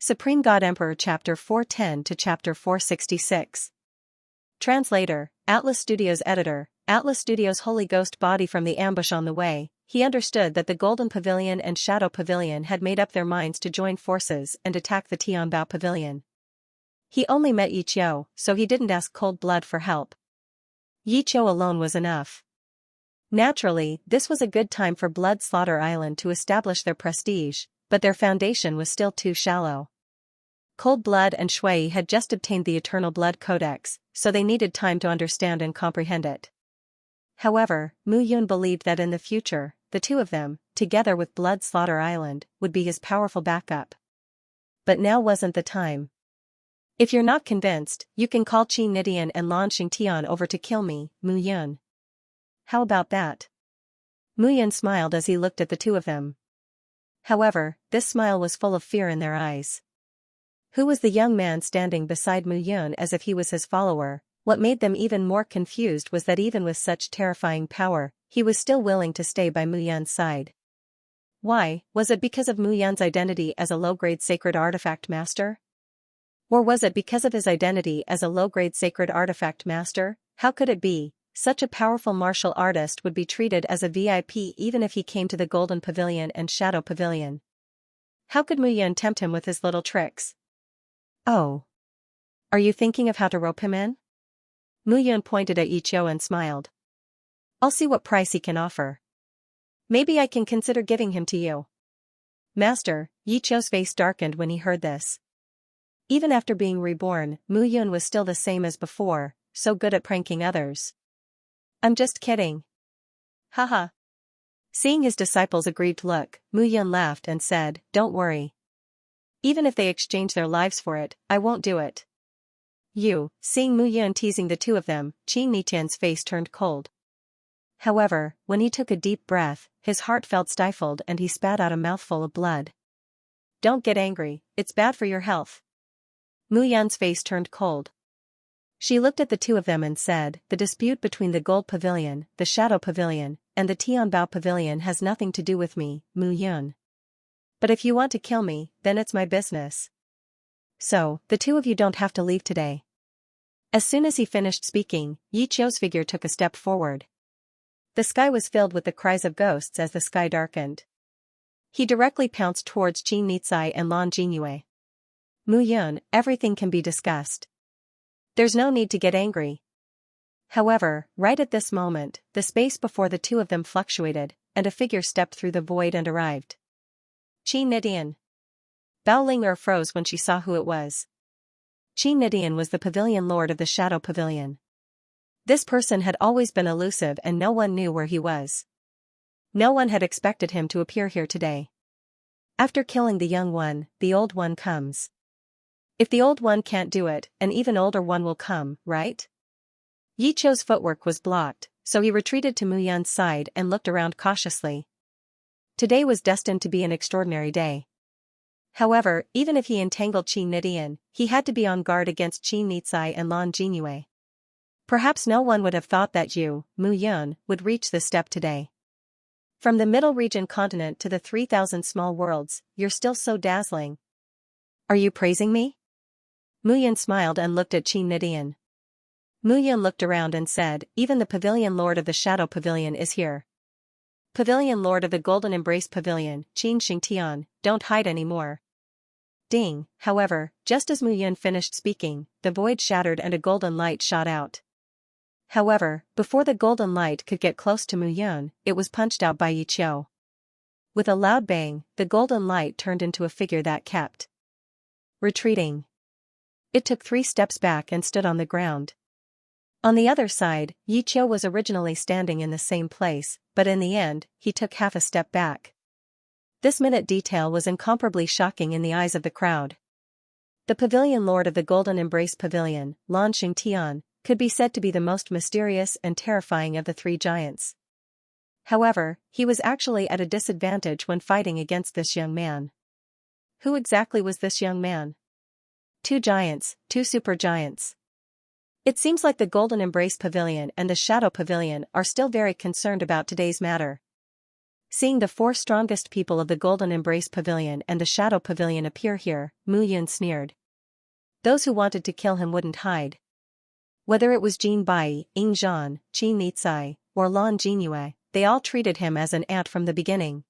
Supreme God Emperor Chapter 410 to Chapter 466. Translator, Atlas Studios Editor, Atlas Studios Holy Ghost Body. From the ambush on the way, he understood that the Golden Pavilion and Shadow Pavilion had made up their minds to join forces and attack the Tianbao Pavilion. He only met Yi Qiu, so he didn't ask Cold Blood for help. Yi Qiu alone was enough. Naturally, this was a good time for Blood Slaughter Island to establish their prestige, but their foundation was still too shallow. Cold Blood and Shui had just obtained the Eternal Blood Codex, so they needed time to understand and comprehend it. However, Mu Yun believed that in the future, the two of them, together with Blood Slaughter Island, would be his powerful backup. But now wasn't the time. If you're not convinced, you can call Qin Nidian and Lan Xingtian over to kill me, Mu Yun. How about that? Mu Yun smiled as he looked at the two of them. However, this smile was full of fear in their eyes. Who was the young man standing beside Mu Yun as if he was his follower? What made them even more confused was that even with such terrifying power, he was still willing to stay by Mu Yun's side. Why? Was it because of Mu Yun's identity as a low-grade sacred artifact master? Or was it because of his identity as a low-grade sacred artifact master? How could it be? Such a powerful martial artist would be treated as a VIP even if he came to the Golden Pavilion and Shadow Pavilion. How could Mu Yun tempt him with his little tricks? Oh. Are you thinking of how to rope him in? Mu Yun pointed at Yi Qiu and smiled. I'll see what price he can offer. Maybe I can consider giving him to you. Master, Yi Qiu's face darkened when he heard this. Even after being reborn, Mu Yun was still the same as before, so good at pranking others. I'm just kidding. Haha. Seeing his disciples' aggrieved look, Mu Yun laughed and said, Don't worry. Even if they exchange their lives for it, I won't do it. Seeing Mu Yun teasing the two of them, Qin Nidian's face turned cold. However, when he took a deep breath, his heart felt stifled and he spat out a mouthful of blood. Don't get angry, it's bad for your health. Mu Yun's face turned cold. She looked at the two of them and said, The dispute between the Gold Pavilion, the Shadow Pavilion, and the Tianbao Pavilion has nothing to do with me, Mu Yun. But if you want to kill me, then it's my business. So, the two of you don't have to leave today. As soon as he finished speaking, Yi Qiu's figure took a step forward. The sky was filled with the cries of ghosts as the sky darkened. He directly pounced towards Qin Nidzai and Lan Jingyue. Mu Yun, everything can be discussed. There's no need to get angry. However, right at this moment, the space before the two of them fluctuated, and a figure stepped through the void and arrived. Qin Nidian. Bao Ling'er froze when she saw who it was. Qin Nidian was the pavilion lord of the Shadow Pavilion. This person had always been elusive and no one knew where he was. No one had expected him to appear here today. After killing the young one, the old one comes. If the old one can't do it, an even older one will come, right? Yi Qiu's footwork was blocked, so he retreated to Mu Yun's side and looked around cautiously. Today was destined to be an extraordinary day. However, even if he entangled Qin Nidian, he had to be on guard against Qin Nidzai and Lan Jingyue. Perhaps no one would have thought that you, Mu Yun, would reach this step today. From the Middle Region continent to the 3,000 small worlds, you're still so dazzling. Are you praising me? Mu Yun smiled and looked at Qin Nidian. Mu Yun looked around and said, Even the Pavilion Lord of the Shadow Pavilion is here. Pavilion Lord of the Golden Embrace Pavilion, Qin Xingtian, don't hide anymore. Ding, however, just as Mu Yun finished speaking, the void shattered and a golden light shot out. However, before the golden light could get close to Mu Yun, it was punched out by Yi Qiu. With a loud bang, the golden light turned into a figure that kept retreating. It took 3 steps back and stood on the ground. On the other side, Yi Qiu was originally standing in the same place, but in the end, he took half a step back. This minute detail was incomparably shocking in the eyes of the crowd. The Pavilion Lord of the Golden Embrace Pavilion, Lan Xingtian, could be said to be the most mysterious and terrifying of the 3 giants. However, he was actually at a disadvantage when fighting against this young man. Who exactly was this young man? 2 giants, 2 super giants. It seems like the Golden Embrace Pavilion and the Shadow Pavilion are still very concerned about today's matter. Seeing the four strongest people of the Golden Embrace Pavilion and the Shadow Pavilion appear here, Mu Yun sneered. Those who wanted to kill him wouldn't hide. Whether it was Jin Bai, Ying Zhan, Qin Nizai, or Lan Jinyue, they all treated him as an ant from the beginning.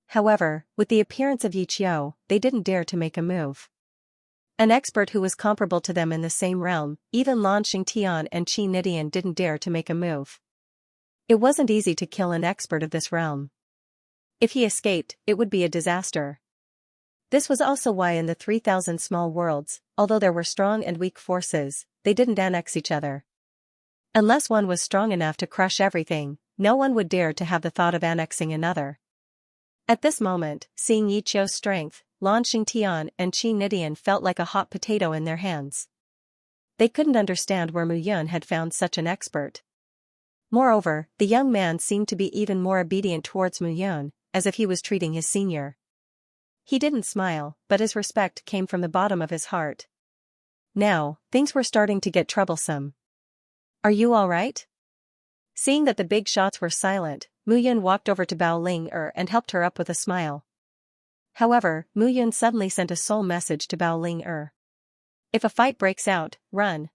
However, with the appearance of Yi Qiu, they didn't dare to make a move. An expert who was comparable to them in the same realm, even Lan Xingtian and Qin Nidian didn't dare to make a move. It wasn't easy to kill an expert of this realm. If he escaped, it would be a disaster. This was also why in the 3,000 small worlds, although there were strong and weak forces, they didn't annex each other. Unless one was strong enough to crush everything, no one would dare to have the thought of annexing another. At this moment, seeing Yi Qiu's strength, Lan Xingtian and Qin Nidian felt like a hot potato in their hands. They couldn't understand where Mu Yun had found such an expert. Moreover, the young man seemed to be even more obedient towards Mu Yun, as if he was treating his senior. He didn't smile, but his respect came from the bottom of his heart. Now, things were starting to get troublesome. Are you all right? Seeing that the big shots were silent, Mu Yun walked over to Bao Ling and helped her up with a smile. However, Mu Yun suddenly sent a soul message to Bao Ling. If a fight breaks out, run.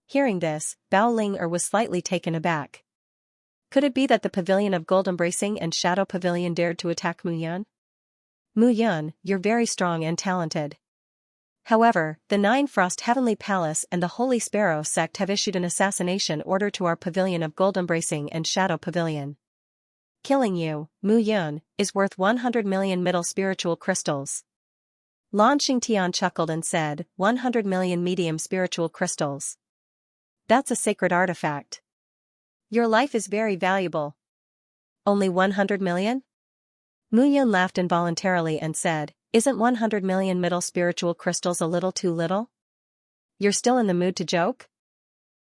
Hearing this, Bao Ling was slightly taken aback. Could it be that the Pavilion of Gold Embracing and Shadow Pavilion dared to attack Mu Yun? Mu Yun, you're very strong and talented. However, the Nine Frost Heavenly Palace and the Holy Sparrow sect have issued an assassination order to our Pavilion of Gold Embracing and Shadow Pavilion. Killing you, Mu Yun, is worth 100 million middle spiritual crystals. Lan Xingtian chuckled and said, 100 million medium spiritual crystals. That's a sacred artifact. Your life is very valuable. Only 100 million? Mu Yun laughed involuntarily and said, isn't 100 million middle spiritual crystals a little too little? You're still in the mood to joke?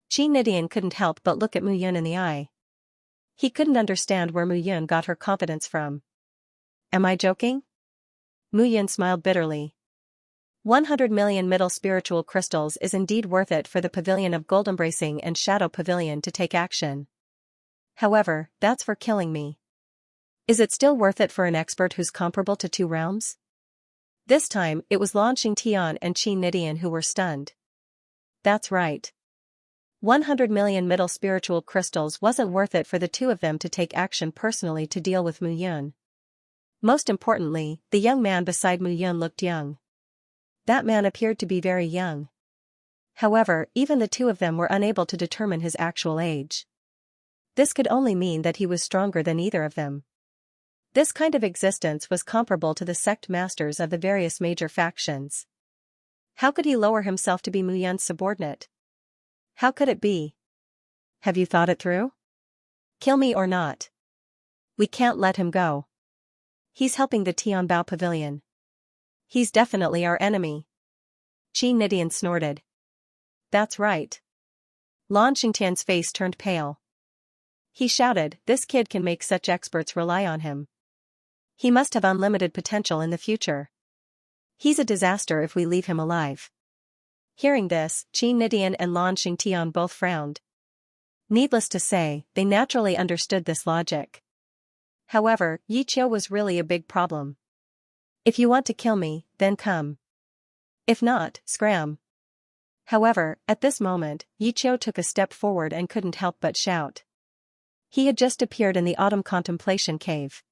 Qin Nidian couldn't help but look at Mu Yun in the eye. He couldn't understand where Mu Yun got her confidence from. Am I joking? Mu Yun smiled bitterly. 100 million middle spiritual crystals is indeed worth it for the Pavilion of Gold Embracing and Shadow Pavilion to take action. However, that's for killing me. Is it still worth it for an expert who's comparable to two realms? This time, it was Lan Xingtian and Qin Nidian who were stunned. That's right. 100 million middle spiritual crystals wasn't worth it for the two of them to take action personally to deal with Mu Yun. Most importantly, the young man beside Mu Yun looked young. That man appeared to be very young. However, even the two of them were unable to determine his actual age. This could only mean that he was stronger than either of them. This kind of existence was comparable to the sect masters of the various major factions. How could he lower himself to be Mu Yun's subordinate? How could it be? Have you thought it through? Kill me or not? We can't let him go. He's helping the Tianbao Pavilion. He's definitely our enemy. Qin Nidian snorted. That's right. Lan Xingtian's face turned pale. He shouted, this kid can make such experts rely on him. He must have unlimited potential in the future. He's a disaster if we leave him alive. Hearing this, Qin Nidian and Lan Xingtian both frowned. Needless to say, they naturally understood this logic. However, Yi Qiu was really a big problem. If you want to kill me, then come. If not, scram. However, at this moment, Yi Qiu took a step forward and couldn't help but shout. He had just appeared in the Autumn Contemplation Cave.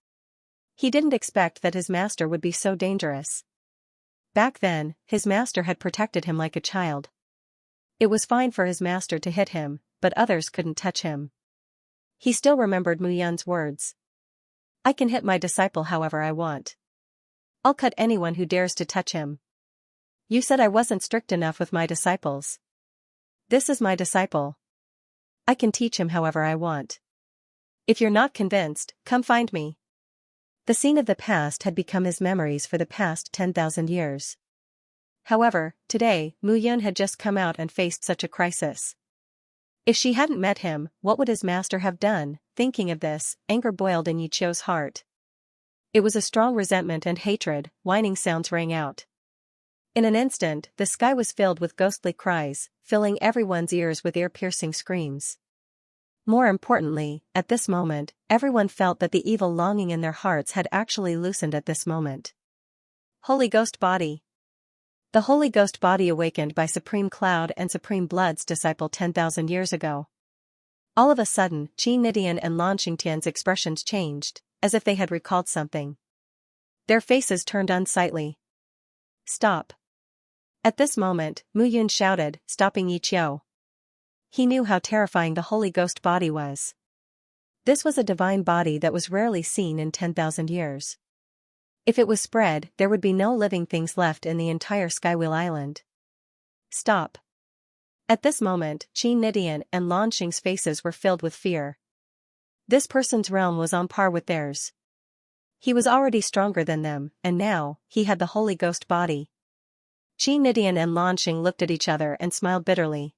He didn't expect that his master would be so dangerous. Back then, his master had protected him like a child. It was fine for his master to hit him, but others couldn't touch him. He still remembered Mu Yun's words. I can hit my disciple however I want. I'll cut anyone who dares to touch him. You said I wasn't strict enough with my disciples. This is my disciple. I can teach him however I want. If you're not convinced, come find me. The scene of the past had become his memories for the past 10,000 years. However, today, Mu Yun had just come out and faced such a crisis. If she hadn't met him, what would his master have done? Thinking of this, anger boiled in Yi Qiu's heart. It was a strong resentment and hatred. Whining sounds rang out. In an instant, the sky was filled with ghostly cries, filling everyone's ears with ear-piercing screams. More importantly, at this moment, everyone felt that the evil longing in their hearts had actually loosened at this moment. Holy Ghost Body. The Holy Ghost Body awakened by Supreme Cloud and Supreme Blood's disciple 10,000 years ago. All of a sudden, Qi Nidian and Lan Xingtian's expressions changed, as if they had recalled something. Their faces turned unsightly. Stop. At this moment, Mu Yun shouted, stopping Yi Qiu. He knew how terrifying the Holy Ghost Body was. This was a divine body that was rarely seen in 10,000 years. If it was spread, there would be no living things left in the entire Skywheel Island. Stop. At this moment, Qi Nidian and Lan Xing's faces were filled with fear. This person's realm was on par with theirs. He was already stronger than them, and now, he had the Holy Ghost Body. Qi Nidian and Lan Xing looked at each other and smiled bitterly.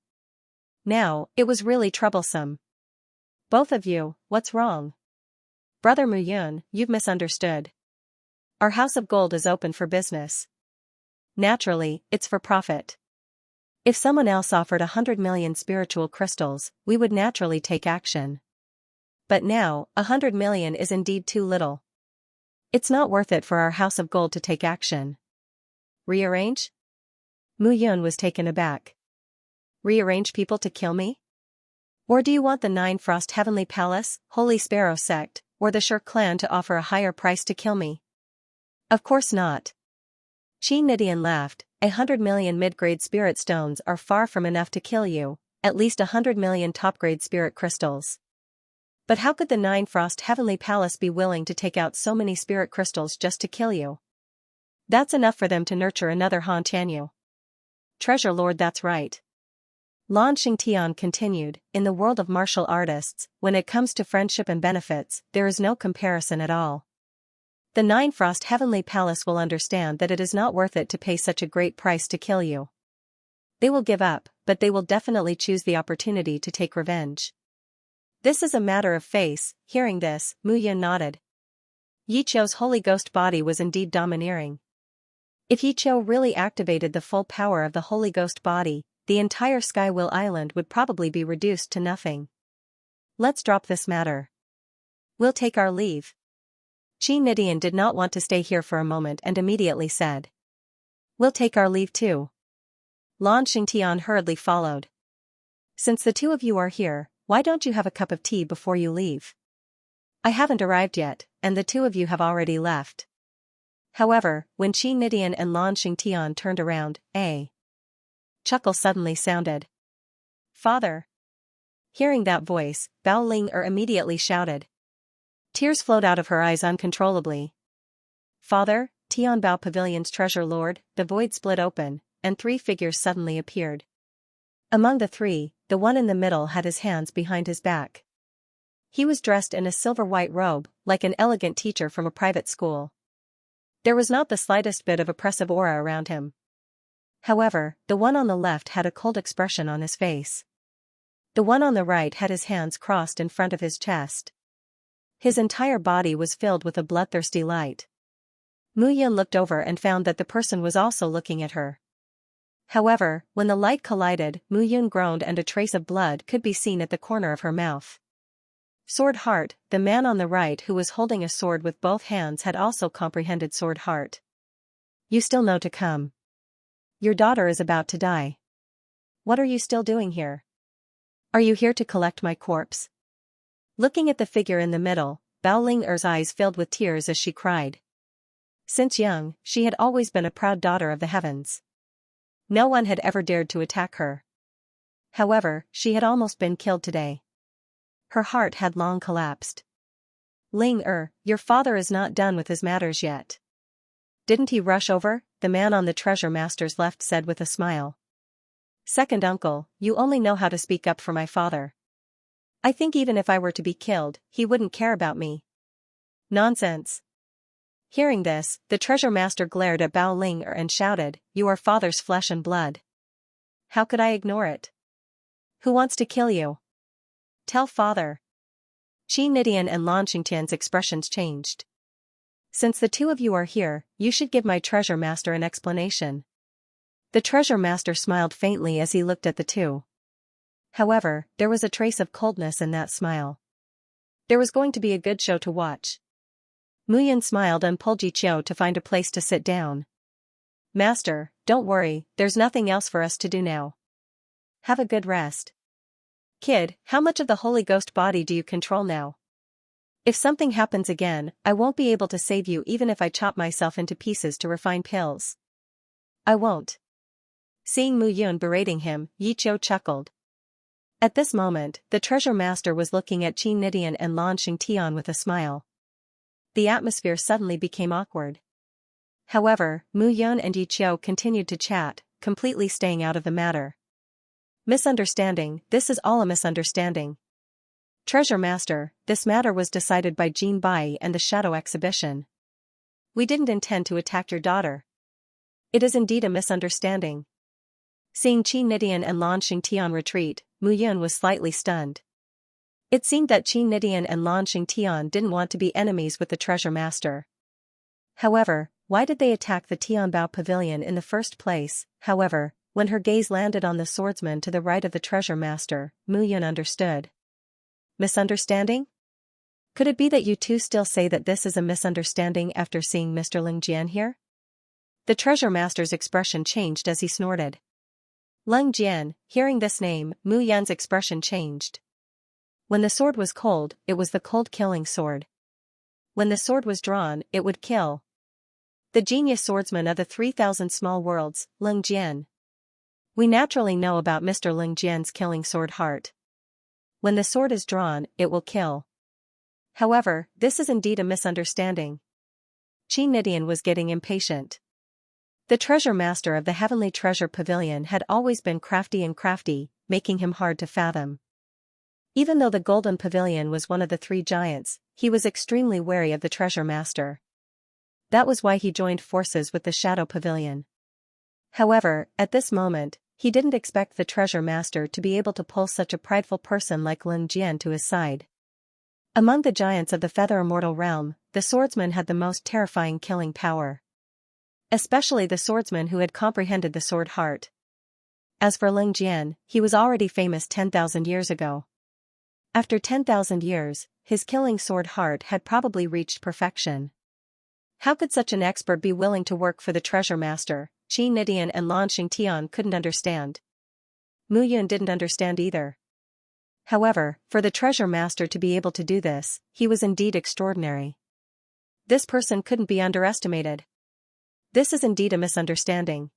Now, it was really troublesome. Both of you, what's wrong? Brother Mu Yun, you've misunderstood. Our house of gold is open for business. Naturally, it's for profit. If someone else offered 100 million spiritual crystals, we would naturally take action. But now, 100 million is indeed too little. It's not worth it for our house of gold to take action. Rearrange? Mu Yun was taken aback. Rearrange people to kill me? Or do you want the Nine Frost Heavenly Palace, Holy Sparrow Sect, or the Shur clan to offer a higher price to kill me? Of course not. Qi Nidian laughed. 100 million mid-grade spirit stones are far from enough to kill you, at least 100 million top-grade spirit crystals. But how could the Nine Frost Heavenly Palace be willing to take out so many spirit crystals just to kill you? That's enough for them to nurture another Han Tianyu. Treasure Lord, that's right. Lan Xingtian continued, in the world of martial artists, when it comes to friendship and benefits, there is no comparison at all. The Nine Frost Heavenly Palace will understand that it is not worth it to pay such a great price to kill you. They will give up, but they will definitely choose the opportunity to take revenge. This is a matter of face. Hearing this, Mu Yun nodded. Yi Qiu's Holy Ghost Body was indeed domineering. If Yi Qiu really activated the full power of the Holy Ghost Body, the entire Skywheel Island would probably be reduced to nothing. Let's drop this matter. We'll take our leave. Qi Nidian did not want to stay here for a moment and immediately said. We'll take our leave too. Lan Xingtian hurriedly followed. Since the two of you are here, why don't you have a cup of tea before you leave? I haven't arrived yet, and the two of you have already left. However, when Qi Nidian and Lan Xingtian turned around, a chuckle suddenly sounded. Father! Hearing that voice, Bao Ling immediately shouted. Tears flowed out of her eyes uncontrollably. Father, Tianbao Pavilion's treasure lord, the void split open, and three figures suddenly appeared. Among the three, the one in the middle had his hands behind his back. He was dressed in a silver-white robe, like an elegant teacher from a private school. There was not the slightest bit of oppressive aura around him. However, the one on the left had a cold expression on his face. The one on the right had his hands crossed in front of his chest. His entire body was filled with a bloodthirsty light. Mu Yun looked over and found that the person was also looking at her. However, when the light collided, Mu Yun groaned and a trace of blood could be seen at the corner of her mouth. Sword Heart, the man on the right who was holding a sword with both hands, had also comprehended Sword Heart. You still know to come. Your daughter is about to die. What are you still doing here? Are you here to collect my corpse? Looking at the figure in the middle, Bao Ling eyes filled with tears as she cried. Since young, she had always been a proud daughter of the heavens. No one had ever dared to attack her. However, she had almost been killed today. Her heart had long collapsed. Ling your father is not done with his matters yet. Didn't he rush over? The man on the treasure master's left said with a smile. Second uncle, you only know how to speak up for my father. I think even if I were to be killed, he wouldn't care about me. Nonsense. Hearing this, the treasure master glared at Bao Ling and shouted, You are father's flesh and blood. How could I ignore it? Who wants to kill you? Tell father. Qi Nidian and Lan Xingtian's expressions changed. Since the two of you are here, you should give my treasure master an explanation. The treasure master smiled faintly as he looked at the two. However, there was a trace of coldness in that smile. There was going to be a good show to watch. Mu Yun smiled and pulled Xianxia to find a place to sit down. Master, don't worry, there's nothing else for us to do now. Have a good rest. Kid, how much of the Holy Ghost body do you control now? If something happens again, I won't be able to save you even if I chop myself into pieces to refine pills. I won't. Seeing Mu Yun berating him, Xianxia chuckled. At this moment, the treasure master was looking at Qin Nidian and Lan Xingtian with a smile. The atmosphere suddenly became awkward. However, Mu Yun and Xianxia continued to chat, completely staying out of the matter. Misunderstanding, this is all a misunderstanding. Treasure Master, this matter was decided by Jin Bai and the Shadow Exhibition. We didn't intend to attack your daughter. It is indeed a misunderstanding. Seeing Qin Nidian and Lan Xingtian retreat, Mu Yun was slightly stunned. It seemed that Qin Nidian and Lan Xingtian didn't want to be enemies with the Treasure Master. However, why did they attack the Tianbao Pavilion in the first place? However, when her gaze landed on the swordsman to the right of the Treasure Master, Mu Yun understood. Misunderstanding? Could it be that you two still say that this is a misunderstanding after seeing Mr. Ling Jian here? The Treasure Master's expression changed as he snorted. Ling Jian, hearing this name, Mu Yun's expression changed. When the sword was cold, it was the cold-killing sword. When the sword was drawn, it would kill. The genius swordsman of the 3,000 small worlds, Ling Jian. We naturally know about Mr. Ling Jian's killing sword heart. When the sword is drawn, it will kill. However, this is indeed a misunderstanding. Qin Nidian was getting impatient. The treasure master of the Heavenly Treasure Pavilion had always been crafty, making him hard to fathom. Even though the Golden Pavilion was one of the three giants, he was extremely wary of the treasure master. That was why he joined forces with the Shadow Pavilion. However, at this moment, he didn't expect the treasure master to be able to pull such a prideful person like Ling Jian to his side. Among the giants of the Feather Immortal Realm, the swordsman had the most terrifying killing power. Especially the swordsman who had comprehended the sword heart. As for Ling Jian, he was already famous 10,000 years ago. After 10,000 years, his killing sword heart had probably reached perfection. How could such an expert be willing to work for the treasure master? Qin Nidian and Lan Xingtian couldn't understand. Mu Yun didn't understand either. However, for the treasure master to be able to do this, he was indeed extraordinary. This person couldn't be underestimated. This is indeed a misunderstanding.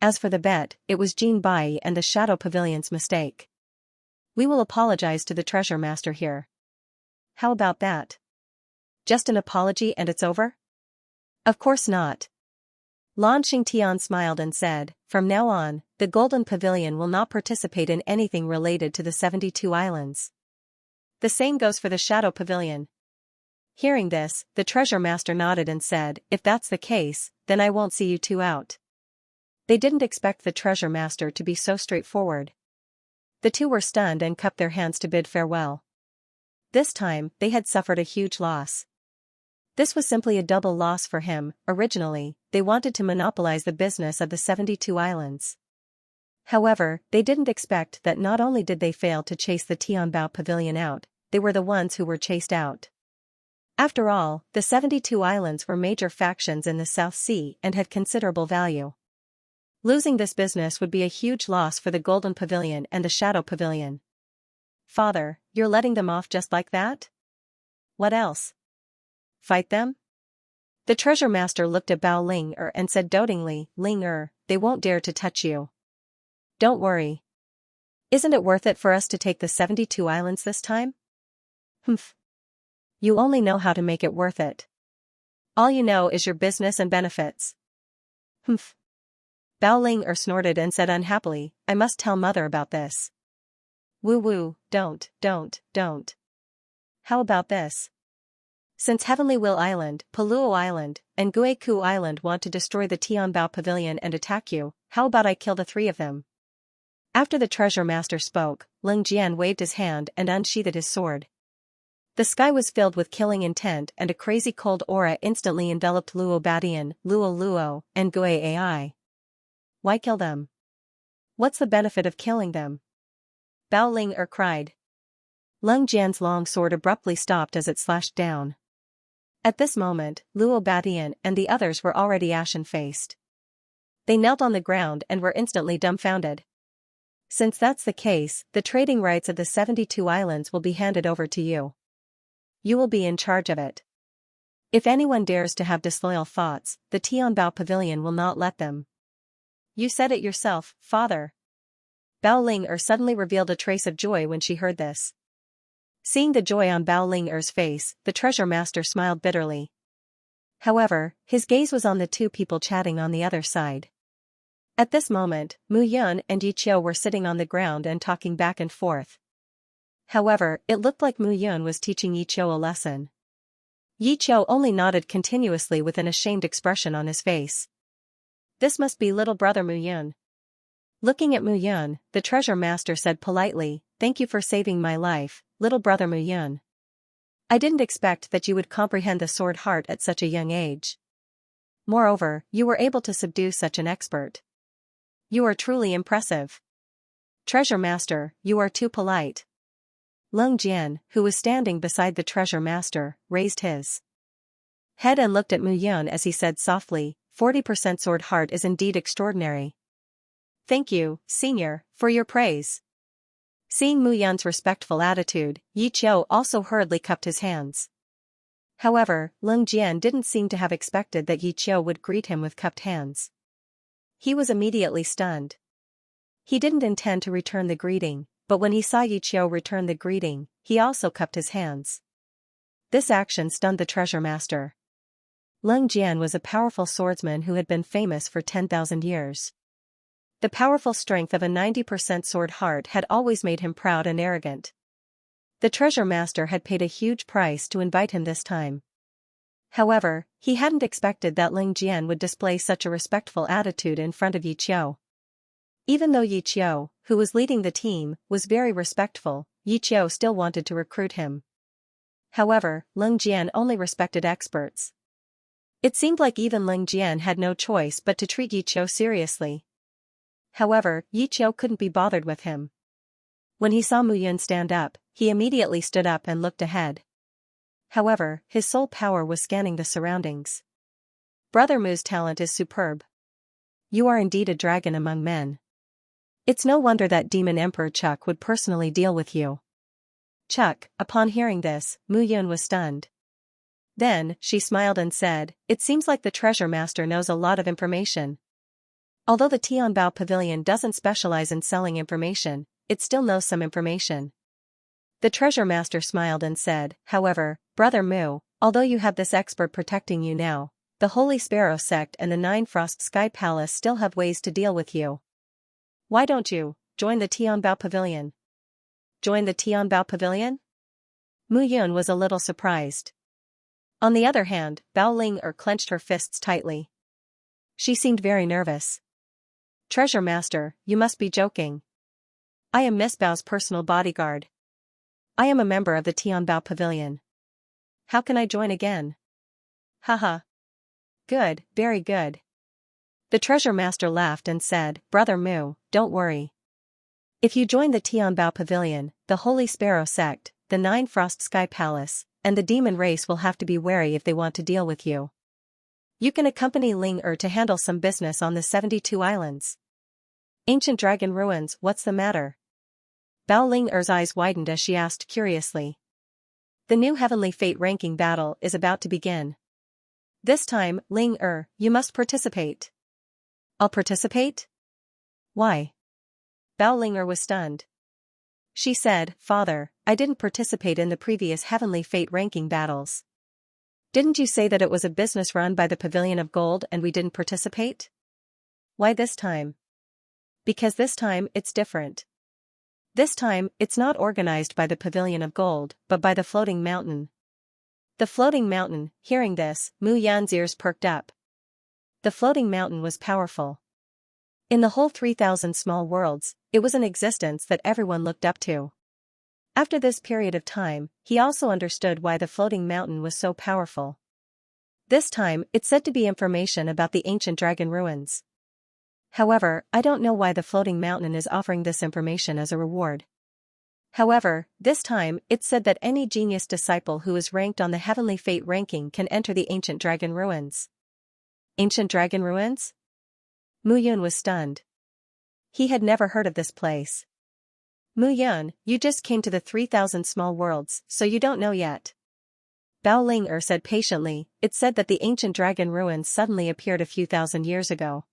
As for the bet, it was Jin Bai and the Shadow Pavilion's mistake. We will apologize to the treasure master here. How about that? Just an apology and it's over? Of course not. Lan Xingtian smiled and said, from now on, the Golden Pavilion will not participate in anything related to the 72 islands. The same goes for the Shadow Pavilion. Hearing this, the treasure master nodded and said, if that's the case, then I won't see you two out. They didn't expect the treasure master to be so straightforward. The two were stunned and cupped their hands to bid farewell. This time, they had suffered a huge loss. This was simply a double loss for him. Originally, they wanted to monopolize the business of the 72 islands. However, they didn't expect that not only did they fail to chase the Tianbao Pavilion out, they were the ones who were chased out. After all, the 72 islands were major factions in the South Sea and had considerable value. Losing this business would be a huge loss for the Golden Pavilion and the Shadow Pavilion. Father, you're letting them off just like that? What else? Fight them? The treasure master looked at Bao Ling and said dotingly, Ling they won't dare to touch you. Don't worry. Isn't it worth it for us to take the 72 islands this time? Humph. You only know how to make it worth it. All you know is your business and benefits. Humph. Bao Ling snorted and said unhappily, I must tell mother about this. Woo, don't. How about this? Since Heavenly Will Island, Paluo Island, and Guiku Island want to destroy the Tianbao Pavilion and attack you, how about I kill the three of them? After the treasure master spoke, Ling Jian waved his hand and unsheathed his sword. The sky was filled with killing intent and a crazy cold aura instantly enveloped Luo Badian, Luo, and Gui Ai. Why kill them? What's the benefit of killing them? Bao Ling cried. Leng Jian's long sword abruptly stopped as it slashed down. At this moment, Luo Batian and the others were already ashen-faced. They knelt on the ground and were instantly dumbfounded. Since that's the case, the trading rights of the 72 islands will be handed over to you. You will be in charge of it. If anyone dares to have disloyal thoughts, the Tianbao Pavilion will not let them. You said it yourself, father. Bao Ling suddenly revealed a trace of joy when she heard this. Seeing the joy on Bao Ling face, the treasure master smiled bitterly. However, his gaze was on the two people chatting on the other side. At this moment, Mu Yun and Yi Qiu were sitting on the ground and talking back and forth. However, it looked like Mu Yun was teaching Yi Qiu a lesson. Yi Qiu only nodded continuously with an ashamed expression on his face. This must be little brother Mu Yun. Looking at Mu Yun, the treasure master said politely, "Thank you for saving my life, little brother Mu Yun. I didn't expect that you would comprehend the sword heart at such a young age. Moreover, you were able to subdue such an expert. You are truly impressive. Treasure master, you are too polite." Leng Jian, who was standing beside the treasure master, raised his head and looked at Mu Yun as he said softly, 40% sword heart is indeed extraordinary. Thank you, senior, for your praise. Seeing Mu Yun's respectful attitude, Yi Qiu also hurriedly cupped his hands. However, Leng Jian didn't seem to have expected that Yi Qiu would greet him with cupped hands. He was immediately stunned. He didn't intend to return the greeting, but when he saw Yi Qiu return the greeting, he also cupped his hands. This action stunned the treasure master. Leng Jian was a powerful swordsman who had been famous for 10,000 years. The powerful strength of a 90% sword heart had always made him proud and arrogant. The treasure master had paid a huge price to invite him this time. However, he hadn't expected that Leng Jian would display such a respectful attitude in front of Yi Qiu. Even though Yi Qiu, who was leading the team, was very respectful, Yi Qiu still wanted to recruit him. However, Leng Jian only respected experts. It seemed like even Leng Jian had no choice but to treat Yi Qiu seriously. However, Yi Qiu couldn't be bothered with him. When he saw Mu Yun stand up, he immediately stood up and looked ahead. However, his sole power was scanning the surroundings. Brother Mu's talent is superb. You are indeed a dragon among men. It's no wonder that Demon Emperor Chuck would personally deal with you. Chuck, upon hearing this, Mu Yun was stunned. Then, she smiled and said, "It seems like the treasure master knows a lot of information. Although the Tianbao Pavilion doesn't specialize in selling information, it still knows some information." The treasure master smiled and said, "However, Brother Mu, although you have this expert protecting you now, the Holy Sparrow Sect and the Nine Frost Sky Palace still have ways to deal with you. Why don't you join the Tianbao Pavilion?" Join the Tianbao Pavilion? Mu Yun was a little surprised. On the other hand, Bao Ling clenched her fists tightly. She seemed very nervous. "Treasure master, you must be joking. I am Miss Bao's personal bodyguard. I am a member of the Tianbao Pavilion. How can I join again?" Haha. Good, very good. The treasure master laughed and said, "Brother Mu, don't worry. If you join the Tianbao Pavilion, the Holy Sparrow Sect, the Nine Frost Sky Palace, and the demon race will have to be wary if they want to deal with you. You can accompany Ling to handle some business on the 72 islands. Ancient dragon ruins, what's the matter?" Bao Ling eyes widened as she asked curiously. The new Heavenly Fate ranking battle is about to begin. This time, Ling you must participate. I'll participate? Why? Bao Ling was stunned. She said, "Father, I didn't participate in the previous Heavenly Fate ranking battles. Didn't you say that it was a business run by the Pavilion of Gold and we didn't participate? Why this time?" Because this time, it's different. This time, it's not organized by the Pavilion of Gold, but by the Floating Mountain. The Floating Mountain, hearing this, Mu Yan's ears perked up. The Floating Mountain was powerful. In the whole 3,000 small worlds, it was an existence that everyone looked up to. After this period of time, he also understood why the Floating Mountain was so powerful. This time, it's said to be information about the ancient dragon ruins. However, I don't know why the Floating Mountain is offering this information as a reward. However, this time, it's said that any genius disciple who is ranked on the Heavenly Fate ranking can enter the Ancient Dragon Ruins. Ancient Dragon Ruins? Mu Yun was stunned. He had never heard of this place. Mu Yun, you just came to the 3,000 small worlds, so you don't know yet. Bao Ling said patiently, it's said that the Ancient Dragon Ruins suddenly appeared a few thousand years ago.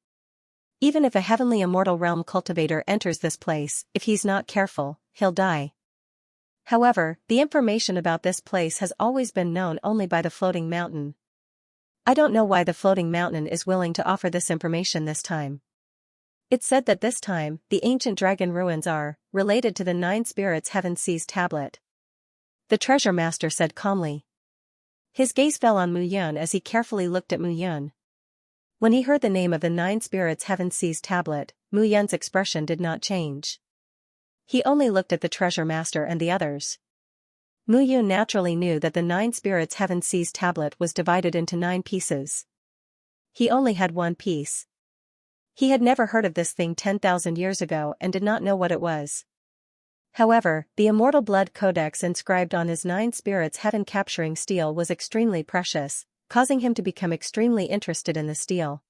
Even if a heavenly immortal realm cultivator enters this place, if he's not careful, he'll die. However, the information about this place has always been known only by the floating mountain. I don't know why the floating mountain is willing to offer this information this time. It's said that this time, the Ancient Dragon Ruins are related to the Nine Spirits Heaven Seas tablet. The treasure master said calmly. His gaze fell on Mu Yun as he carefully looked at Mu Yun. When he heard the name of the Nine Spirits Heaven Seas tablet, Mu Yun's expression did not change. He only looked at the treasure master and the others. Mu Yun naturally knew that the Nine Spirits Heaven Seas tablet was divided into 9 pieces. He only had one piece. He had never heard of this thing 10,000 years ago and did not know what it was. However, the immortal blood codex inscribed on his 9 spirits heaven capturing steel was extremely precious, causing him to become extremely interested in the steel.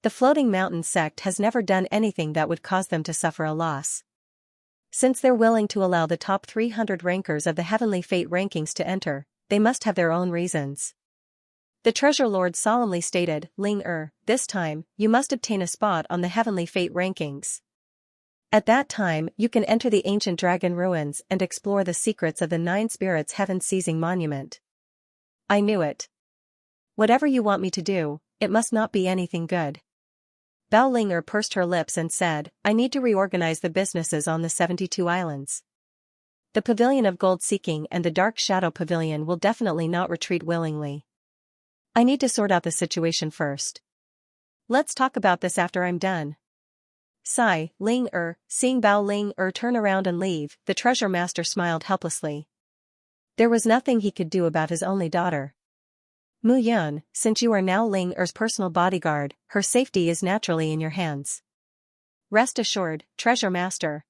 The floating mountain sect has never done anything that would cause them to suffer a loss. Since they're willing to allow the top 300 rankers of the Heavenly Fate rankings to enter, they must have their own reasons. The Treasure Lord solemnly stated, Ling this time, you must obtain a spot on the Heavenly Fate rankings. At that time, you can enter the Ancient Dragon Ruins and explore the secrets of the 9 Spirits Heaven Seizing Monument. I knew it. Whatever you want me to do, it must not be anything good. Bao Ling pursed her lips and said, I need to reorganize the businesses on the 72 islands. The Pavilion of Gold Seeking and the Dark Shadow Pavilion will definitely not retreat willingly. I need to sort out the situation first. Let's talk about this after I'm done. Sigh, Ling seeing Bao Ling turn around and leave, the treasure master smiled helplessly. There was nothing he could do about his only daughter. Mu Yun, since you are now Ling personal bodyguard, her safety is naturally in your hands. Rest assured, treasure master.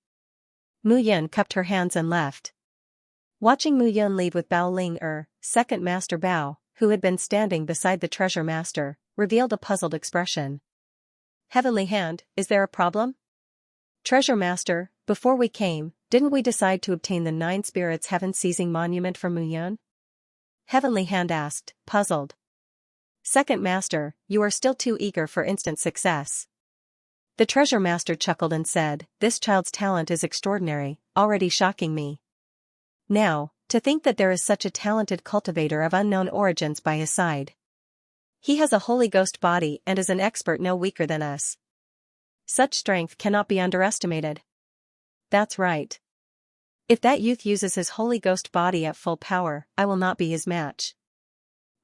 Mu Yun cupped her hands and left. Watching Mu Yun leave with Bao Ling second master Bao, who had been standing beside the treasure master, revealed a puzzled expression. Heavenly Hand, is there a problem? Treasure master, before we came, didn't we decide to obtain the 9 Spirits Heaven Seizing Monument from Mu Yun? Heavenly Hand asked, puzzled. Second master, you are still too eager for instant success. The treasure master chuckled and said, this child's talent is extraordinary, already shocking me. Now, to think that there is such a talented cultivator of unknown origins by his side. He has a Holy Ghost body and is an expert no weaker than us. Such strength cannot be underestimated. That's right. If that youth uses his Holy Ghost body at full power, I will not be his match.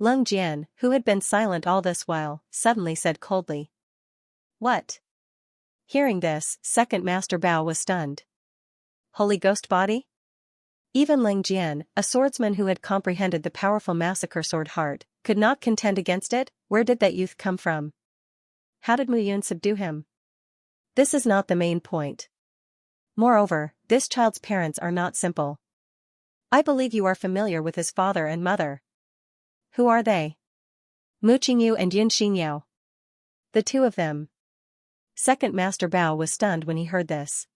Lung Jian, who had been silent all this while, suddenly said coldly. What? Hearing this, second master Bao was stunned. Holy Ghost body? Even Ling Jian, a swordsman who had comprehended the powerful massacre sword heart, could not contend against it. Where did that youth come from? How did Mu Yun subdue him? This is not the main point. Moreover, this child's parents are not simple. I believe you are familiar with his father and mother. Who are they? Mu Qingyu and Yun Xianxia. The two of them. Second Master Bao was stunned when he heard this.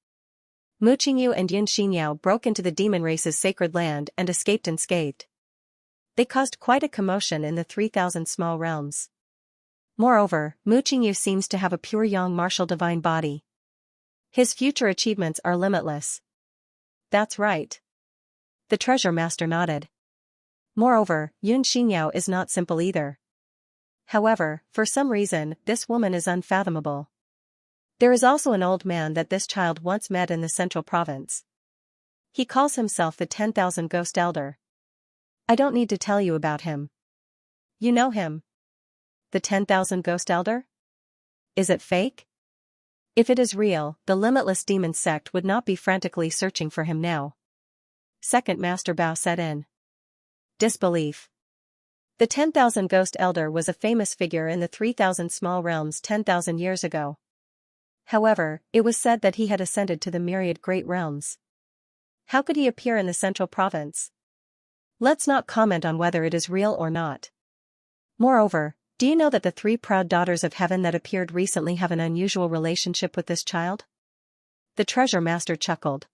Mu Qingyu and Yun Xianxia broke into the demon race's sacred land and escaped unscathed. They caused quite a commotion in the 3,000 small realms. Moreover, Mu Qingyu seems to have a pure yang martial divine body. His future achievements are limitless. That's right. The treasure master nodded. Moreover, Yun Xianxia is not simple either. However, for some reason, this woman is unfathomable. There is also an old man that this child once met in the central province. He calls himself the 10,000 Ghost Elder. I don't need to tell you about him. You know him. The 10,000 Ghost Elder? Is it fake? If it is real, the limitless demon sect would not be frantically searching for him now. Second Master Bao set in. Disbelief. The 10,000 Ghost Elder was a famous figure in the 3,000 small realms 10,000 years ago. However, it was said that he had ascended to the myriad great realms. How could he appear in the central province? Let's not comment on whether it is real or not. Moreover, do you know that the 3 proud daughters of heaven that appeared recently have an unusual relationship with this child? The treasure master chuckled.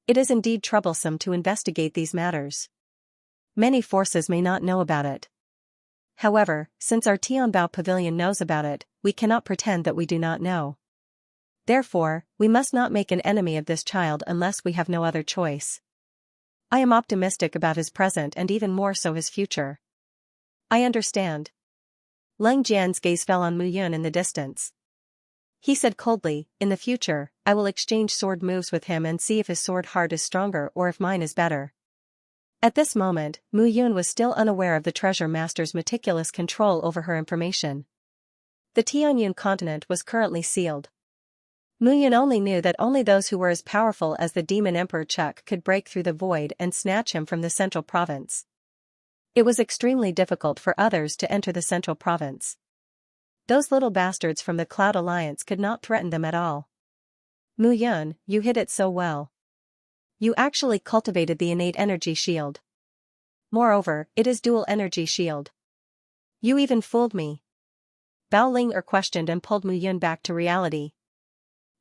It is indeed troublesome to investigate these matters. Many forces may not know about it. However, since our Tianbao pavilion knows about it, we cannot pretend that we do not know. Therefore, we must not make an enemy of this child unless we have no other choice. I am optimistic about his present and even more so his future. I understand. Leng Jian's gaze fell on Mu Yun in the distance. He said coldly, in the future, I will exchange sword moves with him and see if his sword heart is stronger or if mine is better. At this moment, Mu Yun was still unaware of the treasure master's meticulous control over her information. The Tianyun continent was currently sealed. Mu Yun only knew that only those who were as powerful as the demon Emperor Chuck could break through the void and snatch him from the central province. It was extremely difficult for others to enter the central province. Those little bastards from the Cloud Alliance could not threaten them at all. Mu Yun, you hid it so well. You actually cultivated the innate energy shield. Moreover, it is dual energy shield. You even fooled me. Bao Ling questioned and pulled Mu Yun back to reality.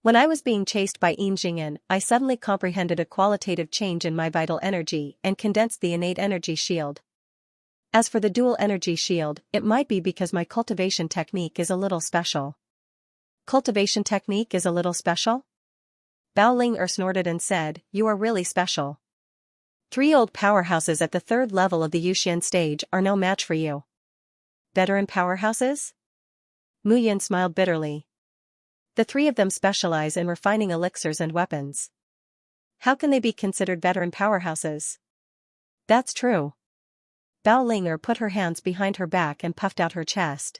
When I was being chased by Yin Jing'an, I suddenly comprehended a qualitative change in my vital energy and condensed the innate energy shield. As for the dual energy shield, it might be because my cultivation technique is a little special. Cultivation technique is a little special? Bao Ling snorted and said, you are really special. 3 old powerhouses at the 3rd level of the Yuxian stage are no match for you. Veteran powerhouses? Mu Yun smiled bitterly. The 3 of them specialize in refining elixirs and weapons. How can they be considered veteran powerhouses? That's true. Bao Ling put her hands behind her back and puffed out her chest.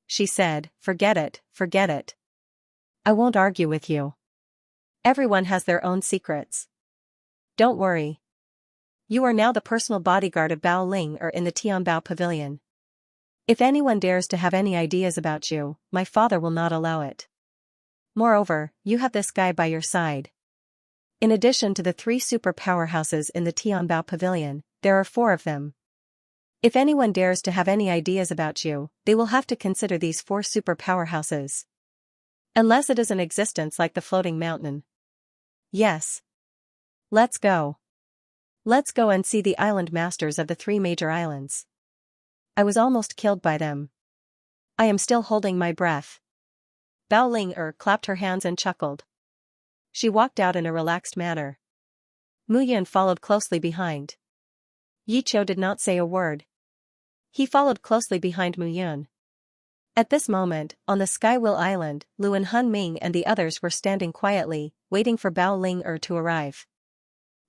She said, forget it, forget it. I won't argue with you. Everyone has their own secrets. Don't worry. You are now the personal bodyguard of Bao Ling in the Tianbao pavilion. If anyone dares to have any ideas about you, my father will not allow it. Moreover, you have this guy by your side. In addition to the 3 super powerhouses in the Tianbao pavilion, there are 4 of them. If anyone dares to have any ideas about you, they will have to consider these 4 super powerhouses. Unless it is an existence like the floating mountain. Yes. Let's go. Let's go and see the island masters of the 3 major islands. I was almost killed by them. I am still holding my breath. Bao Ling clapped her hands and chuckled. She walked out in a relaxed manner. Mu Yun followed closely behind. Yi Qiu did not say a word. He followed closely behind Mu Yun. At this moment, on the Skywheel Island, Luan Hunming and the others were standing quietly, waiting for Bao Ling to arrive.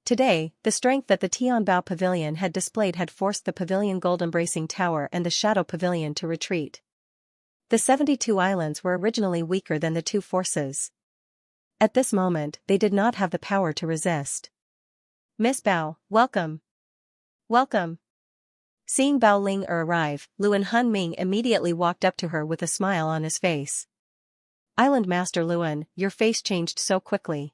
Today, the strength that the Tianbao Pavilion had displayed had forced the Pavilion Gold Embracing Tower and the Shadow Pavilion to retreat. The 72 islands were originally weaker than the 2 forces. At this moment, they did not have the power to resist. Miss Bao, welcome. Welcome. Seeing Bao Ling arrive, Luan Hunming immediately walked up to her with a smile on his face. Island Master Luan, your face changed so quickly.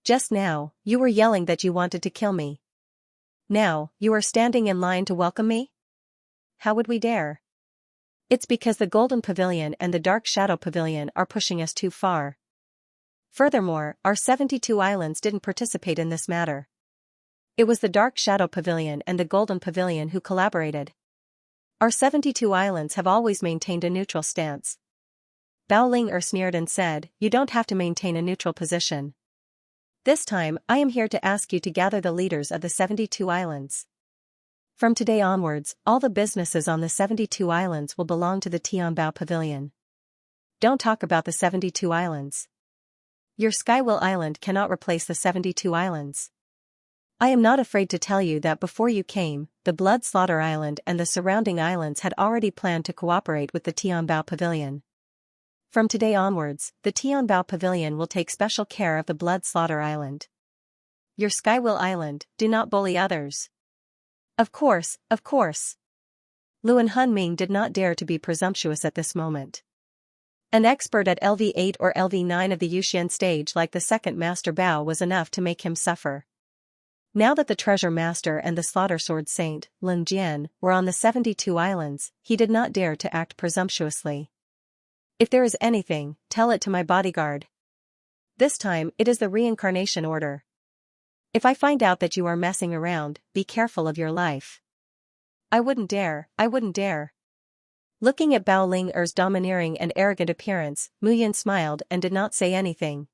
Just now, you were yelling that you wanted to kill me. Now, you are standing in line to welcome me? How would we dare? It's because the Golden Pavilion and the Dark Shadow Pavilion are pushing us too far. Furthermore, our 72 islands didn't participate in this matter. It was the Dark Shadow Pavilion and the Golden Pavilion who collaborated. Our 72 islands have always maintained a neutral stance. Bao Ling sneered and said, you don't have to maintain a neutral position. This time, I am here to ask you to gather the leaders of the 72 islands. From today onwards, all the businesses on the 72 islands will belong to the Tianbao Pavilion. Don't talk about the 72 islands. Your Skywheel Island cannot replace the 72 islands. I am not afraid to tell you that before you came, the Blood Slaughter Island and the surrounding islands had already planned to cooperate with the Tianbao Pavilion. From today onwards, the Tianbao Pavilion will take special care of the Blood Slaughter Island. Your Skywheel Island, do not bully others. Of course, of course. Luan Hunming did not dare to be presumptuous at this moment. An expert at LV8 or LV9 of the Yuxian stage like the second Master Bao was enough to make him suffer. Now that the Treasure Master and the Slaughter Sword Saint, Lin Jian, were on the 72 islands, he did not dare to act presumptuously. If there is anything, tell it to my bodyguard. This time, it is the reincarnation order. If I find out that you are messing around, be careful of your life. I wouldn't dare. Looking at Bao Ling-er's domineering and arrogant appearance, Mu Yun smiled and did not say anything.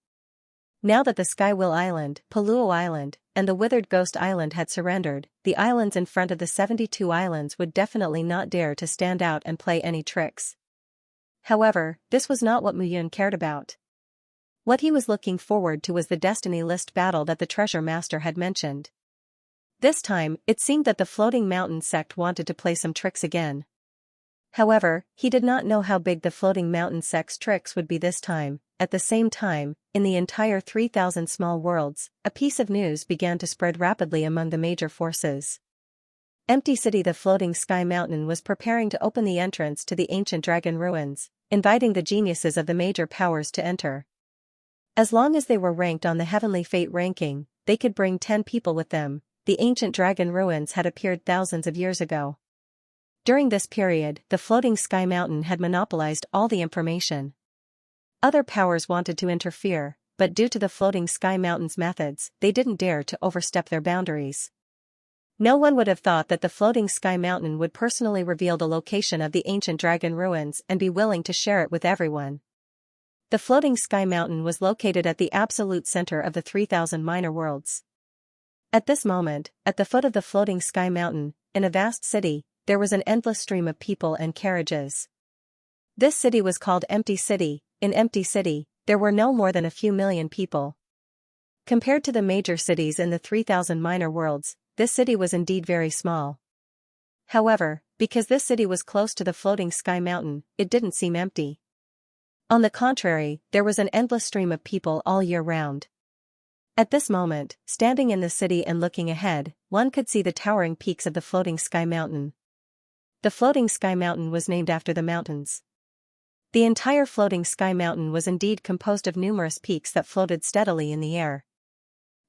Now that the Skywill Island, Paluo Island, and the Withered Ghost Island had surrendered, the islands in front of the 72 islands would definitely not dare to stand out and play any tricks. However, this was not what Mu Yun cared about. What he was looking forward to was the Destiny List battle that the Treasure Master had mentioned. This time, it seemed that the Floating Mountain sect wanted to play some tricks again. However, he did not know how big the Floating Mountain sect's tricks would be this time. At the same time, in the entire 3,000 small worlds, a piece of news began to spread rapidly among the major forces. Empty City, the Floating Sky Mountain, was preparing to open the entrance to the ancient dragon ruins, inviting the geniuses of the major powers to enter. As long as they were ranked on the Heavenly Fate ranking, they could bring 10 people with them. The ancient dragon ruins had appeared thousands of years ago. During this period, the Floating Sky Mountain had monopolized all the information. Other powers wanted to interfere, but due to the Floating Sky Mountain's methods, they didn't dare to overstep their boundaries. No one would have thought that the Floating Sky Mountain would personally reveal the location of the ancient dragon ruins and be willing to share it with everyone. The Floating Sky Mountain was located at the absolute center of the 3,000 minor worlds. At this moment, at the foot of the Floating Sky Mountain, in a vast city, there was an endless stream of people and carriages. This city was called Empty City. In Empty City, there were no more than a few million people. Compared to the major cities in the 3,000 minor worlds, this city was indeed very small. However, because this city was close to the Floating Sky Mountain, it didn't seem empty. On the contrary, there was an endless stream of people all year round. At this moment, standing in the city and looking ahead, one could see the towering peaks of the Floating Sky Mountain. The Floating Sky Mountain was named after the mountains. The entire Floating Sky Mountain was indeed composed of numerous peaks that floated steadily in the air.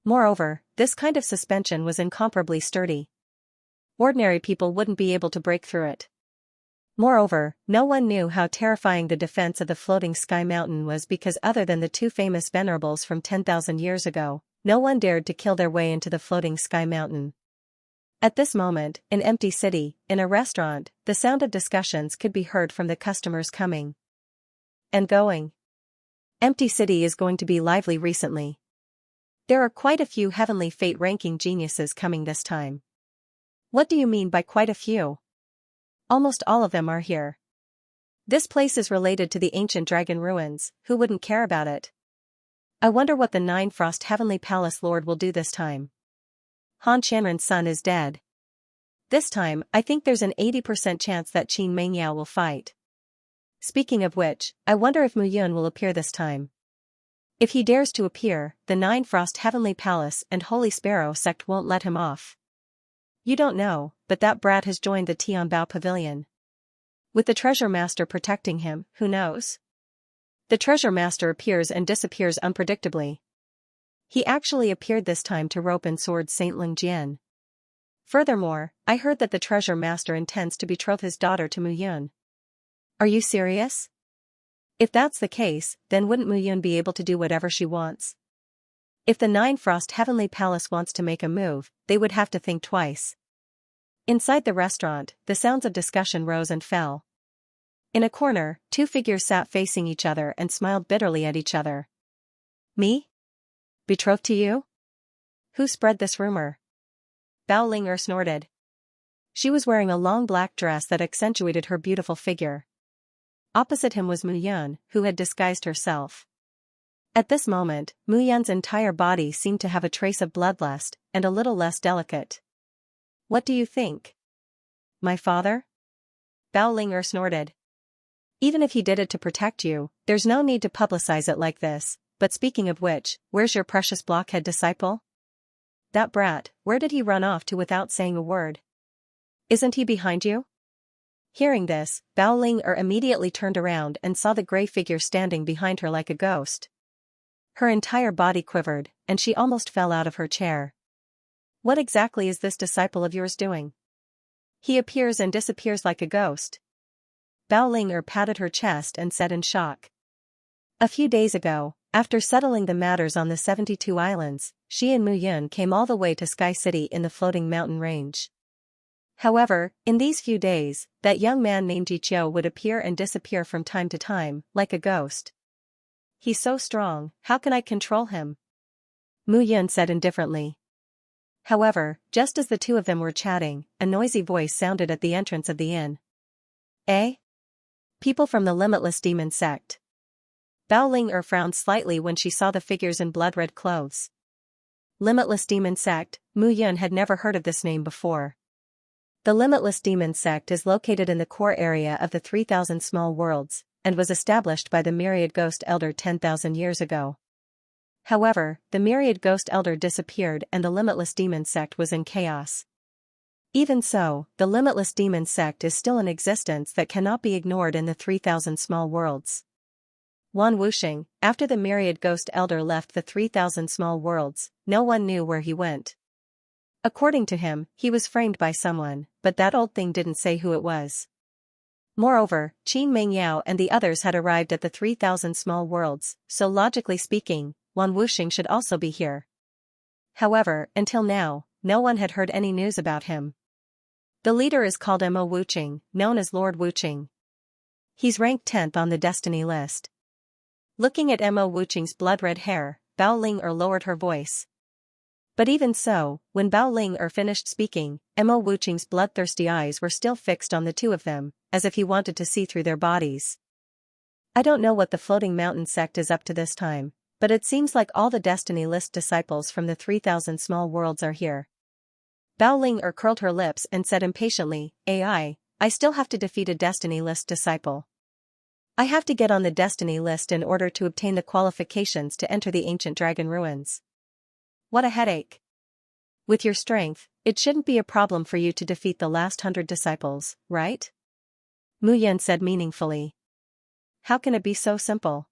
Moreover, this kind of suspension was incomparably sturdy. Ordinary people wouldn't be able to break through it. Moreover, no one knew how terrifying the defense of the Floating Sky Mountain was because other than the two famous venerables from 10,000 years ago, no one dared to kill their way into the Floating Sky Mountain. At this moment, in Empty City, in a restaurant, the sound of discussions could be heard from the customers coming and going. Empty City is going to be lively recently. There are quite a few Heavenly Fate ranking geniuses coming this time. What do you mean by quite a few? Almost all of them are here. This place is related to the ancient dragon ruins. Who wouldn't care about it? I wonder what the Nine Frost Heavenly Palace Lord will do this time. Han Qianren's son is dead. This time, I think there's an 80% chance that Qin Mengyao will fight. Speaking of which, I wonder if Mu Yun will appear this time. If he dares to appear, the Nine Frost Heavenly Palace and Holy Sparrow sect won't let him off. You don't know, but that brat has joined the Tianbao Pavilion. With the Treasure Master protecting him, who knows? The Treasure Master appears and disappears unpredictably. He actually appeared this time to rope and sword Saint Ling Jian. Furthermore, I heard that the Treasure Master intends to betroth his daughter to Mu Yun. Are you serious? If that's the case, then wouldn't Mu Yun be able to do whatever she wants? If the Nine Frost Heavenly Palace wants to make a move, they would have to think twice. Inside the restaurant, the sounds of discussion rose and fell. In a corner, two figures sat facing each other and smiled bitterly at each other. Me? Betrothed to you? Who spread this rumor? Bao Ling snorted. She was wearing a long black dress that accentuated her beautiful figure. Opposite him was Mu Yun, who had disguised herself. At this moment, Mu Yun's entire body seemed to have a trace of bloodlust, and a little less delicate. What do you think? My father? Bao Ling snorted. Even if he did it to protect you, there's no need to publicize it like this, but speaking of which, where's your precious blockhead disciple? That brat, where did he run off to without saying a word? Isn't he behind you? Hearing this, Bao Ling immediately turned around and saw the gray figure standing behind her like a ghost. Her entire body quivered, and she almost fell out of her chair. What exactly is this disciple of yours doing? He appears and disappears like a ghost. Bao Ling patted her chest and said in shock. A few days ago, after settling the matters on the 72 islands, she and Mu Yun came all the way to Sky City in the floating mountain range. However, in these few days, that young man named Jiqiu would appear and disappear from time to time, like a ghost. He's so strong, how can I control him? Mu Yun said indifferently. However, just as the two of them were chatting, a noisy voice sounded at the entrance of the inn. Eh? People from the Limitless Demon Sect. Bao Ling frowned slightly when she saw the figures in blood-red clothes. Limitless Demon Sect, Mu Yun had never heard of this name before. The Limitless Demon Sect is located in the core area of the 3,000 Small Worlds, and was established by the Myriad Ghost Elder 10,000 years ago. However, the Myriad Ghost Elder disappeared and the Limitless Demon Sect was in chaos. Even so, the Limitless Demon Sect is still in existence that cannot be ignored in the 3,000 Small Worlds. Wan Wuxing, after the Myriad Ghost Elder left the 3,000 Small Worlds, no one knew where he went. According to him, he was framed by someone, but that old thing didn't say who it was. Moreover, Qin Mengyao and the others had arrived at the 3,000 Small Worlds, so logically speaking, Wan Wuxing should also be here. However, until now, no one had heard any news about him. The leader is called Mo Wuqing, known as Lord Wuqing. He's ranked 10th on the destiny list. Looking at Mo Wuqing's blood-red hair, Bao Ling lowered her voice. But even so, when Bao Ling finished speaking, Mo Wuqing's bloodthirsty eyes were still fixed on the two of them, as if he wanted to see through their bodies. I don't know what the Floating Mountain Sect is up to this time, but it seems like all the Destiny List disciples from the 3,000 Small Worlds are here. Bao Ling curled her lips and said impatiently, I still have to defeat a Destiny List disciple. I have to get on the Destiny List in order to obtain the qualifications to enter the ancient dragon ruins. What a headache. With your strength, it shouldn't be a problem for you to defeat the last 100 disciples, right? Mu Yun said meaningfully. How can it be so simple?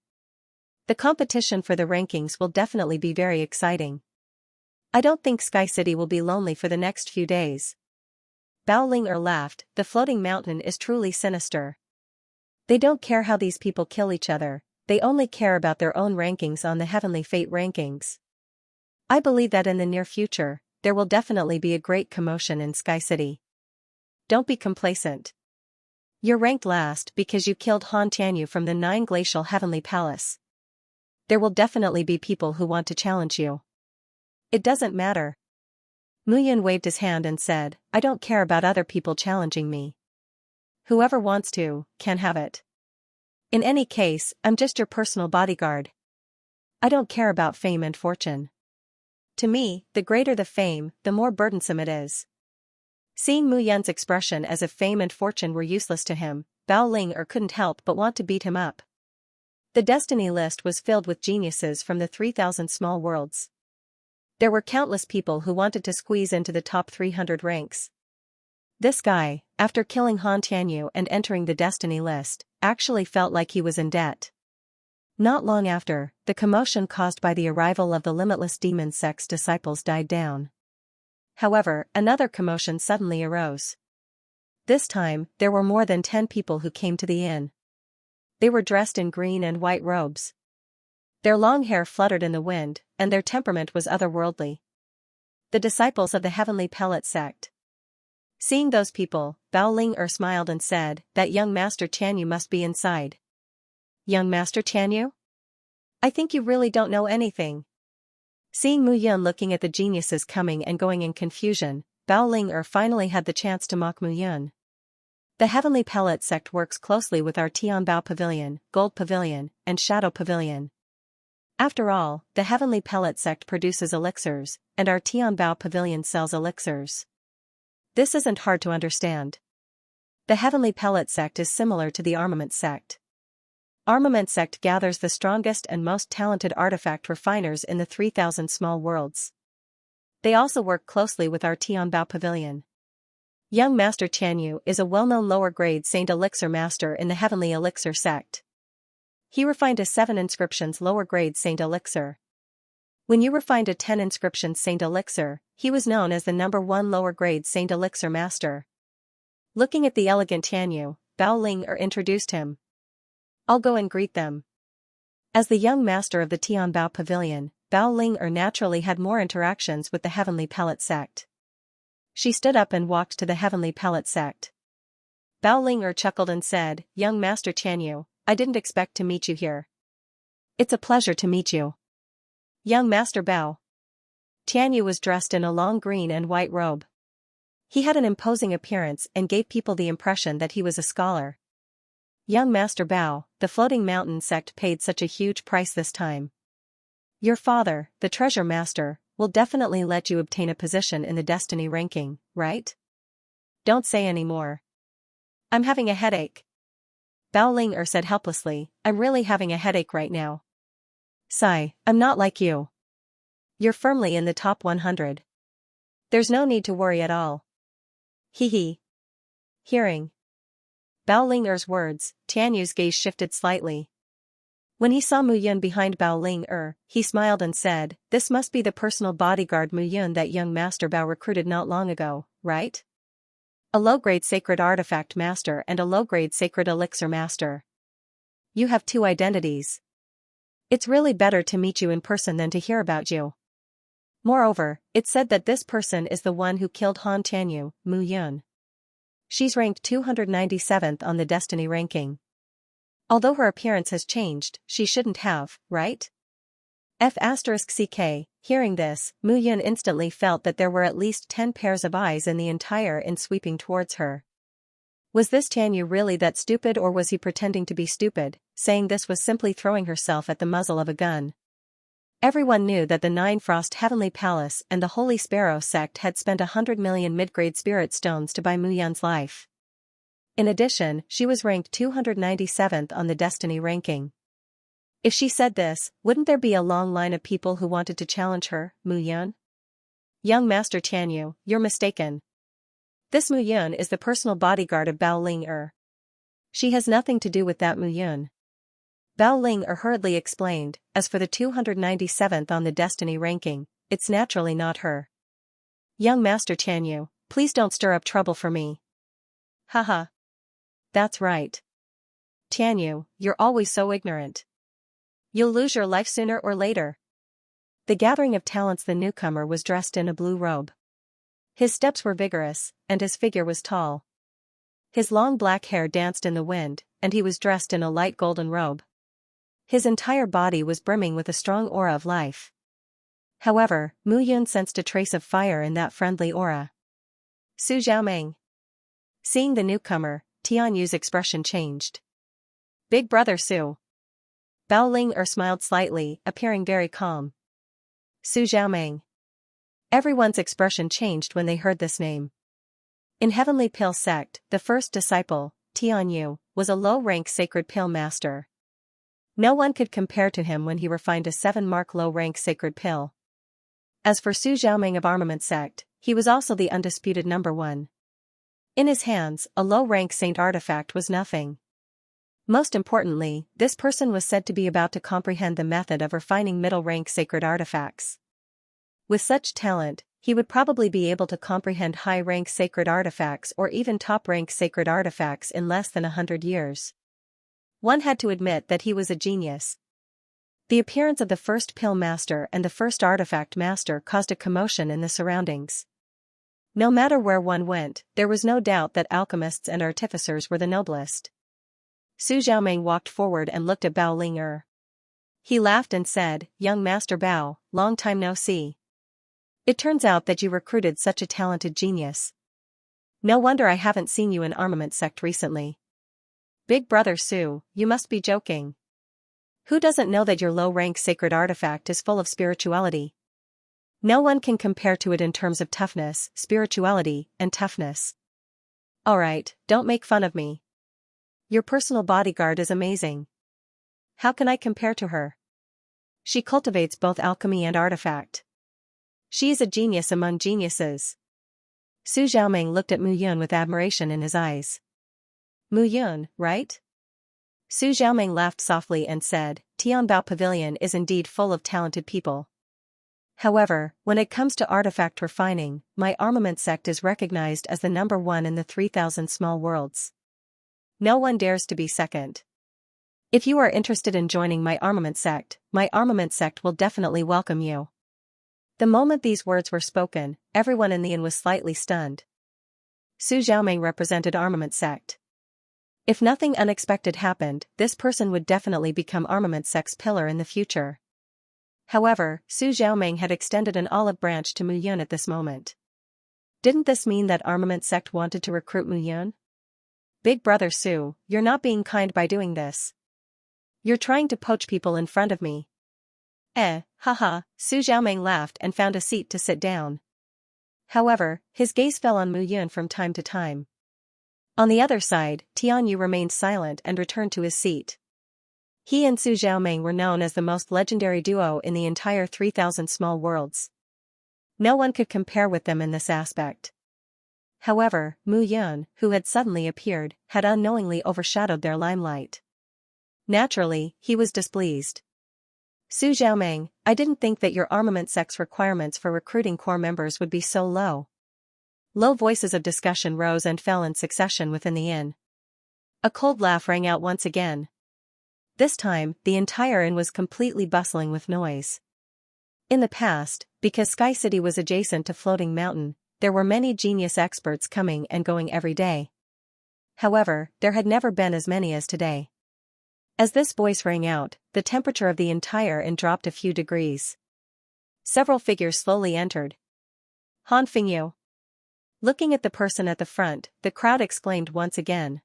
The competition for the rankings will definitely be very exciting. I don't think Sky City will be lonely for the next few days. Bao Ling laughed, the floating mountain is truly sinister. They don't care how these people kill each other, they only care about their own rankings on the Heavenly Fate rankings. I believe that in the near future, there will definitely be a great commotion in Sky City. Don't be complacent. You're ranked last because you killed Han Tianyu from the 9 Glacial Heavenly Palace. There will definitely be people who want to challenge you. It doesn't matter. Mu Yun waved his hand and said, I don't care about other people challenging me. Whoever wants to, can have it. In any case, I'm just your personal bodyguard. I don't care about fame and fortune. To me, the greater the fame, the more burdensome it is. Seeing Mu Yun's expression as if fame and fortune were useless to him, Bao Ling couldn't help but want to beat him up. The Destiny List was filled with geniuses from the 3,000 Small Worlds. There were countless people who wanted to squeeze into the top 300 ranks. This guy, after killing Han Tianyu and entering the Destiny List, actually felt like he was in debt. Not long after, the commotion caused by the arrival of the Limitless Demon Sect's disciples died down. However, another commotion suddenly arose. This time, there were more than 10 people who came to the inn. They were dressed in green and white robes. Their long hair fluttered in the wind, and their temperament was otherworldly. The disciples of the Heavenly Pellet Sect. Seeing those people, Bao Ling smiled and said, that young Master Tianyu must be inside. Young Master Tianyu? I think you really don't know anything. Seeing Mu Yun looking at the geniuses coming and going in confusion, Bao Ling finally had the chance to mock Mu Yun. The Heavenly Pellet Sect works closely with our Tianbao Pavilion, Gold Pavilion, and Shadow Pavilion. After all, the Heavenly Pellet Sect produces elixirs, and our Tianbao Pavilion sells elixirs. This isn't hard to understand. The Heavenly Pellet Sect is similar to the Armament Sect. Armament Sect gathers the strongest and most talented artifact refiners in the 3,000 Small Worlds. They also work closely with our Tianbao Pavilion. Young Master Tianyu is a well-known lower-grade Saint Elixir Master in the Heavenly Elixir sect. He refined a 7 inscriptions lower-grade Saint Elixir. When you refined a 10 inscriptions Saint Elixir, he was known as the #1 lower-grade Saint Elixir Master. Looking at the elegant Tianyu, Bao Ling introduced him. I'll go and greet them. As the young master of the Tianbao Pavilion, Bao Ling naturally had more interactions with the Heavenly Pellet sect. She stood up and walked to the Heavenly Pellet sect. Bao Ling chuckled and said, "Young Master Tianyu, I didn't expect to meet you here. It's a pleasure to meet you." Young Master Bao. Tianyu was dressed in a long green and white robe. He had an imposing appearance and gave people the impression that he was a scholar. Young Master Bao, the Floating Mountain sect paid such a huge price this time. Your father, the Treasure Master, will definitely let you obtain a position in the Destiny ranking, right? Don't say any more. I'm having a headache. Bao Ling said helplessly, I'm really having a headache right now. Sigh, I'm not like you. You're firmly in the top 100. There's no need to worry at all. Hee hee. Hearing Bao Ling words, Tianyu's gaze shifted slightly. When he saw Mu Yun behind Bao Ling he smiled and said, this must be the personal bodyguard Mu Yun that young Master Bao recruited not long ago, right? A low-grade sacred artifact master and a low-grade sacred elixir master. You have 2 identities. It's really better to meet you in person than to hear about you. Moreover, it's said that this person is the one who killed Han Tianyu, Mu Yun. She's ranked 297th on the Destiny ranking. Although her appearance has changed, she shouldn't have, right? F*CK, hearing this, Mu Yun instantly felt that there were at least 10 pairs of eyes in the entire inn sweeping towards her. Was this Tianyu really that stupid, or was he pretending to be stupid, saying this was simply throwing herself at the muzzle of a gun? Everyone knew that the Nine Frost Heavenly Palace and the Holy Sparrow sect had spent 100 million mid-grade spirit stones to buy Mu Yun's life. In addition, she was ranked 297th on the Destiny ranking. If she said this, wouldn't there be a long line of people who wanted to challenge her, Mu Yun? Young Master Tianyu, you're mistaken. This Mu Yun is the personal bodyguard of Bao Ling She has nothing to do with that Mu Yun. Bao Ling hurriedly explained, as for the 297th on the Destiny ranking, it's naturally not her. Young Master Tianyu, please don't stir up trouble for me. Haha. That's right. Tianyu, you're always so ignorant. You'll lose your life sooner or later. The gathering of talents. The newcomer was dressed in a blue robe. His steps were vigorous, and his figure was tall. His long black hair danced in the wind, and he was dressed in a light golden robe. His entire body was brimming with a strong aura of life. However, Mu Yun sensed a trace of fire in that friendly aura. Su Xiaoming. Seeing the newcomer, Tianyu's expression changed. Big brother Su. Bao Ling smiled slightly, appearing very calm. Su Xiaoming. Everyone's expression changed when they heard this name. In Heavenly Pill sect, the first disciple, Tianyu, was a low-rank sacred pill master. No one could compare to him when he refined a 7-mark low-rank sacred pill. As for Su Xiaoming of Armament sect, he was also the undisputed #1. In his hands, a low-rank saint artifact was nothing. Most importantly, this person was said to be about to comprehend the method of refining middle-rank sacred artifacts. With such talent, he would probably be able to comprehend high-rank sacred artifacts or even top-rank sacred artifacts in less than 100 years. One had to admit that he was a genius. The appearance of the first pill master and the first artifact master caused a commotion in the surroundings. No matter where one went, there was no doubt that alchemists and artificers were the noblest. Su Xiaoming walked forward and looked at Bao Ling He laughed and said, Young Master Bao, long time no see. It turns out that you recruited such a talented genius. No wonder I haven't seen you in Armament sect recently. Big brother Su, you must be joking. Who doesn't know that your low-rank sacred artifact is full of spirituality? No one can compare to it in terms of toughness, spirituality, and toughness. Alright, don't make fun of me. Your personal bodyguard is amazing. How can I compare to her? She cultivates both alchemy and artifact. She is a genius among geniuses. Su Xiaoming looked at Mu Yun with admiration in his eyes. Mu Yun, right? Su Xiaoming laughed softly and said, Tianbao Pavilion is indeed full of talented people. However, when it comes to artifact refining, my armament sect is recognized as the number one in the 3,000 small worlds. No one dares to be second. If you are interested in joining my armament sect will definitely welcome you. The moment these words were spoken, everyone in the inn was slightly stunned. Su Xiaoming represented armament sect. If nothing unexpected happened, this person would definitely become armament sect's pillar in the future. However, Su Xiaoming had extended an olive branch to Mu Yun at this moment. Didn't this mean that armament sect wanted to recruit Mu Yun? Big brother Su, you're not being kind by doing this. You're trying to poach people in front of me. Haha, Su Xiaoming laughed and found a seat to sit down. However, his gaze fell on Mu Yun from time to time. On the other side, Tian Yu remained silent and returned to his seat. He and Su Xiaoming were known as the most legendary duo in the entire 3,000 small worlds. No one could compare with them in this aspect. However, Mu Yun, who had suddenly appeared, had unknowingly overshadowed their limelight. Naturally, he was displeased. Su Xiaoming, I didn't think that your armament sect's requirements for recruiting core members would be so low. Low voices of discussion rose and fell in succession within the inn. A cold laugh rang out once again. This time, the entire inn was completely bustling with noise. In the past, because Sky City was adjacent to Floating Mountain, there were many genius experts coming and going every day. However, there had never been as many as today. As this voice rang out, the temperature of the entire inn dropped a few degrees. Several figures slowly entered. Han Fingyu. Looking at the person at the front, the crowd exclaimed once again.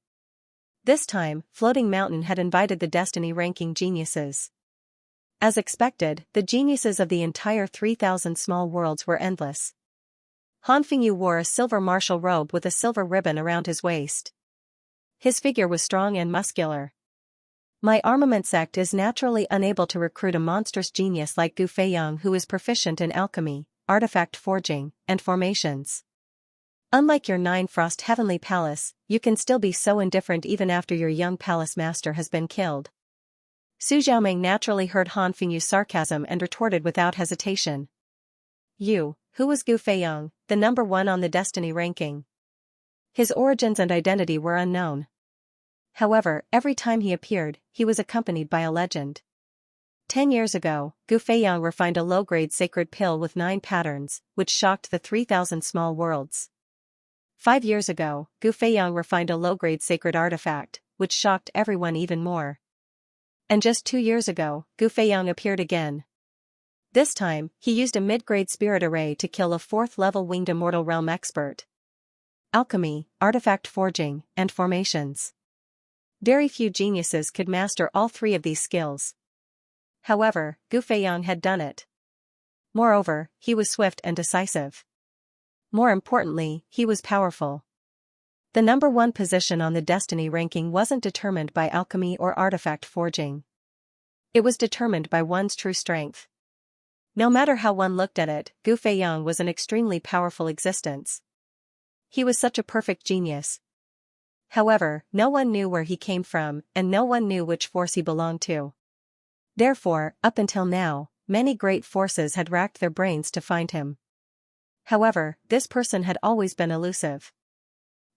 This time, Floating Mountain had invited the Destiny ranking geniuses. As expected, the geniuses of the entire 3,000 small worlds were endless. Han Fingyu wore a silver martial robe with a silver ribbon around his waist. His figure was strong and muscular. My armament sect is naturally unable to recruit a monstrous genius like Gu Feiyang who is proficient in alchemy, artifact forging, and formations. Unlike your 9 Frost Heavenly Palace, you can still be so indifferent even after your young palace master has been killed. Su Xiaoming naturally heard Han Fingyu's sarcasm and retorted without hesitation. Who was Gu Feiyang, the number one on the Destiny ranking? His origins and identity were unknown. However, every time he appeared, he was accompanied by a legend. 10 years ago, Gu Feiyang refined a low-grade sacred pill with 9 patterns, which shocked the 3,000 small worlds. 5 years ago, Gu Feiyang refined a low-grade sacred artifact, which shocked everyone even more. And just 2 years ago, Gu Feiyang appeared again. This time, he used a mid-grade spirit array to kill a 4th-level winged immortal realm expert. Alchemy, artifact forging, and formations. Very few geniuses could master all 3 of these skills. However, Gu Feiyang had done it. Moreover, he was swift and decisive. More importantly, he was powerful. The number 1 position on the Destiny ranking wasn't determined by alchemy or artifact forging. It was determined by one's true strength. No matter how one looked at it, Gu Feiyang was an extremely powerful existence. He was such a perfect genius. However, no one knew where he came from, and no one knew which force he belonged to. Therefore, up until now, many great forces had racked their brains to find him. However, this person had always been elusive.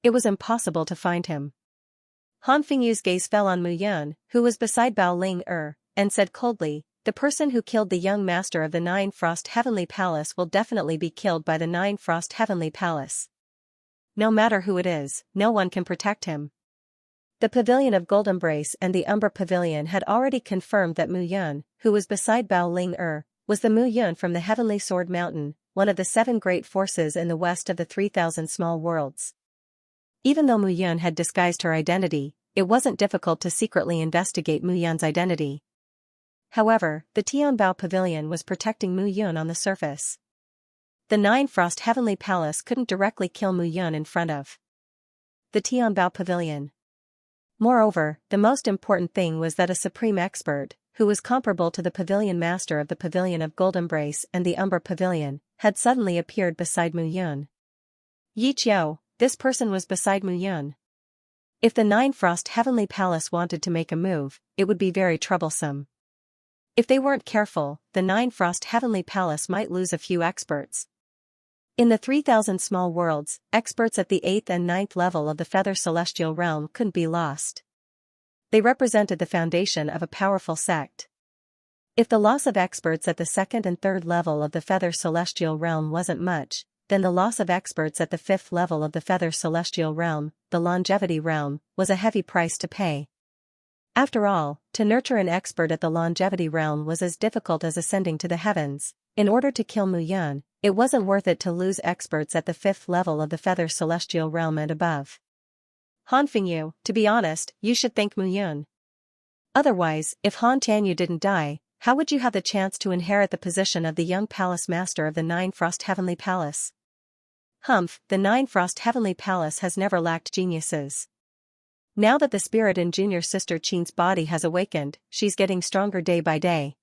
It was impossible to find him. Han Fingyu's gaze fell on Mu Yun, who was beside Bao Ling and said coldly, the person who killed the young master of the 9 Frost Heavenly Palace will definitely be killed by the 9 Frost Heavenly Palace. No matter who it is, no one can protect him. The Pavilion of Gold Embrace and the Umbra Pavilion had already confirmed that Mu Yun, who was beside Bao Ling was the Mu Yun from the Heavenly Sword Mountain, one of the 7 great forces in the west of the 3,000 small worlds. Even though Mu Yun had disguised her identity, it wasn't difficult to secretly investigate Mu Yun's identity. However, the Tianbao Pavilion was protecting Mu Yun on the surface. The 9 Frost Heavenly Palace couldn't directly kill Mu Yun in front of the Tianbao Pavilion. Moreover, the most important thing was that a supreme expert, who was comparable to the Pavilion Master of the Pavilion of Gold Embrace and the Umbra Pavilion, had suddenly appeared beside Mu Yun. Yi Qiu, this person was beside Mu Yun. If the Nine Frost Heavenly Palace wanted to make a move, it would be very troublesome. If they weren't careful, the Nine Frost Heavenly Palace might lose a few experts. In the 3,000 small worlds, experts at the 8th and 9th level of the Feather Celestial Realm couldn't be lost. They represented the foundation of a powerful sect. If the loss of experts at the 2nd and 3rd level of the Feather Celestial Realm wasn't much, then the loss of experts at the 5th level of the Feather Celestial Realm, the Longevity Realm, was a heavy price to pay. After all, to nurture an expert at the Longevity Realm was as difficult as ascending to the heavens. In order to kill Mu Yun, it wasn't worth it to lose experts at the 5th level of the Feather Celestial Realm and above. Han Fengyu, to be honest, you should thank Mu Yun. Otherwise, if Han Tianyu didn't die, how would you have the chance to inherit the position of the young palace master of the Nine Frost Heavenly Palace? Humph, the Nine Frost Heavenly Palace has never lacked geniuses. Now that the spirit in junior sister Qin's body has awakened, she's getting stronger day by day.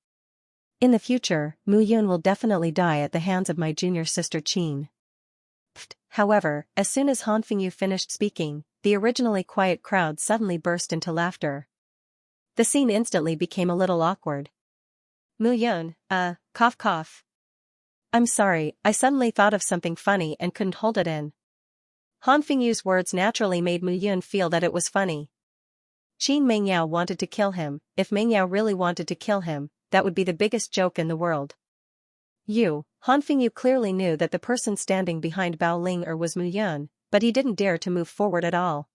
In the future, Mu Yun will definitely die at the hands of my junior sister Qin. However, as soon as Han Fengyu finished speaking, the originally quiet crowd suddenly burst into laughter. The scene instantly became a little awkward. Mu Yun, cough cough. I'm sorry, I suddenly thought of something funny and couldn't hold it in. Han Fengyu's words naturally made Mu Yun feel that it was funny. Qin Mengyao wanted to kill him. If Mengyao really wanted to kill him, that would be the biggest joke in the world. Han Fengyu clearly knew that the person standing behind Bao Ling was Mu Yun, but he didn't dare to move forward at all.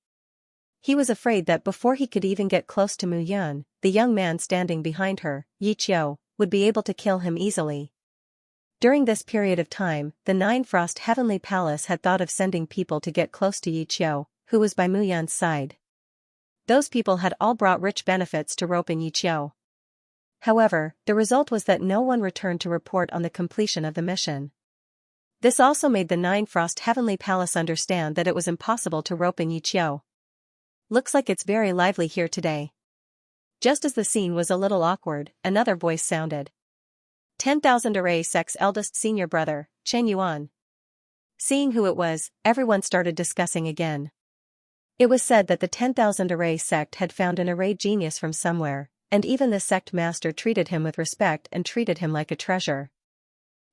He was afraid that before he could even get close to Mu Yun, the young man standing behind her, Yi Qiu, would be able to kill him easily. During this period of time, the Nine Frost Heavenly Palace had thought of sending people to get close to Yi Qiu, who was by Mu Yun's side. Those people had all brought rich benefits to rope in Yi Qiu. However, the result was that no one returned to report on the completion of the mission. This also made the Nine Frost Heavenly Palace understand that it was impossible to rope in Yi Qiu. Looks like it's very lively here today. Just as the scene was a little awkward, another voice sounded. 10,000 Array Sect's eldest senior brother, Chen Yuan. Seeing who it was, everyone started discussing again. It was said that the 10,000 Array Sect had found an array genius from somewhere, and even the sect master treated him with respect and treated him like a treasure.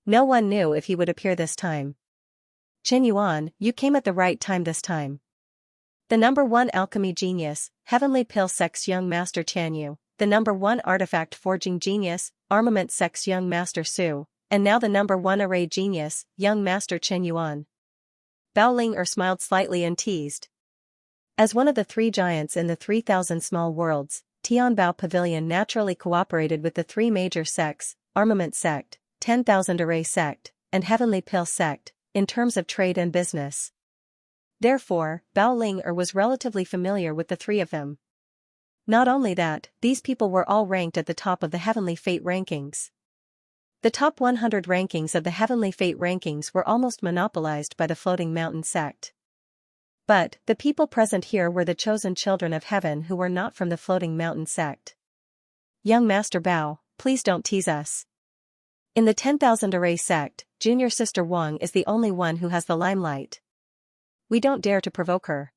No one knew if he would appear this time. Chen Yuan, you came at the right time this time. The number 1 alchemy genius, Heavenly Pill Sect's young master Tianyu, the number 1 artifact forging genius, Armament Sect's young master Su, and now the number 1 array genius, young master Chen Yuan. Bao Ling smiled slightly and teased. As one of the 3 giants in the 3,000 small worlds, Tianbao Pavilion naturally cooperated with the 3 major sects, Armament Sect, 10,000 Array Sect, and Heavenly Pill Sect, in terms of trade and business. Therefore, Bao Ling was relatively familiar with the 3 of them. Not only that, these people were all ranked at the top of the Heavenly Fate rankings. The top 100 rankings of the Heavenly Fate rankings were almost monopolized by the Floating Mountain Sect. But, the people present here were the chosen children of heaven who were not from the Floating Mountain Sect. Young Master Bao, please don't tease us. In the 10,000 Array Sect, Junior Sister Wang is the only one who has the limelight. We don't dare to provoke her.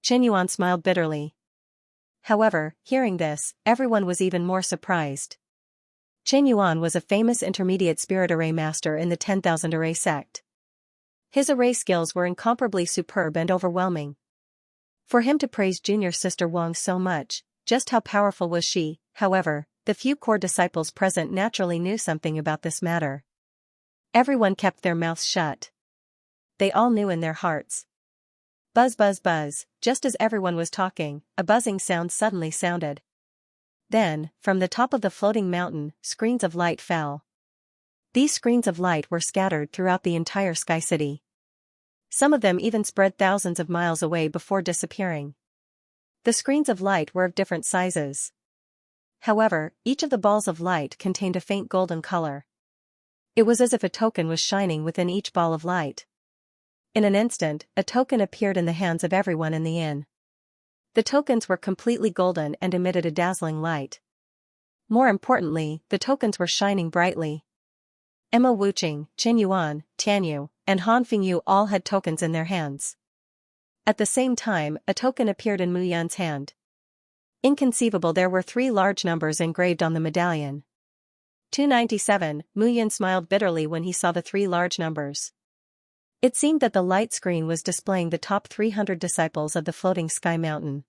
Chen Yuan smiled bitterly. However, hearing this, everyone was even more surprised. Chen Yuan was a famous intermediate spirit array master in the 10,000 Array Sect. His array skills were incomparably superb and overwhelming. For him to praise junior sister Wang so much, just how powerful was she? However, the few core disciples present naturally knew something about this matter. Everyone kept their mouths shut. They all knew in their hearts. Buzz buzz buzz, just as everyone was talking, a buzzing sound suddenly sounded. Then, from the top of the floating mountain, screens of light fell. These screens of light were scattered throughout the entire Sky City. Some of them even spread thousands of miles away before disappearing. The screens of light were of different sizes. However, each of the balls of light contained a faint golden color. It was as if a token was shining within each ball of light. In an instant, a token appeared in the hands of everyone in the inn. The tokens were completely golden and emitted a dazzling light. More importantly, the tokens were shining brightly. Emma Wuqing, Chen Yuan, Tianyu, and Han Fingyu all had tokens in their hands. At the same time, a token appeared in Mu Yun's hand. Inconceivable, there were 3 large numbers engraved on the medallion. 297, Mu Yun smiled bitterly when he saw the 3 large numbers. It seemed that the light screen was displaying the top 300 disciples of the floating sky mountain.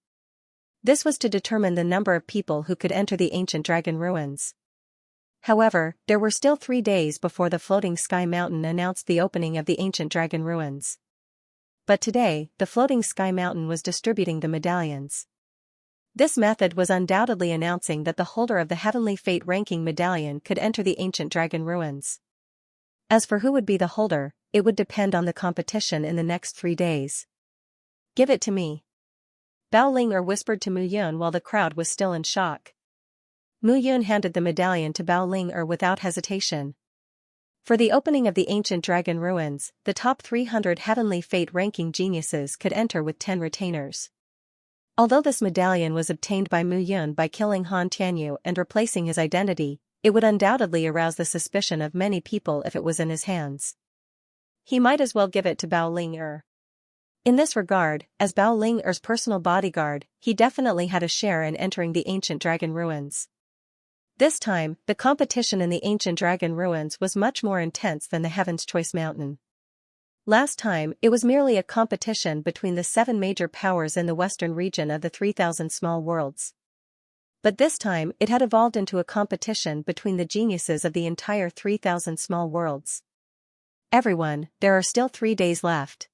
This was to determine the number of people who could enter the ancient dragon ruins. However, there were still 3 days before the floating sky mountain announced the opening of the ancient dragon ruins. But today, the floating sky mountain was distributing the medallions. This method was undoubtedly announcing that the holder of the Heavenly Fate ranking medallion could enter the ancient dragon ruins. As for who would be the holder, it would depend on the competition in the next 3 days. Give it to me. Bao Ling'er whispered to Mu Yun while the crowd was still in shock. Mu Yun handed the medallion to Bao Ling'er without hesitation. For the opening of the ancient dragon ruins, the top 300 Heavenly Fate ranking geniuses could enter with 10 retainers. Although this medallion was obtained by Mu Yun by killing Han Tianyu and replacing his identity, it would undoubtedly arouse the suspicion of many people if it was in his hands. He might as well give it to Bao Ling'er. In this regard, as Bao Ling'er's personal bodyguard, he definitely had a share in entering the ancient dragon ruins. This time, the competition in the ancient dragon ruins was much more intense than the Heaven's Choice Mountain. Last time, it was merely a competition between the 7 major powers in the western region of the 3,000 small worlds. But this time, it had evolved into a competition between the geniuses of the entire 3,000 small worlds. Everyone, there are still 3 days left.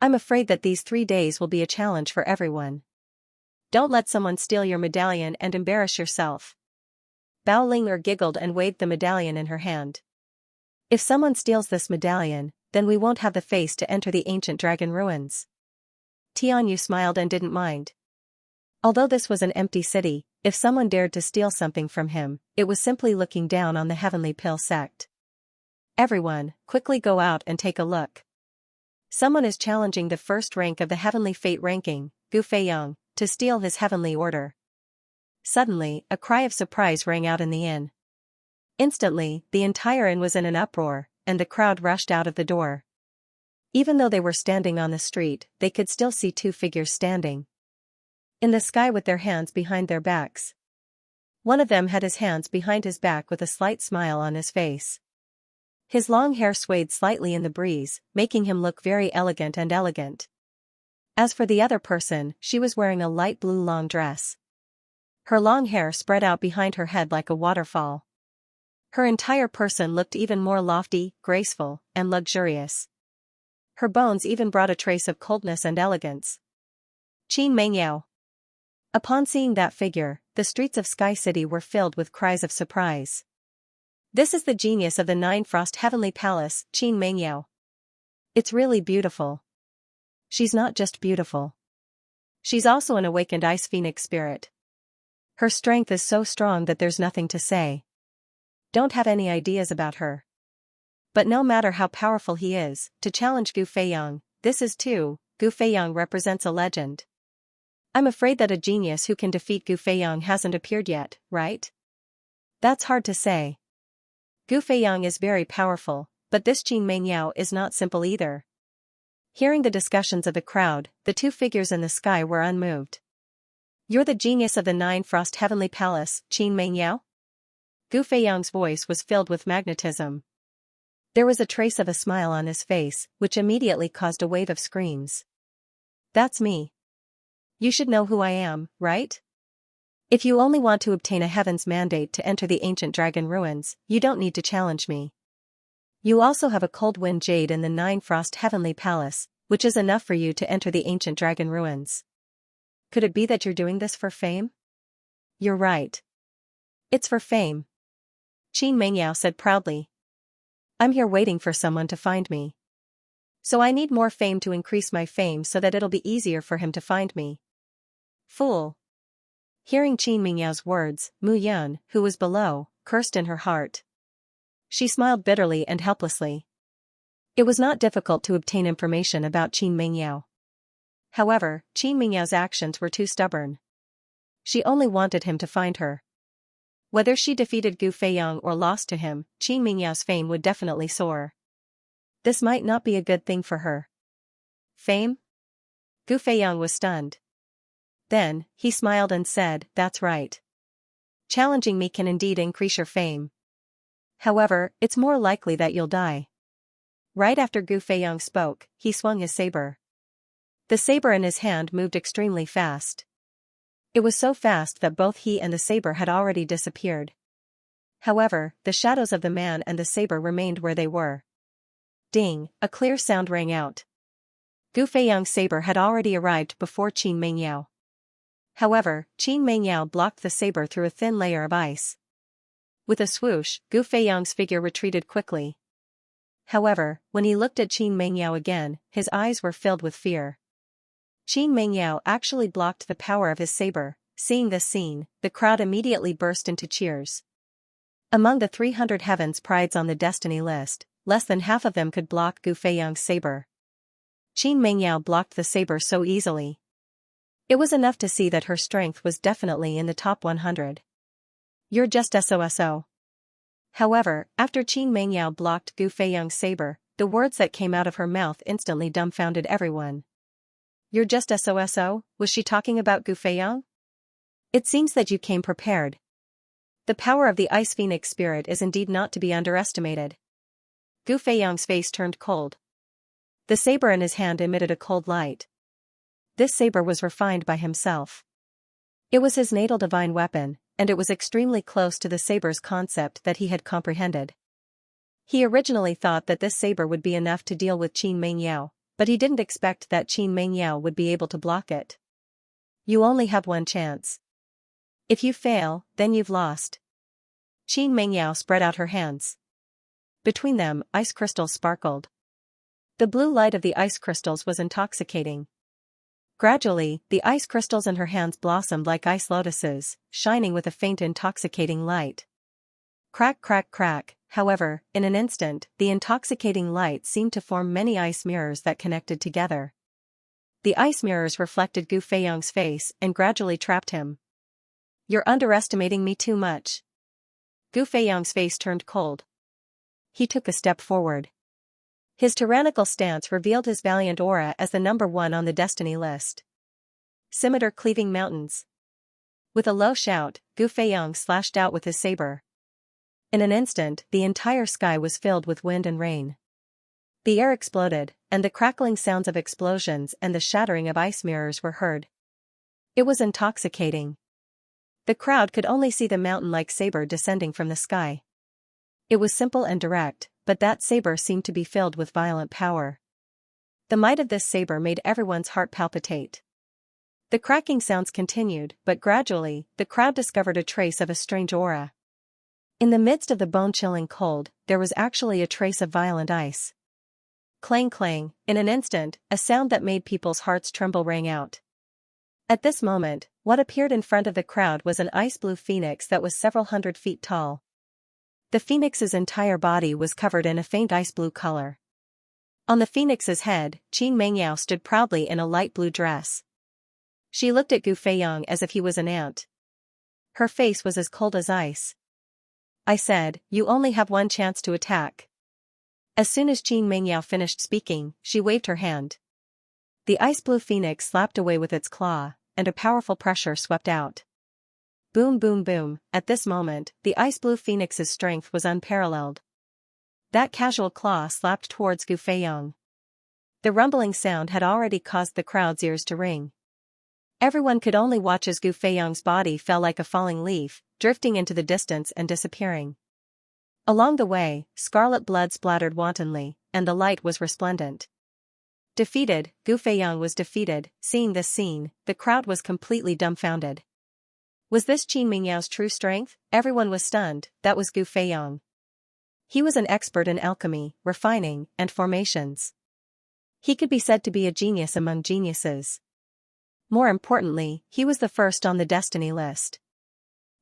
I'm afraid that these 3 days will be a challenge for everyone. Don't let someone steal your medallion and embarrass yourself. Bao Ling'er giggled and waved the medallion in her hand. If someone steals this medallion, then we won't have the face to enter the ancient dragon ruins. Tianyu smiled and didn't mind. Although this was an empty city, if someone dared to steal something from him, it was simply looking down on the Heavenly Pill sect. Everyone, quickly go out and take a look. Someone is challenging the first rank of the Heavenly Fate ranking, Gu Feiyang, to steal his heavenly order. Suddenly, a cry of surprise rang out in the inn. Instantly, the entire inn was in an uproar, and the crowd rushed out of the door. Even though they were standing on the street, they could still see 2 figures standing in the sky with their hands behind their backs. One of them had his hands behind his back with a slight smile on his face. His long hair swayed slightly in the breeze, making him look very elegant and elegant. As for the other person, she was wearing a light blue long dress. Her long hair spread out behind her head like a waterfall. Her entire person looked even more lofty, graceful, and luxurious. Her bones even brought a trace of coldness and elegance. Qin Mengyao. Upon seeing that figure, the streets of Sky City were filled with cries of surprise. This is the genius of the Nine Frost Heavenly Palace, Qin Mengyao. It's really beautiful. She's not just beautiful. She's also an awakened ice phoenix spirit. Her strength is so strong that there's nothing to say. Don't have any ideas about her. But no matter how powerful he is, to challenge Gu Feiyang, this is too, Gu Feiyang represents a legend. I'm afraid that a genius who can defeat Gu Feiyang hasn't appeared yet, right? That's hard to say. Gu Feiyang is very powerful, but this Qin Mengyao is not simple either. Hearing the discussions of the crowd, the 2 figures in the sky were unmoved. You're the genius of the Nine Frost Heavenly Palace, Qin Mengyao? Gu Feiyang's voice was filled with magnetism. There was a trace of a smile on his face, which immediately caused a wave of screams. That's me. You should know who I am, right? If you only want to obtain a heaven's mandate to enter the ancient dragon ruins, you don't need to challenge me. You also have a cold wind jade in the Nine Frost Heavenly Palace, which is enough for you to enter the ancient dragon ruins. Could it be that you're doing this for fame? You're right. It's for fame. Qin Mengyao said proudly. I'm here waiting for someone to find me. So I need more fame to increase my fame so that it'll be easier for him to find me. Fool. Hearing Qin Mengyao's words, Mu Yun, who was below, cursed in her heart. She smiled bitterly and helplessly. It was not difficult to obtain information about Qin Mengyao. However, Qin Mengyao's actions were too stubborn. She only wanted him to find her. Whether she defeated Gu Feiyang or lost to him, Qin Mengyao's fame would definitely soar. This might not be a good thing for her. Fame? Gu Feiyang was stunned. Then, he smiled and said, "That's right. Challenging me can indeed increase your fame. However, it's more likely that you'll die." Right after Gu Feiyang spoke, he swung his saber. The saber in his hand moved extremely fast. It was so fast that both he and the saber had already disappeared. However, the shadows of the man and the saber remained where they were. Ding, a clear sound rang out. Gu Feiyang's saber had already arrived before Qin Mengyao. However, Qin Mengyao blocked the saber through a thin layer of ice. With a swoosh, Gu Feiyang's figure retreated quickly. However, when he looked at Qin Mengyao again, his eyes were filled with fear. Qin Mengyao actually blocked the power of his saber. Seeing this scene, the crowd immediately burst into cheers. Among the 300 heavens prides on the destiny list, less than half of them could block Gu Feiyang's saber. Qin Mengyao blocked the saber so easily. It was enough to see that her strength was definitely in the top 100. "You're just SOSO." However, after Qin Mengyao blocked Gu Feiyang's saber, the words that came out of her mouth instantly dumbfounded everyone. "You're just SOSO? Was she talking about Gu Feiyang? It seems that you came prepared. The power of the Ice Phoenix spirit is indeed not to be underestimated." Gu Feiyang's face turned cold. The saber in his hand emitted a cold light. This saber was refined by himself. It was his natal divine weapon, and it was extremely close to the saber's concept that he had comprehended. He originally thought that this saber would be enough to deal with Qin Mengyao, but he didn't expect that Qin Mengyao would be able to block it. "You only have one chance. If you fail, then you've lost." Qin Mengyao spread out her hands. Between them, ice crystals sparkled. The blue light of the ice crystals was intoxicating. Gradually, the ice crystals in her hands blossomed like ice lotuses, shining with a faint intoxicating light. Crack, crack, crack. However, in an instant, the intoxicating light seemed to form many ice mirrors that connected together. The ice mirrors reflected Gu Feiyang's face and gradually trapped him. "You're underestimating me too much." Gu Feiyang's face turned cold. He took a step forward. His tyrannical stance revealed his valiant aura as the number one on the destiny list. Scimitar-cleaving mountains. With a low shout, Gu Feiyang slashed out with his saber. In an instant, the entire sky was filled with wind and rain. The air exploded, and the crackling sounds of explosions and the shattering of ice mirrors were heard. It was intoxicating. The crowd could only see the mountain-like saber descending from the sky. It was simple and direct, but that saber seemed to be filled with violent power. The might of this saber made everyone's heart palpitate. The cracking sounds continued, but gradually, the crowd discovered a trace of a strange aura. In the midst of the bone-chilling cold, there was actually a trace of violent ice. Clang clang, in an instant, a sound that made people's hearts tremble rang out. At this moment, what appeared in front of the crowd was an ice-blue phoenix that was several hundred feet tall. The phoenix's entire body was covered in a faint ice-blue color. On the phoenix's head, Qin Mengyao stood proudly in a light blue dress. She looked at Gu Feiyang as if he was an ant. Her face was as cold as ice. "I said, you only have one chance to attack." As soon as Qin Mengyao finished speaking, she waved her hand. The ice-blue phoenix slapped away with its claw, and a powerful pressure swept out. Boom boom boom, at this moment, the ice-blue phoenix's strength was unparalleled. That casual claw slapped towards Gu Feiyang. The rumbling sound had already caused the crowd's ears to ring. Everyone could only watch as Gu Feiyang's body fell like a falling leaf, drifting into the distance and disappearing. Along the way, scarlet blood splattered wantonly, and the light was resplendent. Defeated, Gu Feiyang was defeated. Seeing this scene, the crowd was completely dumbfounded. Was this Qin Mingyao's true strength? Everyone was stunned. That was Gu Feiyang. He was an expert in alchemy, refining, and formations. He could be said to be a genius among geniuses. More importantly, he was the first on the destiny list.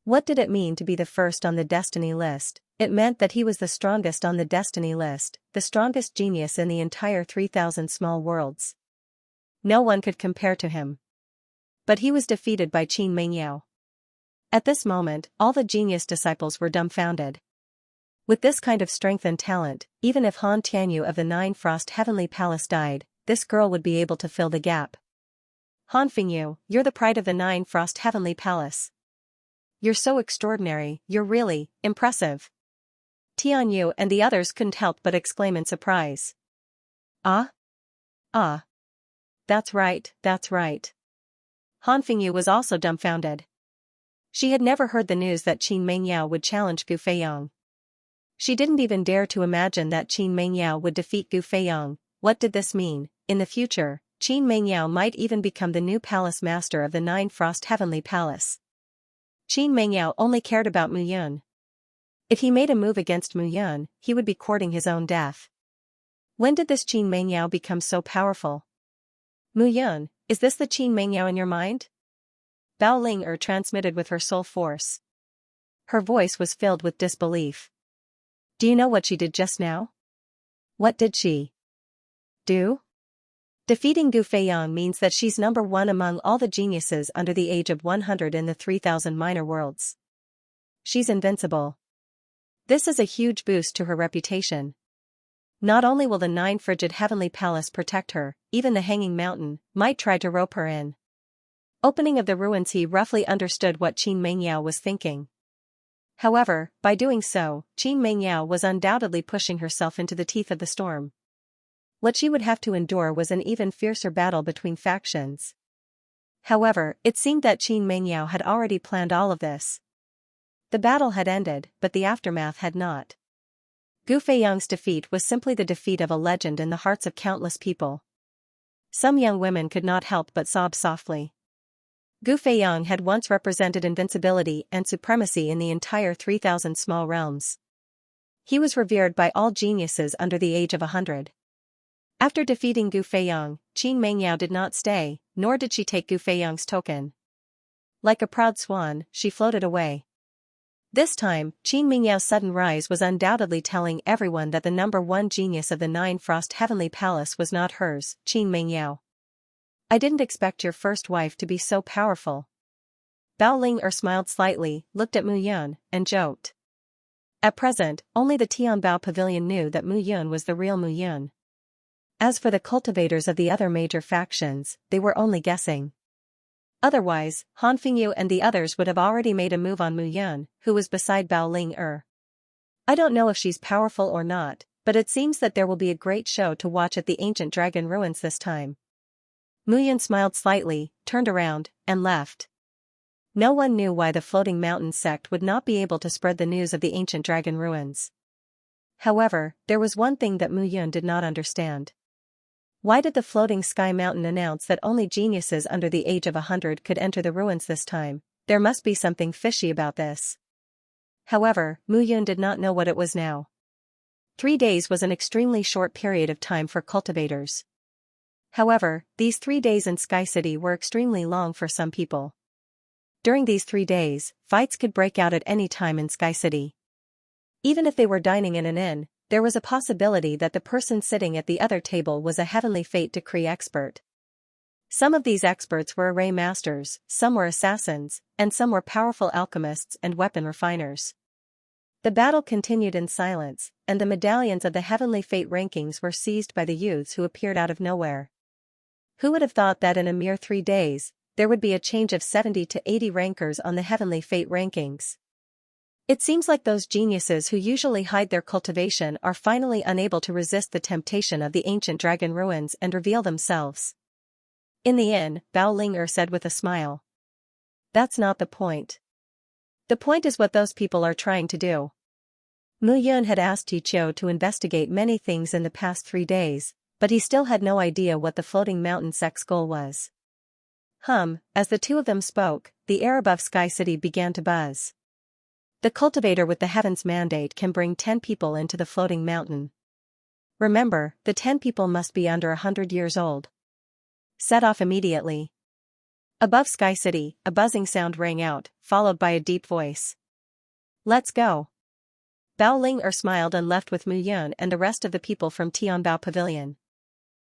What did it mean to be the first on the destiny list? It meant that he was the strongest on the destiny list, the strongest genius in the entire 3,000 small worlds. No one could compare to him. But he was defeated by Qin Mengyao. At this moment, all the genius disciples were dumbfounded. With this kind of strength and talent, even if Han Tianyu of the Nine Frost Heavenly Palace died, this girl would be able to fill the gap. Han Fingyu, you're the pride of the Nine Frost Heavenly Palace. You're so extraordinary, you're really impressive. Tianyu and the others couldn't help but exclaim in surprise. Ah? Ah. That's right, that's right. Han Fingyu was also dumbfounded. She had never heard the news that Qin Mengyao would challenge Gu Feiyong. She didn't even dare to imagine that Qin Mengyao would defeat Gu Feiyong. What did this mean? In the future, Qin Mengyao might even become the new palace master of the Nine Frost Heavenly Palace. Qin Mengyao only cared about Mu Yun. If he made a move against Mu Yun, he would be courting his own death. When did this Qin Mengyao become so powerful? Mu Yun, is this the Qin Mengyao in your mind? Bao Ling transmitted with her soul force. Her voice was filled with disbelief. Do you know what she did just now? What did she do? Defeating Gu Feiyong means that she's number one among all the geniuses under the age of 100 in the 3,000 minor worlds. She's invincible. This is a huge boost to her reputation. Not only will the Nine Frigid Heavenly Palace protect her, even the Hanging Mountain might try to rope her in. Opening of the ruins. He roughly understood what Qin Mengyao was thinking. However, by doing so, Qin Mengyao was undoubtedly pushing herself into the teeth of the storm. What she would have to endure was an even fiercer battle between factions. However, it seemed that Qin Mengyao had already planned all of this. The battle had ended, but the aftermath had not. Gu Feiyong's defeat was simply the defeat of a legend in the hearts of countless people. Some young women could not help but sob softly. Gu Feiyong had once represented invincibility and supremacy in the entire 3,000 small realms. He was revered by all geniuses under the age of 100. After defeating Gu Feiyong, Qin Mengyao did not stay, nor did she take Gu Feiyong's token. Like a proud swan, she floated away. This time, Qin Mengyao sudden rise was undoubtedly telling everyone that the number one genius of the Nine Frost Heavenly Palace was not hers. Qin Mengyao. I didn't expect your first wife to be so powerful. Bao Ling smiled slightly, looked at Mu Yun, and joked. At present, only the Tianbao Pavilion knew that Mu Yun was the real Mu Yun. As for the cultivators of the other major factions, they were only guessing. Otherwise, Han Fingyu and the others would have already made a move on Mu Yun, who was beside Bao Ling. I don't know if she's powerful or not, but it seems that there will be a great show to watch at the ancient dragon ruins this time. Mu Yun smiled slightly, turned around, and left. No one knew why the Floating Mountain sect would not be able to spread the news of the ancient dragon ruins. However, there was one thing that Mu Yun did not understand. Why did the Floating Sky Mountain announce that only geniuses under the age of 100 could enter the ruins this time? There must be something fishy about this. However, Mu Yun did not know what it was now. 3 days was an extremely short period of time for cultivators. However, these 3 days in Sky City were extremely long for some people. During these 3 days, fights could break out at any time in Sky City. Even if they were dining in an inn, there was a possibility that the person sitting at the other table was a heavenly fate decree expert. Some of these experts were array masters, some were assassins, and some were powerful alchemists and weapon refiners. The battle continued in silence, and the medallions of the heavenly fate rankings were seized by the youths who appeared out of nowhere. Who would have thought that in a mere 3 days, there would be a change of 70 to 80 rankers on the heavenly fate rankings? It seems like those geniuses who usually hide their cultivation are finally unable to resist the temptation of the ancient dragon ruins and reveal themselves. In the inn, Bao Ling said with a smile. That's not the point. The point is what those people are trying to do. Mu Yun had asked Yi Qiu to investigate many things in the past 3 days, but he still had no idea what the Floating Mountain sect's goal was. As the two of them spoke, the air above Sky City began to buzz. The cultivator with the Heaven's Mandate can bring 10 people into the Floating Mountain. Remember, the 10 people must be under 100 years old. Set off immediately. Above Sky City, a buzzing sound rang out, followed by a deep voice. Let's go. Bao Ling smiled and left with Mu Yun and the rest of the people from Tianbao Pavilion.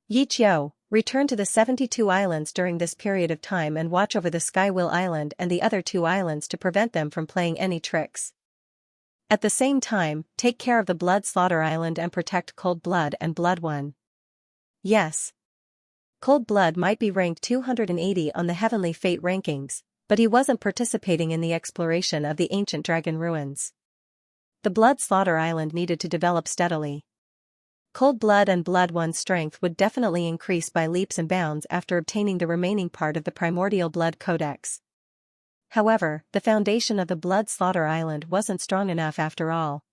Yi Qiu, return to the 72 islands during this period of time and watch over the Skywheel Island and the other 2 islands to prevent them from playing any tricks. At the same time, take care of the Blood Slaughter Island and protect Cold Blood and Blood One. Yes. Cold Blood might be ranked 280 on the Heavenly Fate rankings, but he wasn't participating in the exploration of the ancient dragon ruins. The Blood Slaughter Island needed to develop steadily. Cold Blood and Blood One's strength would definitely increase by leaps and bounds after obtaining the remaining part of the Primordial Blood Codex. However, the foundation of the Blood Slaughter Island wasn't strong enough after all.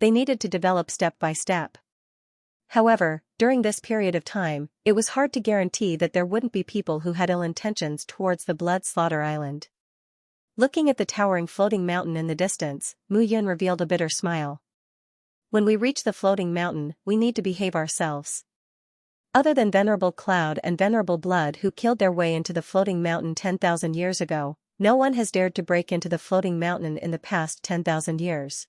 They needed to develop step by step. However, during this period of time, it was hard to guarantee that there wouldn't be people who had ill intentions towards the Blood Slaughter Island. Looking at the towering floating mountain in the distance, Mu Yun revealed a bitter smile. When we reach the floating mountain, we need to behave ourselves. Other than Venerable Cloud and Venerable Blood who killed their way into the floating mountain 10,000 years ago, no one has dared to break into the floating mountain in the past 10,000 years.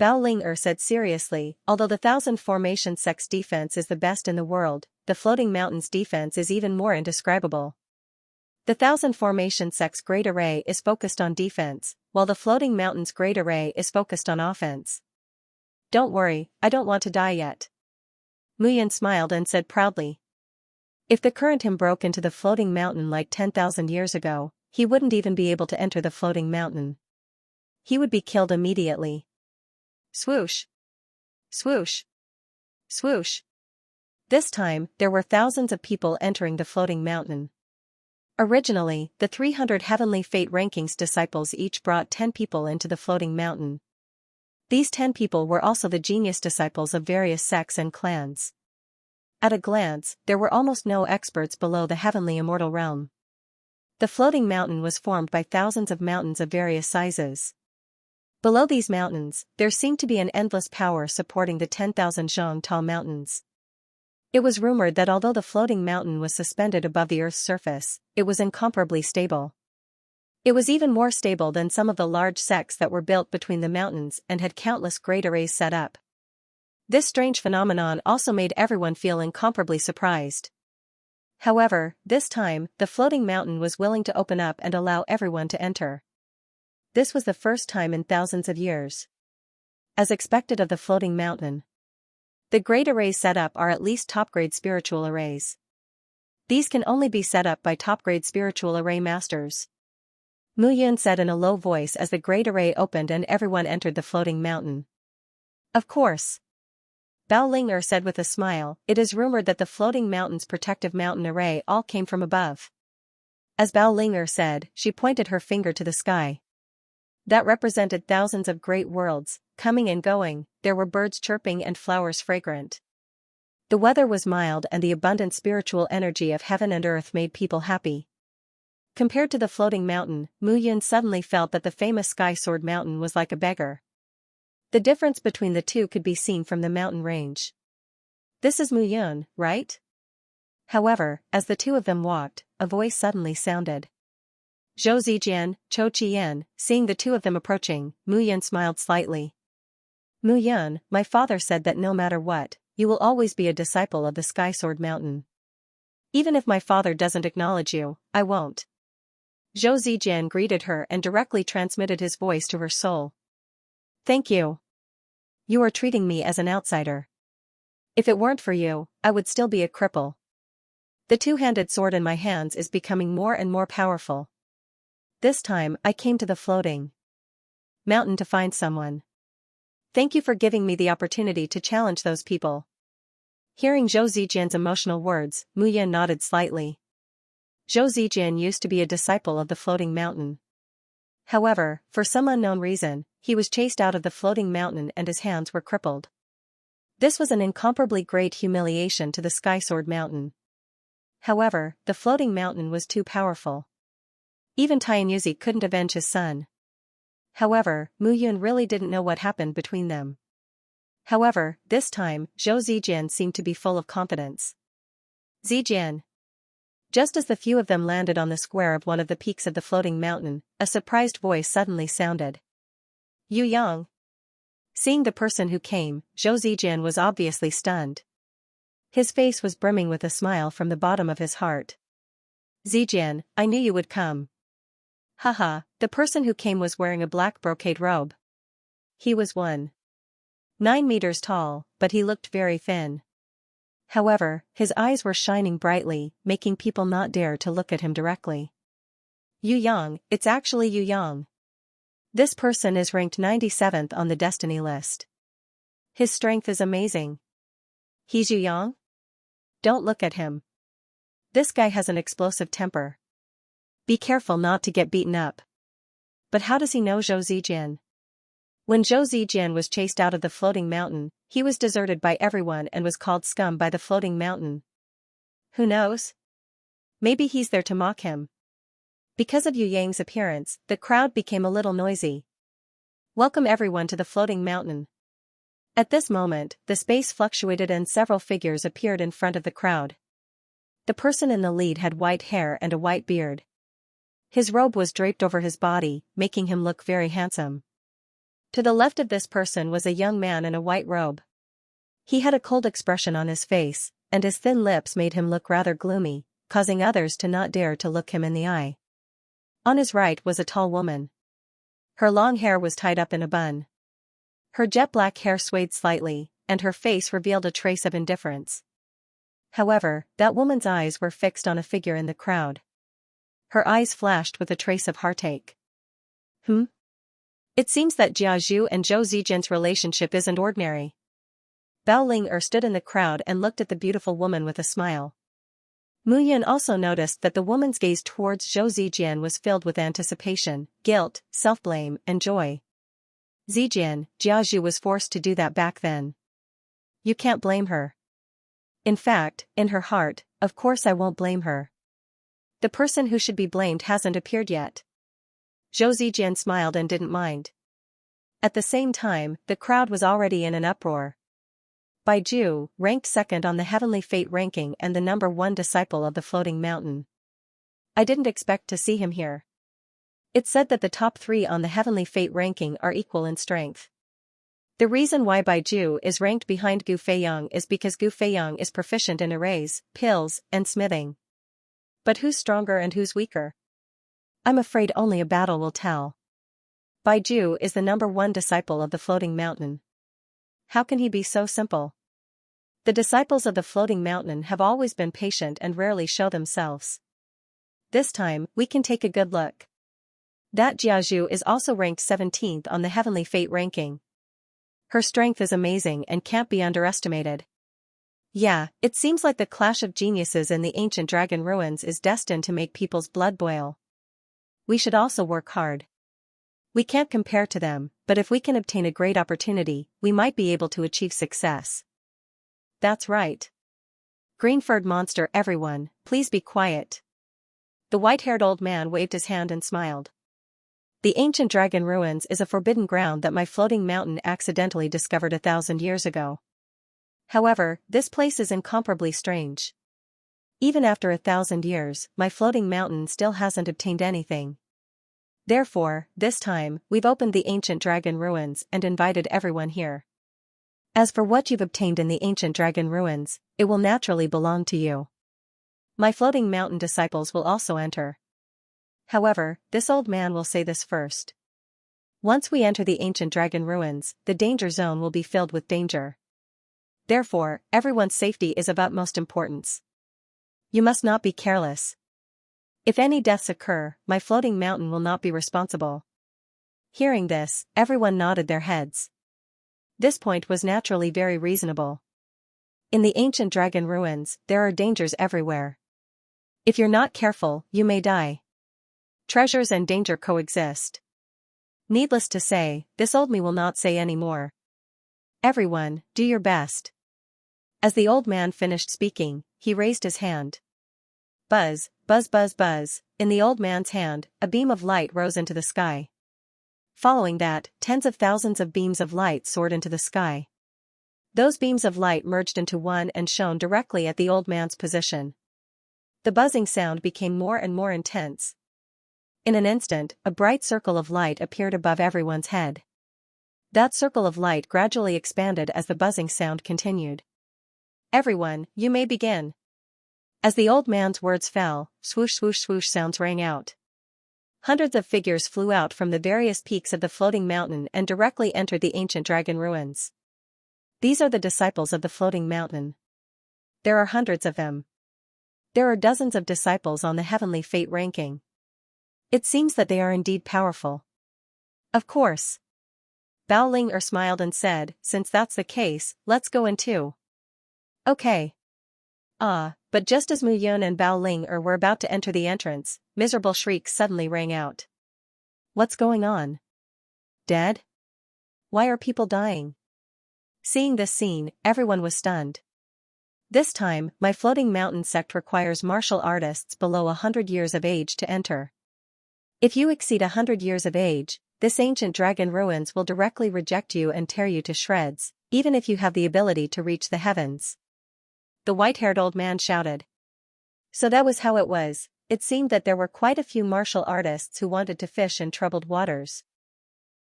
Bao Ling said seriously, although the Thousand Formation Sect's defense is the best in the world, the floating mountain's defense is even more indescribable. The Thousand Formation Sect's Great Array is focused on defense, while the floating mountain's Great Array is focused on offense. Don't worry, I don't want to die yet. Mu Yun smiled and said proudly. If the current him broke into the floating mountain like 10,000 years ago, he wouldn't even be able to enter the floating mountain. He would be killed immediately. Swoosh! Swoosh! Swoosh! This time, there were thousands of people entering the floating mountain. Originally, the 300 Heavenly Fate Rankings disciples each brought 10 people into the floating mountain. These 10 people were also the genius disciples of various sects and clans. At a glance, there were almost no experts below the heavenly immortal realm. The floating mountain was formed by thousands of mountains of various sizes. Below these mountains, there seemed to be an endless power supporting the 10,000 zhong tall mountains. It was rumored that although the floating mountain was suspended above the Earth's surface, it was incomparably stable. It was even more stable than some of the large sects that were built between the mountains and had countless great arrays set up. This strange phenomenon also made everyone feel incomparably surprised. However, this time, the floating mountain was willing to open up and allow everyone to enter. This was the first time in thousands of years. As expected of the floating mountain, the great arrays set up are at least top-grade spiritual arrays. These can only be set up by top-grade spiritual array masters. Mu Yun said in a low voice as the great array opened and everyone entered the floating mountain. Of course. Bao Ling said with a smile, it is rumored that the floating mountain's protective mountain array all came from above. As Bao Ling said, she pointed her finger to the sky. That represented thousands of great worlds, coming and going, there were birds chirping and flowers fragrant. The weather was mild and the abundant spiritual energy of heaven and earth made people happy. Compared to the floating mountain, Mu Yun suddenly felt that the famous Sky Sword Mountain was like a beggar. The difference between the two could be seen from the mountain range. This is Mu Yun, right? However, as the two of them walked, a voice suddenly sounded. Zhou Zijian, Chou Qian, seeing the two of them approaching, Mu Yun smiled slightly. Mu Yun, my father said that no matter what, you will always be a disciple of the Sky Sword Mountain. Even if my father doesn't acknowledge you, I won't. Zhou Zijian greeted her and directly transmitted his voice to her soul. Thank you. You are treating me as an outsider. If it weren't for you, I would still be a cripple. The two-handed sword in my hands is becoming more and more powerful. This time, I came to the floating mountain to find someone. Thank you for giving me the opportunity to challenge those people. Hearing Zhou Zijian's emotional words, Mu Yun nodded slightly. Zhou Zijian used to be a disciple of the floating mountain. However, for some unknown reason, he was chased out of the floating mountain and his hands were crippled. This was an incomparably great humiliation to the Sky Sword Mountain. However, the floating mountain was too powerful. Even Tianyuzi couldn't avenge his son. However, Mu Yun really didn't know what happened between them. However, this time, Zhou Zijian seemed to be full of confidence. Zijian. Just as the few of them landed on the square of one of the peaks of the floating mountain, a surprised voice suddenly sounded. Yu Yang. Seeing the person who came, Zhou Zijian was obviously stunned. His face was brimming with a smile from the bottom of his heart. Zijian, I knew you would come. Haha, the person who came was wearing a black brocade robe. He was 1.9 meters tall, but he looked very thin. However, his eyes were shining brightly, making people not dare to look at him directly. Yu Yang, it's actually Yu Yang. This person is ranked 97th on the destiny list. His strength is amazing. He's Yu Yang? Don't look at him. This guy has an explosive temper. Be careful not to get beaten up. But how does he know Zhou Zijian? When Zhou Zijian was chased out of the floating mountain, he was deserted by everyone and was called scum by the floating mountain. Who knows? Maybe he's there to mock him. Because of Yu Yang's appearance, the crowd became a little noisy. Welcome everyone to the floating mountain. At this moment, the space fluctuated and several figures appeared in front of the crowd. The person in the lead had white hair and a white beard. His robe was draped over his body, making him look very handsome. To the left of this person was a young man in a white robe. He had a cold expression on his face, and his thin lips made him look rather gloomy, causing others to not dare to look him in the eye. On his right was a tall woman. Her long hair was tied up in a bun. Her jet black hair swayed slightly, and her face revealed a trace of indifference. However, that woman's eyes were fixed on a figure in the crowd. Her eyes flashed with a trace of heartache. It seems that Jia Zhu and Zhou Zijian's relationship isn't ordinary. Bao Ling stood in the crowd and looked at the beautiful woman with a smile. Mu Yan also noticed that the woman's gaze towards Zhou Zijian was filled with anticipation, guilt, self-blame, and joy. Zijian, Jia Zhu was forced to do that back then. You can't blame her. In fact, in her heart, of course I won't blame her. The person who should be blamed hasn't appeared yet. Zhou Zijian smiled and didn't mind. At the same time, the crowd was already in an uproar. Bai Ju, ranked second on the Heavenly Fate ranking and the number 1 disciple of the floating mountain. I didn't expect to see him here. It's said that the top 3 on the Heavenly Fate ranking are equal in strength. The reason why Bai Ju is ranked behind Gu Feiyang is because Gu Feiyang is proficient in arrays, pills, and smithing. But who's stronger and who's weaker? I'm afraid only a battle will tell. Bai Ju is the number 1 disciple of the floating mountain. How can he be so simple? The disciples of the floating mountain have always been patient and rarely show themselves. This time, we can take a good look. That Jia Zhu is also ranked 17th on the Heavenly Fate ranking. Her strength is amazing and can't be underestimated. Yeah, it seems like the clash of geniuses in the ancient dragon ruins is destined to make people's blood boil. We should also work hard. We can't compare to them, but if we can obtain a great opportunity, we might be able to achieve success. That's right. Green-furred monster everyone, please be quiet. The white-haired old man waved his hand and smiled. The ancient dragon ruins is a forbidden ground that my floating mountain accidentally discovered 1,000 years ago. However, this place is incomparably strange. Even after 1,000 years, my floating mountain still hasn't obtained anything. Therefore, this time, we've opened the ancient dragon ruins and invited everyone here. As for what you've obtained in the ancient dragon ruins, it will naturally belong to you. My floating mountain disciples will also enter. However, this old man will say this first. Once we enter the ancient dragon ruins, the danger zone will be filled with danger. Therefore, everyone's safety is of utmost importance. You must not be careless. If any deaths occur, my floating mountain will not be responsible. Hearing this, everyone nodded their heads. This point was naturally very reasonable. In the ancient dragon ruins, there are dangers everywhere. If you're not careful, you may die. Treasures and danger coexist. Needless to say, this old me will not say any more. Everyone, do your best. As the old man finished speaking, he raised his hand. Buzz, buzz, buzz, buzz, in the old man's hand, a beam of light rose into the sky. Following that, tens of thousands of beams of light soared into the sky. Those beams of light merged into one and shone directly at the old man's position. The buzzing sound became more and more intense. In an instant, a bright circle of light appeared above everyone's head. That circle of light gradually expanded as the buzzing sound continued. Everyone, you may begin. As the old man's words fell, swoosh swoosh swoosh sounds rang out. Hundreds of figures flew out from the various peaks of the floating mountain and directly entered the ancient dragon ruins. These are the disciples of the floating mountain. There are hundreds of them. There are dozens of disciples on the heavenly fate ranking. It seems that they are indeed powerful. Of course. Bao Ling smiled and said, since that's the case, let's go in too. Okay. But just as Mu Yun and Bao Ling were about to enter the entrance, miserable shrieks suddenly rang out. What's going on? Dead? Why are people dying? Seeing this scene, everyone was stunned. This time, my floating mountain sect requires martial artists below 100 years of age to enter. If you exceed 100 years of age, this ancient dragon ruins will directly reject you and tear you to shreds, even if you have the ability to reach the heavens. The white-haired old man shouted. So that was how it was. It seemed that there were quite a few martial artists who wanted to fish in troubled waters.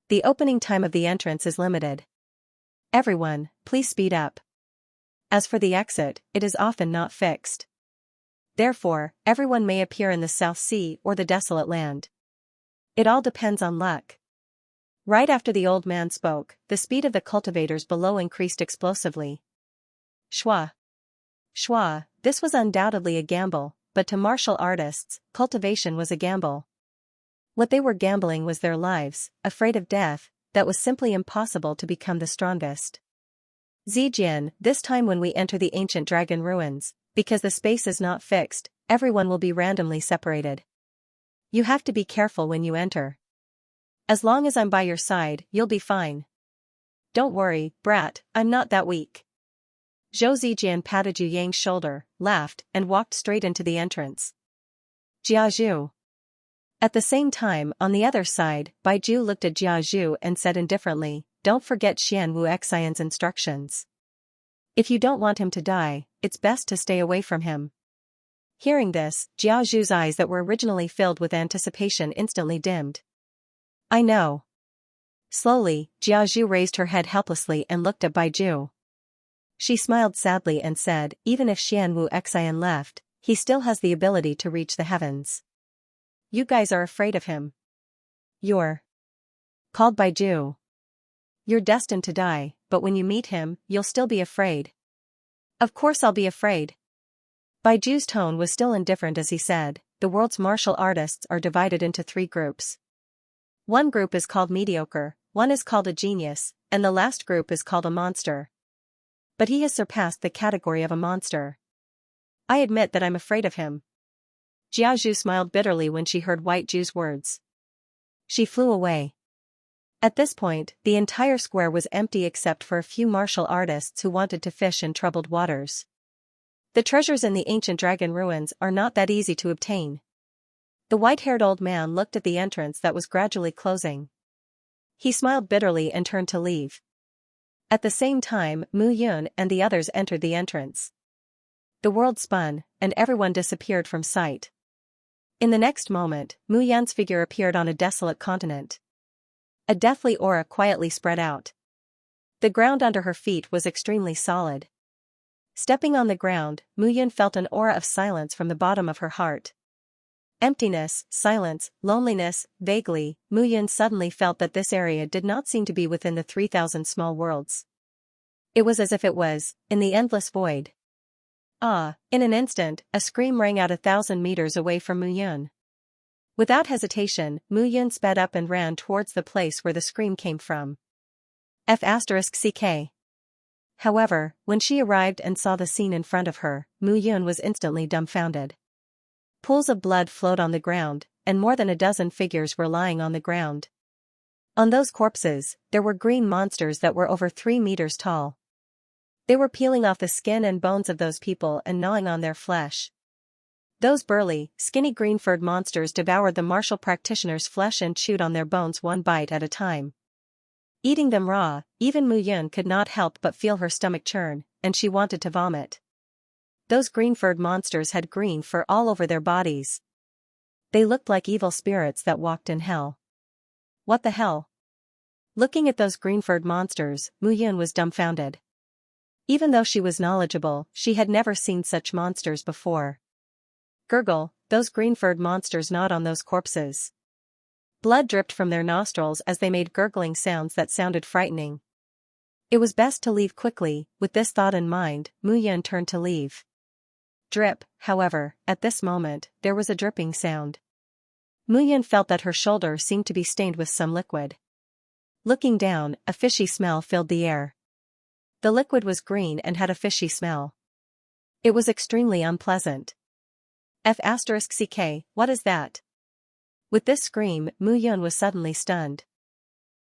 The opening time of the entrance is limited. Everyone, please speed up. As for the exit, it is often not fixed. Therefore, everyone may appear in the South Sea or the desolate land. It all depends on luck. Right after the old man spoke, the speed of the cultivators below increased explosively. Shwa. Shwa, this was undoubtedly a gamble, but to martial artists, cultivation was a gamble. What they were gambling was their lives, afraid of death, that was simply impossible to become the strongest. Zijian, this time when we enter the ancient dragon ruins, because the space is not fixed, everyone will be randomly separated. You have to be careful when you enter. As long as I'm by your side, you'll be fine. Don't worry, brat, I'm not that weak. Zhou Zijian patted Yu Yang's shoulder, laughed, and walked straight into the entrance. Jiazhu. At the same time, on the other side, Baizhu looked at Jiazhu and said indifferently, don't forget Xian Wu Xian's instructions. If you don't want him to die, it's best to stay away from him. Hearing this, Jiazhu's eyes that were originally filled with anticipation instantly dimmed. I know. Slowly, Jiazhu raised her head helplessly and looked at Baizhu. She smiled sadly and said, even if Xian Wu Xian left, he still has the ability to reach the heavens. You guys are afraid of him. You're called Baizhu. You're destined to die, but when you meet him, you'll still be afraid. Of course I'll be afraid. Baiju's tone was still indifferent as he said, the world's martial artists are divided into 3 groups. One group is called mediocre, one is called a genius, and the last group is called a monster. But he has surpassed the category of a monster. I admit that I'm afraid of him. Jiazhu smiled bitterly when she heard White Ju's words. She flew away. At this point, the entire square was empty except for a few martial artists who wanted to fish in troubled waters. The treasures in the ancient dragon ruins are not that easy to obtain. The white-haired old man looked at the entrance that was gradually closing. He smiled bitterly and turned to leave. At the same time, Mu Yun and the others entered the entrance. The world spun, and everyone disappeared from sight. In the next moment, Mu Yan's figure appeared on a desolate continent. A deathly aura quietly spread out. The ground under her feet was extremely solid. Stepping on the ground, Mu Yun felt an aura of silence from the bottom of her heart. Emptiness, silence, loneliness, vaguely, Mu Yun suddenly felt that this area did not seem to be within the 3,000 small worlds. It was as if it was, in the endless void. In an instant, a scream rang out 1,000 meters away from Mu Yun. Without hesitation, Mu Yun sped up and ran towards the place where the scream came from. F***ck. However, when she arrived and saw the scene in front of her, Mu Yun was instantly dumbfounded. Pools of blood flowed on the ground, and more than a dozen figures were lying on the ground. On those corpses, there were green monsters that were over 3 meters tall. They were peeling off the skin and bones of those people and gnawing on their flesh. Those burly, skinny green-furred monsters devoured the martial practitioners' flesh and chewed on their bones one bite at a time. Eating them raw, even Mu Yun could not help but feel her stomach churn, and she wanted to vomit. Those green-furred monsters had green fur all over their bodies. They looked like evil spirits that walked in hell. What the hell? Looking at those green-furred monsters, Mu Yun was dumbfounded. Even though she was knowledgeable, she had never seen such monsters before. Gurgle, those green-furred monsters gnawed on those corpses. Blood dripped from their nostrils as they made gurgling sounds that sounded frightening. It was best to leave quickly. With this thought in mind, Mu Yun turned to leave. Drip, however, at this moment, there was a dripping sound. Mu Yun felt that her shoulder seemed to be stained with some liquid. Looking down, a fishy smell filled the air. The liquid was green and had a fishy smell. It was extremely unpleasant. F*ck, what is that? With this scream, Mu Yun was suddenly stunned.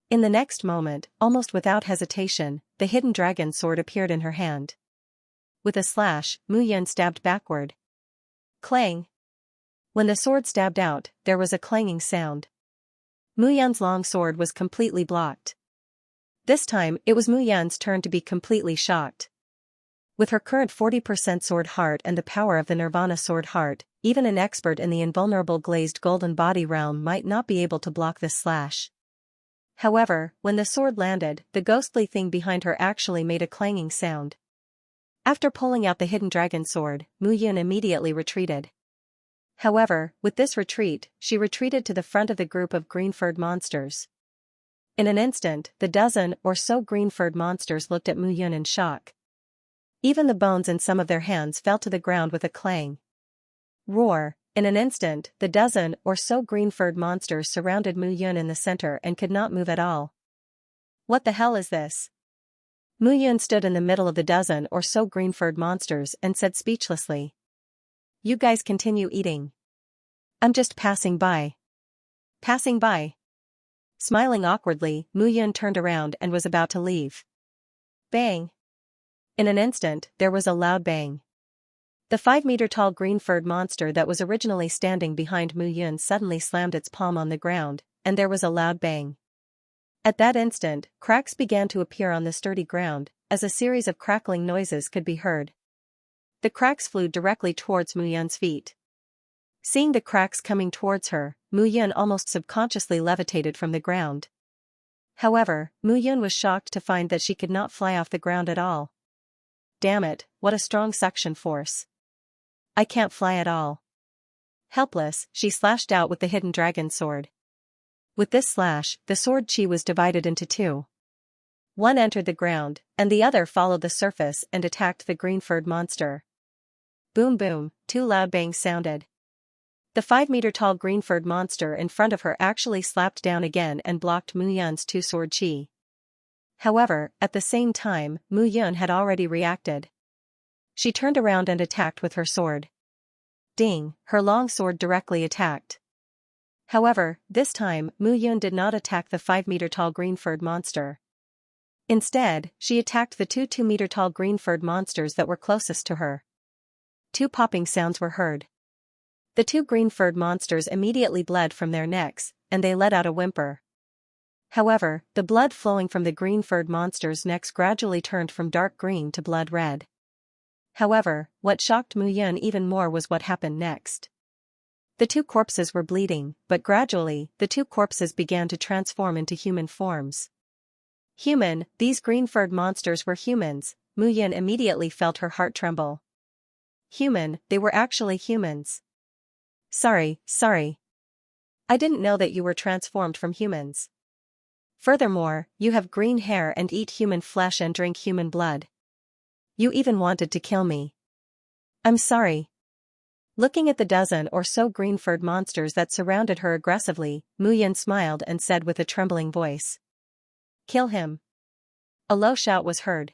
In the next moment, almost without hesitation, the hidden dragon sword appeared in her hand. With a slash, Mu Yun stabbed backward. Clang! When the sword stabbed out, there was a clanging sound. Mu Yun's long sword was completely blocked. This time, it was Mu Yun's turn to be completely shocked. With her current 40% sword heart and the power of the Nirvana sword heart, even an expert in the invulnerable glazed golden body realm might not be able to block this slash. However, when the sword landed, the ghostly thing behind her actually made a clanging sound. After pulling out the hidden dragon sword, Mu Yun immediately retreated. However, with this retreat, she retreated to the front of the group of green-furred monsters. In an instant, the dozen or so green-furred monsters looked at Mu Yun in shock. Even the bones in some of their hands fell to the ground with a clang. Roar! In an instant, the dozen or so green-furred monsters surrounded Mu Yun in the center and could not move at all. What the hell is this? Mu Yun stood in the middle of the dozen or so green-furred monsters and said speechlessly. You guys continue eating. I'm just passing by. Passing by. Smiling awkwardly, Mu Yun turned around and was about to leave. Bang! In an instant, there was a loud bang. The 5-meter-tall green-furred monster that was originally standing behind Mu Yun suddenly slammed its palm on the ground, and there was a loud bang. At that instant, cracks began to appear on the sturdy ground, as a series of crackling noises could be heard. The cracks flew directly towards Mu Yun's feet. Seeing the cracks coming towards her, Mu Yun almost subconsciously levitated from the ground. However, Mu Yun was shocked to find that she could not fly off the ground at all. Damn it, what a strong suction force. I can't fly at all. Helpless, she slashed out with the hidden dragon sword. With this slash, the sword chi was divided into two. One entered the ground, and the other followed the surface and attacked the green-furred monster. Boom boom, two loud bangs sounded. The 5-meter-tall green-furred monster in front of her actually slapped down again and blocked Mu Yun's two-sword chi. However, at the same time, Mu Yun had already reacted. She turned around and attacked with her sword. Ding, her long sword directly attacked. However, this time, Mu Yun did not attack the 5-meter-tall green-furred monster. Instead, she attacked the two 2-meter-tall green-furred monsters that were closest to her. Two popping sounds were heard. The two green-furred monsters immediately bled from their necks, and they let out a whimper. However, the blood flowing from the green-furred monsters' necks gradually turned from dark green to blood red. However, what shocked Mu Yun even more was what happened next. The two corpses were bleeding, but gradually, the two corpses began to transform into human forms. Human, these green-furred monsters were humans. Mu Yun immediately felt her heart tremble. Human, they were actually humans. Sorry. I didn't know that you were transformed from humans. Furthermore, you have green hair and eat human flesh and drink human blood. You even wanted to kill me. I'm sorry. Looking at the dozen or so green-furred monsters that surrounded her aggressively, Mu Yun smiled and said with a trembling voice. Kill him. A low shout was heard.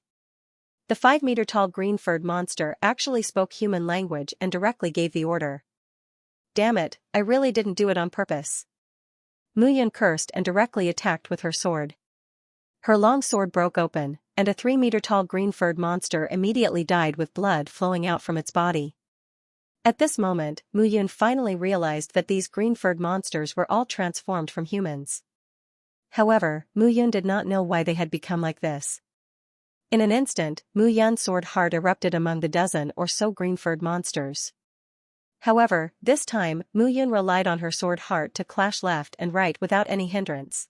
The 5-meter-tall green-furred monster actually spoke human language and directly gave the order. Damn it, I really didn't do it on purpose. Mu Yun cursed and directly attacked with her sword. Her long sword broke open, and a 3-meter-tall green-furred monster immediately died with blood flowing out from its body. At this moment, Mu Yun finally realized that these green-furred monsters were all transformed from humans. However, Mu Yun did not know why they had become like this. In an instant, Mu Yun's sword heart erupted among the dozen or so green-furred monsters. However, this time, Mu Yun relied on her sword heart to clash left and right without any hindrance.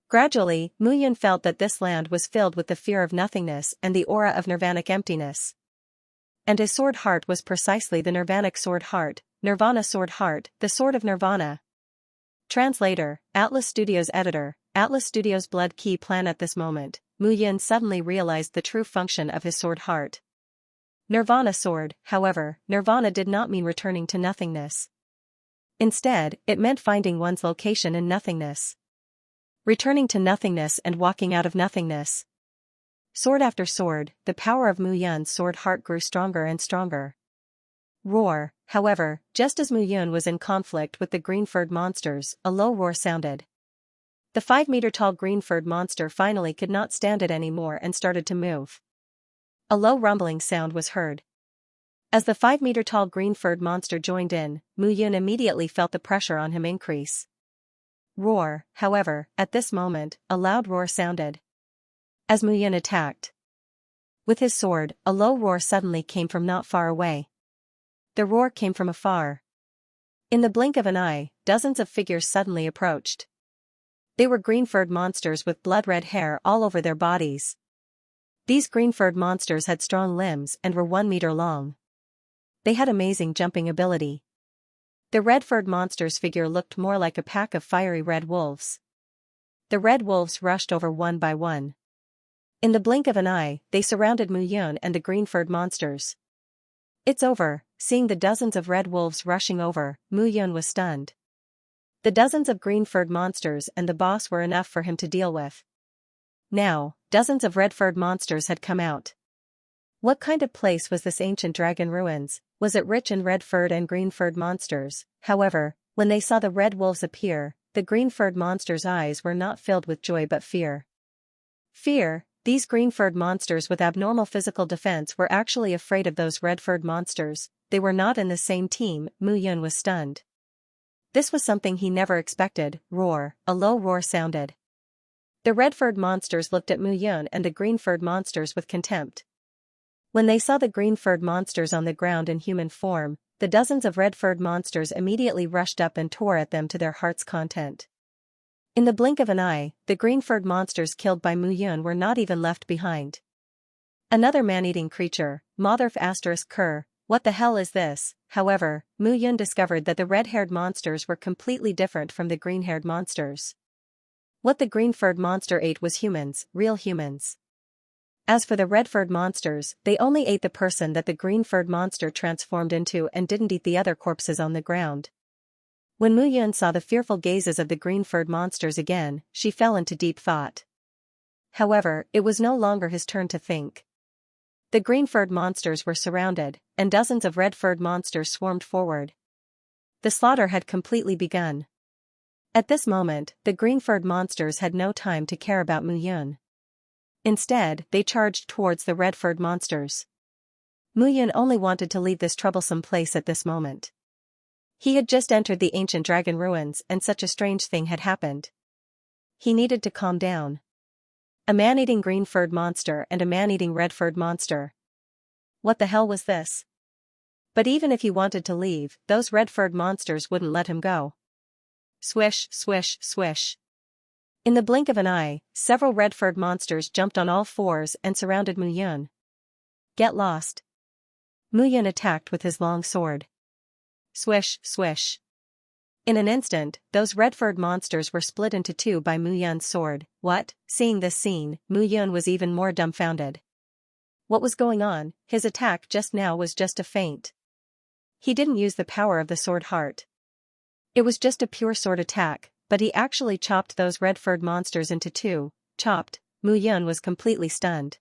Gradually, Mu Yun felt that this land was filled with the fear of nothingness and the aura of nirvanic emptiness. And his sword heart was precisely the nirvanic sword heart, Nirvana sword heart, the sword of Nirvana. Translator, Atlas Studios editor, Atlas Studios blood key plan. At this moment, Mu Yun suddenly realized the true function of his sword heart. Nirvana sword. However, nirvana did not mean returning to nothingness. Instead, it meant finding one's location in nothingness. Returning to nothingness and walking out of nothingness. Sword after sword, the power of Mu Yun's sword heart grew stronger and stronger. Roar. However, just as Mu Yun was in conflict with the green-furred monsters, a low roar sounded. The 5-meter-tall green-furred monster finally could not stand it anymore and started to move. A low rumbling sound was heard. As the 5-meter-tall green-furred monster joined in, Mu Yun immediately felt the pressure on him increase. Roar. However, at this moment, a loud roar sounded. As Mu Yun attacked with his sword, a low roar suddenly came from not far away. The roar came from afar. In the blink of an eye, dozens of figures suddenly approached. They were green-furred monsters with blood-red hair all over their bodies. These green-furred monsters had strong limbs and were 1 meter long. They had amazing jumping ability. The red-furred monster's figure looked more like a pack of fiery red wolves. The red wolves rushed over one by one. In the blink of an eye, they surrounded Mu Yun and the green-furred monsters. It's over. Seeing the dozens of red wolves rushing over, Mu Yun was stunned. The dozens of green-furred monsters and the boss were enough for him to deal with. Now, dozens of red-furred monsters had come out. What kind of place was this ancient dragon ruins? Was it rich in red-furred and green-furred monsters? However, when they saw the red wolves appear, the green-furred monsters' eyes were not filled with joy but fear. Fear. These green-furred monsters with abnormal physical defense were actually afraid of those red-furred monsters. They were not in the same team. Mu Yun was stunned. This was something he never expected. Roar. A low roar sounded. The red-furred monsters looked at Mu Yun and the green-furred monsters with contempt. When they saw the green-furred monsters on the ground in human form, the dozens of red-furred monsters immediately rushed up and tore at them to their heart's content. In the blink of an eye, the green-furred monsters killed by Mu Yun were not even left behind. Another man-eating creature, Motherf *****. What the hell is this? However, Mu Yun discovered that the red-haired monsters were completely different from the green-haired monsters. What the green-furred monster ate was humans, real humans. As for the red-furred monsters, they only ate the person that the green-furred monster transformed into and didn't eat the other corpses on the ground. When Mu Yun saw the fearful gazes of the green-furred monsters again, she fell into deep thought. However, it was no longer his turn to think. The green-furred monsters were surrounded, and dozens of red-furred monsters swarmed forward. The slaughter had completely begun. At this moment, the green-furred monsters had no time to care about Mu Yun. Instead, they charged towards the red-furred monsters. Mu Yun only wanted to leave this troublesome place at this moment. He had just entered the ancient dragon ruins and such a strange thing had happened. He needed to calm down. A man-eating green-furred monster and a man-eating red-furred monster. What the hell was this? But even if he wanted to leave, those red-furred monsters wouldn't let him go. Swish, swish, swish. In the blink of an eye, several red-furred monsters jumped on all fours and surrounded Mu Yun. Get lost. Mu Yun attacked with his long sword. Swish, swish. In an instant, those red-furred monsters were split into two by Mu Yun's sword. What? Seeing this scene, Mu Yun was even more dumbfounded. What was going on? His attack just now was just a feint. He didn't use the power of the sword heart. It was just a pure sword attack, but he actually chopped those red-furred monsters into two. Chopped. Mu Yun was completely stunned.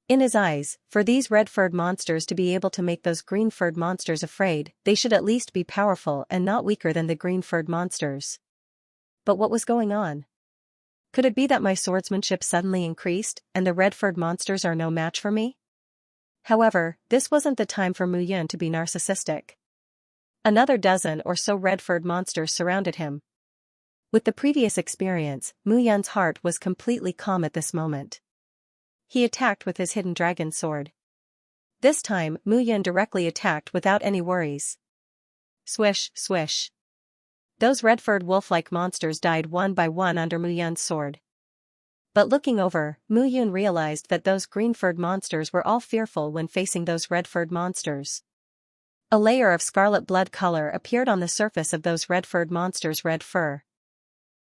In his eyes, for these red-furred monsters to be able to make those green-furred monsters afraid, they should at least be powerful and not weaker than the green-furred monsters. But what was going on? Could it be that my swordsmanship suddenly increased, and the red-furred monsters are no match for me? However, this wasn't the time for Mu Yun to be narcissistic. Another dozen or so red-furred monsters surrounded him. With the previous experience, Mu Yun's heart was completely calm at this moment. He attacked with his hidden dragon sword. This time, Mu Yun directly attacked without any worries. Swish, swish. Those red-furred wolf-like monsters died one by one under Mu Yun's sword. But looking over, Mu Yun realized that those green-furred monsters were all fearful when facing those red-furred monsters. A layer of scarlet blood color appeared on the surface of those red-furred monsters' red fur.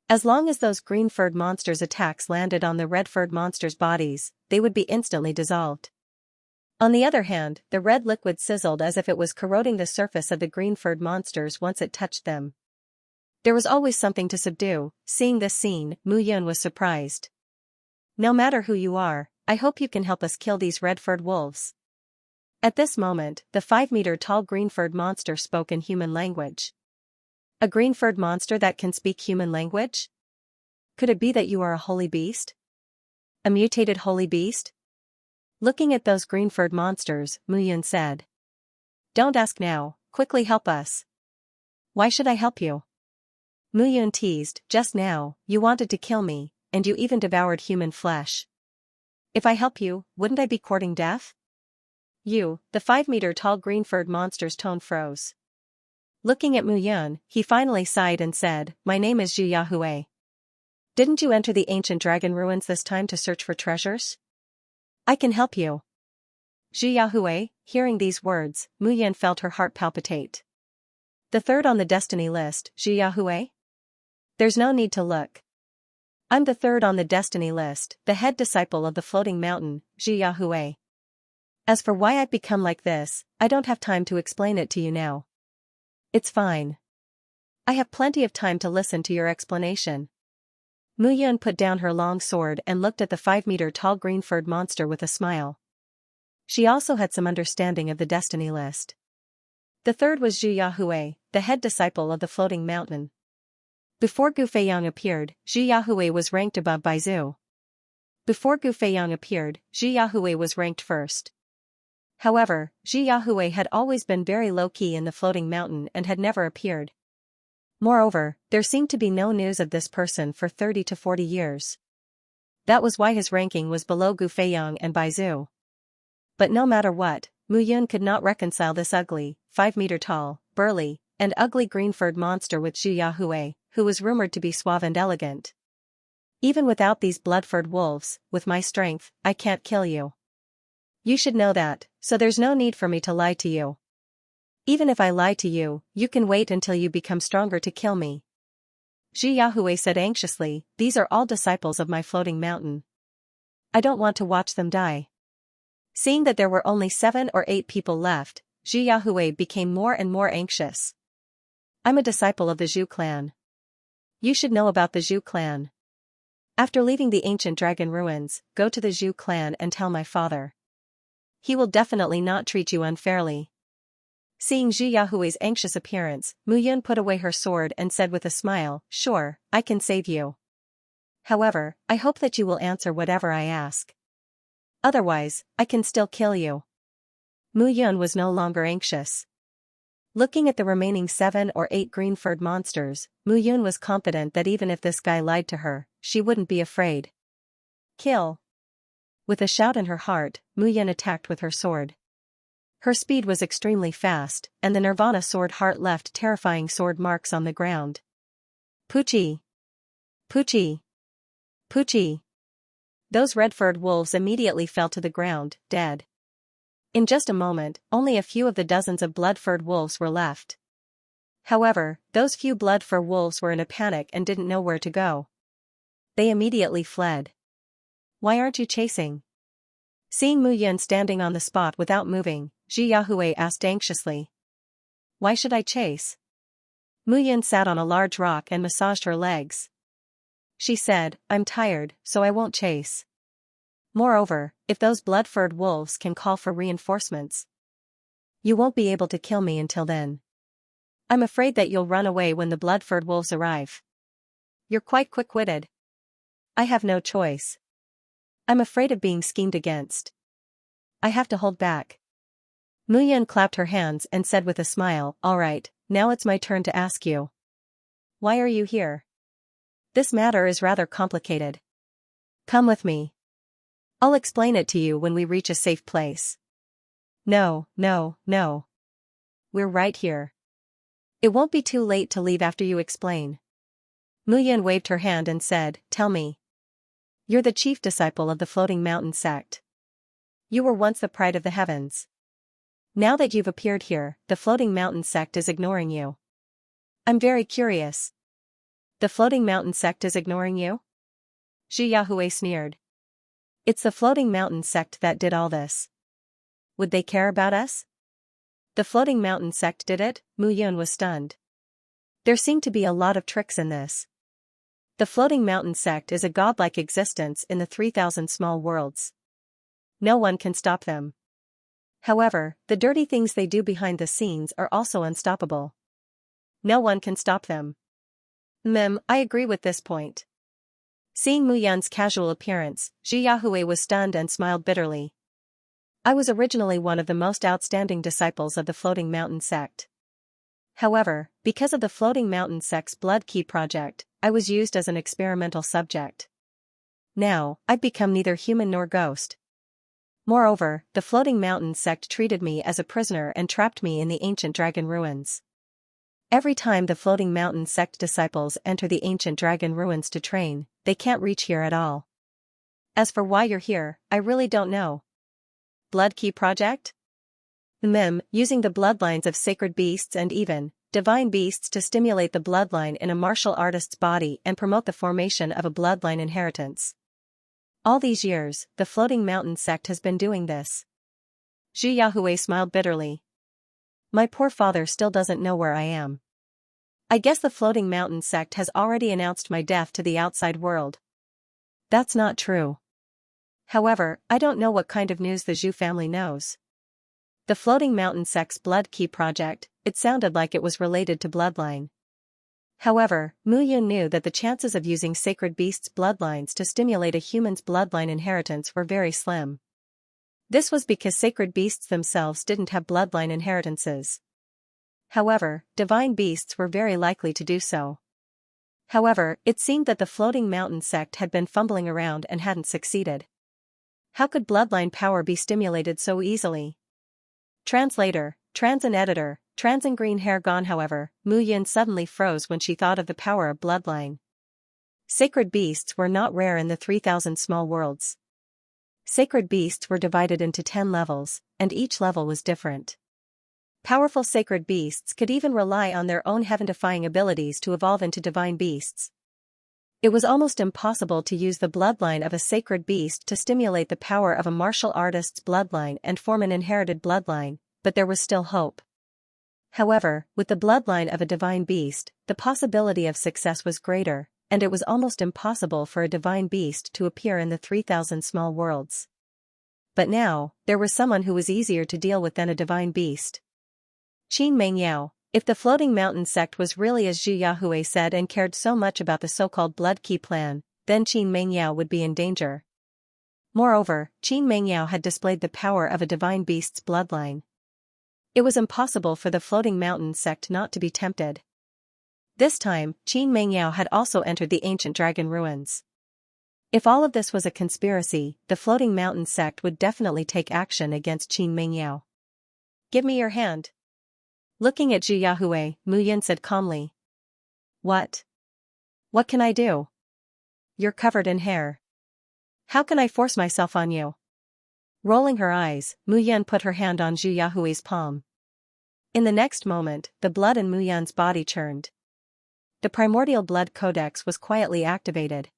As long as those green-furred monsters' attacks landed on the red-furred monsters' bodies, they would be instantly dissolved. On the other hand, the red liquid sizzled as if it was corroding the surface of the green-furred monsters once it touched them. There was always something to subdue. Seeing this scene, Mu Yun was surprised. No matter who you are, I hope you can help us kill these red-furred wolves. At this moment, the 5-meter-tall green-furred monster spoke in human language. A green-furred monster that can speak human language? Could it be that you are a holy beast? A mutated holy beast? Looking at those green-furred monsters, Mu Yun said. Don't ask now, quickly help us. Why should I help you? Mu Yun teased, just now, you wanted to kill me, and you even devoured human flesh. If I help you, wouldn't I be courting death? You, the 5-meter-tall green-furred monster's tone froze. Looking at Mu Yun, he finally sighed and said, My name is Xianxia. Didn't you enter the ancient dragon ruins this time to search for treasures? I can help you. Xianxia, hearing these words, Mu Yun felt her heart palpitate. The third on the destiny list, Xianxia? There's no need to look. I'm the third on the destiny list, the head disciple of the floating mountain, Xianxia. As for why I've become like this, I don't have time to explain it to you now. It's fine. I have plenty of time to listen to your explanation. Mu Yun put down her long sword and looked at the 5-meter-tall green-furred monster with a smile. She also had some understanding of the destiny list. The third was Xianxia, the head disciple of the floating mountain. Before Gu Feiyang appeared, Xianxia was ranked above Baizu. Before Gu Feiyang appeared, Xianxia was ranked first. However, Xianxia had always been very low-key in the floating mountain and had never appeared. Moreover, there seemed to be no news of this person for 30 to 40 years. That was why his ranking was below Gu Feiyang and Baizu. But no matter what, Mu Yun could not reconcile this ugly, 5-meter-tall, burly, and ugly green-furred monster with Xianxia, who was rumored to be suave and elegant. Even without these blood-furred wolves, with my strength, I can't kill you. You should know that, so there's no need for me to lie to you. Even if I lie to you, you can wait until you become stronger to kill me. Xianxia said anxiously, these are all disciples of my floating mountain. I don't want to watch them die. Seeing that there were only 7 or 8 people left, Xianxia became more and more anxious. I'm a disciple of the Zhu clan. You should know about the Zhu clan. After leaving the ancient dragon ruins, go to the Zhu clan and tell my father. He will definitely not treat you unfairly. Seeing Xianxia's anxious appearance, Mu Yun put away her sword and said with a smile, Sure, I can save you. However, I hope that you will answer whatever I ask. Otherwise, I can still kill you. Mu Yun was no longer anxious. Looking at the remaining 7 or 8 green-furred monsters, Mu Yun was confident that even if this guy lied to her, she wouldn't be afraid. Kill. With a shout in her heart, Mu Yun attacked with her sword. Her speed was extremely fast, and the Nirvana sword heart left terrifying sword marks on the ground. Poochie! Poochie! Poochie! Those red-furred wolves immediately fell to the ground, dead. In just a moment, only a few of the dozens of blood-furred wolves were left. However, those few blood-fur wolves were in a panic and didn't know where to go. They immediately fled. Why aren't you chasing? Seeing Mu Yun standing on the spot without moving, Xianxia asked anxiously. Why should I chase? Mu Yun sat on a large rock and massaged her legs. She said, I'm tired, so I won't chase. Moreover, if those blood-furred wolves can call for reinforcements, you won't be able to kill me until then. I'm afraid that you'll run away when the blood-furred wolves arrive. You're quite quick-witted. I have no choice. I'm afraid of being schemed against. I have to hold back. Mu Yun clapped her hands and said with a smile, All right, now it's my turn to ask you. Why are you here? This matter is rather complicated. Come with me. I'll explain it to you when we reach a safe place. No, no, no. We're right here. It won't be too late to leave after you explain. Mu Yun waved her hand and said, Tell me. You're the chief disciple of the Floating Mountain sect. You were once the pride of the heavens. Now that you've appeared here, the floating mountain sect is ignoring you. I'm very curious. The floating mountain sect is ignoring you? Xianxia sneered. It's the floating mountain sect that did all this. Would they care about us? The floating mountain sect did it? Mu Yun was stunned. There seemed to be a lot of tricks in this. The floating mountain sect is a godlike existence in the 3,000 small worlds. No one can stop them. However, the dirty things they do behind the scenes are also unstoppable. No one can stop them. I agree with this point. Seeing Mu Yun's casual appearance, Xianxia was stunned and smiled bitterly. I was originally one of the most outstanding disciples of the floating mountain sect. However, because of the floating mountain sect's blood key project, I was used as an experimental subject. Now, I've become neither human nor ghost. Moreover, the floating mountain sect treated me as a prisoner and trapped me in the ancient dragon ruins. Every time the floating mountain sect disciples enter the ancient dragon ruins to train, they can't reach here at all. As for why you're here, I really don't know. Blood Key Project? Using the bloodlines of sacred beasts and even divine beasts to stimulate the bloodline in a martial artist's body and promote the formation of a bloodline inheritance. All these years, the floating mountain sect has been doing this. Xianxia smiled bitterly. My poor father still doesn't know where I am. I guess the floating mountain sect has already announced my death to the outside world. That's not true. However, I don't know what kind of news the Zhu family knows. The floating mountain sect's blood key project, it sounded like it was related to bloodline. However, Mu Yun knew that the chances of using sacred beasts' bloodlines to stimulate a human's bloodline inheritance were very slim. This was because sacred beasts themselves didn't have bloodline inheritances. However, divine beasts were very likely to do so. However, it seemed that the floating mountain sect had been fumbling around and hadn't succeeded. How could bloodline power be stimulated so easily? Translator, trans and editor, trans and green hair gone. However, Mu Yun suddenly froze when she thought of the power of bloodline. Sacred beasts were not rare in the 3,000 small worlds. Sacred beasts were divided into 10 levels, and each level was different. Powerful sacred beasts could even rely on their own heaven-defying abilities to evolve into divine beasts. It was almost impossible to use the bloodline of a sacred beast to stimulate the power of a martial artist's bloodline and form an inherited bloodline, but there was still hope. However, with the bloodline of a divine beast, the possibility of success was greater, and it was almost impossible for a divine beast to appear in the 3,000 small worlds. But now, there was someone who was easier to deal with than a divine beast. Qin Mengyao. If the floating mountain sect was really as Xianxia said and cared so much about the so-called blood key plan, then Qin Mengyao would be in danger. Moreover, Qin Mengyao had displayed the power of a divine beast's bloodline. It was impossible for the floating mountain sect not to be tempted. This time, Qin Mengyao had also entered the ancient dragon ruins. If all of this was a conspiracy, the floating mountain sect would definitely take action against Qin Mengyao. Give me your hand. Looking at Xianxia, Mu Yun said calmly. What? What can I do? You're covered in hair. How can I force myself on you? Rolling her eyes, Mu Yun put her hand on Xianxia's palm. In the next moment, the blood in Mu Yun's body churned. The primordial blood codex was quietly activated.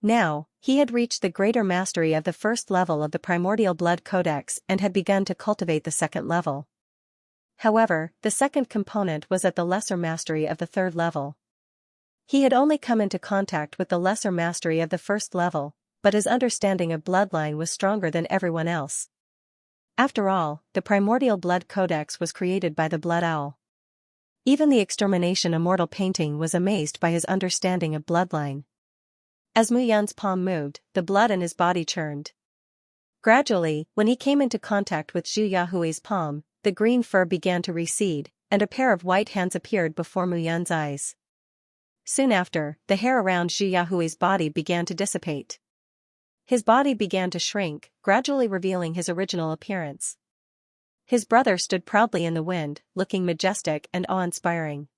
Now, he had reached the greater mastery of the first level of the primordial blood codex and had begun to cultivate the second level. However, the second component was at the lesser mastery of the third level. He had only come into contact with the lesser mastery of the first level, but his understanding of bloodline was stronger than everyone else. After all, the primordial blood codex was created by the blood owl. Even the extermination immortal painting was amazed by his understanding of bloodline. As Mu Yun's palm moved, the blood in his body churned. Gradually, when he came into contact with Xianxia's palm, the green fur began to recede, and a pair of white hands appeared before Mu Yun's eyes. Soon after, the hair around Xianxia's body began to dissipate. His body began to shrink, gradually revealing his original appearance. His brother stood proudly in the wind, looking majestic and awe-inspiring.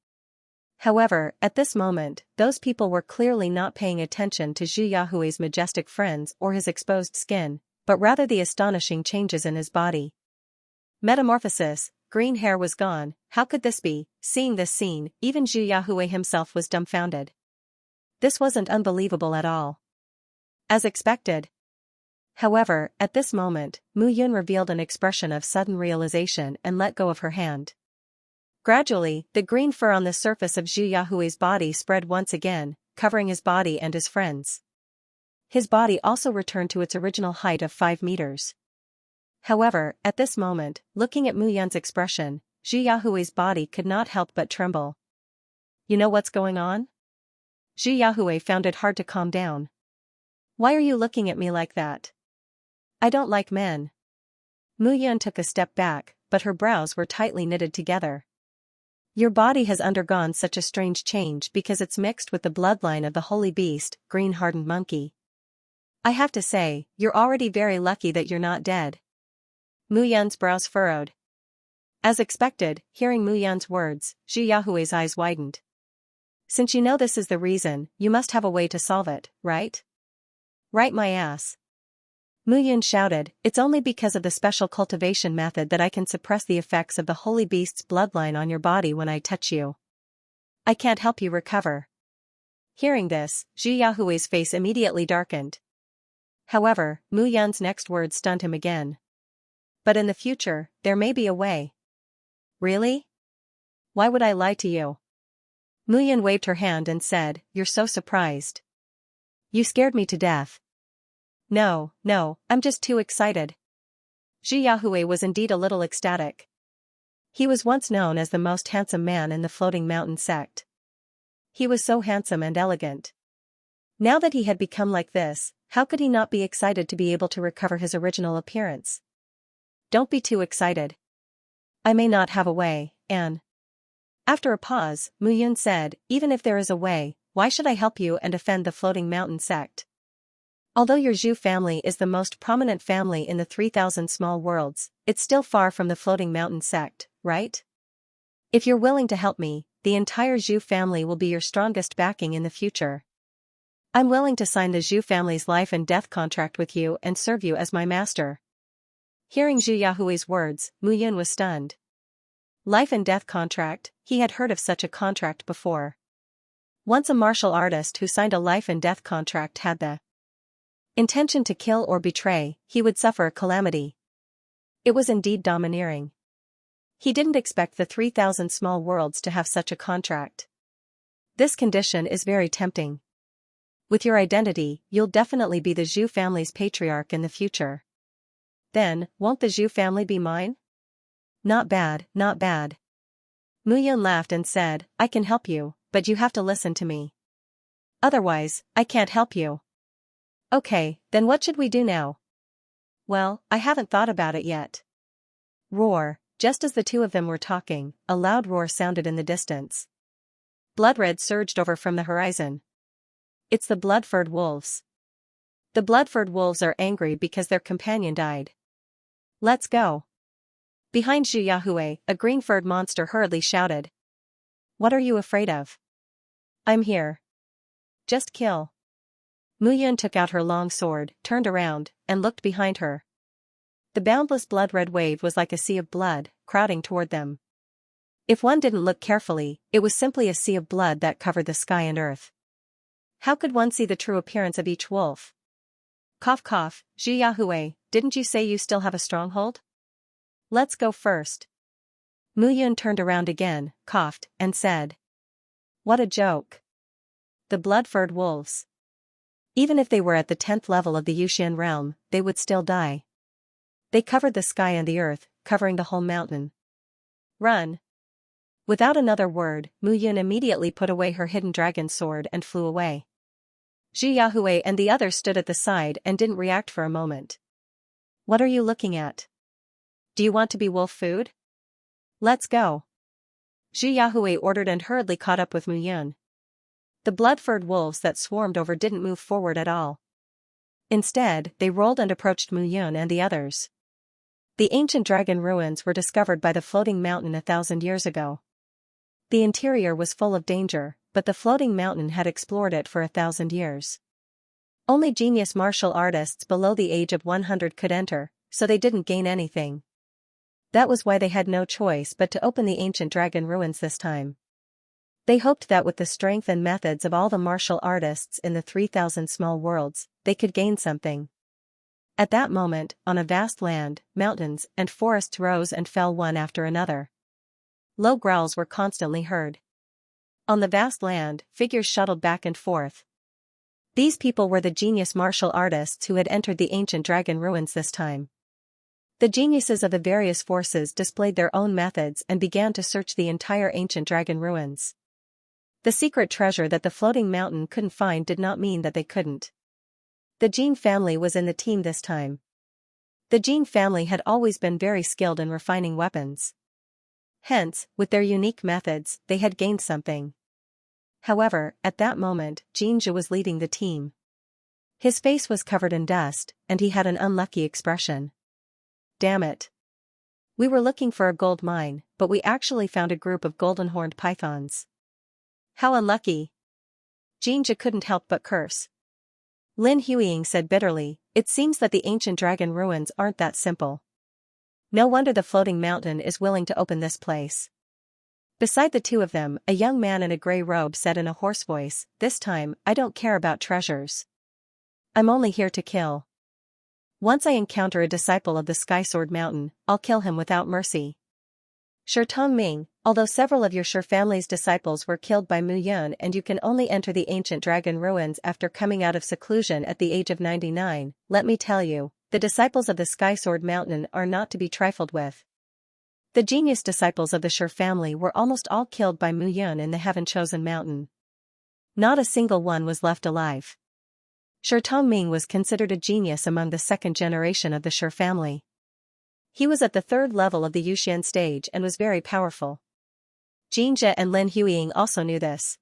However, at this moment, those people were clearly not paying attention to Xianxia's majestic friends or his exposed skin, but rather the astonishing changes in his body. Metamorphosis, green hair was gone. How could this be? Seeing this scene, even Zhu Yahui himself was dumbfounded. This wasn't unbelievable at all. As expected. However, at this moment, Mu Yun revealed an expression of sudden realization and let go of her hand. Gradually, the green fur on the surface of Zhu Yahui's body spread once again, covering his body and his friends. His body also returned to its original height of 5 meters. However, at this moment, looking at Mu Yun's expression, Zhu Yahui's body could not help but tremble. You know what's going on? Zhu Yahui found it hard to calm down. Why are you looking at me like that? I don't like men. Mu Yun took a step back, but her brows were tightly knitted together. Your body has undergone such a strange change because it's mixed with the bloodline of the holy beast, green-hardened monkey. I have to say, you're already very lucky that you're not dead. Mu Yun's brows furrowed. As expected, hearing Mu Yun's words, Zhu Yahui's eyes widened. Since you know this is the reason, you must have a way to solve it, right? Right my ass. Mu Yun shouted, it's only because of the special cultivation method that I can suppress the effects of the holy beast's bloodline on your body when I touch you. I can't help you recover. Hearing this, Zhu Yahui's face immediately darkened. However, Mu Yun's next words stunned him again. But in the future, there may be a way. Really? Why would I lie to you? Mu Yun waved her hand and said, you're so surprised. You scared me to death. No, I'm just too excited. Zhu Yahui was indeed a little ecstatic. He was once known as the most handsome man in the Floating Mountain sect. He was so handsome and elegant. Now that he had become like this, how could he not be excited to be able to recover his original appearance? Don't be too excited. I may not have a way, and... After a pause, Mu Yun said, even if there is a way, why should I help you and defend the Floating Mountain sect? Although your Zhu family is the most prominent family in the 3,000 small worlds, it's still far from the Floating Mountain sect, right? If you're willing to help me, the entire Zhu family will be your strongest backing in the future. I'm willing to sign the Zhu family's life and death contract with you and serve you as my master. Hearing Zhu Yahui's words, Mu Yun was stunned. Life and death contract, he had heard of such a contract before. Once a martial artist who signed a life and death contract had the intention to kill or betray, he would suffer a calamity. It was indeed domineering. He didn't expect the 3,000 small worlds to have such a contract. This condition is very tempting. With your identity, you'll definitely be the Zhu family's patriarch in the future. Then, won't the Zhu family be mine? Not bad, not bad. Mu Yun laughed and said, I can help you, but you have to listen to me. Otherwise, I can't help you. Okay, then what should we do now? Well, I haven't thought about it yet. Roar. Just as the two of them were talking, a loud roar sounded in the distance. Blood red surged over from the horizon. It's the blood-furred wolves. The blood-furred wolves are angry because their companion died. Let's go. Behind Zhu Yahui, a green-furred monster hurriedly shouted. What are you afraid of? I'm here. Just kill. Mu Yun took out her long sword, turned around, and looked behind her. The boundless blood-red wave was like a sea of blood, crowding toward them. If one didn't look carefully, it was simply a sea of blood that covered the sky and earth. How could one see the true appearance of each wolf? Cough cough, Zhu Yahui, didn't you say you still have a stronghold? Let's go first. Mu Yun turned around again, coughed, and said. What a joke. The blood-furred wolves. Even if they were at the 10th level of the Yuxian realm, they would still die. They covered the sky and the earth, covering the whole mountain. Run. Without another word, Mu Yun immediately put away her hidden dragon sword and flew away. Zhu Yahui and the others stood at the side and didn't react for a moment. What are you looking at? Do you want to be wolf food? Let's go. Zhu Yahui ordered and hurriedly caught up with Mu Yun. The blood-furred wolves that swarmed over didn't move forward at all. Instead, they rolled and approached Mu Yun and the others. The ancient dragon ruins were discovered by the floating mountain 1,000 years ago. The interior was full of danger, but the floating mountain had explored it for 1,000 years. Only genius martial artists below the age of 100 could enter, so they didn't gain anything. That was why they had no choice but to open the ancient dragon ruins this time. They hoped that with the strength and methods of all the martial artists in the 3,000 small worlds, they could gain something. At that moment, on a vast land, mountains and forests rose and fell one after another. Low growls were constantly heard. On the vast land, figures shuttled back and forth. These people were the genius martial artists who had entered the ancient dragon ruins this time. The geniuses of the various forces displayed their own methods and began to search the entire ancient dragon ruins. The secret treasure that the floating mountain couldn't find did not mean that they couldn't. The Jin family was in the team this time. The Jin family had always been very skilled in refining weapons. Hence, with their unique methods, they had gained something. However, at that moment, Xianxia was leading the team. His face was covered in dust, and he had an unlucky expression. Damn it. We were looking for a gold mine, but we actually found a group of golden-horned pythons. How unlucky. Xianxia couldn't help but curse. Lin Huiying said bitterly, it seems that the ancient dragon ruins aren't that simple. No wonder the floating mountain is willing to open this place. Beside the two of them, a young man in a gray robe said in a hoarse voice, this time, I don't care about treasures. I'm only here to kill. Once I encounter a disciple of the Sky Sword Mountain, I'll kill him without mercy. Shi Tongming, although several of your Shi family's disciples were killed by Mu Yun and you can only enter the ancient dragon ruins after coming out of seclusion at the age of 99, let me tell you, the disciples of the Sky Sword Mountain are not to be trifled with. The genius disciples of the Shi family were almost all killed by Mu Yun in the heaven-chosen mountain. Not a single one was left alive. Shi Tongming was considered a genius among the second generation of the Shi family. He was at the third level of the Yuxian stage and was very powerful. Xianxia and Lin Huiying also knew this.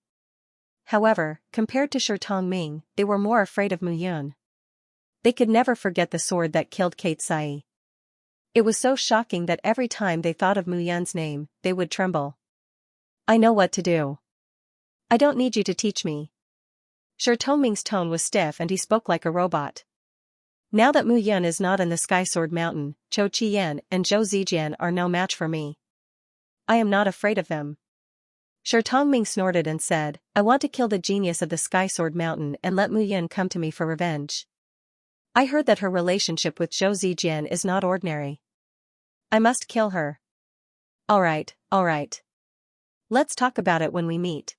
However, compared to Shi Tongming, they were more afraid of Mu Yun. They could never forget the sword that killed Kate Sai. It was so shocking that every time they thought of Mu Yun's name, they would tremble. I know what to do. I don't need you to teach me. Shi Tongming's tone was stiff and he spoke like a robot. Now that Mu Yun is not in the Sky Sword Mountain, Zhou Qiyan and Zhou Zijian are no match for me. I am not afraid of them. Shi Tongming snorted and said, I want to kill the genius of the Sky Sword Mountain and let Mu Yun come to me for revenge. I heard that her relationship with Zhou Zijian is not ordinary. I must kill her. Alright. Let's talk about it when we meet.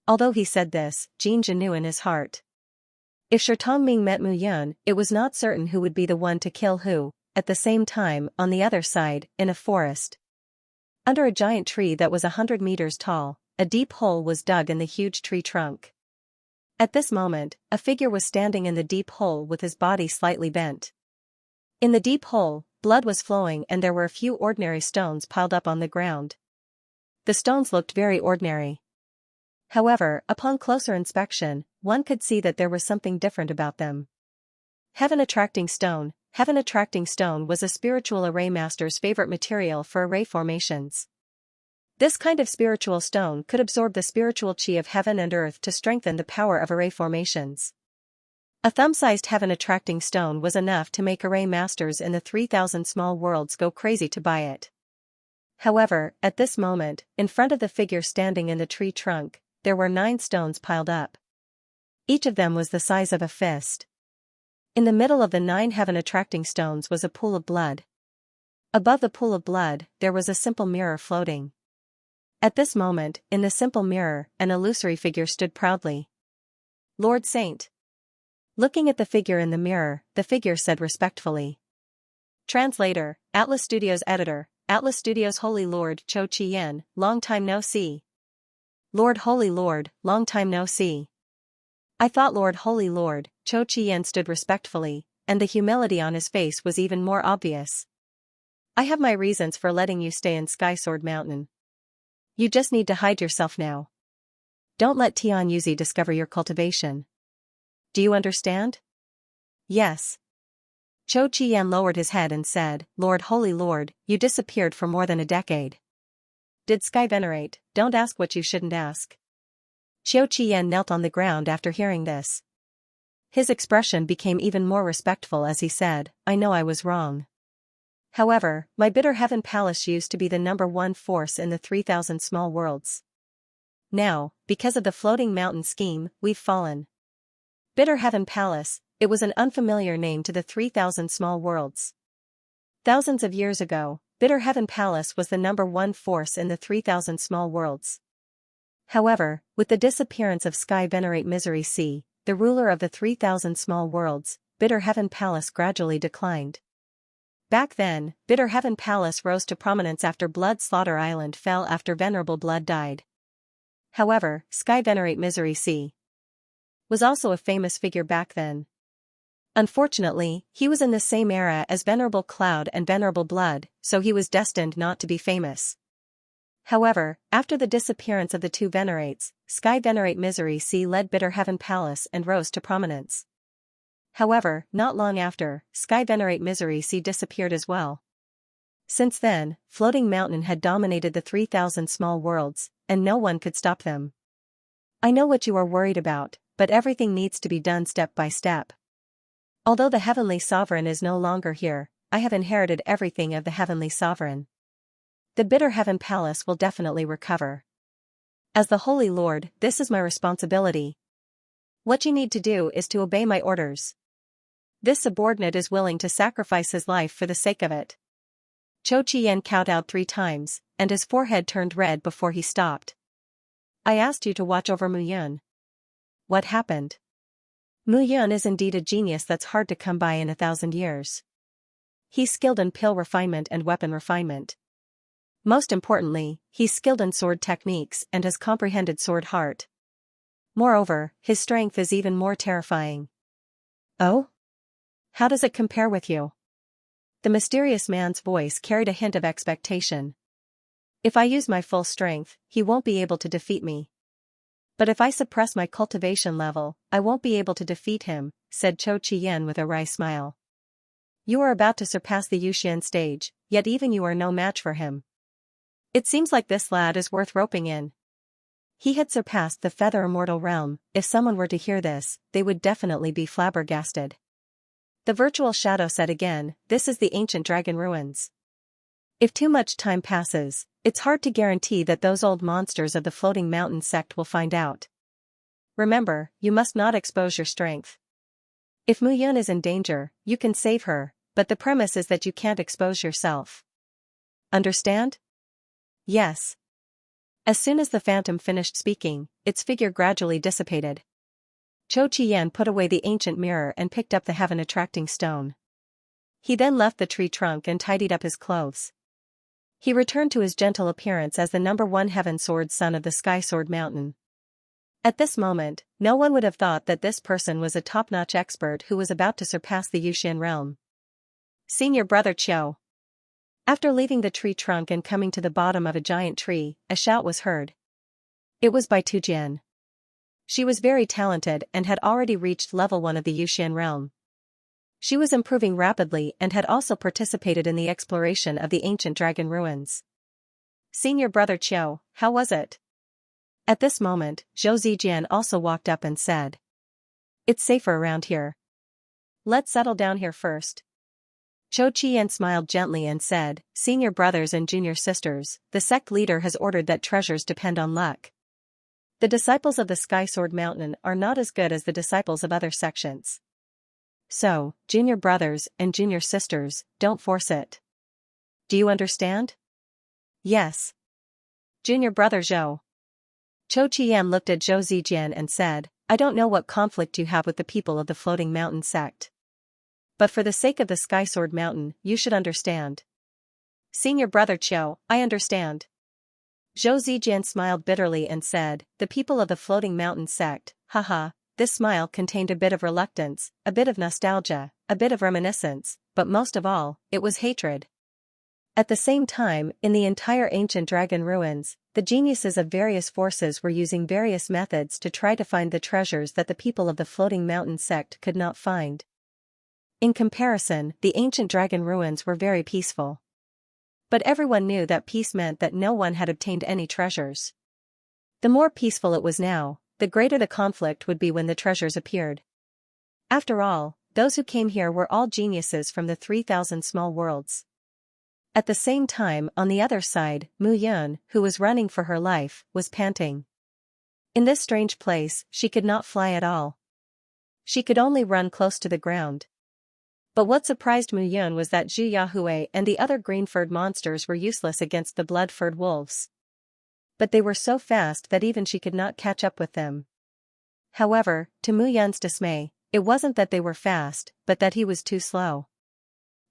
Although he said this, Xianxia knew in his heart. If Shi Tongming met Mu Yun, it was not certain who would be the one to kill who. At the same time, on the other side, in a forest. Under a giant tree that was 100 meters tall, a deep hole was dug in the huge tree trunk. At this moment, a figure was standing in the deep hole with his body slightly bent. In the deep hole, blood was flowing and there were a few ordinary stones piled up on the ground. The stones looked very ordinary. However, upon closer inspection, one could see that there was something different about them. Heaven Attracting Stone. Heaven Attracting Stone was a spiritual array master's favorite material for array formations. This kind of spiritual stone could absorb the spiritual chi of heaven and earth to strengthen the power of array formations. A thumb-sized Heaven Attracting Stone was enough to make array masters in the 3,000 small worlds go crazy to buy it. However, at this moment, in front of the figure standing in the tree trunk, there were 9 stones piled up. Each of them was the size of a fist. In the middle of the 9 Heaven Attracting Stones was a pool of blood. Above the pool of blood, there was a simple mirror floating. At this moment, in the simple mirror, an illusory figure stood proudly. Lord Saint. Looking at the figure in the mirror, the figure said respectfully. Translator, Atlas Studios Editor, Atlas Studios Holy Lord Zhou Qiyan, long time no see. Lord Holy Lord, long time no see. I thought Lord Holy Lord, Zhou Qiyan stood respectfully, and the humility on his face was even more obvious. I have my reasons for letting you stay in Sky Sword Mountain. You just need to hide yourself now. Don't let Tian Yuzi discover your cultivation. Do you understand? Yes. Zhou Qiyan lowered his head and said, Lord Holy Lord, you disappeared for more than a decade. Did Sky Venerate, don't ask what you shouldn't ask. Zhou Qiyan knelt on the ground after hearing this. His expression became even more respectful as he said, I know I was wrong. However, my bitter heaven palace used to be the number one force in the 3,000 small worlds. Now, because of the floating mountain scheme, we've fallen. Bitter heaven palace, it was an unfamiliar name to the 3,000 small worlds. Thousands of years ago, Bitter Heaven Palace was the number one force in the 3,000 small worlds. However, with the disappearance of Sky Venerate Misery Sea, the ruler of the 3,000 small worlds, Bitter Heaven Palace gradually declined. Back then, Bitter Heaven Palace rose to prominence after Blood Slaughter Island fell after Venerable Blood died. However, Sky Venerate Misery Sea was also a famous figure back then. Unfortunately, he was in the same era as Venerable Cloud and Venerable Blood, so he was destined not to be famous. However, after the disappearance of the two Venerates, Sky Venerate Misery Sea led Bitter Heaven Palace and rose to prominence. However, not long after, Sky Venerate Misery Sea disappeared as well. Since then, Floating Mountain had dominated the 3,000 small worlds, and no one could stop them. I know what you are worried about, but everything needs to be done step by step. Although the Heavenly Sovereign is no longer here, I have inherited everything of the Heavenly Sovereign. The Bitter Heaven Palace will definitely recover. As the Holy Lord, this is my responsibility. What you need to do is to obey my orders. This subordinate is willing to sacrifice his life for the sake of it. Cho Chien kowtowed 3 times, and his forehead turned red before he stopped. I asked you to watch over Mu Yun. What happened? Mu Yun is indeed a genius that's hard to come by in 1,000 years. He's skilled in pill refinement and weapon refinement. Most importantly, he's skilled in sword techniques and has comprehended sword heart. Moreover, his strength is even more terrifying. Oh? How does it compare with you? The mysterious man's voice carried a hint of expectation. If I use my full strength, he won't be able to defeat me. But if I suppress my cultivation level, I won't be able to defeat him, said Cho Chien with a wry smile. You are about to surpass the Yuxian stage, yet even you are no match for him. It seems like this lad is worth roping in. He had surpassed the feather immortal realm. If someone were to hear this, they would definitely be flabbergasted. The virtual shadow said again, this is the ancient dragon ruins. If too much time passes, it's hard to guarantee that those old monsters of the Floating Mountain sect will find out. Remember, you must not expose your strength. If Mu Yun is in danger, you can save her, but the premise is that you can't expose yourself. Understand? Yes. As soon as the phantom finished speaking, its figure gradually dissipated. Cho Chien put away the ancient mirror and picked up the heaven-attracting stone. He then left the tree trunk and tidied up his clothes. He returned to his gentle appearance as the number one heaven sword son of the Sky Sword Mountain. At this moment, no one would have thought that this person was a top-notch expert who was about to surpass the Yuxian realm. Senior Brother Qiu. After leaving the tree trunk and coming to the bottom of a giant tree, a shout was heard. It was by Tu Jian. She was very talented and had already reached level 1 of the Yuxian realm. She was improving rapidly and had also participated in the exploration of the ancient dragon ruins. Senior Brother Qiu, how was it? At this moment, Zhou Zijian also walked up and said. It's safer around here. Let's settle down here first. Cho Chien smiled gently and said, Senior brothers and junior sisters, the sect leader has ordered that treasures depend on luck. The disciples of the Sky Sword Mountain are not as good as the disciples of other sections. So, junior brothers and junior sisters, don't force it. Do you understand? Yes. Junior brother Zhou. Cho Chien looked at Zhou Zijian and said, I don't know what conflict you have with the people of the Floating Mountain sect. But for the sake of the Sky Sword Mountain, you should understand. Senior brother Qiu, I understand. Zhou Zijian smiled bitterly and said, the people of the Floating Mountain sect, haha. This smile contained a bit of reluctance, a bit of nostalgia, a bit of reminiscence, but most of all, it was hatred. At the same time, in the entire ancient dragon ruins, the geniuses of various forces were using various methods to try to find the treasures that the people of the Floating Mountain sect could not find. In comparison, the ancient dragon ruins were very peaceful. But everyone knew that peace meant that no one had obtained any treasures. The more peaceful it was now, the greater the conflict would be when the treasures appeared. After all, those who came here were all geniuses from the 3,000 small worlds. At the same time, on the other side, Mu Yun, who was running for her life, was panting. In this strange place, she could not fly at all. She could only run close to the ground. But what surprised Mu Yun was that Zhu Yahui and the other green-furred monsters were useless against the blood-furred wolves. But they were so fast that even she could not catch up with them. However, to Mu Yun's dismay, it wasn't that they were fast, but that he was too slow.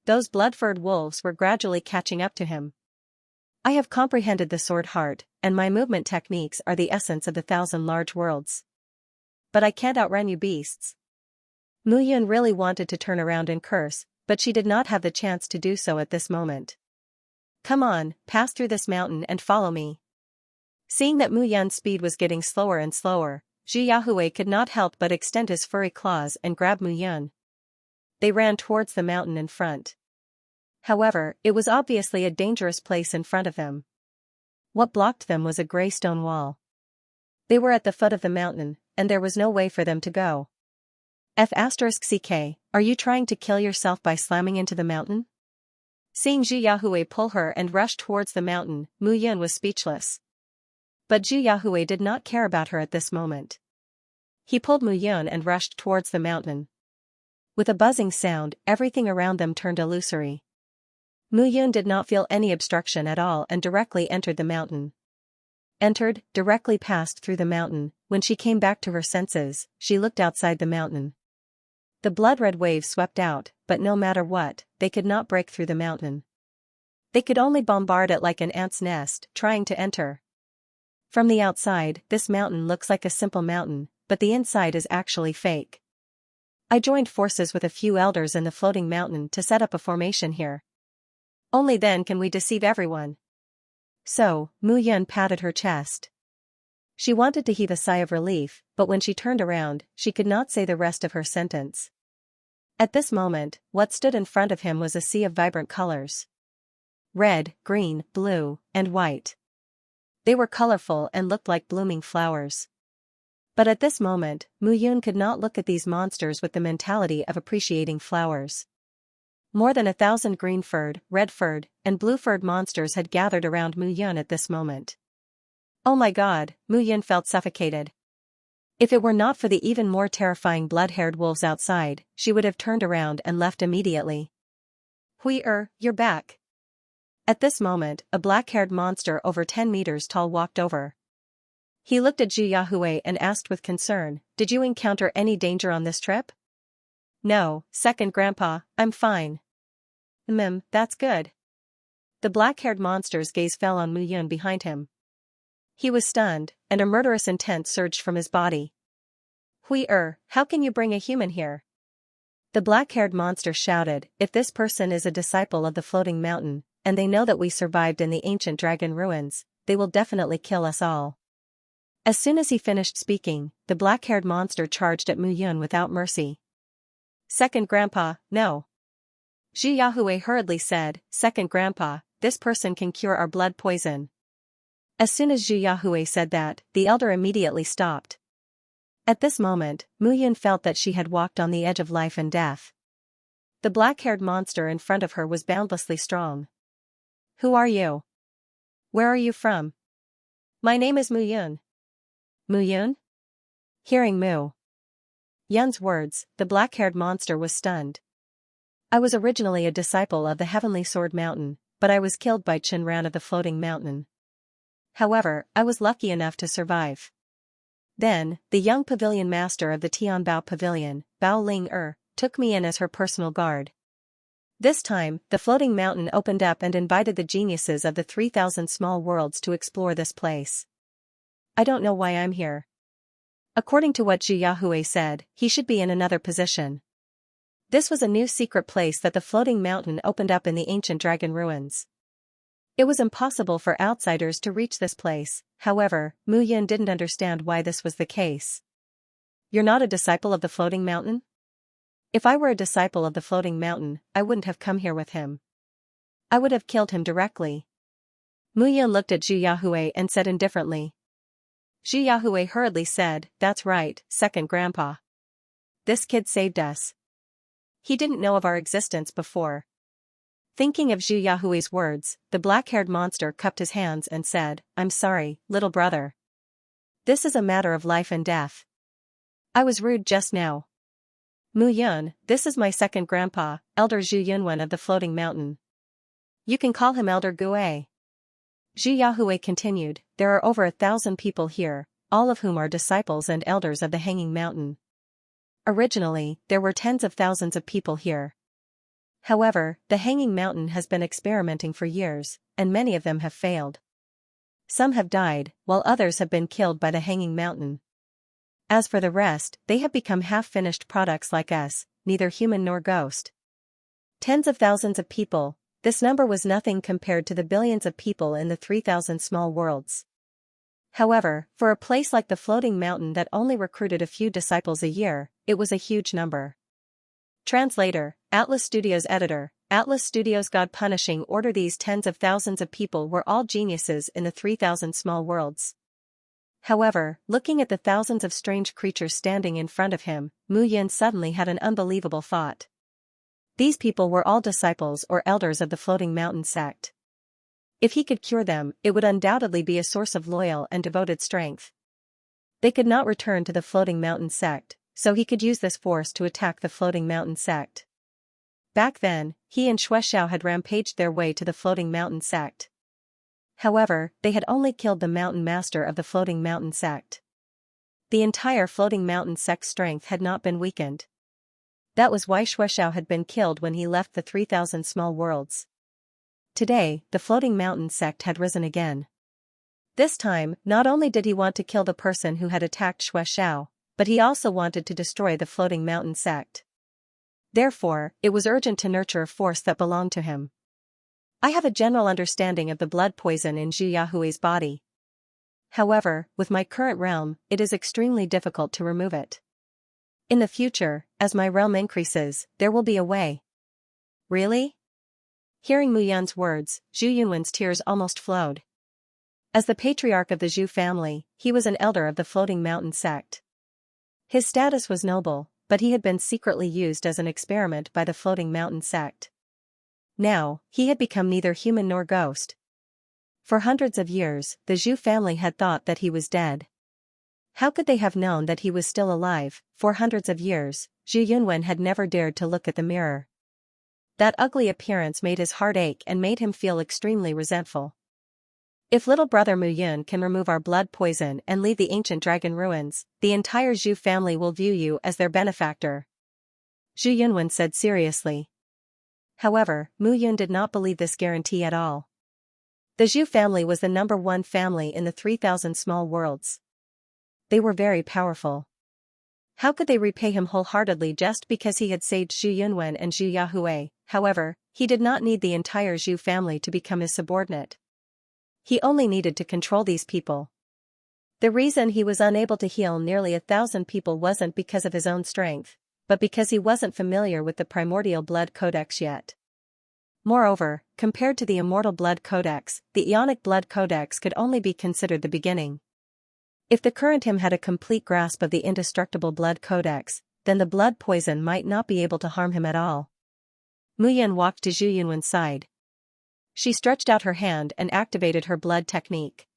Those blood-furred wolves were gradually catching up to him. I have comprehended the sword heart, and my movement techniques are the essence of the 1,000 large worlds. But I can't outrun you beasts. Mu Yun really wanted to turn around and curse, but she did not have the chance to do so at this moment. Come on, pass through this mountain and follow me. Seeing that Mu Yun's speed was getting slower and slower, Zhu Yahui could not help but extend his furry claws and grab Mu Yun. They ran towards the mountain in front. However, it was obviously a dangerous place in front of them. What blocked them was a gray stone wall. They were at the foot of the mountain, and there was no way for them to go. F***CK, are you trying to kill yourself by slamming into the mountain? Seeing Zhu Yahui pull her and rush towards the mountain, Mu Yun was speechless. But Zhu Yahui did not care about her at this moment. He pulled Mu Yun and rushed towards the mountain. With a buzzing sound, everything around them turned illusory. Mu Yun did not feel any obstruction at all and directly entered the mountain. Directly passed through the mountain. When she came back to her senses, she looked outside the mountain. The blood-red waves swept out, but no matter what, they could not break through the mountain. They could only bombard it like an ant's nest, trying to enter. From the outside, this mountain looks like a simple mountain, but the inside is actually fake. I joined forces with a few elders in the floating mountain to set up a formation here. Only then can we deceive everyone. So, Mu Yun patted her chest. She wanted to heave a sigh of relief, but when she turned around, she could not say the rest of her sentence. At this moment, what stood in front of him was a sea of vibrant colors. Red, green, blue, and white. They were colorful and looked like blooming flowers. But at this moment, Mu Yun could not look at these monsters with the mentality of appreciating flowers. More than 1,000 green-furred, red-furred, and blue-furred monsters had gathered around Mu Yun at this moment. Oh my god, Mu Yun felt suffocated. If it were not for the even more terrifying blood-haired wolves outside, she would have turned around and left immediately. You're back. At this moment, a black-haired monster over 10 meters tall walked over. He looked at Zhu Yahui and asked with concern, "Did you encounter any danger on this trip?" "No, second grandpa, I'm fine." That's good." The black-haired monster's gaze fell on Mu Yun behind him. He was stunned, and a murderous intent surged from his body. How can you bring a human here?" The black-haired monster shouted, "If this person is a disciple of the floating mountain, and they know that we survived in the ancient dragon ruins, they will definitely kill us all." As soon as he finished speaking, the black-haired monster charged at Mu Yun without mercy. "Second grandpa, no." Zhu Yahui hurriedly said, "Second grandpa, this person can cure our blood poison." As soon as Zhu Yahui said that, the elder immediately stopped. At this moment, Mu Yun felt that she had walked on the edge of life and death. The black-haired monster in front of her was boundlessly strong. "Who are you? Where are you from?" "My name is Mu Yun." "Mu Yun?" Hearing Mu Yun's words, the black-haired monster was stunned. "I was originally a disciple of the Heavenly Sword Mountain, but I was killed by Chinran of the Floating Mountain. However, I was lucky enough to survive." Then, the young pavilion master of the Tianbao Pavilion, Bao Ling took me in as her personal guard. This time, the floating mountain opened up and invited the geniuses of the 3,000 small worlds to explore this place. I don't know why I'm here. According to what Zhu Yahui said, he should be in another position. This was a new secret place that the floating mountain opened up in the ancient dragon ruins. It was impossible for outsiders to reach this place. However, Mu Yun didn't understand why this was the case. "You're not a disciple of the floating mountain?" "If I were a disciple of the floating mountain, I wouldn't have come here with him. I would have killed him directly." Mu Yun looked at Zhu Yahui and said indifferently. Zhu Yahui hurriedly said, "That's right, second grandpa. This kid saved us. He didn't know of our existence before. Thinking of Zhu Yahui's words, the black-haired monster cupped his hands and said, "I'm sorry, little brother. This is a matter of life and death. I was rude just now. Mu Yun, this is my second grandpa, Elder Zhu Yunwen of the Floating Mountain. You can call him Elder Gue." Zhu Yahui continued, "There are over 1,000 people here, all of whom are disciples and elders of the Hanging Mountain. Originally, there were tens of thousands of people here. However, the Hanging Mountain has been experimenting for years, and many of them have failed. Some have died, while others have been killed by the Hanging Mountain. As for the rest, they have become half-finished products like us, neither human nor ghost. Tens of thousands of people, this number was nothing compared to the billions of people in the 3,000 small worlds. However, for a place like the Floating Mountain that only recruited a few disciples a year, it was a huge number." Translator, Atlas Studios Editor, Atlas Studios God punishing order. These tens of thousands of people were all geniuses in the 3,000 small worlds. However, looking at the thousands of strange creatures standing in front of him, Mu Yin suddenly had an unbelievable thought. These people were all disciples or elders of the Floating Mountain sect. If he could cure them, it would undoubtedly be a source of loyal and devoted strength. They could not return to the Floating Mountain sect, so he could use this force to attack the Floating Mountain sect. Back then, he and Xianxia had rampaged their way to the Floating Mountain sect. However, they had only killed the mountain master of the Floating Mountain sect. The entire Floating Mountain sect's strength had not been weakened. That was why Xianxia had been killed when he left the 3,000 small worlds. Today, the Floating Mountain sect had risen again. This time, not only did he want to kill the person who had attacked Xianxia, but he also wanted to destroy the Floating Mountain sect. Therefore, it was urgent to nurture a force that belonged to him. I have a general understanding of the blood poison in Zhu Yahui's body. However, with my current realm, it is extremely difficult to remove it. In the future, as my realm increases, there will be a way." "Really?" Hearing Mu Yun's words, Zhu Yunwen's tears almost flowed. As the patriarch of the Zhu family, he was an elder of the Floating Mountain sect. His status was noble, but he had been secretly used as an experiment by the Floating Mountain sect. Now, he had become neither human nor ghost. For hundreds of years, the Zhu family had thought that he was dead. How could they have known that he was still alive? For hundreds of years, Zhu Yunwen had never dared to look at the mirror. That ugly appearance made his heart ache and made him feel extremely resentful. "If little brother Mu Yun can remove our blood poison and leave the ancient dragon ruins, the entire Zhu family will view you as their benefactor," Zhu Yunwen said seriously. However, Mu Yun did not believe this guarantee at all. The Zhu family was the #1 family in the 3,000 small worlds. They were very powerful. How could they repay him wholeheartedly just because he had saved Zhu Yunwen and Zhu Yahui? However, he did not need the entire Zhu family to become his subordinate. He only needed to control these people. The reason he was unable to heal nearly 1,000 people wasn't because of his own strength, but because he wasn't familiar with the primordial blood codex yet. Moreover, compared to the immortal blood codex, the ionic blood codex could only be considered the beginning. If the current him had a complete grasp of the indestructible blood codex, then the blood poison might not be able to harm him at all. Mu Yun walked to Zhu Yunwen's side. She stretched out her hand and activated her blood technique.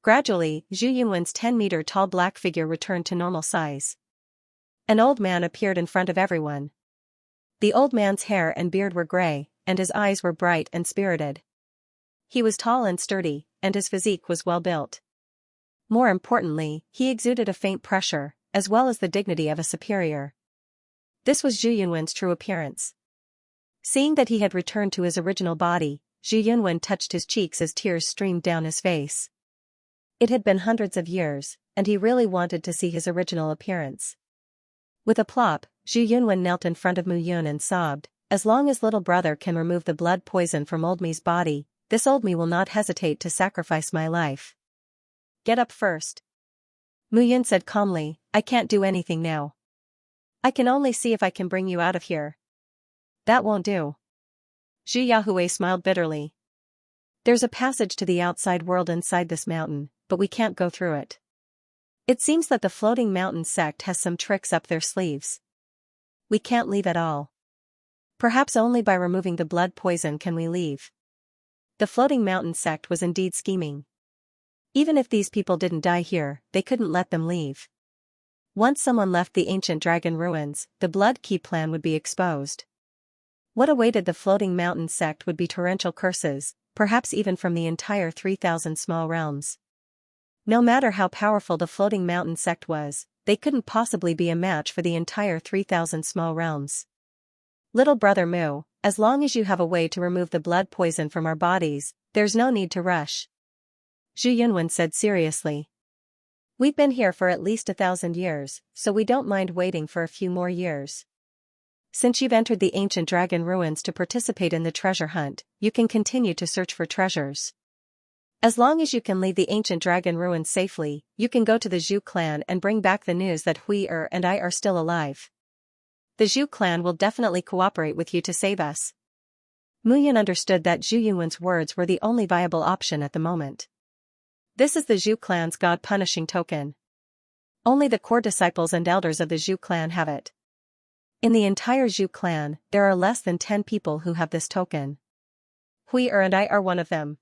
Gradually, Zhu Yunwen's 10-meter-tall black figure returned to normal size. An old man appeared in front of everyone. The old man's hair and beard were gray, and his eyes were bright and spirited. He was tall and sturdy, and his physique was well built. More importantly, he exuded a faint pressure, as well as the dignity of a superior. This was Zhu Yunwen's true appearance. Seeing that he had returned to his original body, Zhu Yunwen touched his cheeks as tears streamed down his face. It had been hundreds of years, and he really wanted to see his original appearance. With a plop, Zhu Yunwen knelt in front of Mu Yun and sobbed, "As long as little brother can remove the blood poison from old me's body, this old me will not hesitate to sacrifice my life." "Get up first," Mu Yun said calmly. "I can't do anything now. I can only see if I can bring you out of here." "That won't do." Zhu Yahui smiled bitterly. "There's a passage to the outside world inside this mountain, but we can't go through it. It seems that the Floating Mountain sect has some tricks up their sleeves. We can't leave at all." Perhaps only by removing the blood poison can we leave. The floating mountain sect was indeed scheming. Even if these people didn't die here, they couldn't let them leave. Once someone left the ancient dragon ruins, the blood key plan would be exposed. What awaited the floating mountain sect would be torrential curses, perhaps even from the entire 3,000 small realms. No matter how powerful the floating mountain sect was, they couldn't possibly be a match for the entire 3,000 small realms. Little brother Mu, as long as you have a way to remove the blood poison from our bodies, there's no need to rush. Zhu Yunwen said seriously. We've been here for at least 1,000 years, so we don't mind waiting for a few more years. Since you've entered the ancient dragon ruins to participate in the treasure hunt, you can continue to search for treasures. As long as you can leave the ancient dragon ruins safely, you can go to the Zhu clan and bring back the news that Hui and I are still alive. The Zhu clan will definitely cooperate with you to save us. Mu Yan understood that Zhu Yunwen's words were the only viable option at the moment. This is the Zhu clan's god-punishing token. Only the core disciples and elders of the Zhu clan have it. In the entire Zhu clan, there are less than 10 people who have this token. Hui and I are one of them.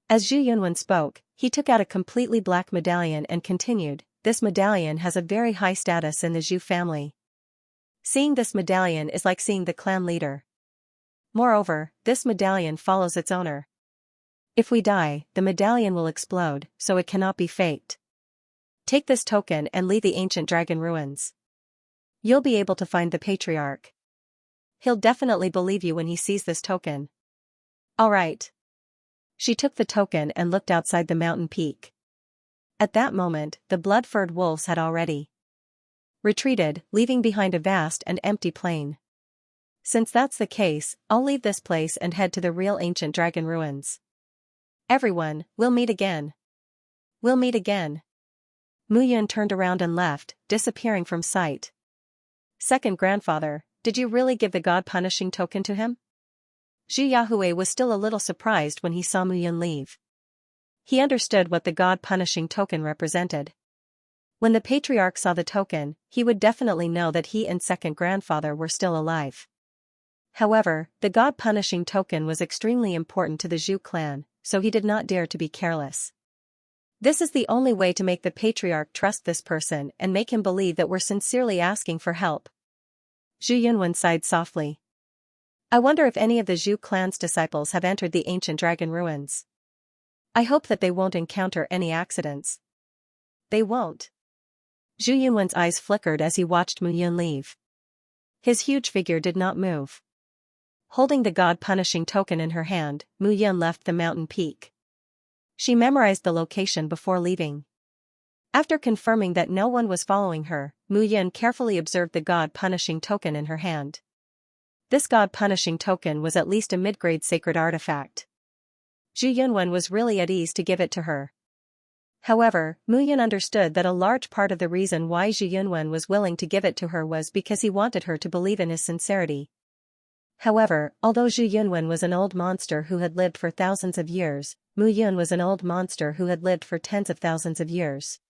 As Zhu Yunwen spoke, he took out a completely black medallion and continued, this medallion has a very high status in the Zhu family. Seeing this medallion is like seeing the clan leader. Moreover, this medallion follows its owner. If we die, the medallion will explode, so it cannot be faked. Take this token and leave the ancient dragon ruins. You'll be able to find the patriarch. He'll definitely believe you when he sees this token. All right. She took the token and looked outside the mountain peak. At that moment, the blood-furred wolves had already retreated, leaving behind a vast and empty plain. Since that's the case, I'll leave this place and head to the real ancient dragon ruins. Everyone, we'll meet again. We'll meet again. Mu Yun turned around and left, disappearing from sight. Second grandfather, did you really give the god-punishing token to him? Zhu Yahue was still a little surprised when he saw Mu Yun leave. He understood what the god-punishing token represented. When the patriarch saw the token, he would definitely know that he and second grandfather were still alive. However, the god-punishing token was extremely important to the Zhu clan, so he did not dare to be careless. This is the only way to make the patriarch trust this person and make him believe that we're sincerely asking for help. Zhu Yunwen sighed softly. I wonder if any of the Zhu clan's disciples have entered the ancient dragon ruins. I hope that they won't encounter any accidents. They won't. Zhu Yunwen's eyes flickered as he watched Mu Yun leave. His huge figure did not move. Holding the god-punishing token in her hand, Mu Yun left the mountain peak. She memorized the location before leaving. After confirming that no one was following her, Mu Yun carefully observed the god-punishing token in her hand. This god-punishing token was at least a mid-grade sacred artifact. Zhu Yunwen was really at ease to give it to her. However, Mu Yun understood that a large part of the reason why Zhu Yunwen was willing to give it to her was because he wanted her to believe in his sincerity. However, although Zhu Yunwen was an old monster who had lived for thousands of years, Mu Yun was an old monster who had lived for tens of thousands of years.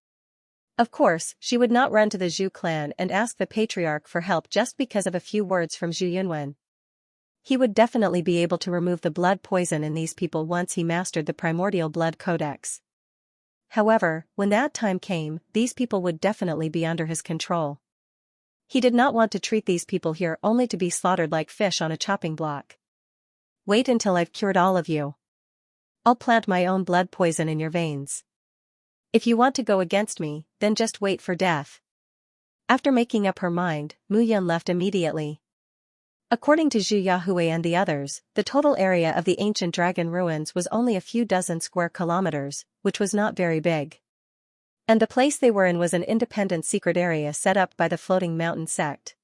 Of course, she would not run to the Zhu clan and ask the patriarch for help just because of a few words from Zhu Yunwen. He would definitely be able to remove the blood poison in these people once he mastered the primordial blood codex. However, when that time came, these people would definitely be under his control. He did not want to treat these people here only to be slaughtered like fish on a chopping block. Wait until I've cured all of you. I'll plant my own blood poison in your veins. If you want to go against me, then just wait for death. After making up her mind, Mu Yun left immediately. According to Zhu Yahue and the others, the total area of the ancient dragon ruins was only a few dozen square kilometers, which was not very big. And the place they were in was an independent secret area set up by the floating mountain sect.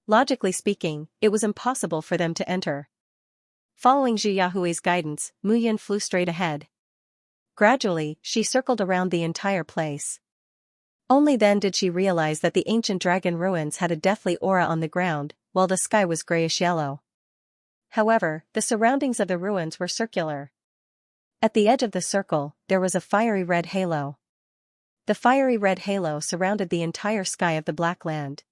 Logically speaking, it was impossible for them to enter. Following Zhu Yahue's guidance, Mu Yun flew straight ahead. Gradually, she circled around the entire place. Only then did she realize that the ancient dragon ruins had a deathly aura on the ground, while the sky was grayish-yellow. However, the surroundings of the ruins were circular. At the edge of the circle, there was a fiery red halo. The fiery red halo surrounded the entire sky of the Black Land.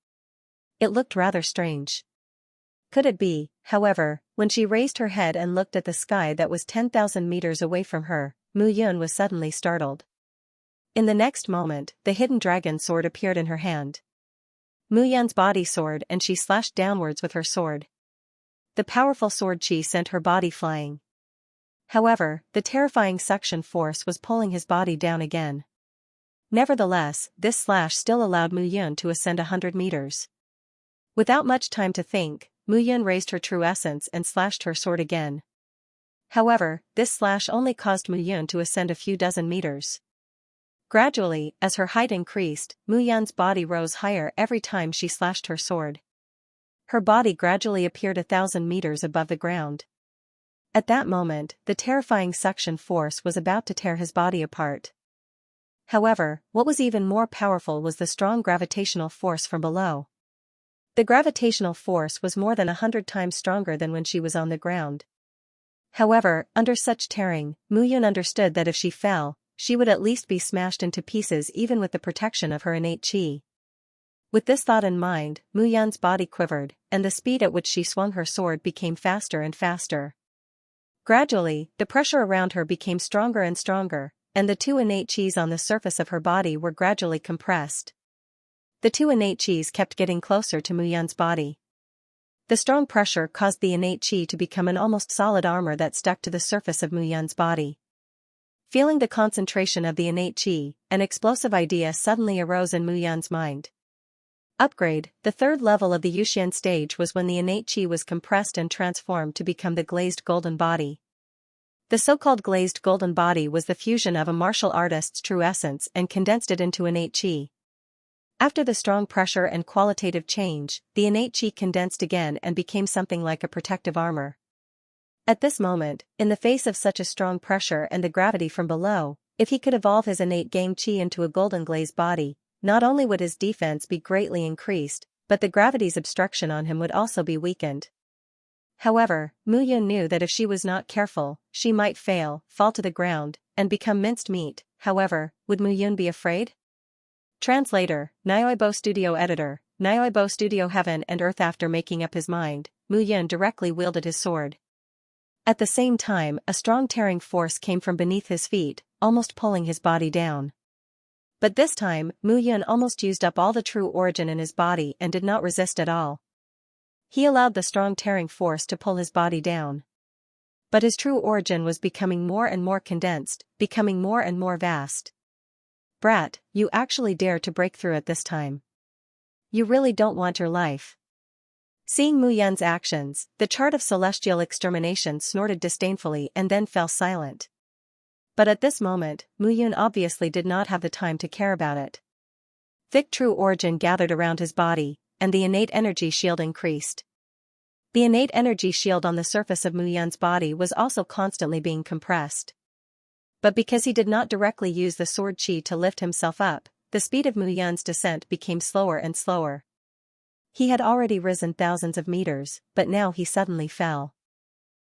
It looked rather strange. Could it be, however, when she raised her head and looked at the sky that was 10,000 meters away from her, Mu Yun was suddenly startled. In the next moment, the hidden dragon sword appeared in her hand. Mu Yun's body soared and she slashed downwards with her sword. The powerful sword chi sent her body flying. However, the terrifying suction force was pulling his body down again. Nevertheless, this slash still allowed Mu Yun to ascend 100 meters. Without much time to think, Mu Yun raised her true essence and slashed her sword again. However, this slash only caused Mu Yun to ascend a few dozen meters. Gradually, as her height increased, Mu Yun's body rose higher every time she slashed her sword. Her body gradually appeared 1,000 meters above the ground. At that moment, the terrifying suction force was about to tear his body apart. However, what was even more powerful was the strong gravitational force from below. The gravitational force was more than 100 times stronger than when she was on the ground. However, under such tearing, Mu Yun understood that if she fell, she would at least be smashed into pieces even with the protection of her innate chi. With this thought in mind, Mu Yun's body quivered, and the speed at which she swung her sword became faster and faster. Gradually, the pressure around her became stronger and stronger, and the two innate chis on the surface of her body were gradually compressed. The two innate chis kept getting closer to Mu Yun's body. The strong pressure caused the innate chi to become an almost solid armor that stuck to the surface of Mu Yun's body. Feeling the concentration of the innate chi, an explosive idea suddenly arose in Mu Yun's mind. Upgrade. The third level of the Yuxian stage was when the innate chi was compressed and transformed to become the glazed golden body. The so-called glazed golden body was the fusion of a martial artist's true essence and condensed it into innate chi. After the strong pressure and qualitative change, the innate chi condensed again and became something like a protective armor. At this moment, in the face of such a strong pressure and the gravity from below, if he could evolve his innate gang chi into a golden glazed body, not only would his defense be greatly increased, but the gravity's obstruction on him would also be weakened. However, Mu Yun knew that if she was not careful, she might fail, fall to the ground, and become minced meat. However, would Mu Yun be afraid? Translator, Nyoibo Studio Editor, Nyoibo Studio Heaven and Earth. After making up his mind, Mu Yun directly wielded his sword. At the same time, a strong tearing force came from beneath his feet, almost pulling his body down. But this time, Mu Yun almost used up all the true origin in his body and did not resist at all. He allowed the strong tearing force to pull his body down. But his true origin was becoming more and more condensed, becoming more and more vast. Brat, you actually dare to break through it this time. You really don't want your life. Seeing Mu Yun's actions, the chart of celestial extermination snorted disdainfully and then fell silent. But at this moment, Mu Yun obviously did not have the time to care about it. Thick true origin gathered around his body, and the innate energy shield increased. The innate energy shield on the surface of Mu Yun's body was also constantly being compressed. But because he did not directly use the sword chi to lift himself up, the speed of Mu Yun's descent became slower and slower. He had already risen thousands of meters, but now he suddenly fell.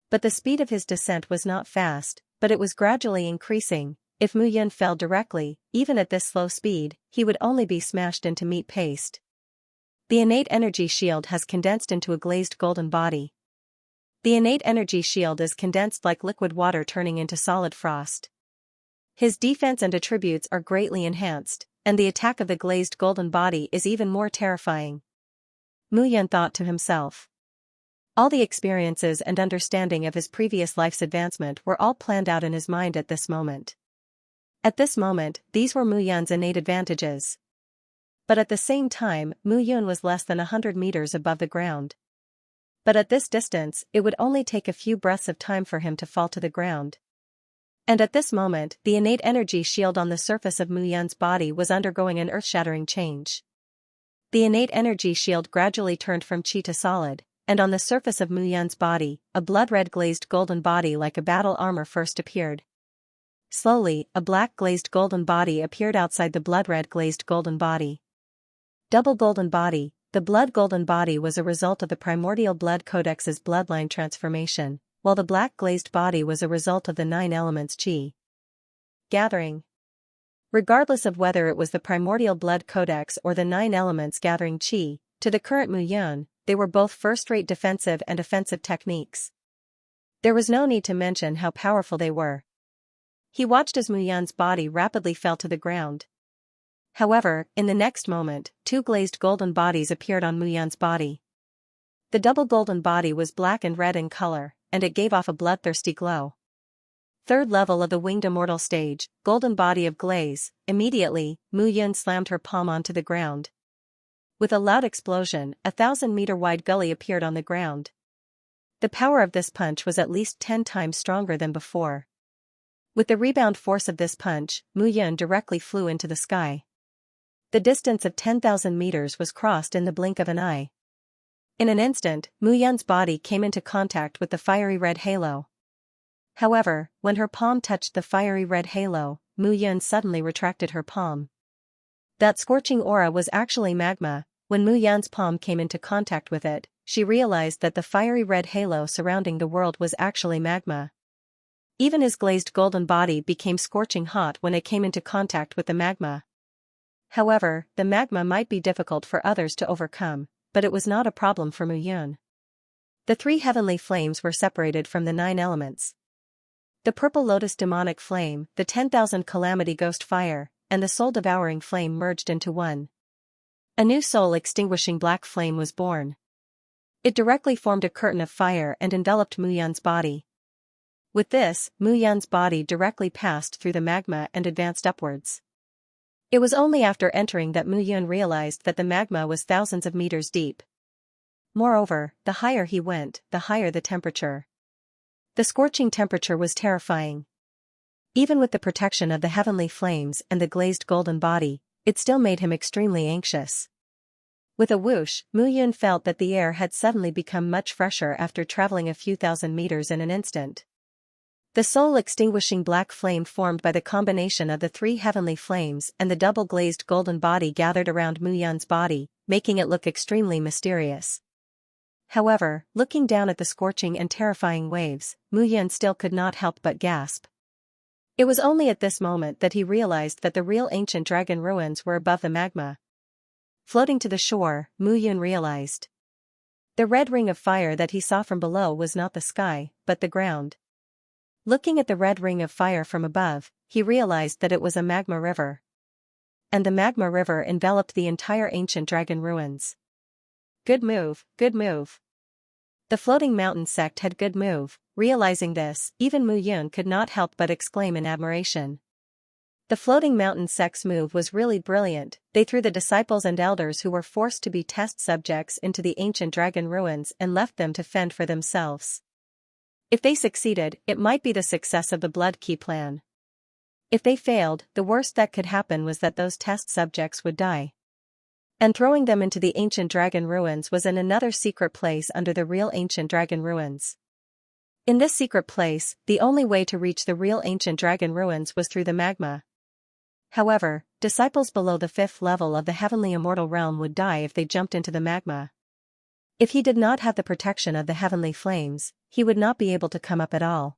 But the speed of his descent was not fast, but it was gradually increasing. If Mu Yun fell directly, even at this slow speed, he would only be smashed into meat paste. The innate energy shield has condensed into a glazed golden body. The innate energy shield is condensed like liquid water turning into solid frost. His defense and attributes are greatly enhanced, and the attack of the glazed golden body is even more terrifying. Mu Yun thought to himself. All the experiences and understanding of his previous life's advancement were all planned out in his mind at this moment. At this moment, these were Mu Yun's innate advantages. But at the same time, Mu Yun was less than 100 meters above the ground. But at this distance, it would only take a few breaths of time for him to fall to the ground. And at this moment, the innate energy shield on the surface of Mu Yun's body was undergoing an earth-shattering change. The innate energy shield gradually turned from chi to solid, and on the surface of Mu Yun's body, a blood-red glazed golden body like a battle armor first appeared. Slowly, a black glazed golden body appeared outside the blood-red glazed golden body. Double golden body. The blood golden body was a result of the primordial blood codex's bloodline transformation, while the black glazed body was a result of the 9 elements chi gathering. Regardless of whether it was the primordial blood codex or the 9 elements gathering chi, to the current Mu Yun, they were both first-rate defensive and offensive techniques. There was no need to mention how powerful they were. He watched as Mu Yun's body rapidly fell to the ground. However, in the next moment, two glazed golden bodies appeared on Mu Yun's body. The double golden body was black and red in color, and it gave off a bloodthirsty glow. Third level of the winged immortal stage, golden body of glaze. Immediately, Mu Yun slammed her palm onto the ground. With a loud explosion, a 1,000-meter-wide gully appeared on the ground. The power of this punch was at least 10 times stronger than before. With the rebound force of this punch, Mu Yun directly flew into the sky. The distance of 10,000 meters was crossed in the blink of an eye. In an instant, Mu Yun's body came into contact with the fiery red halo. However, when her palm touched the fiery red halo, Mu Yun suddenly retracted her palm. That scorching aura was actually magma. When Mu Yun's palm came into contact with it, she realized that the fiery red halo surrounding the world was actually magma. Even his glazed golden body became scorching hot when it came into contact with the magma. However, the magma might be difficult for others to overcome, but it was not a problem for Mu Yun. The 3 heavenly flames were separated from the 9 elements. The purple lotus demonic flame, the 10,000 calamity ghost fire, and the soul-devouring flame merged into one. A new soul-extinguishing black flame was born. It directly formed a curtain of fire and enveloped Mu Yun's body. With this, Mu Yun's body directly passed through the magma and advanced upwards. It was only after entering that Mu Yun realized that the magma was thousands of meters deep. Moreover, the higher he went, the higher the temperature. The scorching temperature was terrifying. Even with the protection of the heavenly flames and the glazed golden body, it still made him extremely anxious. With a whoosh, Mu Yun felt that the air had suddenly become much fresher after traveling a few thousand meters in an instant. The soul-extinguishing black flame formed by the combination of the 3 heavenly flames and the double-glazed golden body gathered around Mu Yun's body, making it look extremely mysterious. However, looking down at the scorching and terrifying waves, Mu Yun still could not help but gasp. It was only at this moment that he realized that the real ancient dragon ruins were above the magma. Floating to the shore, Mu Yun realized. The red ring of fire that he saw from below was not the sky, but the ground. Looking at the red ring of fire from above, he realized that it was a magma river. And the magma river enveloped the entire ancient dragon ruins. Good move, good move. The floating mountain sect had good move. Realizing this, even Mu Yun could not help but exclaim in admiration. The floating mountain sect's move was really brilliant. They threw the disciples and elders who were forced to be test subjects into the ancient dragon ruins and left them to fend for themselves. If they succeeded, it might be the success of the Blood Key plan. If they failed, the worst that could happen was that those test subjects would die. And throwing them into the ancient dragon ruins was in another secret place under the real ancient dragon ruins. In this secret place, the only way to reach the real ancient dragon ruins was through the magma. However, disciples below the 5th level of the heavenly immortal realm would die if they jumped into the magma. If he did not have the protection of the heavenly flames, he would not be able to come up at all.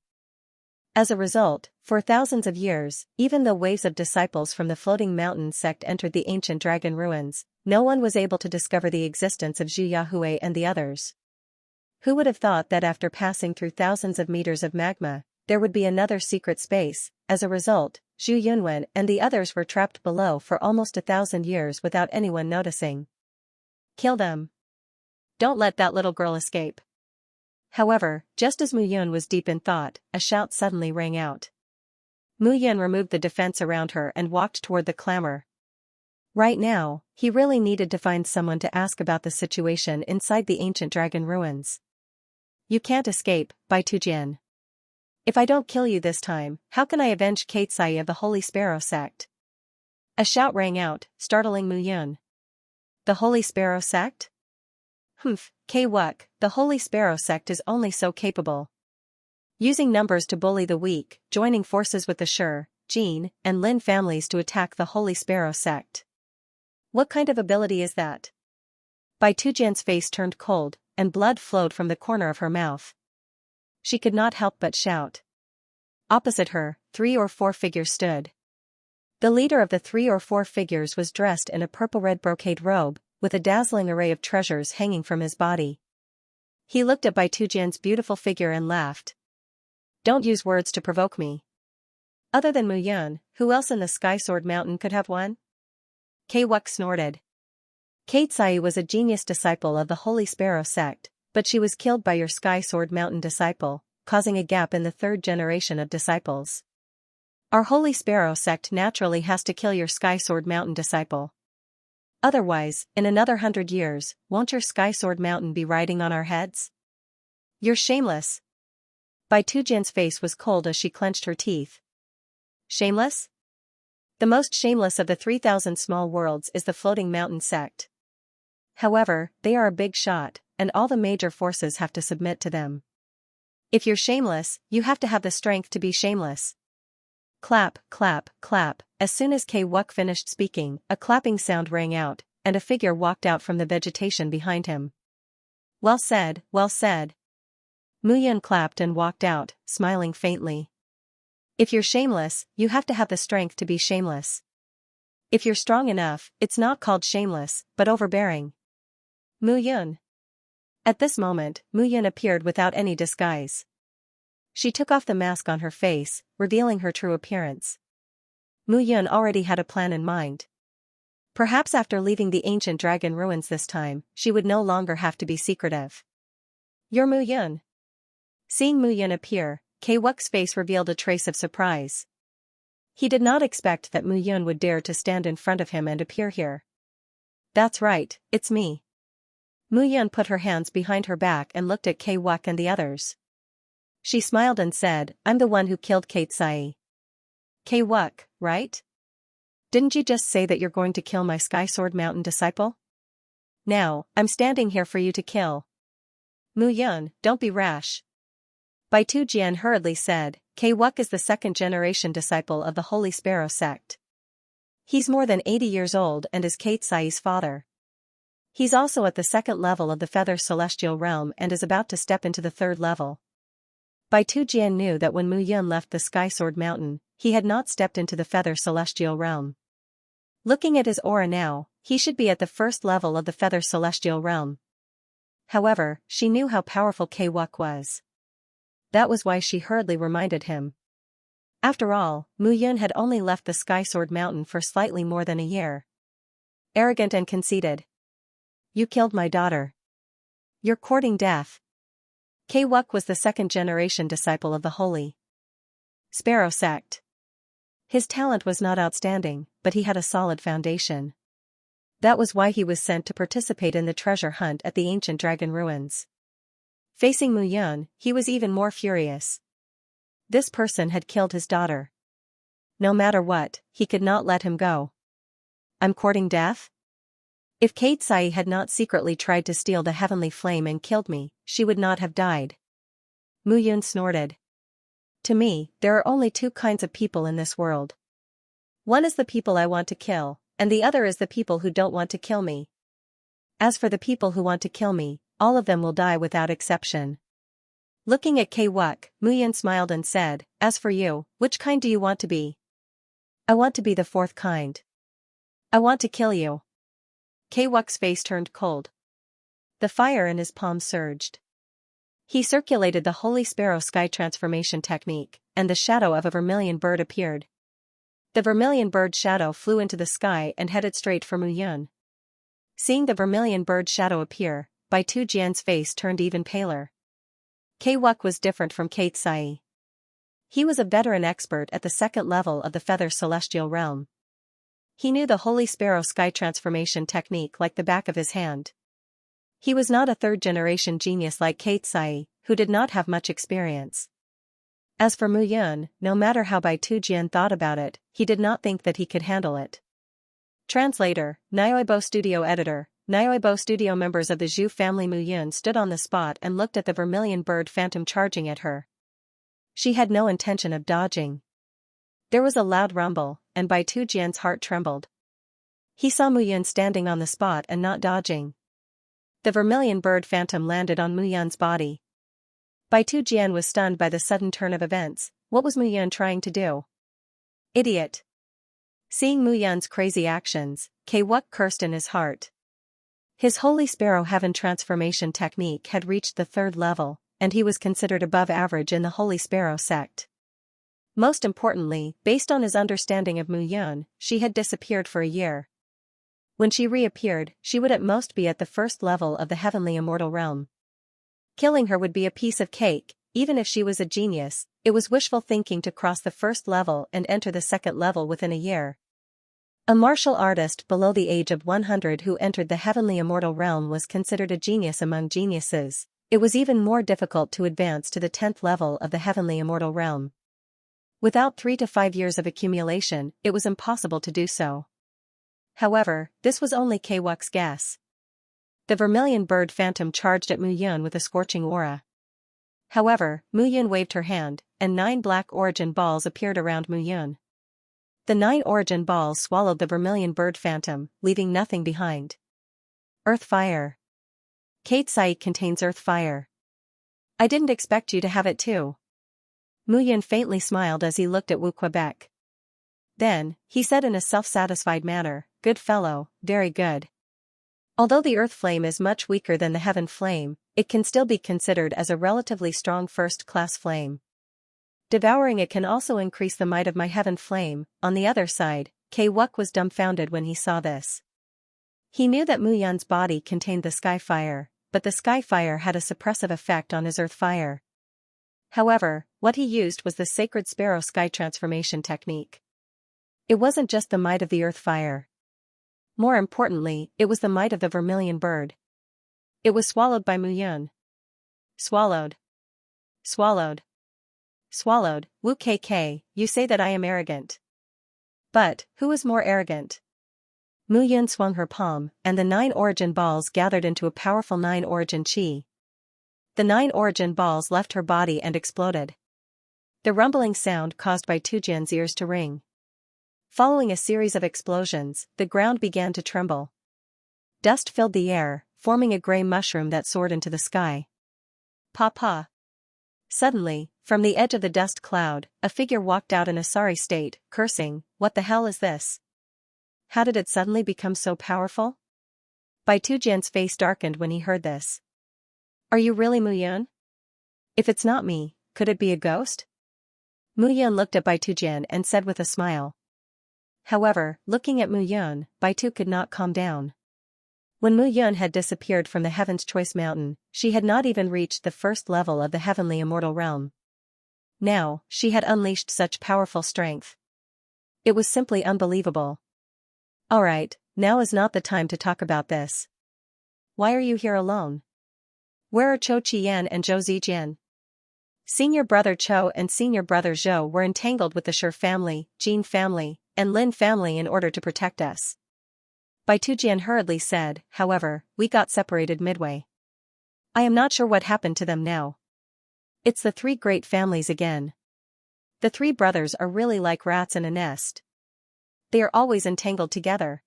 As a result, for thousands of years, even though waves of disciples from the floating mountain sect entered the ancient dragon ruins, no one was able to discover the existence of Zhu Yahui and the others. Who would have thought that after passing through thousands of meters of magma, there would be another secret space? As a result, Zhu Yunwen and the others were trapped below for almost 1,000 years without anyone noticing. Kill them. Don't let that little girl escape. However, just as Mu Yun was deep in thought, a shout suddenly rang out. Mu Yun removed the defense around her and walked toward the clamor. Right now, he really needed to find someone to ask about the situation inside the ancient dragon ruins. You can't escape, Bai Tujian. If I don't kill you this time, how can I avenge Xianxia of the Holy Sparrow sect? A shout rang out, startling Mu Yun. The Holy Sparrow sect? Humph, Kwuk, the Holy Sparrow sect is only so capable. Using numbers to bully the weak, joining forces with the Shi, Jin, and Lin families to attack the Holy Sparrow sect. What kind of ability is that? Bai Tujian's face turned cold, and blood flowed from the corner of her mouth. She could not help but shout. Opposite her, 3 or 4 figures stood. The leader of the 3 or 4 figures was dressed in a purple-red brocade robe, with a dazzling array of treasures hanging from his body. He looked at Bai Tujian's beautiful figure and laughed. Don't use words to provoke me. Other than Mu Yun, who else in the Sky Sword Mountain could have won? Kwuk snorted. Kate Sai was a genius disciple of the Holy Sparrow sect, but she was killed by your Sky Sword Mountain disciple, causing a gap in the third generation of disciples. Our Holy Sparrow sect naturally has to kill your Sky Sword Mountain disciple. Otherwise, in another 100 years, won't your Sky Sword Mountain be riding on our heads? You're shameless. Bai Tujian's face was cold as she clenched her teeth. Shameless? The most shameless of the 3,000 small worlds is the Floating Mountain sect. However, they are a big shot, and all the major forces have to submit to them. If you're shameless, you have to have the strength to be shameless. Clap, clap, clap. As soon as Kwuk finished speaking, a clapping sound rang out, and a figure walked out from the vegetation behind him. Well said, well said. Mu Yun clapped and walked out, smiling faintly. If you're shameless, you have to have the strength to be shameless. If you're strong enough, it's not called shameless, but overbearing. Mu Yun. At this moment, Mu Yun appeared without any disguise. She took off the mask on her face, revealing her true appearance. Mu Yun already had a plan in mind. Perhaps after leaving the ancient dragon ruins this time, she would no longer have to be secretive. You're Mu Yun. Seeing Mu Yun appear, Kwuk's face revealed a trace of surprise. He did not expect that Mu Yun would dare to stand in front of him and appear here. That's right, it's me. Mu Yun put her hands behind her back and looked at Kwuk and the others. She smiled and said, I'm the one who killed Kate Sai. Kwuk, right? Didn't you just say that you're going to kill my Sky Sword Mountain disciple? Now, I'm standing here for you to kill. Mu Yun, don't be rash. Bai Tujian hurriedly said, Kwuk is the second-generation disciple of the Holy Sparrow sect. He's more than 80 years old and is Kate Sai's father. He's also at the second level of the Feather Celestial Realm and is about to step into the third level. Bai Tujian knew that when Mu Yun left the Sky Sword Mountain, he had not stepped into the Feather Celestial Realm. Looking at his aura now, he should be at the first level of the Feather Celestial Realm. However, she knew how powerful Kwuk was. That was why she hurriedly reminded him. After all, Mu Yun had only left the Sky Sword Mountain for slightly more than a year. Arrogant and conceited. You killed my daughter. You're courting death. Kwuk was the second-generation disciple of the Holy Sparrow sect. His talent was not outstanding, but he had a solid foundation. That was why he was sent to participate in the treasure hunt at the ancient dragon ruins. Facing Mu Yun, he was even more furious. This person had killed his daughter. No matter what, he could not let him go. I'm courting death? If Kate Sai had not secretly tried to steal the heavenly flame and killed me, she would not have died. Mu Yun snorted. To me, there are only two kinds of people in this world. One is the people I want to kill, and the other is the people who don't want to kill me. As for the people who want to kill me, all of them will die without exception. Looking at Kwuk, Mu Yun smiled and said, As for you, which kind do you want to be? I want to be the fourth kind. I want to kill you. Kwuk's face turned cold. The fire in his palm surged. He circulated the Holy Sparrow Sky Transformation technique, and the shadow of a vermilion bird appeared. The vermilion bird shadow flew into the sky and headed straight for Mu Yun. Seeing the vermilion bird shadow appear, Bai Tujian's face turned even paler. Kwuk was different from Kate Sai. He was a veteran expert at the second level of the Feather Celestial Realm. He knew the Holy Sparrow Sky Transformation technique like the back of his hand. He was not a third-generation genius like Kate Sai, who did not have much experience. As for Mu Yun, no matter how Bai Tujian thought about it, he did not think that he could handle it. Translator, Nyoibo Studio Editor, Nyoibo Studio members of the Zhu family. Mu Yun stood on the spot and looked at the vermilion bird phantom charging at her. She had no intention of dodging. There was a loud rumble, and Bai Tujian's heart trembled. He saw Mu Yun standing on the spot and not dodging. The vermilion bird phantom landed on Mu Yun's body. Bai Tujian was stunned by the sudden turn of events. What was Mu Yun trying to do? Idiot! Seeing Mu Yun's crazy actions, Kwuk cursed in his heart. His Holy Sparrow Heaven transformation technique had reached the 3rd level, and he was considered above average in the Holy Sparrow sect. Most importantly, based on his understanding of Mu Yun, she had disappeared for a year. When she reappeared, she would at most be at the 1st level of the heavenly immortal realm. Killing her would be a piece of cake. Even if she was a genius, it was wishful thinking to cross the 1st level and enter the 2nd level within a year. A martial artist below the age of 100 who entered the heavenly immortal realm was considered a genius among geniuses. It was even more difficult to advance to the 10th level of the heavenly immortal realm. Without 3 to 5 years of accumulation, it was impossible to do so. However, this was only Kwuk's guess. The vermilion bird phantom charged at Mu Yun with a scorching aura. However, Mu Yun waved her hand, and 9 black origin balls appeared around Mu Yun. The 9 origin balls swallowed the vermilion bird phantom, leaving nothing behind. Earth fire. Kate Sai contains earth fire. I didn't expect you to have it too. Mu Yun faintly smiled as he looked at Wu Quebec. Then, he said in a self-satisfied manner, "Good fellow, very good." Although the earth flame is much weaker than the heaven flame, it can still be considered as a relatively strong first-class flame. Devouring it can also increase the might of my heaven flame. On the other side, Kwuk was dumbfounded when he saw this. He knew that Mu Yun's body contained the sky fire, but the sky fire had a suppressive effect on his earth fire. However, what he used was the sacred sparrow sky transformation technique. It wasn't just the might of the earth fire. More importantly, it was the might of the vermilion bird. It was swallowed by Mu Yun. Swallowed. Swallowed. Swallowed. Wu KK, you say that I am arrogant. But, who is more arrogant? Mu Yun swung her palm, and the 9 origin balls gathered into a powerful 9 origin chi. The 9 origin balls left her body and exploded. The rumbling sound caused Bai Tujian's ears to ring. Following a series of explosions, the ground began to tremble. Dust filled the air, forming a gray mushroom that soared into the sky. Pa. Suddenly, from the edge of the dust cloud, a figure walked out in a sorry state, cursing, "What the hell is this? How did it suddenly become so powerful?" Bai Tujian's face darkened when he heard this. "Are you really Mu Yun? If it's not me, could it be a ghost?" Mu Yun looked at Bai Tujian and said with a smile. However, looking at Mu Yun, Bai Tu could not calm down. When Mu Yun had disappeared from the Heaven's Choice Mountain, she had not even reached the 1st level of the heavenly immortal realm. Now, she had unleashed such powerful strength. It was simply unbelievable. "Alright, now is not the time to talk about this. Why are you here alone? Where are Chou Qian and Zhou Zijian?" Senior brother Chou and senior brother Zhou were entangled with the Shi family, Jin family, and Lin family in order to protect us. Bai Tujian hurriedly said, "However, we got separated midway. I am not sure what happened to them now. It's the 3 great families again. The 3 brothers are really like rats in a nest. They are always entangled together."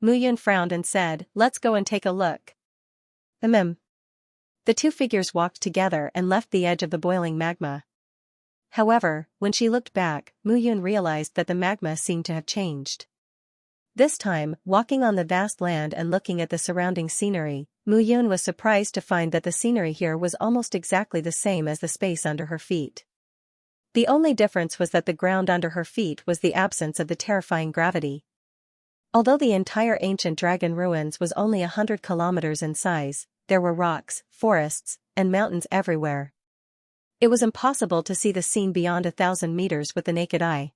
Mu Yun frowned and said, "Let's go and take a look." The 2 figures walked together and left the edge of the boiling magma. However, when she looked back, Mu Yun realized that the magma seemed to have changed. This time, walking on the vast land and looking at the surrounding scenery, Mu Yun was surprised to find that the scenery here was almost exactly the same as the space under her feet. The only difference was that the ground under her feet was the absence of the terrifying gravity. Although the entire ancient dragon ruins was only 100 kilometers in size, there were rocks, forests, and mountains everywhere. It was impossible to see the scene beyond 1,000 meters with the naked eye.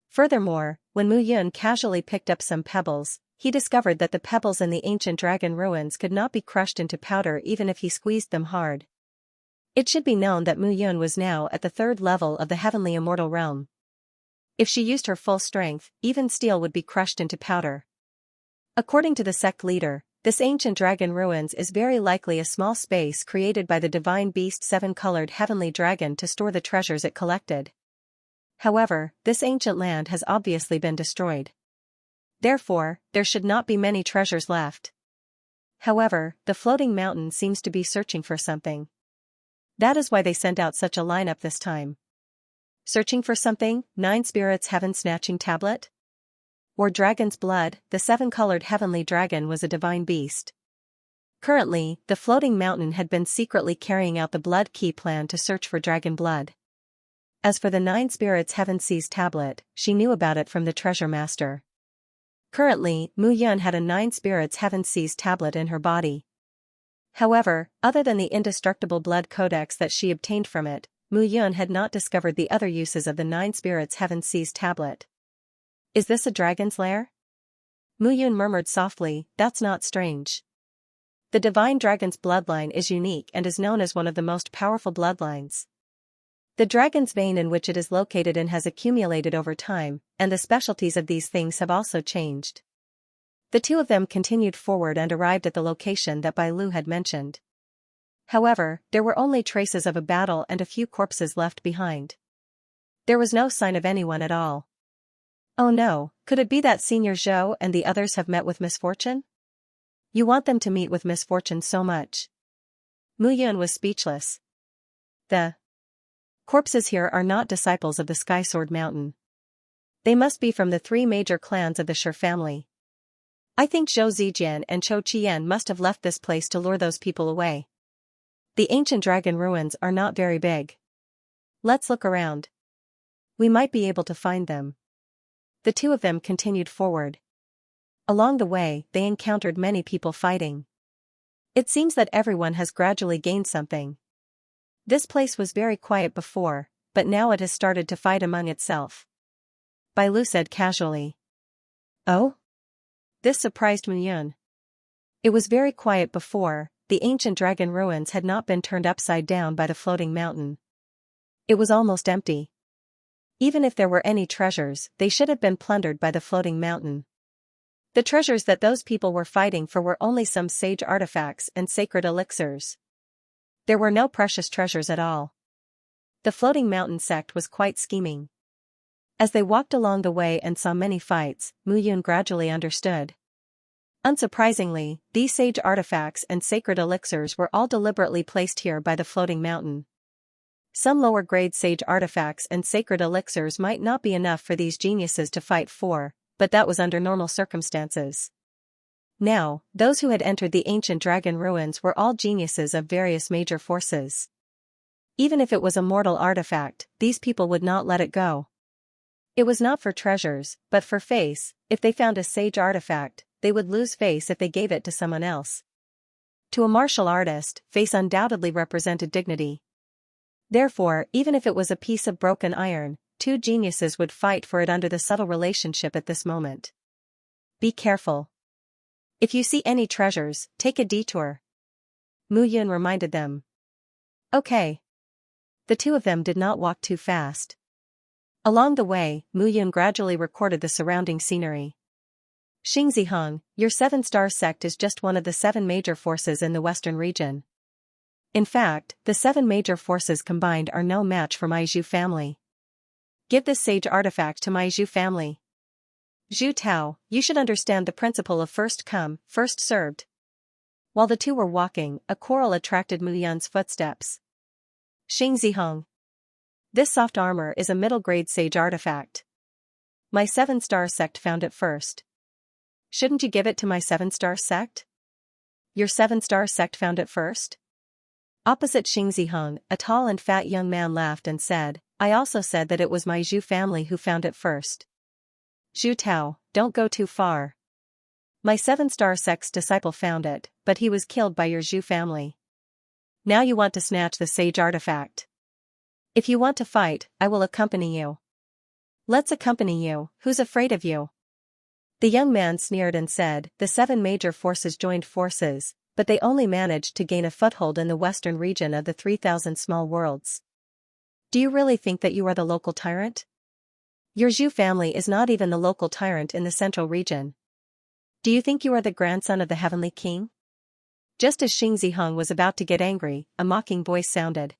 Furthermore, when Mu Yun casually picked up some pebbles, he discovered that the pebbles in the ancient dragon ruins could not be crushed into powder even if he squeezed them hard. It should be known that Mu Yun was now at the 3rd level of the heavenly immortal realm. If she used her full strength, even steel would be crushed into powder. According to the sect leader, this ancient dragon ruins is very likely a small space created by the divine beast 7-colored heavenly dragon to store the treasures it collected. However, this ancient land has obviously been destroyed. Therefore, there should not be many treasures left. However, the floating mountain seems to be searching for something. That is why they sent out such a lineup this time. Searching for something, 9 spirits heaven snatching tablet? or dragon's blood. The seven-colored heavenly dragon was a divine beast. Currently, the floating mountain had been secretly carrying out the blood key plan to search for dragon blood. As for the nine spirits heaven sees tablet, she knew about it from the treasure master. Currently, Mu Yun had a nine spirits heaven sees tablet in her body. However, other than the indestructible blood codex that she obtained from it, Mu Yun had not discovered the other uses of the nine spirits heaven sees tablet. Is this a dragon's lair? Mu Yun murmured softly, that's not strange. The divine dragon's bloodline is unique and is known as one of the most powerful bloodlines. The dragon's vein in which it is located in has accumulated over time, and the specialties of these things have also changed. The two of them continued forward and arrived at the location that Bai Lu had mentioned. However, there were only traces of a battle and a few corpses left behind. There was no sign of anyone at all. Oh no, could it be that Senior Zhou and the others have met with misfortune? You want them to meet with misfortune so much. Mu Yun was speechless. The corpses here are not disciples of the Sky Sword Mountain. They must be from the three major clans of the Shi family. I think Zhou Zijian and Chou Qian must have left this place to lure those people away. The ancient dragon ruins are not very big. Let's look around. We might be able to find them. The two of them continued forward. Along the way, they encountered many people fighting. It seems that everyone has gradually gained something. This place was very quiet before, but now it has started to fight among itself. Bai Lu said casually. Oh? This surprised Mu Yun. It was very quiet before, the ancient dragon ruins had not been turned upside down by the floating mountain. It was almost empty. Even if there were any treasures, they should have been plundered by the floating mountain. The treasures that those people were fighting for were only some sage artifacts and sacred elixirs. There were no precious treasures at all. The floating mountain sect was quite scheming. As they walked along the way and saw many fights, Mu Yun gradually understood. Unsurprisingly, these sage artifacts and sacred elixirs were all deliberately placed here by the floating mountain. Some lower-grade sage artifacts and sacred elixirs might not be enough for these geniuses to fight for, but that was under normal circumstances. Now, those who had entered the ancient dragon ruins were all geniuses of various major forces. Even if it was a mortal artifact, these people would not let it go. It was not for treasures, but for face. If they found a sage artifact, they would lose face if they gave it to someone else. To a martial artist, face undoubtedly represented dignity. Therefore, even if it was a piece of broken iron, two geniuses would fight for it under the subtle relationship at this moment. Be careful. If you see any treasures, take a detour. Mu Yun reminded them. Okay. The two of them did not walk too fast. Along the way, Mu Yun gradually recorded the surrounding scenery. Xingzihong, your seven-star sect is just one of the seven major forces in the western region. In fact, the seven major forces combined are no match for my Zhu family. Give this sage artifact to my Zhu family. Zhu Tao, you should understand the principle of first come, first served. While the two were walking, a quarrel attracted Mu Yun's footsteps. Xingzihong. This soft armor is a middle-grade sage artifact. My seven-star sect found it first. Shouldn't you give it to my seven-star sect? Your seven-star sect found it first? Opposite Xingzihong, a tall and fat young man laughed and said, I also said that it was my Zhu family who found it first. Zhu Tao, don't go too far. My seven-star sect's disciple found it, but he was killed by your Zhu family. Now you want to snatch the sage artifact. If you want to fight, I will accompany you. Let's accompany you, who's afraid of you? The young man sneered and said, the seven major forces joined forces, but they only managed to gain a foothold in the western region of the 3,000 small worlds. Do you really think that you are the local tyrant? Your Zhu family is not even the local tyrant in the central region. Do you think you are the grandson of the heavenly king? Just as Xingzihong was about to get angry, a mocking voice sounded.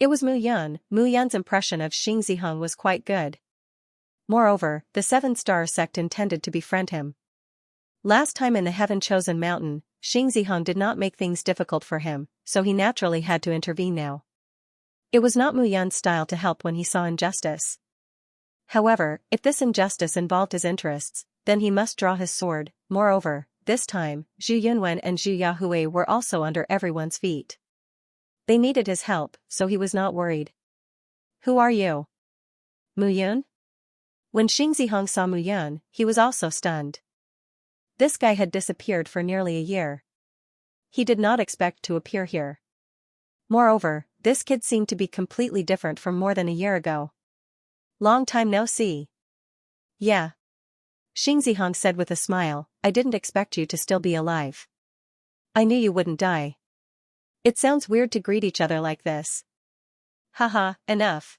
It was Mu Yun. Mu Yun's impression of Xingzihong was quite good. Moreover, the seven-star sect intended to befriend him. Last time in the heaven-chosen mountain, Xingzihong did not make things difficult for him, so he naturally had to intervene now. It was not Mu Yun's style to help when he saw injustice. However, if this injustice involved his interests, then he must draw his sword. Moreover, this time, Zhu Yunwen and Zhu Yahui were also under everyone's feet. They needed his help, so he was not worried. Who are you? Mu Yun? When Xing Zihong saw Mu Yun, he was also stunned. This guy had disappeared for nearly a year. He did not expect to appear here. Moreover, this kid seemed to be completely different from more than a year ago. Long time no see. Yeah. Xing Zihong said with a smile, I didn't expect you to still be alive. I knew you wouldn't die. It sounds weird to greet each other like this. Haha, enough.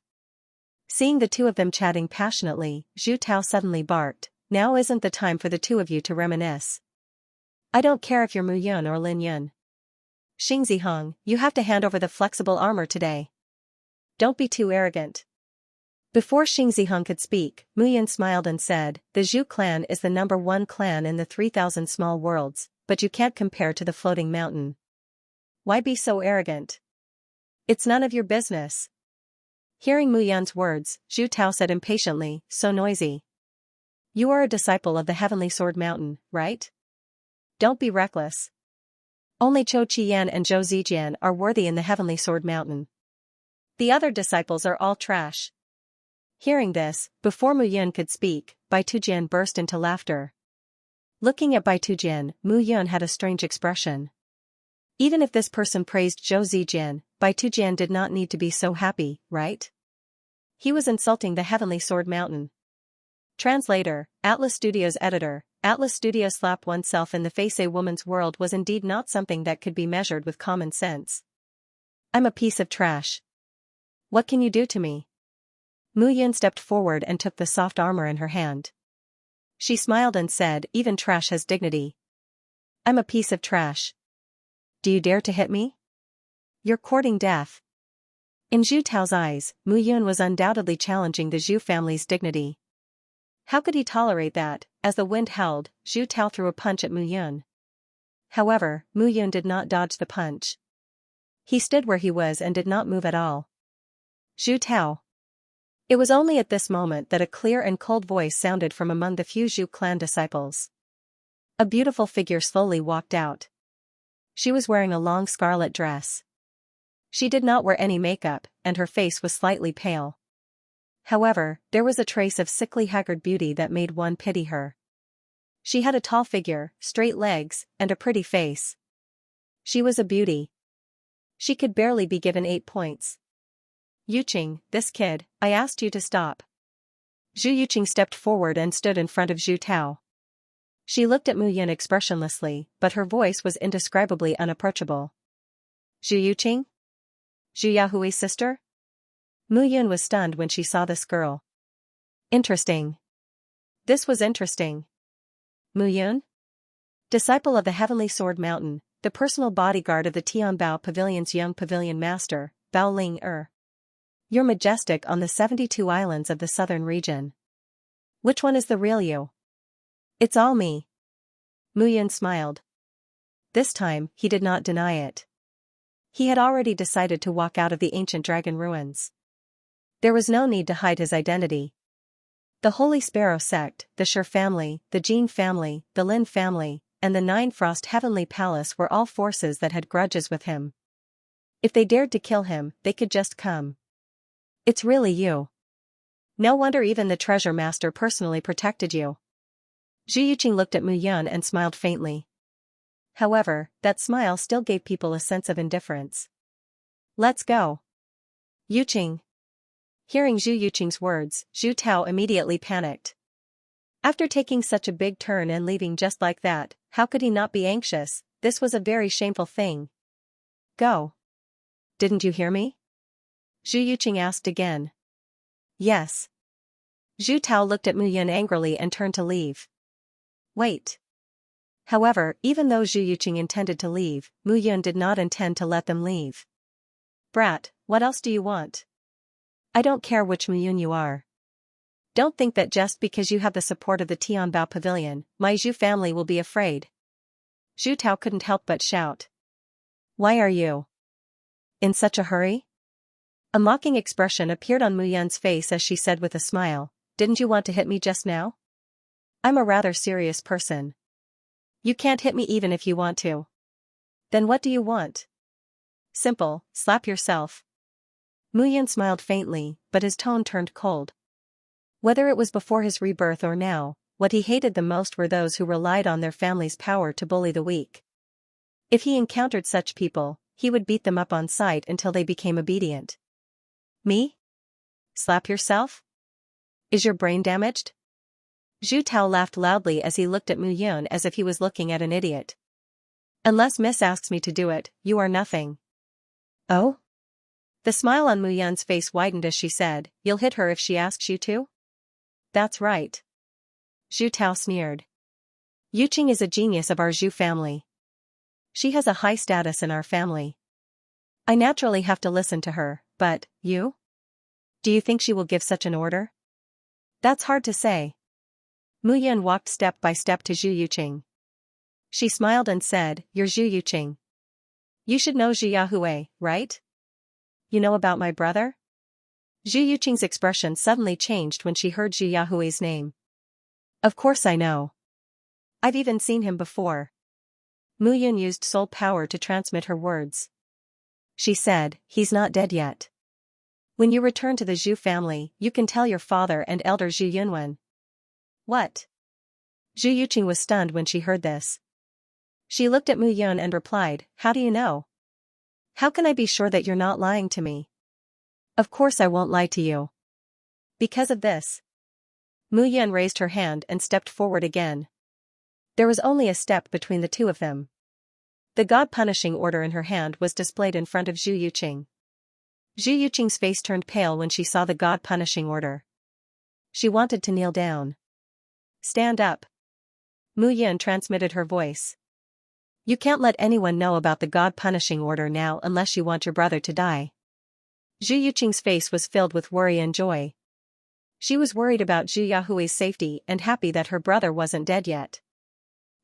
Seeing the two of them chatting passionately, Zhu Tao suddenly barked, now isn't the time for the two of you to reminisce. I don't care if you're Mu Yun or Lin Yun. Xing Zihong, you have to hand over the flexible armor today. Don't be too arrogant. Before Xing Zihong could speak, Mu Yun smiled and said, the Zhu clan is the #1 clan in the 3,000 small worlds, but you can't compare to the floating mountain. Why be so arrogant? It's none of your business. Hearing Mu Yun's words, Zhu Tao said impatiently, so noisy. You are a disciple of the Heavenly Sword Mountain, right? Don't be reckless. Only Zhou Qiyan and Zhou Zijian are worthy in the Heavenly Sword Mountain. The other disciples are all trash. Hearing this, before Mu Yun could speak, Bai Tujian burst into laughter. Looking at Bai Tujian, Mu Yun had a strange expression. Even if this person praised Zhou Zijian, Bai Tujian did not need to be so happy, right? He was insulting the Heavenly Sword Mountain. Translator, Atlas Studios editor, Atlas Studios slap oneself in the face. A woman's world was indeed not something that could be measured with common sense. I'm a piece of trash. What can you do to me? Mu Yun stepped forward and took the soft armor in her hand. She smiled and said, even trash has dignity. I'm a piece of trash. Do you dare to hit me? You're courting death. In Zhu Tao's eyes, Mu Yun was undoubtedly challenging the Zhu family's dignity. How could he tolerate that? As the wind howled, Zhu Tao threw a punch at Mu Yun. However, Mu Yun did not dodge the punch. He stood where he was and did not move at all. Zhu Tao. It was only at this moment that a clear and cold voice sounded from among the few Zhu clan disciples. A beautiful figure slowly walked out. She was wearing a long scarlet dress. She did not wear any makeup, and her face was slightly pale. However, there was a trace of sickly haggard beauty that made one pity her. She had a tall figure, straight legs, and a pretty face. She was a beauty. She could barely be given 8 points. Yuqing, this kid, I asked you to stop. Zhu Yuqing stepped forward and stood in front of Zhu Tao. She looked at Mu Yun expressionlessly, but her voice was indescribably unapproachable. Zhu Yuqing? Zhu Yahui's sister? Mu Yun was stunned when she saw this girl. Interesting. This was interesting. Mu Yun? Disciple of the Heavenly Sword Mountain, the personal bodyguard of the Tianbao Pavilion's young pavilion master, Bao Ling Er. You're majestic on the 72 islands of the southern region. Which one is the real you? It's all me. Mu Yun smiled. This time, he did not deny it. He had already decided to walk out of the ancient dragon ruins. There was no need to hide his identity. The Holy Sparrow sect, the Shi family, the Jin family, the Lin family, and the Nine Frost Heavenly Palace were all forces that had grudges with him. If they dared to kill him, they could just come. It's really you. No wonder even the treasure master personally protected you. Zhu Yuqing looked at Mu Yun and smiled faintly. However, that smile still gave people a sense of indifference. Let's go. Yuqing. Hearing Zhu Yuqing's words, Zhu Tao immediately panicked. After taking such a big turn and leaving just like that, how could he not be anxious? This was a very shameful thing. Go. Didn't you hear me? Zhu Yuqing asked again. Yes. Zhu Tao looked at Mu Yun angrily and turned to leave. Wait. However, even though Zhu Yuqing intended to leave, Mu Yun did not intend to let them leave. Brat, what else do you want? I don't care which Mu Yun you are. Don't think that just because you have the support of the Tianbao Pavilion, my Zhu family will be afraid. Zhu Tao couldn't help but shout. Why are you in such a hurry? A mocking expression appeared on Mu Yun's face as she said with a smile, didn't you want to hit me just now? I'm a rather serious person. You can't hit me even if you want to. Then what do you want? Simple, slap yourself. Muyan smiled faintly, but his tone turned cold. Whether it was before his rebirth or now, what he hated the most were those who relied on their family's power to bully the weak. If he encountered such people, he would beat them up on sight until they became obedient. Me? Slap yourself? Is your brain damaged? Zhu Tao laughed loudly as he looked at Mu Yun as if he was looking at an idiot. Unless Miss asks me to do it, you are nothing. Oh? The smile on Mu Yun's face widened as she said, you'll hit her if she asks you to? That's right. Zhu Tao sneered. Yuqing is a genius of our Zhu family. She has a high status in our family. I naturally have to listen to her, but, you? Do you think she will give such an order? That's hard to say. Mu Yun walked step by step to Zhu Yuqing. She smiled and said, you're Zhu Yuqing. You should know Zhu Yahue, right? You know about my brother? Zhu Yuqing's expression suddenly changed when she heard Zhu Yahue's name. Of course I know. I've even seen him before. Mu Yun used soul power to transmit her words. She said, he's not dead yet. When you return to the Zhu family, you can tell your father and elder Zhu Yunwen. What? Zhu Yuqing was stunned when she heard this. She looked at Mu Yun and replied, how do you know? How can I be sure that you're not lying to me? Of course I won't lie to you. Because of this. Mu Yun raised her hand and stepped forward again. There was only a step between the two of them. The God-punishing order in her hand was displayed in front of Zhu Yuqing. Zhu Yuqing's face turned pale when she saw the God-punishing order. She wanted to kneel down. Stand up. Mu Yun transmitted her voice. You can't let anyone know about the God-punishing order now unless you want your brother to die. Zhu Yuqing's face was filled with worry and joy. She was worried about Zhu Yahue's safety and happy that her brother wasn't dead yet.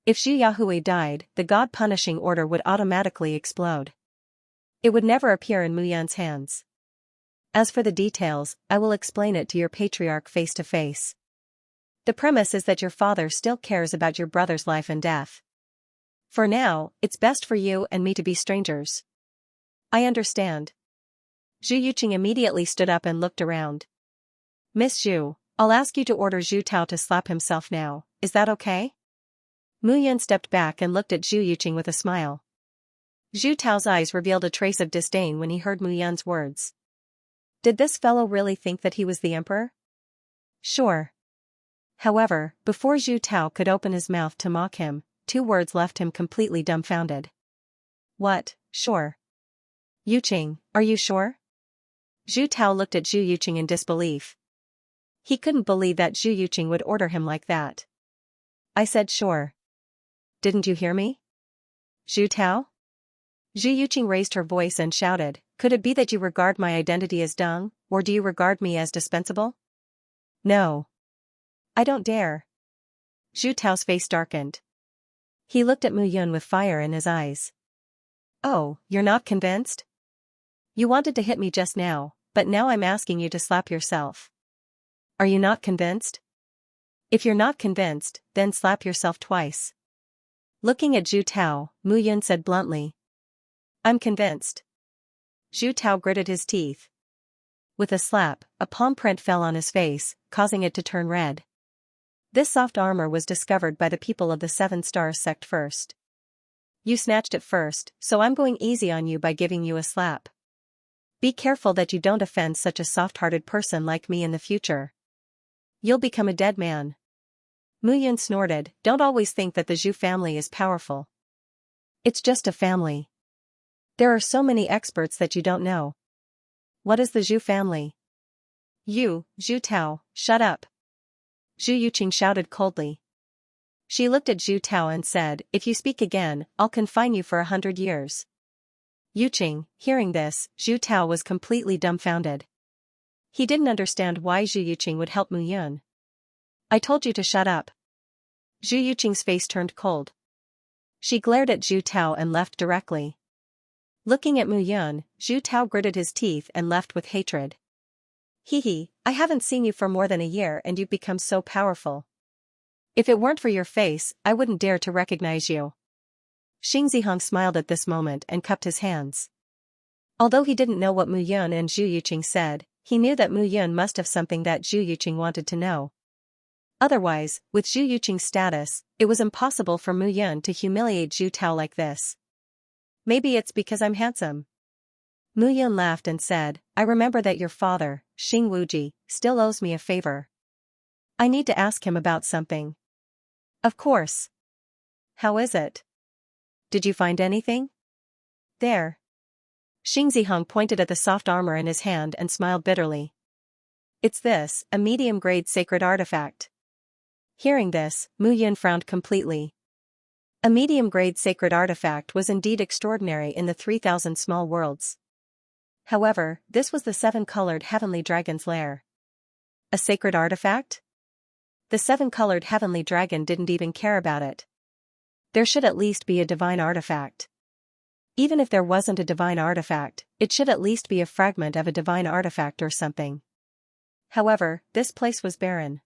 If Zhu Yahue died, the God-punishing order would automatically explode. It would never appear in Mu Yun's hands. As for the details, I will explain it to your patriarch face to face. The premise is that your father still cares about your brother's life and death. For now, it's best for you and me to be strangers. I understand. Zhu Yuqing immediately stood up and looked around. Miss Zhu, I'll ask you to order Zhu Tao to slap himself now, is that okay? Mu Yun stepped back and looked at Zhu Yuqing with a smile. Zhu Tao's eyes revealed a trace of disdain when he heard Mu Yun's words. Did this fellow really think that he was the emperor? Sure. However, before Zhu Tao could open his mouth to mock him, two words left him completely dumbfounded. What, sure? Yuqing, are you sure? Zhu Tao looked at Zhu Yuqing in disbelief. He couldn't believe that Zhu Yuqing would order him like that. I said sure. Didn't you hear me? Zhu Tao? Zhu Yuqing raised her voice and shouted, could it be that you regard my identity as dung, or do you regard me as dispensable? No. I don't dare. Zhu Tao's face darkened. He looked at Mu Yun with fire in his eyes. Oh, you're not convinced? You wanted to hit me just now, but now I'm asking you to slap yourself. Are you not convinced? If you're not convinced, then slap yourself twice. Looking at Zhu Tao, Mu Yun said bluntly. I'm convinced. Zhu Tao gritted his teeth. With a slap, a palm print fell on his face, causing it to turn red. This soft armor was discovered by the people of the Seven Stars sect first. You snatched it first, so I'm going easy on you by giving you a slap. Be careful that you don't offend such a soft-hearted person like me in the future. You'll become a dead man. Mu Yun snorted, don't always think that the Zhu family is powerful. It's just a family. There are so many experts that you don't know. What is the Zhu family? You, Zhu Tao, shut up. Zhu Yuqing shouted coldly. She looked at Zhu Tao and said, if you speak again, I'll confine you for 100 years. Yuqing, hearing this, Zhu Tao was completely dumbfounded. He didn't understand why Zhu Yuqing would help Mu Yun. I told you to shut up. Zhu Yuqing's face turned cold. She glared at Zhu Tao and left directly. Looking at Mu Yun, Zhu Tao gritted his teeth and left with hatred. Hee, I haven't seen you for more than a year and you've become so powerful. If it weren't for your face, I wouldn't dare to recognize you. Xianxia smiled at this moment and cupped his hands. Although he didn't know what Mu Yun and Zhu Yuqing said, he knew that Mu Yun must have something that Zhu Yuqing wanted to know. Otherwise, with Zhu Yuqing's status, it was impossible for Mu Yun to humiliate Zhu Tao like this. Maybe it's because I'm handsome. Mu Yun laughed and said, I remember that your father, Xing Wuji, still owes me a favor. I need to ask him about something. Of course. How is it? Did you find anything? There. Xianxia pointed at the soft armor in his hand and smiled bitterly. It's this, a medium-grade sacred artifact. Hearing this, Mu Yun frowned completely. A medium-grade sacred artifact was indeed extraordinary in the 3,000 small worlds. However, this was the 7-colored heavenly dragon's lair. A sacred artifact? The 7-colored heavenly dragon didn't even care about it. There should at least be a divine artifact. Even if there wasn't a divine artifact, it should at least be a fragment of a divine artifact or something. However, this place was barren.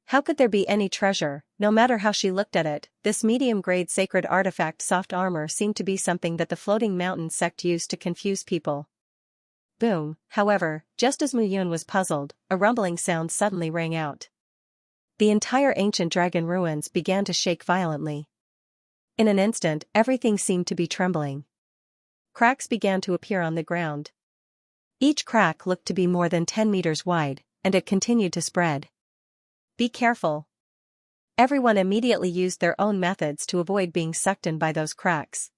How could there be any treasure? No matter how she looked at it, this medium-grade sacred artifact soft armor seemed to be something that the floating mountain sect used to confuse people. Boom, however, just as Mu Yun was puzzled, a rumbling sound suddenly rang out. The entire ancient dragon ruins began to shake violently. In an instant, everything seemed to be trembling. Cracks began to appear on the ground. Each crack looked to be more than 10 meters wide, and it continued to spread. Be careful. Everyone immediately used their own methods to avoid being sucked in by those cracks.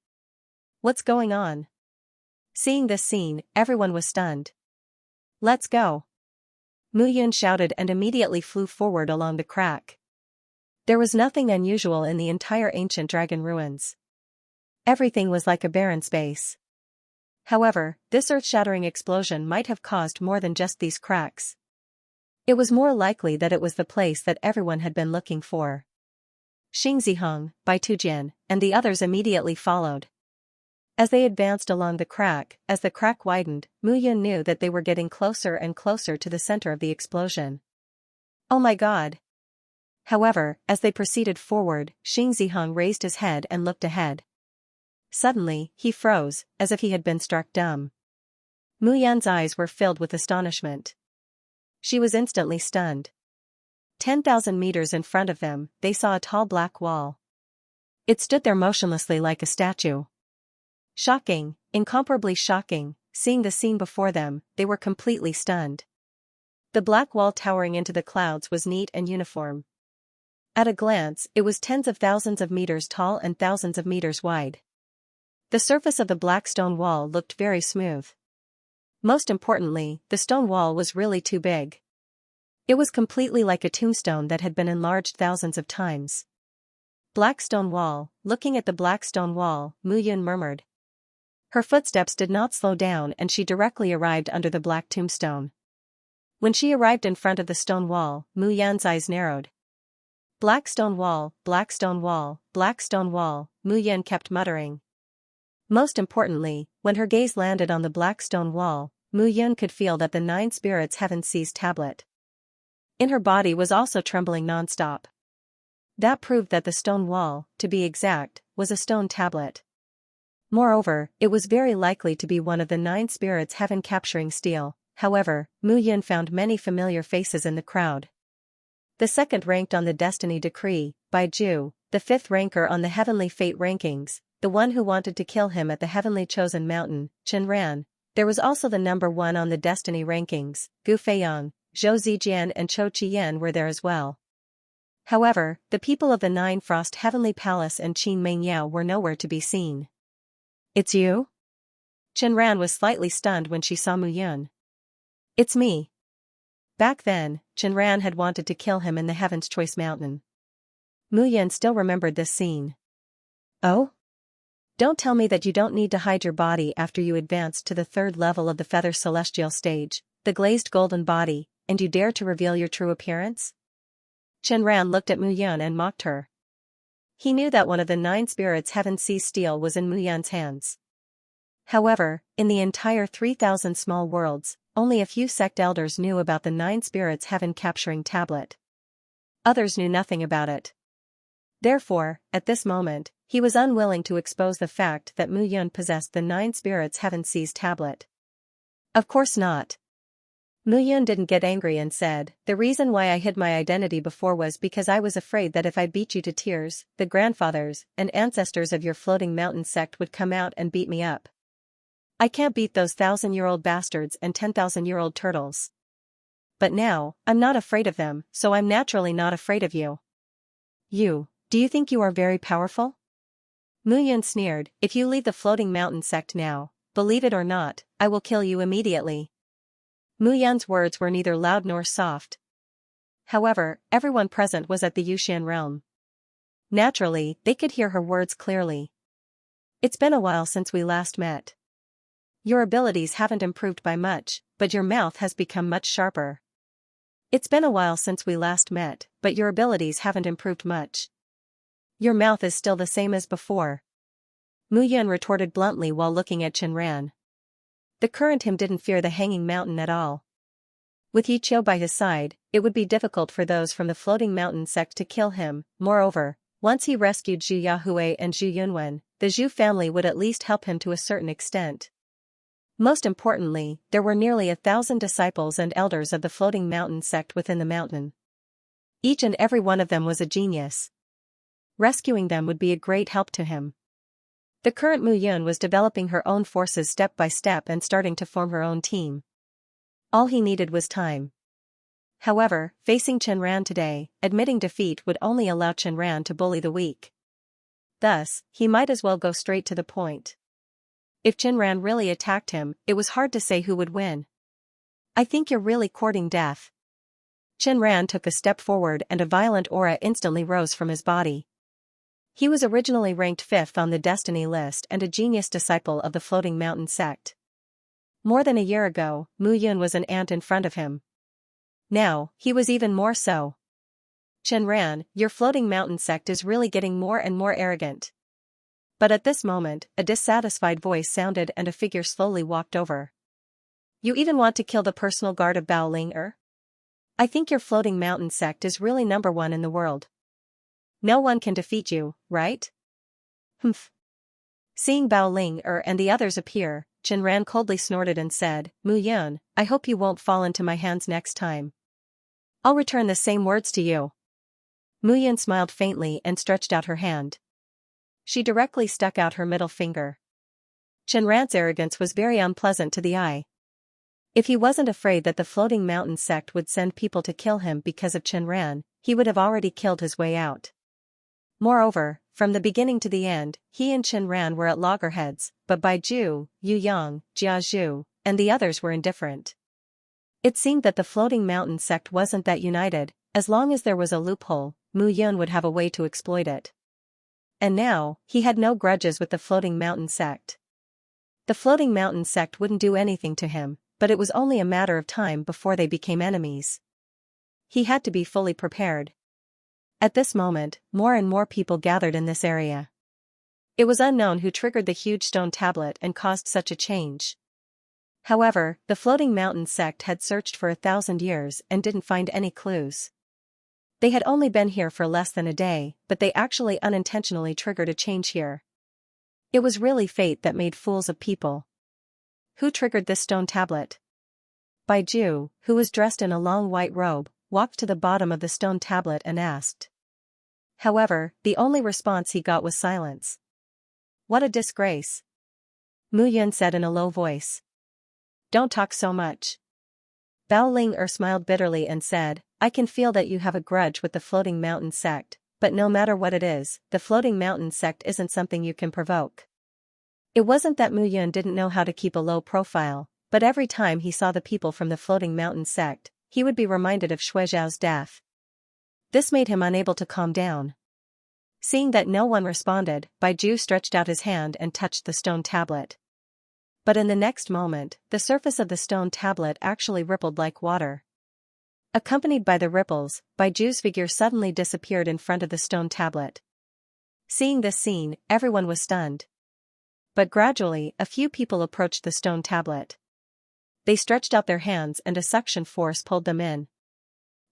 What's going on? Seeing this scene, everyone was stunned. Let's go. Mu Yun shouted and immediately flew forward along the crack. There was nothing unusual in the entire ancient dragon ruins. Everything was like a barren space. However, this earth-shattering explosion might have caused more than just these cracks. It was more likely that it was the place that everyone had been looking for. Xing Ziheng, Bai Tujian, and the others immediately followed. As they advanced along the crack, as the crack widened, Mu Yun knew that they were getting closer and closer to the center of the explosion. Oh my god! However, as they proceeded forward, Xing Ziheng raised his head and looked ahead. Suddenly, he froze, as if he had been struck dumb. Mu Yun's eyes were filled with astonishment. She was instantly stunned. 10,000 meters in front of them, they saw a tall black wall. It stood there motionlessly like a statue. Shocking, incomparably shocking, seeing the scene before them, they were completely stunned. The black wall towering into the clouds was neat and uniform. At a glance, it was tens of thousands of meters tall and thousands of meters wide. The surface of the black stone wall looked very smooth. Most importantly, the stone wall was really too big. It was completely like a tombstone that had been enlarged thousands of times. Black stone wall, looking at the black stone wall, Mu Yun murmured. Her footsteps did not slow down and she directly arrived under the black tombstone. When she arrived in front of the stone wall, Mu Yun's eyes narrowed. Black stone wall, black stone wall, black stone wall, Mu Yun kept muttering. Most importantly, when her gaze landed on the black stone wall, Mu Yun could feel that the 9 spirits heaven seized tablet in her body was also trembling non-stop. That proved that the stone wall, to be exact, was a stone tablet. Moreover, it was very likely to be one of the 9 spirits heaven capturing steel. However, Mu Yun found many familiar faces in the crowd. The second ranked on the destiny decree, Bai Ju, the 5th ranker on the heavenly fate rankings, the one who wanted to kill him at the heavenly chosen mountain, Chen Ran. There was also the number 1 on the destiny rankings, Gu Feiyang, Zhou Zijian and Chou Qiyan were there as well. However, the people of the 9 Frost Heavenly Palace and Qin Mengyao were nowhere to be seen. It's you? Chen Ran was slightly stunned when she saw Mu Yun. It's me. Back then, Chen Ran had wanted to kill him in the Heaven's Choice Mountain. Mu Yun still remembered this scene. Oh? Don't tell me that you don't need to hide your body after you advance to the 3rd level of the Feather Celestial stage, the glazed golden body, and you dare to reveal your true appearance? Chen Ran looked at Mu Yun and mocked her. He knew that one of the 9 spirits heaven seized steel was in Mu Yun's hands. However, in the entire 3,000 small worlds, only a few sect elders knew about the 9 spirits heaven capturing tablet. Others knew nothing about it. Therefore, at this moment, he was unwilling to expose the fact that Mu Yun possessed the 9 spirits heaven seized tablet. Of course not. Mu Yun didn't get angry and said, "The reason why I hid my identity before was because I was afraid that if I beat you to tears, the grandfathers and ancestors of your floating mountain sect would come out and beat me up. I can't beat those 1,000-year-old bastards and 10,000-year-old turtles. But now, I'm not afraid of them, so I'm naturally not afraid of you. Do you think you are very powerful?" Mu Yun sneered, "If you leave the floating mountain sect now, believe it or not, I will kill you immediately." Mu Yun's words were neither loud nor soft. However, everyone present was at the Yushan realm. Naturally, they could hear her words clearly. "It's been a while since we last met. Your abilities haven't improved by much, but your mouth has become much sharper. It's been a while since we last met, but your abilities haven't improved much. Your mouth is still the same as before." Mu Yun retorted bluntly while looking at Qianran. The current him didn't fear the hanging mountain at all. With Yi Qiu by his side, it would be difficult for those from the floating mountain sect to kill him. Moreover, once he rescued Zhu Yahui and Zhu Yunwen, the Zhu family would at least help him to a certain extent. Most importantly, there were nearly 1,000 disciples and elders of the floating mountain sect within the mountain. Each and every one of them was a genius. Rescuing them would be a great help to him. The current Mu Yun was developing her own forces step by step and starting to form her own team. All he needed was time. However, facing Qianran today, admitting defeat would only allow Qianran to bully the weak. Thus, he might as well go straight to the point. If Qianran really attacked him, it was hard to say who would win. "I think you're really courting death." Qianran took a step forward and a violent aura instantly rose from his body. He was originally ranked 5th on the Destiny list and a genius disciple of the Floating Mountain sect. More than a year ago, Mu Yun was an ant in front of him. Now, he was even more so. "Qianran, your Floating Mountain sect is really getting more and more arrogant." But at this moment, a dissatisfied voice sounded and a figure slowly walked over. "You even want to kill the personal guard of Bao Ling? I think your Floating Mountain sect is really #1 in the world. No one can defeat you, right?" "Humph." Seeing Bao Ling and the others appear, Qianran coldly snorted and said, "Mu Yun, I hope you won't fall into my hands next time. I'll return the same words to you." Mu Yun smiled faintly and stretched out her hand. She directly stuck out her middle finger. Qianran's arrogance was very unpleasant to the eye. If he wasn't afraid that the Floating Mountain sect would send people to kill him because of Qianran, he would have already killed his way out. Moreover, from the beginning to the end, he and Qianran were at loggerheads, but Bai Zhu, Yu Yang, Jia Zhu, and the others were indifferent. It seemed that the Floating Mountain sect wasn't that united. As long as there was a loophole, Mu Yun would have a way to exploit it. And now, he had no grudges with the Floating Mountain sect. The Floating Mountain sect wouldn't do anything to him, but it was only a matter of time before they became enemies. He had to be fully prepared. At this moment, more and more people gathered in this area. It was unknown who triggered the huge stone tablet and caused such a change. However, the Floating Mountain sect had searched for 1,000 years and didn't find any clues. They had only been here for less than a day, but they actually unintentionally triggered a change here. It was really fate that made fools of people. Who triggered this stone tablet? Bai Zhu, who was dressed in a long white robe, walked to the bottom of the stone tablet and asked. However, the only response he got was silence. "What a disgrace," Mu Yun said in a low voice. "Don't talk so much." Bao Ling smiled bitterly and said, "I can feel that you have a grudge with the Floating Mountain sect, but no matter what it is, the Floating Mountain sect isn't something you can provoke." It wasn't that Mu Yun didn't know how to keep a low profile, but every time he saw the people from the Floating Mountain sect, he would be reminded of Shuizhao's death. This made him unable to calm down. Seeing that no one responded, Bai Zhu stretched out his hand and touched the stone tablet. But in the next moment, the surface of the stone tablet actually rippled like water. Accompanied by the ripples, Bai Zhu's figure suddenly disappeared in front of the stone tablet. Seeing this scene, everyone was stunned. But gradually, a few people approached the stone tablet. They stretched out their hands and a suction force pulled them in.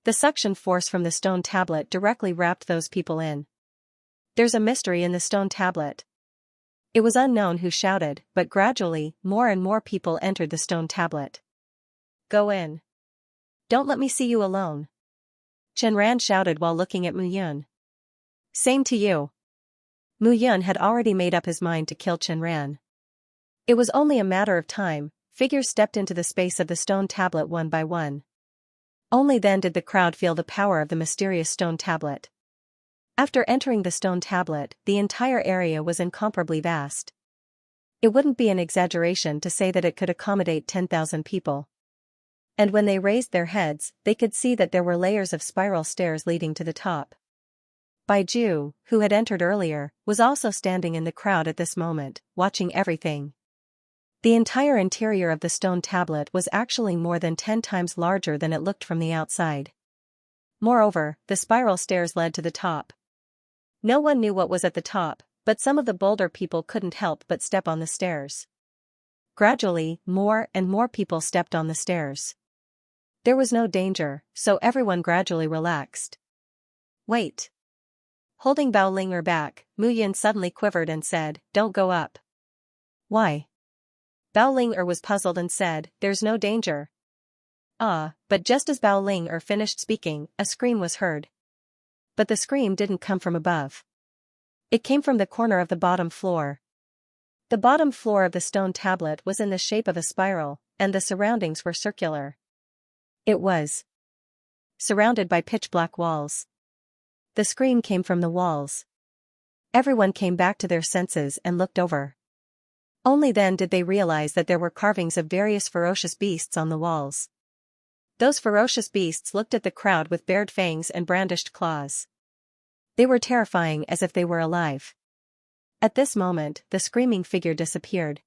The suction force from the stone tablet directly wrapped those people in. There's a mystery in the stone tablet. It was unknown who shouted, but gradually, more and more people entered the stone tablet. Go in. Don't let me see you alone. Qianran shouted while looking at Mu Yun. Same to you. Mu Yun had already made up his mind to kill Qianran. It was only a matter of time. Figures stepped into the space of the stone tablet one by one. Only then did the crowd feel the power of the mysterious stone tablet. After entering the stone tablet, the entire area was incomparably vast. It wouldn't be an exaggeration to say that it could accommodate 10,000 people. And when they raised their heads, they could see that there were layers of spiral stairs leading to the top. Bai Ju, who had entered earlier, was also standing in the crowd at this moment, watching everything. The entire interior of the stone tablet was actually more than 10 times larger than it looked from the outside. Moreover, the spiral stairs led to the top. No one knew what was at the top, but some of the bolder people couldn't help but step on the stairs. Gradually, more and more people stepped on the stairs. There was no danger, so everyone gradually relaxed. Wait. Holding Bao Ling'er back, Mu Yun suddenly quivered and said, Don't go up. Why? Bao Ling'er was puzzled and said, There's no danger. But just as Bao Ling'er finished speaking, a scream was heard. But the scream didn't come from above. It came from the corner of the bottom floor. The bottom floor of the stone tablet was in the shape of a spiral, and the surroundings were circular. It was surrounded by pitch-black walls. The scream came from the walls. Everyone came back to their senses and looked over. Only then did they realize that there were carvings of various ferocious beasts on the walls. Those ferocious beasts looked at the crowd with bared fangs and brandished claws. They were terrifying as if they were alive. At this moment, the screaming figure disappeared.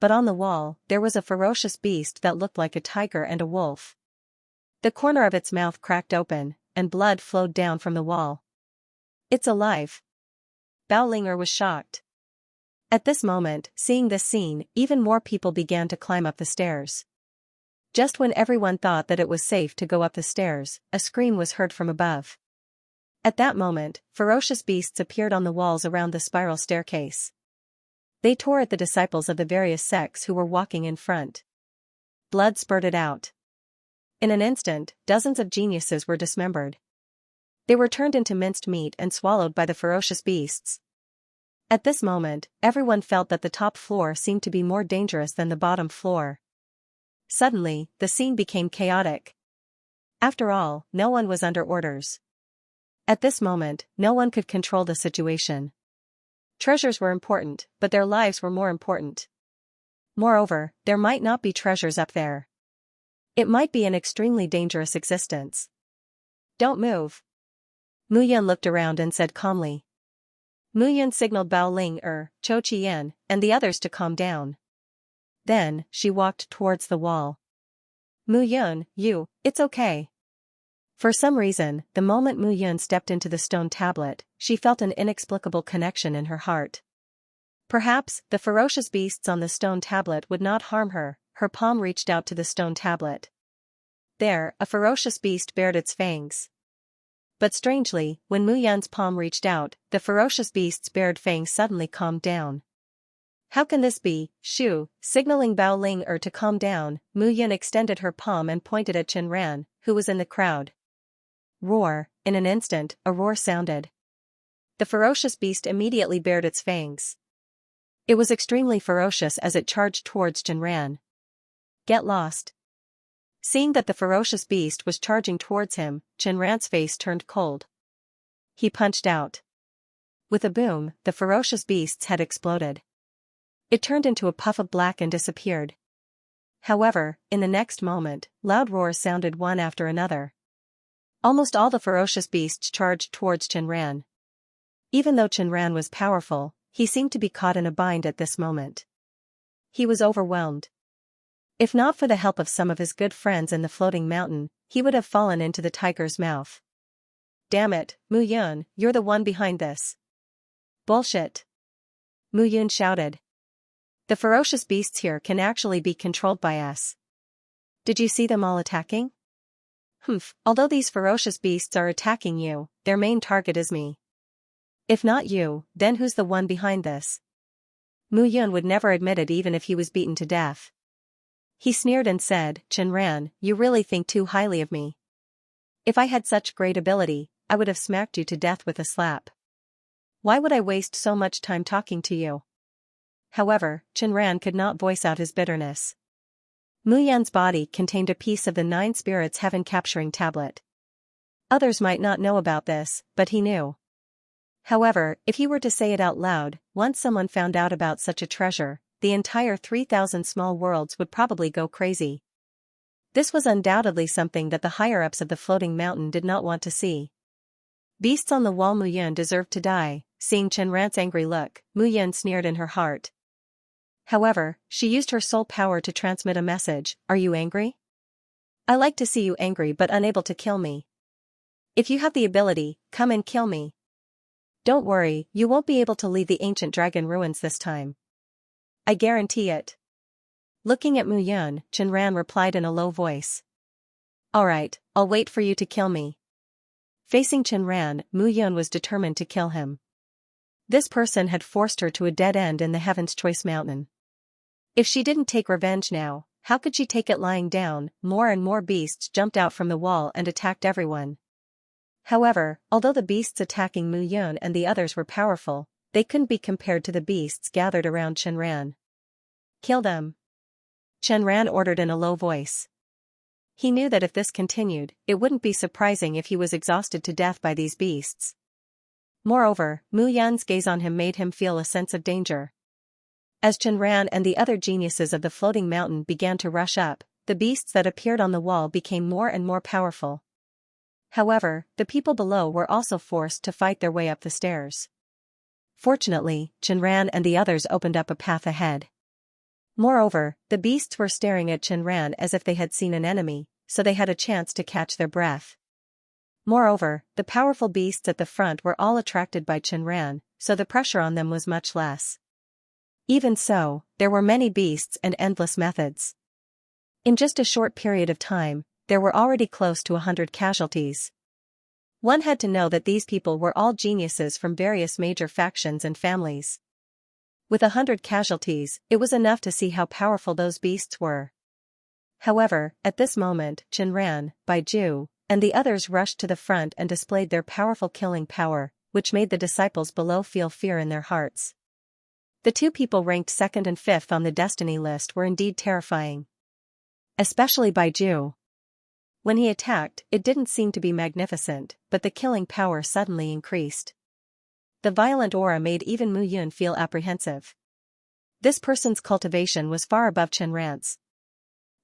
But on the wall, there was a ferocious beast that looked like a tiger and a wolf. The corner of its mouth cracked open, and blood flowed down from the wall. It's alive. Bao Ling'er was shocked. At this moment, seeing this scene, even more people began to climb up the stairs. Just when everyone thought that it was safe to go up the stairs, a scream was heard from above. At that moment, ferocious beasts appeared on the walls around the spiral staircase. They tore at the disciples of the various sects who were walking in front. Blood spurted out. In an instant, dozens of geniuses were dismembered. They were turned into minced meat and swallowed by the ferocious beasts. At this moment, everyone felt that the top floor seemed to be more dangerous than the bottom floor. Suddenly, the scene became chaotic. After all, no one was under orders. At this moment, no one could control the situation. Treasures were important, but their lives were more important. Moreover, there might not be treasures up there. It might be an extremely dangerous existence. Don't move. Mu Yun looked around and said calmly. Mu Yun signaled Bao Ling'er, Chou Qian, and the others to calm down. Then, she walked towards the wall. Mu Yun, it's okay. For some reason, the moment Mu Yun stepped into the stone tablet, she felt an inexplicable connection in her heart. Perhaps, the ferocious beasts on the stone tablet would not harm her. Her palm reached out to the stone tablet. There, a ferocious beast bared its fangs. But strangely, when Mu Yun's palm reached out, the ferocious beast's bared fangs suddenly calmed down. How can this be? Shu, signaling Bao Ling'er to calm down, Mu Yun extended her palm and pointed at Qianran, who was in the crowd. Roar, in an instant, a roar sounded. The ferocious beast immediately bared its fangs. It was extremely ferocious as it charged towards Qianran. Get lost. Seeing that the ferocious beast was charging towards him, Qianran's face turned cold. He punched out. With a boom, the ferocious beast's head exploded. It turned into a puff of black and disappeared. However, in the next moment, loud roars sounded one after another. Almost all the ferocious beasts charged towards Qianran. Even though Qianran was powerful, he seemed to be caught in a bind at this moment. He was overwhelmed. If not for the help of some of his good friends in the floating mountain, he would have fallen into the tiger's mouth. Damn it, Mu Yun, you're the one behind this. Bullshit. Mu Yun shouted. The ferocious beasts here can actually be controlled by us. Did you see them all attacking? Humph, although these ferocious beasts are attacking you, their main target is me. If not you, then who's the one behind this? Mu Yun would never admit it even if he was beaten to death. He sneered and said, Chenran, you really think too highly of me. If I had such great ability, I would have smacked you to death with a slap. Why would I waste so much time talking to you? However, Chenran could not voice out his bitterness. Mu Yan's body contained a piece of the Nine Spirits Heaven capturing tablet. Others might not know about this, but he knew. However, if he were to say it out loud, once someone found out about such a treasure, the entire 3,000 small worlds would probably go crazy. This was undoubtedly something that the higher-ups of the floating mountain did not want to see. Beasts on the wall. Mu Yun deserved to die. Seeing Chenran's angry look, Mu Yun sneered in her heart. However, she used her soul power to transmit a message. Are you angry? I like to see you angry but unable to kill me. If you have the ability, come and kill me. Don't worry, you won't be able to leave the ancient dragon ruins this time. I guarantee it. Looking at Mu Yun, Chenran replied in a low voice. Alright, I'll wait for you to kill me. Facing Chenran, Mu Yun was determined to kill him. This person had forced her to a dead end in the Heaven's Choice Mountain. If she didn't take revenge now, how could she take it lying down? More and more beasts jumped out from the wall and attacked everyone. However, although the beasts attacking Mu Yun and the others were powerful, they couldn't be compared to the beasts gathered around Chenran. Kill them. Chenran ordered in a low voice. He knew that if this continued, it wouldn't be surprising if he was exhausted to death by these beasts. Moreover, Mu Yun's gaze on him made him feel a sense of danger. As Chenran and the other geniuses of the floating mountain began to rush up, the beasts that appeared on the wall became more and more powerful. However, the people below were also forced to fight their way up the stairs. Fortunately, Chenran and the others opened up a path ahead. Moreover, the beasts were staring at Chenran as if they had seen an enemy, so they had a chance to catch their breath. Moreover, the powerful beasts at the front were all attracted by Chenran, so the pressure on them was much less. Even so, there were many beasts and endless methods. In just a short period of time, there were already close to 100 casualties. One had to know that these people were all geniuses from various major factions and families. With 100 casualties, it was enough to see how powerful those beasts were. However, at this moment, Chenran, Baiju, and the others rushed to the front and displayed their powerful killing power, which made the disciples below feel fear in their hearts. The two people ranked 2nd and 5th on the destiny list were indeed terrifying. Especially Baiju. When he attacked, it didn't seem to be magnificent, but the killing power suddenly increased. The violent aura made even Mu Yun feel apprehensive. This person's cultivation was far above Chenran's.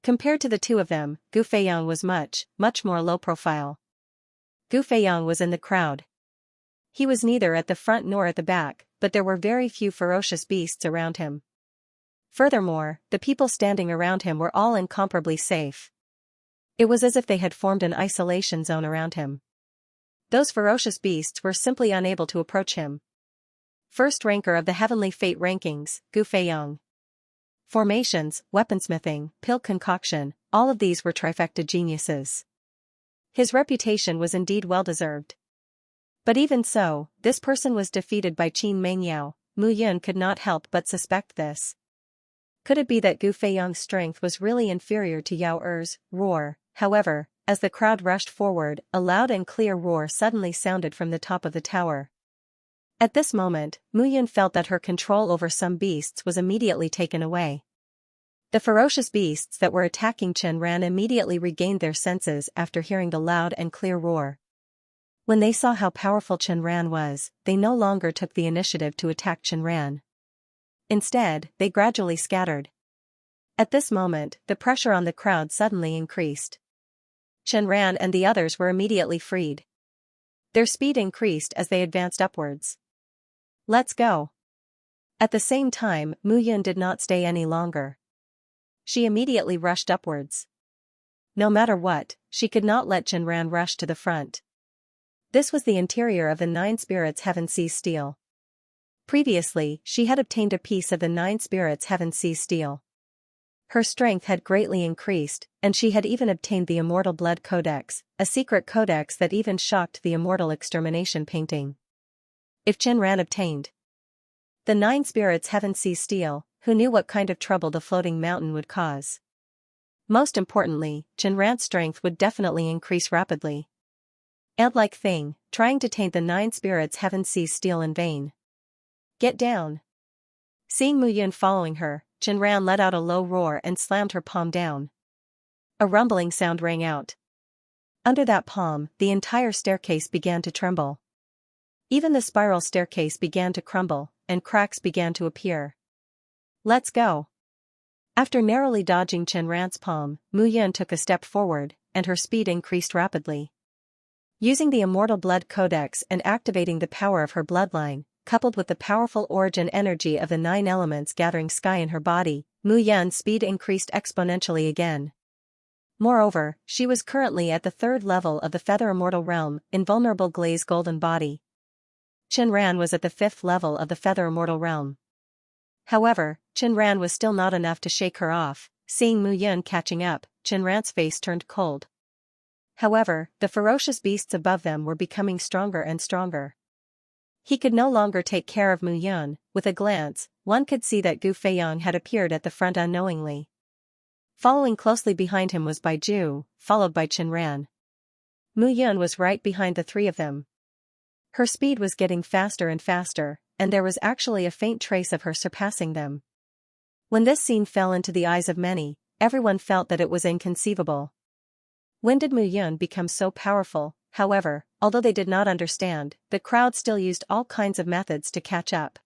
Compared to the two of them, Gu Feiyang was much more low profile. Gu Feiyang was in the crowd. He was neither at the front nor at the back, but there were very few ferocious beasts around him. Furthermore, the people standing around him were all incomparably safe. It was as if they had formed an isolation zone around him. Those ferocious beasts were simply unable to approach him. First ranker of the Heavenly Fate rankings, Gu Feiyang. Formations, weaponsmithing, pill concoction, all of these were trifecta geniuses. His reputation was indeed well-deserved. But even so, this person was defeated by Qin Mengyao. Mu Yun could not help but suspect this. Could it be that Gu Feiyang's strength was really inferior to Yao Er's roar? However, as the crowd rushed forward, a loud and clear roar suddenly sounded from the top of the tower. At this moment, Mu Yun felt that her control over some beasts was immediately taken away. The ferocious beasts that were attacking Chenran immediately regained their senses after hearing the loud and clear roar. When they saw how powerful Chenran was, they no longer took the initiative to attack Chenran. Instead, they gradually scattered. At this moment, the pressure on the crowd suddenly increased. Chenran and the others were immediately freed. Their speed increased as they advanced upwards. Let's go. At the same time, Mu Yun did not stay any longer. She immediately rushed upwards. No matter what, she could not let Chenran rush to the front. This was the interior of the Nine Spirits Heaven Seas steel. Previously, she had obtained a piece of the Nine Spirits Heaven Seas steel. Her strength had greatly increased, and she had even obtained the Immortal Blood Codex, a secret codex that even shocked the Immortal Extermination painting. If Qianran obtained the 9 spirits heaven sees steel, who knew what kind of trouble the floating mountain would cause? Most importantly, Qianran's strength would definitely increase rapidly. Ant-like thing, trying to taint the 9 spirits heaven sees steel in vain. Get down. Seeing Mu Yun following her, Qianran let out a low roar and slammed her palm down. A rumbling sound rang out. Under that palm, the entire staircase began to tremble. Even the spiral staircase began to crumble, and cracks began to appear. Let's go. After narrowly dodging Qianran's palm, Mu Yun took a step forward, and her speed increased rapidly. Using the Immortal Blood Codex and activating the power of her bloodline, coupled with the powerful origin energy of the 9 elements gathering sky in her body, Mu Yun's speed increased exponentially again. Moreover, she was currently at the 3rd level of the Feather Immortal Realm, Invulnerable Glaze Golden Body. Qianran was at the 5th level of the Feather Immortal Realm. However, Qianran was still not enough to shake her off. Seeing Mu Yun catching up, Qianran's face turned cold. However, the ferocious beasts above them were becoming stronger and stronger. He could no longer take care of Mu Yun. With a glance, one could see that Gu Feiyang had appeared at the front unknowingly. Following closely behind him was Baizhu, followed by Qianran. Mu Yun was right behind the 3 of them. Her speed was getting faster and faster, and there was actually a faint trace of her surpassing them. When this scene fell into the eyes of many, everyone felt that it was inconceivable. When did Mu Yun become so powerful? However, although they did not understand, the crowd still used all kinds of methods to catch up.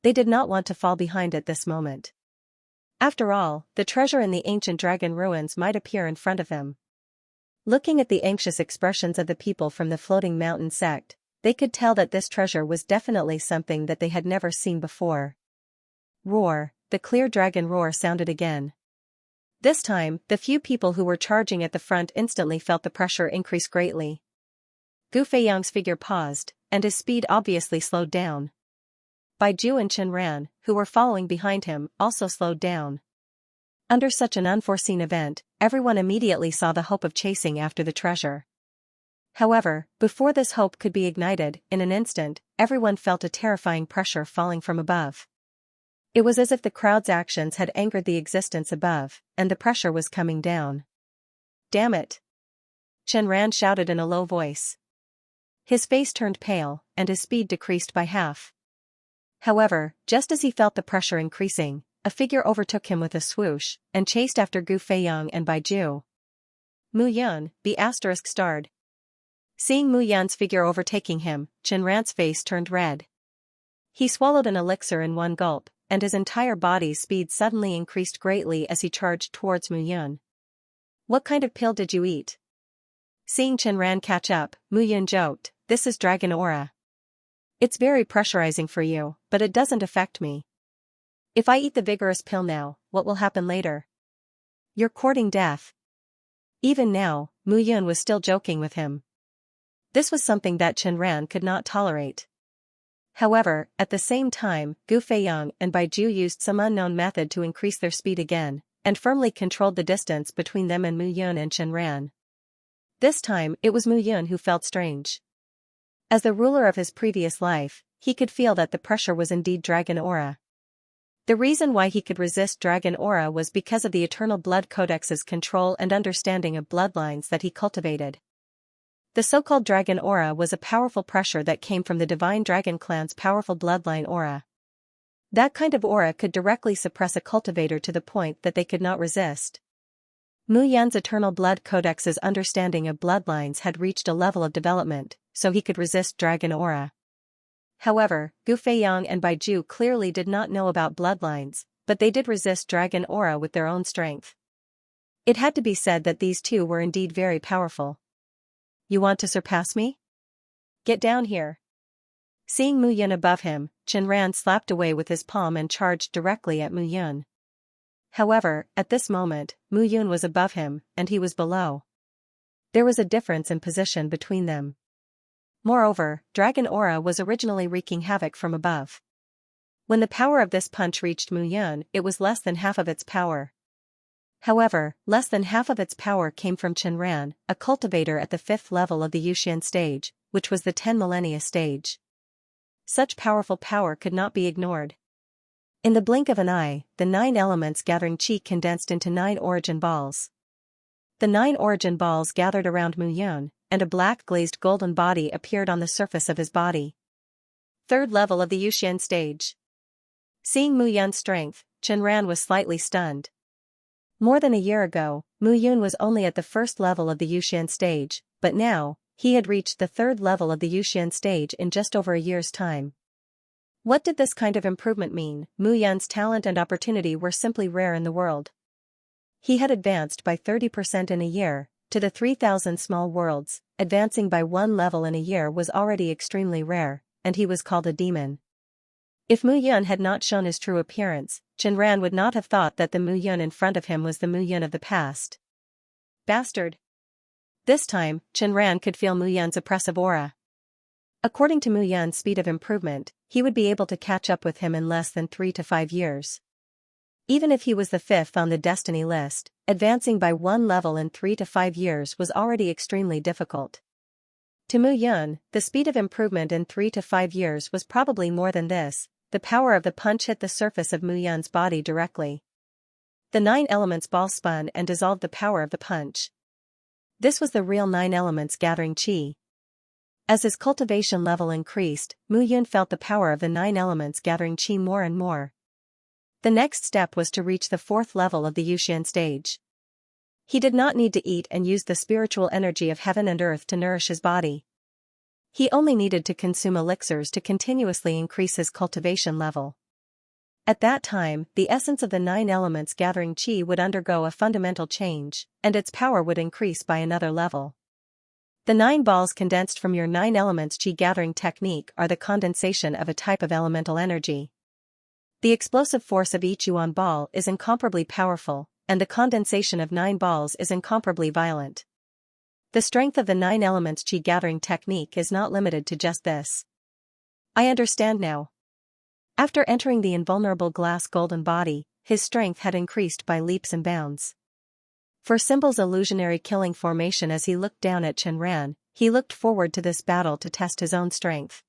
They did not want to fall behind at this moment. After all, the treasure in the ancient dragon ruins might appear in front of them. Looking at the anxious expressions of the people from the floating mountain sect, they could tell that this treasure was definitely something that they had never seen before. Roar, the clear dragon roar sounded again. This time, the few people who were charging at the front instantly felt the pressure increase greatly. Gu Feiyang's figure paused, and his speed obviously slowed down. Baizhu and Qianran, who were following behind him, also slowed down. Under such an unforeseen event, everyone immediately saw the hope of chasing after the treasure. However, before this hope could be ignited, in an instant, everyone felt a terrifying pressure falling from above. It was as if the crowd's actions had angered the existence above, and the pressure was coming down. Damn it! Qianran shouted in a low voice. His face turned pale, and his speed decreased by half. However, just as he felt the pressure increasing, a figure overtook him with a swoosh, and chased after Gu Feiyang and Baizhu. Mu Yun, B*****. Seeing Mu Yun's figure overtaking him, Qianran's face turned red. He swallowed an elixir in one gulp, and his entire body's speed suddenly increased greatly as he charged towards Mu Yun. What kind of pill did you eat? Seeing Qianran catch up, Mu Yun joked, this is dragon aura. It's very pressurizing for you, but it doesn't affect me. If I eat the vigorous pill now, what will happen later? You're courting death. Even now, Mu Yun was still joking with him. This was something that Qianran could not tolerate. However, at the same time, Gu Feiyang and Baizhu used some unknown method to increase their speed again, and firmly controlled the distance between them and Mu Yun and Qianran. This time, it was Mu Yun who felt strange. As the ruler of his previous life, he could feel that the pressure was indeed dragon aura. The reason why he could resist dragon aura was because of the Eternal Blood Codex's control and understanding of bloodlines that he cultivated. The so-called dragon aura was a powerful pressure that came from the Divine Dragon Clan's powerful bloodline aura. That kind of aura could directly suppress a cultivator to the point that they could not resist. Mu Yun's Eternal Blood Codex's understanding of bloodlines had reached a level of development, so he could resist dragon aura. However, Gu Feiyang and Baizhu clearly did not know about bloodlines, but they did resist dragon aura with their own strength. It had to be said that these two were indeed very powerful. You want to surpass me? Get down here. Seeing Mu Yun above him, Qianran slapped away with his palm and charged directly at Mu Yun. However, at this moment, Mu Yun was above him, and he was below. There was a difference in position between them. Moreover, dragon aura was originally wreaking havoc from above. When the power of this punch reached Mu Yun, it was less than half of its power. However, less than half of its power came from Qianran, a cultivator at the 5th level of the Yuxian stage, which was the 10 millennia stage. Such powerful power could not be ignored. In the blink of an eye, the 9 elements gathering qi condensed into 9 origin balls. The 9 origin balls gathered around Mu Yun, and a black glazed golden body appeared on the surface of his body. 3rd level of the Yuxian stage. Seeing Mu Yun's strength, Qianran was slightly stunned. More than a year ago, Mu Yun was only at the 1st level of the Yuxian stage, but now, he had reached the 3rd level of the Yuxian stage in just over a year's time. What did this kind of improvement mean? Mu Yun's talent and opportunity were simply rare in the world. He had advanced by 30% in a year, to the 3,000 small worlds. Advancing by 1 level in a year was already extremely rare, and he was called a demon. If Mu Yun had not shown his true appearance, Qianran would not have thought that the Mu Yun in front of him was the Mu Yun of the past. Bastard! This time, Qianran could feel Mu Yun's oppressive aura. According to Mu Yun's speed of improvement, he would be able to catch up with him in less than 3 to 5 years. Even if he was the 5th on the destiny list, advancing by 1 level in 3 to 5 years was already extremely difficult. To Mu Yun, the speed of improvement in 3 to 5 years was probably more than this. The power of the punch hit the surface of Mu Yun's body directly. The 9 elements ball spun and dissolved the power of the punch. This was the real 9 elements gathering qi. As his cultivation level increased, Mu Yun felt the power of the 9 elements gathering qi more and more. The next step was to reach the 4th level of the Yuxian stage. He did not need to eat and use the spiritual energy of heaven and earth to nourish his body. He only needed to consume elixirs to continuously increase his cultivation level. At that time, the essence of the 9 elements gathering qi would undergo a fundamental change, and its power would increase by another level. The 9 balls condensed from your 9 elements qi gathering technique are the condensation of a type of elemental energy. The explosive force of each yuan ball is incomparably powerful, and the condensation of 9 balls is incomparably violent. The strength of the 9 elements qi gathering technique is not limited to just this. I understand now. After entering the invulnerable glass golden body, his strength had increased by leaps and bounds. For Symbol's illusionary killing formation, as he looked down at Qianran, he looked forward to this battle to test his own strength.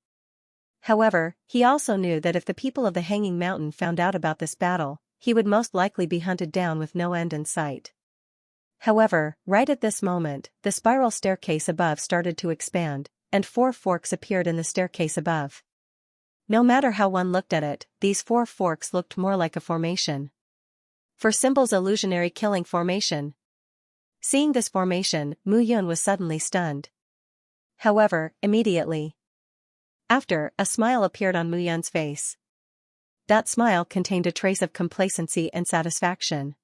However, he also knew that if the people of the Hanging Mountain found out about this battle, he would most likely be hunted down with no end in sight. However, right at this moment, the spiral staircase above started to expand, and 4 forks appeared in the staircase above. No matter how one looked at it, these 4 forks looked more like a formation. For Symbol's illusionary killing formation. Seeing this formation, Mu Yun was suddenly stunned. However, immediately after, a smile appeared on Mu Yun's face. That smile contained a trace of complacency and satisfaction.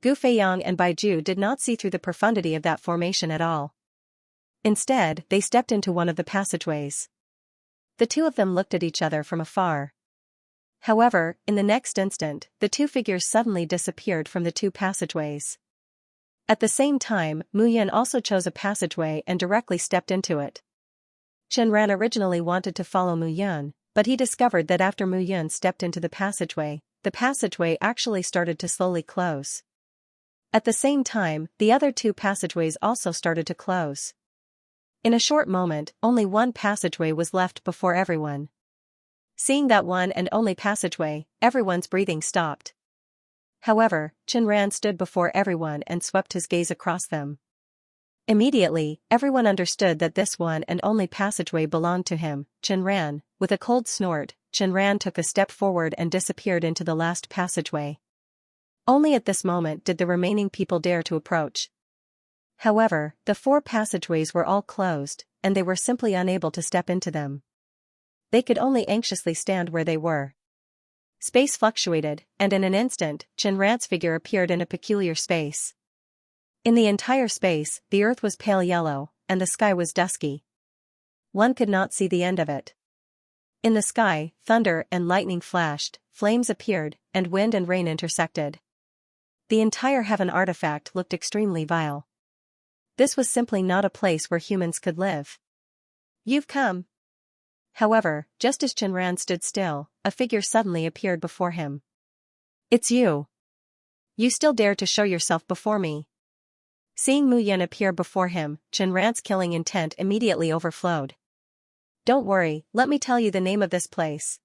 Gu Feiyang and Bai Ju did not see through the profundity of that formation at all. Instead, they stepped into one of the passageways. The two of them looked at each other from afar. However, in the next instant, the 2 figures suddenly disappeared from the 2 passageways. At the same time, Mu Yun also chose a passageway and directly stepped into it. Qianran originally wanted to follow Mu Yun, but he discovered that after Mu Yun stepped into the passageway actually started to slowly close. At the same time, the other 2 passageways also started to close. In a short moment, only one passageway was left before everyone. Seeing that one and only passageway, everyone's breathing stopped. However, Qianran stood before everyone and swept his gaze across them. Immediately, everyone understood that this one and only passageway belonged to him. Qianran, with a cold snort, Qianran took a step forward and disappeared into the last passageway. Only at this moment did the remaining people dare to approach. However, the 4 passageways were all closed, and they were simply unable to step into them. They could only anxiously stand where they were. Space fluctuated, and in an instant, Qianran's figure appeared in a peculiar space. In the entire space, the earth was pale yellow, and the sky was dusky. One could not see the end of it. In the sky, thunder and lightning flashed, flames appeared, and wind and rain intersected. The entire heaven artifact looked extremely vile. This was simply not a place where humans could live. You've come. However, just as Qianran stood still, a figure suddenly appeared before him. It's you. You still dare to show yourself before me? Seeing Mu Yun appear before him, Qianran's killing intent immediately overflowed. Don't worry, let me tell you the name of this place.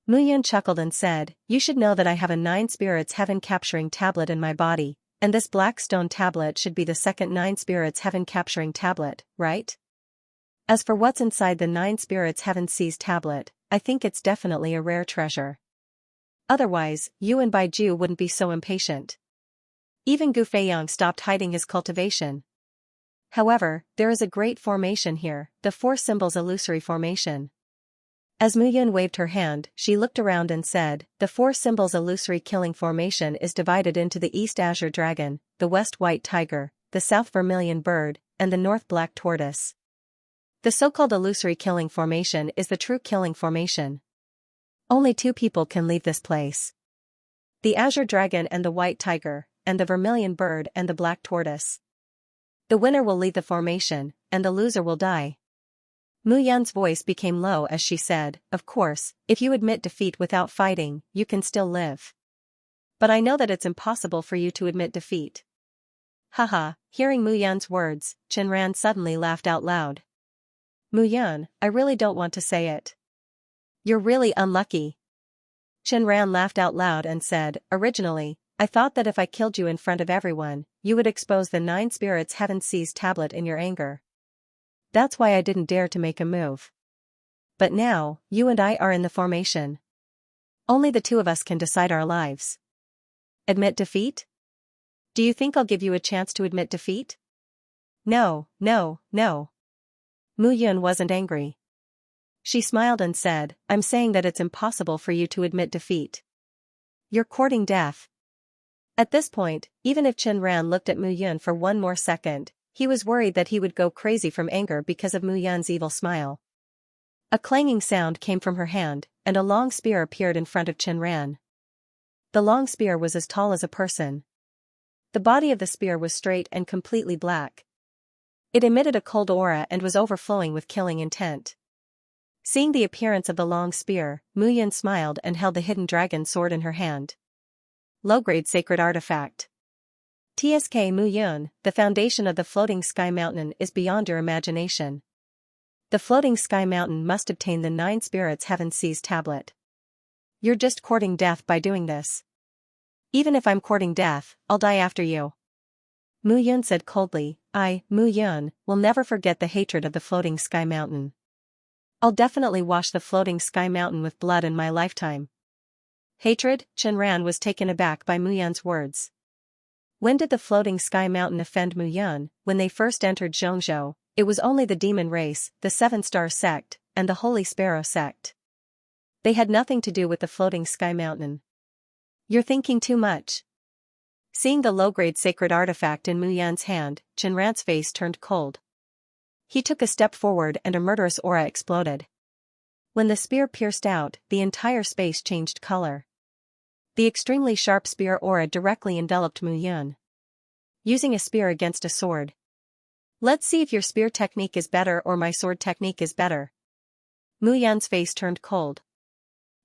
Mu Yun chuckled and said, you should know that I have a 9 spirits heaven capturing tablet in my body, and this black stone tablet should be the second 9 spirits heaven capturing tablet, right? As for what's inside the 9 spirits heaven seized tablet, I think it's definitely a rare treasure. Otherwise, you and Baiju wouldn't be so impatient. Even Gu Feiyang stopped hiding his cultivation. However, there is a great formation here, the 4 symbols illusory formation. As Mu Yun waved her hand, she looked around and said, the 4 symbols illusory killing formation is divided into the East Azure Dragon, the West White Tiger, the South Vermilion Bird, and the North Black Tortoise. The so-called illusory killing formation is the true killing formation. Only 2 people can leave this place. The Azure Dragon and the White Tiger, and the Vermilion Bird and the Black Tortoise. The winner will leave the formation, and the loser will die. Mu Yun's voice became low as she said, of course, if you admit defeat without fighting, you can still live. But I know that it's impossible for you to admit defeat. Haha, hearing Mu Yun's words, Qianran suddenly laughed out loud. Mu Yun, I really don't want to say it. You're really unlucky. Qianran laughed out loud and said, originally, I thought that if I killed you in front of everyone, you would expose the 9 spirits heaven seized tablet in your anger. That's why I didn't dare to make a move. But now, you and I are in the formation. Only the 2 of us can decide our lives. Admit defeat? Do you think I'll give you a chance to admit defeat? No, no, no. Mu Yun wasn't angry. She smiled and said, I'm saying that it's impossible for you to admit defeat. You're courting death. At this point, even if Qianran looked at Mu Yun for one more second, he was worried that he would go crazy from anger because of Mu Yun's evil smile. A clanging sound came from her hand, and a long spear appeared in front of Qianran. The long spear was as tall as a person. The body of the spear was straight and completely black. It emitted a cold aura and was overflowing with killing intent. Seeing the appearance of the long spear, Mu Yun smiled and held the hidden dragon sword in her hand. Low-grade sacred artifact. TSK Mu Yun, the foundation of the floating sky mountain is beyond your imagination. The floating sky mountain must obtain the 9 spirits heaven seized tablet. You're just courting death by doing this. Even if I'm courting death, I'll die after you. Mu Yun said coldly, Mu Yun, will never forget the hatred of the floating sky mountain. I'll definitely wash the floating sky mountain with blood in my lifetime. Hatred? Qianran was taken aback by Mu Yun's words. When did the floating sky mountain offend Mu Yun? When they first entered Xianxia, it was only the demon race, the 7-star sect, and the Holy Sparrow sect. They had nothing to do with the floating sky mountain. You're thinking too much. Seeing the low-grade sacred artifact in Mu Yun's hand, Qianran's face turned cold. He took a step forward and a murderous aura exploded. When the spear pierced out, the entire space changed color. The extremely sharp spear aura directly enveloped Mu Yun. Using a spear against a sword. Let's see if your spear technique is better or my sword technique is better. Mu Yun's face turned cold.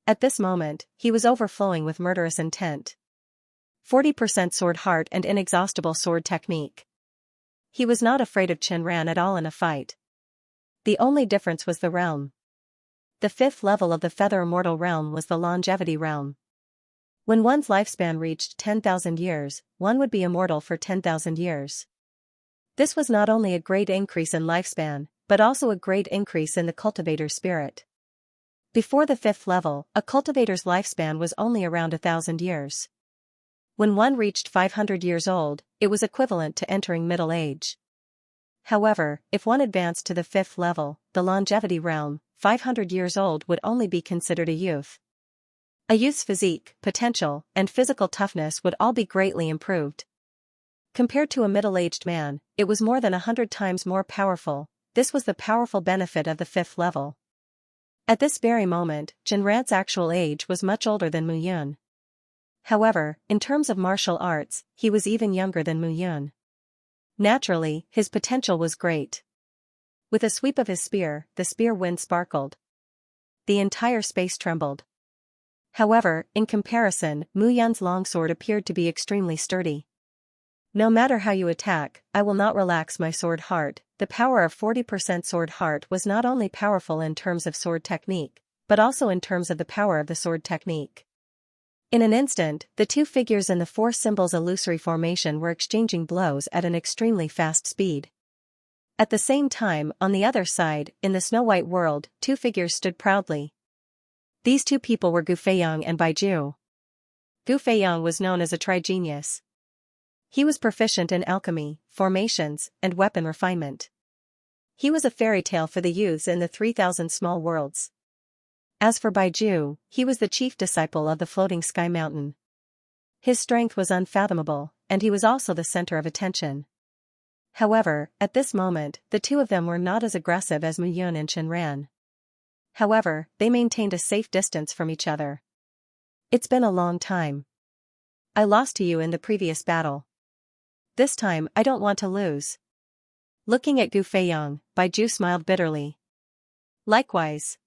At this moment, he was overflowing with murderous intent. 40% sword heart and inexhaustible sword technique. He was not afraid of Qianran at all in a fight. The only difference was the realm. The 5th level of the Feather Immortal realm was the longevity realm. When one's lifespan reached 10,000 years, one would be immortal for 10,000 years. This was not only a great increase in lifespan, but also a great increase in the cultivator's spirit. Before the 5th level, a cultivator's lifespan was only around 1,000 years. When one reached 500 years old, it was equivalent to entering middle age. However, if one advanced to the 5th level, the longevity realm, 500 years old would only be considered a youth. A youth's physique, potential, and physical toughness would all be greatly improved. Compared to a middle-aged man, it was more than 100 times more powerful. This was the powerful benefit of the 5th level. At this very moment, Qianran's actual age was much older than Mu Yun. However, in terms of martial arts, he was even younger than Mu Yun. Naturally, his potential was great. With a sweep of his spear, the spear wind sparkled. The entire space trembled. However, in comparison, Mu Yan's longsword appeared to be extremely sturdy. No matter how you attack, I will not relax my sword heart. The power of 40% sword heart was not only powerful in terms of sword technique, but also in terms of the power of the sword technique. In an instant, the two figures in the four symbols illusory formation were exchanging blows at an extremely fast speed. At the same time, on the other side, in the snow-white world, two figures stood proudly. These two people were Gu Feiyang and Baizhu. Gu Feiyang was known as a trigenius. He was proficient in alchemy, formations, and weapon refinement. He was a fairy tale for the youths in the 3,000 small worlds. As for Baizhu, he was the chief disciple of the floating sky mountain. His strength was unfathomable, and he was also the center of attention. However, at this moment, the two of them were not as aggressive as Mu Yun and Chen Ran. However, they maintained a safe distance from each other. It's been a long time. I lost to you in the previous battle. This time, I don't want to lose. Looking at Gu Feiyang, Baizhu smiled bitterly. Likewise.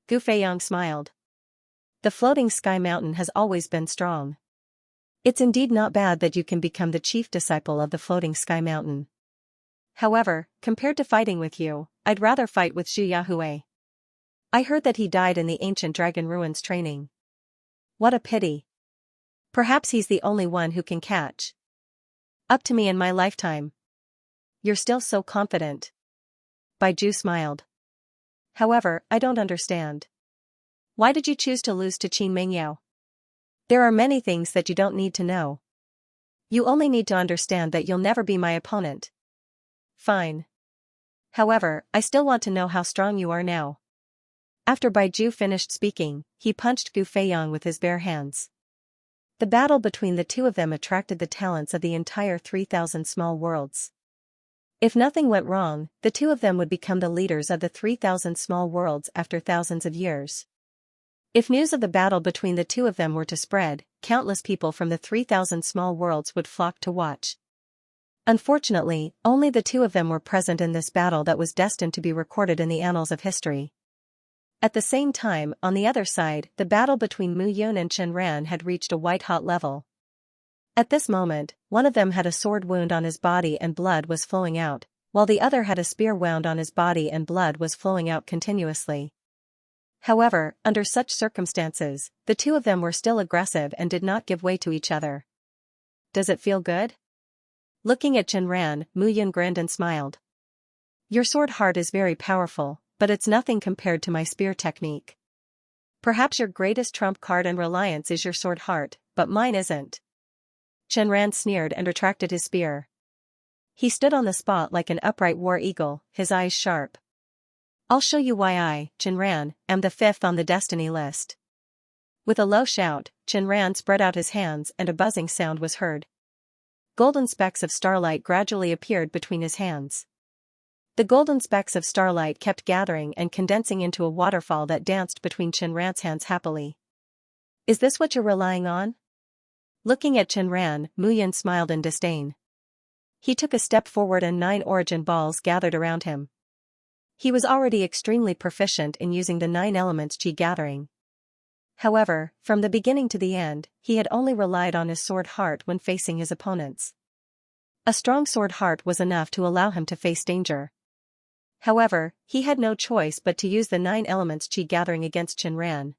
Gu Feiyang smiled. The floating sky mountain has always been strong. It's indeed not bad that you can become the chief disciple of the floating sky mountain. However, compared to fighting with you, I'd rather fight with Zhu Yahui. I heard that he died in the ancient dragon ruins training. What a pity. Perhaps he's the only one who can catch up to me in my lifetime. You're still so confident. Baizhu smiled. However, I don't understand. Why did you choose to lose to Qin Mengyao? There are many things that you don't need to know. You only need to understand that you'll never be my opponent. Fine. However, I still want to know how strong you are now. After Baizhu finished speaking, he punched Gu Feiyang with his bare hands. The battle between the two of them attracted the talents of the entire 3,000 small worlds. If nothing went wrong, the two of them would become the leaders of the 3,000 small worlds after thousands of years. If news of the battle between the two of them were to spread, countless people from the 3,000 small worlds would flock to watch. Unfortunately, only the two of them were present in this battle that was destined to be recorded in the annals of history. At the same time, on the other side, the battle between Mu Yun and Chen Ran had reached a white-hot level. At this moment, one of them had a sword wound on his body and blood was flowing out, while the other had a spear wound on his body and blood was flowing out continuously. However, under such circumstances, the two of them were still aggressive and did not give way to each other. Does it feel good? Looking at Chen Ran, Mu Yun grinned and smiled. Your sword heart is very powerful, but it's nothing compared to my spear technique. Perhaps your greatest trump card and reliance is your sword heart, but mine isn't. Chen Ran sneered and retracted his spear. He stood on the spot like an upright war eagle, his eyes sharp. I'll show you why I, Chen Ran, am the fifth on the destiny list. With a low shout, Chen Ran spread out his hands and a buzzing sound was heard. Golden specks of starlight gradually appeared between his hands. The golden specks of starlight kept gathering and condensing into a waterfall that danced between Chen Ran's hands happily. Is this what you're relying on? Looking at Chen Ran, Mu Yun smiled in disdain. He took a step forward and 9 origin balls gathered around him. He was already extremely proficient in using the 9 elements qi gathering. However, from the beginning to the end, he had only relied on his sword heart when facing his opponents. A strong sword heart was enough to allow him to face danger. However, he had no choice but to use the 9 elements qi gathering against Chen Ran.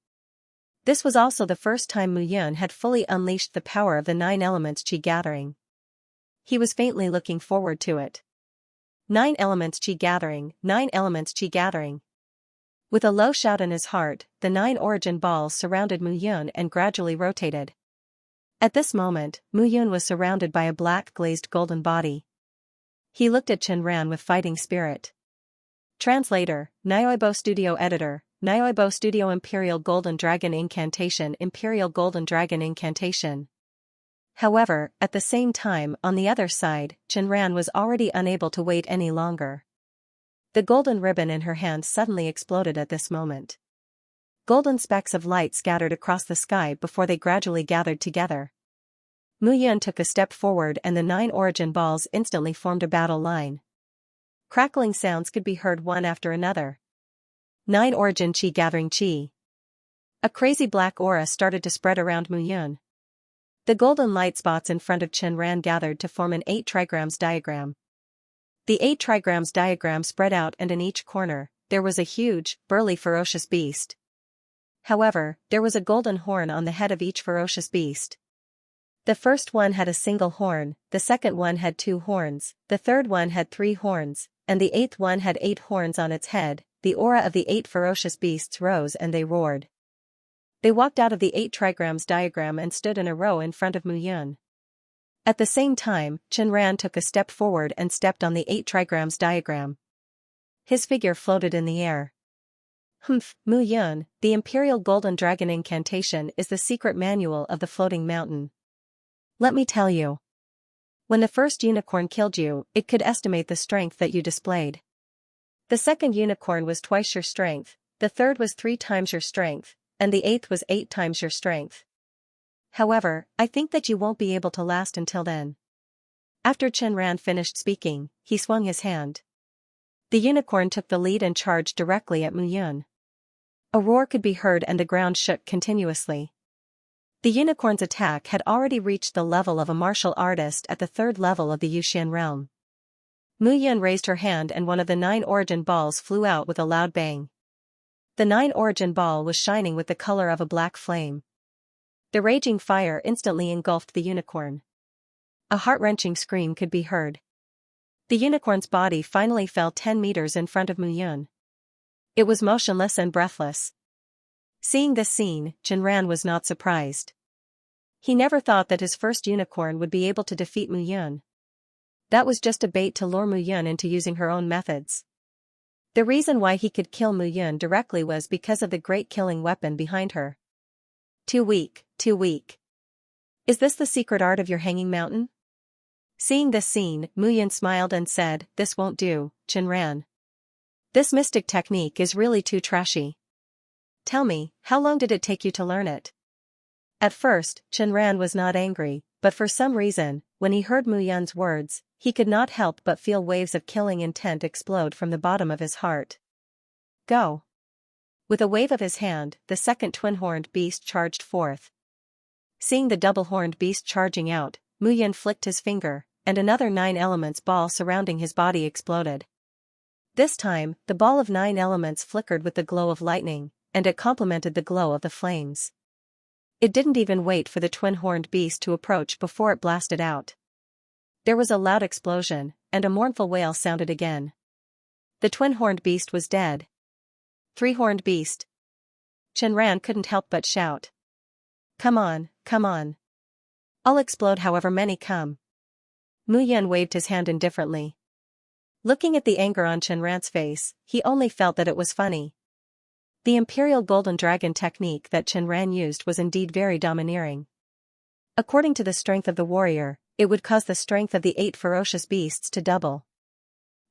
This was also the first time Mu Yun had fully unleashed the power of the 9 elements qi gathering. He was faintly looking forward to it. 9 elements qi gathering, 9 elements qi gathering. With a low shout in his heart, the 9 origin balls surrounded Mu Yun and gradually rotated. At this moment, Mu Yun was surrounded by a black glazed golden body. He looked at Chen Ran with fighting spirit. Translator, Nioibo Studio Editor, Nioibo Studio Imperial Golden Dragon Incantation Imperial Golden Dragon Incantation. However, at the same time, on the other side, Chen Ran was already unable to wait any longer. The golden ribbon in her hand suddenly exploded at this moment. Golden specks of light scattered across the sky before they gradually gathered together. Mu Yun took a step forward and the 9 origin balls instantly formed a battle line. Crackling sounds could be heard one after another. 9 origin qi gathering qi. A crazy black aura started to spread around Muyun. The golden light spots in front of Qianran gathered to form an 8 trigrams diagram. The 8 trigrams diagram spread out, and in each corner, there was a huge, burly ferocious beast. However, there was a golden horn on the head of each ferocious beast. The first one had a single horn, the second one had 2 horns, the third one had 3 horns, and the 8th one had 8 horns on its head. The aura of the 8 ferocious beasts rose and they roared. They walked out of the 8 trigrams diagram and stood in a row in front of Muyun. At the same time, Qianran took a step forward and stepped on the 8 trigrams diagram. His figure floated in the air. Muyun, the Imperial Golden Dragon Incantation is the secret manual of the floating mountain. Let me tell you. When the first unicorn killed you, it could estimate the strength that you displayed. The second unicorn was twice your strength, the third was 3 times your strength, and the 8th was 8 times your strength. However, I think that you won't be able to last until then. After Qianran finished speaking, he swung his hand. The unicorn took the lead and charged directly at Muyun. A roar could be heard and the ground shook continuously. The unicorn's attack had already reached the level of a martial artist at the 3rd level of the Yuxian realm. Muyun raised her hand and one of the 9 origin balls flew out with a loud bang. The 9 origin ball was shining with the color of a black flame. The raging fire instantly engulfed the unicorn. A heart-wrenching scream could be heard. The unicorn's body finally fell 10 meters in front of Muyun. It was motionless and breathless. Seeing this scene, Qianran was not surprised. He never thought that his first unicorn would be able to defeat Muyun. That was just a bait to lure Muyun into using her own methods. The reason why he could kill Muyun directly was because of the great killing weapon behind her. Too weak, too weak. Is this the secret art of your hanging mountain? Seeing this scene, Muyun smiled and said, "This won't do, Qianran. This mystic technique is really too trashy. Tell me, how long did it take you to learn it?" At first, Qianran was not angry, but for some reason, when he heard Muyun's words, he could not help but feel waves of killing intent explode from the bottom of his heart. Go! With a wave of his hand, the second twin-horned beast charged forth. Seeing the double-horned beast charging out, Muyun flicked his finger, and another 9 elements ball surrounding his body exploded. This time, the ball of 9 elements flickered with the glow of lightning, and it complemented the glow of the flames. It didn't even wait for the twin-horned beast to approach before it blasted out. There was a loud explosion, and a mournful wail sounded again. The twin-horned beast was dead. 3-horned beast. Qianran couldn't help but shout. Come on, come on. I'll explode however many come. Muyun waved his hand indifferently. Looking at the anger on Qianran's face, he only felt that it was funny. The Imperial Golden Dragon technique that Qianran used was indeed very domineering. According to the strength of the warrior, it would cause the strength of the 8 ferocious beasts to double.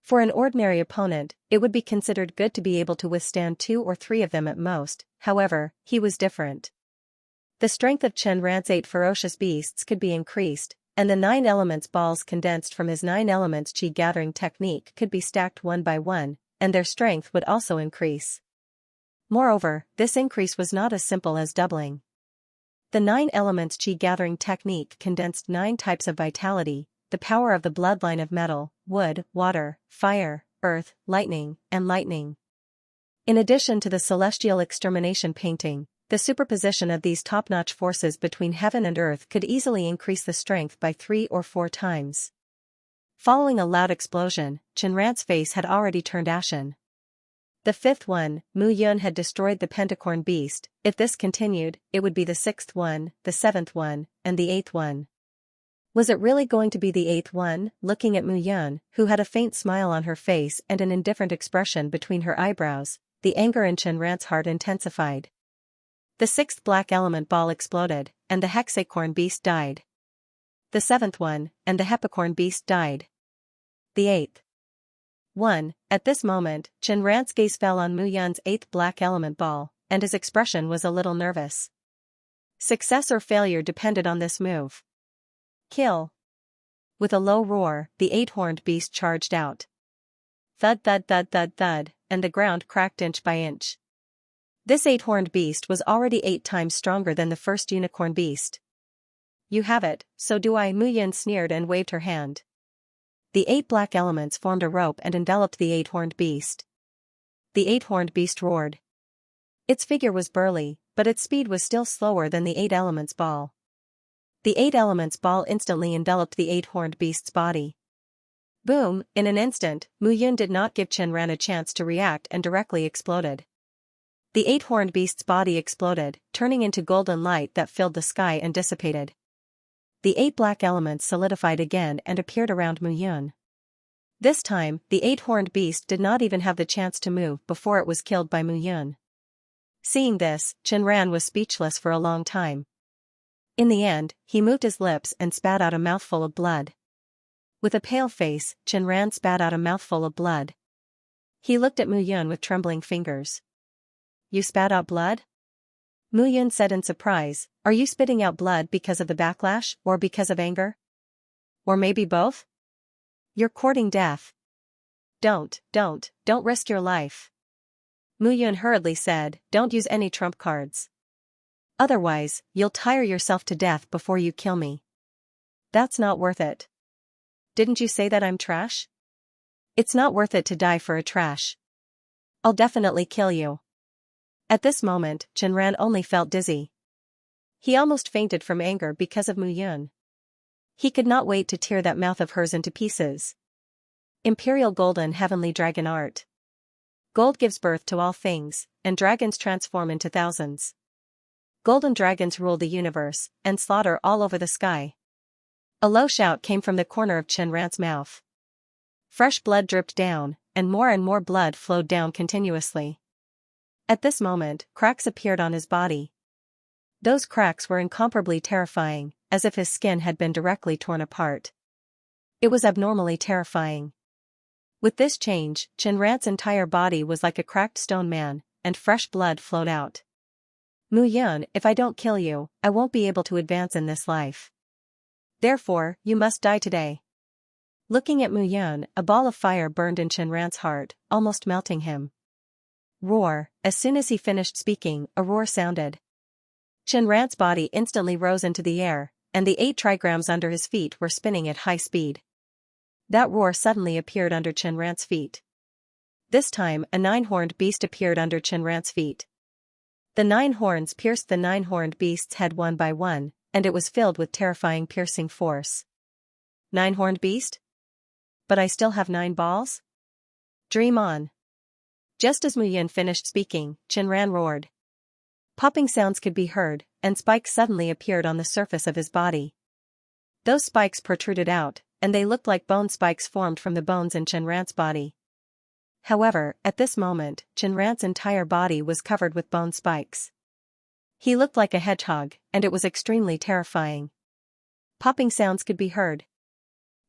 For an ordinary opponent, it would be considered good to be able to withstand 2 or 3 of them at most. However, he was different. The strength of Qianran's 8 ferocious beasts could be increased, and the 9 elements balls condensed from his 9 elements chi gathering technique could be stacked one by one, and their strength would also increase. Moreover, this increase was not as simple as doubling. The 9 elements chi gathering technique condensed 9 types of vitality, the power of the bloodline of metal, wood, water, fire, earth, lightning, and lightning. In addition to the celestial extermination painting, the superposition of these top-notch forces between heaven and earth could easily increase the strength by 3 or 4 times. Following a loud explosion, Qianran's face had already turned ashen. The 5th one, Muyun had destroyed the pentacorn beast. If this continued, it would be the 6th one, the 7th one, and the 8th one. Was it really going to be the 8th one? Looking at Muyun, who had a faint smile on her face and an indifferent expression between her eyebrows, the anger in Qianran's heart intensified. The 6th black element ball exploded, and the hexacorn beast died. The 7th one, and the hepacorn beast died. The 8th one. At this moment, Qianran's gaze fell on Muyun's 8th black element ball, and his expression was a little nervous. Success or failure depended on this move. Kill! With a low roar, the 8-horned beast charged out. Thud thud thud thud thud, and the ground cracked inch by inch. This 8-horned beast was already 8 times stronger than the first unicorn beast. You have it, so do I, Mu Yun sneered and waved her hand. The 8 black elements formed a rope and enveloped the 8-horned beast. The 8-horned beast roared. Its figure was burly, but its speed was still slower than the 8 elements ball. The 8 elements ball instantly enveloped the 8-horned beast's body. Boom, in an instant, Mu Yun did not give Qianran a chance to react and directly exploded. The 8-horned beast's body exploded, turning into golden light that filled the sky and dissipated. The 8 black elements solidified again and appeared around Mu Yun. This time, the 8-horned beast did not even have the chance to move before it was killed by Mu Yun. Seeing this, Qianran was speechless for a long time. In the end, he moved his lips and spat out a mouthful of blood. With a pale face, Qianran spat out a mouthful of blood. He looked at Mu Yun with trembling fingers. You spat out blood? Mu Yun said in surprise, are you spitting out blood because of the backlash, or because of anger? Or maybe both? You're courting death. Don't risk your life. Mu Yun hurriedly said, don't use any trump cards. Otherwise, you'll tire yourself to death before you kill me. That's not worth it. Didn't you say that I'm trash? It's not worth it to die for a trash. I'll definitely kill you. At this moment, Qianran only felt dizzy. He almost fainted from anger because of Mu Yun. He could not wait to tear that mouth of hers into pieces. Imperial Golden Heavenly Dragon Art. Gold gives birth to all things, and dragons transform into thousands. Golden dragons rule the universe, and slaughter all over the sky. A low shout came from the corner of Qianran's mouth. Fresh blood dripped down, and more blood flowed down continuously. At this moment, cracks appeared on his body. Those cracks were incomparably terrifying, as if his skin had been directly torn apart. It was abnormally terrifying. With this change, Qianran's entire body was like a cracked stone man, and fresh blood flowed out. Mu Yun, if I don't kill you, I won't be able to advance in this life. Therefore, you must die today. Looking at Mu Yun, a ball of fire burned in Qianran's heart, almost melting him. Roar, as soon as he finished speaking, a roar sounded. Qianran's body instantly rose into the air, and the 8 trigrams under his feet were spinning at high speed. That roar suddenly appeared under Qianran's feet. This time, a 9-horned beast appeared under Qianran's feet. The 9 horns pierced the 9-horned beast's head one by one, and it was filled with terrifying piercing force. 9-horned beast? But I still have 9 balls? Dream on. Just as Mu Yun finished speaking, Qianran roared. Popping sounds could be heard, and spikes suddenly appeared on the surface of his body. Those spikes protruded out, and they looked like bone spikes formed from the bones in Qianran's body. However, at this moment, Qianran's entire body was covered with bone spikes. He looked like a hedgehog, and it was extremely terrifying. Popping sounds could be heard.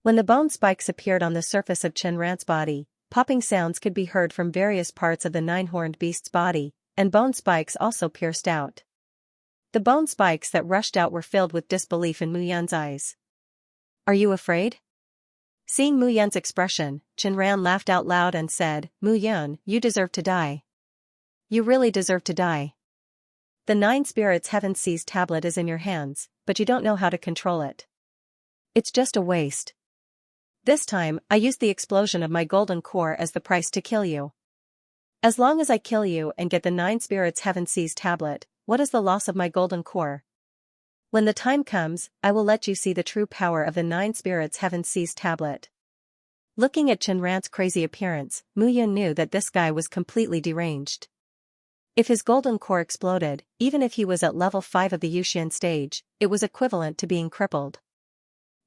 When the bone spikes appeared on the surface of Qianran's body, popping sounds could be heard from various parts of the 9-horned beast's body, and bone spikes also pierced out. The bone spikes that rushed out were filled with disbelief in Mu Yun's eyes. Are you afraid? Seeing Mu Yun's expression, Qianran laughed out loud and said, Mu Yun, you deserve to die. You really deserve to die. The 9 Spirits Heaven Seas tablet is in your hands, but you don't know how to control it. It's just a waste. This time, I used the explosion of my golden core as the price to kill you. As long as I kill you and get the 9 Spirits Heaven Seas tablet, what is the loss of my golden core? When the time comes, I will let you see the true power of the 9 Spirits Heaven Seas tablet. Looking at Qianran's crazy appearance, Mu Yun knew that this guy was completely deranged. If his golden core exploded, even if he was at level 5 of the Yuxian stage, it was equivalent to being crippled.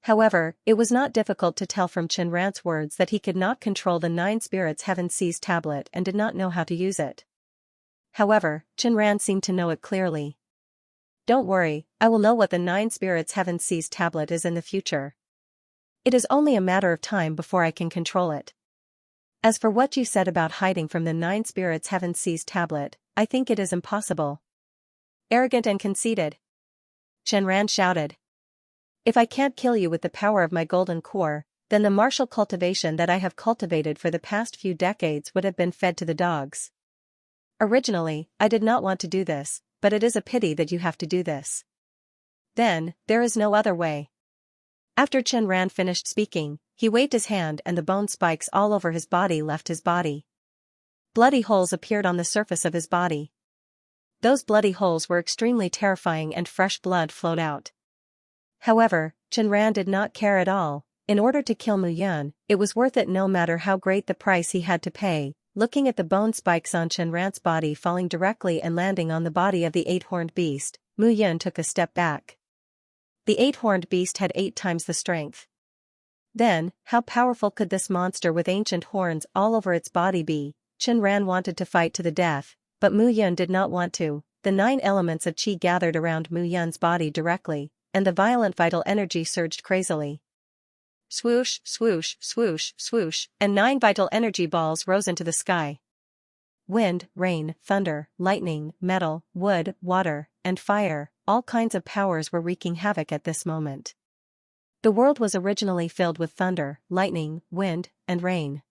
However, it was not difficult to tell from Qianran's words that he could not control the 9 Spirits Heaven Seas tablet and did not know how to use it. However, Qianran seemed to know it clearly. Don't worry, I will know what the 9 Spirits Heaven Seas tablet is in the future. It is only a matter of time before I can control it. As for what you said about hiding from the 9 Spirits Heaven Seas tablet, I think it is impossible. Arrogant and conceited. Qianran shouted. If I can't kill you with the power of my golden core, then the martial cultivation that I have cultivated for the past few decades would have been fed to the dogs. Originally, I did not want to do this, but it is a pity that you have to do this. Then, there is no other way. After Chen Ran finished speaking, he waved his hand and the bone spikes all over his body left his body. Bloody holes appeared on the surface of his body. Those bloody holes were extremely terrifying and fresh blood flowed out. However, Chen Ran did not care at all. In order to kill Mu Yun, it was worth it no matter how great the price he had to pay. Looking at the bone spikes on Chen Ran's body falling directly and landing on the body of the eight-horned beast, Mu Yun took a step back. The eight-horned beast had 8 times the strength. Then, how powerful could this monster with ancient horns all over its body be? Chen Ran wanted to fight to the death, but Mu Yun did not want to. The 9 elements of qi gathered around Mu Yun's body directly, and the violent vital energy surged crazily. Swoosh, swoosh, swoosh, swoosh, and 9 vital energy balls rose into the sky. Wind, rain, thunder, lightning, metal, wood, water, and fire, all kinds of powers were wreaking havoc at this moment. The world was originally filled with thunder, lightning, wind, and rain.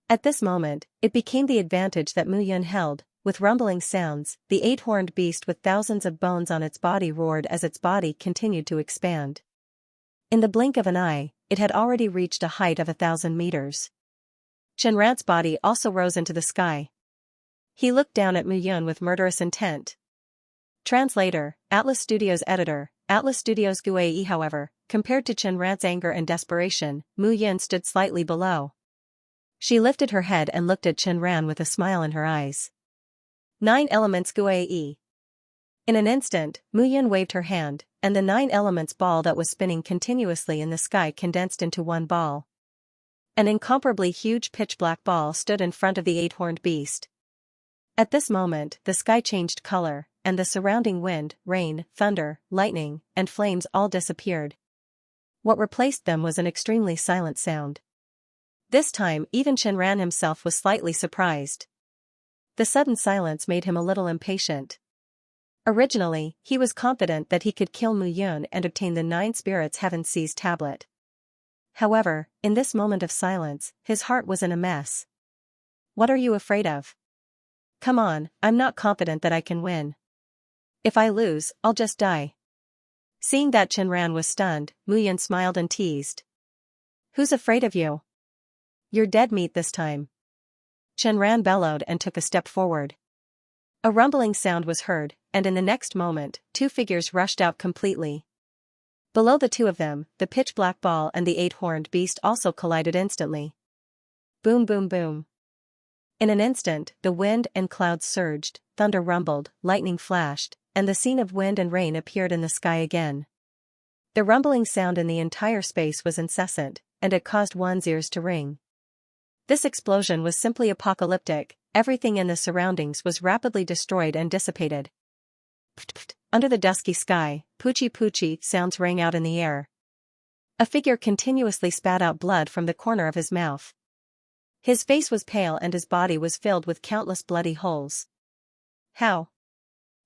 At this moment, it became the advantage that Mu Yun held. With rumbling sounds, the 8-horned beast with thousands of bones on its body roared as its body continued to expand. In the blink of an eye, it had already reached a height of 1,000 meters. Chen Ran's body also rose into the sky. He looked down at Mu Yun with murderous intent. Translator, Atlas Studios Editor, Atlas Studios GUAE. However, compared to Chen Ran's anger and desperation, Mu Yun stood slightly below. She lifted her head and looked at Chen Ran with a smile in her eyes. 9 elements GUAE. In an instant, Mu Yun waved her hand, and the 9 elements ball that was spinning continuously in the sky condensed into one ball. An incomparably huge pitch-black ball stood in front of the 8-horned beast. At this moment, the sky changed color, and the surrounding wind, rain, thunder, lightning, and flames all disappeared. What replaced them was an extremely silent sound. This time even Chen Ran himself was slightly surprised. The sudden silence made him a little impatient. Originally, he was confident that he could kill Mu Yun and obtain the 9 spirits heaven seized tablet. However, in this moment of silence, his heart was in a mess. What are you afraid of? Come on, I'm not confident that I can win. If I lose, I'll just die. Seeing that Chen Ran was stunned, Mu Yun smiled and teased. Who's afraid of you? You're dead meat this time. Chen Ran bellowed and took a step forward. A rumbling sound was heard, and in the next moment, 2 figures rushed out completely. Below the 2 of them, the pitch-black ball and the 8-horned beast also collided instantly. Boom boom boom. In an instant, the wind and clouds surged, thunder rumbled, lightning flashed, and the scene of wind and rain appeared in the sky again. The rumbling sound in the entire space was incessant, and it caused one's ears to ring. This explosion was simply apocalyptic. Everything in the surroundings was rapidly destroyed and dissipated. Pft, under the dusky sky, poochie poochie sounds rang out in the air. A figure continuously spat out blood from the corner of his mouth. His face was pale and his body was filled with countless bloody holes. How?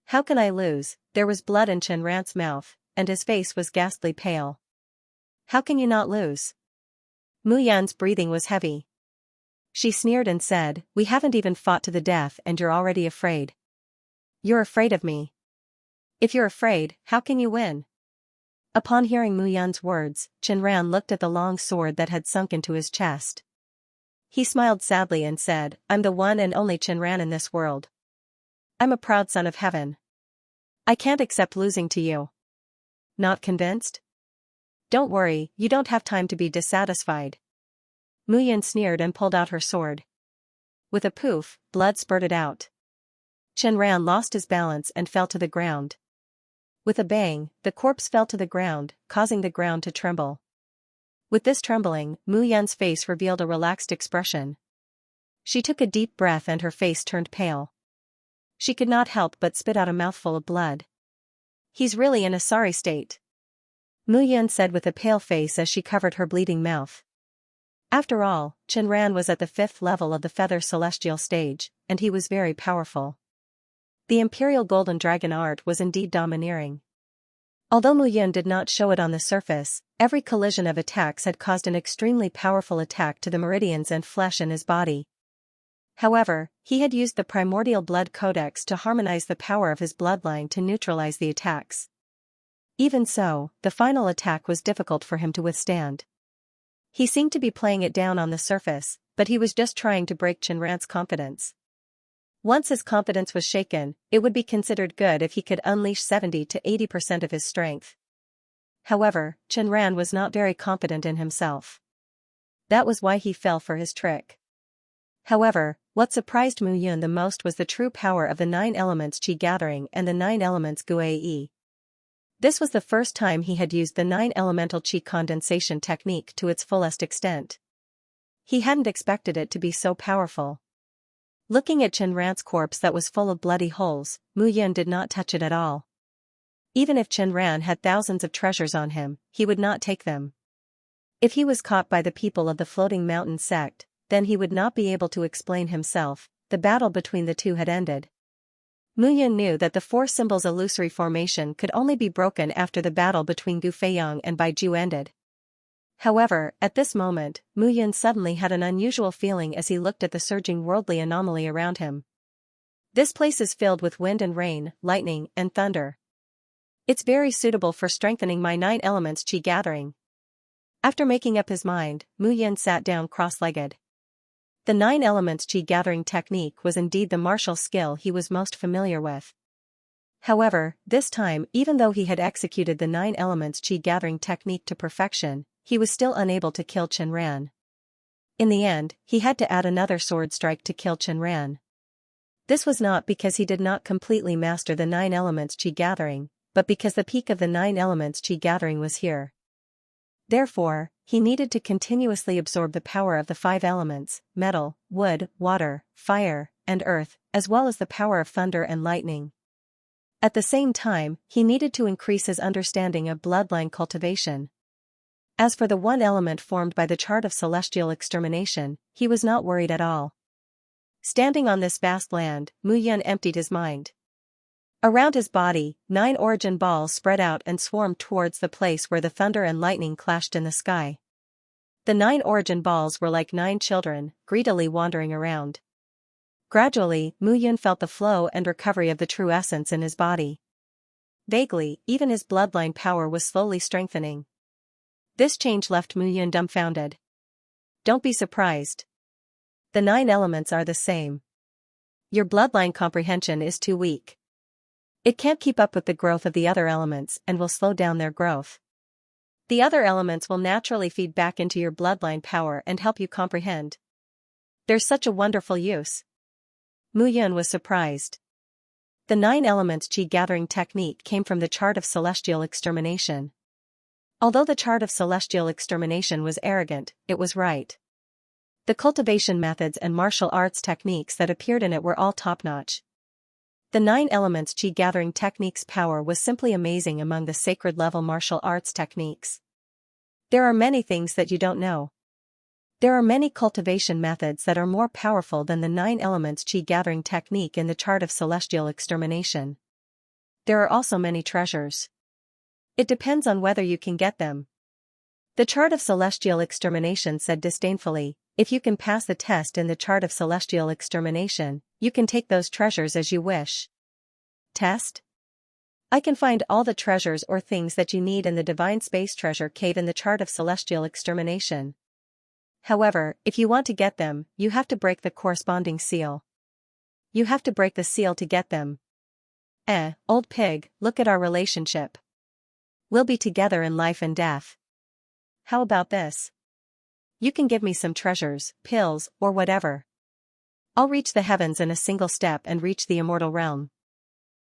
How can I lose? There was blood in Chen Ran's mouth, and his face was ghastly pale. How can you not lose? Mu Yun's breathing was heavy. She sneered and said, we haven't even fought to the death and you're already afraid. You're afraid of me. If you're afraid, how can you win? Upon hearing Mu Yun's words, Chen Ran looked at the long sword that had sunk into his chest. He smiled sadly and said, I'm the one and only Chen Ran in this world. I'm a proud son of heaven. I can't accept losing to you. Not convinced? Don't worry, you don't have time to be dissatisfied. Mu Yun sneered and pulled out her sword. With a poof, blood spurted out. Chen Ran lost his balance and fell to the ground. With a bang, the corpse fell to the ground, causing the ground to tremble. With this trembling, Mu Yun's face revealed a relaxed expression. She took a deep breath and her face turned pale. She could not help but spit out a mouthful of blood. He's really in a sorry state, Mu Yun said with a pale face as she covered her bleeding mouth. After all, Chen Ran was at the 5th level of the Feather Celestial stage, and he was very powerful. The Imperial Golden Dragon art was indeed domineering. Although Mu Yun did not show it on the surface, every collision of attacks had caused an extremely powerful attack to the meridians and flesh in his body. However, he had used the primordial blood codex to harmonize the power of his bloodline to neutralize the attacks. Even so, the final attack was difficult for him to withstand. He seemed to be playing it down on the surface, but he was just trying to break Qianran's confidence. Once his confidence was shaken, it would be considered good if he could unleash 70 to 80% of his strength. However, Qianran was not very confident in himself. That was why he fell for his trick. However, what surprised Mu Yun the most was the true power of the 9 elements Qi gathering and the 9 elements Gui. This was the first time he had used the 9 elemental Qi condensation technique to its fullest extent. He hadn't expected it to be so powerful. Looking at Qianran's corpse that was full of bloody holes, Mu Yun did not touch it at all. Even if Qianran had thousands of treasures on him, he would not take them. If he was caught by the people of the Floating Mountain sect, then he would not be able to explain himself. The battle between the two had ended. Mu Yun knew that the 4 symbols illusory formation could only be broken after the battle between Gu Feiyang and Bai Ju ended. However, at this moment, Mu Yun suddenly had an unusual feeling as he looked at the surging worldly anomaly around him. This place is filled with wind and rain, lightning and thunder. It's very suitable for strengthening my 9 elements Qi gathering. After making up his mind, Mu Yun sat down cross-legged. The 9 elements Qi gathering technique was indeed the martial skill he was most familiar with. However, this time, even though he had executed the 9 elements Qi gathering technique to perfection, he was still unable to kill Qianran. In the end, he had to add another sword strike to kill Qianran. This was not because he did not completely master the 9 elements Qi gathering, but because the peak of the 9 elements Qi gathering was here. Therefore, he needed to continuously absorb the power of the 5 elements, metal, wood, water, fire, and earth, as well as the power of thunder and lightning. At the same time, he needed to increase his understanding of bloodline cultivation. As for the 1 element formed by the chart of celestial extermination, he was not worried at all. Standing on this vast land, Mu Yun emptied his mind. Around his body, 9 origin balls spread out and swarmed towards the place where the thunder and lightning clashed in the sky. The 9 origin balls were like 9 children, greedily wandering around. Gradually, Mu Yun felt the flow and recovery of the true essence in his body. Vaguely, even his bloodline power was slowly strengthening. This change left Mu Yun dumbfounded. Don't be surprised. The 9 elements are the same. Your bloodline comprehension is too weak. It can't keep up with the growth of the other elements and will slow down their growth. The other elements will naturally feed back into your bloodline power and help you comprehend. There's such a wonderful use. Mu Yun was surprised. The 9 elements Qi gathering technique came from the chart of celestial extermination. Although the chart of celestial extermination was arrogant, it was right. The cultivation methods and martial arts techniques that appeared in it were all top-notch. The 9 elements Qi gathering technique's power was simply amazing among the sacred level martial arts techniques. There are many things that you don't know. There are many cultivation methods that are more powerful than the 9 elements Qi gathering technique in the chart of celestial extermination. There are also many treasures. It depends on whether you can get them. The chart of celestial extermination said disdainfully, if you can pass the test in the chart of celestial extermination, you can take those treasures as you wish. Test? I can find all the treasures or things that you need in the divine space treasure cave in the chart of celestial extermination. However, if you want to get them, you have to break the corresponding seal. You have to break the seal to get them. Old pig, look at our relationship. We'll be together in life and death. How about this? You can give me some treasures, pills, or whatever. I'll reach the heavens in a single step and reach the immortal realm.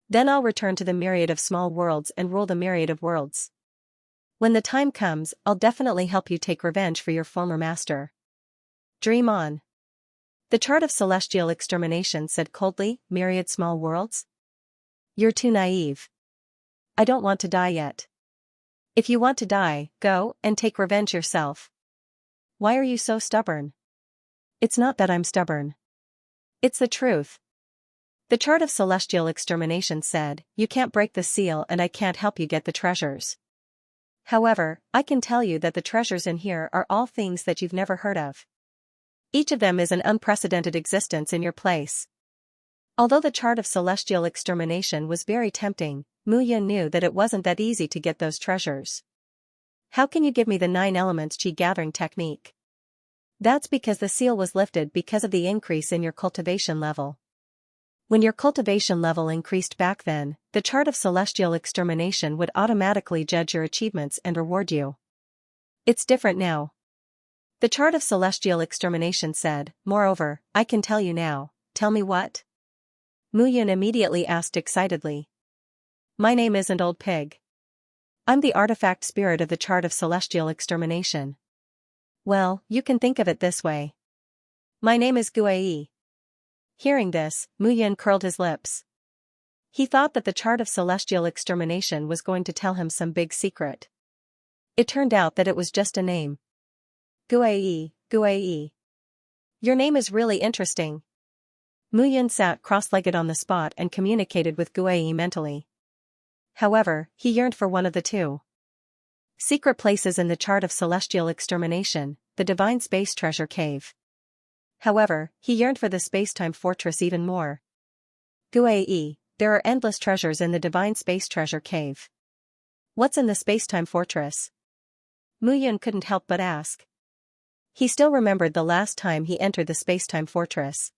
Then I'll return to the myriad of small worlds and rule the myriad of worlds. When the time comes, I'll definitely help you take revenge for your former master. Dream on. The chart of celestial extermination said coldly, myriad small worlds? You're too naive. I don't want to die yet. If you want to die, go and take revenge yourself. Why are you so stubborn? It's not that I'm stubborn. It's the truth. The chart of celestial extermination said, you can't break the seal and I can't help you get the treasures. However, I can tell you that the treasures in here are all things that you've never heard of. Each of them is an unprecedented existence in your place. Although the chart of celestial extermination was very tempting, Mu Yun knew that it wasn't that easy to get those treasures. How can you give me the 9 elements chi gathering technique? That's because the seal was lifted because of the increase in your cultivation level. When your cultivation level increased back then, the chart of celestial extermination would automatically judge your achievements and reward you. It's different now. The chart of celestial extermination said, moreover, I can tell you now. Tell me what? Mu Yun immediately asked excitedly. My name isn't Old Pig. I'm the artifact spirit of the chart of celestial extermination. Well, you can think of it this way. My name is Guai. Hearing this, Mu Yun curled his lips. He thought that the chart of celestial extermination was going to tell him some big secret. It turned out that it was just a name. Guai, Guai. Your name is really interesting. Mu Yun sat cross-legged on the spot and communicated with Guai mentally. However, he yearned for one of the 2 secret places in the chart of celestial extermination, the divine space treasure cave. However, he yearned for the space-time fortress even more. Guai, there are endless treasures in the divine space treasure cave. What's in the space-time fortress? Mu Yun couldn't help but ask. He still remembered the last time he entered the space-time fortress.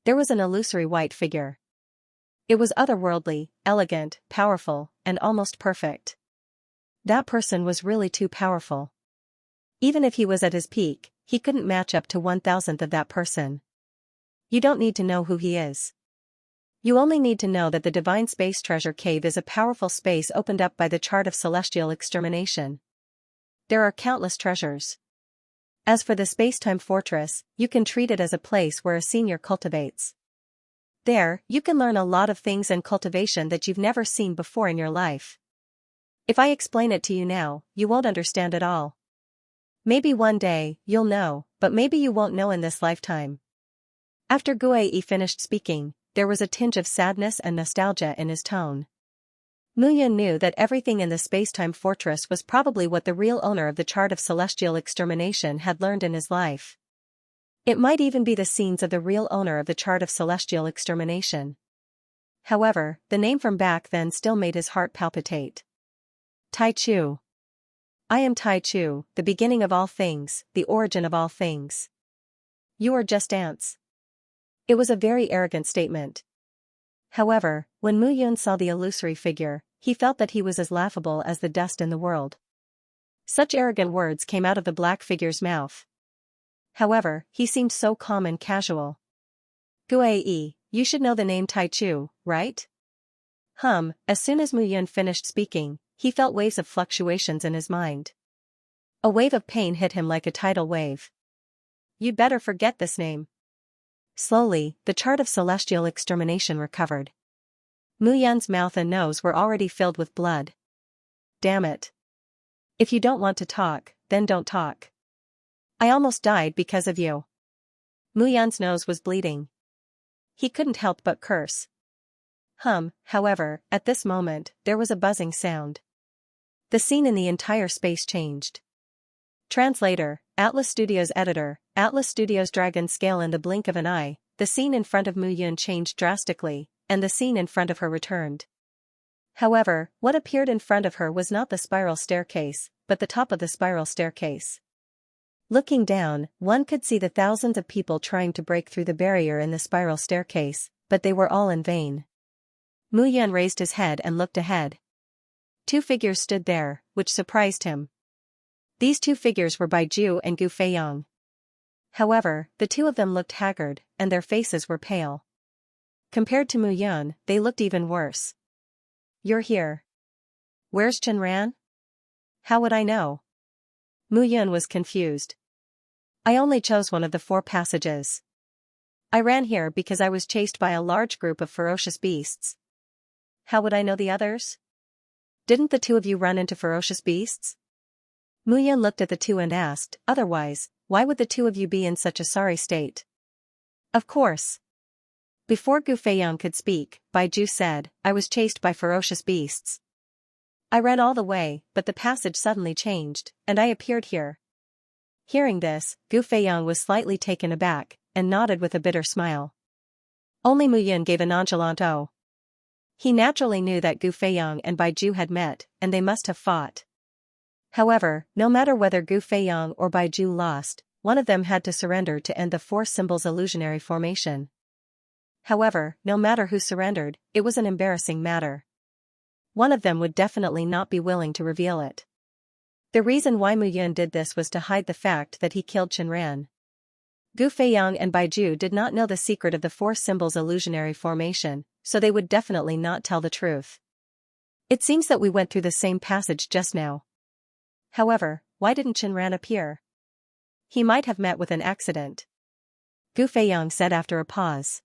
There was an illusory white figure. It was otherworldly, elegant, powerful, and almost perfect. That person was really too powerful. Even if he was at his peak, he couldn't match up to 1,000th of that person. You don't need to know who he is. You only need to know that the divine space treasure cave is a powerful space opened up by the chart of celestial extermination. There are countless treasures. As for the space-time fortress, you can treat it as a place where a senior cultivates. There, you can learn a lot of things in cultivation that you've never seen before in your life. If I explain it to you now, you won't understand it all. Maybe one day, you'll know, but maybe you won't know in this lifetime. After Guai finished speaking, there was a tinge of sadness and nostalgia in his tone. Mu Yun knew that everything in the space-time fortress was probably what the real owner of the chart of celestial extermination had learned in his life. It might even be the scenes of the real owner of the chart of celestial extermination. However, the name from back then still made his heart palpitate. Tai Chu. I am Tai Chu, the beginning of all things, the origin of all things. You are just ants. It was a very arrogant statement. However, when Mu Yun saw the illusory figure, he felt that he was as laughable as the dust in the world. Such arrogant words came out of the black figure's mouth. However, he seemed so calm and casual. Guai, you should know the name Tai Chu, right? As soon as Mu Yun finished speaking, he felt waves of fluctuations in his mind. A wave of pain hit him like a tidal wave. You'd better forget this name. Slowly, the chart of celestial extermination recovered. Mu Yun's mouth and nose were already filled with blood. Damn it. If you don't want to talk, then don't talk. I almost died because of you. Mu Yun's nose was bleeding. He couldn't help but curse. However, at this moment, there was a buzzing sound. The scene in the entire space changed. Translator, Atlas Studios editor, Atlas Studios Dragon Scale. In the blink of an eye, the scene in front of Mu Yun changed drastically, and the scene in front of her returned. However, what appeared in front of her was not the spiral staircase, but the top of the spiral staircase. Looking down, one could see the thousands of people trying to break through the barrier in the spiral staircase, but they were all in vain. Mu Yun raised his head and looked ahead. 2 figures stood there, which surprised him. These 2 figures were Bai Ju and Gu Feiyang. However, the 2 of them looked haggard, and their faces were pale. Compared to Mu Yun, they looked even worse. You're here. Where's Chen Ran? How would I know? Mu Yun was confused. I only chose one of the 4 passages. I ran here because I was chased by a large group of ferocious beasts. How would I know the others? Didn't the 2 of you run into ferocious beasts? Mu Yun looked at the 2 and asked, otherwise, why would the 2 of you be in such a sorry state? Of course. Before Gu Feiyang could speak, Bai Ju said, I was chased by ferocious beasts. I ran all the way, but the passage suddenly changed, and I appeared here. Hearing this, Gu Feiyang was slightly taken aback, and nodded with a bitter smile. Only Mu Yun gave a nonchalant "oh." He naturally knew that Gu Feiyang and Bai Ju had met, and they must have fought. However, no matter whether Gu Feiyang or Bai Ju lost, one of them had to surrender to end the Four Symbols illusionary formation. However, no matter who surrendered, it was an embarrassing matter. One of them would definitely not be willing to reveal it. The reason why Mu Yun did this was to hide the fact that he killed Chen Ran. Gu Feiyang and Bai Ju did not know the secret of the Four Symbols illusionary formation, so they would definitely not tell the truth. It seems that we went through the same passage just now. However, why didn't Chen Ran appear? He might have met with an accident. Gu Feiyang said after a pause.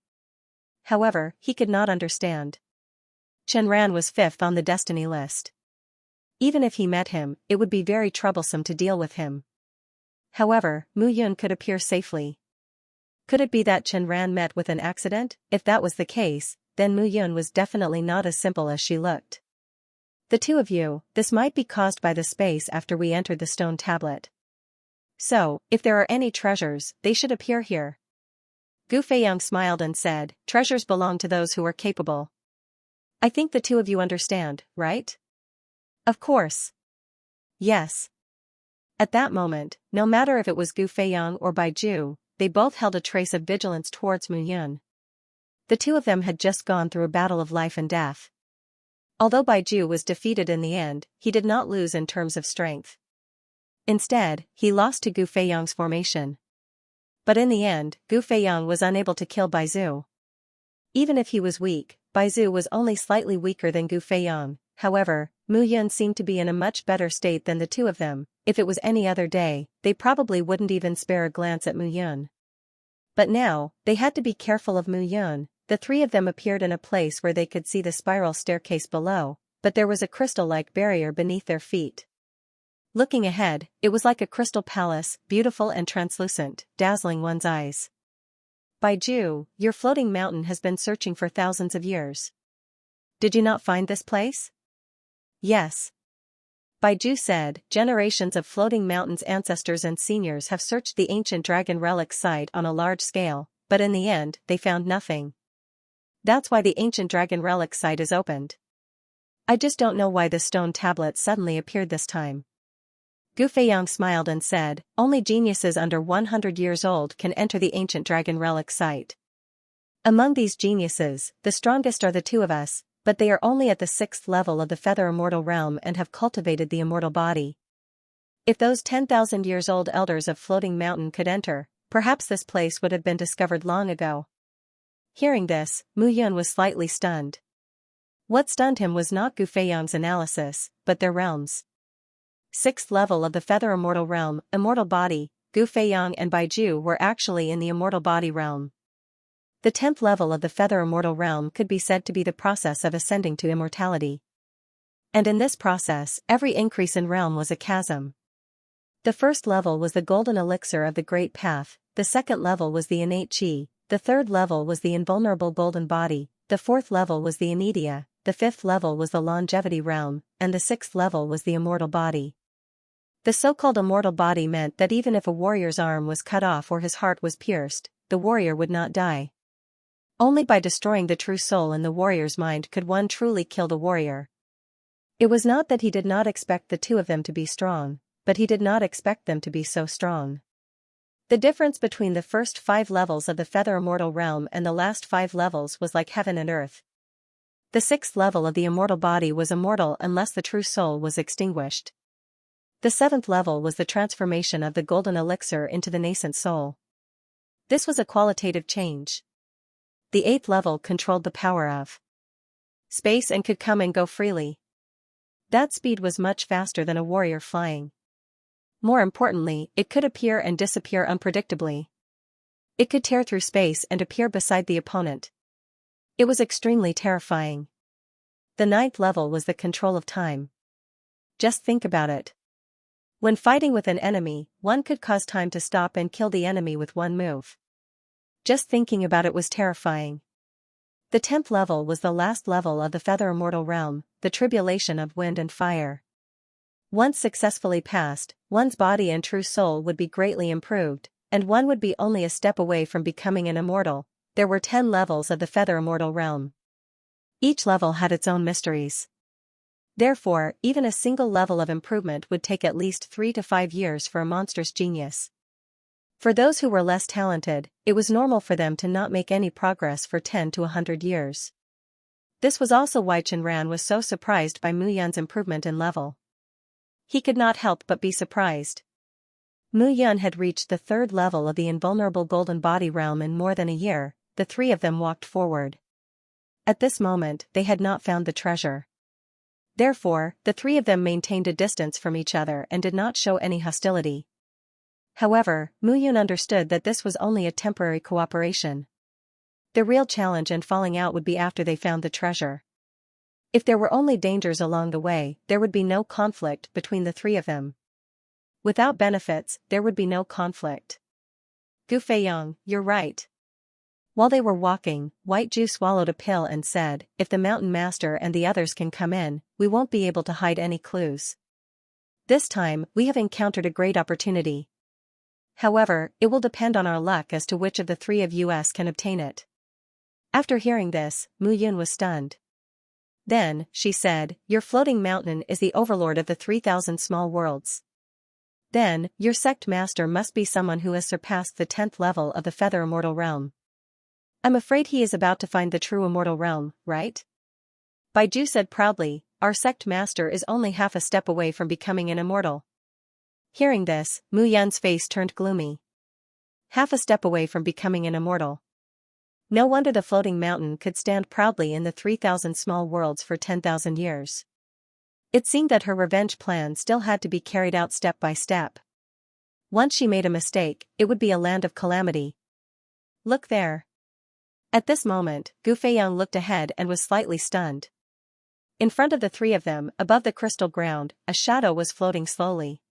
However, he could not understand. Chen Ran was 5th on the destiny list. Even if he met him, it would be very troublesome to deal with him. However, Mu Yun could appear safely. Could it be that Chen Ran met with an accident? If that was the case, then Mu Yun was definitely not as simple as she looked. The two of you, this might be caused by the space after we entered the stone tablet. So, if there are any treasures, they should appear here. Gu Feiyang smiled and said, treasures belong to those who are capable. I think the two of you understand, right? Of course. Yes. At that moment, no matter if it was Gu Feiyang or Bai Ju, they both held a trace of vigilance towards Mu Yun. The two of them had just gone through a battle of life and death. Although Bai Ju was defeated in the end, he did not lose in terms of strength. Instead, he lost to Gu Feiyang's formation. But in the end, Gu Feiyang was unable to kill Bai Zu. Even if he was weak, Bai Zu was only slightly weaker than Gu Feiyang. However, Mu Yun seemed to be in a much better state than the two of them. If it was any other day, they probably wouldn't even spare a glance at Mu Yun. But now, they had to be careful of Mu Yun. The three of them appeared in a place where they could see the spiral staircase below, but there was a crystal-like barrier beneath their feet. Looking ahead, it was like a crystal palace, beautiful and translucent, dazzling one's eyes. Bai Ju, your floating mountain has been searching for thousands of years. Did you not find this place? Yes. Bai Ju said, generations of floating mountains ancestors and seniors have searched the ancient dragon relic site on a large scale, but in the end, they found nothing. That's why the ancient dragon relic site is opened. I just don't know why the stone tablet suddenly appeared this time. Gu Feiyang smiled and said, only geniuses under 100 years old can enter the ancient dragon relic site. Among these geniuses, the strongest are the two of us, but they are only at the 6th level of the feather immortal realm and have cultivated the immortal body. If those 10,000 years old elders of Floating Mountain could enter, perhaps this place would have been discovered long ago. Hearing this, Mu Yun was slightly stunned. What stunned him was not Gu Feiyang's analysis, but their realms. 6th level of the feather immortal realm, immortal body, Gu Feiyang and Bai Ju were actually in the immortal body realm. The 10th level of the feather immortal realm could be said to be the process of ascending to immortality. And in this process, every increase in realm was a chasm. The first level was the golden elixir of the great path, the second level was the innate chi, the third level was the invulnerable golden body, the fourth level was the inedia, the fifth level was the longevity realm, and the sixth level was the immortal body. The so-called immortal body meant that even if a warrior's arm was cut off or his heart was pierced, the warrior would not die. Only by destroying the true soul in the warrior's mind could one truly kill the warrior. It was not that he did not expect the two of them to be strong, but he did not expect them to be so strong. The difference between the first 5 levels of the feather immortal realm and the last 5 levels was like heaven and earth. The 6th level of the immortal body was immortal unless the true soul was extinguished. The 7th level was the transformation of the golden elixir into the nascent soul. This was a qualitative change. The 8th level controlled the power of space and could come and go freely. That speed was much faster than a warrior flying. More importantly, it could appear and disappear unpredictably. It could tear through space and appear beside the opponent. It was extremely terrifying. The 9th level was the control of time. Just think about it. When fighting with an enemy, one could cause time to stop and kill the enemy with one move. Just thinking about it was terrifying. The 10th level was the last level of the feather immortal realm, the tribulation of wind and fire. Once successfully passed, one's body and true soul would be greatly improved, and one would be only a step away from becoming an immortal. There were 10 levels of the feather immortal realm. Each level had its own mysteries. Therefore, even a single level of improvement would take at least 3 to 5 years for a monstrous genius. For those who were less talented, it was normal for them to not make any progress for 10 to 100 years. This was also why Chenran was so surprised by Mu Yun's improvement in level. He could not help but be surprised. Mu Yun had reached the 3rd level of the invulnerable golden body realm in more than a year. The three of them walked forward. At this moment, they had not found the treasure. Therefore, the three of them maintained a distance from each other and did not show any hostility. However, Mu Yun understood that this was only a temporary cooperation. The real challenge and falling out would be after they found the treasure. If there were only dangers along the way, there would be no conflict between the three of them. Without benefits, there would be no conflict. Gu Feiyang, you're right. While they were walking, White Ju swallowed a pill and said, if the mountain master and the others can come in, we won't be able to hide any clues. This time, we have encountered a great opportunity. However, it will depend on our luck as to which of the three of us can obtain it. After hearing this, Mu Yun was stunned. Then, she said, your floating mountain is the overlord of the 3,000 small worlds. Then, your sect master must be someone who has surpassed the 10th level of the feather immortal realm. I'm afraid he is about to find the true immortal realm, right? Baiju said proudly, our sect master is only half a step away from becoming an immortal. Hearing this, Mu Yun's face turned gloomy. Half a step away from becoming an immortal. No wonder the floating mountain could stand proudly in the 3,000 small worlds for 10,000 years. It seemed that her revenge plan still had to be carried out step by step. Once she made a mistake, it would be a land of calamity. Look there. At this moment, Gu Feiyang looked ahead and was slightly stunned. In front of the three of them, above the crystal ground, a shadow was floating slowly.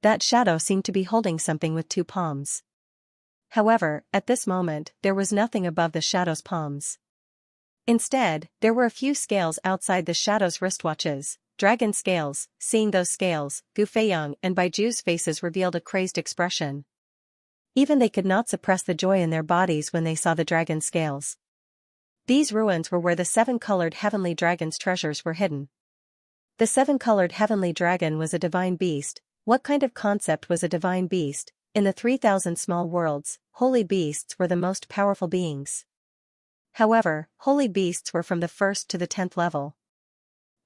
That shadow seemed to be holding something with 2 palms. However, at this moment, there was nothing above the shadow's palms. Instead, there were a few scales outside the shadow's wristwatches, dragon scales. Seeing those scales, Gu Feiyang and Baiju's faces revealed a crazed expression. Even they could not suppress the joy in their bodies when they saw the dragon scales. These ruins were where the 7-colored heavenly dragon's treasures were hidden. The 7-colored heavenly dragon was a divine beast. What kind of concept was a divine beast? In the 3,000 small worlds, holy beasts were the most powerful beings. However, holy beasts were from the 1st to the 10th level.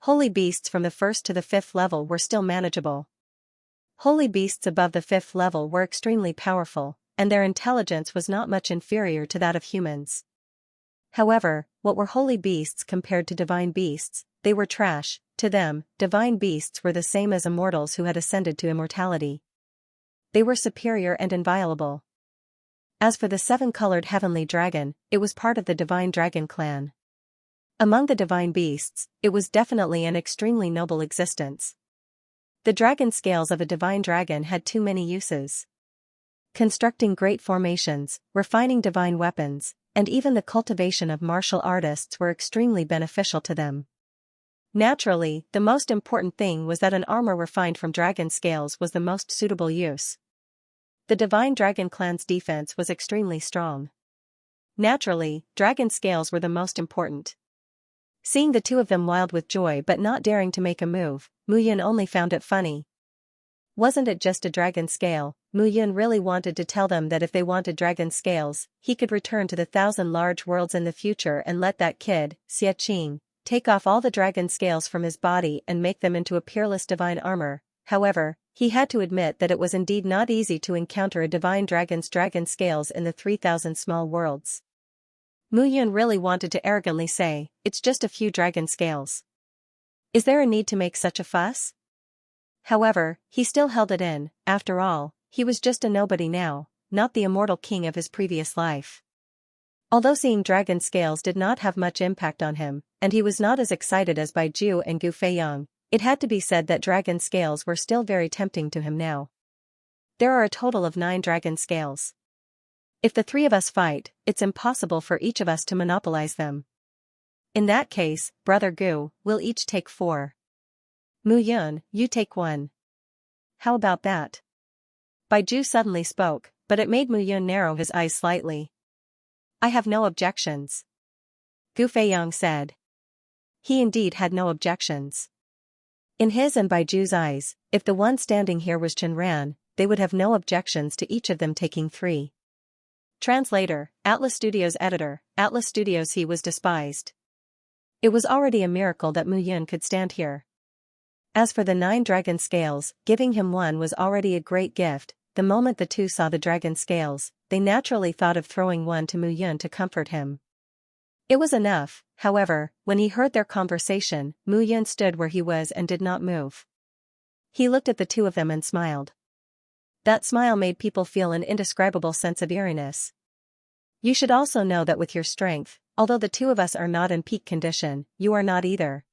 Holy beasts from the 1st to the 5th level were still manageable. Holy beasts above the 5th level were extremely powerful, and their intelligence was not much inferior to that of humans. However, what were holy beasts compared to divine beasts? They were trash. To them, divine beasts were the same as immortals who had ascended to immortality. They were superior and inviolable. As for the 7-colored heavenly dragon, it was part of the divine dragon clan. Among the divine beasts, it was definitely an extremely noble existence. The dragon scales of a divine dragon had too many uses. Constructing great formations, refining divine weapons, and even the cultivation of martial artists were extremely beneficial to them. Naturally, the most important thing was that an armor refined from dragon scales was the most suitable use. The divine dragon clan's defense was extremely strong. Naturally, dragon scales were the most important. Seeing the two of them wild with joy but not daring to make a move, Mu Yun only found it funny. Wasn't it just a dragon scale? Mu Yun really wanted to tell them that if they wanted dragon scales, he could return to the 1,000 large worlds in the future and let that kid, Xia Qing, take off all the dragon scales from his body and make them into a peerless divine armor. However, he had to admit that it was indeed not easy to encounter a divine dragon's dragon scales in the 3,000 small worlds. Mu Yun really wanted to arrogantly say, it's just a few dragon scales. Is there a need to make such a fuss? However, he still held it in. After all, he was just a nobody now, not the immortal king of his previous life. Although seeing dragon scales did not have much impact on him, and he was not as excited as Baiju and Gu Feiyang, it had to be said that dragon scales were still very tempting to him now. There are a total of 9 dragon scales. If the 3 of us fight, it's impossible for each of us to monopolize them. In that case, Brother Gu, we'll each take 4. Mu Yun, you take one. How about that? Baiju suddenly spoke, but it made Mu Yun narrow his eyes slightly. I have no objections. Gu Feiyang said. He indeed had no objections. In his and Baiju's eyes, if the one standing here was Chenran, they would have no objections to each of them taking 3. Translator, Atlas Studios editor, Atlas Studios. He was despised. It was already a miracle that Mu Yun could stand here. As for the 9 dragon scales, giving him one was already a great gift. The moment the two saw the dragon scales, they naturally thought of throwing one to Mu Yun to comfort him. It was enough, however, when he heard their conversation. Mu Yun stood where he was and did not move. He looked at the two of them and smiled. That smile made people feel an indescribable sense of eeriness. You should also know that with your strength, although the two of us are not in peak condition, you are not either.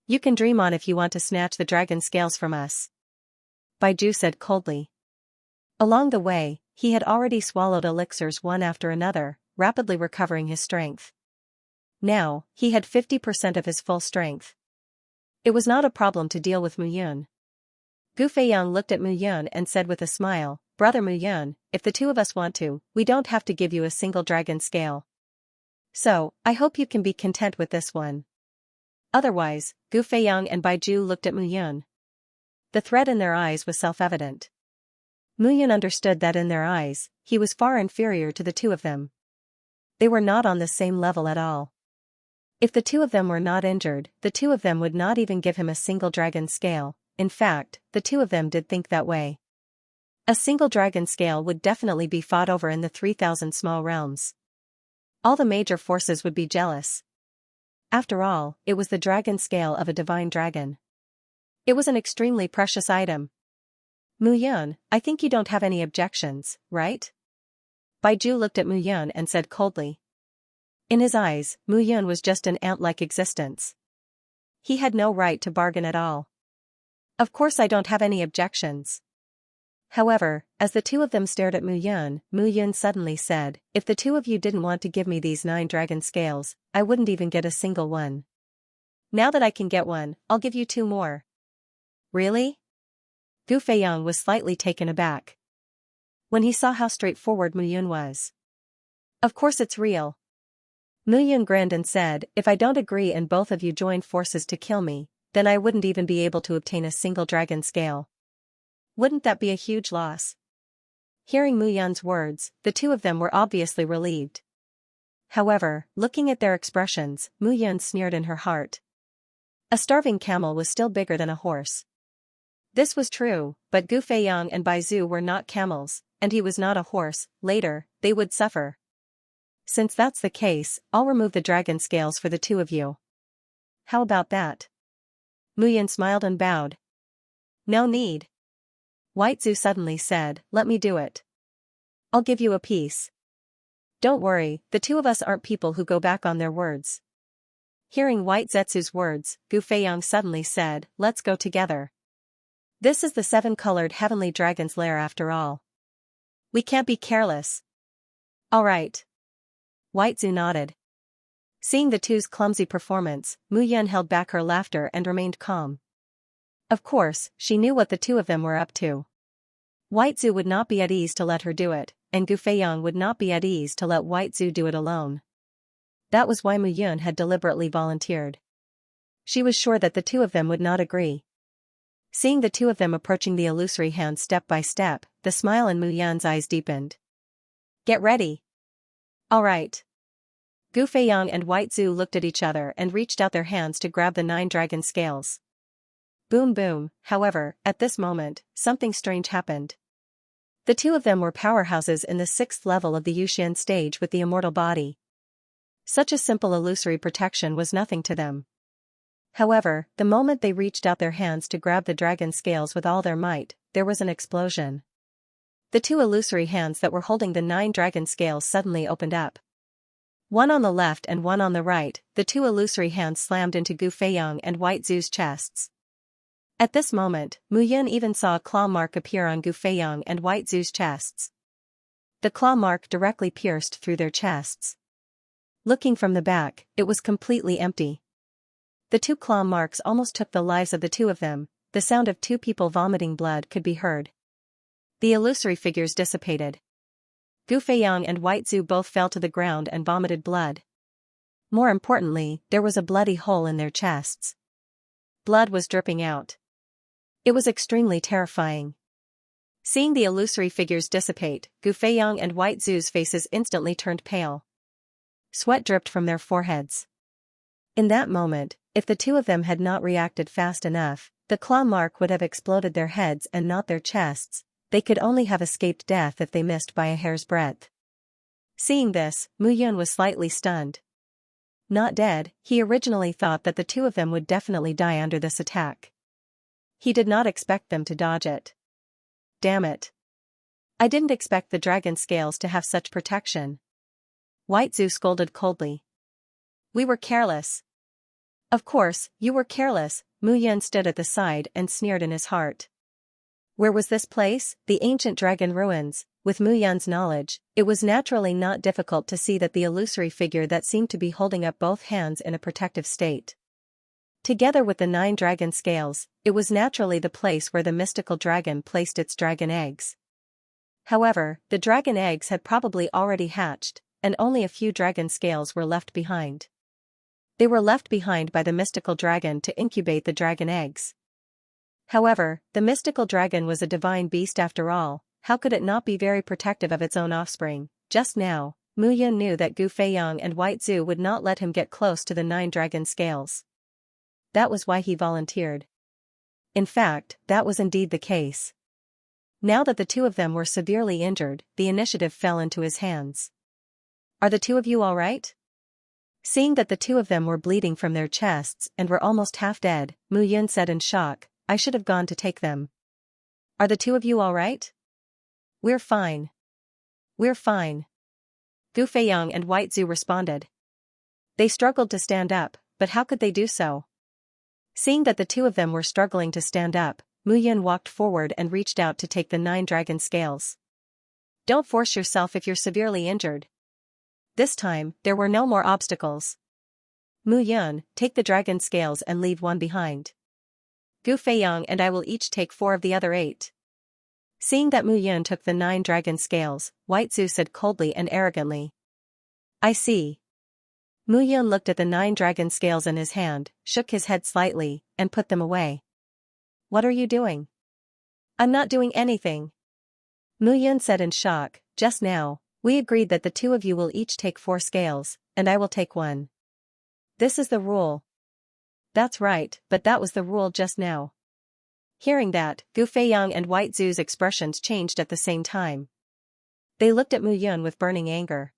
You can dream on if you want to snatch the dragon scales from us. Baiju said coldly. Along the way, he had already swallowed elixirs one after another, rapidly recovering his strength. Now, he had 50% of his full strength. It was not a problem to deal with Mu Yun. Gu Feiyang looked at Mu Yun and said with a smile, Brother Mu Yun, if the two of us want to, we don't have to give you a single dragon scale. So, I hope you can be content with this one. Otherwise, Gu Feiyang and Baiju looked at Mu Yun. The threat in their eyes was self-evident. Mu Yun understood that in their eyes, he was far inferior to the two of them. They were not on the same level at all. If the two of them were not injured, the two of them would not even give him a single dragon scale. In fact, the two of them did think that way. A single dragon scale would definitely be fought over in the 3,000 small realms. All the major forces would be jealous. After all, it was the dragon scale of a divine dragon. It was an extremely precious item. Mu Yun, I think you don't have any objections, right? Baiju looked at Mu Yun and said coldly. In his eyes, Mu Yun was just an ant-like existence. He had no right to bargain at all. Of course I don't have any objections. However, as the two of them stared at Mu Yun suddenly said, if the two of you didn't want to give me these 9 dragon scales, I wouldn't even get a single one. Now that I can get one, I'll give you 2 more. Really? Gu Feiyang was slightly taken aback when he saw how straightforward Mu Yun was. Of course it's real. Mu Yun grinned and said, if I don't agree and both of you join forces to kill me, then I wouldn't even be able to obtain a single dragon scale. Wouldn't that be a huge loss? Hearing Mu Yun's words, the two of them were obviously relieved. However, looking at their expressions, Mu Yun sneered in her heart. A starving camel was still bigger than a horse. This was true, but Gu Feiyang and Baiju were not camels, and he was not a horse. Later, they would suffer. Since that's the case, I'll remove the dragon scales for the two of you. How about that? Mu Yun smiled and bowed. No need. White Zhu suddenly said, let me do it. I'll give you a piece. Don't worry, the two of us aren't people who go back on their words. Hearing White Zetsu's words, Gu Feiyang suddenly said, let's go together. This is the 7-colored heavenly dragon's lair after all. We can't be careless. All right. White Zhu nodded. Seeing the two's clumsy performance, Mu Yun held back her laughter and remained calm. Of course, she knew what the two of them were up to. White Zhu would not be at ease to let her do it, and Gu Feiyang would not be at ease to let White Zhu do it alone. That was why Mu Yun had deliberately volunteered. She was sure that the two of them would not agree. Seeing the two of them approaching the illusory hand step by step, the smile in Mu Yun's eyes deepened. Get ready. All right. Gu Feiyang and White Zhu looked at each other and reached out their hands to grab the 9 dragon scales. Boom boom, however, at this moment, something strange happened. The two of them were powerhouses in the 6th level of the Yuxian stage with the immortal body. Such a simple illusory protection was nothing to them. However, the moment they reached out their hands to grab the dragon scales with all their might, there was an explosion. The 2 illusory hands that were holding the 9 dragon scales suddenly opened up. One on the left and one on the right, the 2 illusory hands slammed into Gu Feiyang and White Zhu's chests. At this moment, Mu Yun even saw a claw mark appear on Gu Feiyang and White Zhu's chests. The claw mark directly pierced through their chests. Looking from the back, it was completely empty. The two claw marks almost took the lives of the two of them. The sound of two people vomiting blood could be heard. The illusory figures dissipated. Gu Feiyang and White Zhu both fell to the ground and vomited blood. More importantly, there was a bloody hole in their chests. Blood was dripping out. It was extremely terrifying. Seeing the illusory figures dissipate, Gu Feiyang and White Zhu's faces instantly turned pale. Sweat dripped from their foreheads. In that moment, if the two of them had not reacted fast enough, the claw mark would have exploded their heads and not their chests. They could only have escaped death if they missed by a hair's breadth. Seeing this, Mu Yun was slightly stunned. Not dead, he originally thought that the two of them would definitely die under this attack. He did not expect them to dodge it. Damn it. I didn't expect the dragon scales to have such protection. White Zhu scolded coldly. We were careless. Of course, you were careless, Mu Yun stood at the side and sneered in his heart. Where was this place? The ancient dragon ruins. With Mu Yun's knowledge, it was naturally not difficult to see that the illusory figure that seemed to be holding up both hands in a protective state. Together with the 9 dragon scales, it was naturally the place where the mystical dragon placed its dragon eggs. However, the dragon eggs had probably already hatched, and only a few dragon scales were left behind. They were left behind by the mystical dragon to incubate the dragon eggs. However, the mystical dragon was a divine beast after all. How could it not be very protective of its own offspring? Just now, Mu Yun knew that Gu Feiyang and White Zhu would not let him get close to the 9 dragon scales. That was why he volunteered. In fact, that was indeed the case. Now that the two of them were severely injured, the initiative fell into his hands. Are the two of you all right? Seeing that the two of them were bleeding from their chests and were almost half dead, Mu Yun said in shock, I should have gone to take them. Are the two of you all right? We're fine. We're fine. Gu Feiyang and White Zhu responded. They struggled to stand up, but how could they do so? Seeing that the two of them were struggling to stand up, Mu Yun walked forward and reached out to take the 9 dragon scales. Don't force yourself if you're severely injured. This time, there were no more obstacles. Mu Yun, take the dragon scales and leave one behind. Gu Feiyang and I will each take 4 of the other 8. Seeing that Mu Yun took the 9 dragon scales, White Zhu said coldly and arrogantly. I see. Mu Yun looked at the 9 dragon scales in his hand, shook his head slightly, and put them away. What are you doing? I'm not doing anything. Mu Yun said in shock, just now, we agreed that the two of you will each take 4 scales, and I will take 1. This is the rule. That's right, but that was the rule just now. Hearing that, Gu Feiyang and White Zhu's expressions changed at the same time. They looked at Mu Yun with burning anger.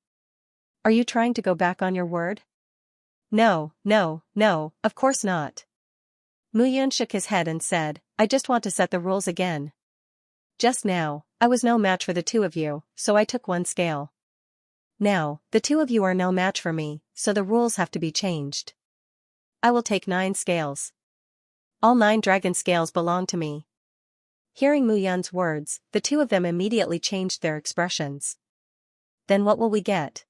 Are you trying to go back on your word? No, of course not. Mu Yun shook his head and said, I just want to set the rules again. Just now, I was no match for the two of you, so I took 1 scale. Now, the two of you are no match for me, so the rules have to be changed. I will take 9 scales. All 9 dragon scales belong to me. Hearing Mu Yun's words, the two of them immediately changed their expressions. Then what will we get?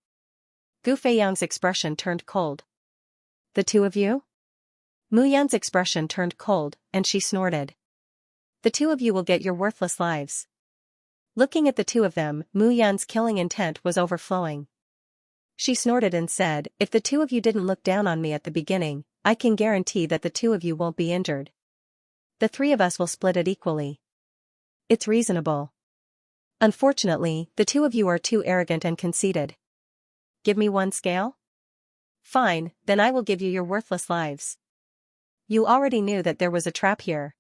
Gu Feiyang's expression turned cold. The two of you? Mu Yun's expression turned cold, and she snorted. The two of you will get your worthless lives. Looking at the two of them, Mu Yun's killing intent was overflowing. She snorted and said, if the two of you didn't look down on me at the beginning, I can guarantee that the two of you won't be injured. The 3 of us will split it equally. It's reasonable. Unfortunately, the two of you are too arrogant and conceited. Give me 1 scale? Fine, then I will give you your worthless lives. You already knew that there was a trap here.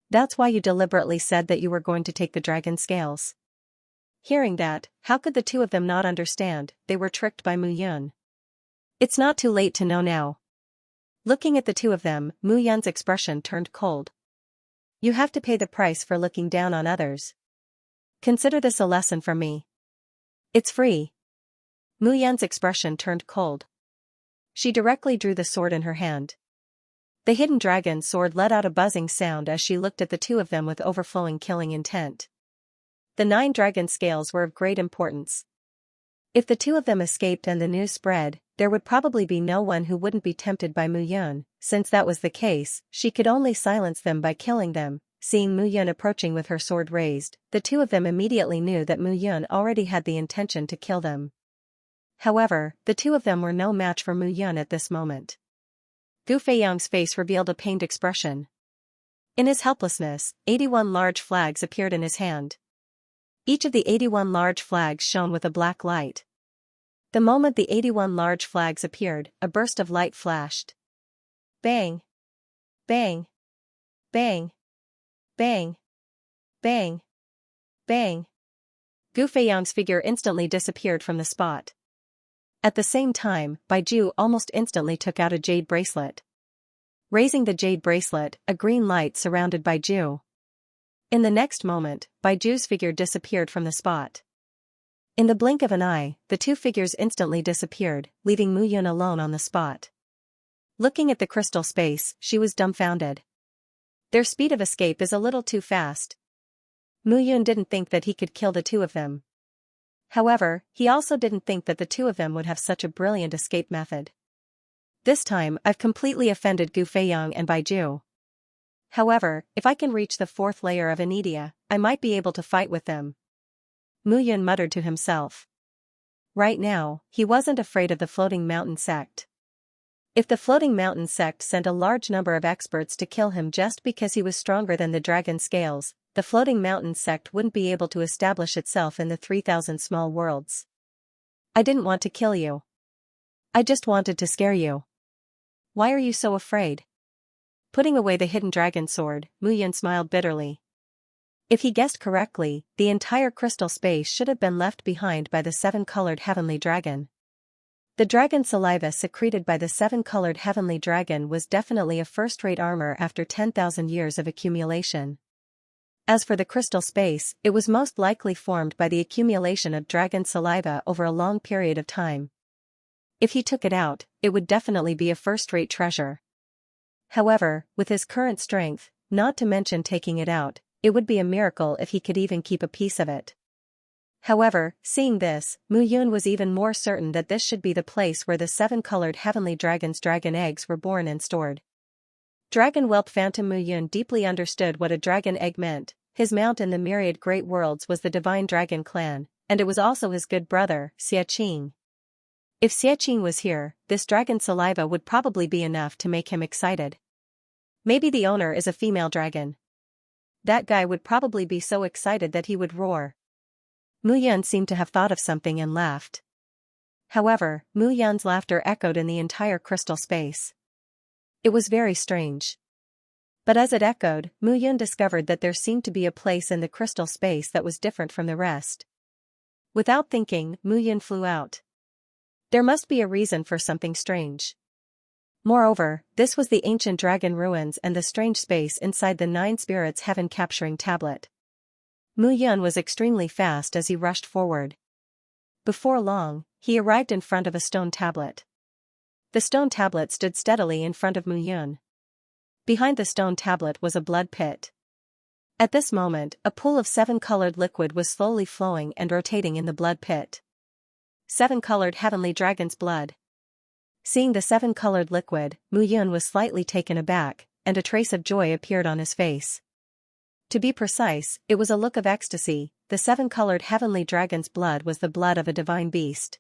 That's why you deliberately said that you were going to take the dragon scales. Hearing that, how could the two of them not understand? They were tricked by Mu Yun. It's not too late to know now. Looking at the two of them, Mu Yun's expression turned cold. You have to pay the price for looking down on others. Consider this a lesson from me. It's free. Mu Yun's expression turned cold. She directly drew the sword in her hand. The hidden dragon sword let out a buzzing sound as she looked at the two of them with overflowing killing intent. The 9 dragon scales were of great importance. If the two of them escaped and the news spread, there would probably be no one who wouldn't be tempted by Mu Yun. Since that was the case, she could only silence them by killing them. Seeing Mu Yun approaching with her sword raised, the two of them immediately knew that Mu Yun already had the intention to kill them. However, the two of them were no match for Mu Yun at this moment. Gu Feiyang's face revealed a pained expression. In his helplessness, 81 large flags appeared in his hand. Each of the 81 large flags shone with a black light. The moment the 81 large flags appeared, a burst of light flashed. Bang! Bang! Bang! Bang! Bang! Bang! Gu Feiyang's figure instantly disappeared from the spot. At the same time, Baiju almost instantly took out a jade bracelet. Raising the jade bracelet, a green light surrounded Baiju. In the next moment, Baiju's figure disappeared from the spot. In the blink of an eye, the two figures instantly disappeared, leaving Mu Yun alone on the spot. Looking at the crystal space, she was dumbfounded. Their speed of escape is a little too fast. Mu Yun didn't think that he could kill the two of them. However, he also didn't think that the two of them would have such a brilliant escape method. This time, I've completely offended Gu Feiyang and Baiju. However, if I can reach the fourth layer of Anidia, I might be able to fight with them. Mu Yun muttered to himself. Right now, he wasn't afraid of the Floating Mountain sect. If the Floating Mountain sect sent a large number of experts to kill him just because he was stronger than the dragon scales, the Floating Mountain sect wouldn't be able to establish itself in the 3,000 small worlds. I didn't want to kill you. I just wanted to scare you. Why are you so afraid? Putting away the hidden dragon sword, Mu Yun smiled bitterly. If he guessed correctly, the entire crystal space should have been left behind by the seven-colored heavenly dragon. The dragon saliva secreted by the seven-colored heavenly dragon was definitely a first-rate armor after 10,000 years of accumulation. As for the crystal space, it was most likely formed by the accumulation of dragon saliva over a long period of time. If he took it out, it would definitely be a first-rate treasure. However, with his current strength, not to mention taking it out, it would be a miracle if he could even keep a piece of it. However, seeing this, Mu Yun was even more certain that this should be the place where the seven-colored heavenly dragon's dragon eggs were born and stored. Dragon whelp Phantom Mu Yun deeply understood what a dragon egg meant. His mount in the myriad great worlds was the divine dragon clan, and it was also his good brother, Xianxia. If Xianxia was here, this dragon saliva would probably be enough to make him excited. Maybe the owner is a female dragon. That guy would probably be so excited that he would roar. Mu Yun seemed to have thought of something and laughed. However, Mu Yun's laughter echoed in the entire crystal space. It was very strange. But as it echoed, Mu Yun discovered that there seemed to be a place in the crystal space that was different from the rest. Without thinking, Mu Yun flew out. There must be a reason for something strange. Moreover, this was the ancient dragon ruins and the strange space inside the Nine Spirits Heaven capturing tablet. Mu Yun was extremely fast as he rushed forward. Before long, he arrived in front of a stone tablet. The stone tablet stood steadily in front of Mu Yun. Behind the stone tablet was a blood pit. At this moment, a pool of seven-colored liquid was slowly flowing and rotating in the blood pit. Seven-colored heavenly dragon's blood. Seeing the seven-colored liquid, Mu Yun was slightly taken aback, and a trace of joy appeared on his face. To be precise, it was a look of ecstasy. The seven-colored heavenly dragon's blood was the blood of a divine beast.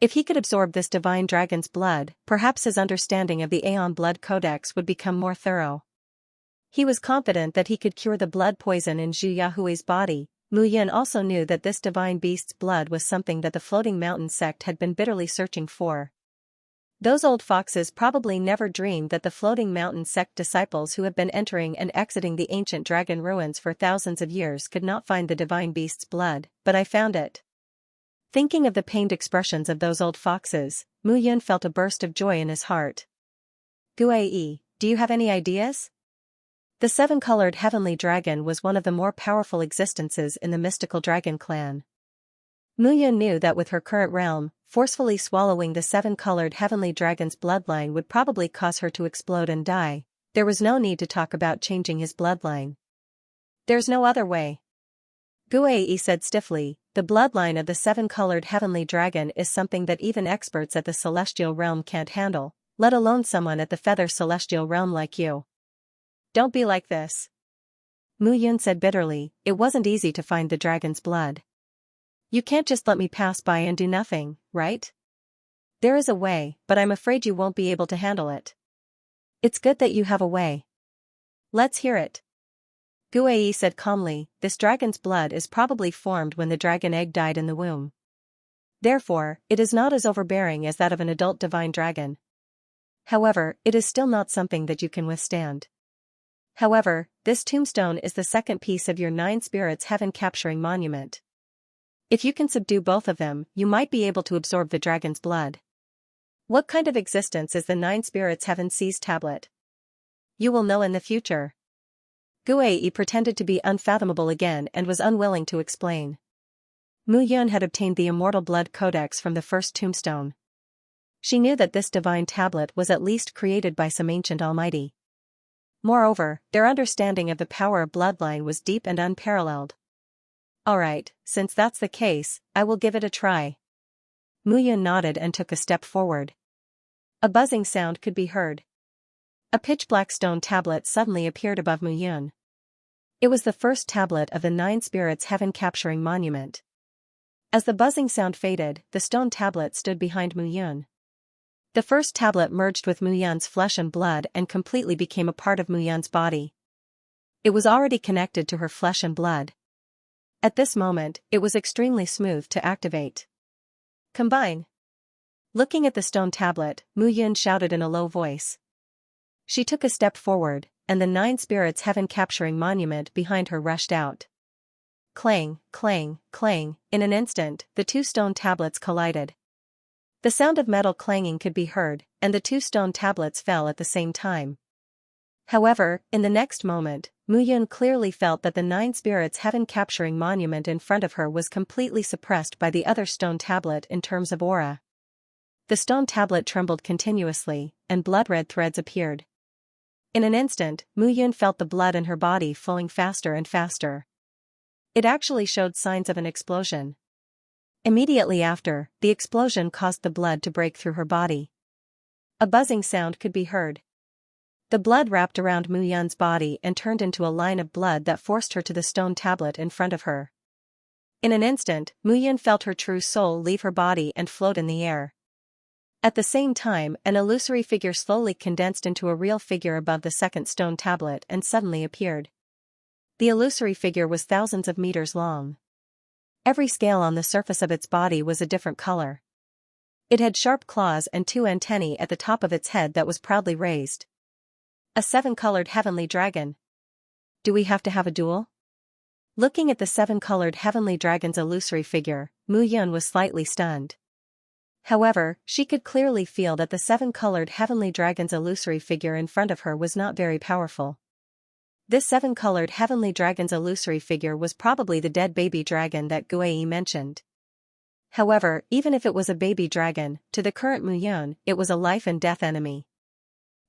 If he could absorb this divine dragon's blood, perhaps his understanding of the Aeon Blood Codex would become more thorough. He was confident that he could cure the blood poison in Zhu Yahui's body. Mu Yun also knew that this divine beast's blood was something that the Floating Mountain sect had been bitterly searching for. Those old foxes probably never dreamed that the Floating Mountain sect disciples who have been entering and exiting the ancient dragon ruins for thousands of years could not find the divine beast's blood, but I found it. Thinking of the pained expressions of those old foxes, Mu Yun felt a burst of joy in his heart. Guai, do you have any ideas? The seven-colored heavenly dragon was one of the more powerful existences in the mystical dragon clan. Mu Yun knew that with her current realm, forcefully swallowing the seven-colored heavenly dragon's bloodline would probably cause her to explode and die. There was no need to talk about changing his bloodline. There's no other way. Guei said stiffly, the bloodline of the seven-colored heavenly dragon is something that even experts at the celestial realm can't handle, let alone someone at the feather celestial realm like you. Don't be like this. Mu Yun said bitterly, it wasn't easy to find the dragon's blood. You can't just let me pass by and do nothing, right? There is a way, but I'm afraid you won't be able to handle it. It's good that you have a way. Let's hear it. Guei said calmly, this dragon's blood is probably formed when the dragon egg died in the womb. Therefore, it is not as overbearing as that of an adult divine dragon. However, it is still not something that you can withstand. However, this tombstone is the second piece of your 9 spirits heaven capturing monument. If you can subdue both of them, you might be able to absorb the dragon's blood. What kind of existence is the 9 spirits heaven seas tablet? You will know in the future. Guei pretended to be unfathomable again and was unwilling to explain. Mu Yun had obtained the immortal blood codex from the first tombstone. She knew that this divine tablet was at least created by some ancient almighty. Moreover, their understanding of the power of bloodline was deep and unparalleled. Alright, since that's the case, I will give it a try. Mu Yun nodded and took a step forward. A buzzing sound could be heard. A pitch-black stone tablet suddenly appeared above Mu Yun. It was the first tablet of the 9 spirits heaven capturing monument. As the buzzing sound faded, the stone tablet stood behind Mu Yun. The first tablet merged with Mu Yun's flesh and blood and completely became a part of Mu Yun's body. It was already connected to her flesh and blood. At this moment, it was extremely smooth to activate. Combine. Looking at the stone tablet, Mu Yun shouted in a low voice. She took a step forward, and the 9 spirits heaven capturing monument behind her rushed out. Clang, clang, clang, in an instant, the 2 stone tablets collided. The sound of metal clanging could be heard, and the 2 stone tablets fell at the same time. However, in the next moment, Mu Yun clearly felt that the 9 spirits heaven capturing monument in front of her was completely suppressed by the other stone tablet in terms of aura. The stone tablet trembled continuously, and blood-red threads appeared. In an instant, Mu Yun felt the blood in her body flowing faster and faster. It actually showed signs of an explosion. Immediately after, the explosion caused the blood to break through her body. A buzzing sound could be heard. The blood wrapped around Mu Yun's body and turned into a line of blood that forced her to the stone tablet in front of her. In an instant, Mu Yun felt her true soul leave her body and float in the air. At the same time, an illusory figure slowly condensed into a real figure above the second stone tablet and suddenly appeared. The illusory figure was thousands of meters long. Every scale on the surface of its body was a different color. It had sharp claws and 2 antennae at the top of its head that was proudly raised. A 7-colored heavenly dragon. Do we have to have a duel? Looking at the 7-colored heavenly dragon's illusory figure, Mu Yun was slightly stunned. However, she could clearly feel that the 7-colored heavenly dragon's illusory figure in front of her was not very powerful. This 7-colored heavenly dragon's illusory figure was probably the dead baby dragon that Guei mentioned. However, even if it was a baby dragon, to the current Mu Yun, it was a life and death enemy.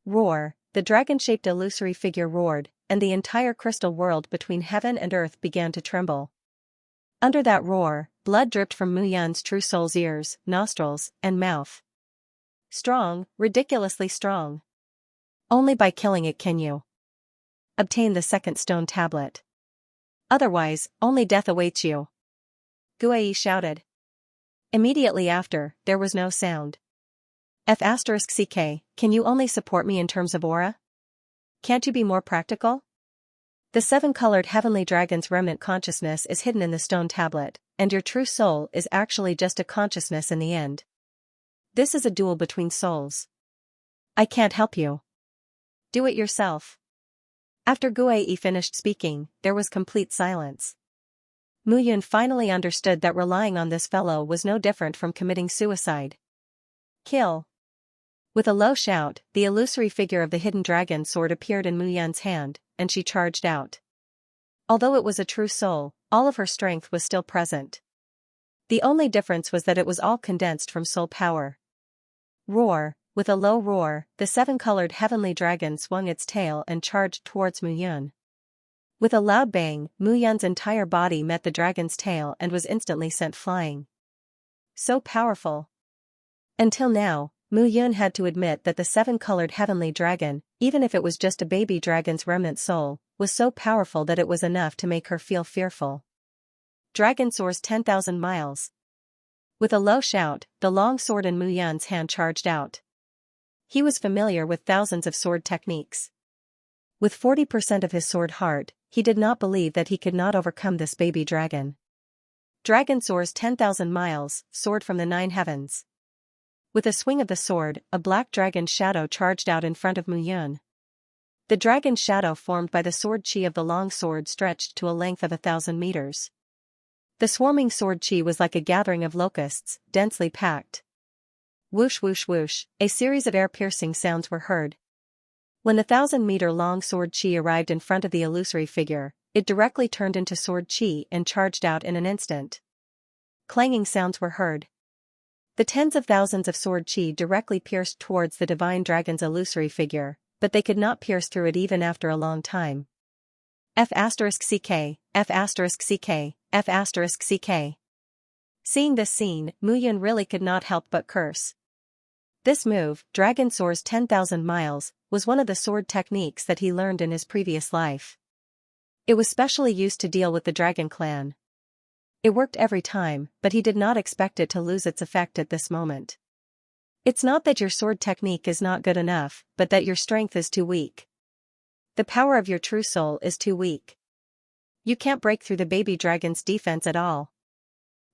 Roar, the dragon-shaped illusory figure roared, and the entire crystal world between heaven and earth began to tremble. Under that roar, blood dripped from Mu Yun's true soul's ears, nostrils, and mouth. Strong, ridiculously strong. Only by killing it can you obtain the second stone tablet. Otherwise, only death awaits you. Guei shouted. Immediately after, there was no sound. F***ck, can you only support me in terms of aura? Can't you be more practical? The 7-colored heavenly dragon's remnant consciousness is hidden in the stone tablet, and your true soul is actually just a consciousness in the end. This is a duel between souls. I can't help you. Do it yourself. After Guei finished speaking, there was complete silence. Mu Yun finally understood that relying on this fellow was no different from committing suicide. Kill. With a low shout, the illusory figure of the hidden dragon sword appeared in Mu Yun's hand, and she charged out. Although it was a true soul, all of her strength was still present. The only difference was that it was all condensed from soul power. Roar, with a low roar, the 7-colored heavenly dragon swung its tail and charged towards Mu Yun. With a loud bang, Mu Yun's entire body met the dragon's tail and was instantly sent flying. So powerful. Until now, Mu Yun had to admit that the seven-colored heavenly dragon, even if it was just a baby dragon's remnant soul, was so powerful that it was enough to make her feel fearful. Dragon soars 10,000 miles. With a low shout, the long sword in Mu Yun's hand charged out. He was familiar with thousands of sword techniques. With 40% of his sword heart, he did not believe that he could not overcome this baby dragon. Dragon soars 10,000 miles, sword from the 9 heavens. With a swing of the sword, a black dragon shadow charged out in front of Mu Yun. The dragon shadow formed by the sword chi of the long sword stretched to a length of 1,000 meters. The swarming sword chi was like a gathering of locusts, densely packed. Whoosh whoosh whoosh, a series of air-piercing sounds were heard. When the 1,000-meter-long sword chi arrived in front of the illusory figure, it directly turned into sword chi and charged out in an instant. Clanging sounds were heard. The tens of thousands of sword chi directly pierced towards the divine dragon's illusory figure, but they could not pierce through it even after a long time. F***ck, F***ck, F***ck. Seeing this scene, Mu Yun really could not help but curse. This move, Dragon Soars 10,000 miles, was one of the sword techniques that he learned in his previous life. It was specially used to deal with the dragon clan. It worked every time, but he did not expect it to lose its effect at this moment. It's not that your sword technique is not good enough, but that your strength is too weak. The power of your true soul is too weak. You can't break through the baby dragon's defense at all.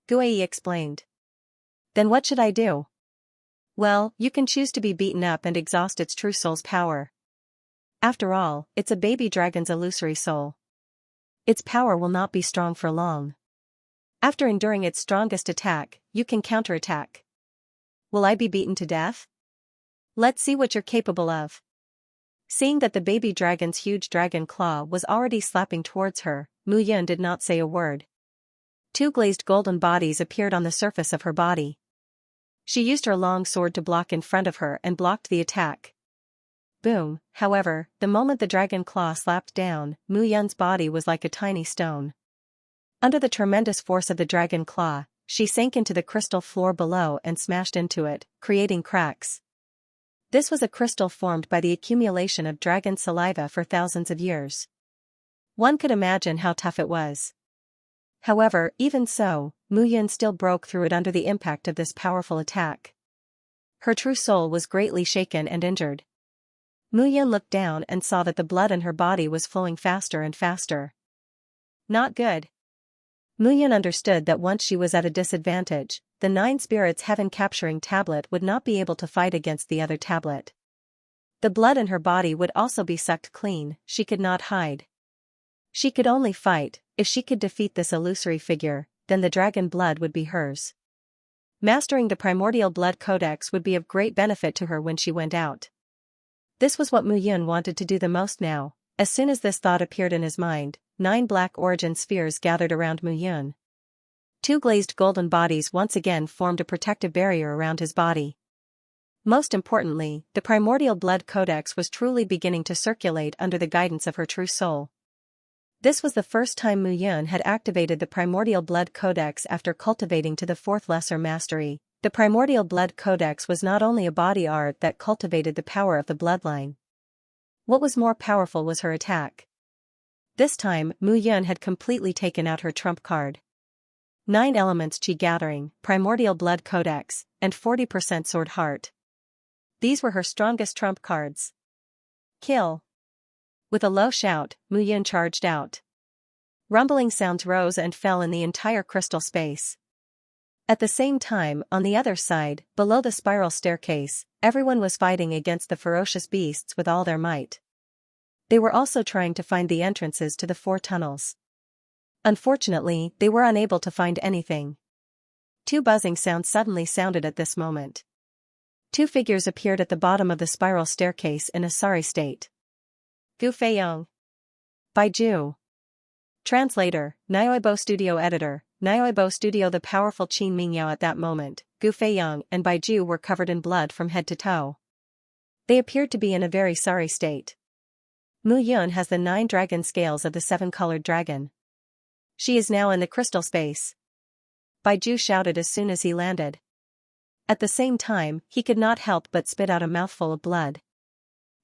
Guai explained. Then what should I do? Well, you can choose to be beaten up and exhaust its true soul's power. After all, it's a baby dragon's illusory soul. Its power will not be strong for long. After enduring its strongest attack, you can counterattack. Will I be beaten to death? Let's see what you're capable of. Seeing that the baby dragon's huge dragon claw was already slapping towards her, Mu Yun did not say a word. 2 glazed golden bodies appeared on the surface of her body. She used her long sword to block in front of her and blocked the attack. Boom, however, the moment the dragon claw slapped down, Mu Yun's body was like a tiny stone. Under the tremendous force of the dragon claw, she sank into the crystal floor below and smashed into it, creating cracks. This was a crystal formed by the accumulation of dragon saliva for thousands of years. One could imagine how tough it was. However, even so, Mu Yun still broke through it under the impact of this powerful attack. Her true soul was greatly shaken and injured. Mu Yun looked down and saw that the blood in her body was flowing faster and faster. Not good. Mu Yun understood that once she was at a disadvantage, the 9 spirits heaven-capturing tablet would not be able to fight against the other tablet. The blood in her body would also be sucked clean, she could not hide. She could only fight. If she could defeat this illusory figure, then the dragon blood would be hers. Mastering the primordial blood codex would be of great benefit to her when she went out. This was what Mu Yun wanted to do the most now. As soon as this thought appeared in his mind, 9 black origin spheres gathered around Mu Yun. 2 glazed golden bodies once again formed a protective barrier around his body. Most importantly, the primordial blood codex was truly beginning to circulate under the guidance of her true soul. This was the first time Mu Yun had activated the primordial blood codex after cultivating to the 4th lesser mastery. The primordial blood codex was not only a body art that cultivated the power of the bloodline. What was more powerful was her attack. This time, Mu Yun had completely taken out her trump card. 9 elements chi gathering, primordial blood codex, and 40% sword heart. These were her strongest trump cards. Kill. With a low shout, Mu Yun charged out. Rumbling sounds rose and fell in the entire crystal space. At the same time, on the other side, below the spiral staircase, everyone was fighting against the ferocious beasts with all their might. They were also trying to find the entrances to the 4 tunnels. Unfortunately, they were unable to find anything. 2 buzzing sounds suddenly sounded at this moment. 2 figures appeared at the bottom of the spiral staircase in a sorry state. Gu Feiyong. Baiju. Translator, Nioibo Studio Editor, Nioibo Studio. The powerful Qin Mingyao. At that moment, Gu Feiyong and Baiju were covered in blood from head to toe. They appeared to be in a very sorry state. Mu Yun has the 9 dragon scales of the 7-colored dragon. She is now in the crystal space. Baiju shouted as soon as he landed. At the same time, he could not help but spit out a mouthful of blood.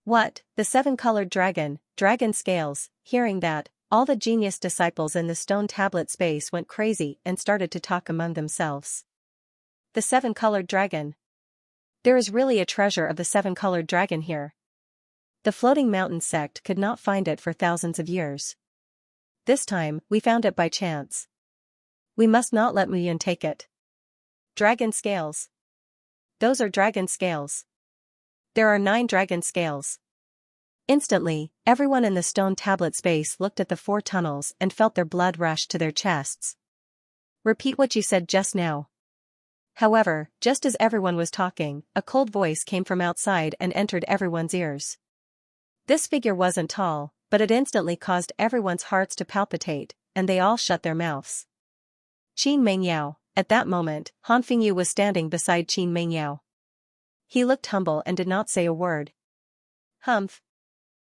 What, the 7-colored dragon, dragon scales? Hearing that, all the genius disciples in the stone tablet space went crazy and started to talk among themselves. The 7-colored dragon. There is really a treasure of the 7-colored dragon here. The floating mountain sect could not find it for thousands of years. This time, we found it by chance. We must not let Mu Yun take it. Dragon scales. Those are dragon scales. There are 9 dragon scales. Instantly, everyone in the stone tablet space looked at the 4 tunnels and felt their blood rush to their chests. Repeat what you said just now. However, just as everyone was talking, a cold voice came from outside and entered everyone's ears. This figure wasn't tall, but it instantly caused everyone's hearts to palpitate, and they all shut their mouths. Qin Mengyao. At that moment, Han Fingyu was standing beside Qin Mengyao. He looked humble and did not say a word. Humph.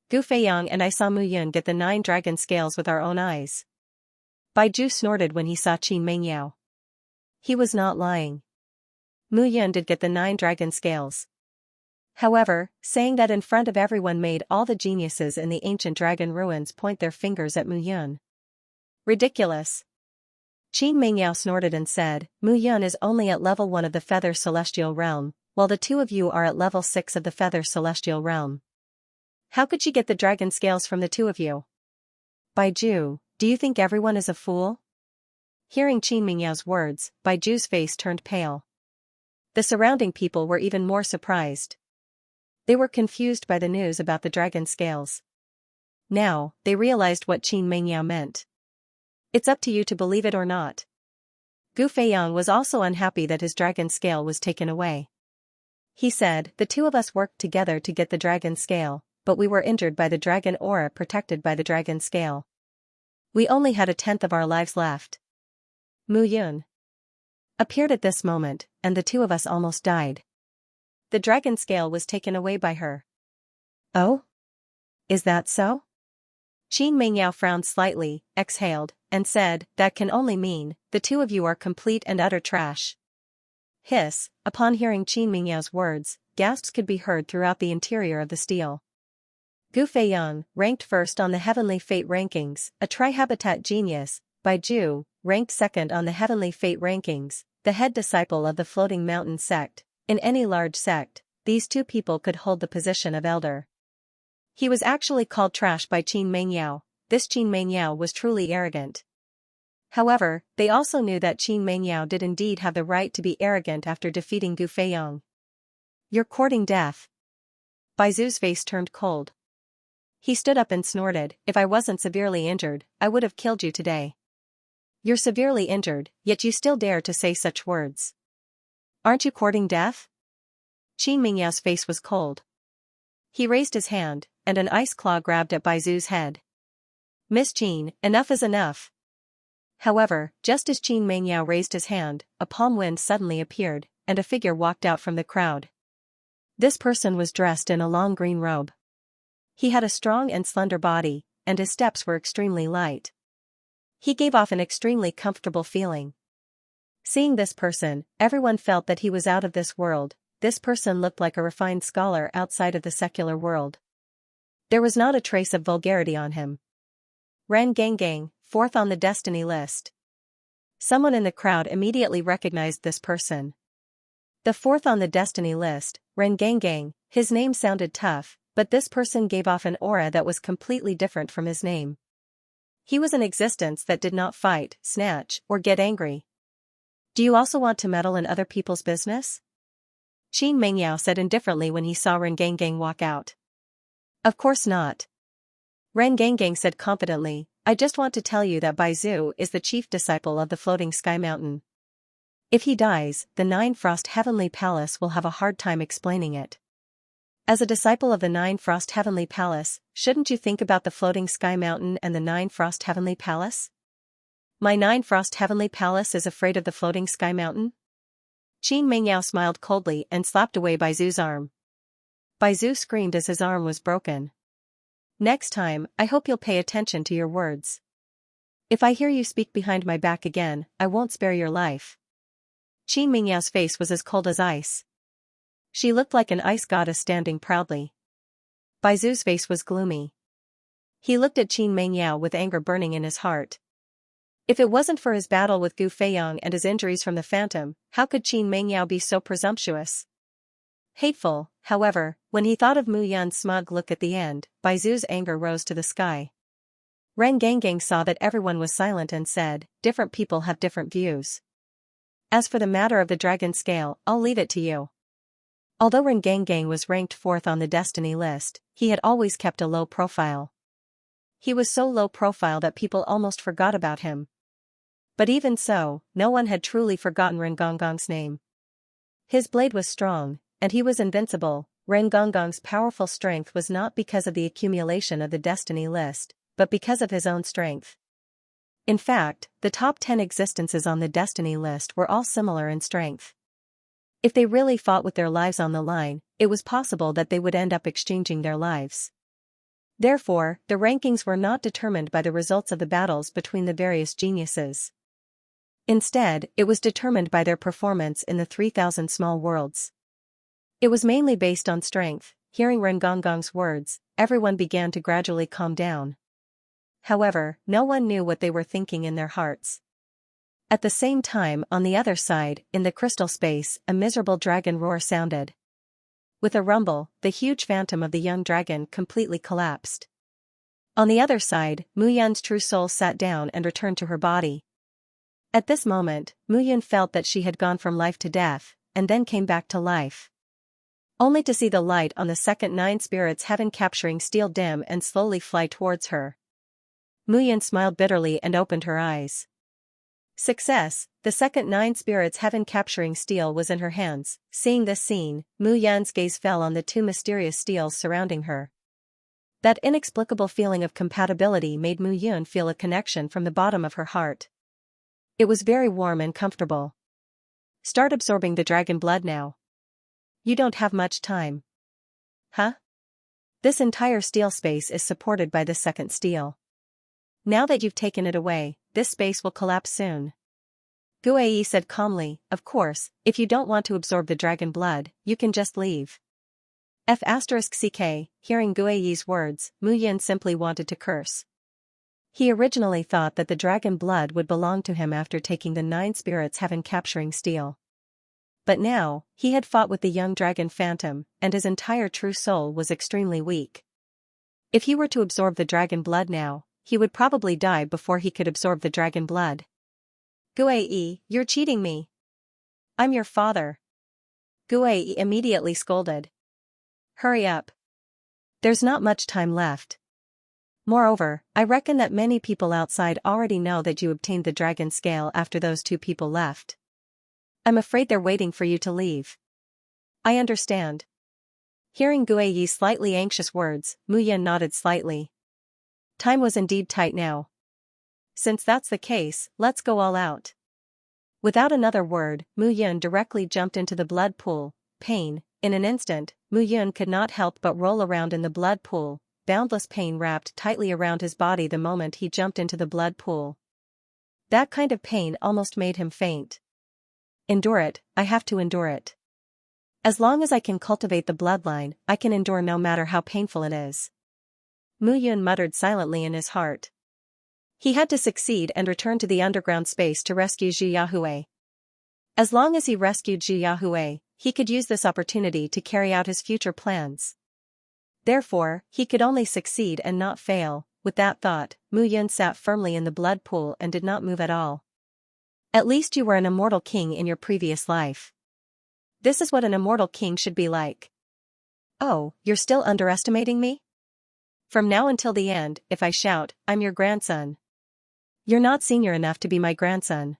Gu Feiyang and I saw Mu Yun get the 9 dragon scales with our own eyes. Baiju snorted when he saw Qin Mengyao. He was not lying. Mu Yun did get the 9 dragon scales. However, saying that in front of everyone made all the geniuses in the ancient dragon ruins point their fingers at Mu Yun. Ridiculous. Qin Mengyao snorted and said, Mu Yun is only at level 1 of the Feather Celestial Realm, while the 2 of you are at level 6 of the Feather Celestial Realm. How could she get the dragon scales from the 2 of you? Baiju, do you think everyone is a fool? Hearing Qin Mengyao's words, Baiju's face turned pale. The surrounding people were even more surprised. They were confused by the news about the dragon scales. Now, they realized what Qin Mengyao meant. It's up to you to believe it or not. Gu Feiyang was also unhappy that his dragon scale was taken away. He said, the 2 of us worked together to get the dragon scale, but we were injured by the dragon aura protected by the dragon scale. We only had 1/10 of our lives left. Mu Yun appeared at this moment, and the 2 of us almost died. The dragon scale was taken away by her. Oh? Is that so? Qin Mengyao frowned slightly, exhaled, and said, that can only mean, the 2 of you are complete and utter trash. Hiss, upon hearing Qin Mengyao's words, gasps could be heard throughout the interior of the steel. Gu Feiyang, ranked first on the Heavenly Fate rankings, a tri-habitat genius, Baiju, ranked second on the Heavenly Fate rankings, the head disciple of the Floating Mountain sect. In any large sect, these 2 people could hold the position of elder. He was actually called trash by Qin Mengyao. This Qin Mengyao was truly arrogant. However, they also knew that Qin Mengyao did indeed have the right to be arrogant after defeating Gu Feiyang. You're courting death. Baizu's face turned cold. He stood up and snorted, if I wasn't severely injured, I would have killed you today. You're severely injured, yet you still dare to say such words. Aren't you courting death? Qin Mengyao's face was cold. He raised his hand, and an ice claw grabbed at Baizu's head. Miss Qin, enough is enough. However, just as Qin Mengyao raised his hand, a palm wind suddenly appeared, and a figure walked out from the crowd. This person was dressed in a long green robe. He had a strong and slender body, and his steps were extremely light. He gave off an extremely comfortable feeling. Seeing this person, everyone felt that he was out of this world. This person looked like a refined scholar outside of the secular world. There was not a trace of vulgarity on him. Ren Gangang, 4th on the destiny list. Someone in the crowd immediately recognized this person. The 4th on the destiny list, Ren Gangang, his name sounded tough, but this person gave off an aura that was completely different from his name. He was an existence that did not fight, snatch, or get angry. Do you also want to meddle in other people's business? Qin Mengyao said indifferently when he saw Ren Gangang walk out. Of course not. Ren Gangang said confidently, I just want to tell you that Baizu is the chief disciple of the Floating Sky Mountain. If he dies, the 9 Frost Heavenly Palace will have a hard time explaining it. As a disciple of the 9 Frost Heavenly Palace, shouldn't you think about the Floating Sky Mountain and the 9 Frost Heavenly Palace? My 9 Frost Heavenly Palace is afraid of the Floating Sky Mountain? Qin Mengyao smiled coldly and slapped away Baizu's arm. Baizu screamed as his arm was broken. Next time, I hope you'll pay attention to your words. If I hear you speak behind my back again, I won't spare your life. Qin Mingyao's face was as cold as ice. She looked like an ice goddess standing proudly. Baizu's face was gloomy. He looked at Qin Mingyao with anger burning in his heart. If it wasn't for his battle with Gu Feiyang and his injuries from the phantom, how could Qin Mingyao be so presumptuous? Hateful, however, when he thought of Mu Yun's smug look at the end, Baizu's anger rose to the sky. Ren Gangang saw that everyone was silent and said, different people have different views. As for the matter of the dragon scale, I'll leave it to you. Although Ren Gangang was ranked 4th on the destiny list, he had always kept a low profile. He was so low profile that people almost forgot about him. But even so, no one had truly forgotten Ren Ganggang's name. His blade was strong, and he was invincible. Ren Ganggang's powerful strength was not because of the accumulation of the destiny list, but because of his own strength. In fact, the top 10 existences on the destiny list were all similar in strength. If they really fought with their lives on the line, it was possible that they would end up exchanging their lives. Therefore, the rankings were not determined by the results of the battles between the various geniuses. Instead, it was determined by their performance in the 3,000 small worlds. It was mainly based on strength. Hearing Ren Ganggang's words, everyone began to gradually calm down. However, no one knew what they were thinking in their hearts. At the same time, on the other side, in the crystal space, a miserable dragon roar sounded. With a rumble, the huge phantom of the young dragon completely collapsed. On the other side, Mu Yun's true soul sat down and returned to her body. At this moment, Mu Yun felt that she had gone from life to death, and then came back to life. Only to see the light on the second 9 spirits heaven capturing steel dim and slowly fly towards her. Mu Yun smiled bitterly and opened her eyes. Success, the second 9 spirits heaven capturing steel was in her hands. Seeing this scene, Mu Yun's gaze fell on the 2 mysterious steels surrounding her. That inexplicable feeling of compatibility made Mu Yun feel a connection from the bottom of her heart. It was very warm and comfortable. Start absorbing the dragon blood now. You don't have much time. Huh? This entire steel space is supported by the second steel. Now that you've taken it away, this space will collapse soon. Guai said calmly, of course, if you don't want to absorb the dragon blood, you can just leave. F***ck, hearing Guai's words, Mu Yun simply wanted to curse. He originally thought that the dragon blood would belong to him after taking the 9 spirits heaven capturing steel. But now, he had fought with the young dragon phantom, and his entire true soul was extremely weak. If he were to absorb the dragon blood now, he would probably die before he could absorb the dragon blood. Guai, you're cheating me. I'm your father. Guai immediately scolded. Hurry up. There's not much time left. Moreover, I reckon that many people outside already know that you obtained the dragon scale after those 2 people left. I'm afraid they're waiting for you to leave. I understand. Hearing Guai's slightly anxious words, Mu Yun nodded slightly. Time was indeed tight now. Since that's the case, let's go all out. Without another word, Mu Yun directly jumped into the blood pool. Pain. In an instant, Mu Yun could not help but roll around in the blood pool. Boundless pain wrapped tightly around his body the moment he jumped into the blood pool. That kind of pain almost made him faint. Endure it, I have to endure it. As long as I can cultivate the bloodline, I can endure no matter how painful it is. Mu Yun muttered silently in his heart. He had to succeed and return to the underground space to rescue Zhi Yahui. As long as he rescued Zhi Yahui, he could use this opportunity to carry out his future plans. Therefore, he could only succeed and not fail. With that thought, Mu Yun sat firmly in the blood pool and did not move at all. At least you were an immortal king in your previous life. This is what an immortal king should be like. Oh, you're still underestimating me? From now until the end, if I shout, I'm your grandson. You're not senior enough to be my grandson.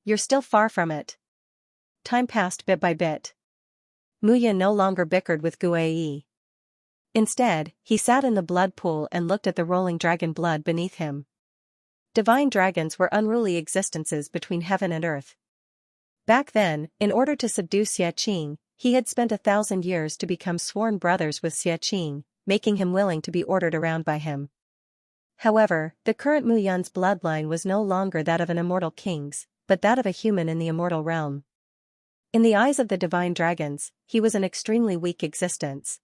You're still far from it. Time passed bit by bit. Mu Yun no longer bickered with Guai. Instead, he sat in the blood pool and looked at the rolling dragon blood beneath him. Divine dragons were unruly existences between heaven and earth. Back then, in order to subdue Xie Qing, he had spent 1,000 years to become sworn brothers with Xie Qing, making him willing to be ordered around by him. However, the current Mu Yun's bloodline was no longer that of an immortal king's, but that of a human in the immortal realm. In the eyes of the divine dragons, he was an extremely weak existence.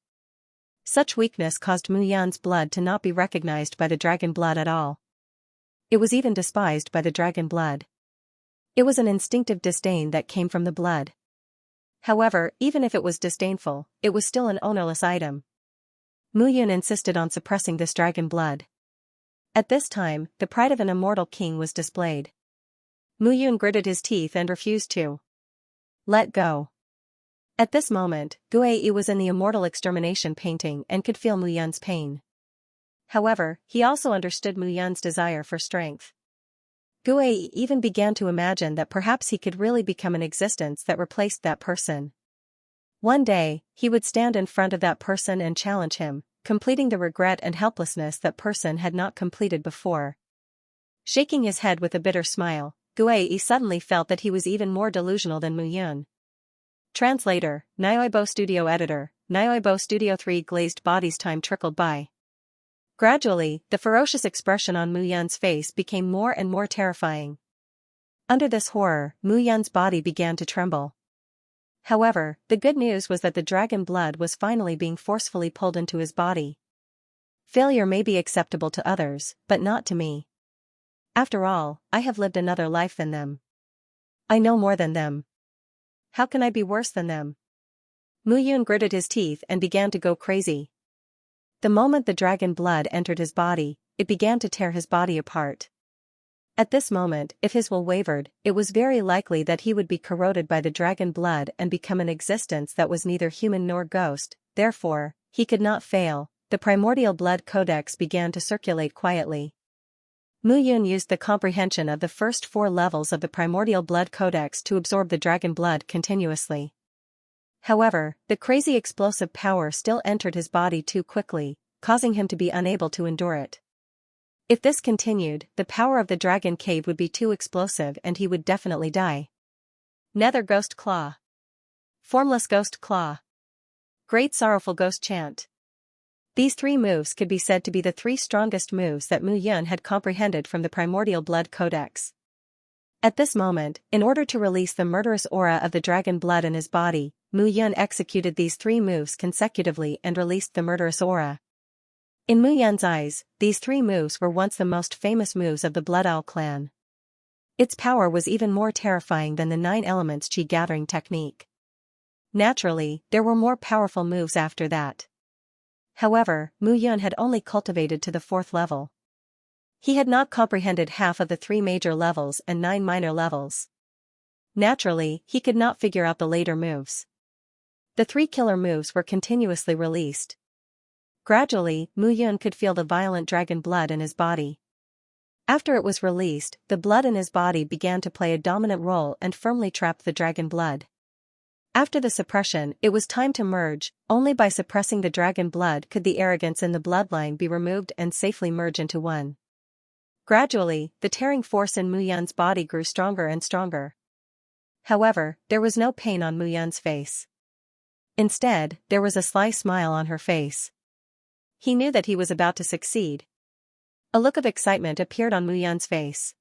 Such weakness caused Mu Yun's blood to not be recognized by the dragon blood at all. It was even despised by the dragon blood. It was an instinctive disdain that came from the blood. However, even if it was disdainful, it was still an ownerless item. Mu Yun insisted on suppressing this dragon blood. At this time, the pride of an immortal king was displayed. Mu Yun gritted his teeth and refused to let go. At this moment, Guei was in the immortal extermination painting and could feel Mu Yun's pain. However, he also understood Mu Yun's desire for strength. Guei even began to imagine that perhaps he could really become an existence that replaced that person. One day, he would stand in front of that person and challenge him, completing the regret and helplessness that person had not completed before. Shaking his head with a bitter smile, Guei suddenly felt that he was even more delusional than Mu Yun. Translator, Nioibo Studio Editor, Nioibo Studio 3 Glazed bodies. Time trickled by. Gradually, the ferocious expression on Mu Yun's face became more and more terrifying. Under this horror, Mu Yun's body began to tremble. However, the good news was that the dragon blood was finally being forcefully pulled into his body. Failure may be acceptable to others, but not to me. After all, I have lived another life than them. I know more than them. How can I be worse than them? Mu Yun gritted his teeth and began to go crazy. The moment the dragon blood entered his body, it began to tear his body apart. At this moment, if his will wavered, it was very likely that he would be corroded by the dragon blood and become an existence that was neither human nor ghost. Therefore, he could not fail. The primordial blood codex began to circulate quietly. Mu Yun used the comprehension of the first 4 levels of the primordial blood codex to absorb the dragon blood continuously. However, the crazy explosive power still entered his body too quickly, causing him to be unable to endure it. If this continued, the power of the dragon cave would be too explosive and he would definitely die. Nether Ghost Claw. Formless Ghost Claw. Great Sorrowful Ghost Chant. These 3 moves could be said to be the 3 strongest moves that Mu Yun had comprehended from the primordial blood codex. At this moment, in order to release the murderous aura of the dragon blood in his body, Mu Yun executed these 3 moves consecutively and released the murderous aura. In Mu Yun's eyes, these 3 moves were once the most famous moves of the Blood Owl clan. Its power was even more terrifying than the 9 elements chi gathering technique. Naturally, there were more powerful moves after that. However, Mu Yun had only cultivated to the 4th level. He had not comprehended half of the 3 major levels and 9 minor levels. Naturally, he could not figure out the later moves. The 3 killer moves were continuously released. Gradually, Mu Yun could feel the violent dragon blood in his body. After it was released, the blood in his body began to play a dominant role and firmly trapped the dragon blood. After the suppression, it was time to merge. Only by suppressing the dragon blood could the arrogance in the bloodline be removed and safely merge into one. Gradually, the tearing force in Mu Yun's body grew stronger and stronger. However, there was no pain on Mu Yun's face. Instead, there was a sly smile on her face. He knew that he was about to succeed. A look of excitement appeared on Mu Yun's face.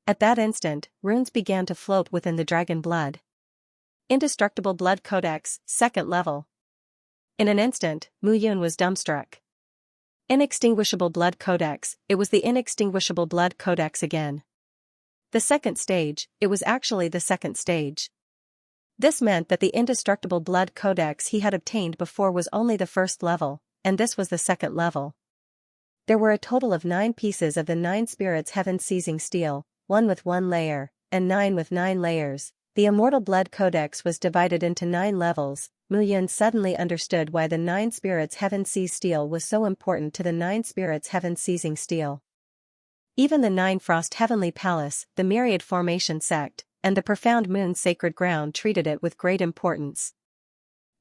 At that instant, runes began to float within the dragon blood. Indestructible Blood Codex, 2nd level. In an instant, Mu Yun was dumbstruck. Inextinguishable Blood Codex, it was the Inextinguishable Blood Codex again. The 2nd stage, it was actually the 2nd stage. This meant that the Indestructible Blood Codex he had obtained before was only the 1st level, and this was the 2nd level. There were a total of 9 pieces of the 9 spirits heaven seizing steel, 1 with 1 layer, and 9 with 9 layers. The Immortal Blood Codex was divided into 9 levels. Mu Yun suddenly understood why the 9 spirits heaven seize steel was so important to the 9 spirits heaven seizing steel. Even the 9 Frost Heavenly Palace, the Myriad Formation Sect, and the Profound Moon Sacred Ground treated it with great importance.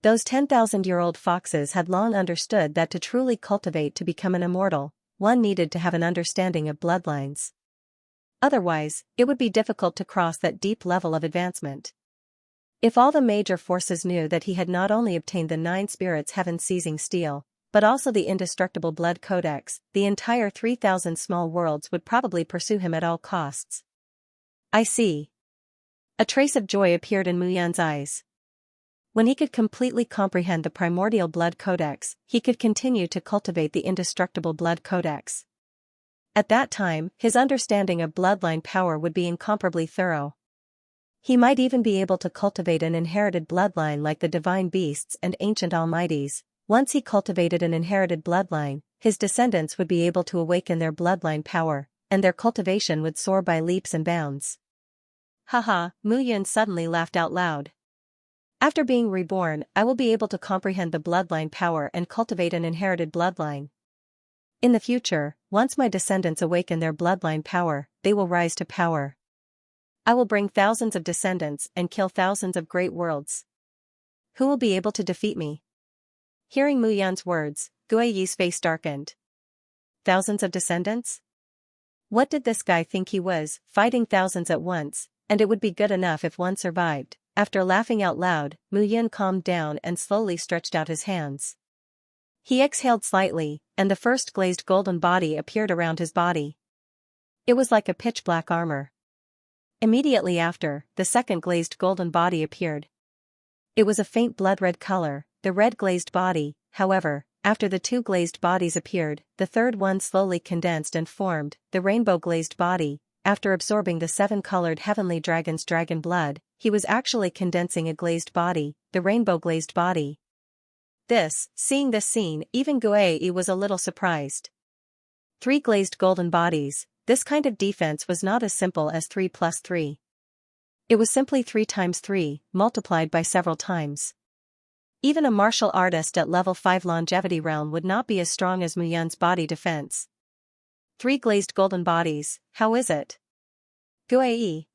Those 10,000-year-old foxes had long understood that to truly cultivate to become an immortal, one needed to have an understanding of bloodlines. Otherwise, it would be difficult to cross that deep level of advancement. If all the major forces knew that he had not only obtained the 9 spirits heaven seizing steel, but also the indestructible blood codex, the entire 3,000 small worlds would probably pursue him at all costs. I see. A trace of joy appeared in Mu Yan's eyes. When he could completely comprehend the primordial blood codex, he could continue to cultivate the indestructible blood codex. At that time, his understanding of bloodline power would be incomparably thorough. He might even be able to cultivate an inherited bloodline like the divine beasts and ancient almighties. Once he cultivated an inherited bloodline, his descendants would be able to awaken their bloodline power, and their cultivation would soar by leaps and bounds. Haha, Mu Yan suddenly laughed out loud. After being reborn, I will be able to comprehend the bloodline power and cultivate an inherited bloodline. In the future, once my descendants awaken their bloodline power, they will rise to power. I will bring thousands of descendants and kill thousands of great worlds. Who will be able to defeat me? Hearing Mu Yan's words, Guiyi's face darkened. Thousands of descendants? What did this guy think he was, fighting thousands at once, and it would be good enough if one survived? After laughing out loud, Mu Yan calmed down and slowly stretched out his hands. He exhaled slightly, and the first glazed golden body appeared around his body. It was like a pitch-black armor. Immediately after, the second glazed golden body appeared. It was a faint blood-red color, the red glazed body. However, after the two glazed bodies appeared, the third one slowly condensed and formed, the rainbow glazed body. After absorbing the seven-colored heavenly dragon's dragon blood, he was actually condensing a glazed body, the rainbow glazed body. Seeing this scene, even Guiyi was a little surprised. 3 glazed golden bodies. This kind of defense was not as simple as 3 plus 3. It was simply 3 times 3, multiplied by several times. Even a martial artist at level 5 longevity realm would not be as strong as Mu Yan's body defense. 3 glazed golden bodies, how is it? Guiyi.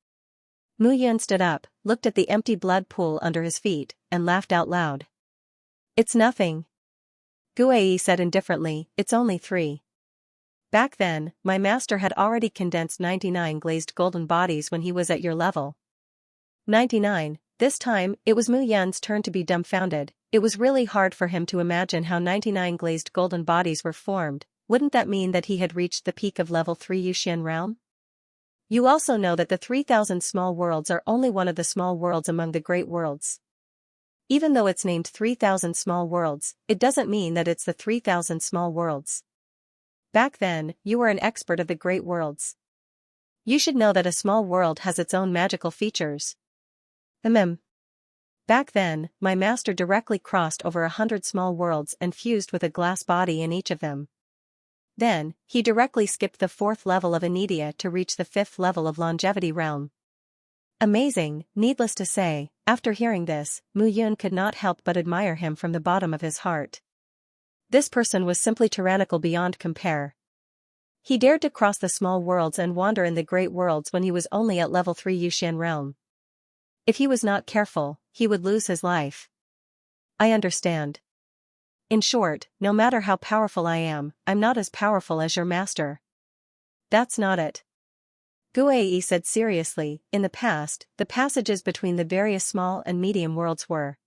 Mu Yan stood up, looked at the empty blood pool under his feet, and laughed out loud. It's nothing. Guiyi said indifferently, it's only 3. Back then, my master had already condensed 99 glazed golden bodies when he was at your level. 99, this time, it was Mu Yan's turn to be dumbfounded. It was really hard for him to imagine how 99 glazed golden bodies were formed. Wouldn't that mean that he had reached the peak of level 3 Yuxian realm? You also know that the 3,000 small worlds are only one of the small worlds among the great worlds. Even though it's named 3,000 small worlds, it doesn't mean that it's the 3,000 small worlds. Back then, you were an expert of the great worlds. You should know that a small world has its own magical features. Back then, my master directly crossed over 100 small worlds and fused with a glass body in each of them. Then, he directly skipped the 4th level of Anidia to reach the 5th level of longevity realm. Amazing, needless to say, after hearing this, Mu Yan could not help but admire him from the bottom of his heart. This person was simply tyrannical beyond compare. He dared to cross the small worlds and wander in the great worlds when he was only at level 3 Yuxian realm. If he was not careful, he would lose his life. I understand. In short, no matter how powerful I am, I'm not as powerful as your master. That's not it. Guiyi said seriously, in the past, the passages between the various small and medium worlds were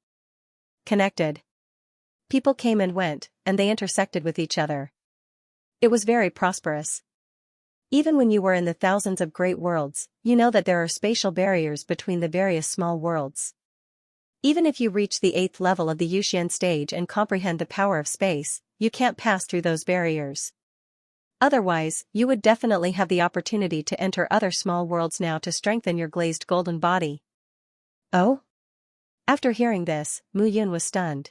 connected. People came and went, and they intersected with each other. It was very prosperous. Even when you were in the thousands of great worlds, you know that there are spatial barriers between the various small worlds. Even if you reach the 8th level of the Yuxian stage and comprehend the power of space, you can't pass through those barriers. Otherwise, you would definitely have the opportunity to enter other small worlds now to strengthen your glazed golden body. Oh? After hearing this, Mu Yan was stunned.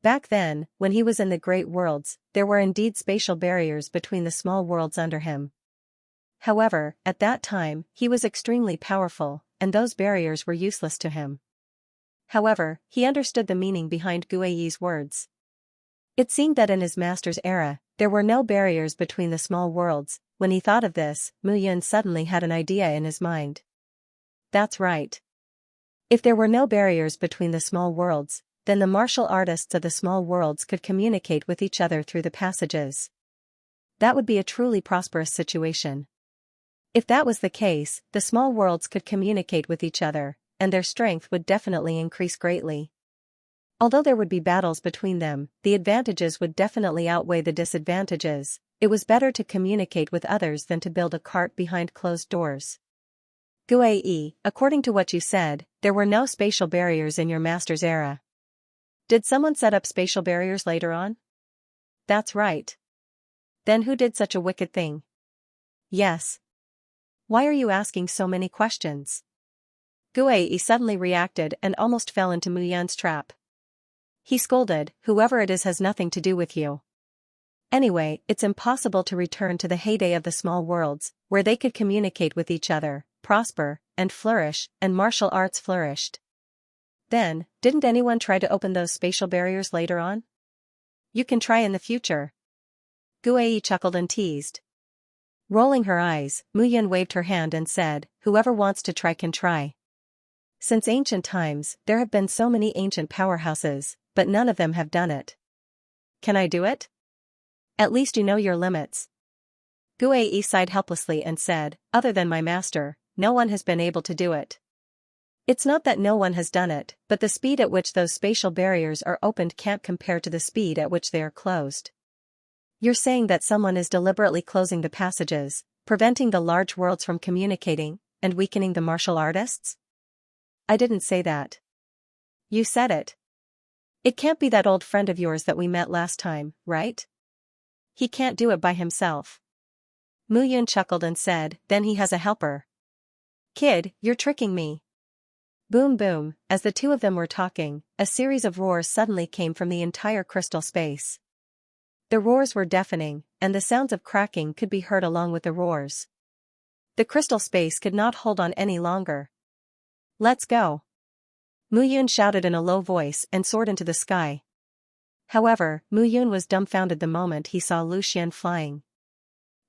Back then, when he was in the great worlds, there were indeed spatial barriers between the small worlds under him. However, at that time, he was extremely powerful, and those barriers were useless to him. However, he understood the meaning behind Guiyi's words. It seemed that in his master's era, there were no barriers between the small worlds. When he thought of this, Mu Yan suddenly had an idea in his mind. That's right. If there were no barriers between the small worlds, then the martial artists of the small worlds could communicate with each other through the passages. That would be a truly prosperous situation. If that was the case, the small worlds could communicate with each other, and their strength would definitely increase greatly. Although there would be battles between them, the advantages would definitely outweigh the disadvantages. It was better to communicate with others than to build a cart behind closed doors. Guai, according to what you said, there were no spatial barriers in your master's era. Did someone set up spatial barriers later on? That's right. Then who did such a wicked thing? Yes. Why are you asking so many questions? Guai suddenly reacted and almost fell into Mu Yun's trap. He scolded, whoever it is has nothing to do with you. Anyway, it's impossible to return to the heyday of the small worlds, where they could communicate with each other, prosper, and flourish, and martial arts flourished. Then, didn't anyone try to open those spatial barriers later on? You can try in the future. Guai chuckled and teased. Rolling her eyes, Mu Yun waved her hand and said, whoever wants to try can try. Since ancient times, there have been so many ancient powerhouses, but none of them have done it. Can I do it? At least you know your limits. Guai sighed helplessly and said, other than my master, no one has been able to do it. It's not that no one has done it, but the speed at which those spatial barriers are opened can't compare to the speed at which they are closed. You're saying that someone is deliberately closing the passages, preventing the large worlds from communicating, and weakening the martial artists? I didn't say that. You said it. It can't be that old friend of yours that we met last time, right? He can't do it by himself. Mu Yun chuckled and said, then he has a helper. Kid, you're tricking me. Boom boom, as the two of them were talking, a series of roars suddenly came from the entire crystal space. The roars were deafening, and the sounds of cracking could be heard along with the roars. The crystal space could not hold on any longer. Let's go. Mu Yun shouted in a low voice and soared into the sky. However, Mu Yun was dumbfounded the moment he saw Lu Xian flying.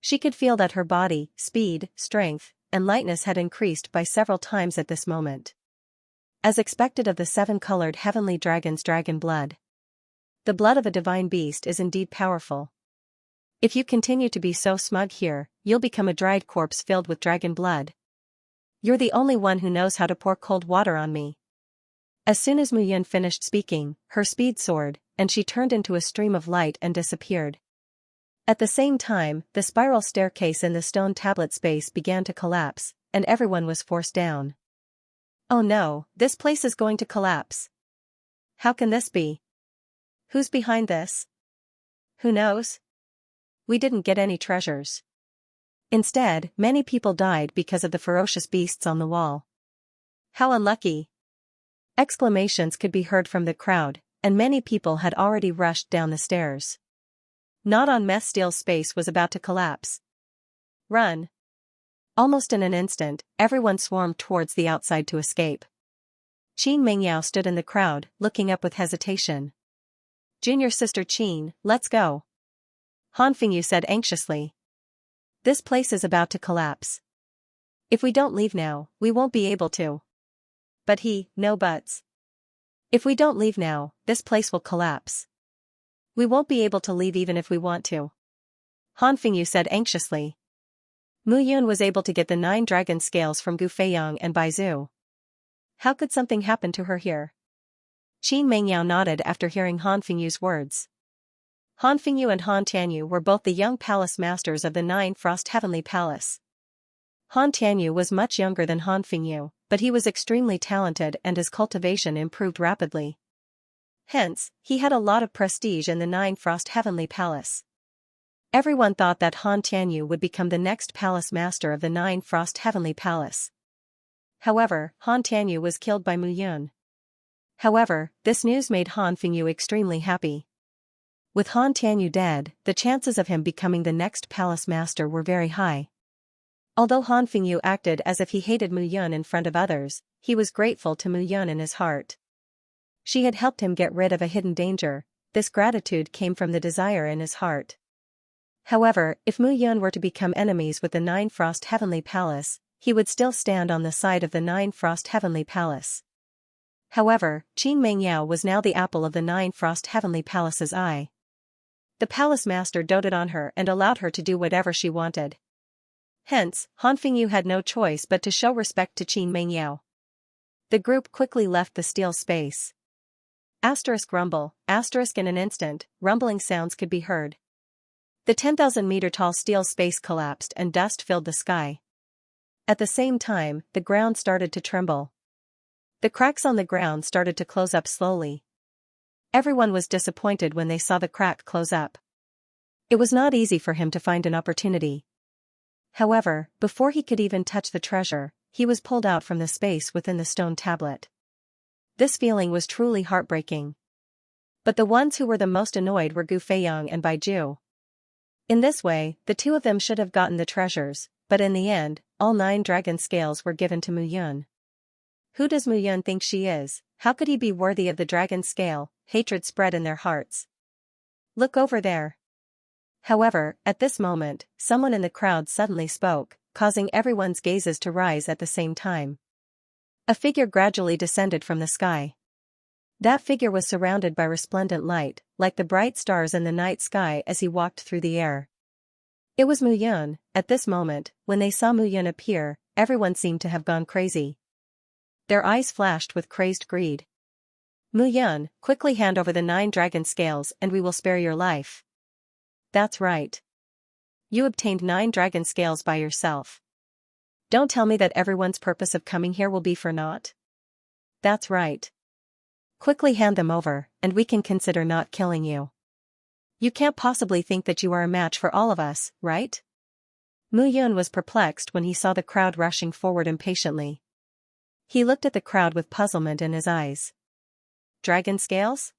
She could feel that her body, speed, strength, and lightness had increased by several times at this moment. As expected of the seven-colored heavenly dragon's dragon blood. The blood of a divine beast is indeed powerful. If you continue to be so smug here, you'll become a dried corpse filled with dragon blood. You're the only one who knows how to pour cold water on me. As soon as Mu Yun finished speaking, her speed soared, and she turned into a stream of light and disappeared. At the same time, the spiral staircase in the stone tablet space began to collapse, and everyone was forced down. Oh no, this place is going to collapse. How can this be? Who's behind this? Who knows? We didn't get any treasures. Instead, many people died because of the ferocious beasts on the wall. How unlucky! Exclamations could be heard from the crowd, and many people had already rushed down the stairs. Not on Mess Steel's space was about to collapse. Run! Almost in an instant, everyone swarmed towards the outside to escape. Qin Mengyao stood in the crowd, looking up with hesitation. Junior sister Qin, let's go. Han Fingyu said anxiously. This place is about to collapse. If we don't leave now, we won't be able to. But no buts. If we don't leave now, this place will collapse. We won't be able to leave even if we want to. Han Fingyu said anxiously. Mu Yun was able to get the 9 dragon scales from Gu Feiyang and Bai Zhu. How could something happen to her here? Qin Mengyao nodded after hearing Han Fingyu's words. Han Fingyu and Han Tianyu were both the young palace masters of the 9 Frost Heavenly Palace. Han Tianyu was much younger than Han Fingyu, but he was extremely talented and his cultivation improved rapidly. Hence, he had a lot of prestige in the 9 Frost Heavenly Palace. Everyone thought that Han Tianyu would become the next palace master of the 9 Frost Heavenly Palace. However, Han Tianyu was killed by Mu Yun. However, this news made Han Fingyu extremely happy. With Han Tianyu dead, the chances of him becoming the next palace master were very high. Although Han Fingyu acted as if he hated Mu Yun in front of others, he was grateful to Mu Yun in his heart. She had helped him get rid of a hidden danger. This gratitude came from the desire in his heart. However, if Mu Yun were to become enemies with the 9 Frost Heavenly Palace, he would still stand on the side of the 9 Frost Heavenly Palace. However, Qin Mengyao was now the apple of the 9 Frost Heavenly Palace's eye. The palace master doted on her and allowed her to do whatever she wanted. Hence, Han Fingyu had no choice but to show respect to Qin Mengyao. The group quickly left the steel space. Asterisk rumble, asterisk in an instant, rumbling sounds could be heard. The 10,000-meter-tall steel space collapsed and dust filled the sky. At the same time, the ground started to tremble. The cracks on the ground started to close up slowly. Everyone was disappointed when they saw the crack close up. It was not easy for him to find an opportunity. However, before he could even touch the treasure, he was pulled out from the space within the stone tablet. This feeling was truly heartbreaking. But the ones who were the most annoyed were Gu Feiyang and Baiju. In this way, the two of them should have gotten the treasures, but in the end, all 9 dragon scales were given to Mu Yun. Who does Mu Yun think she is? How could he be worthy of the dragon scale? Hatred spread in their hearts. Look over there. However, at this moment, someone in the crowd suddenly spoke, causing everyone's gazes to rise at the same time. A figure gradually descended from the sky. That figure was surrounded by resplendent light, like the bright stars in the night sky as he walked through the air. It was Mu Yun. At this moment, when they saw Mu Yun appear, everyone seemed to have gone crazy. Their eyes flashed with crazed greed. Mu Yun, quickly hand over the 9 dragon scales and we will spare your life. That's right. You obtained 9 dragon scales by yourself. Don't tell me that everyone's purpose of coming here will be for naught. That's right. Quickly hand them over, and we can consider not killing you. You can't possibly think that you are a match for all of us, right? Mu Yun was perplexed when he saw the crowd rushing forward impatiently. He looked at the crowd with puzzlement in his eyes. Dragon scales?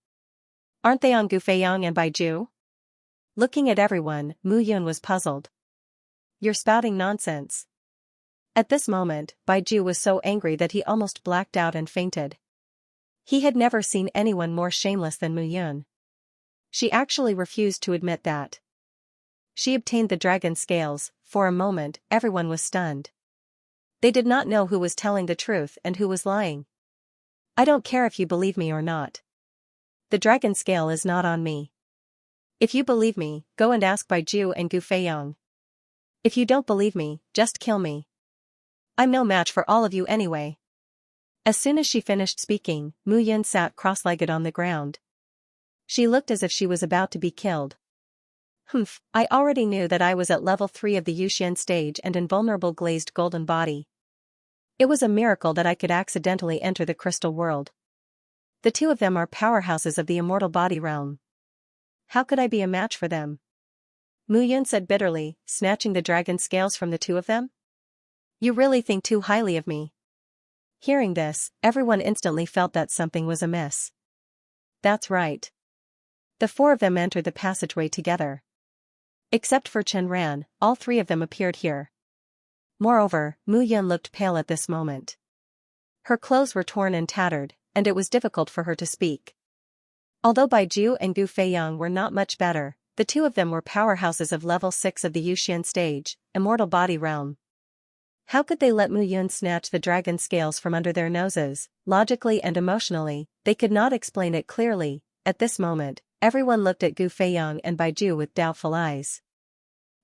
Aren't they on Gu Feiyang and Baiju? Looking at everyone, Mu Yun was puzzled. You're spouting nonsense. At this moment, Baiju was so angry that he almost blacked out and fainted. He had never seen anyone more shameless than Mu Yun. She actually refused to admit that she obtained the dragon scales. For a moment, everyone was stunned. They did not know who was telling the truth and who was lying. I don't care if you believe me or not. The dragon scale is not on me. If you believe me, go and ask Baiju and Gu Feiyang. If you don't believe me, just kill me. I'm no match for all of you anyway. As soon as she finished speaking, Mu Yun sat cross-legged on the ground. She looked as if she was about to be killed. Humph, I already knew that I was at level 3 of the Yuxian stage and invulnerable glazed golden body. It was a miracle that I could accidentally enter the crystal world. The two of them are powerhouses of the immortal body realm. How could I be a match for them? Mu Yun said bitterly, snatching the dragon scales from the two of them. You really think too highly of me. Hearing this, everyone instantly felt that something was amiss. That's right. The 4 of them entered the passageway together. Except for Chen Ran, all 3 of them appeared here. Moreover, Mu Yun looked pale at this moment. Her clothes were torn and tattered, and it was difficult for her to speak. Although Baiju and Gu Feiyang were not much better, the 2 of them were powerhouses of level 6 of the Yuxian stage, immortal body realm. How could they let Mu Yun snatch the dragon scales from under their noses? Logically and emotionally, they could not explain it clearly. At this moment, everyone looked at Gu Feiyang and Baiju with doubtful eyes.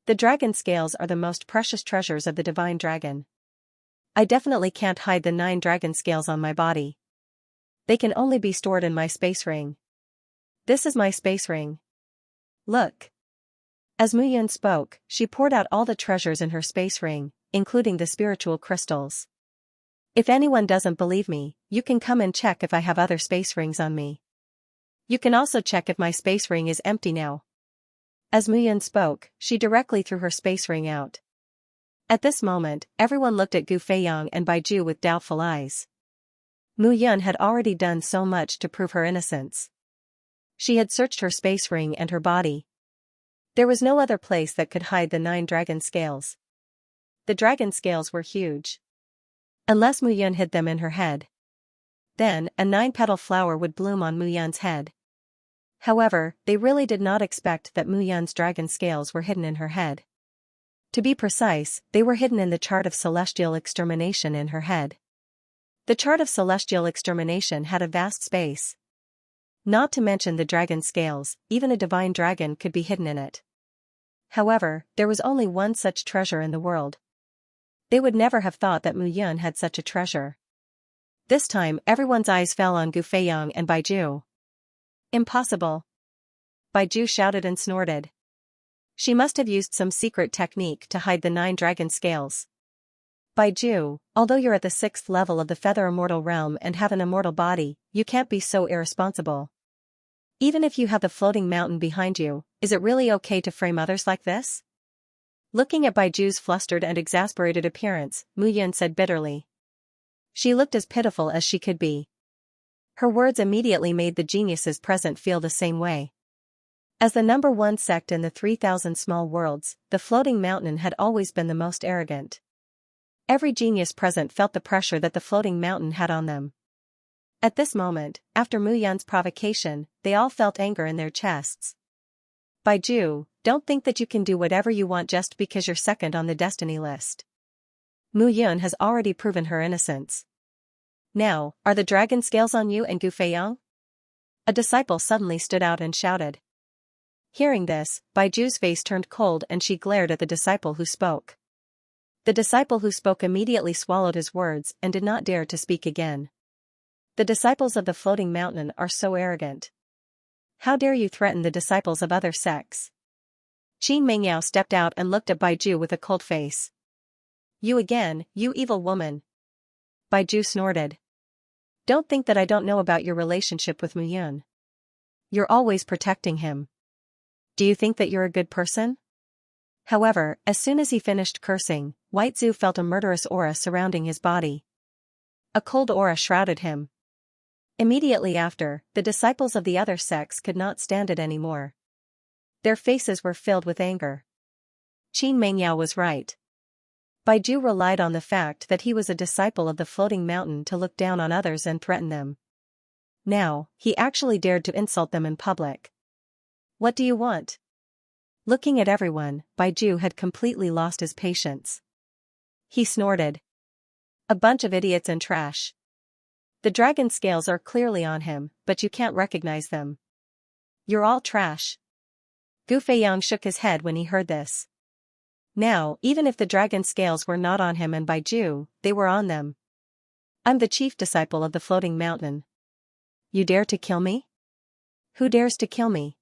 The dragon scales are the most precious treasures of the divine dragon. I definitely can't hide the 9 dragon scales on my body. They can only be stored in my space ring. This is my space ring. Look. As Mu Yun spoke, she poured out all the treasures in her space ring, including the spiritual crystals. If anyone doesn't believe me, you can come and check if I have other space rings on me. You can also check if my space ring is empty now. As Mu Yun spoke, she directly threw her space ring out. At this moment, everyone looked at Gu Feiyang and Baiju with doubtful eyes. Mu Yun had already done so much to prove her innocence. She had searched her space ring and her body. There was no other place that could hide the 9 dragon scales. The dragon scales were huge. Unless Mu Yun hid them in her head. Then, a 9-petal flower would bloom on Mu Yun's head. However, they really did not expect that Mu Yun's dragon scales were hidden in her head. To be precise, they were hidden in the chart of celestial extermination in her head. The chart of celestial extermination had a vast space. Not to mention the dragon scales, even a divine dragon could be hidden in it. However, there was only one such treasure in the world. They would never have thought that Mu Yun had such a treasure. This time everyone's eyes fell on Gu Feiyang and Baiju. Impossible. Baiju shouted and snorted. She must have used some secret technique to hide the 9 dragon scales. Baiju, although you're at the 6th level of the feather immortal realm and have an immortal body, you can't be so irresponsible. Even if you have the floating mountain behind you, is it really okay to frame others like this? Looking at Baiju's flustered and exasperated appearance, Mu Yun said bitterly. She looked as pitiful as she could be. Her words immediately made the geniuses present feel the same way. As the #1 sect in the 3,000 small worlds, the floating mountain had always been the most arrogant. Every genius present felt the pressure that the floating mountain had on them. At this moment, after Mu Yun's provocation, they all felt anger in their chests. Baiju, don't think that you can do whatever you want just because you're second on the destiny list. Mu Yun has already proven her innocence. Now, are the dragon scales on you and Gu Feiyang? A disciple suddenly stood out and shouted. Hearing this, Baiju's face turned cold and she glared at the disciple who spoke. The disciple who spoke immediately swallowed his words and did not dare to speak again. The disciples of the floating mountain are so arrogant. How dare you threaten the disciples of other sects? Qin Mengyao stepped out and looked at Baiju with a cold face. You again, you evil woman. Baiju snorted. Don't think that I don't know about your relationship with Mu Yun. You're always protecting him. Do you think that you're a good person? However, as soon as he finished cursing, White Zhu felt a murderous aura surrounding his body. A cold aura shrouded him. Immediately after, the disciples of the other sects could not stand it anymore. Their faces were filled with anger. Qin Mengyao was right. Baiju relied on the fact that he was a disciple of the floating mountain to look down on others and threaten them. Now, he actually dared to insult them in public. What do you want? Looking at everyone, Baiju had completely lost his patience. He snorted. A bunch of idiots and trash. The dragon scales are clearly on him, but you can't recognize them. You're all trash. Gu Feiyang shook his head when he heard this. Now, even if the dragon scales were not on him and Baiju, they were on them. I'm the chief disciple of the floating mountain. You dare to kill me? Who dares to kill me?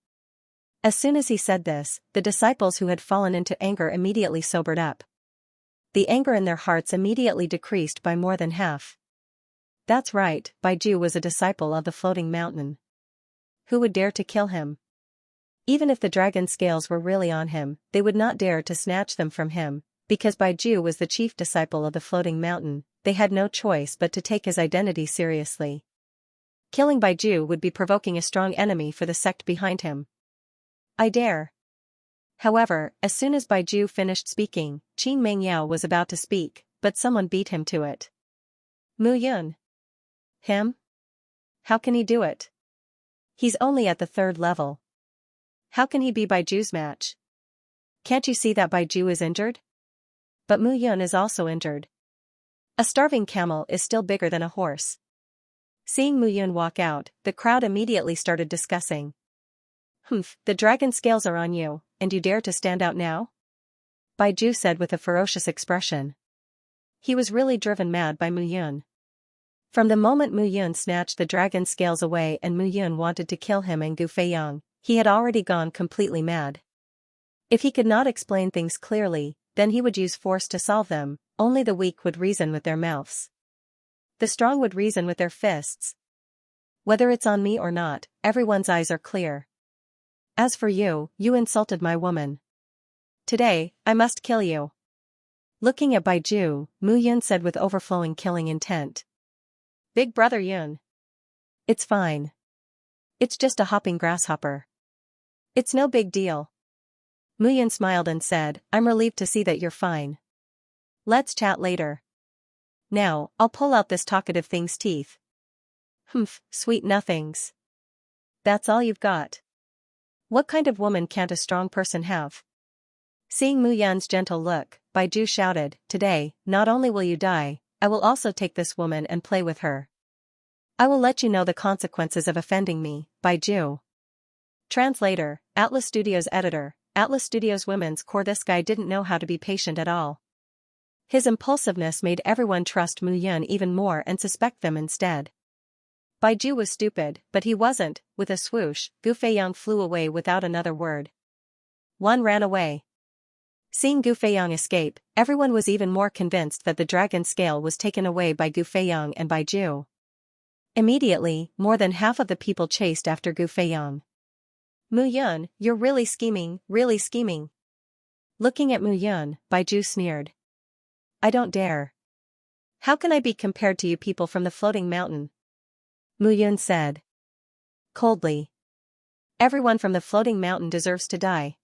As soon as he said this, the disciples who had fallen into anger immediately sobered up. The anger in their hearts immediately decreased by more than half. That's right, Baiju was a disciple of the floating mountain. Who would dare to kill him? Even if the dragon scales were really on him, they would not dare to snatch them from him, because Baiju was the chief disciple of the floating mountain. They had no choice but to take his identity seriously. Killing Baiju would be provoking a strong enemy for the sect behind him. I dare. However, as soon as Baiju finished speaking, Qin Mengyao was about to speak, but someone beat him to it. Mu Yun. Him? How can he do it? He's only at the 3rd level. How can he be Baiju's match? Can't you see that Baiju is injured? But Mu Yun is also injured. A starving camel is still bigger than a horse. Seeing Mu Yun walk out, the crowd immediately started discussing. The dragon scales are on you, and you dare to stand out now? Baiju said with a ferocious expression. He was really driven mad by Mu Yun. From the moment Mu Yun snatched the dragon scales away and Mu Yun wanted to kill him and Gu Feiyang, he had already gone completely mad. If he could not explain things clearly, then he would use force to solve them. Only the weak would reason with their mouths. The strong would reason with their fists. Whether it's on me or not, everyone's eyes are clear. As for you, you insulted my woman. Today, I must kill you. Looking at Baiju, Mu Yun said with overflowing killing intent. Big brother Yun. It's fine. It's just a hopping grasshopper. It's no big deal. Mu Yun smiled and said, I'm relieved to see that you're fine. Let's chat later. Now, I'll pull out this talkative thing's teeth. Sweet nothings. That's all you've got. What kind of woman can't a strong person have? Seeing Mu Yun's gentle look, Baiju shouted, Today, not only will you die, I will also take this woman and play with her. I will let you know the consequences of offending me, Baiju. Translator, Atlas Studios Editor, Atlas Studios Women's Core. This guy didn't know how to be patient at all. His impulsiveness made everyone trust Mu Yun even more and suspect them instead. Baiju was stupid, but he wasn't. With a swoosh, Gu Feiyang flew away without another word. One ran away. Seeing Gu Feiyang escape, everyone was even more convinced that the dragon scale was taken away by Gu Feiyang and Baiju. Immediately, more than half of the people chased after Gu Feiyang. Mu Yun, you're really scheming, really scheming. Looking at Mu Yun, Baiju sneered. I don't dare. How can I be compared to you people from the floating mountain? Mu Yun said coldly. Everyone from the floating mountain deserves to die.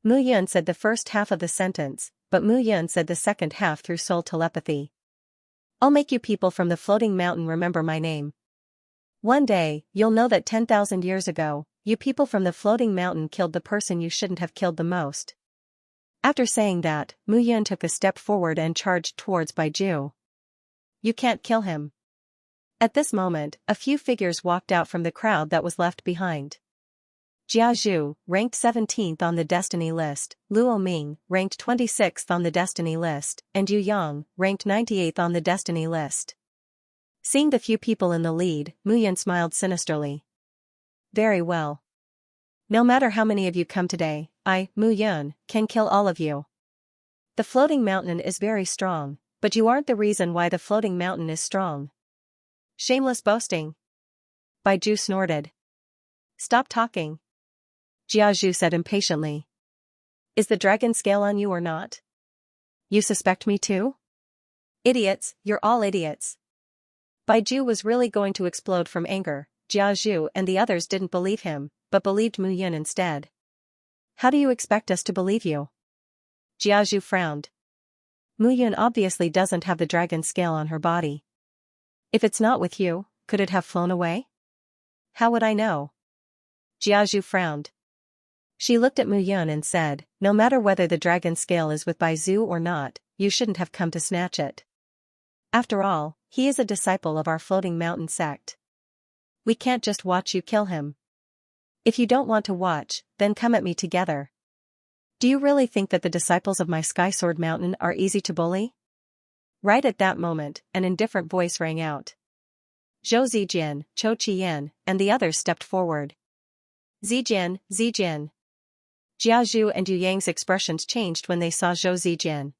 Mu Yun said the first half of the sentence, but Mu Yun said the second half through soul telepathy. I'll make you people from the floating mountain remember my name. One day, you'll know that 10,000 years ago, you people from the floating mountain killed the person you shouldn't have killed the most. After saying that, Mu Yun took a step forward and charged towards Baiju. You can't kill him. At this moment, a few figures walked out from the crowd that was left behind. Jia Zhu, ranked 17th on the destiny list, Luo Ming, ranked 26th on the destiny list, and Yu Yang, ranked 98th on the destiny list. Seeing the few people in the lead, Mu Yun smiled sinisterly. Very well. No matter how many of you come today, I, Mu Yun, can kill all of you. The floating mountain is very strong, but you aren't the reason why the floating mountain is strong. Shameless boasting. Baiju snorted. Stop talking. Jia Zhu said impatiently. Is the dragon scale on you or not? You suspect me too? Idiots, you're all idiots. Baiju was really going to explode from anger. Jia Zhu and the others didn't believe him, but believed Mu Yun instead. How do you expect us to believe you? Jia Zhu frowned. Mu Yun obviously doesn't have the dragon scale on her body. If it's not with you, could it have flown away? How would I know? Jia Zhu frowned. She looked at Mu Yun and said, no matter whether the dragon scale is with Baiju or not, you shouldn't have come to snatch it. After all, he is a disciple of our floating mountain sect. We can't just watch you kill him. If you don't want to watch, then come at me together. Do you really think that the disciples of my Sky Sword Mountain are easy to bully? Right at that moment, an indifferent voice rang out. Zhou Zijian, Chou Qian, and the others stepped forward. Zijian, Zijian. Jia Zhu and Yu Yang's expressions changed when they saw Zhou Zijian.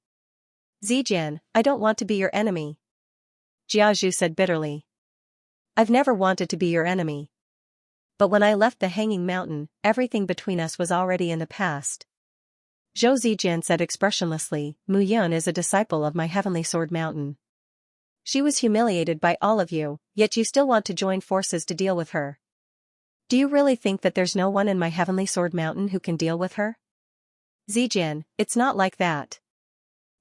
Zijian, I don't want to be your enemy. Jia Zhu said bitterly. I've never wanted to be your enemy. But when I left the Hanging Mountain, everything between us was already in the past. Zhou Zijian said expressionlessly, Mu Yun is a disciple of my Heavenly Sword Mountain. She was humiliated by all of you, yet you still want to join forces to deal with her. Do you really think that there's no one in my Heavenly Sword Mountain who can deal with her? Zijian, it's not like that.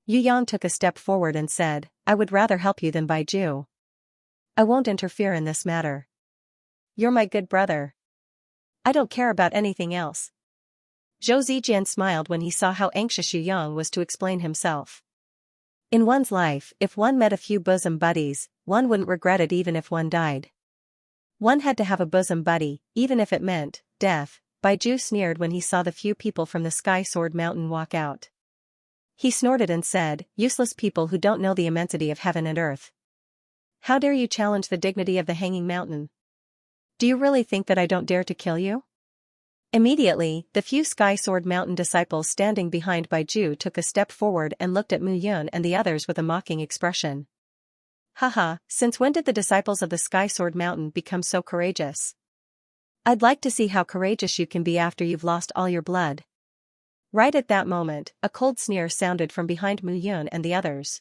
Yu Yang took a step forward and said, I would rather help you than Baiju. I won't interfere in this matter. You're my good brother. I don't care about anything else. Zhou Zijian smiled when he saw how anxious Yu Yang was to explain himself. In one's life, if one met a few bosom buddies, one wouldn't regret it even if one died. One had to have a bosom buddy, even if it meant death. Baiju sneered when he saw the few people from the Sky Sword Mountain walk out. He snorted and said, useless people who don't know the immensity of heaven and earth. How dare you challenge the dignity of the Hanging Mountain? Do you really think that I don't dare to kill you? Immediately, the few Sky Sword Mountain disciples standing behind Baiju took a step forward and looked at Mu Yun and the others with a mocking expression. Haha, since when did the disciples of the Sky Sword Mountain become so courageous? I'd like to see how courageous you can be after you've lost all your blood. Right at that moment, a cold sneer sounded from behind Mu Yun and the others.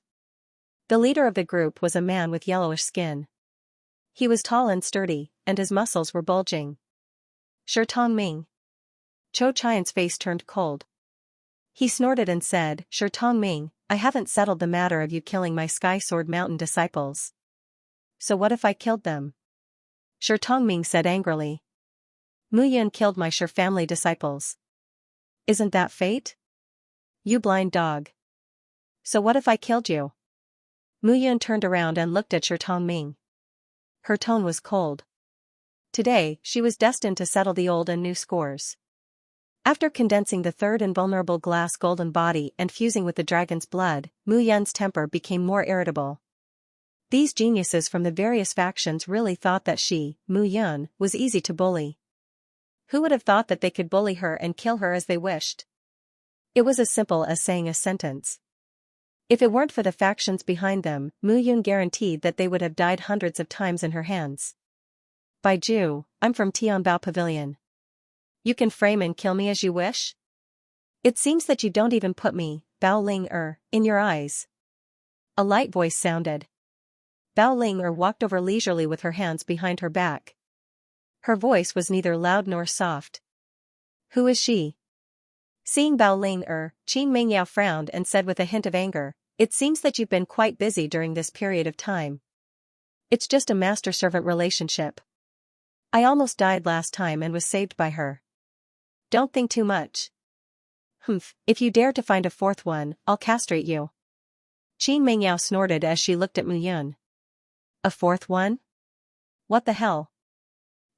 The leader of the group was a man with yellowish skin. He was tall and sturdy, and his muscles were bulging. Shi Tongming. Chou Qian's face turned cold. He snorted and said, Shi Tongming, I haven't settled the matter of you killing my Sky Sword Mountain disciples. So what if I killed them? Shi Tongming said angrily. Mu Yun killed my Shi family disciples. Isn't that fate? You blind dog. So what if I killed you? Mu Yun turned around and looked at Shi Tongming. Her tone was cold. Today, she was destined to settle the old and new scores. After condensing the third invulnerable glass golden body and fusing with the dragon's blood, Mu Yun's temper became more irritable. These geniuses from the various factions really thought that she, Mu Yun, was easy to bully. Who would have thought that they could bully her and kill her as they wished? It was as simple as saying a sentence. If it weren't for the factions behind them, Mu Yun guaranteed that they would have died hundreds of times in her hands. Baiju, I'm from Tianbao Pavilion. You can frame and kill me as you wish? It seems that you don't even put me, Bao Ling in your eyes. A light voice sounded. Bao Ling walked over leisurely with her hands behind her back. Her voice was neither loud nor soft. Who is she? Seeing Bao Ling Qin Mingyao frowned and said with a hint of anger, it seems that you've been quite busy during this period of time. It's just a master-servant relationship. I almost died last time and was saved by her. Don't think too much. Humph, if you dare to find a fourth one, I'll castrate you. Qin Mingyao snorted as she looked at Mu Yun. A fourth one? What the hell?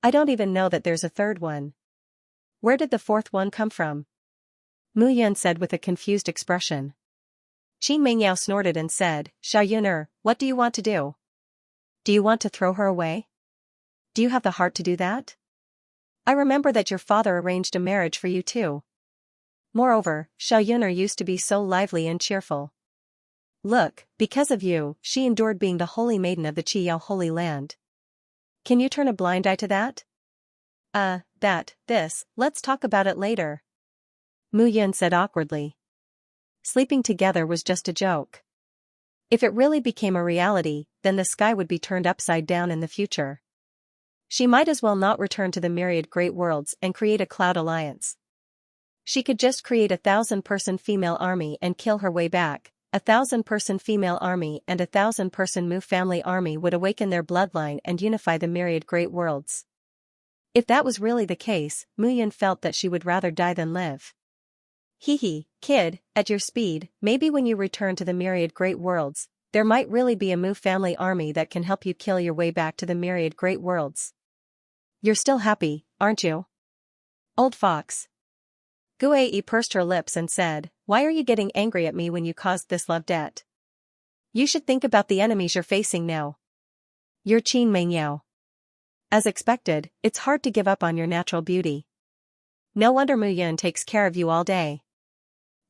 I don't even know that there's a third one. Where did the fourth one come from? Mu Yun said with a confused expression. Qin Mingyao snorted and said, Xiaoyun what do you want to do? Do you want to throw her away? Do you have the heart to do that? I remember that your father arranged a marriage for you too. Moreover, Xiaoyun used to be so lively and cheerful. Look, because of you, she endured being the holy maiden of the Qiyao Holy Land. Can you turn a blind eye to that? Let's talk about it later. Mu Yun said awkwardly. Sleeping together was just a joke. If it really became a reality, then the sky would be turned upside down in the future. She might as well not return to the myriad great worlds and create a cloud alliance. She could just create 1,000-person female army and kill her way back. 1,000-person female army and 1,000-person Mu family army would awaken their bloodline and unify the myriad great worlds. If that was really the case, Mu Yun felt that she would rather die than live. Hee, kid, at your speed, maybe when you return to the myriad great worlds, there might really be a Mu family army that can help you kill your way back to the myriad great worlds. You're still happy, aren't you? Old fox. Guai pursed her lips and said, why are you getting angry at me when you caused this love debt? You should think about the enemies you're facing now. You're Qin Mingyao. As expected, it's hard to give up on your natural beauty. No wonder Mu Yun takes care of you all day.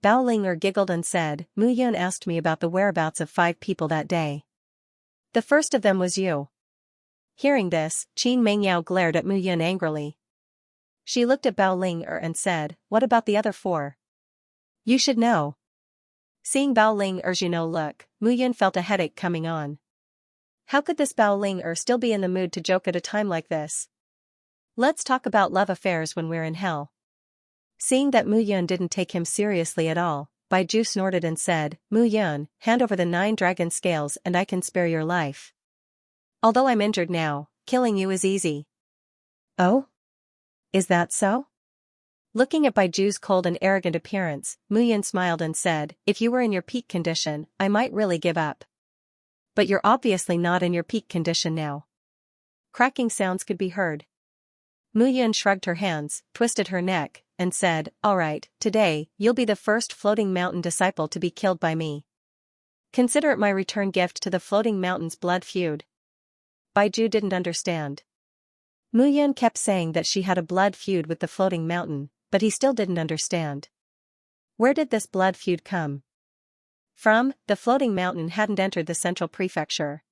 Bao Ling giggled and said, Mu Yun asked me about the whereabouts of 5 people that day. The first of them was you. Hearing this, Qin Mingyao glared at Mu Yun angrily. She looked at Bao Ling and said, what about the other 4? You should know. Seeing Bao Ling look, Mu Yun felt a headache coming on. How could this Bao Ling still be in the mood to joke at a time like this? Let's talk about love affairs when we're in hell. Seeing that Mu Yun didn't take him seriously at all, Baiju snorted and said, Mu Yun, hand over the 9 dragon scales and I can spare your life. Although I'm injured now, killing you is easy. Oh? Is that so? Looking at Baiju's cold and arrogant appearance, Mu Yun smiled and said, if you were in your peak condition, I might really give up. But you're obviously not in your peak condition now. Cracking sounds could be heard. Mu Yun shrugged her hands, twisted her neck, and said, alright, today, you'll be the first floating mountain disciple to be killed by me. Consider it my return gift to the floating mountain's blood feud. Baiju didn't understand. Mu Yun kept saying that she had a blood feud with the floating mountain, but he still didn't understand. Where did this blood feud come from? The floating mountain hadn't entered the central prefecture.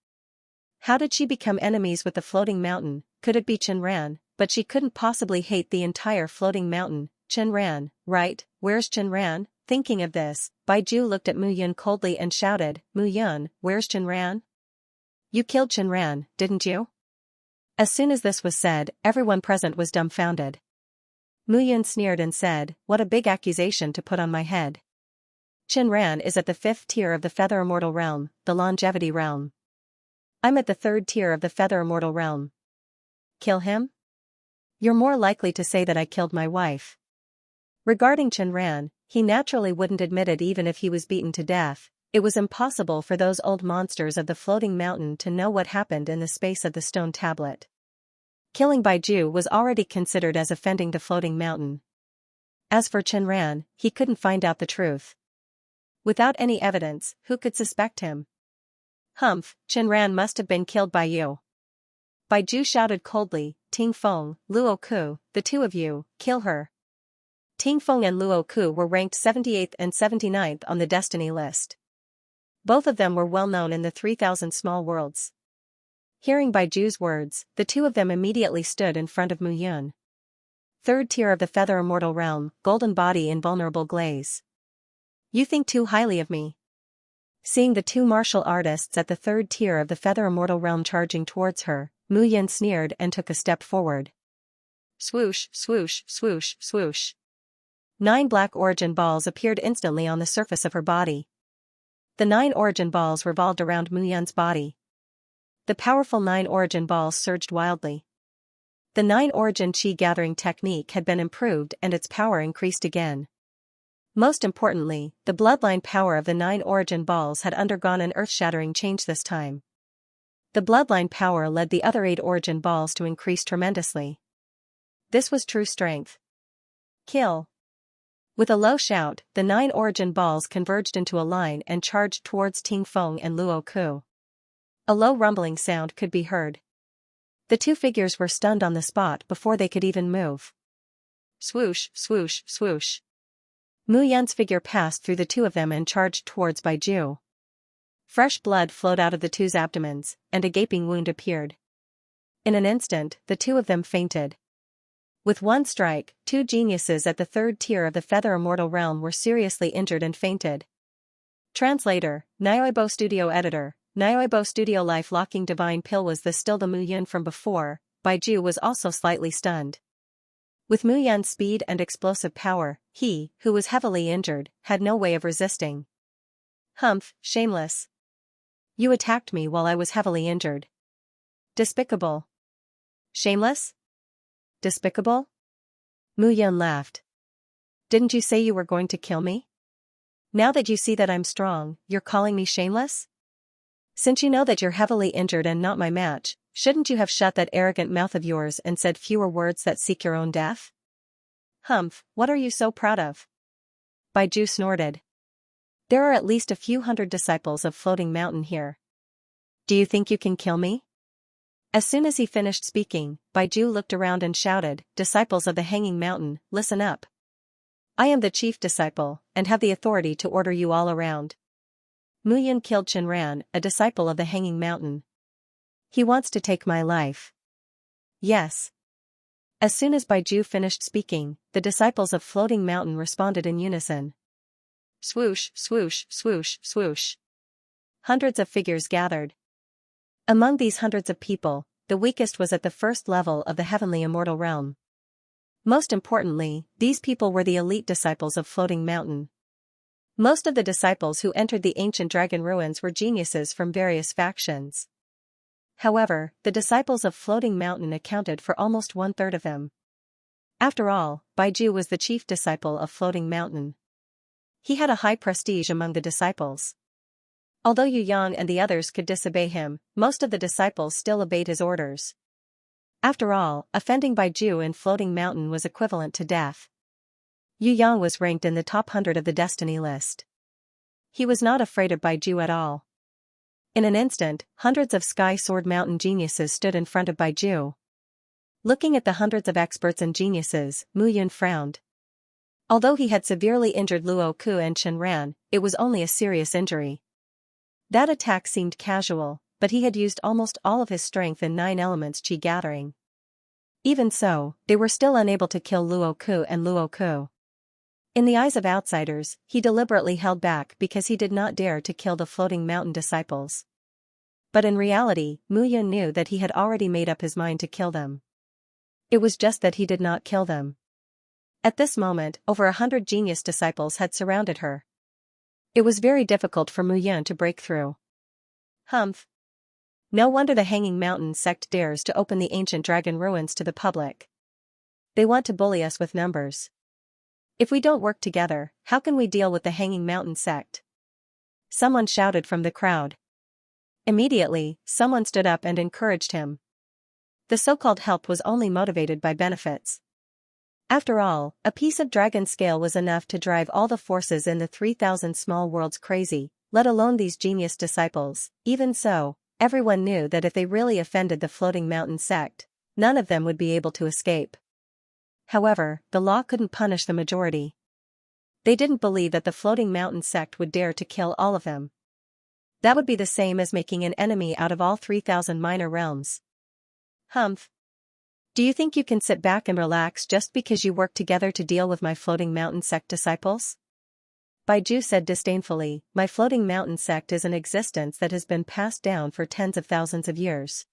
How did she become enemies with the floating mountain? Could it be Chenran? But she couldn't possibly hate the entire floating mountain. Chenran, right? Where's Chenran? Thinking of this, Baiju looked at Mu Yun coldly and shouted, Mu Yun, where's Chenran? You killed Chenran, didn't you? As soon as this was said, everyone present was dumbfounded. Mu Yun sneered and said, what a big accusation to put on my head. Chenran is at the 5th tier of the Feather Immortal Realm, the Longevity Realm. I'm at the 3rd tier of the Feather Immortal Realm. Kill him? You're more likely to say that I killed my wife. Regarding Chenran, he naturally wouldn't admit it even if he was beaten to death. It was impossible for those old monsters of the floating mountain to know what happened in the space of the stone tablet. Killing Baiju was already considered as offending the floating mountain. As for Chenran, he couldn't find out the truth. Without any evidence, who could suspect him? Humph, Chenran must have been killed by you. Baiju shouted coldly, Ting Feng, Luo Ku, the two of you, kill her. Ting Feng and Luo Ku were ranked 78th and 79th on the destiny list. Both of them were well known in the 3,000 small worlds. Hearing Baiju's words, the two of them immediately stood in front of Mu Yun. Third tier of the Feather Immortal Realm, golden body invulnerable glaze. You think too highly of me. Seeing the two martial artists at the third tier of the Feather Immortal Realm charging towards her, Mu Yun sneered and took a step forward. Swoosh, swoosh, swoosh, swoosh. 9 black origin balls appeared instantly on the surface of her body. The 9 origin balls revolved around Mu Yun's body. The powerful 9 origin balls surged wildly. The 9 origin chi gathering technique had been improved and its power increased again. Most importantly, the bloodline power of the 9 origin balls had undergone an earth-shattering change this time. The bloodline power led the other 8 origin balls to increase tremendously. This was true strength. Kill. With a low shout, the 9 origin balls converged into a line and charged towards Ting Feng and Luo Ku. A low rumbling sound could be heard. The two figures were stunned on the spot before they could even move. Swoosh, swoosh, swoosh. Mu Yun's figure passed through the two of them and charged towards Baiju. Fresh blood flowed out of the two's abdomens, and a gaping wound appeared. In an instant, the two of them fainted. With one strike, 2 geniuses at the third tier of the Feather Immortal Realm were seriously injured and fainted. Translator, Nyoibo Studio Editor, Nyoibo Studio Life Locking Divine Pill. Was this still the Mu Yun from before? Baiju was also slightly stunned. With Mu Yun's speed and explosive power, he, who was heavily injured, had no way of resisting. Humph, shameless. You attacked me while I was heavily injured. Despicable. Shameless? Despicable? Mu Yun laughed. Didn't you say you were going to kill me? Now that you see that I'm strong, you're calling me shameless? Since you know that you're heavily injured and not my match, shouldn't you have shut that arrogant mouth of yours and said fewer words that seek your own death? Humph, what are you so proud of? Baiju snorted. There are at least a few hundred disciples of Floating Mountain here. Do you think you can kill me? As soon as he finished speaking, Baiju looked around and shouted, Disciples of the Hanging Mountain, listen up. I am the chief disciple, and have the authority to order you all around. Mu Yun killed Chenran, a disciple of the Hanging Mountain. He wants to take my life. Yes. As soon as Baiju finished speaking, the disciples of Floating Mountain responded in unison. Swoosh, swoosh, swoosh, swoosh. Hundreds of figures gathered. Among these hundreds of people, the weakest was at the first level of the Heavenly Immortal Realm. Most importantly, these people were the elite disciples of Floating Mountain. Most of the disciples who entered the ancient dragon ruins were geniuses from various factions. However, the disciples of Floating Mountain accounted for almost 1/3 of them. After all, Baiju was the chief disciple of Floating Mountain. He had a high prestige among the disciples. Although Yu Yang and the others could disobey him, most of the disciples still obeyed his orders. After all, offending Baiju in Floating Mountain was equivalent to death. Yu Yang was ranked in the top 100 of the destiny list. He was not afraid of Baiju at all. In an instant, hundreds of Sky Sword Mountain geniuses stood in front of Baiju. Looking at the hundreds of experts and geniuses, Mu Yun frowned. Although he had severely injured Luo Ku and Chenran, it was only a serious injury. That attack seemed casual, but he had used almost all of his strength in 9 elements chi gathering. Even so, they were still unable to kill Luo Ku and Luo Ku. In the eyes of outsiders, he deliberately held back because he did not dare to kill the Floating Mountain disciples. But in reality, Mu Yun knew that he had already made up his mind to kill them. It was just that he did not kill them. At this moment, over 100 genius disciples had surrounded her. It was very difficult for Mu Yun to break through. Humph. No wonder the Hanging Mountain sect dares to open the ancient dragon ruins to the public. They want to bully us with numbers. If we don't work together, how can we deal with the Hanging Mountain sect? Someone shouted from the crowd. Immediately, someone stood up and encouraged him. The so-called help was only motivated by benefits. After all, a piece of dragon scale was enough to drive all the forces in the 3,000 small worlds crazy, let alone these genius disciples. Even so, everyone knew that if they really offended the floating mountain sect, none of them would be able to escape. However, the law couldn't punish the majority. They didn't believe that the floating mountain sect would dare to kill all of them. That would be the same as making an enemy out of all 3,000 minor realms. Humph. Do you think you can sit back and relax just because you work together to deal with my floating mountain sect disciples? Baiju said disdainfully, my floating mountain sect is an existence that has been passed down for tens of thousands of years.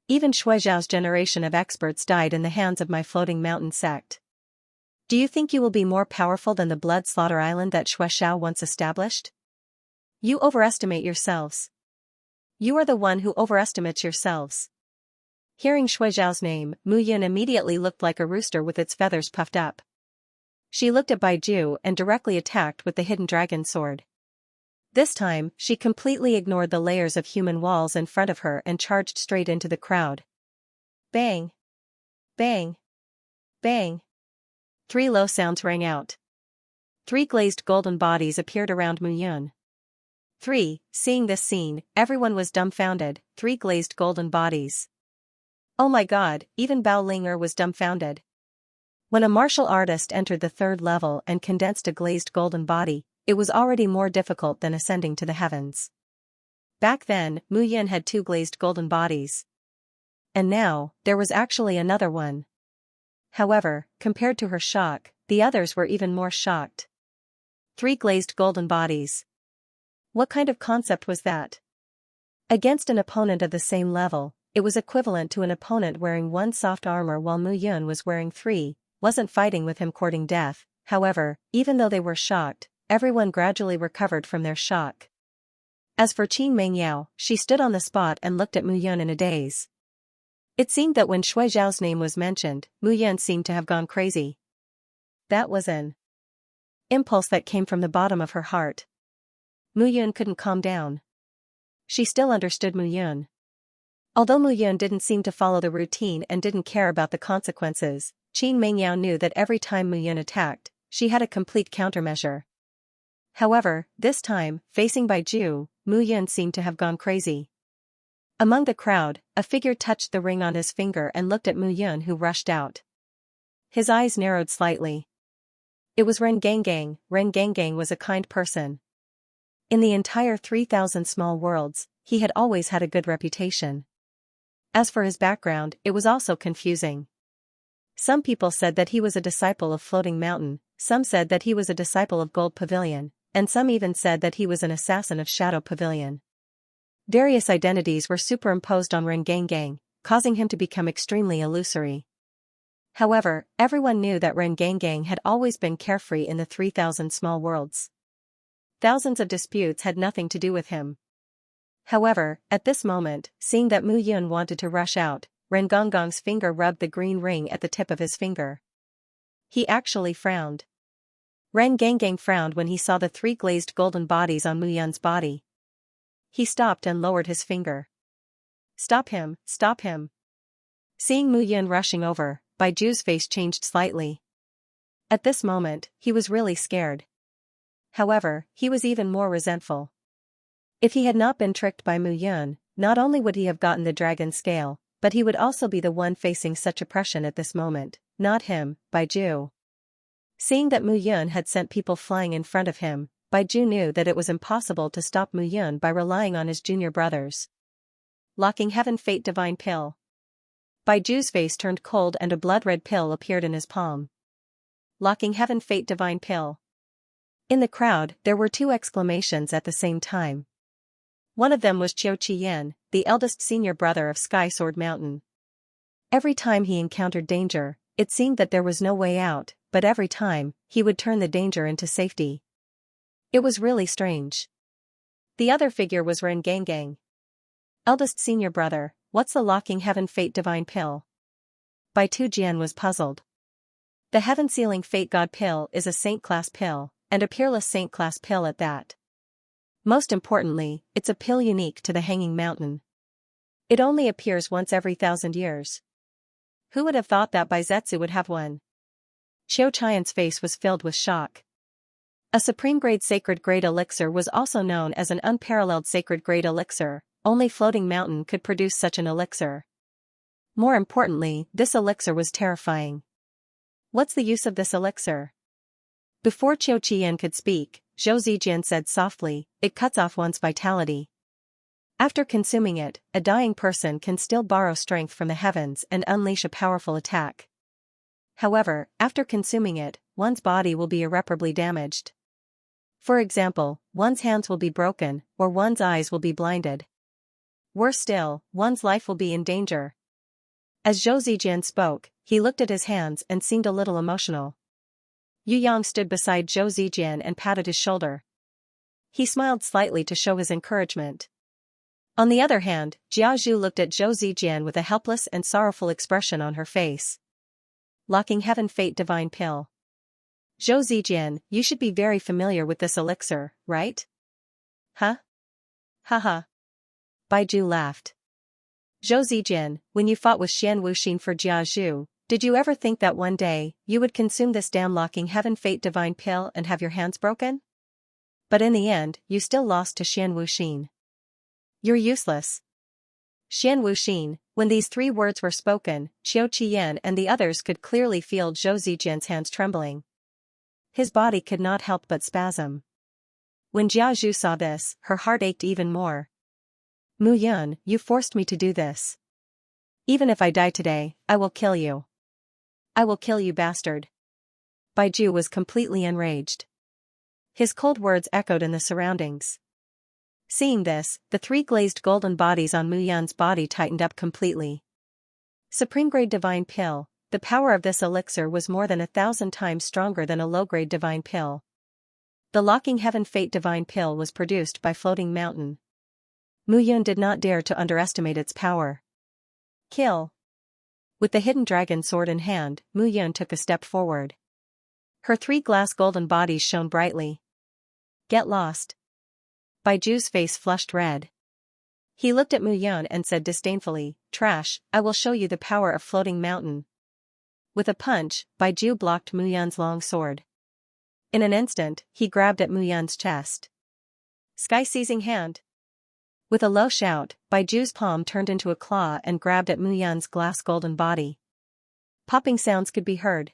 Even Shuizhao's generation of experts died in the hands of my floating mountain sect. Do you think you will be more powerful than the blood slaughter island that Shuizhao once established? You overestimate yourselves. You are the one who overestimates yourselves. Hearing Shuizhao's name, Mu Yun immediately looked like a rooster with its feathers puffed up. She looked at Baiju and directly attacked with the hidden dragon sword. This time, she completely ignored the layers of human walls in front of her and charged straight into the crowd. Bang! Bang! Bang! 3 low sounds rang out. 3 glazed golden bodies appeared around Mu Yun. 3. Seeing this scene, everyone was dumbfounded. 3 glazed golden bodies. Oh my god, even Bao Linger was dumbfounded. When a martial artist entered the 3rd level and condensed a glazed golden body, it was already more difficult than ascending to the heavens. Back then, Mu Yun had 2 glazed golden bodies. And now, there was actually another one. However, compared to her shock, the others were even more shocked. 3 glazed golden bodies. What kind of concept was that? Against an opponent of the same level, it was equivalent to an opponent wearing 1 soft armor while Mu Yun was wearing 3, wasn't fighting with him courting death. However, even though they were shocked, everyone gradually recovered from their shock. As for Qin Mengyao, she stood on the spot and looked at Mu Yun in a daze. It seemed that when Shuizhao's name was mentioned, Mu Yun seemed to have gone crazy. That was an impulse that came from the bottom of her heart. Mu Yun couldn't calm down. She still understood Mu Yun. Although Mu Yun didn't seem to follow the routine and didn't care about the consequences, Qin Mengyao knew that every time Mu Yun attacked, she had a complete countermeasure. However, this time, facing Baiju, Mu Yun seemed to have gone crazy. Among the crowd, a figure touched the ring on his finger and looked at Mu Yun, who rushed out. His eyes narrowed slightly. It was Ren Gangang. Ren Gangang was a kind person. In the entire 3,000 small worlds, he had always had a good reputation. As for his background, it was also confusing. Some people said that he was a disciple of Floating Mountain, some said that he was a disciple of Gold Pavilion, and some even said that he was an assassin of Shadow Pavilion. Various identities were superimposed on Ren Gangang, causing him to become extremely illusory. However, everyone knew that Ren Gangang had always been carefree in the 3,000 small worlds. Thousands of disputes had nothing to do with him. However, at this moment, seeing that Mu Yun wanted to rush out, Ren Ganggang's finger rubbed the green ring at the tip of his finger. He actually frowned. Ren Gangang frowned when he saw the 3 glazed golden bodies on Mu Yun's body. He stopped and lowered his finger. Stop him, stop him. Seeing Mu Yun rushing over, Baiju's face changed slightly. At this moment, he was really scared. However, he was even more resentful. If he had not been tricked by Mu Yun, not only would he have gotten the dragon scale, but he would also be the one facing such oppression at this moment, not him, Baiju. Seeing that Mu Yun had sent people flying in front of him, Baiju knew that it was impossible to stop Mu Yun by relying on his junior brothers. Locking Heaven Fate Divine Pill. Baiju's face turned cold and a blood-red pill appeared in his palm. Locking Heaven Fate Divine Pill. In the crowd, there were 2 exclamations at the same time. One of them was Qiu Qiyan, the eldest senior brother of Sky Sword Mountain. Every time he encountered danger, it seemed that there was no way out, but every time, he would turn the danger into safety. It was really strange. The other figure was Ren Gangang. Eldest senior brother, what's the Locking Heaven Fate Divine Pill? Bai Tu Jian was puzzled. The Heaven Sealing Fate God Pill is a saint-class pill, and a peerless saint-class pill at that. Most importantly, it's a pill unique to the Hanging Mountain. It only appears once every 1,000 years. Who would have thought that Baizetsu would have one? Qiu Qian's face was filled with shock. A supreme-grade sacred-grade elixir was also known as an unparalleled sacred-grade elixir. Only Floating Mountain could produce such an elixir. More importantly, this elixir was terrifying. What's the use of this elixir? Before Qiu Qian could speak, Zhou Zijian said softly, it cuts off one's vitality. After consuming it, a dying person can still borrow strength from the heavens and unleash a powerful attack. However, after consuming it, one's body will be irreparably damaged. For example, one's hands will be broken, or one's eyes will be blinded. Worse still, one's life will be in danger. As Zhou Zijian spoke, he looked at his hands and seemed a little emotional. Yu Yang stood beside Zhou Zijian and patted his shoulder. He smiled slightly to show his encouragement. On the other hand, Jia Zhu looked at Zhou Zijian with a helpless and sorrowful expression on her face. Locking Heaven Fate Divine Pill. Zhou Zijian, you should be very familiar with this elixir, right? Huh? Haha. Bai Zhu laughed. Zhou Zijian, when you fought with Xian Wuxin for Jia Zhu, did you ever think that one day, you would consume this damn Locking Heaven Fate Divine Pill and have your hands broken? But in the end, you still lost to Xian Wuxin. You're useless. Xian Wuxin, when these three words were spoken, Qiu Qian and the others could clearly feel Zhou Zijian's hands trembling. His body could not help but spasm. When Jia Zhu saw this, her heart ached even more. Mu Yun, you forced me to do this. Even if I die today, I will kill you. I will kill you, bastard. Bai Zhu was completely enraged. His cold words echoed in the surroundings. Seeing this, the three glazed golden bodies on Mu Yun's body tightened up completely. Supreme-grade divine pill, the power of this elixir was more than 1,000 times stronger than a low-grade divine pill. The Locking Heaven Fate divine pill was produced by Floating Mountain. Mu Yun did not dare to underestimate its power. Kill. With the hidden dragon sword in hand, Mu Yun took a step forward. Her three glass golden bodies shone brightly. Get lost. Bai Zhu's face flushed red. He looked at Mu Yun and said disdainfully, trash, I will show you the power of Floating Mountain. With a punch, Bai Zhu blocked Mu Yun's long sword. In an instant, he grabbed at Mu Yun's chest. Sky-seizing hand. With a low shout, Bai Zhu's palm turned into a claw and grabbed at Mu Yun's glass golden body. Popping sounds could be heard.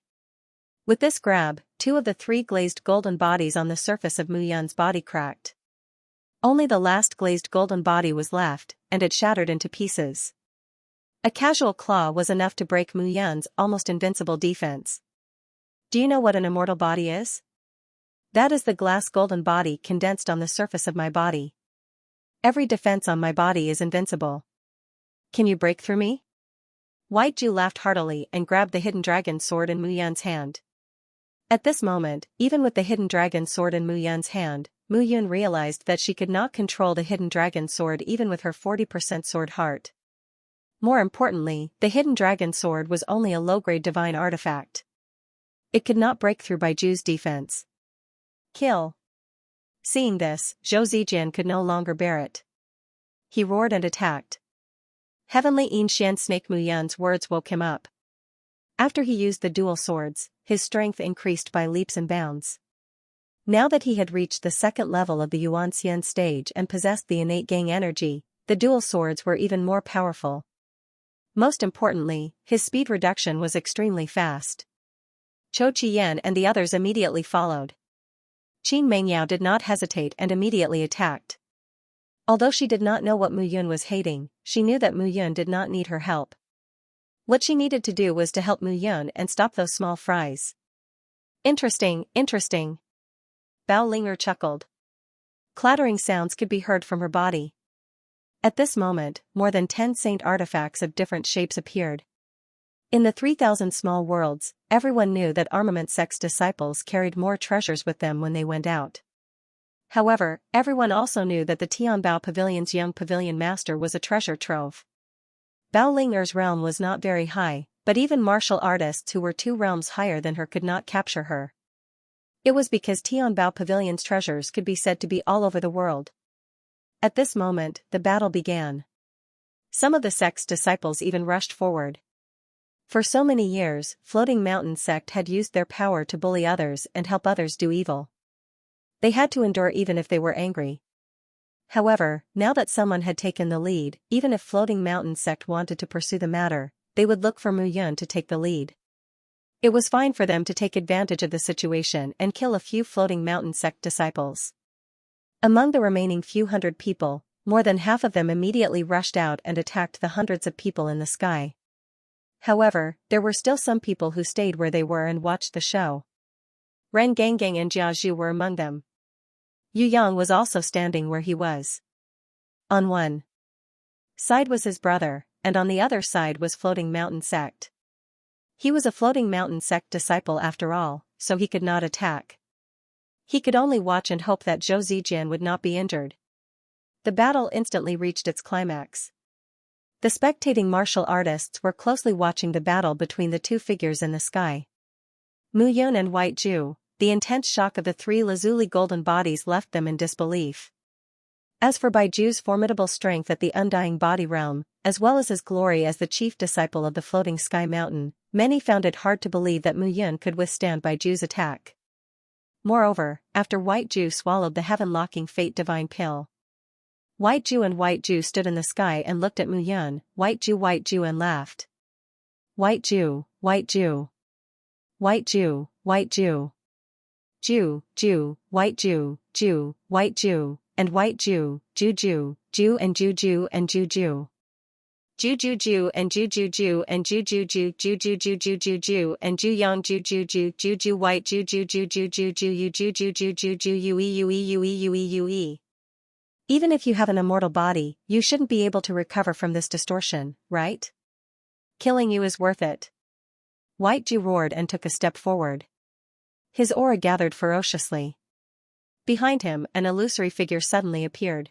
With this grab, two of the three glazed golden bodies on the surface of Mu Yun's body cracked. Only the last glazed golden body was left, and it shattered into pieces. A casual claw was enough to break Mu Yun's almost invincible defense. Do you know what an immortal body is? That is the glass golden body condensed on the surface of my body. Every defense on my body is invincible. Can you break through me? White Zhu laughed heartily and grabbed the hidden dragon sword in Mu Yun's hand. At this moment, even with the hidden dragon sword in Mu Yun's hand, Mu Yun realized that she could not control the hidden dragon sword even with her 40% sword heart. More importantly, the hidden dragon sword was only a low-grade divine artifact. It could not break through Bai Zhu's defense. Kill. Seeing this, Zhou Zijian could no longer bear it. He roared and attacked. Heavenly Ancient Snake Mu Yun's words woke him up. After he used the dual swords, his strength increased by leaps and bounds. Now that he had reached the second level of the Xianxia stage and possessed the innate gang energy, the dual swords were even more powerful. Most importantly, his speed reduction was extremely fast. Zhou Qian and the others immediately followed. Qin Mengyao did not hesitate and immediately attacked. Although she did not know what Mu Yun was hating, she knew that Mu Yun did not need her help. What she needed to do was to help Mu Yun and stop those small fries. Interesting, interesting. Bao Linger chuckled. Clattering sounds could be heard from her body. At this moment, more than 10 saint artifacts of different shapes appeared. In the 3,000 small worlds, everyone knew that armament sect's disciples carried more treasures with them when they went out. However, everyone also knew that the Tianbao Pavilion's young pavilion master was a treasure trove. Bao Linger's realm was not very high, but even martial artists who were 2 realms higher than her could not capture her. It was because Tianbao Pavilion's treasures could be said to be all over the world. At this moment, the battle began. Some of the sect's disciples even rushed forward. For so many years, Floating Mountain sect had used their power to bully others and help others do evil. They had to endure even if they were angry. However, now that someone had taken the lead, even if Floating Mountain sect wanted to pursue the matter, they would look for Mu Yun to take the lead. It was fine for them to take advantage of the situation and kill a few Floating Mountain sect disciples. Among the remaining few hundred people, more than half of them immediately rushed out and attacked the hundreds of people in the sky. However, there were still some people who stayed where they were and watched the show. Ren Gangang and Jia Zhu were among them. Yu Yang was also standing where he was. On one side was his brother, and on the other side was Floating Mountain sect. He was a Floating Mountain sect disciple after all, so he could not attack. He could only watch and hope that Zhou Zijian would not be injured. The battle instantly reached its climax. The spectating martial artists were closely watching the battle between the two figures in the sky. Mu Yun and White Ju, the intense shock of the three lazuli golden bodies left them in disbelief. As for Baiju's formidable strength at the undying body realm, as well as his glory as the chief disciple of the floating sky mountain, many found it hard to believe that Mu Yun could withstand Baiju's attack. Moreover, after White Ju swallowed the heaven-locking fate divine pill, White Ju and White Ju stood in the sky and looked at Mu Yun, White Ju and laughed. White Ju, White Ju. White Ju, White Ju. Ju, White Ju, White Ju, and White Ju, Ju and Ju and Ju. Ju and Ju and Ju and Ju Yang Ju White Ju Ue. Even if you have an immortal body, you shouldn't be able to recover from this distortion, right? Killing you is worth it. White Ju roared and took a step forward. His aura gathered ferociously. Behind him, an illusory figure suddenly appeared.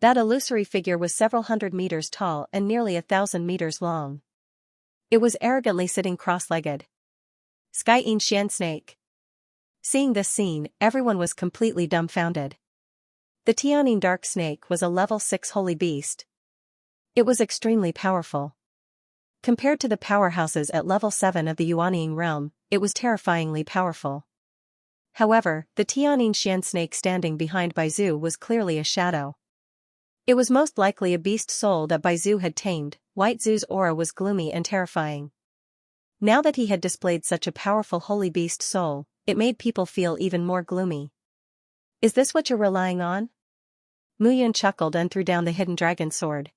That illusory figure was several hundred meters tall and nearly 1,000 meters long. It was arrogantly sitting cross-legged. Xianxia snake. Seeing this scene, everyone was completely dumbfounded. The Tianyin dark snake was a level 6 holy beast. It was extremely powerful. Compared to the powerhouses at level 7 of the Yuanying realm, it was terrifyingly powerful. However, the Tianyin Xian snake standing behind Baizu was clearly a shadow. It was most likely a beast soul that Baizu had tamed. White Zu's aura was gloomy and terrifying. Now that he had displayed such a powerful holy beast soul, it made people feel even more gloomy. Is this what you're relying on? Mu Yun chuckled and threw down the hidden dragon sword.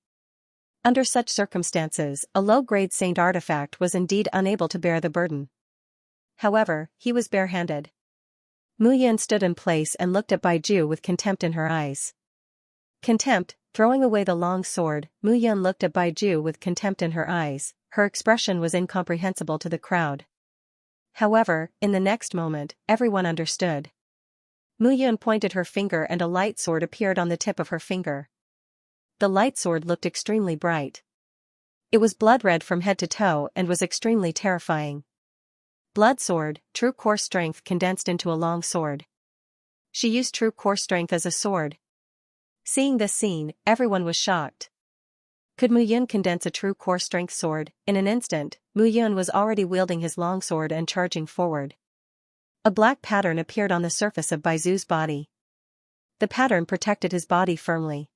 Under such circumstances, a low-grade saint artifact was indeed unable to bear the burden. However, he was barehanded. Mu Yun stood in place and looked at Baiju with contempt in her eyes. Contempt, throwing away the long sword, Mu Yun looked at Baiju with contempt in her eyes. Her expression was incomprehensible to the crowd. However, in the next moment, everyone understood. Mu Yun pointed her finger and a light sword appeared on the tip of her finger. The light sword looked extremely bright. It was blood red from head to toe and was extremely terrifying. Blood sword, true core strength condensed into a long sword. She used true core strength as a sword. Seeing this scene, everyone was shocked. Could Mu Yun condense a true core strength sword? In an instant, Mu Yun was already wielding his long sword and charging forward. A black pattern appeared on the surface of Baizu's body. The pattern protected his body firmly.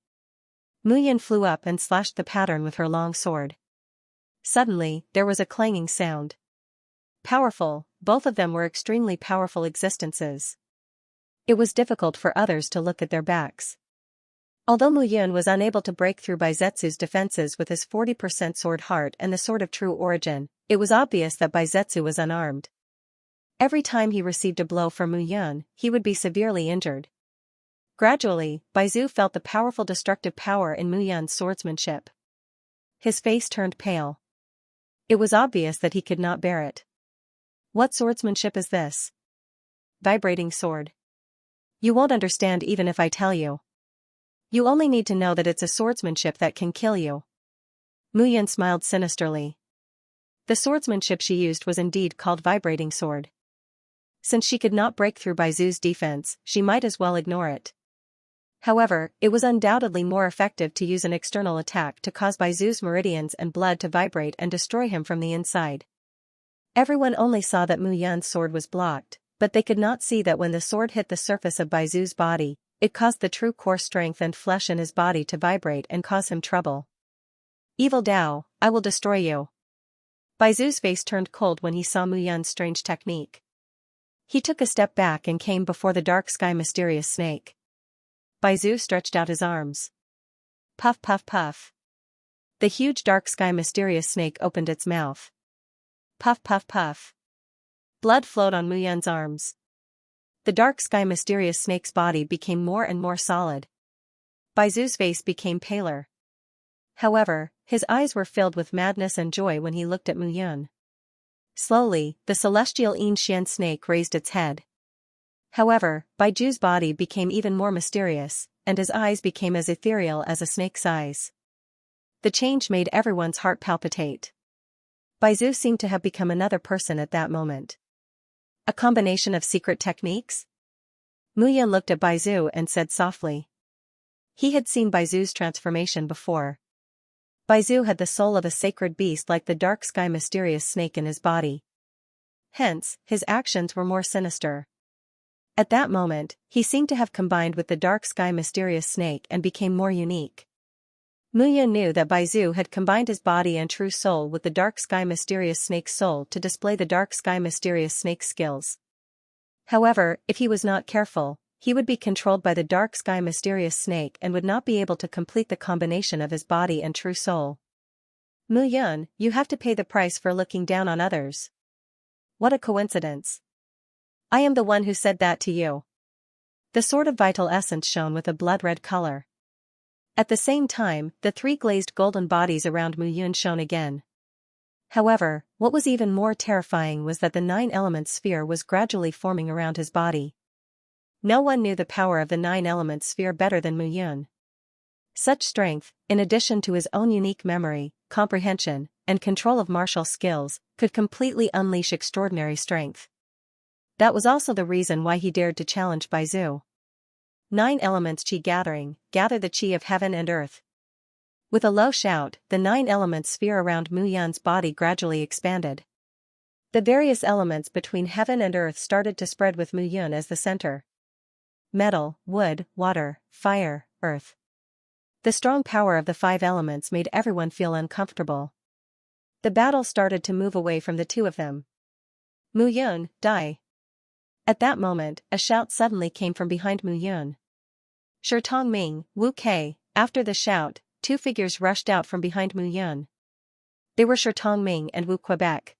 Mu Yun flew up and slashed the pattern with her long sword. Suddenly, there was a clanging sound. Powerful, both of them were extremely powerful existences. It was difficult for others to look at their backs. Although Mu Yun was unable to break through Baizetsu's defenses with his 40% sword heart and the sword of true origin, it was obvious that Baizetsu was unarmed. Every time he received a blow from Mu Yun, he would be severely injured. Gradually, Baizu felt the powerful destructive power in Mu Yun's swordsmanship. His face turned pale. It was obvious that he could not bear it. What swordsmanship is this? Vibrating sword. You won't understand even if I tell you. You only need to know that it's a swordsmanship that can kill you. Mu Yun smiled sinisterly. The swordsmanship she used was indeed called vibrating sword. Since she could not break through Baizu's defense, she might as well ignore it. However, it was undoubtedly more effective to use an external attack to cause Baizu's meridians and blood to vibrate and destroy him from the inside. Everyone only saw that Mu Yun's sword was blocked, But they could not see that when the sword hit the surface of Baizu's body, it caused the true core strength and flesh in his body to vibrate and cause him trouble. Evil Dao, I will destroy you. Baizu's face turned cold when he saw Mu Yun's strange technique. He took a step back and came before the dark sky mysterious snake. Baizu stretched out his arms. Puff puff puff. The huge dark sky mysterious snake opened its mouth. Puff puff puff. Blood flowed on Mu Yun's arms. The dark sky mysterious snake's body became more and more solid. Baizu's face became paler. However, his eyes were filled with madness and joy when he looked at Mu Yun. Slowly, the celestial Xianxia snake raised its head. However, Baizu's body became even more mysterious, and his eyes became as ethereal as a snake's eyes. The change made everyone's heart palpitate. Baizu seemed to have become another person at that moment. A combination of secret techniques? Mu Yun looked at Baizu and said softly. He had seen Baizu's transformation before. Baizu had the soul of a sacred beast like the dark sky mysterious snake in his body. Hence, his actions were more sinister. At that moment, he seemed to have combined with the dark sky mysterious snake and became more unique. Mu Yun knew that Baizu had combined his body and true soul with the dark sky mysterious snake's soul to display the dark sky mysterious snake's skills. However, if he was not careful, he would be controlled by the dark sky mysterious snake and would not be able to complete the combination of his body and true soul. Mu Yun, you have to pay the price for looking down on others. What a coincidence. I am the one who said that to you. The sword of vital essence shone with a blood-red color. At the same time, the three glazed golden bodies around Mu Yun shone again. However, what was even more terrifying was that the 9-element sphere was gradually forming around his body. No one knew the power of the 9-element sphere better than Mu Yun. Such strength, in addition to his own unique memory, comprehension, and control of martial skills, could completely unleash extraordinary strength. That was also the reason why he dared to challenge Baizu. 9 elements Qi gathering, gather the Qi of heaven and earth. With a low shout, the 9-element sphere around Mu Yun's body gradually expanded. The various elements between heaven and earth started to spread with Mu Yun as the center. Metal, wood, water, fire, earth. The strong power of the 5 elements made everyone feel uncomfortable. The battle started to move away from the two of them. Mu Yun, die. At that moment, a shout suddenly came from behind Mu Yun. Shi Tongming, Wu Kei. After the shout, 2 figures rushed out from behind Mu Yun. They were Shi Tongming and Wu Quebec.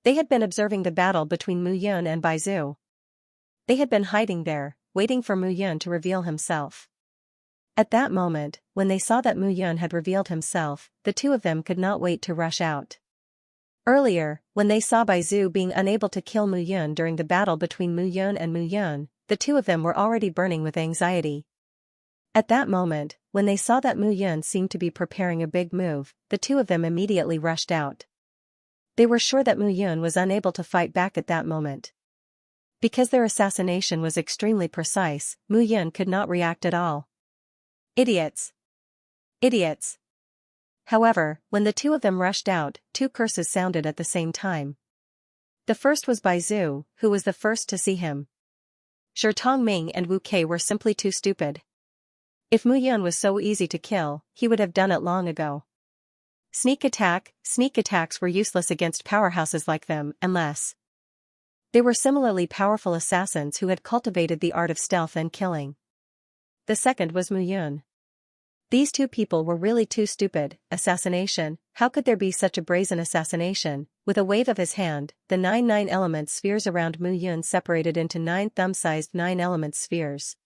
They had been observing the battle between Mu Yun and Baizu. They had been hiding there, waiting for Mu Yun to reveal himself. At that moment, when they saw that Mu Yun had revealed himself, the two of them could not wait to rush out. Earlier, when they saw Baizu being unable to kill Mu Yun during the battle between Mu Yun and Mu Yun, the two of them were already burning with anxiety. At that moment, when they saw that Mu Yun seemed to be preparing a big move, the two of them immediately rushed out. They were sure that Mu Yun was unable to fight back at that moment. Because their assassination was extremely precise, Mu Yun could not react at all. Idiots! Idiots! However, when the two of them rushed out, 2 curses sounded at the same time. The first was Baizu, who was the first to see him. Shi Tongming and Wu Kei were simply too stupid. If Mu Yun was so easy to kill, he would have done it long ago. Sneak attacks were useless against powerhouses like them unless they were similarly powerful assassins who had cultivated the art of stealth and killing. The second was Mu Yun. These 2 people were really too stupid. Assassination, how could there be such a brazen assassination? With a wave of his hand, the 9 spheres around Mu Yun separated into 9 thumb-sized 9-element spheres.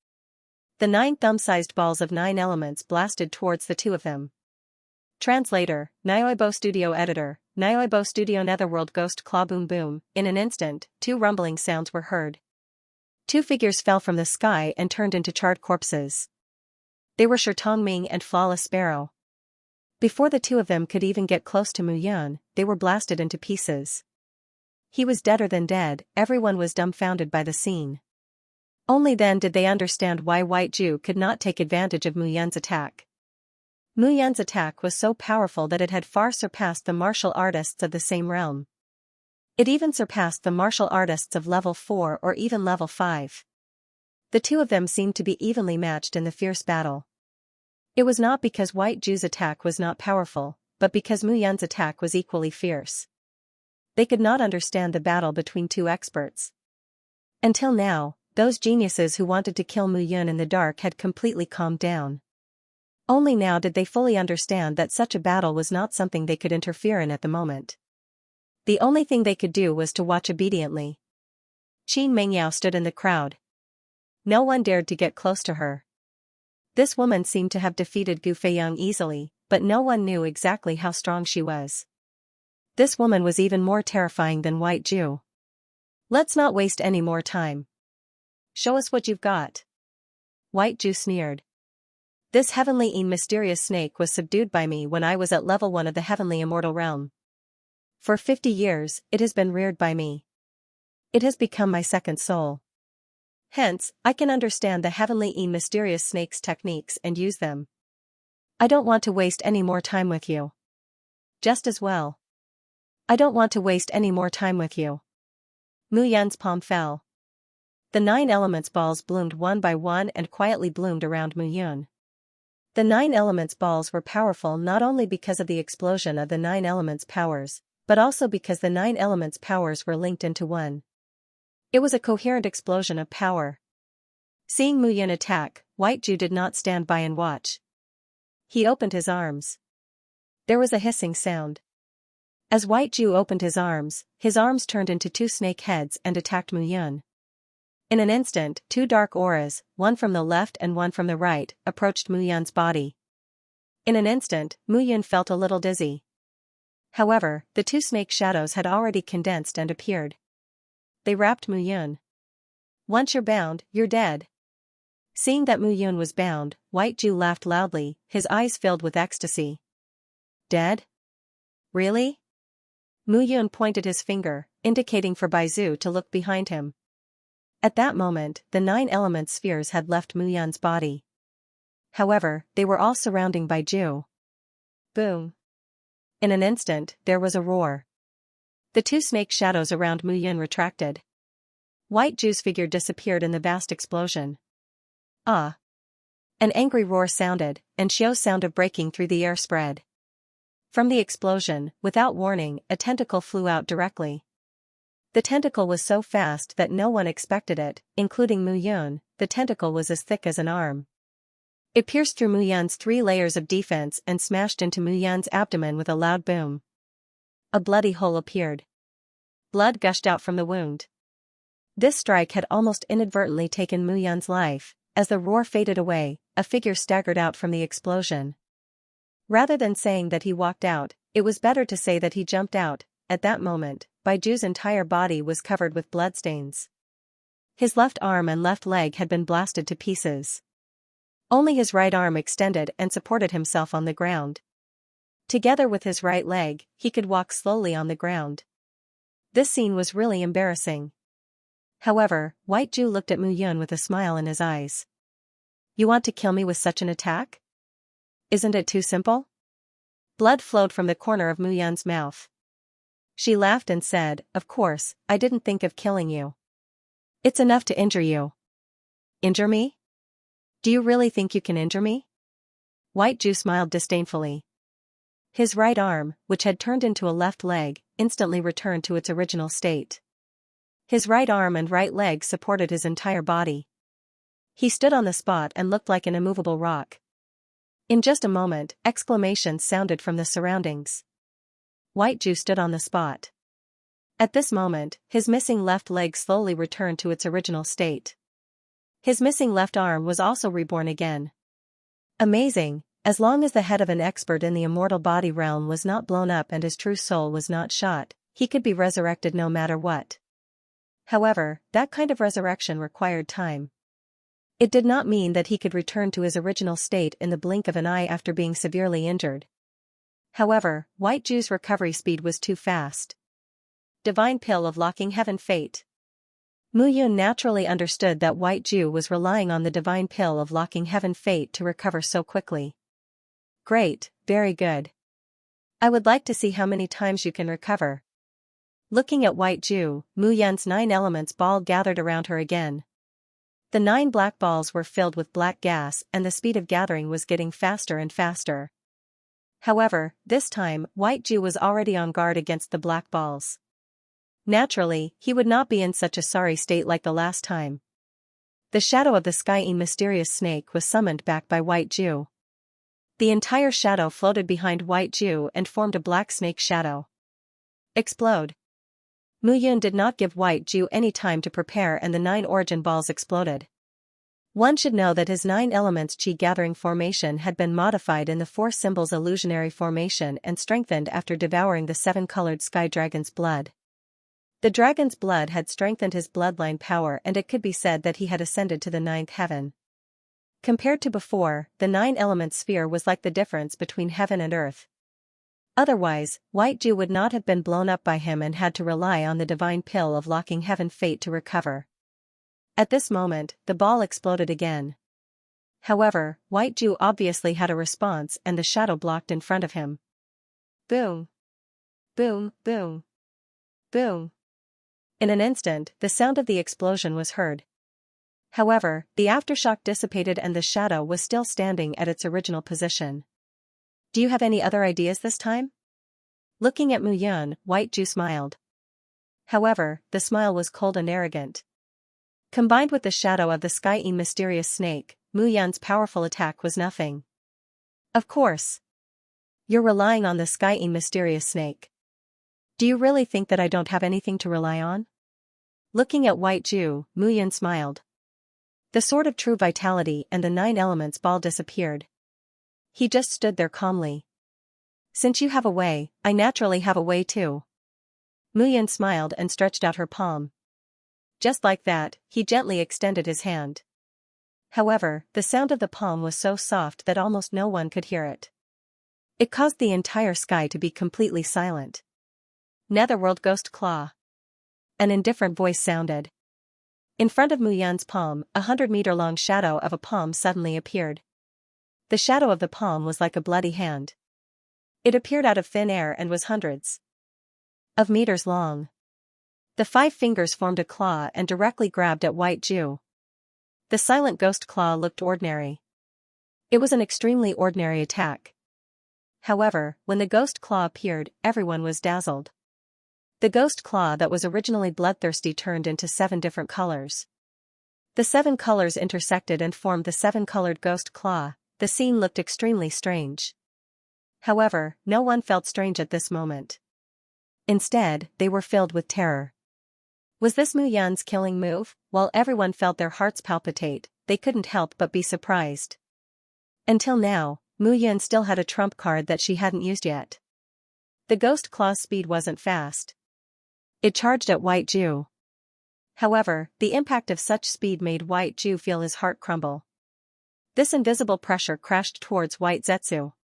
The 9 thumb-sized balls of 9 elements blasted towards the two of them. Translator, Nyoibo Studio Editor, Nyoibo Studio Netherworld Ghost Claw Boom Boom. In an instant, 2 rumbling sounds were heard. 2 figures fell from the sky and turned into charred corpses. They were Shi Tongming and Flawless Sparrow. Before the two of them could even get close to Mu Yun, they were blasted into pieces. He was deader than dead. Everyone was dumbfounded by the scene. Only then did they understand why White Ju could not take advantage of Mu Yun's attack. Mu Yun's attack was so powerful that it had far surpassed the martial artists of the same realm. It even surpassed the martial artists of level 4 or even level 5. The two of them seemed to be evenly matched in the fierce battle. It was not because White Ju's attack was not powerful, but because Mu Yun's attack was equally fierce. They could not understand the battle between two experts. Until now, those geniuses who wanted to kill Mu Yun in the dark had completely calmed down. Only now did they fully understand that such a battle was not something they could interfere in at the moment. The only thing they could do was to watch obediently. Qin Mengyao stood in the crowd. No one dared to get close to her. This woman seemed to have defeated Gu Feiyang easily, but no one knew exactly how strong she was. This woman was even more terrifying than White Ju. Let's not waste any more time. Show us what you've got. White Ju sneered. This heavenly and mysterious snake was subdued by me when I was at level 1 of the heavenly immortal realm. For 50 years, it has been reared by me. It has become my second soul. Hence, I can understand the heavenly and mysterious snake's techniques and use them. I don't want to waste any more time with you. Just as well. I don't want to waste any more time with you. Mu Yun's palm fell. The 9 elements balls bloomed one by one and quietly bloomed around Mu Yun. The 9 elements balls were powerful not only because of the explosion of the 9 elements powers, but also because the 9 elements powers were linked into one. It was a coherent explosion of power. Seeing Mu Yun attack, White Ju did not stand by and watch. He opened his arms. There was a hissing sound. As White Ju opened his arms turned into 2 snake heads and attacked Mu Yun. In an instant, 2 dark auras, one from the left and one from the right, approached Mu Yun's body. In an instant, Mu Yun felt a little dizzy. However, the 2 snake shadows had already condensed and appeared. They wrapped Mu Yun. Once you're bound, you're dead. Seeing that Mu Yun was bound, White Ju laughed loudly, his eyes filled with ecstasy. Dead? Really? Mu Yun pointed his finger, indicating for Baizu to look behind him. At that moment, the 9 element spheres had left Mu Yun's body. However, they were all surrounding Baizu. Boom. In an instant, there was a roar. The 2 snake shadows around Mu Yun retracted. White Ju's figure disappeared in the vast explosion. Ah! An angry roar sounded, and Xiao's sound of breaking through the air spread. From the explosion, without warning, a tentacle flew out directly. The tentacle was so fast that no one expected it, including Mu Yun. The tentacle was as thick as an arm. It pierced through Mu Yun's 3 layers of defense and smashed into Mu Yun's abdomen with a loud boom. A bloody hole appeared. Blood gushed out from the wound. This strike had almost inadvertently taken Mu Yun's life. As the roar faded away, a figure staggered out from the explosion. Rather than saying that he walked out, it was better to say that he jumped out. At that moment, Baiju's entire body was covered with bloodstains. His left arm and left leg had been blasted to pieces. Only his right arm extended and supported himself on the ground. Together with his right leg, he could walk slowly on the ground. This scene was really embarrassing. However, White Ju looked at Mu Yun with a smile in his eyes. You want to kill me with such an attack? Isn't it too simple? Blood flowed from the corner of Mu Yun's mouth. She laughed and said, Of course, I didn't think of killing you. It's enough to injure you. Injure me? Do you really think you can injure me? White Ju smiled disdainfully. His right arm, which had turned into a left leg, instantly returned to its original state. His right arm and right leg supported his entire body. He stood on the spot and looked like an immovable rock. In just a moment, exclamations sounded from the surroundings. White Ju stood on the spot. At this moment, his missing left leg slowly returned to its original state. His missing left arm was also reborn again. Amazing, as long as the head of an expert in the immortal body realm was not blown up and his true soul was not shot, he could be resurrected no matter what. However, that kind of resurrection required time. It did not mean that he could return to his original state in the blink of an eye after being severely injured. However, White Ju's recovery speed was too fast. Divine Pill of Locking Heaven Fate. Mu Yun naturally understood that White Ju was relying on the Divine Pill of Locking Heaven Fate to recover so quickly. Great, very good. I would like to see how many times you can recover. Looking at White Ju, Mu Yan's 9 elements ball gathered around her again. The 9 black balls were filled with black gas and the speed of gathering was getting faster and faster. However, this time, White Ju was already on guard against the black balls. Naturally, he would not be in such a sorry state like the last time. The shadow of the skyey mysterious snake was summoned back by White Ju. The entire shadow floated behind White Ju and formed a black snake shadow. Explode. Mu Yun did not give White Ju any time to prepare and the 9 origin balls exploded. One should know that his 9 elements chi gathering formation had been modified in the 4 symbols illusionary formation and strengthened after devouring the 7-colored sky dragon's blood. The dragon's blood had strengthened his bloodline power and it could be said that he had ascended to the 9th heaven. Compared to before, the 9-element sphere was like the difference between heaven and earth. Otherwise, White Ju would not have been blown up by him and had to rely on the divine pill of locking heaven fate to recover. At this moment, the ball exploded again. However, White Ju obviously had a response and the shadow blocked in front of him. Boom. Boom, boom. Boom. In an instant, the sound of the explosion was heard. However, the aftershock dissipated and the shadow was still standing at its original position. Do you have any other ideas this time? Looking at Mu Yun, White Ju smiled. However, the smile was cold and arrogant. Combined with the shadow of the skyey mysterious snake, Mu Yun's powerful attack was nothing. Of course. You're relying on the skyey mysterious snake. Do you really think that I don't have anything to rely on? Looking at White Ju, Mu Yun smiled. The sword of true vitality and the 9 elements ball disappeared. He just stood there calmly. Since you have a way, I naturally have a way too. Mu Yun smiled and stretched out her palm. Just like that, he gently extended his hand. However, the sound of the palm was so soft that almost no one could hear it. It caused the entire sky to be completely silent. Netherworld Ghost Claw. An indifferent voice sounded. In front of Mu Yun's palm, 100-meter-long shadow of a palm suddenly appeared. The shadow of the palm was like a bloody hand. It appeared out of thin air and was hundreds of meters long. The 5 fingers formed a claw and directly grabbed at White Ju. The silent ghost claw looked ordinary. It was an extremely ordinary attack. However, when the ghost claw appeared, everyone was dazzled. The ghost claw that was originally bloodthirsty turned into 7 different colors. The 7 colors intersected and formed the 7-colored ghost claw. The scene looked extremely strange. However, no one felt strange at this moment. Instead, they were filled with terror. Was this Mu Yun's killing move? While everyone felt their hearts palpitate, they couldn't help but be surprised. Until now, Mu Yun still had a trump card that she hadn't used yet. The ghost claw's speed wasn't fast. It charged at White Ju. However, the impact of such speed made White Ju feel his heart crumble. This invisible pressure crashed towards White Zetsu.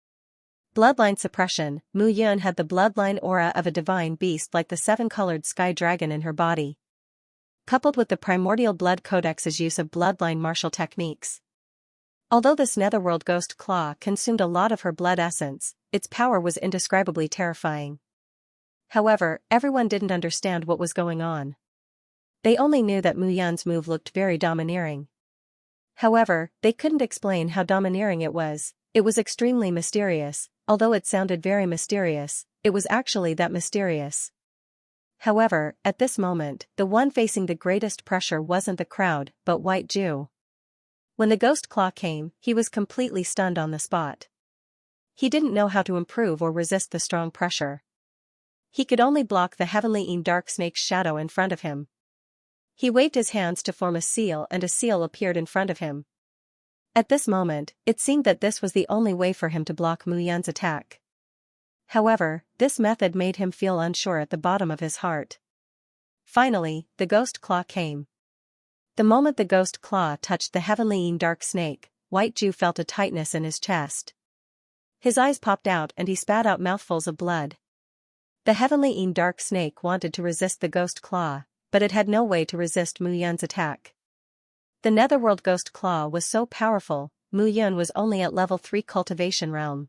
Bloodline suppression. Mu Yun had the bloodline aura of a divine beast like the 7-colored sky dragon in her body. Coupled with the primordial blood codex's use of bloodline martial techniques. Although this netherworld ghost claw consumed a lot of her blood essence, its power was indescribably terrifying. However, everyone didn't understand what was going on. They only knew that Mu Yun's move looked very domineering. However, they couldn't explain how domineering it was. It was extremely mysterious. Although it sounded very mysterious, it was actually that mysterious. However, at this moment, the one facing the greatest pressure wasn't the crowd, but White Ju. When the ghost claw came, he was completely stunned on the spot. He didn't know how to improve or resist the strong pressure. He could only block the heavenly dark snake's shadow in front of him. He waved his hands to form a seal and a seal appeared in front of him. At this moment, it seemed that this was the only way for him to block Mu Yun's attack. However, this method made him feel unsure at the bottom of his heart. Finally, the ghost claw came. The moment the ghost claw touched the heavenly dark snake, White Ju felt a tightness in his chest. His eyes popped out and he spat out mouthfuls of blood. The heavenly dark snake wanted to resist the ghost claw, but it had no way to resist Mu Yun's attack. The netherworld ghost claw was so powerful, Mu Yun was only at level 3 cultivation realm.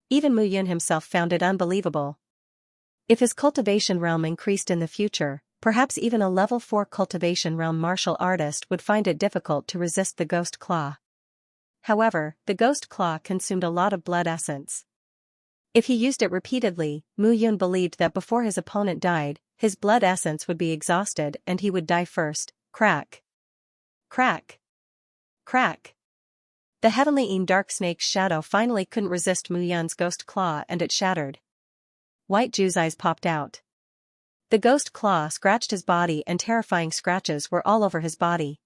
Even Mu Yun himself found it unbelievable. If his cultivation realm increased in the future, perhaps even a level 4 cultivation realm martial artist would find it difficult to resist the ghost claw. However, the ghost claw consumed a lot of blood essence. If he used it repeatedly, Mu Yun believed that before his opponent died, his blood essence would be exhausted and he would die first. Crack. Crack. Crack. The heavenly dark snake's shadow finally couldn't resist Mu Yun's ghost claw and it shattered. White Ju's eyes popped out. The ghost claw scratched his body and terrifying scratches were all over his body.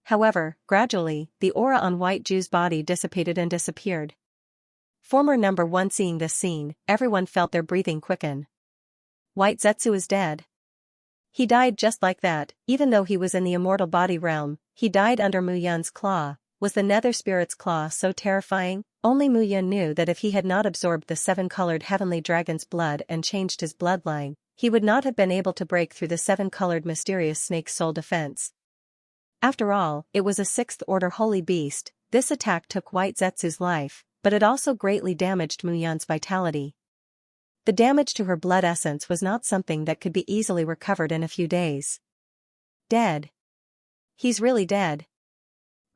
However, gradually, the aura on White Ju's body dissipated and disappeared. Former number 1 seeing this scene, everyone felt their breathing quicken. White Zetsu is dead. He died just like that, even though he was in the immortal body realm, he died under Mu Yun's claw. Was the nether spirit's claw so terrifying? Only Mu Yun knew that if he had not absorbed the 7-colored heavenly dragon's blood and changed his bloodline, he would not have been able to break through the 7-colored mysterious snake's soul defense. After all, it was a 6th-order holy beast. This attack took White Zetsu's life, but it also greatly damaged Mu Yun's vitality. The damage to her blood essence was not something that could be easily recovered in a few days. Dead. He's really dead.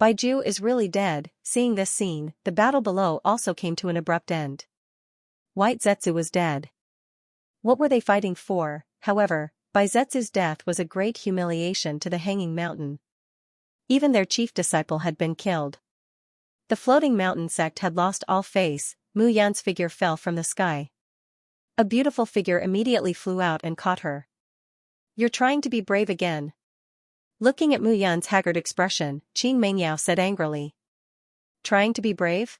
Baiju is really dead. Seeing this scene, the battle below also came to an abrupt end. White Zetsu was dead. What were they fighting for? However, Baizetsu's death was a great humiliation to the Hanging Mountain. Even their chief disciple had been killed. The Floating Mountain sect had lost all face. Mu Yan's figure fell from the sky. A beautiful figure immediately flew out and caught her. You're trying to be brave again. Looking at Mu Yan's haggard expression, Qin Mengyao said angrily. Trying to be brave?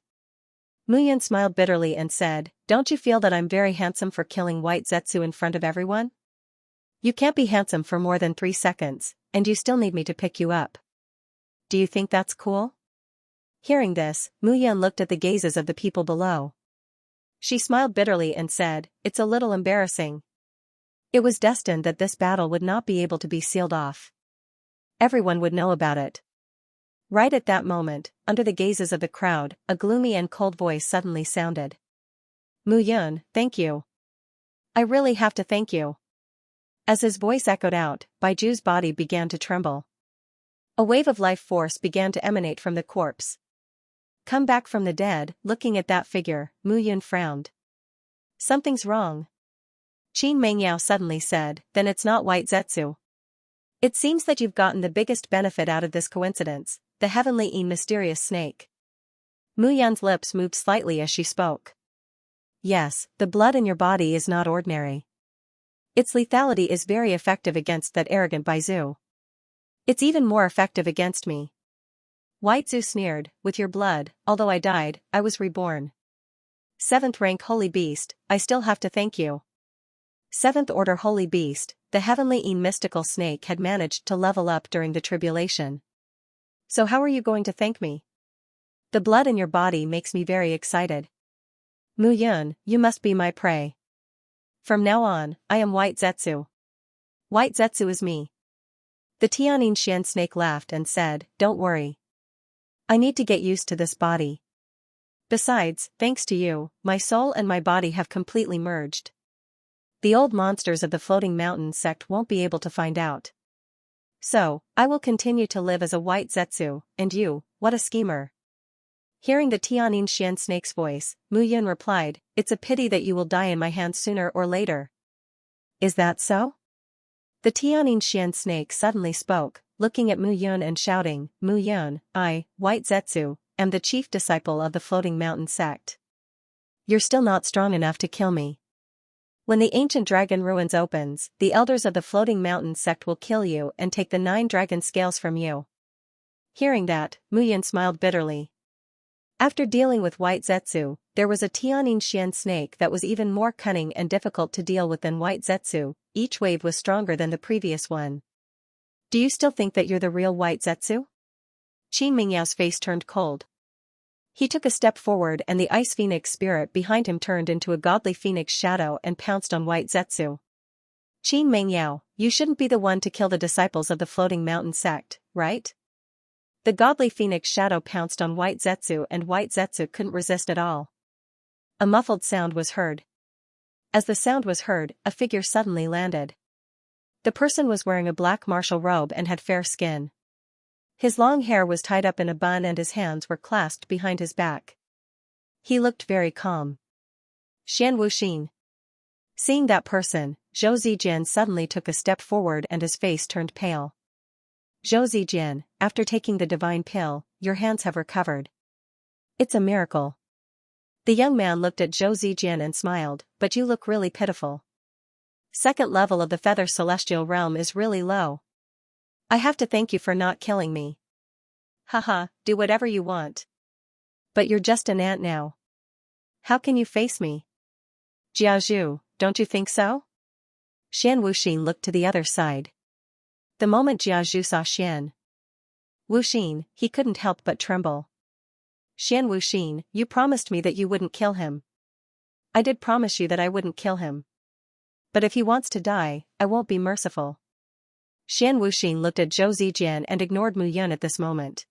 Mu Yan smiled bitterly and said, don't you feel that I'm very handsome for killing White Zetsu in front of everyone? You can't be handsome for more than 3 seconds, and you still need me to pick you up. Do you think that's cool? Hearing this, Mu Yan looked at the gazes of the people below. She smiled bitterly and said, it's a little embarrassing. It was destined that this battle would not be able to be sealed off. Everyone would know about it. Right at that moment, under the gazes of the crowd, a gloomy and cold voice suddenly sounded. Mu Yun, thank you. I really have to thank you. As his voice echoed out, Baiju's body began to tremble. A wave of life force began to emanate from the corpse. Come back from the dead. Looking at that figure, Mu Yun frowned. Something's wrong. Qin Mengyao suddenly said, then it's not White Zetsu. It seems that you've gotten the biggest benefit out of this coincidence, the heavenly mysterious snake. Mu Yan's lips moved slightly as she spoke. Yes, the blood in your body is not ordinary. Its lethality is very effective against that arrogant Baizu. It's even more effective against me. White Zu sneered, with your blood, although I died, I was reborn. 7th rank holy beast, I still have to thank you. 7th order holy beast, the heavenly mystical snake had managed to level up during the tribulation. So how are you going to thank me? The blood in your body makes me very excited. Mu Yun, you must be my prey. From now on, I am White Zetsu. White Zetsu is me. The Tianxian snake laughed and said, don't worry. I need to get used to this body. Besides, thanks to you, my soul and my body have completely merged. The old monsters of the Floating Mountain sect won't be able to find out. So, I will continue to live as a White Zetsu, and you, what a schemer. Hearing the Tianxian snake's voice, Mu Yun replied, it's a pity that you will die in my hands sooner or later. Is that so? The Tianxian snake suddenly spoke, looking at Mu Yun and shouting, Mu Yun, I, White Zetsu, am the chief disciple of the Floating Mountain sect. You're still not strong enough to kill me. When the ancient dragon ruins opens, the elders of the Floating Mountain sect will kill you and take the 9 dragon scales from you. Hearing that, Mu Yun smiled bitterly. After dealing with White Zetsu, there was a Tianxian snake that was even more cunning and difficult to deal with than White Zetsu. Each wave was stronger than the previous one. Do you still think that you're the real White Zetsu? Qin Mingyao's face turned cold. He took a step forward and the ice phoenix spirit behind him turned into a godly phoenix shadow and pounced on White Zetsu. Qin Mengyao, you shouldn't be the one to kill the disciples of the Floating Mountain sect, right? The godly phoenix shadow pounced on White Zetsu and White Zetsu couldn't resist at all. A muffled sound was heard. As the sound was heard, a figure suddenly landed. The person was wearing a black martial robe and had fair skin. His long hair was tied up in a bun and his hands were clasped behind his back. He looked very calm. Xian Wuxin. Seeing that person, Zhou Zijian suddenly took a step forward and his face turned pale. Zhou Zijian, after taking the divine pill, your hands have recovered. It's a miracle. The young man looked at Zhou Zijian and smiled, but you look really pitiful. Second level of the feather celestial realm is really low. I have to thank you for not killing me. Haha, do whatever you want. But you're just an ant now. How can you face me? Jiazhu, don't you think so? Xian Wuxin looked to the other side. The moment Jiazhu saw Xian Wuxin, he couldn't help but tremble. Xian Wuxin, you promised me that you wouldn't kill him. I did promise you that I wouldn't kill him. But if he wants to die, I won't be merciful. Xian Wuxin looked at Zhou Zijian and ignored Mu Yun at this moment.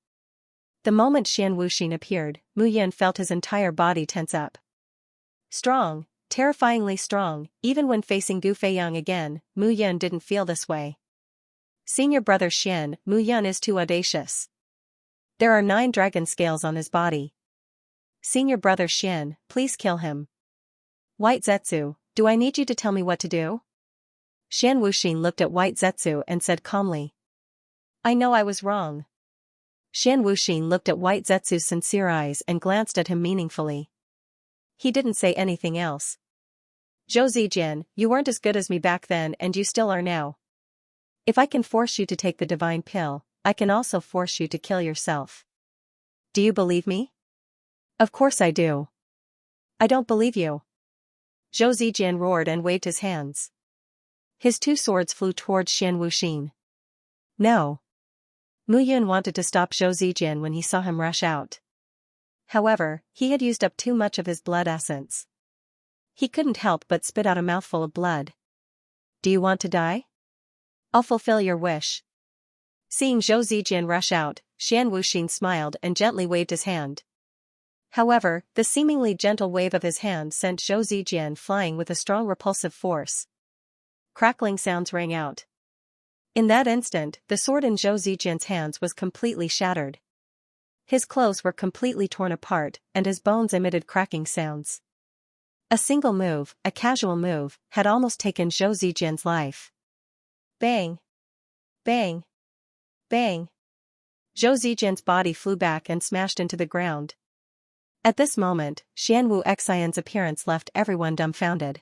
The moment Xian Wuxin appeared, Mu Yun felt his entire body tense up. Strong, terrifyingly strong, even when facing Gu Feiyang again, Mu Yun didn't feel this way. Senior brother Xian, Mu Yun is too audacious. There are 9 dragon scales on his body. Senior brother Xian, please kill him. White Zetsu, do I need you to tell me what to do? Xian Wuxin looked at White Zetsu and said calmly. I know I was wrong. Xian Wuxin looked at White Zetsu's sincere eyes and glanced at him meaningfully. He didn't say anything else. Zhou Zijian, you weren't as good as me back then and you still are now. If I can force you to take the divine pill, I can also force you to kill yourself. Do you believe me? Of course I do. I don't believe you. Zhou Zijian roared and waved his hands. His 2 swords flew towards Xian Wuxin. No. Mu Yun wanted to stop Zhou Zijian when he saw him rush out. However, he had used up too much of his blood essence. He couldn't help but spit out a mouthful of blood. Do you want to die? I'll fulfill your wish. Seeing Zhou Zijian rush out, Xian Wuxin smiled and gently waved his hand. However, the seemingly gentle wave of his hand sent Zhou Zijian flying with a strong repulsive force. Crackling sounds rang out. In that instant, the sword in Zhou Zijian's hands was completely shattered. His clothes were completely torn apart, and his bones emitted cracking sounds. A single move, a casual move, had almost taken Zhou Zijian's life. Bang! Bang! Bang! Zhou Zijian's body flew back and smashed into the ground. At this moment, Xian Wu Xian's appearance left everyone dumbfounded.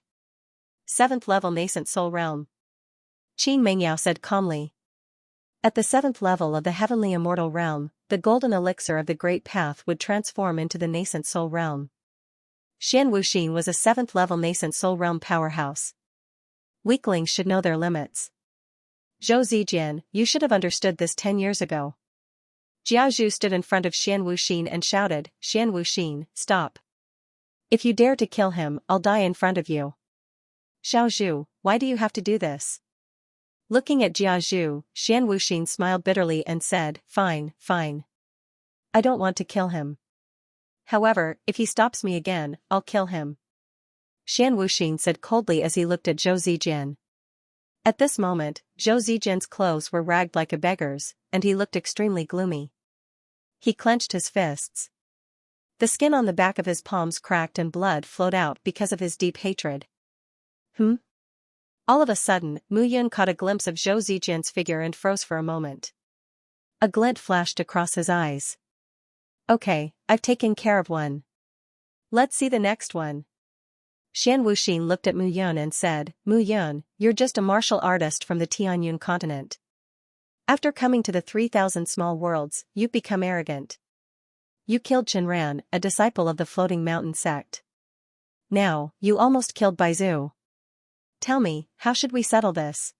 7th level nascent soul realm. Qin Mengyao said calmly. At the 7th level of the heavenly immortal realm, the golden elixir of the great path would transform into the nascent soul realm. Xian Wuxin was a 7th level nascent soul realm powerhouse. Weaklings should know their limits. Zhou Zijian, you should have understood this 10 years ago. Jiazhu stood in front of Xian Wuxin and shouted, Xian Wuxin, stop. If you dare to kill him, I'll die in front of you. Xiaozhu, why do you have to do this? Looking at Jiazhu, Xian Wuxin smiled bitterly and said, fine, fine. I don't want to kill him. However, if he stops me again, I'll kill him. Xian Wuxin said coldly as he looked at Zhou Zijian. At this moment, Zhou Zijian's clothes were ragged like a beggar's, and he looked extremely gloomy. He clenched his fists. The skin on the back of his palms cracked and blood flowed out because of his deep hatred. All of a sudden, Mu Yun caught a glimpse of Zhou Zijian's figure and froze for a moment. A glint flashed across his eyes. Okay, I've taken care of one. Let's see the next one. Xian Wuxin looked at Mu Yun and said, Mu Yun, you're just a martial artist from the Tianyun continent. After coming to the 3,000 small worlds, you've become arrogant. You killed Chenran, a disciple of the Floating Mountain sect. Now, you almost killed Baizu. Tell me, how should we settle this?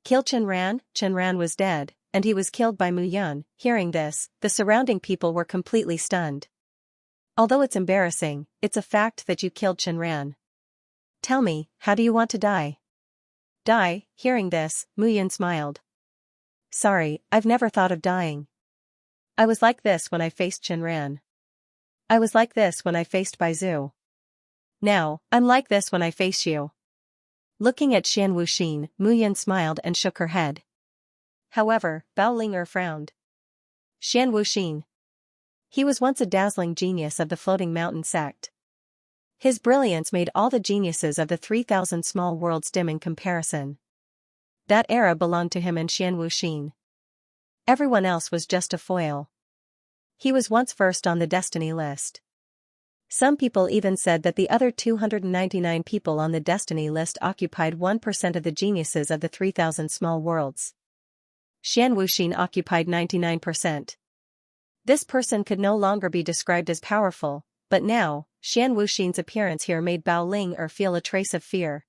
Kill Chenran? Chenran was dead, and he was killed by Mu Yun. Hearing this, the surrounding people were completely stunned. Although it's embarrassing, it's a fact that you killed Chenran. Tell me, how do you want to die? Die? Hearing this, Mu Yun smiled. Sorry, I've never thought of dying. I was like this when I faced Chenran. I was like this when I faced Baizu. Now, I'm like this when I face you. Looking at Xian Wuxin, Mu Yun smiled and shook her head. However, Bao Ling'er frowned. Xian Wuxin. He was once a dazzling genius of the Floating Mountain sect. His brilliance made all the geniuses of the 3,000 small worlds dim in comparison. That era belonged to him and Xian Wuxin. Everyone else was just a foil. He was once first on the destiny list. Some people even said that the other 299 people on the destiny list occupied 1% of the geniuses of the 3,000 small worlds. Xian Wuxin occupied 99%. This person could no longer be described as powerful, but now, Xian Wuxin's appearance here made Bao Ling'er feel a trace of fear.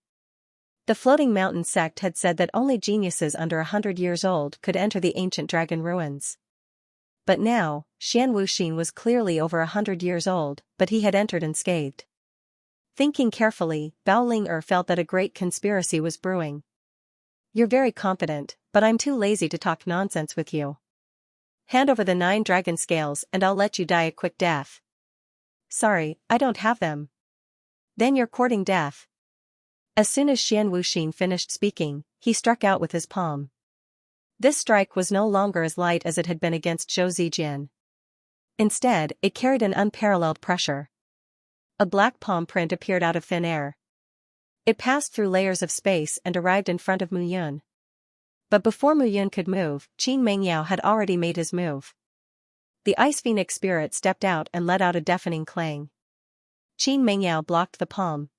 The Floating Mountain sect had said that only geniuses under 100 years old could enter the ancient dragon ruins. But now, Xian Wuxin was clearly over 100 years old, but he had entered unscathed. Thinking carefully, Bao Ling'er felt that a great conspiracy was brewing. You're very confident, but I'm too lazy to talk nonsense with you. Hand over the 9 dragon scales and I'll let you die a quick death. Sorry, I don't have them. Then you're courting death. As soon as Xian Wuxin finished speaking, he struck out with his palm. This strike was no longer as light as it had been against Zhou Zijian. Instead, it carried an unparalleled pressure. A black palm print appeared out of thin air. It passed through layers of space and arrived in front of Mu Yun. But before Mu Yun could move, Qin Mengyao had already made his move. The Ice Phoenix spirit stepped out and let out a deafening clang. Qin Mengyao blocked the palm.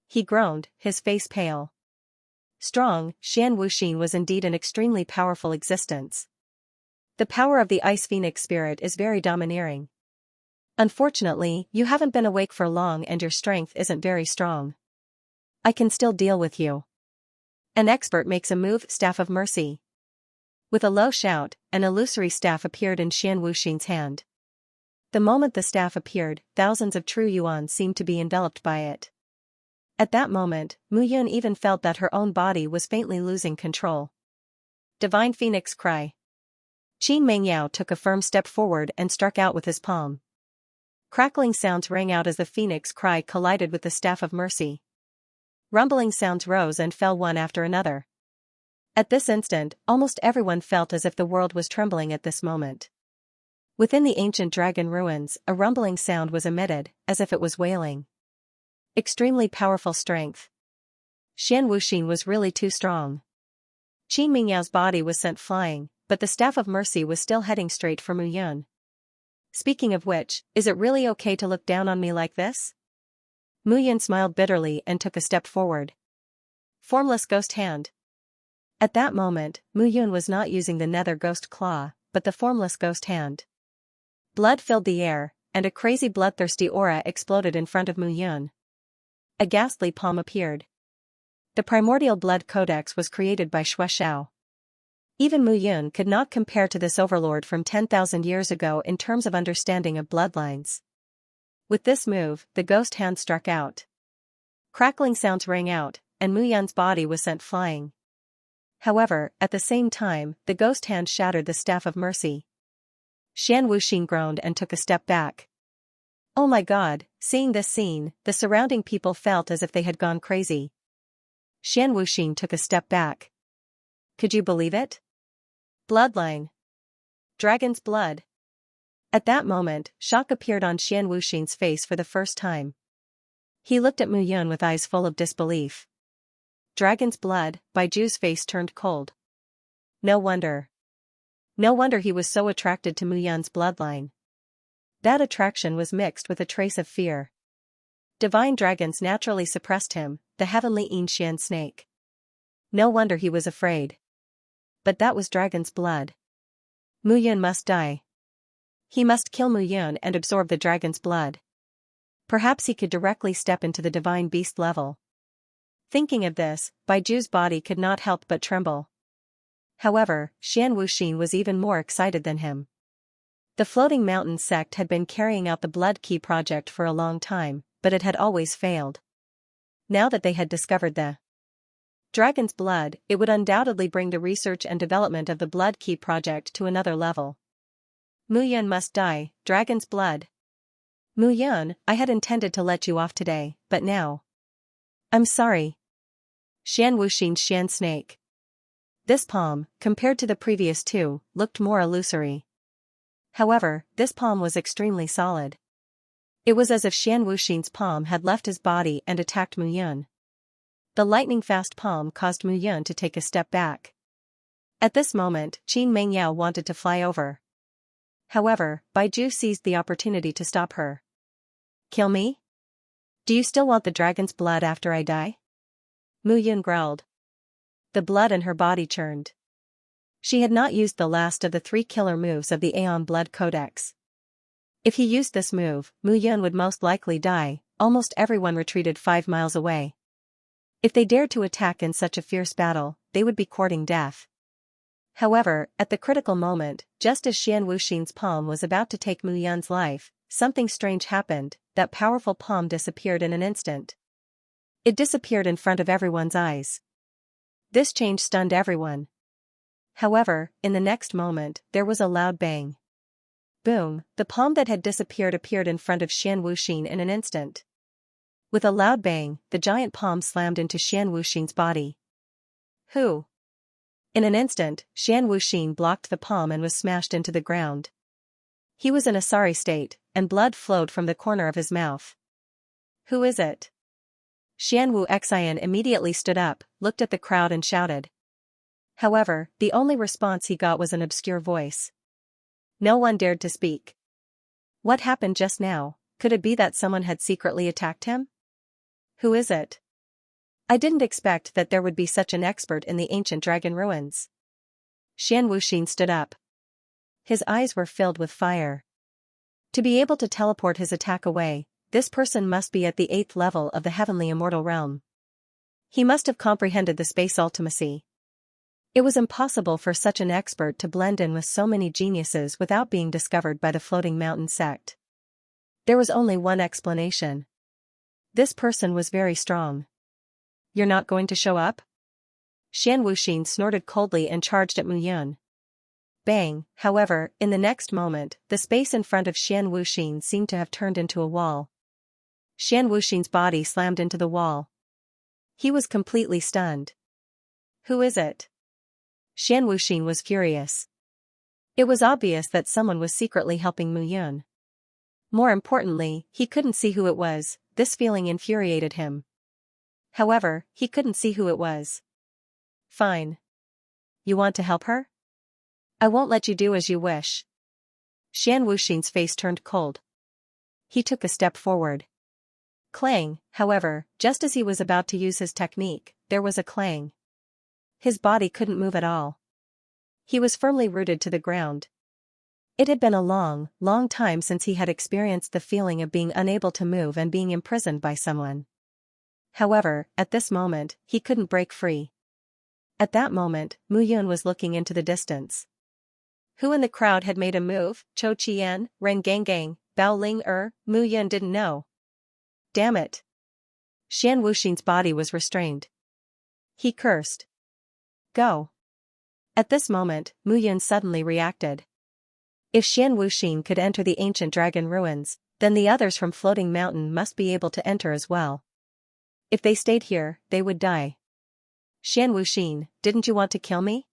He groaned, his face pale. Strong, Xian Wuxin was indeed an extremely powerful existence. The power of the Ice Phoenix spirit is very domineering. Unfortunately, you haven't been awake for long and your strength isn't very strong. I can still deal with you. An expert makes a move. Staff of Mercy. With a low shout, an illusory staff appeared in Xian Wuxin's hand. The moment the staff appeared, thousands of true yuan seemed to be enveloped by it. At that moment, Mu Yun even felt that her own body was faintly losing control. Divine Phoenix Cry. Qin Mengyao took a firm step forward and struck out with his palm. Crackling sounds rang out as the Phoenix Cry collided with the Staff of Mercy. Rumbling sounds rose and fell one after another. At this instant, almost everyone felt as if the world was trembling at this moment. Within the ancient dragon ruins, a rumbling sound was emitted, as if it was wailing. Extremely powerful strength. Xian Wuxin was really too strong. Qin Mingyao's body was sent flying, but the Staff of Mercy was still heading straight for Mu Yun. Speaking of which, is it really okay to look down on me like this? Mu Yun smiled bitterly and took a step forward. Formless Ghost Hand. At that moment, Mu Yun was not using the Nether Ghost Claw, but the Formless Ghost Hand. Blood filled the air, and a crazy bloodthirsty aura exploded in front of Mu Yun. A ghastly palm appeared. The primordial blood codex was created by Xue Xiao. Even Mu Yun could not compare to this overlord from 10,000 years ago in terms of understanding of bloodlines. With this move, the ghost hand struck out. Crackling sounds rang out, and Mu Yun's body was sent flying. However, at the same time, the ghost hand shattered the Staff of Mercy. Xian Wuxin groaned and took a step back. Oh my god, seeing this scene, the surrounding people felt as if they had gone crazy. Xian Wuxin took a step back. Could you believe it? Bloodline. Dragon's blood. At that moment, shock appeared on Xian Wuxin's face for the first time. He looked at Mu Yun with eyes full of disbelief. Dragon's blood, Baiju's face turned cold. No wonder. No wonder he was so attracted to Mu Yun's bloodline. That attraction was mixed with a trace of fear. Divine dragons naturally suppressed him, the heavenly Yin snake. No wonder he was afraid. But that was dragon's blood. Mu Yun must die. He must kill Mu Yun and absorb the dragon's blood. Perhaps he could directly step into the divine beast level. Thinking of this, Baiju's body could not help but tremble. However, Xian Wuxin was even more excited than him. The Floating Mountain sect had been carrying out the Blood Key project for a long time, but it had always failed. Now that they had discovered the dragon's blood, it would undoubtedly bring the research and development of the Blood Key project to another level. Mu Yun must die, dragon's blood. Mu Yun, I had intended to let you off today, but now. I'm sorry. Xian Wuxin's Xian snake. This palm, compared to the previous two, looked more illusory. However, this palm was extremely solid. It was as if Xian Wuxin's palm had left his body and attacked Mu Yun. The lightning-fast palm caused Mu Yun to take a step back. At this moment, Qin Mengyao wanted to fly over. However, Bai Ju seized the opportunity to stop her. Kill me? Do you still want the dragon's blood after I die? Mu Yun growled. The blood in her body churned. She had not used the last of the 3 killer moves of the Aeon Blood Codex. If he used this move, Mu Yun would most likely die. Almost everyone retreated 5 miles away. If they dared to attack in such a fierce battle, they would be courting death. However, at the critical moment, just as Xian Wuxin's palm was about to take Mu Yun's life, something strange happened. That powerful palm disappeared in an instant. It disappeared in front of everyone's eyes. This change stunned everyone. However, in the next moment, there was a loud bang. Boom, the palm that had disappeared appeared in front of Xian Wuxin in an instant. With a loud bang, the giant palm slammed into Xian Wuxin's body. Who? In an instant, Xian Wuxin blocked the palm and was smashed into the ground. He was in a sorry state, and blood flowed from the corner of his mouth. Who is it? Xian Wuxian immediately stood up, looked at the crowd and shouted. However, the only response he got was an obscure voice. No one dared to speak. What happened just now? Could it be that someone had secretly attacked him? Who is it? I didn't expect that there would be such an expert in the ancient dragon ruins. Xian Wuxin stood up. His eyes were filled with fire. To be able to teleport his attack away, this person must be at the 8th level of the heavenly immortal realm. He must have comprehended the space ultimacy. It was impossible for such an expert to blend in with so many geniuses without being discovered by the Floating Mountain sect. There was only one explanation. This person was very strong. You're not going to show up? Xian Wuxin snorted coldly and charged at Mu Yun. Bang, however, in the next moment, the space in front of Xian Wuxin seemed to have turned into a wall. Xian Wuxin's body slammed into the wall. He was completely stunned. Who is it? Xian Wuxin was furious. It was obvious that someone was secretly helping Mu Yun. More importantly, he couldn't see who it was. This feeling infuriated him. However, he couldn't see who it was. Fine. You want to help her? I won't let you do as you wish. Xian Wuxin's face turned cold. He took a step forward. Clang, however, just as he was about to use his technique, there was a clang. His body couldn't move at all. He was firmly rooted to the ground. It had been a long, long time since he had experienced the feeling of being unable to move and being imprisoned by someone. However, at this moment, he couldn't break free. At that moment, Mu Yun was looking into the distance. Who in the crowd had made a move? Chou Qian, Ren Gangang, Bao Ling Mu Yun didn't know. Damn it. Xian Wuxin's body was restrained. He cursed. Go. At this moment, Mu Yun suddenly reacted. If Xian Wuxin could enter the ancient dragon ruins, then the others from Floating Mountain must be able to enter as well. If they stayed here, they would die. Xian Wuxin, didn't you want to kill me?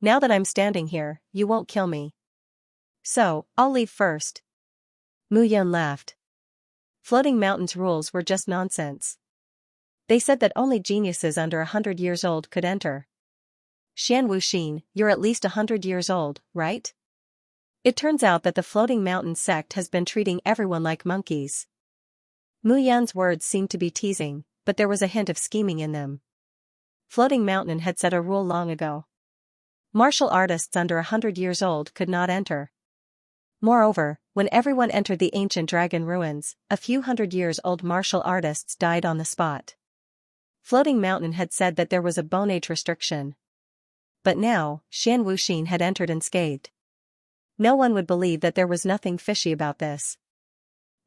Now that I'm standing here, you won't kill me. So, I'll leave first. Mu Yun laughed. Floating Mountain's rules were just nonsense. They said that only geniuses under 100 years old could enter. Xian Wuxin, you're at least 100 years old, right? It turns out that the Floating Mountain sect has been treating everyone like monkeys. Mu Yun's words seemed to be teasing, but there was a hint of scheming in them. Floating Mountain had set a rule long ago. Martial artists under 100 years old could not enter. Moreover, when everyone entered the ancient dragon ruins, a few hundred-years-old martial artists died on the spot. Floating Mountain had said that there was a bone age restriction. But now, Xian Wuxin had entered unscathed. No one would believe that there was nothing fishy about this.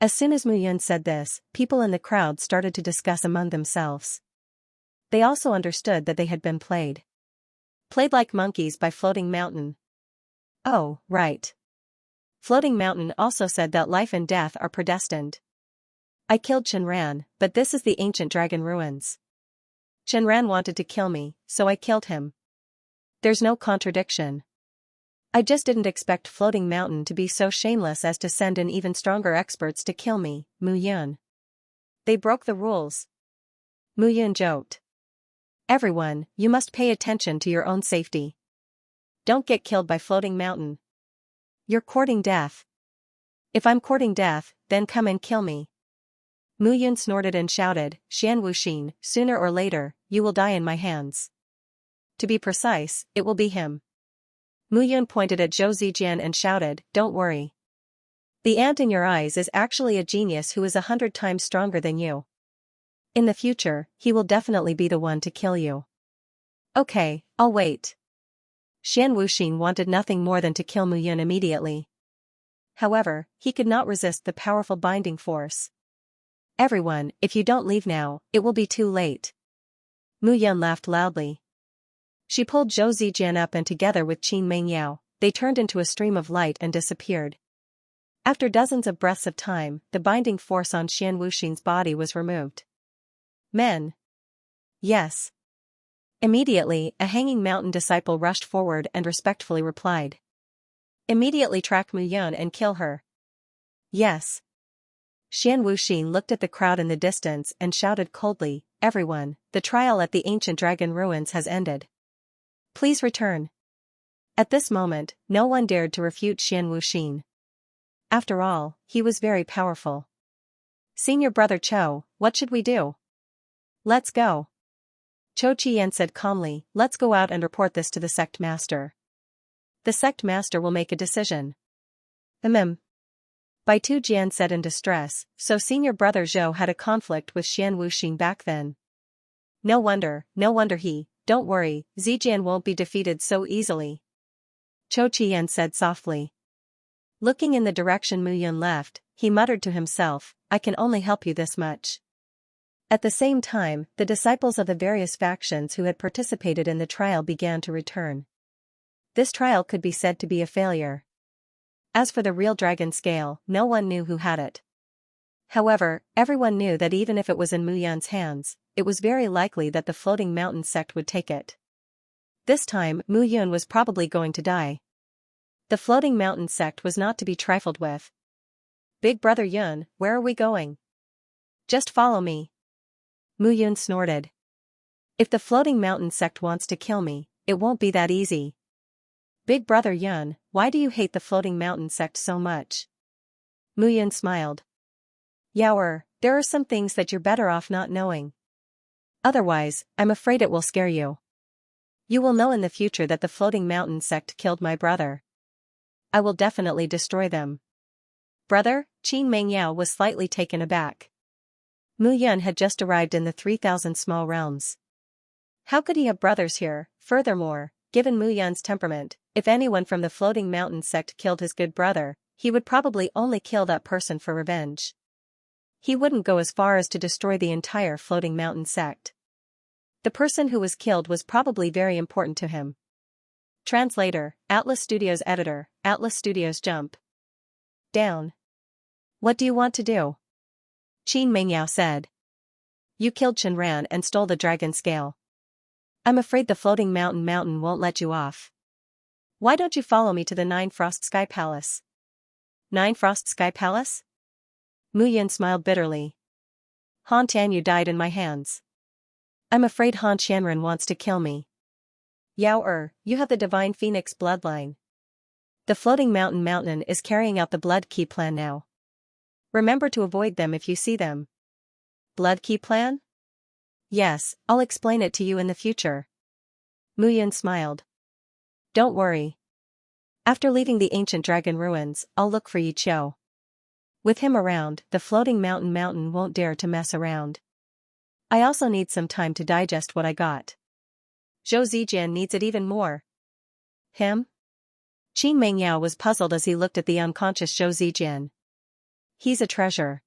As soon as Mu Yun said this, people in the crowd started to discuss among themselves. They also understood that they had been played. Played like monkeys by Floating Mountain. Oh, right. Floating Mountain also said that life and death are predestined. I killed Shenran, but this is the ancient dragon ruins. Shenran wanted to kill me, so I killed him. There's no contradiction. I just didn't expect Floating Mountain to be so shameless as to send in even stronger experts to kill me, Mu Yun. They broke the rules. Mu Yun joked. Everyone, you must pay attention to your own safety. Don't get killed by Floating Mountain. You're courting death. If I'm courting death, then come and kill me. Mu Yun snorted and shouted, Xian Wuxin, sooner or later, you will die in my hands. To be precise, it will be him. Mu Yun pointed at Zhou Zijian and shouted, don't worry. The ant in your eyes is actually a genius who is 100 times stronger than you. In the future, he will definitely be the one to kill you. Okay, I'll wait. Xian Wuxin wanted nothing more than to kill Mu Yun immediately. However, he could not resist the powerful binding force. Everyone, if you don't leave now, it will be too late. Mu Yun laughed loudly. She pulled Zhou Zijian up and together with Qin Mengyao, they turned into a stream of light and disappeared. After dozens of breaths of time, the binding force on Xian Wuxin's body was removed. Men. Yes. Immediately, a hanging mountain disciple rushed forward and respectfully replied. Immediately track Mu Yun and kill her. Yes. Xian Wuxin looked at the crowd in the distance and shouted coldly, everyone, the trial at the ancient dragon ruins has ended. Please return. At this moment, no one dared to refute Xian Wuxin. After all, he was very powerful. Senior brother Cho, what should we do? Let's go. Cho Qian said calmly, let's go out and report this to the sect master. The sect master will make a decision. Bai Tu Jian said in distress, so senior brother Zhou had a conflict with Xian Wuxin back then. No wonder he, don't worry, Zijian won't be defeated so easily. Cho Qian said softly. Looking in the direction Mu Yun left, he muttered to himself, I can only help you this much. At the same time, the disciples of the various factions who had participated in the trial began to return. This trial could be said to be a failure. As for the real dragon scale, no one knew who had it. However, everyone knew that even if it was in Mu Yun's hands, it was very likely that the Floating Mountain sect would take it. This time, Mu Yun was probably going to die. The Floating Mountain sect was not to be trifled with. Big brother Yun, where are we going? Just follow me. Mu Yun snorted. If the Floating Mountain sect wants to kill me, it won't be that easy. Big brother Yun, why do you hate the Floating Mountain sect so much? Mu Yun smiled. Yaoer, there are some things that you're better off not knowing. Otherwise, I'm afraid it will scare you. You will know in the future that the Floating Mountain sect killed my brother. I will definitely destroy them. Brother, Qin Mengyao was slightly taken aback. Mu Yun had just arrived in the 3,000 small realms. How could he have brothers here? Furthermore, given Mu Yun's temperament, if anyone from the Floating Mountain sect killed his good brother, he would probably only kill that person for revenge. He wouldn't go as far as to destroy the entire Floating Mountain sect. The person who was killed was probably very important to him. Translator, Atlas Studios Editor, Atlas Studios Jump. Down. What do you want to do? Qin Mengyao said. You killed Shenran and stole the dragon scale. I'm afraid the Floating Mountain won't let you off. Why don't you follow me to the Nine Frost Sky Palace? Nine Frost Sky Palace? Mu Yun smiled bitterly. Han Tianyu died in my hands. I'm afraid Han Qianren wants to kill me. Yaoer, you have the Divine Phoenix bloodline. The Floating Mountain is carrying out the Blood Key plan now. Remember to avoid them if you see them. Blood Key plan? Yes, I'll explain it to you in the future. Mu Yun smiled. Don't worry. After leaving the ancient dragon ruins, I'll look for Yi Qiu. With him around, the Floating Mountain won't dare to mess around. I also need some time to digest what I got. Zhou Zijian needs it even more. Him? Qin Mengyao was puzzled as he looked at the unconscious Zhou Zijian. He's a treasure.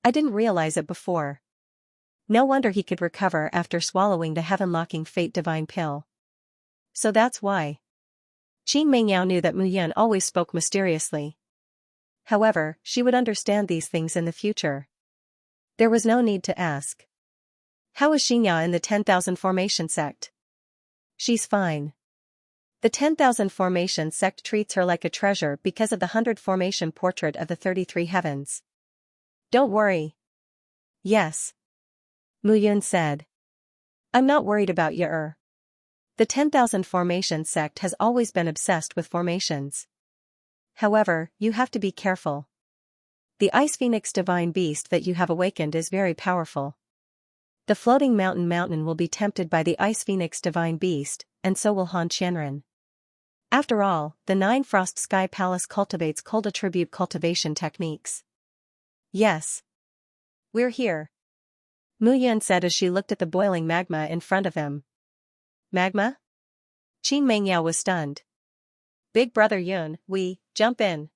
I didn't realize it before. No wonder he could recover after swallowing the heaven-locking fate divine pill. So that's why. Qin Mengyao knew that Mu Yun always spoke mysteriously, However, she would understand these things in the future. There was no need to ask. How is Xianxia in the 10,000 formation sect? She's fine. The 10,000 formation sect treats her like a treasure because of the 100 formation portrait of the 33 heavens. Don't worry. Yes. Mu Yun said. I'm not worried about you. The 10,000 formation sect has always been obsessed with formations. However, you have to be careful. The Ice Phoenix divine beast that you have awakened is very powerful. The floating mountain will be tempted by the Ice Phoenix divine beast, and so will Han Qianren. After all, the 9 Frost Sky Palace cultivates cold attribute cultivation techniques. Yes. We're here. Mu Yun said as she looked at the boiling magma in front of him. Magma? Qin Mengyao was stunned. Big brother Yun, jump in.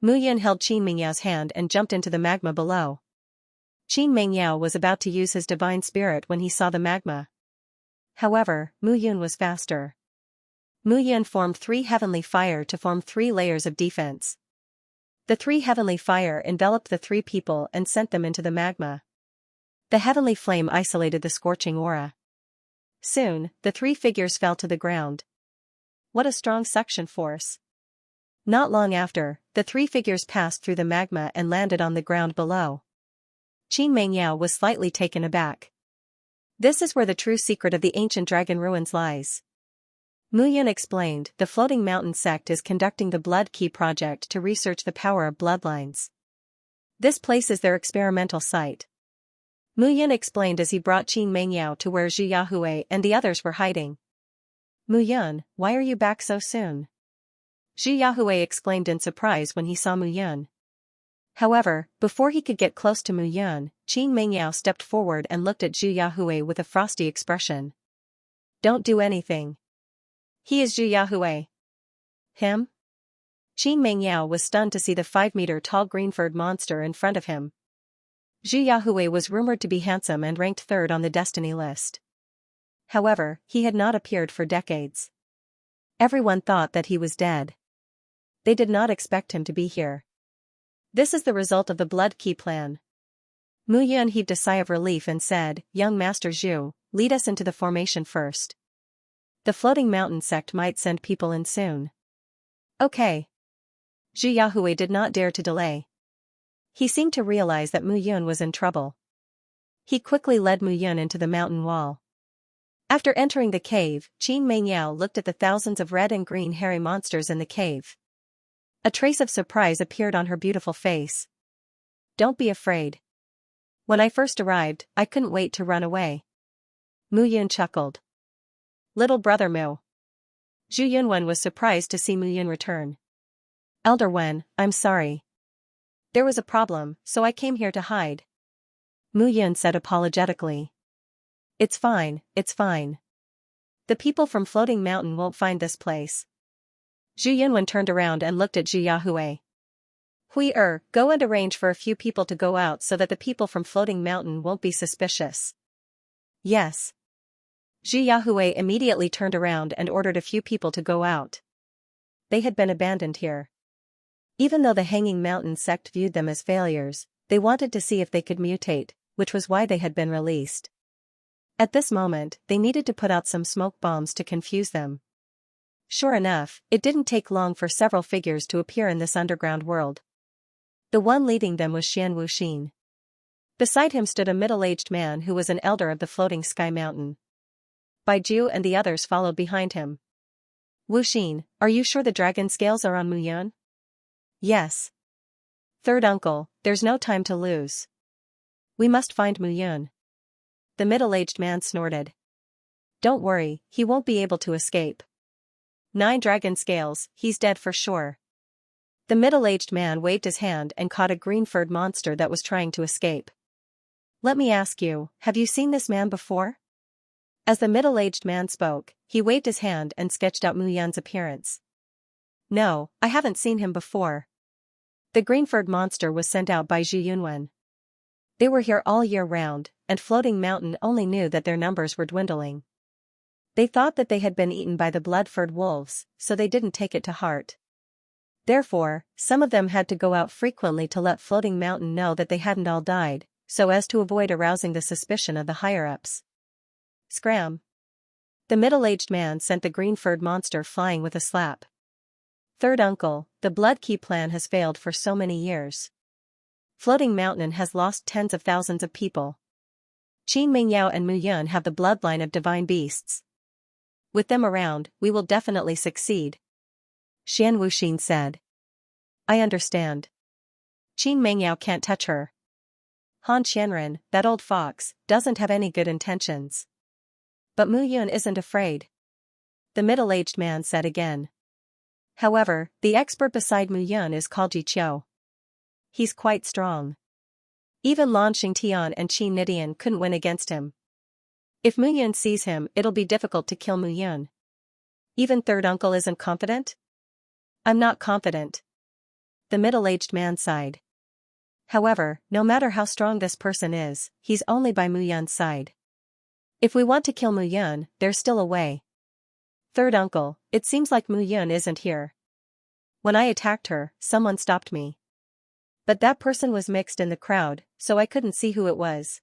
Mu Yun held Qin Mengyao's hand and jumped into the magma below. Qin Mengyao was about to use his divine spirit when he saw the magma. However, Mu Yun was faster. Mu Yun formed 3 heavenly fire to form 3 layers of defense. The 3 heavenly fire enveloped the 3 people and sent them into the magma. The heavenly flame isolated the scorching aura. Soon, the 3 figures fell to the ground. What a strong suction force. Not long after, the 3 figures passed through the magma and landed on the ground below. Qin Mengyao was slightly taken aback. This is where the true secret of the ancient dragon ruins lies. Mu Yun explained, the floating mountain sect is conducting the Blood Key project to research the power of bloodlines. This place is their experimental site. Mu Yun explained as he brought Qin Mengyao to where Zhu Yahui and the others were hiding. Mu Yun, why are you back so soon? Zhu Yahui exclaimed in surprise when he saw Mu Yun. However, before he could get close to Mu Yun, Qin Mengyao stepped forward and looked at Zhu Yahui with a frosty expression. Don't do anything. He is Zhu Yahui. Him? Qin Mengyao was stunned to see the 5-meter-tall green-furred monster in front of him. Zhu Yahui was rumored to be handsome and ranked 3rd on the destiny list. However, he had not appeared for decades. Everyone thought that he was dead. They did not expect him to be here. This is the result of the Blood Key plan. Mu Yun heaved a sigh of relief and said, Young Master Zhu, lead us into the formation first. The floating mountain sect might send people in soon. Okay. Zhu Yahui did not dare to delay. He seemed to realize that Mu Yun was in trouble. He quickly led Mu Yun into the mountain wall. After entering the cave, Qin Mengyao looked at the thousands of red and green hairy monsters in the cave. A trace of surprise appeared on her beautiful face. Don't be afraid. When I first arrived, I couldn't wait to run away. Mu Yun chuckled. Little brother Mu. Zhu Yunwen was surprised to see Mu Yun return. Elder Wen, I'm sorry. There was a problem, so I came here to hide. Mu Yun said apologetically. It's fine, it's fine. The people from Floating Mountain won't find this place. Zhu Yunwen turned around and looked at Zhu Yahui. Go and arrange for a few people to go out so that the people from Floating Mountain won't be suspicious. Yes. Zhu Yahui immediately turned around and ordered a few people to go out. They had been abandoned here. Even though the Hanging Mountain sect viewed them as failures, they wanted to see if they could mutate, which was why they had been released. At this moment, they needed to put out some smoke bombs to confuse them. Sure enough, it didn't take long for several figures to appear in this underground world. The one leading them was Xian Wuxin. Beside him stood a middle-aged man who was an elder of the Floating Sky Mountain. Baiju and the others followed behind him. Wuxin, are you sure the dragon scales are on Mu Yun? Yes. Third uncle, there's no time to lose. We must find Mu Yun. The middle-aged man snorted. Don't worry, he won't be able to escape. 9 dragon scales, he's dead for sure. The middle-aged man waved his hand and caught a green-furred monster that was trying to escape. Let me ask you, have you seen this man before? As the middle-aged man spoke, he waved his hand and sketched out Mu Yun's appearance. No, I haven't seen him before. The green-furred monster was sent out by Zhu Yunwen. They were here all year round, and Floating Mountain only knew that their numbers were dwindling. They thought that they had been eaten by the blood-furred wolves, so they didn't take it to heart. Therefore, some of them had to go out frequently to let Floating Mountain know that they hadn't all died, so as to avoid arousing the suspicion of the higher-ups. Scram! The middle-aged man sent the green-furred monster flying with a slap. Third uncle, the blood key plan has failed for so many years. Floating Mountain has lost tens of thousands of people. Qin Mingyao and Mu Yun have the bloodline of divine beasts. With them around, we will definitely succeed. Xian Wuxin said. I understand. Qin Mingyao can't touch her. Han Qianren, that old fox, doesn't have any good intentions. But Mu Yun isn't afraid. The middle-aged man said again. However, the expert beside Mu Yun is called Ji Qiu. He's quite strong. Even Lan Xingtian and Qin Nidian couldn't win against him. If Mu Yun sees him, it'll be difficult to kill Mu Yun. Even third uncle isn't confident? I'm not confident. The middle-aged man sighed. However, no matter how strong this person is, he's only by Mu Yun's side. If we want to kill Mu Yun, there's still a way. Third uncle, it seems like Mu Yun isn't here. When I attacked her, someone stopped me. But that person was mixed in the crowd, so I couldn't see who it was.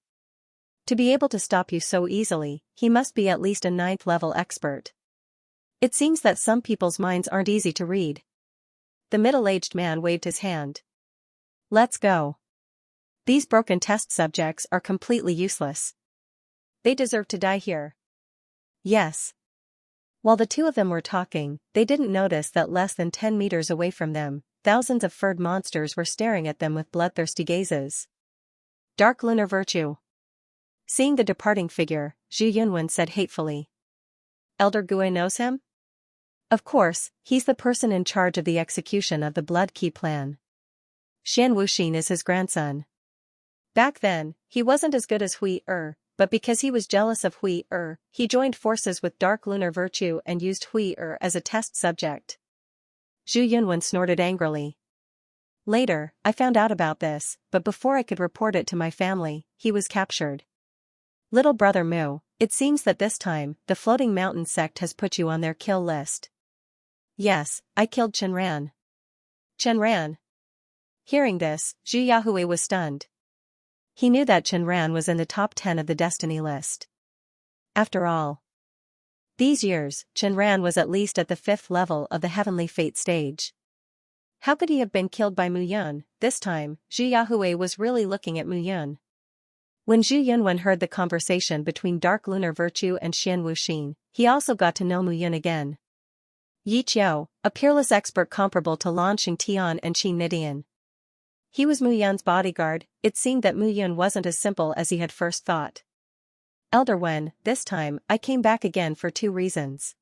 To be able to stop you so easily, he must be at least a 9th-level expert. It seems that some people's minds aren't easy to read. The middle-aged man waved his hand. Let's go. These broken test subjects are completely useless. They deserve to die here. Yes. While the two of them were talking, they didn't notice that less than 10 meters away from them, thousands of furred monsters were staring at them with bloodthirsty gazes. Dark lunar virtue. Seeing the departing figure, Zhu Yunwen said hatefully. Elder Gui knows him? Of course, he's the person in charge of the execution of the blood key plan. Xian Wuxin is his grandson. Back then, he wasn't as good as Hui but because he was jealous of Hui he joined forces with Dark Lunar Virtue and used Hui as a test subject. Zhu Yunwen snorted angrily. Later, I found out about this, but before I could report it to my family, he was captured. Little brother Mu, it seems that this time, the Floating Mountain sect has put you on their kill list. Yes, I killed Chenran. Chenran. Hearing this, Zhu Yahui was stunned. He knew that Chenran was in the top 10 of the destiny list. After all these years, Chenran was at least at the 5th level of the Heavenly Fate stage. How could he have been killed by Mu Yun? This time, Zhu Yahui was really looking at Mu Yun. When Zhu Yunwen heard the conversation between Dark Lunar Virtue and Xian Wuxin, he also got to know Mu Yun again. Yi Qiu, a peerless expert comparable to Lan Xingtian and Qin Nidian. He was Mu Yun's bodyguard. It seemed that Mu Yun wasn't as simple as he had first thought. Elder Wen, this time, I came back again for 2 reasons.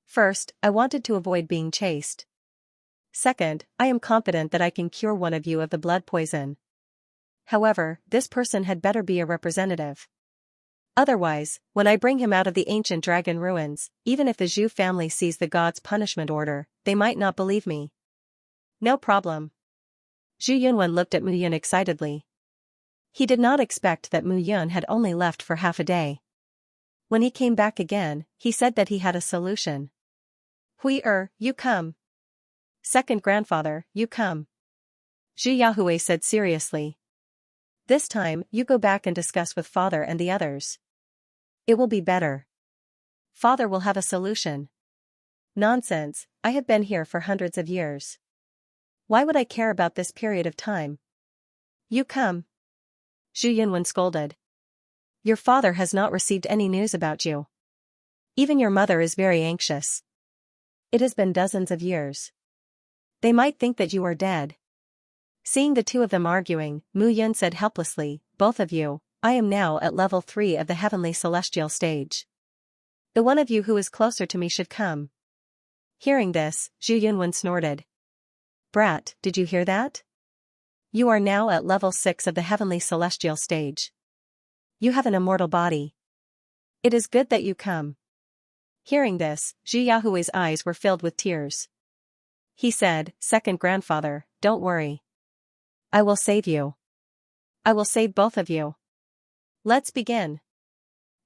First, I wanted to avoid being chased. Second, I am confident that I can cure one of you of the blood poison. However, this person had better be a representative. Otherwise, when I bring him out of the ancient dragon ruins, even if the Zhu family sees the god's punishment order, they might not believe me. No problem. Zhu Yunwen looked at Mu Yun excitedly. He did not expect that Mu Yun had only left for half a day. When he came back again, he said that he had a solution. Hui you come. Second grandfather, you come. Zhu Yahui said seriously. This time, you go back and discuss with father and the others. It will be better. Father will have a solution. Nonsense, I have been here for hundreds of years. Why would I care about this period of time? You come. Zhu Yunwen scolded. Your father has not received any news about you. Even your mother is very anxious. It has been dozens of years. They might think that you are dead. Seeing the two of them arguing, Mu Yun said helplessly, both of you, I am now at level 3 of the heavenly celestial stage. The one of you who is closer to me should come. Hearing this, Zhu Yunwen snorted. Brat, did you hear that? You are now at level 6 of the heavenly celestial stage. You have an immortal body. It is good that you come. Hearing this, Zhu Yahui's eyes were filled with tears. He said, Second grandfather, don't worry. I will save you. I will save both of you. Let's begin.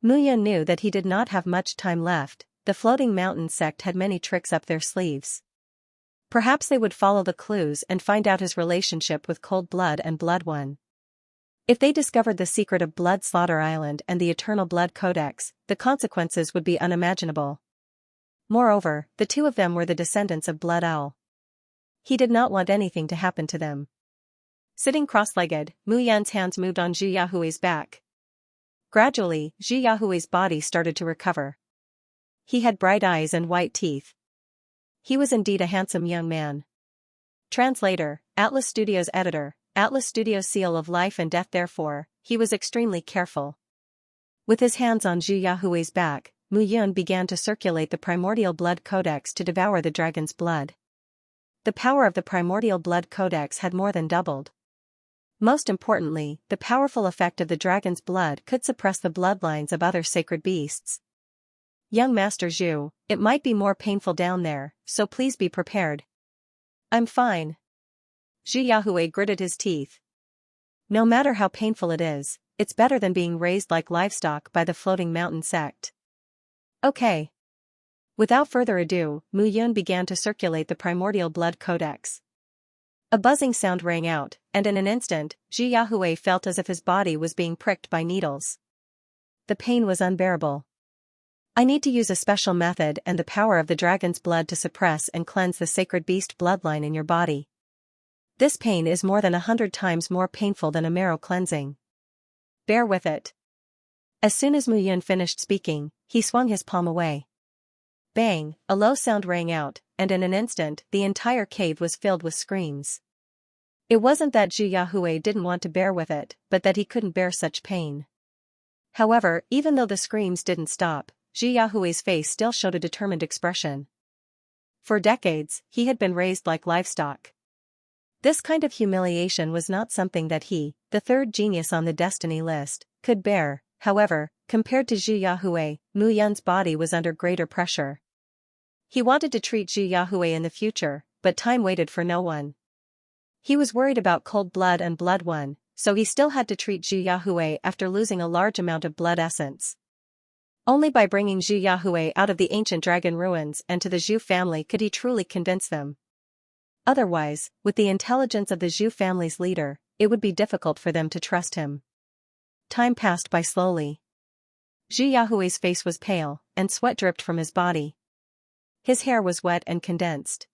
Mu Yun knew that he did not have much time left. The Floating Mountain sect had many tricks up their sleeves. Perhaps they would follow the clues and find out his relationship with Cold Blood and Blood One. If they discovered the secret of Blood Slaughter Island and the Eternal Blood Codex, the consequences would be unimaginable. Moreover, the two of them were the descendants of Blood Owl. He did not want anything to happen to them. Sitting cross-legged, Mu Yan's hands moved on Zhu Yahui's back. Gradually, Zhu Yahui's body started to recover. He had bright eyes and white teeth. He was indeed a handsome young man. Translator, Atlas Studios editor, Atlas Studios seal of life and death. Therefore, he was extremely careful. With his hands on Zhu Yahui's back, Mu Yun began to circulate the primordial blood codex to devour the dragon's blood. The power of the primordial blood codex had more than doubled. Most importantly, the powerful effect of the dragon's blood could suppress the bloodlines of other sacred beasts. Young Master Zhu, it might be more painful down there, so please be prepared. I'm fine. Zhu Yahui gritted his teeth. No matter how painful it is, it's better than being raised like livestock by the floating mountain sect. Okay. Without further ado, Mu Yun began to circulate the primordial blood codex. A buzzing sound rang out, and in an instant, Zhu Yahui felt as if his body was being pricked by needles. The pain was unbearable. I need to use a special method and the power of the dragon's blood to suppress and cleanse the sacred beast bloodline in your body. This pain is more than 100 times more painful than a marrow cleansing. Bear with it. As soon as Mu Yun finished speaking, he swung his palm away. Bang, a low sound rang out, and in an instant, the entire cave was filled with screams. It wasn't that Zhu Yahui didn't want to bear with it, but that he couldn't bear such pain. However, even though the screams didn't stop, Zhu Yahui's face still showed a determined expression. For decades, he had been raised like livestock. This kind of humiliation was not something that he, the third genius on the destiny list, could bear. However, compared to Zhu Yahui, Mu Yun's body was under greater pressure. He wanted to treat Zhu Yahui in the future, but time waited for no one. He was worried about Cold Blood and Blood One, so he still had to treat Zhu Yahui after losing a large amount of blood essence. Only by bringing Zhu Yahui out of the ancient dragon ruins and to the Zhu family could he truly convince them. Otherwise, with the intelligence of the Zhu family's leader, it would be difficult for them to trust him. Time passed by slowly. Zhu Yahui's face was pale, and sweat dripped from his body. His hair was wet and condensed.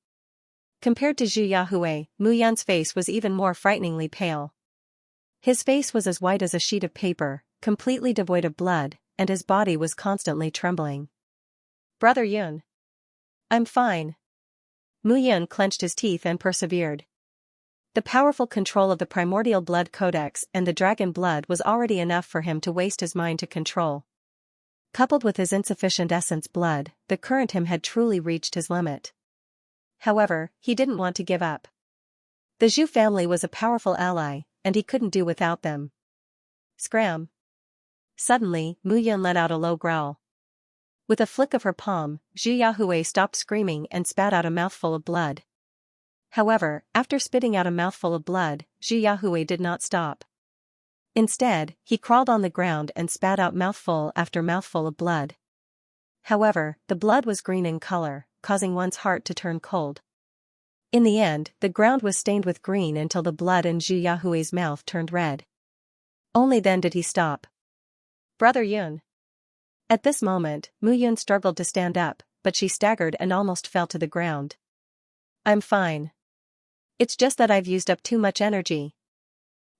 Compared to Zhu Yahui, Mu Yun's face was even more frighteningly pale. His face was as white as a sheet of paper, completely devoid of blood, and his body was constantly trembling. Brother Yun. I'm fine. Mu Yun clenched his teeth and persevered. The powerful control of the primordial blood codex and the dragon blood was already enough for him to waste his mind to control. Coupled with his insufficient essence blood, the current him had truly reached his limit. However, he didn't want to give up. The Zhu family was a powerful ally, and he couldn't do without them. Scram. Suddenly, Mu Yun let out a low growl. With a flick of her palm, Zhu Yahui stopped screaming and spat out a mouthful of blood. However, after spitting out a mouthful of blood, Zhu Yahui did not stop. Instead, he crawled on the ground and spat out mouthful after mouthful of blood. However, the blood was green in color, causing one's heart to turn cold. In the end, the ground was stained with green until the blood in Zhu Yahui's mouth turned red. Only then did he stop. Brother Yun. At this moment, Mu Yun struggled to stand up, but she staggered and almost fell to the ground. I'm fine. It's just that I've used up too much energy.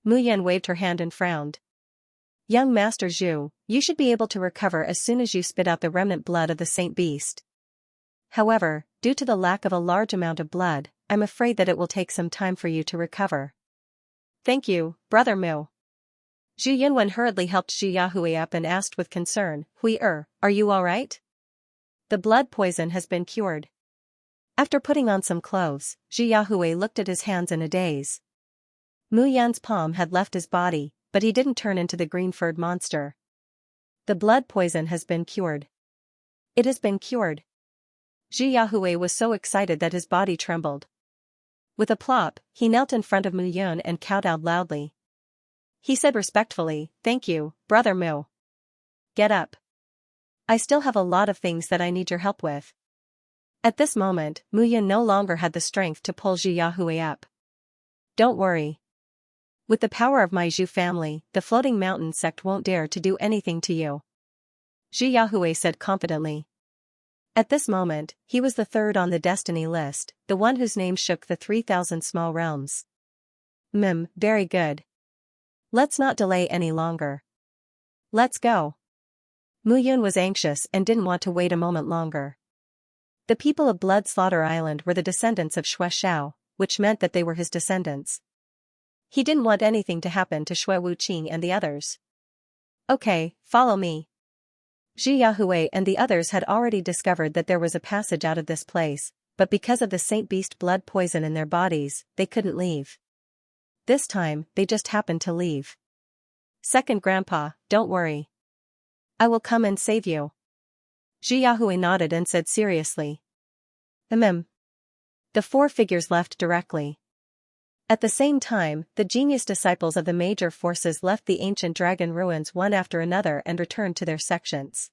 Mu Yun waved her hand and frowned. Young Master Zhu, you should be able to recover as soon as you spit out the remnant blood of the Saint Beast. However, due to the lack of a large amount of blood, I'm afraid that it will take some time for you to recover. Thank you, Brother Mu. Zhu Yunwen hurriedly helped Zhu Yahui up and asked with concern, are you alright? The blood poison has been cured. After putting on some clothes, Zhu Yahui looked at his hands in a daze. Mu Yan's palm had left his body, but he didn't turn into the green-furred monster. The blood poison has been cured. It has been cured. Zhu Yahui was so excited that his body trembled. With a plop, he knelt in front of Mu Yun and kowtowed loudly. He said respectfully, Thank you, Brother Mu. Get up. I still have a lot of things that I need your help with. At this moment, Mu Yun no longer had the strength to pull Zhu Yahui up. Don't worry. With the power of my Zhu family, the floating mountain sect won't dare to do anything to you. Zhu Yahui said confidently. At this moment, he was the third on the destiny list, the one whose name shook the 3,000 small realms. Very good. Let's not delay any longer. Let's go. Mu Yun was anxious and didn't want to wait a moment longer. The people of Blood Slaughter Island were the descendants of Xue Xiao, which meant that they were his descendants. He didn't want anything to happen to Xue Wuqing and the others. Okay, follow me. Zhu Yahui and the others had already discovered that there was a passage out of this place, but because of the Saint Beast blood poison in their bodies, they couldn't leave. This time, they just happened to leave. Second Grandpa, don't worry. I will come and save you. Zhu Yahui nodded and said seriously. The four figures left directly. At the same time, the genius disciples of the major forces left the ancient dragon ruins one after another and returned to their sections.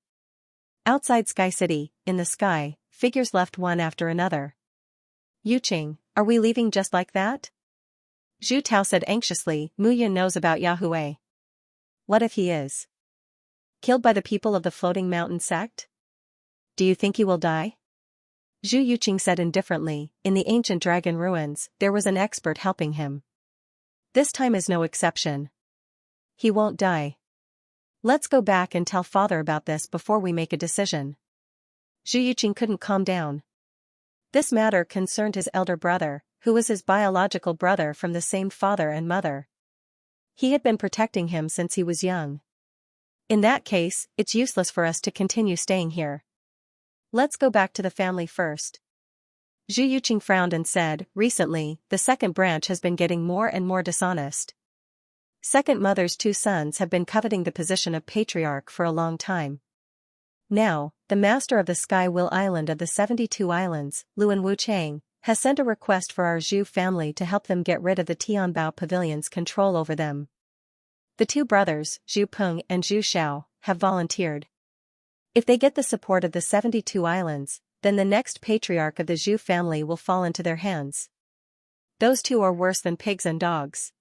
Outside Sky City, in the sky, figures left one after another. Yuqing, are we leaving just like that? Zhu Tao said anxiously. Mu Yun knows about Yahui. What if he is killed by the people of the floating mountain sect? Do you think he will die? Zhu Yuqing said indifferently. In the ancient dragon ruins, there was an expert helping him. This time is no exception. He won't die. Let's go back and tell father about this before we make a decision. Zhu Yuqing couldn't calm down. This matter concerned his elder brother, who was his biological brother from the same father and mother. He had been protecting him since he was young. In that case, it's useless for us to continue staying here. Let's go back to the family first. Zhu Yuqing frowned and said, recently, the second branch has been getting more and more dishonest. Second mother's two sons have been coveting the position of patriarch for a long time. Now, the master of the Sky Will Island of the 72 Islands, Luan Wuchang, has sent a request for our Zhu family to help them get rid of the Tianbao Pavilion's control over them. The two brothers, Zhu Peng and Zhu Xiao, have volunteered. If they get the support of the 72 Islands, then the next patriarch of the Zhu family will fall into their hands. Those two are worse than pigs and dogs.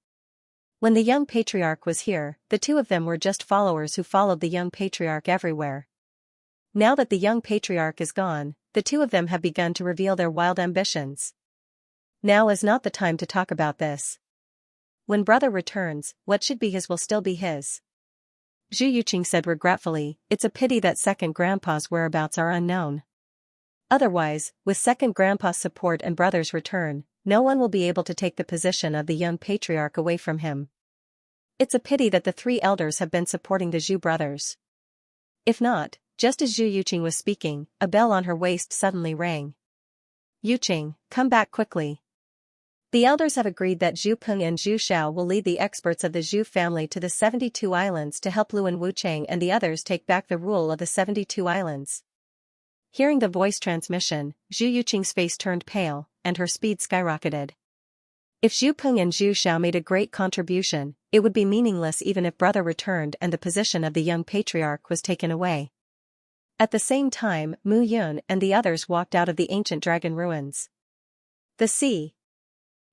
When the young patriarch was here, the two of them were just followers who followed the young patriarch everywhere. Now that the young patriarch is gone, the two of them have begun to reveal their wild ambitions. Now is not the time to talk about this. When brother returns, what should be his will still be his. Zhu Yuqing said regretfully, it's a pity that second grandpa's whereabouts are unknown. Otherwise, with second grandpa's support and brother's return, no one will be able to take the position of the young patriarch away from him. It's a pity that the three elders have been supporting the Zhu brothers. If not, just as Zhu Yuqing was speaking, a bell on her waist suddenly rang. Yuqing, come back quickly. The elders have agreed that Zhu Peng and Zhu Xiao will lead the experts of the Zhu family to the 72 Islands to help Luan Wuchang and the others take back the rule of the 72 Islands. Hearing the voice transmission, Zhu Yuqing's face turned pale, and her speed skyrocketed. If Zhu Peng and Zhu Xiao made a great contribution, it would be meaningless even if brother returned and the position of the young patriarch was taken away. At the same time, Mu Yun and the others walked out of the ancient dragon ruins. The sea.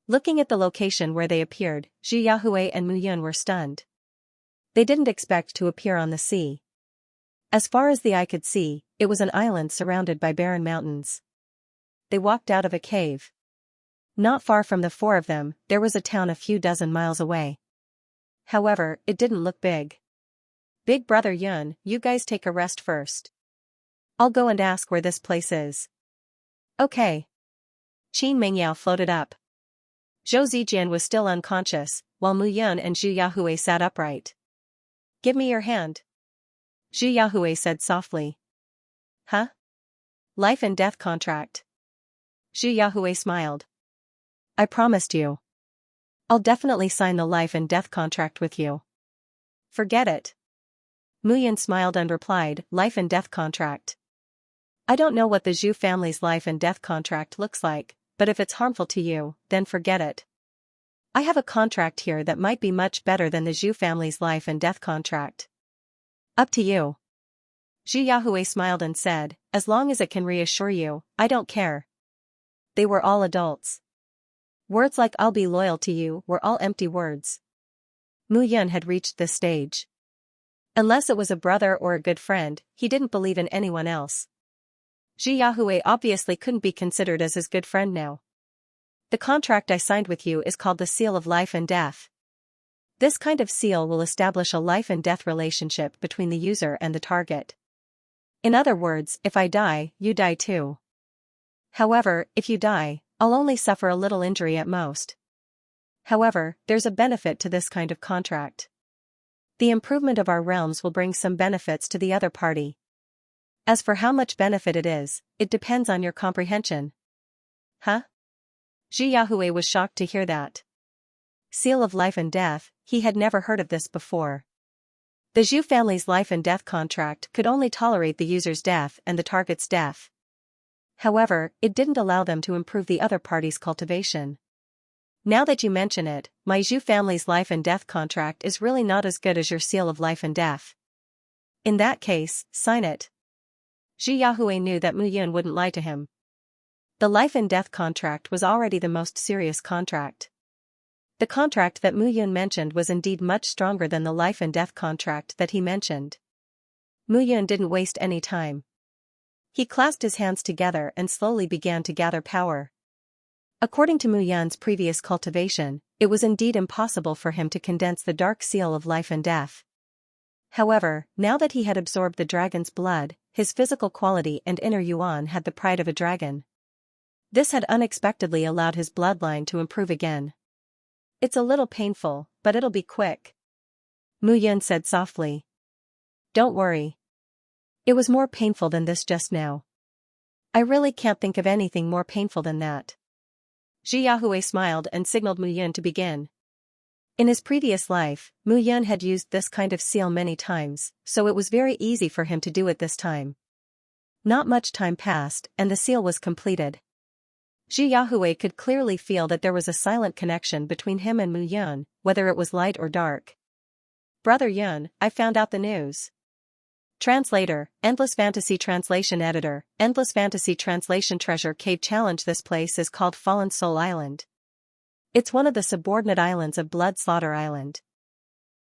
Looking at the location where they appeared, Zhu Yahui and Mu Yun were stunned. They didn't expect to appear on the sea. As far as the eye could see, it was an island surrounded by barren mountains. They walked out of a cave. Not far from the four of them, there was a town a few dozen miles away. However, it didn't look big. Big brother Yun, you guys take a rest first. I'll go and ask where this place is. Okay. Qin Mengyao floated up. Zhou Zijian was still unconscious, while Mu Yun and Zhu Yahui sat upright. Give me your hand. Zhu Yahui said softly. Huh? Life and death contract. Zhu Yahui smiled. I promised you. I'll definitely sign the life and death contract with you. Forget it. Mu Yun smiled and replied, life and death contract. I don't know what the Zhu family's life and death contract looks like, but if it's harmful to you, then forget it. I have a contract here that might be much better than the Zhu family's life and death contract. Up to you. Zhi Yahui smiled and said, as long as it can reassure you, I don't care. They were all adults. Words like I'll be loyal to you were all empty words. Mu Yun had reached this stage. Unless it was a brother or a good friend, he didn't believe in anyone else. Zhi Yahui obviously couldn't be considered as his good friend now. The contract I signed with you is called the Seal of Life and Death. This kind of seal will establish a life and death relationship between the user and the target. In other words, if I die, you die too. However, if you die, I'll only suffer a little injury at most. However, there's a benefit to this kind of contract. The improvement of our realms will bring some benefits to the other party. As for how much benefit it is, it depends on your comprehension. Huh? Zhi Yahui was shocked to hear that. Seal of Life and Death, he had never heard of this before. The Zhu family's life and death contract could only tolerate the user's death and the target's death. However, it didn't allow them to improve the other party's cultivation. Now that you mention it, my Zhu family's life and death contract is really not as good as your Seal of Life and Death. In that case, sign it. Zhi Yahui knew that Mu Yun wouldn't lie to him. The life and death contract was already the most serious contract. The contract that Mu Yun mentioned was indeed much stronger than the life and death contract that he mentioned. Mu Yun didn't waste any time. He clasped his hands together and slowly began to gather power. According to Mu Yun's previous cultivation, it was indeed impossible for him to condense the dark seal of life and death. However, now that he had absorbed the dragon's blood, his physical quality and inner yuan had the pride of a dragon. This had unexpectedly allowed his bloodline to improve again. It's a little painful, but it'll be quick. Mu Yun said softly. Don't worry. It was more painful than this just now. I really can't think of anything more painful than that. Zhi Yahui smiled and signaled Mu Yun to begin. In his previous life, Mu Yun had used this kind of seal many times, so it was very easy for him to do it this time. Not much time passed, and the seal was completed. Zhi Yahui could clearly feel that there was a silent connection between him and Mu Yun, whether it was light or dark. Brother Yun, I found out the news. Translator, Endless Fantasy Translation Editor, Endless Fantasy Translation Treasure Cave Challenge. This place is called Fallen Soul Island. It's one of the subordinate islands of Blood Slaughter Island.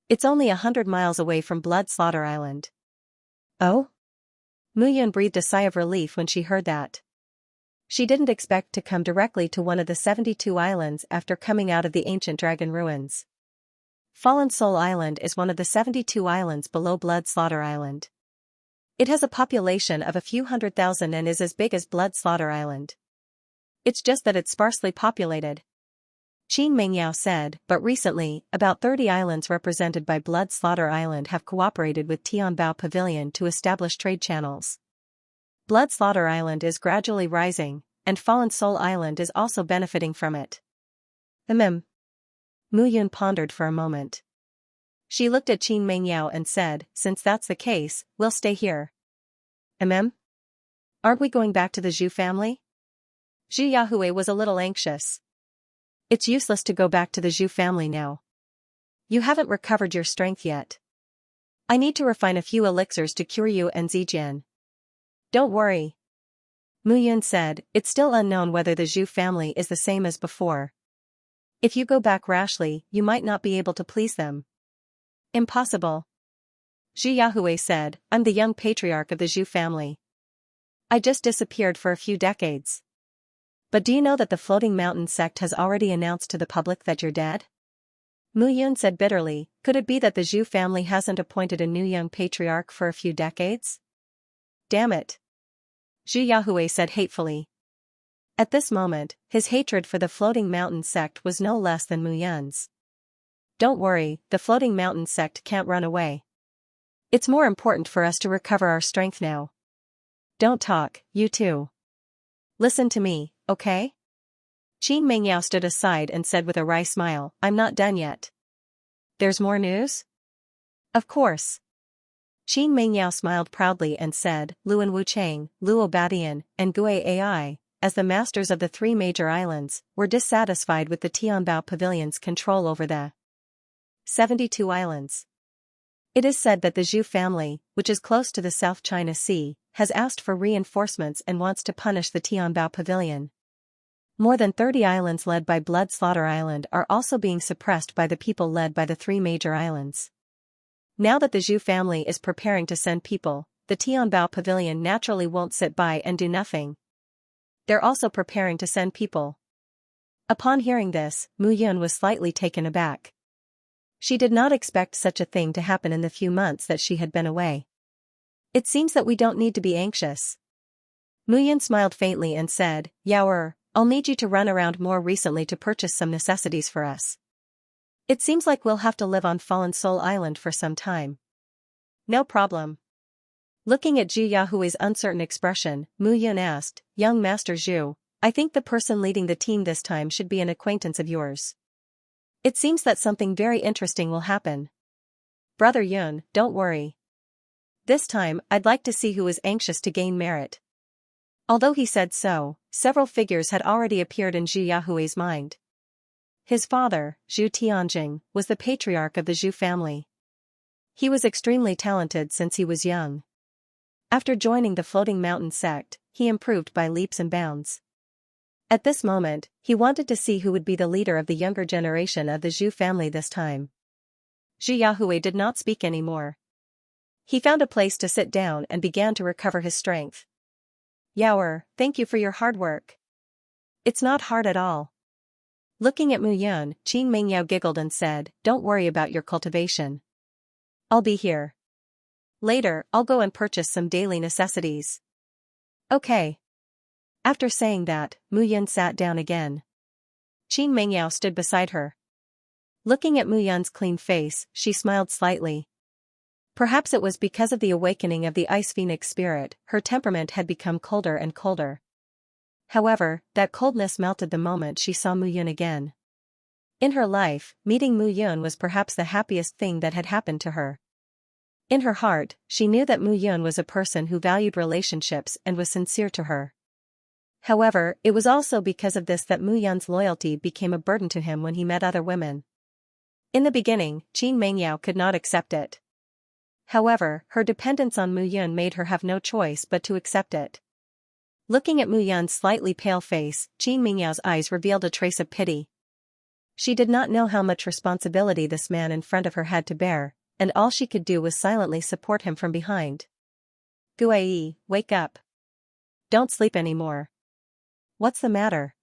It's only 100 miles away from Blood Slaughter Island. Oh? Mu Yun breathed a sigh of relief when she heard that. She didn't expect to come directly to one of the 72 islands after coming out of the ancient dragon ruins. Fallen Soul Island is one of the 72 islands below Blood Slaughter Island. It has a population of a few 100,000 and is as big as Blood Slaughter Island. It's just that it's sparsely populated. Qin Mengyao said, but recently, about 30 islands represented by Blood Slaughter Island have cooperated with Tianbao Pavilion to establish trade channels. Blood Slaughter Island is gradually rising, and Fallen Soul Island is also benefiting from it. Mu Yun pondered for a moment. She looked at Qin Mengyao and said, since that's the case, we'll stay here. Aren't we going back to the Zhu family? Zhi Yahui was a little anxious. It's useless to go back to the Zhu family now. You haven't recovered your strength yet. I need to refine a few elixirs to cure you and Zijian. Don't worry. Mu Yun said, it's still unknown whether the Zhu family is the same as before. If you go back rashly, you might not be able to please them. Impossible. Zhi Yahui said, I'm the young patriarch of the Zhu family. I just disappeared for a few decades. But do you know that the Floating Mountain sect has already announced to the public that you're dead? Mu Yun said bitterly, could it be that the Zhu family hasn't appointed a new young patriarch for a few decades? Damn it. Zhi Yahui said hatefully. At this moment, his hatred for the Floating Mountain sect was no less than Mu Yun's. Don't worry, the Floating Mountain sect can't run away. It's more important for us to recover our strength now. Don't talk, you two. Listen to me, okay? Qin Mengyao stood aside and said with a wry smile, I'm not done yet. There's more news? Of course. Qin Mengyao smiled proudly and said, Luan Wuchang, Luo Badian, and Gui Ai, as the masters of the three major islands, were dissatisfied with the Tianbao Pavilion's control over the 72 islands. It is said that the Zhou family, which is close to the South China Sea, has asked for reinforcements and wants to punish the Tianbao Pavilion. More than 30 islands led by Blood Slaughter Island are also being suppressed by the people led by the 3 major islands. Now that the Zhou family is preparing to send people, the Tianbao Pavilion naturally won't sit by and do nothing. They're also preparing to send people. Upon hearing this, Mu Yun was slightly taken aback. She did not expect such a thing to happen in the few months that she had been away. It seems that we don't need to be anxious. Mu Yun smiled faintly and said, Yao, I'll need you to run around more recently to purchase some necessities for us. It seems like we'll have to live on Fallen Soul Island for some time. No problem. Looking at Zhu Yahui's uncertain expression, Mu Yun asked, Young Master Zhu, I think the person leading the team this time should be an acquaintance of yours. It seems that something very interesting will happen. Brother Yun, don't worry. This time, I'd like to see who is anxious to gain merit. Although he said so, several figures had already appeared in Zhu Yahui's mind. His father, Zhu Tianjing, was the patriarch of the Zhu family. He was extremely talented since he was young. After joining the Floating Mountain sect, he improved by leaps and bounds. At this moment, he wanted to see who would be the leader of the younger generation of the Zhu family this time. Zhu Yahui did not speak anymore. He found a place to sit down and began to recover his strength. Yao, thank you for your hard work. It's not hard at all. Looking at Mu Yun, Qin Mingyao giggled and said, Don't worry about your cultivation. I'll be here. Later, I'll go and purchase some daily necessities. Okay. After saying that, Mu Yun sat down again. Qin Mingyao stood beside her. Looking at Mu Yun's clean face, she smiled slightly. Perhaps it was because of the awakening of the Ice Phoenix spirit, her temperament had become colder and colder. However, that coldness melted the moment she saw Mu Yun again. In her life, meeting Mu Yun was perhaps the happiest thing that had happened to her. In her heart, she knew that Mu Yun was a person who valued relationships and was sincere to her. However, it was also because of this that Mu Yun's loyalty became a burden to him when he met other women. In the beginning, Qin Mingyao could not accept it. However, her dependence on Mu Yun made her have no choice but to accept it. Looking at Mu Yun's slightly pale face, Qin Mingyao's eyes revealed a trace of pity. She did not know how much responsibility this man in front of her had to bear, and all she could do was silently support him from behind. Guai, wake up. Don't sleep anymore. What's the matter?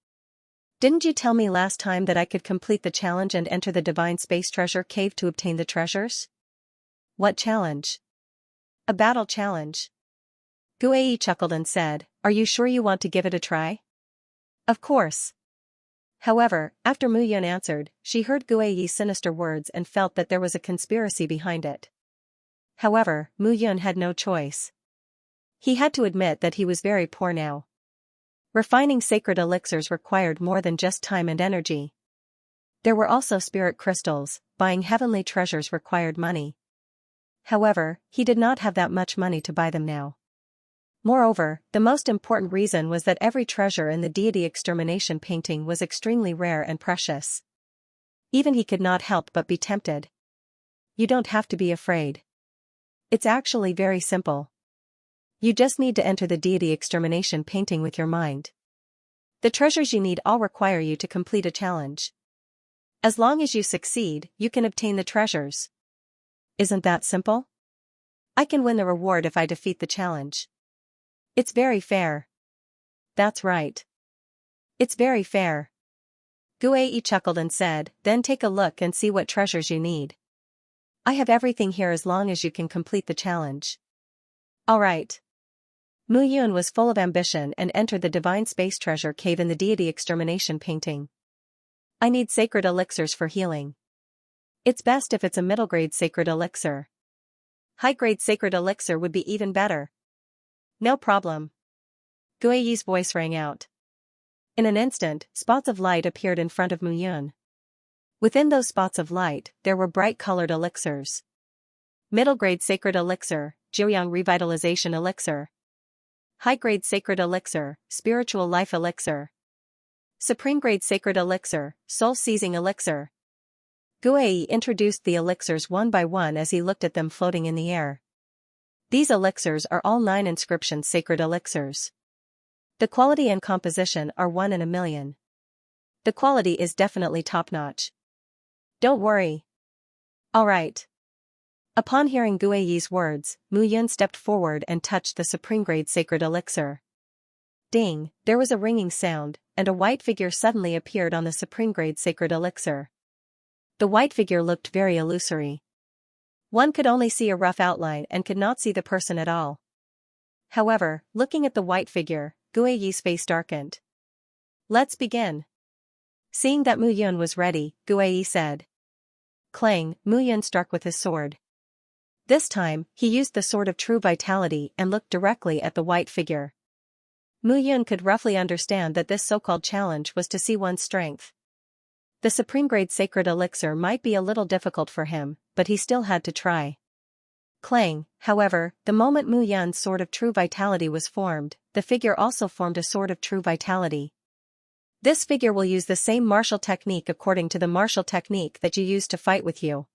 Didn't you tell me last time that I could complete the challenge and enter the Divine Space Treasure Cave to obtain the treasures? What challenge? A battle challenge. Guai chuckled and said, Are you sure you want to give it a try? Of course. However, after Mu Yun answered, she heard Guai's sinister words and felt that there was a conspiracy behind it. However, Mu Yun had no choice. He had to admit that he was very poor now. Refining sacred elixirs required more than just time and energy. There were also spirit crystals, buying heavenly treasures required money. However, he did not have that much money to buy them now. Moreover, the most important reason was that every treasure in the deity extermination painting was extremely rare and precious. Even he could not help but be tempted. You don't have to be afraid. It's actually very simple. You just need to enter the deity extermination painting with your mind. The treasures you need all require you to complete a challenge. As long as you succeed, you can obtain the treasures. Isn't that simple? I can win the reward if I defeat the challenge. It's very fair. That's right. It's very fair. Guai chuckled and said, Then take a look and see what treasures you need. I have everything here as long as you can complete the challenge. Alright. Mu Yun was full of ambition and entered the Divine Space Treasure Cave in the deity extermination painting. I need sacred elixirs for healing. It's best if it's a middle-grade sacred elixir. High-grade sacred elixir would be even better. No problem. Guai's voice rang out. In an instant, spots of light appeared in front of Mu Yun. Within those spots of light, there were bright-colored elixirs. Middle-grade sacred elixir, Jiuyang revitalization elixir. High-grade sacred elixir, spiritual life elixir. Supreme-grade sacred elixir, soul-seizing elixir. Guei introduced the elixirs one by one as he looked at them floating in the air. These elixirs are all 9 inscription sacred elixirs. The quality and composition are 1 in a million. The quality is definitely top-notch. Don't worry. Alright. Upon hearing Guiyi's words, Mu Yun stepped forward and touched the supreme-grade sacred elixir. Ding, there was a ringing sound, and a white figure suddenly appeared on the supreme-grade sacred elixir. The white figure looked very illusory. One could only see a rough outline and could not see the person at all. However, looking at the white figure, Guiyi's face darkened. Let's begin. Seeing that Mu Yun was ready, Guiyi said. Clang, Mu Yun struck with his sword. This time, he used the sword of true vitality and looked directly at the white figure. Mu Yun could roughly understand that this so-called challenge was to see one's strength. The supreme-grade sacred elixir might be a little difficult for him, but he still had to try. Clang, however, the moment Mu Yun's sword of true vitality was formed, the figure also formed a sword of true vitality. This figure will use the same martial technique according to the martial technique that you used to fight with you.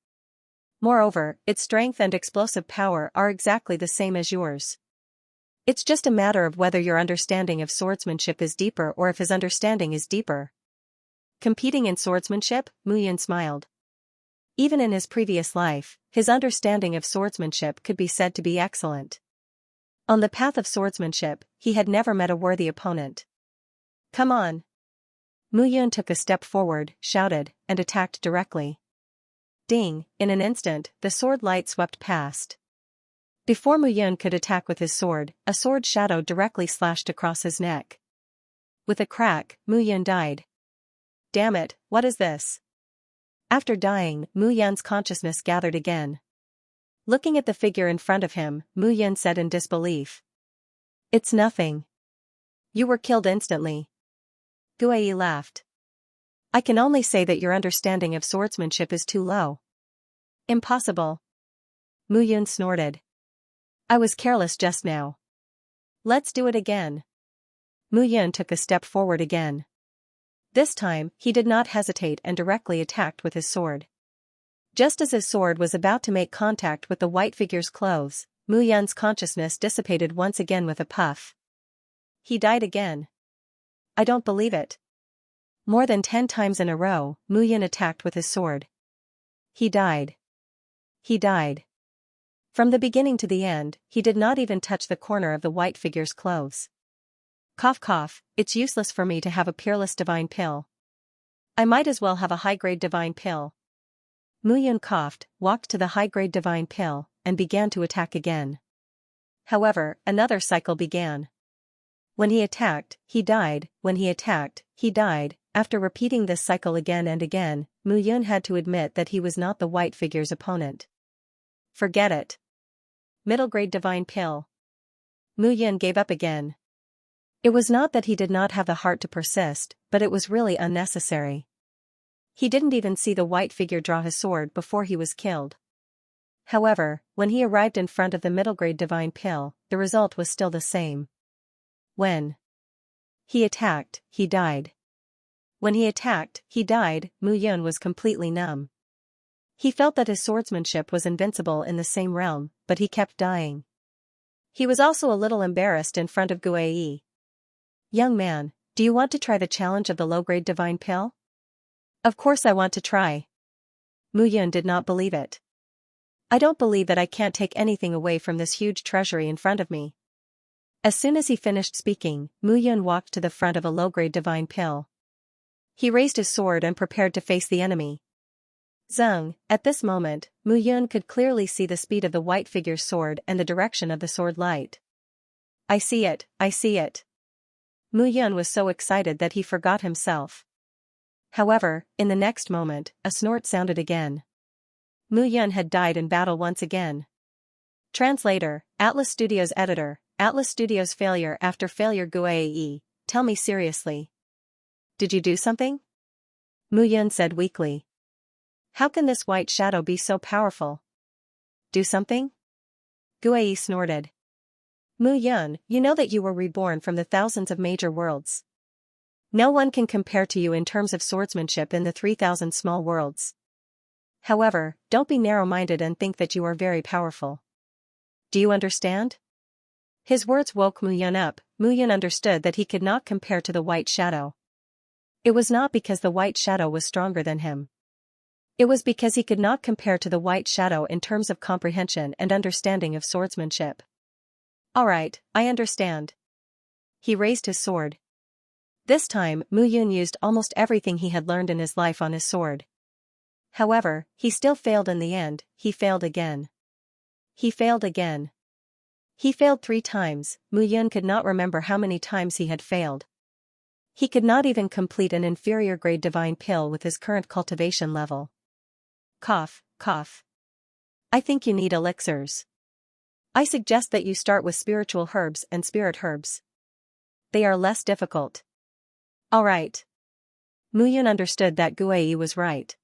Moreover, its strength and explosive power are exactly the same as yours. It's just a matter of whether your understanding of swordsmanship is deeper or if his understanding is deeper. Competing in swordsmanship, Mu Yun smiled. Even in his previous life, his understanding of swordsmanship could be said to be excellent. On the path of swordsmanship, he had never met a worthy opponent. Come on. Mu Yun took a step forward, shouted, and attacked directly. Ding, in an instant, the sword light swept past. Before Mu Yun could attack with his sword, a sword shadow directly slashed across his neck. With a crack, Mu Yun died. Damn it, what is this? After dying, Mu Yun's consciousness gathered again. Looking at the figure in front of him, Mu Yun said in disbelief. It's nothing. You were killed instantly. Guiyi laughed. I can only say that your understanding of swordsmanship is too low. Impossible. Mu Yun snorted. I was careless just now. Let's do it again. Mu Yun took a step forward again. This time, he did not hesitate and directly attacked with his sword. Just as his sword was about to make contact with the white figure's clothes, Mu Yun's consciousness dissipated once again with a puff. He died again. I don't believe it. More than 10 times in a row, Mu Yun attacked with his sword. He died. He died. From the beginning to the end, he did not even touch the corner of the white figure's clothes. Cough cough, it's useless for me to have a peerless divine pill. I might as well have a high-grade divine pill. Mu Yun coughed, walked to the high-grade divine pill, and began to attack again. However, another cycle began. When he attacked, he died, when he attacked, he died. After repeating this cycle again and again, Mu Yun had to admit that he was not the white figure's opponent. Forget it. Middle-grade divine pill. Mu Yun gave up again. It was not that he did not have the heart to persist, but it was really unnecessary. He didn't even see the white figure draw his sword before he was killed. However, when he arrived in front of the middle-grade divine pill, the result was still the same. When he attacked, he died. When he attacked, he died. Mu Yun was completely numb. He felt that his swordsmanship was invincible in the same realm, but he kept dying. He was also a little embarrassed in front of Guiyi. Young man, do you want to try the challenge of the low-grade divine pill? Of course I want to try. Mu Yun did not believe it. I don't believe that I can't take anything away from this huge treasury in front of me. As soon as he finished speaking, Mu Yun walked to the front of a low-grade divine pill. He raised his sword and prepared to face the enemy. Zung, at this moment, Mu Yun could clearly see the speed of the white figure's sword and the direction of the sword light. I see it, I see it. Mu Yun was so excited that he forgot himself. However, in the next moment, a snort sounded again. Mu Yun had died in battle once again. Translator, Atlas Studios Editor, Atlas Studios Failure after failure. Guiyi, tell me seriously. Did you do something? Mu Yun said weakly. How can this white shadow be so powerful? Do something? Guiyi snorted. Mu Yun, you know that you were reborn from the thousands of major worlds. No one can compare to you in terms of swordsmanship in the 3,000 small worlds. However, don't be narrow-minded and think that you are very powerful. Do you understand? His words woke Mu Yun up. Mu Yun understood that he could not compare to the white shadow. It was not because the white shadow was stronger than him. It was because he could not compare to the white shadow in terms of comprehension and understanding of swordsmanship. All right, I understand. He raised his sword. This time, Mu Yun used almost everything he had learned in his life on his sword. However, he still failed in the end. He failed again. He failed again. He failed 3 times. Mu Yun could not remember how many times he had failed. He could not even complete an inferior grade divine pill with his current cultivation level. Cough, cough. I think you need elixirs. I suggest that you start with spiritual herbs and spirit herbs. They are less difficult. Alright. Mu Yun understood that Guai was right.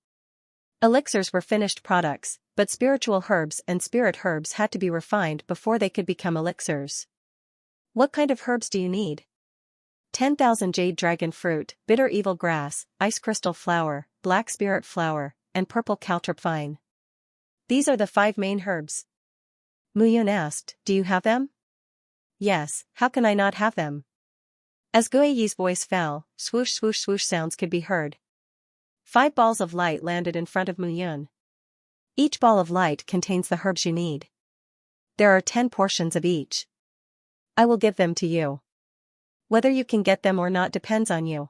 Elixirs were finished products, but spiritual herbs and spirit herbs had to be refined before they could become elixirs. What kind of herbs do you need? 10,000 jade dragon fruit, bitter evil grass, ice crystal flower, black spirit flower, and purple caltrop vine. These are the 5 main herbs. Mu Yun asked, do you have them? Yes, how can I not have them? As Gui's voice fell, swoosh swoosh swoosh sounds could be heard. 5 balls of light landed in front of Mu Yun. Each ball of light contains the herbs you need. There are 10 portions of each. I will give them to you. Whether you can get them or not depends on you.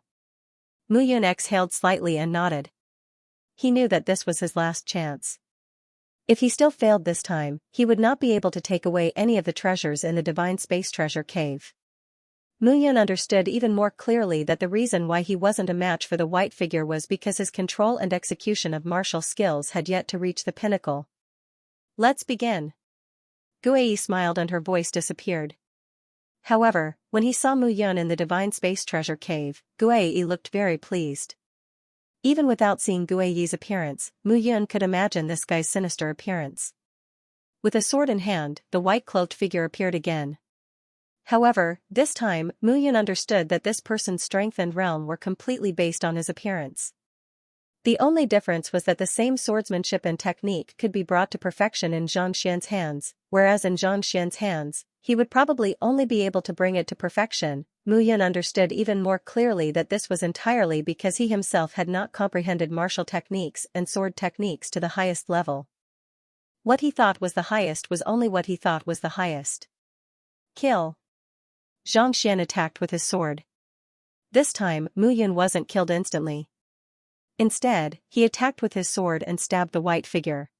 Mu Yun exhaled slightly and nodded. He knew that this was his last chance. If he still failed this time, he would not be able to take away any of the treasures in the Divine Space Treasure Cave. Mu Yun understood even more clearly that the reason why he wasn't a match for the white figure was because his control and execution of martial skills had yet to reach the pinnacle. Let's begin. Gui smiled and her voice disappeared. However, when he saw Mu Yun in the Divine Space Treasure Cave, Gui looked very pleased. Even without seeing Gui's appearance, Mu Yun could imagine this guy's sinister appearance. With a sword in hand, the white-cloaked figure appeared again. However, this time, Mu Yun understood that this person's strength and realm were completely based on his appearance. The only difference was that the same swordsmanship and technique could be brought to perfection in Xianxia's hands, whereas in Xianxia's hands, he would probably only be able to bring it to perfection. Mu Yun understood even more clearly that this was entirely because he himself had not comprehended martial techniques and sword techniques to the highest level. What he thought was the highest was only what he thought was the highest. Kill. Xianxia attacked with his sword. This time, Mu Yun wasn't killed instantly. Instead, he attacked with his sword and stabbed the white figure.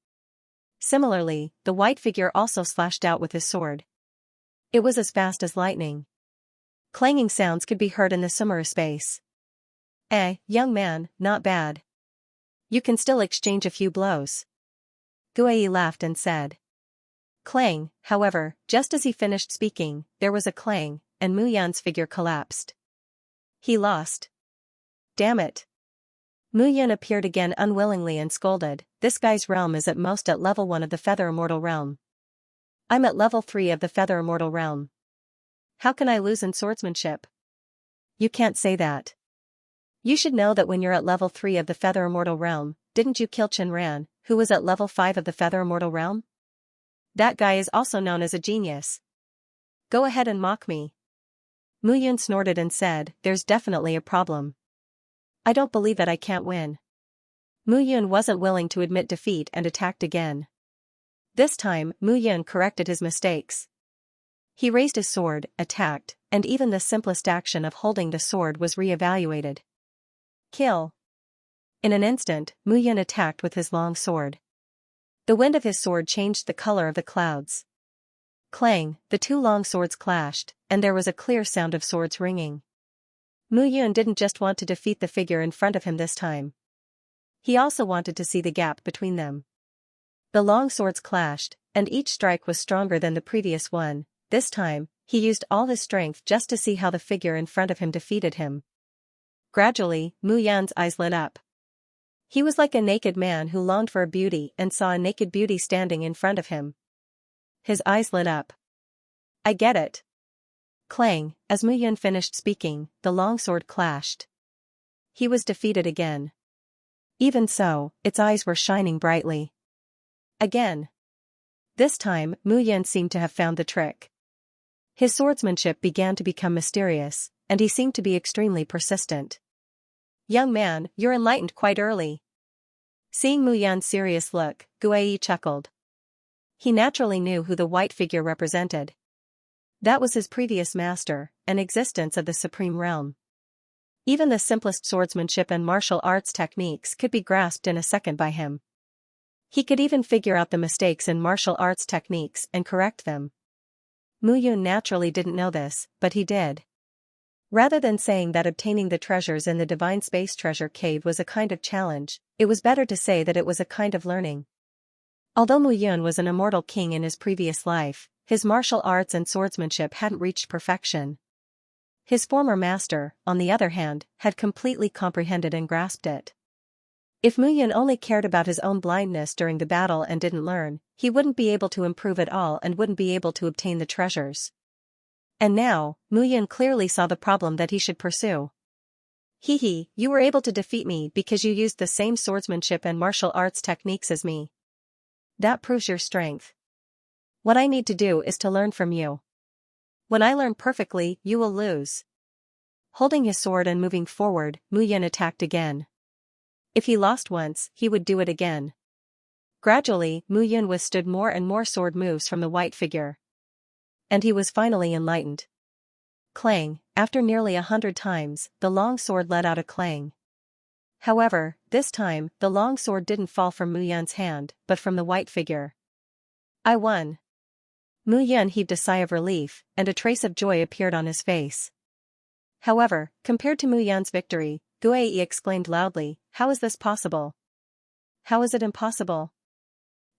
Similarly, the white figure also slashed out with his sword. It was as fast as lightning. Clanging sounds could be heard in the summer space. Young man, not bad. You can still exchange a few blows. Gui laughed and said. Clang, however, just as he finished speaking, there was a clang, and Mu Yun's figure collapsed. He lost. Damn it. Mu Yun appeared again unwillingly and scolded, this guy's realm is at most at level 1 of the Feather Immortal Realm. I'm at level 3 of the Feather Immortal Realm. How can I lose in swordsmanship? You can't say that. You should know that when you're at level 3 of the Feather Immortal Realm, didn't you kill Chen Ran, who was at level 5 of the Feather Immortal Realm? That guy is also known as a genius. Go ahead and mock me. Mu Yun snorted and said, there's definitely a problem. I don't believe that I can't win. Mu Yun wasn't willing to admit defeat and attacked again. This time, Mu Yun corrected his mistakes. He raised his sword, attacked, and even the simplest action of holding the sword was re-evaluated. Kill. In an instant, Mu Yun attacked with his long sword. The wind of his sword changed the color of the clouds. Clang, the 2 long swords clashed, and there was a clear sound of swords ringing. Mu Yun didn't just want to defeat the figure in front of him this time. He also wanted to see the gap between them. The long swords clashed, and each strike was stronger than the previous one. This time, he used all his strength just to see how the figure in front of him defeated him. Gradually, Mu Yun's eyes lit up. He was like a naked man who longed for a beauty and saw a naked beauty standing in front of him. His eyes lit up. I get it. Clang, as Mu Yun finished speaking, the long sword clashed. He was defeated again. Even so, its eyes were shining brightly. Again. This time, Mu Yan seemed to have found the trick. His swordsmanship began to become mysterious, and he seemed to be extremely persistent. Young man, you're enlightened quite early. Seeing Mu Yan's serious look, Guai chuckled. He naturally knew who the white figure represented. That was his previous master, an existence of the supreme realm. Even the simplest swordsmanship and martial arts techniques could be grasped in a second by him. He could even figure out the mistakes in martial arts techniques and correct them. Mu Yun naturally didn't know this, but he did. Rather than saying that obtaining the treasures in the Divine Space Treasure Cave was a kind of challenge, it was better to say that it was a kind of learning. Although Mu Yun was an immortal king in his previous life, his martial arts and swordsmanship hadn't reached perfection. His former master, on the other hand, had completely comprehended and grasped it. If Mu Yun only cared about his own blindness during the battle and didn't learn, he wouldn't be able to improve at all and wouldn't be able to obtain the treasures. And now, Mu Yun clearly saw the problem that he should pursue. Hee, you were able to defeat me because you used the same swordsmanship and martial arts techniques as me. That proves your strength. What I need to do is to learn from you. When I learn perfectly, you will lose. Holding his sword and moving forward, Mu Yun attacked again. If he lost once, he would do it again. Gradually, Mu Yun withstood more and more sword moves from the white figure. And he was finally enlightened. Clang, after nearly 100 times, the long sword let out a clang. However, this time, the long sword didn't fall from Mu Yun's hand, but from the white figure. I won. Mu Yun heaved a sigh of relief, and a trace of joy appeared on his face. However, compared to Mu Yun's victory, Guai exclaimed loudly, "How is this possible? How is it impossible?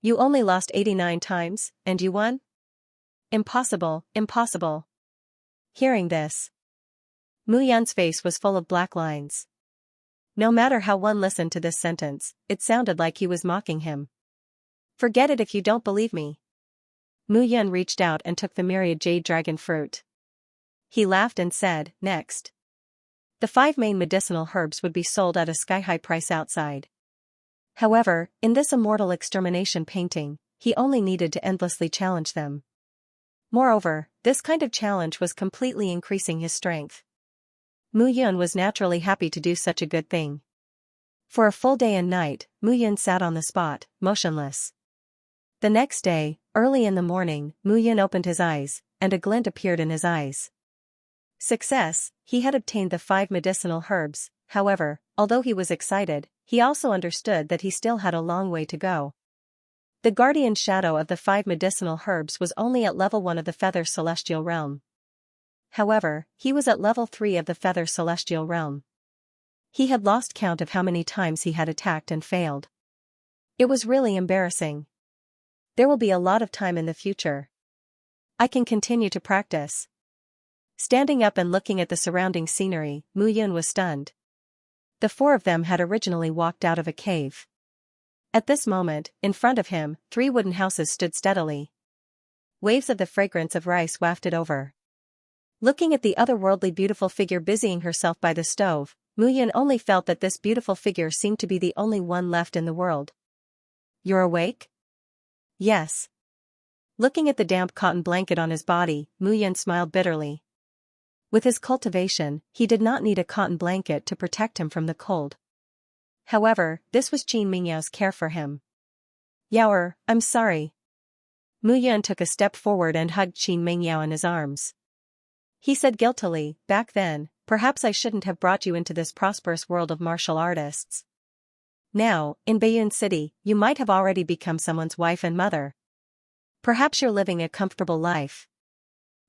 You only lost 89 times, and you won? Impossible, impossible." Hearing this, Mu Yan's face was full of black lines. No matter how one listened to this sentence, it sounded like he was mocking him. Forget it if you don't believe me. Mu Yan reached out and took the myriad jade dragon fruit. He laughed and said, "Next." The 5 main medicinal herbs would be sold at a sky-high price outside. However, in this immortal extermination painting, he only needed to endlessly challenge them. Moreover, this kind of challenge was completely increasing his strength. Mu Yun was naturally happy to do such a good thing. For a full day and night, Mu Yun sat on the spot, motionless. The next day, early in the morning, Mu Yun opened his eyes, and a glint appeared in his eyes. Success, he had obtained the 5 medicinal herbs. However, although he was excited, he also understood that he still had a long way to go. The guardian shadow of the 5 medicinal herbs was only at level 1 of the Feather Celestial Realm. However, he was at level 3 of the Feather Celestial Realm. He had lost count of how many times he had attacked and failed. It was really embarrassing. There will be a lot of time in the future. I can continue to practice. Standing up and looking at the surrounding scenery, Mu Yun was stunned. The 4 of them had originally walked out of a cave. At this moment, in front of him, 3 wooden houses stood steadily. Waves of the fragrance of rice wafted over. Looking at the otherworldly beautiful figure busying herself by the stove, Mu Yun only felt that this beautiful figure seemed to be the only one left in the world. "You're awake?" "Yes." Looking at the damp cotton blanket on his body, Mu Yun smiled bitterly. With his cultivation, he did not need a cotton blanket to protect him from the cold. However, this was Qin Mingyao's care for him. "Yaoer, I'm sorry." Mu Yun took a step forward and hugged Qin Mingyao in his arms. He said guiltily, "Back then, perhaps I shouldn't have brought you into this prosperous world of martial artists. Now, in Baiyun City, you might have already become someone's wife and mother. Perhaps you're living a comfortable life.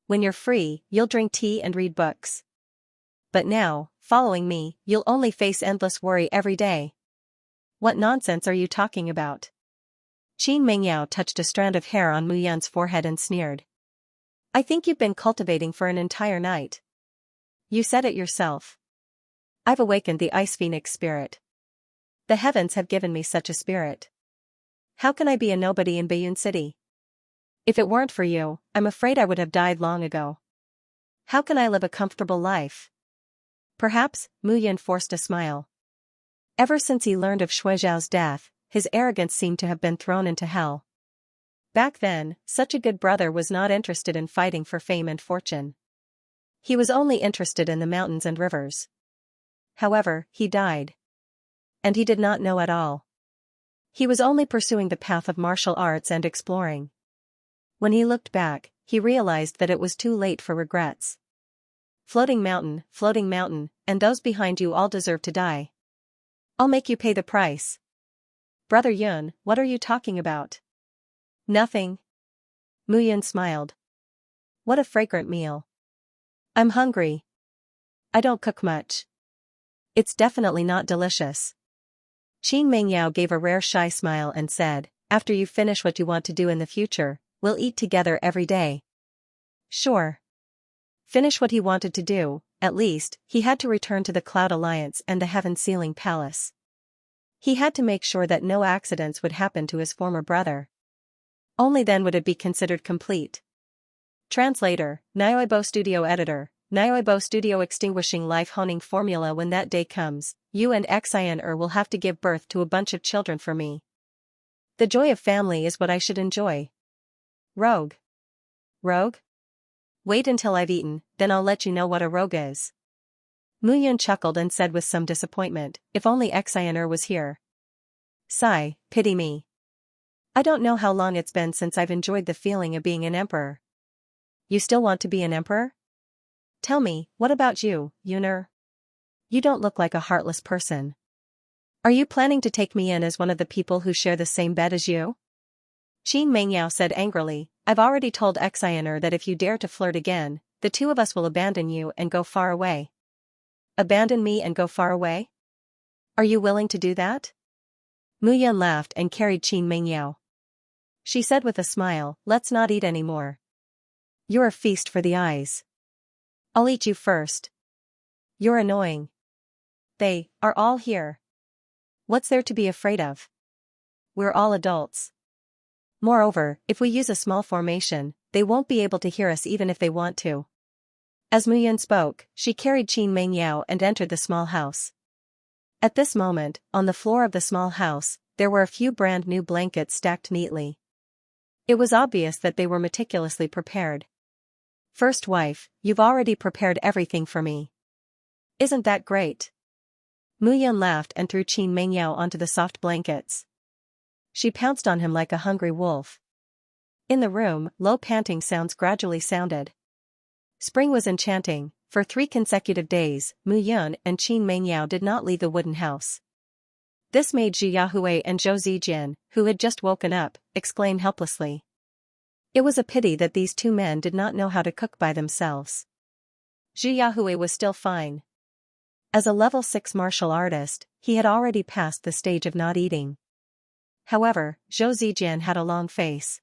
When you're free, you'll drink tea and read books. But now, following me, you'll only face endless worry every day." "What nonsense are you talking about?" Qin Mingyao touched a strand of hair on Mu Yun's forehead and sneered. "I think you've been cultivating for an entire night. You said it yourself. I've awakened the Ice Phoenix spirit. The heavens have given me such a spirit. How can I be a nobody in Baiyun City? If it weren't for you, I'm afraid I would have died long ago. How can I live a comfortable life?" Perhaps, Mu Yun forced a smile. Ever since he learned of Shuizhao's death, his arrogance seemed to have been thrown into hell. Back then, such a good brother was not interested in fighting for fame and fortune. He was only interested in the mountains and rivers. However, he died. And he did not know at all. He was only pursuing the path of martial arts and exploring. When he looked back, he realized that it was too late for regrets. Floating mountain, and those behind you all deserve to die. I'll make you pay the price. Brother Yun, what are you talking about? Nothing. Mu Yun smiled. What a fragrant meal. I'm hungry. I don't cook much. It's definitely not delicious. Qin Mengyao gave a rare shy smile and said, after you finish what you want to do in the future, we'll eat together every day. Sure. Finish what he wanted to do, at least, he had to return to the Cloud Alliance and the Heaven Sealing Palace. He had to make sure that no accidents would happen to his former brother. Only then would it be considered complete. Translator, Nyoibo Studio Editor, Nyoibo Studio Extinguishing Life Honing Formula. When that day comes, you and Xianxia will have to give birth to a bunch of children for me. The joy of family is what I should enjoy. Rogue. Rogue? Wait until I've eaten, then I'll let you know what a rogue is. Mu Yun chuckled and said with some disappointment, if only Xianxia was here. Sigh, pity me. I don't know how long it's been since I've enjoyed the feeling of being an emperor. You still want to be an emperor? Tell me, what about you, Yuner? You don't look like a heartless person. Are you planning to take me in as one of the people who share the same bed as you? Qin Mengyao said angrily, I've already told Xianxia that if you dare to flirt again, the two of us will abandon you and go far away. Abandon me and go far away? Are you willing to do that? Mu Yun laughed and carried Qin Mengyao. She said with a smile, let's not eat anymore. You're a feast for the eyes. I'll eat you first. You're annoying. They are all here. What's there to be afraid of? We're all adults. Moreover, if we use a small formation, they won't be able to hear us even if they want to. As Mu Yun spoke, she carried Qin Mengyao and entered the small house. At this moment, on the floor of the small house, there were a few brand new blankets stacked neatly. It was obvious that they were meticulously prepared. First wife, you've already prepared everything for me. Isn't that great? Mu Yun laughed and threw Qin Mengyao onto the soft blankets. She pounced on him like a hungry wolf. In the room, low panting sounds gradually sounded. Spring was enchanting. For 3 consecutive days, Mu Yun and Qin Mengyao did not leave the wooden house. This made Zhu Yahui and Zhou Zijian, who had just woken up, exclaim helplessly. It was a pity that these 2 men did not know how to cook by themselves. Zhu Yahui was still fine. As a level 6 martial artist, he had already passed the stage of not eating. However, Zhou Zijian had a long face.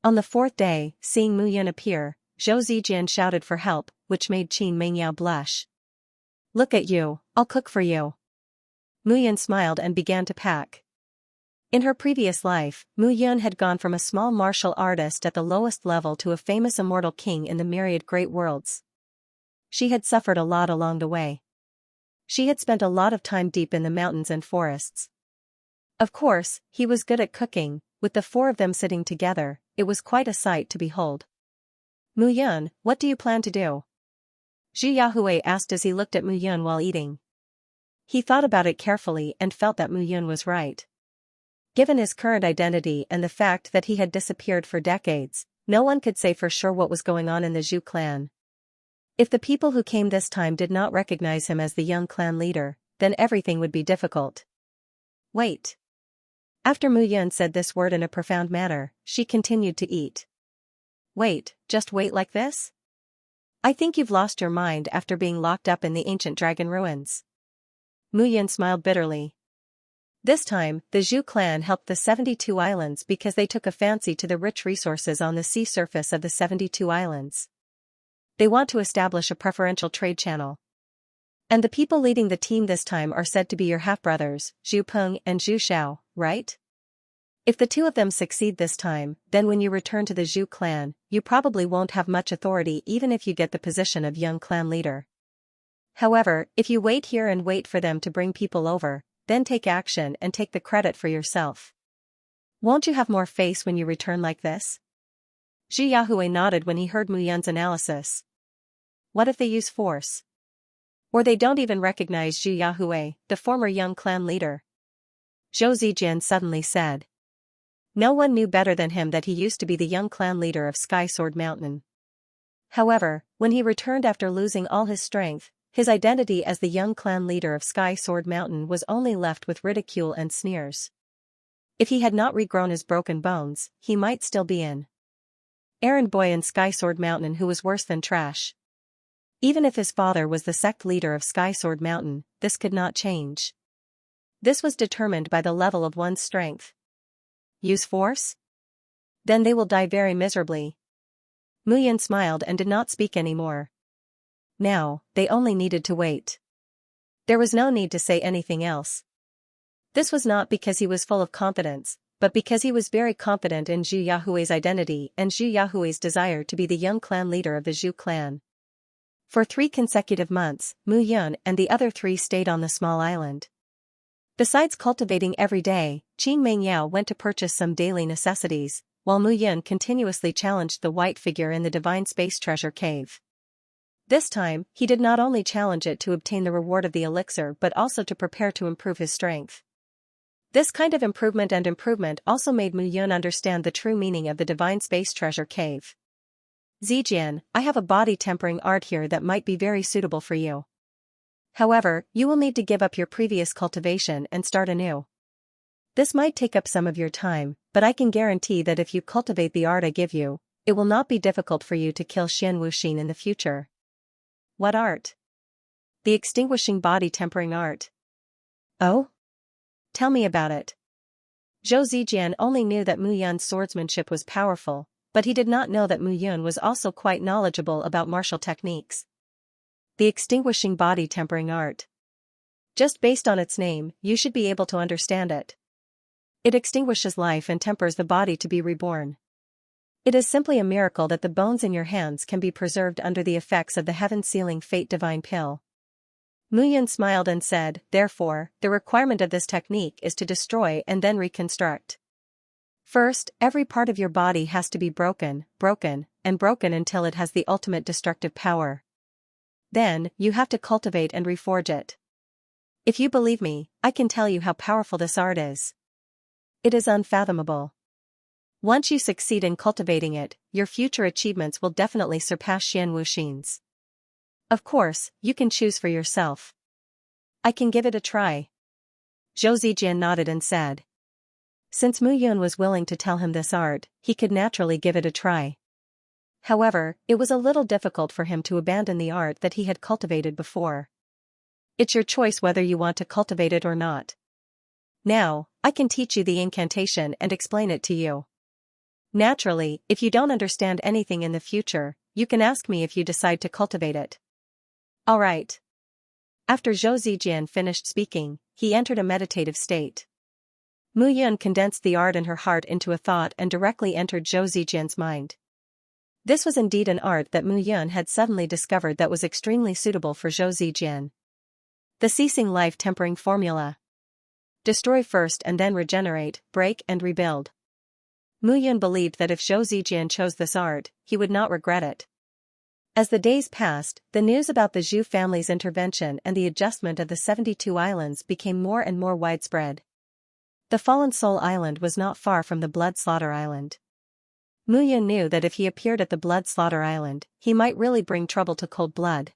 On the 4th day, seeing Mu Yun appear, Zhou Zijian shouted for help, which made Qin Mengyao blush. Look at you, I'll cook for you. Mu Yun smiled and began to pack. In her previous life, Mu Yun had gone from a small martial artist at the lowest level to a famous immortal king in the myriad great worlds. She had suffered a lot along the way. She had spent a lot of time deep in the mountains and forests. Of course, he was good at cooking. With the 4 of them sitting together, it was quite a sight to behold. Mu Yun, what do you plan to do? Zhu Yahui asked as he looked at Mu Yun while eating. He thought about it carefully and felt that Mu Yun was right. Given his current identity and the fact that he had disappeared for decades, no one could say for sure what was going on in the Zhu clan. If the people who came this time did not recognize him as the young clan leader, then everything would be difficult. Wait. After Mu Yun said this word in a profound manner, she continued to eat. Wait, just wait like this? I think you've lost your mind after being locked up in the ancient dragon ruins. Mu Yun smiled bitterly. This time, the Zhu clan helped the 72 islands because they took a fancy to the rich resources on the sea surface of the 72 islands. They want to establish a preferential trade channel. And the people leading the team this time are said to be your half-brothers, Zhu Peng and Zhu Xiao, right? If the 2 of them succeed this time, then when you return to the Zhu clan, you probably won't have much authority even if you get the position of young clan leader. However, if you wait here and wait for them to bring people over, then take action and take the credit for yourself. Won't you have more face when you return like this? Zhu Yahue nodded when he heard Mu Yun's analysis. What if they use force? Or they don't even recognize Zhu Yahue, the former young clan leader? Zhou Zijian suddenly said. No one knew better than him that he used to be the young clan leader of Sky Sword Mountain. However, when he returned after losing all his strength, his identity as the young clan leader of Sky Sword Mountain was only left with ridicule and sneers. If he had not regrown his broken bones, he might still be an errand boy in Sky Sword Mountain who was worse than trash. Even if his father was the sect leader of Sky Sword Mountain, this could not change. This was determined by the level of one's strength. Use force? Then they will die very miserably. Mu Yun smiled and did not speak anymore. Now, they only needed to wait. There was no need to say anything else. This was not because he was full of confidence, but because he was very confident in Zhu Yahue's identity and Zhu Yahue's desire to be the young clan leader of the Zhu clan. For 3 consecutive months, Mu Yun and the other 3 stayed on the small island. Besides cultivating every day, Qin Mengyao went to purchase some daily necessities, while Mu Yun continuously challenged the white figure in the divine space treasure cave. This time, he did not only challenge it to obtain the reward of the elixir but also to prepare to improve his strength. This kind of improvement also made Mu Yun understand the true meaning of the divine space treasure cave. Zijian, I have a body tempering art here that might be very suitable for you. However, you will need to give up your previous cultivation and start anew. This might take up some of your time, but I can guarantee that if you cultivate the art I give you, it will not be difficult for you to kill Xian Wuxin in the future. What art? The extinguishing body tempering art. Oh? Tell me about it. Zhou Zijian only knew that Mu Yun's swordsmanship was powerful, but he did not know that Mu Yun was also quite knowledgeable about martial techniques. The extinguishing body tempering art. Just based on its name, you should be able to understand it. It extinguishes life and tempers the body to be reborn. It is simply a miracle that the bones in your hands can be preserved under the effects of the heaven-sealing fate divine pill. Mu Yun smiled and said, therefore, the requirement of this technique is to destroy and then reconstruct. First, every part of your body has to be broken until it has the ultimate destructive power. Then, you have to cultivate and reforge it. If you believe me, I can tell you how powerful this art is. It is unfathomable. Once you succeed in cultivating it, your future achievements will definitely surpass Xian Wuxin's. Of course, you can choose for yourself. I can give it a try. Zhou Zijian nodded and said. Since Mu Yun was willing to tell him this art, he could naturally give it a try. However, it was a little difficult for him to abandon the art that he had cultivated before. It's your choice whether you want to cultivate it or not. Now, I can teach you the incantation and explain it to you. Naturally, if you don't understand anything in the future, you can ask me if you decide to cultivate it. Alright. After Zhou Zijian finished speaking, he entered a meditative state. Mu Yun condensed the art in her heart into a thought and directly entered Zhou Zijian's mind. This was indeed an art that Mu Yun had suddenly discovered that was extremely suitable for Zhou Zijian. The ceasing life tempering formula. Destroy first and then regenerate, break and rebuild. Mu Yun believed that if Zhou Zijian chose this art, he would not regret it. As the days passed, the news about the Zhu family's intervention and the adjustment of the 72 islands became more and more widespread. The Fallen Soul Island was not far from the Blood Slaughter Island. Mu Yun knew that if he appeared at the Blood Slaughter Island, he might really bring trouble to Cold Blood.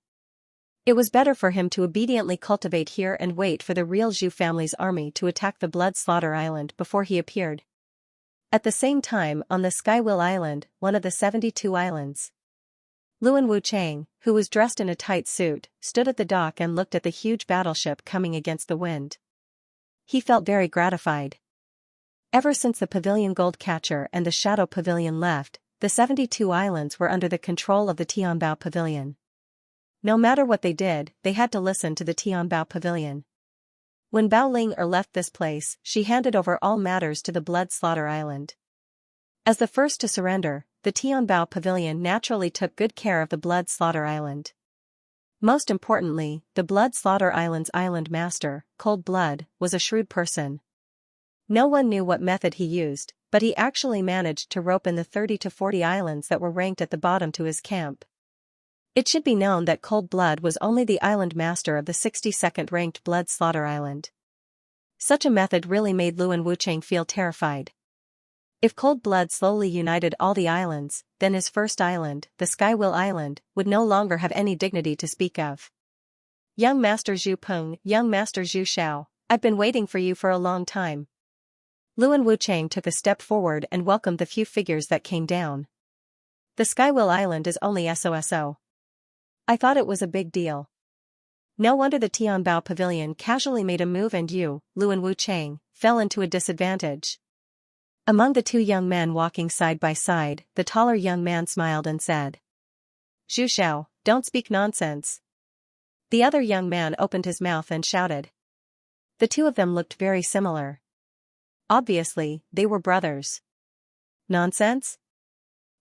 It was better for him to obediently cultivate here and wait for the real Zhu family's army to attack the Blood Slaughter Island before he appeared. At the same time, on the Skywheel Island, one of the 72 islands, Luan Wuchang, who was dressed in a tight suit, stood at the dock and looked at the huge battleship coming against the wind. He felt very gratified. Ever since the Pavilion Gold Catcher and the Shadow Pavilion left, the 72 islands were under the control of the Tianbao Pavilion. No matter what they did, they had to listen to the Tianbao Pavilion. When Bao Ling left this place, she handed over all matters to the Blood Slaughter Island. As the first to surrender, the Tianbao Pavilion naturally took good care of the Blood Slaughter Island. Most importantly, the Blood Slaughter Island's island master, Cold Blood, was a shrewd person. No one knew what method he used, but he actually managed to rope in the 30 to 40 islands that were ranked at the bottom to his camp. It should be known that Cold Blood was only the island master of the 62nd ranked Blood Slaughter Island. Such a method really made Luan Wuchang feel terrified. If Cold Blood slowly united all the islands, then his first island, the Skywheel Island, would no longer have any dignity to speak of. Young Master Zhu Peng, young Master Zhu Shao, I've been waiting for you for a long time. Luan Wuchang took a step forward and welcomed the few figures that came down. The Skywheel Island is only SOSO. I thought it was a big deal. No wonder the Tianbao Pavilion casually made a move and you, Luan Wuchang, fell into a disadvantage. Among the two young men walking side by side, the taller young man smiled and said, Zhu Shao, don't speak nonsense. The other young man opened his mouth and shouted. The two of them looked very similar. Obviously, they were brothers. Nonsense?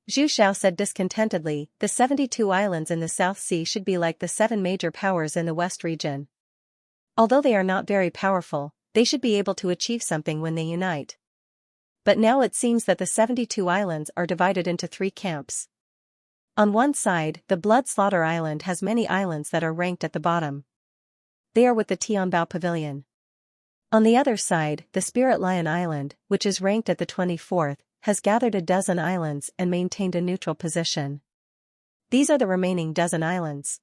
Zhu Shao said discontentedly, the 72 islands in the South Sea should be like the 7 major powers in the West region. Although they are not very powerful, they should be able to achieve something when they unite. But now it seems that the 72 islands are divided into 3 camps. On one side, the Blood Slaughter Island has many islands that are ranked at the bottom. They are with the Tianbao Pavilion. On the other side, the Spirit Lion Island, which is ranked at the 24th, has gathered a dozen islands and maintained a neutral position. These are the remaining dozen islands.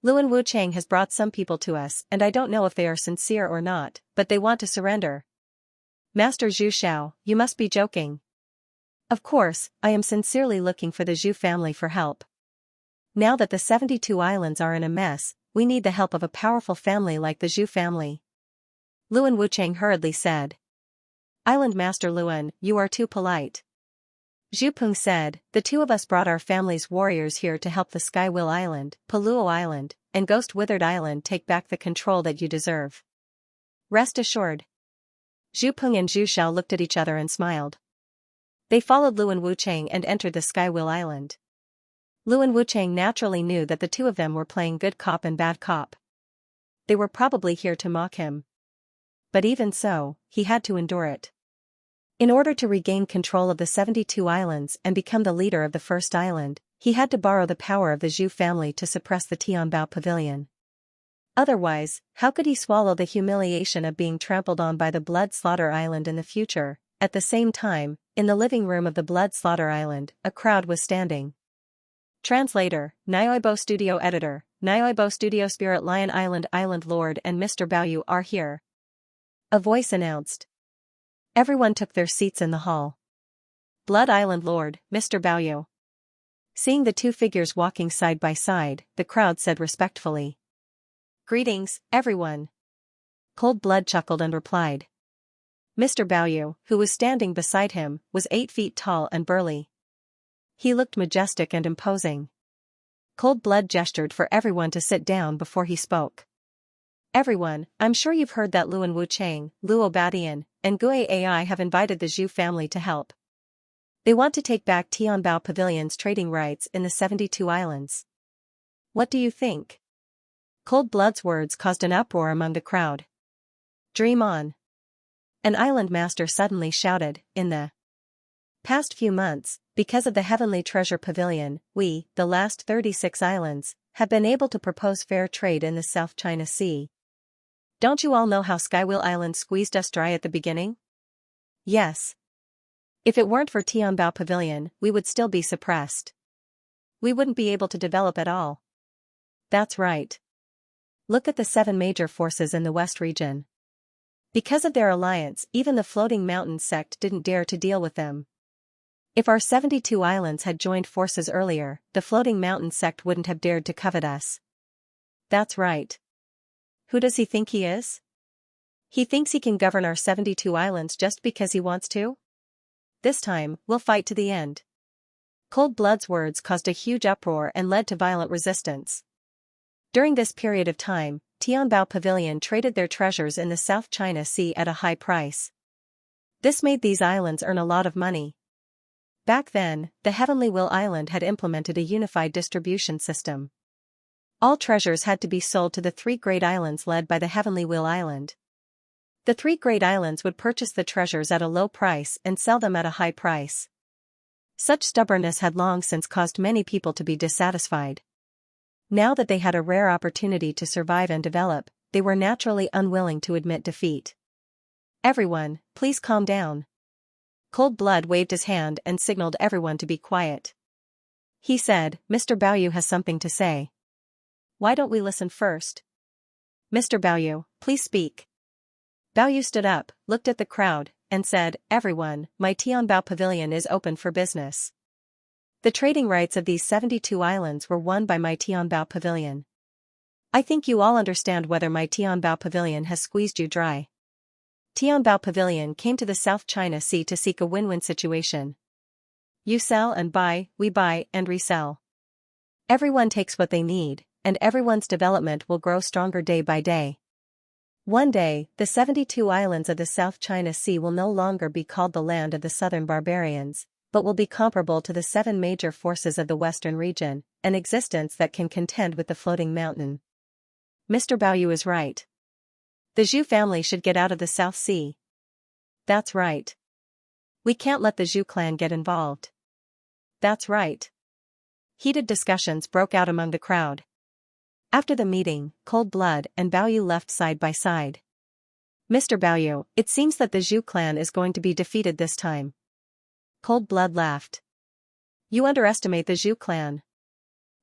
Luan Wuchang has brought some people to us and I don't know if they are sincere or not, but they want to surrender. Master Zhu Shao, you must be joking. Of course, I am sincerely looking for the Zhu family for help. Now that the 72 islands are in a mess, we need the help of a powerful family like the Zhu family. Luan Wuchang hurriedly said. Island Master Luan, you are too polite. Zhu Peng said, the two of us brought our family's warriors here to help the Skywheel Island, Paluo Island, and Ghost Withered Island take back the control that you deserve. Rest assured. Zhu Peng and Zhu Shao looked at each other and smiled. They followed Luan Wuchang and entered the Skywheel Island. Luan Wuchang naturally knew that the two of them were playing good cop and bad cop. They were probably here to mock him. But even so, he had to endure it. In order to regain control of the 72 islands and become the leader of the first island, he had to borrow the power of the Zhu family to suppress the Tianbao Pavilion. Otherwise, how could he swallow the humiliation of being trampled on by the Blood Slaughter Island in the future? At the same time, in the living room of the Blood Slaughter Island, a crowd was standing. Translator, Nioibo Studio Editor, Nioibo Studio Spirit Lion Island Island Lord and Mr. Baoyu are here. A voice announced. Everyone took their seats in the hall. Blood Island Lord, Mr. Baoyu. Seeing the two figures walking side by side, the crowd said respectfully. Greetings, everyone. Cold Blood chuckled and replied. Mr. Baoyu, who was standing beside him, was 8 feet tall and burly. He looked majestic and imposing. Cold Blood gestured for everyone to sit down before he spoke. Everyone, I'm sure you've heard that Luan Wuchang, Luo Badian, and Gui Ai have invited the Zhu family to help. They want to take back Tianbao Pavilion's trading rights in the 72 islands. What do you think? Cold Blood's words caused an uproar among the crowd. Dream on. An island master suddenly shouted, in the past few months, because of the Heavenly Treasure Pavilion, we, the last 36 islands, have been able to propose fair trade in the South China Sea. Don't you all know how Skywheel Island squeezed us dry at the beginning? Yes. If it weren't for Tianbao Pavilion, we would still be suppressed. We wouldn't be able to develop at all. That's right. Look at the 7 major forces in the West region. Because of their alliance, even the Floating Mountain sect didn't dare to deal with them. If our 72 islands had joined forces earlier, the Floating Mountain sect wouldn't have dared to covet us. That's right. Who does he think he is? He thinks he can govern our 72 islands just because he wants to? This time, we'll fight to the end. Cold Blood's words caused a huge uproar and led to violent resistance. During this period of time, Tianbao Pavilion traded their treasures in the South China Sea at a high price. This made these islands earn a lot of money. Back then, the Heavenly Will Island had implemented a unified distribution system. All treasures had to be sold to the three great islands led by the Heavenly Wheel Island. The three great islands would purchase the treasures at a low price and sell them at a high price. Such stubbornness had long since caused many people to be dissatisfied. Now that they had a rare opportunity to survive and develop, they were naturally unwilling to admit defeat. "Everyone, please calm down." Cold Blood waved his hand and signaled everyone to be quiet. He said, "Mr. Baoyu has something to say. Why don't we listen first? Mr. Baoyu, please speak." Baoyu stood up, looked at the crowd, and said, "Everyone, my Tianbao Pavilion is open for business. The trading rights of these 72 islands were won by my Tianbao Pavilion. I think you all understand whether my Tianbao Pavilion has squeezed you dry." Tianbao Pavilion came to the South China Sea to seek a win-win situation. You sell and buy, we buy and resell. Everyone takes what they need, and everyone's development will grow stronger day by day. One day, the 72 islands of the South China Sea will no longer be called the land of the southern barbarians, but will be comparable to the 7 major forces of the western region, an existence that can contend with the floating mountain. Mr. Baoyu is right. The Zhu family should get out of the South Sea. That's right. We can't let the Zhu clan get involved. That's right. Heated discussions broke out among the crowd. After the meeting, Cold Blood and Baoyu left side by side. "Mr. Baoyu, it seems that the Zhu clan is going to be defeated this time." Cold Blood laughed. "You underestimate the Zhu clan."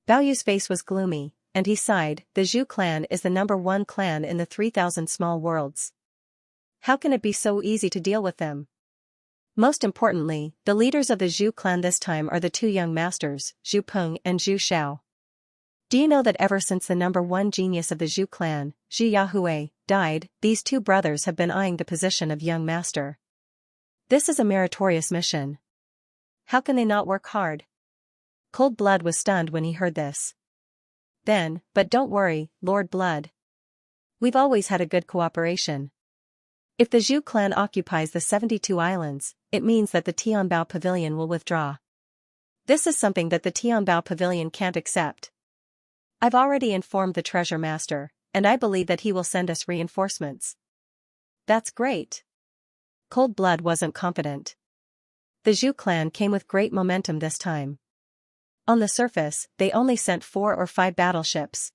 Baoyu's face was gloomy, and he sighed. "The Zhu clan is the #1 clan in the 3,000 small worlds. How can it be so easy to deal with them? Most importantly, the leaders of the Zhu clan this time are the 2 young masters, Zhu Peng and Zhu Xiao. Do you know that ever since the #1 genius of the Zhu clan, Zhi Yahui, died, these 2 brothers have been eyeing the position of young master? This is a meritorious mission. How can they not work hard?" Cold Blood was stunned when he heard this. Then, "But don't worry, Lord Blood. We've always had a good cooperation. If the Zhu clan occupies the 72 islands, it means that the Tianbao Pavilion will withdraw. This is something that the Tianbao Pavilion can't accept. I've already informed the treasure master, and I believe that he will send us reinforcements." "That's great." Cold Blood wasn't confident. The Zhu clan came with great momentum this time. On the surface, they only sent 4 or 5 battleships.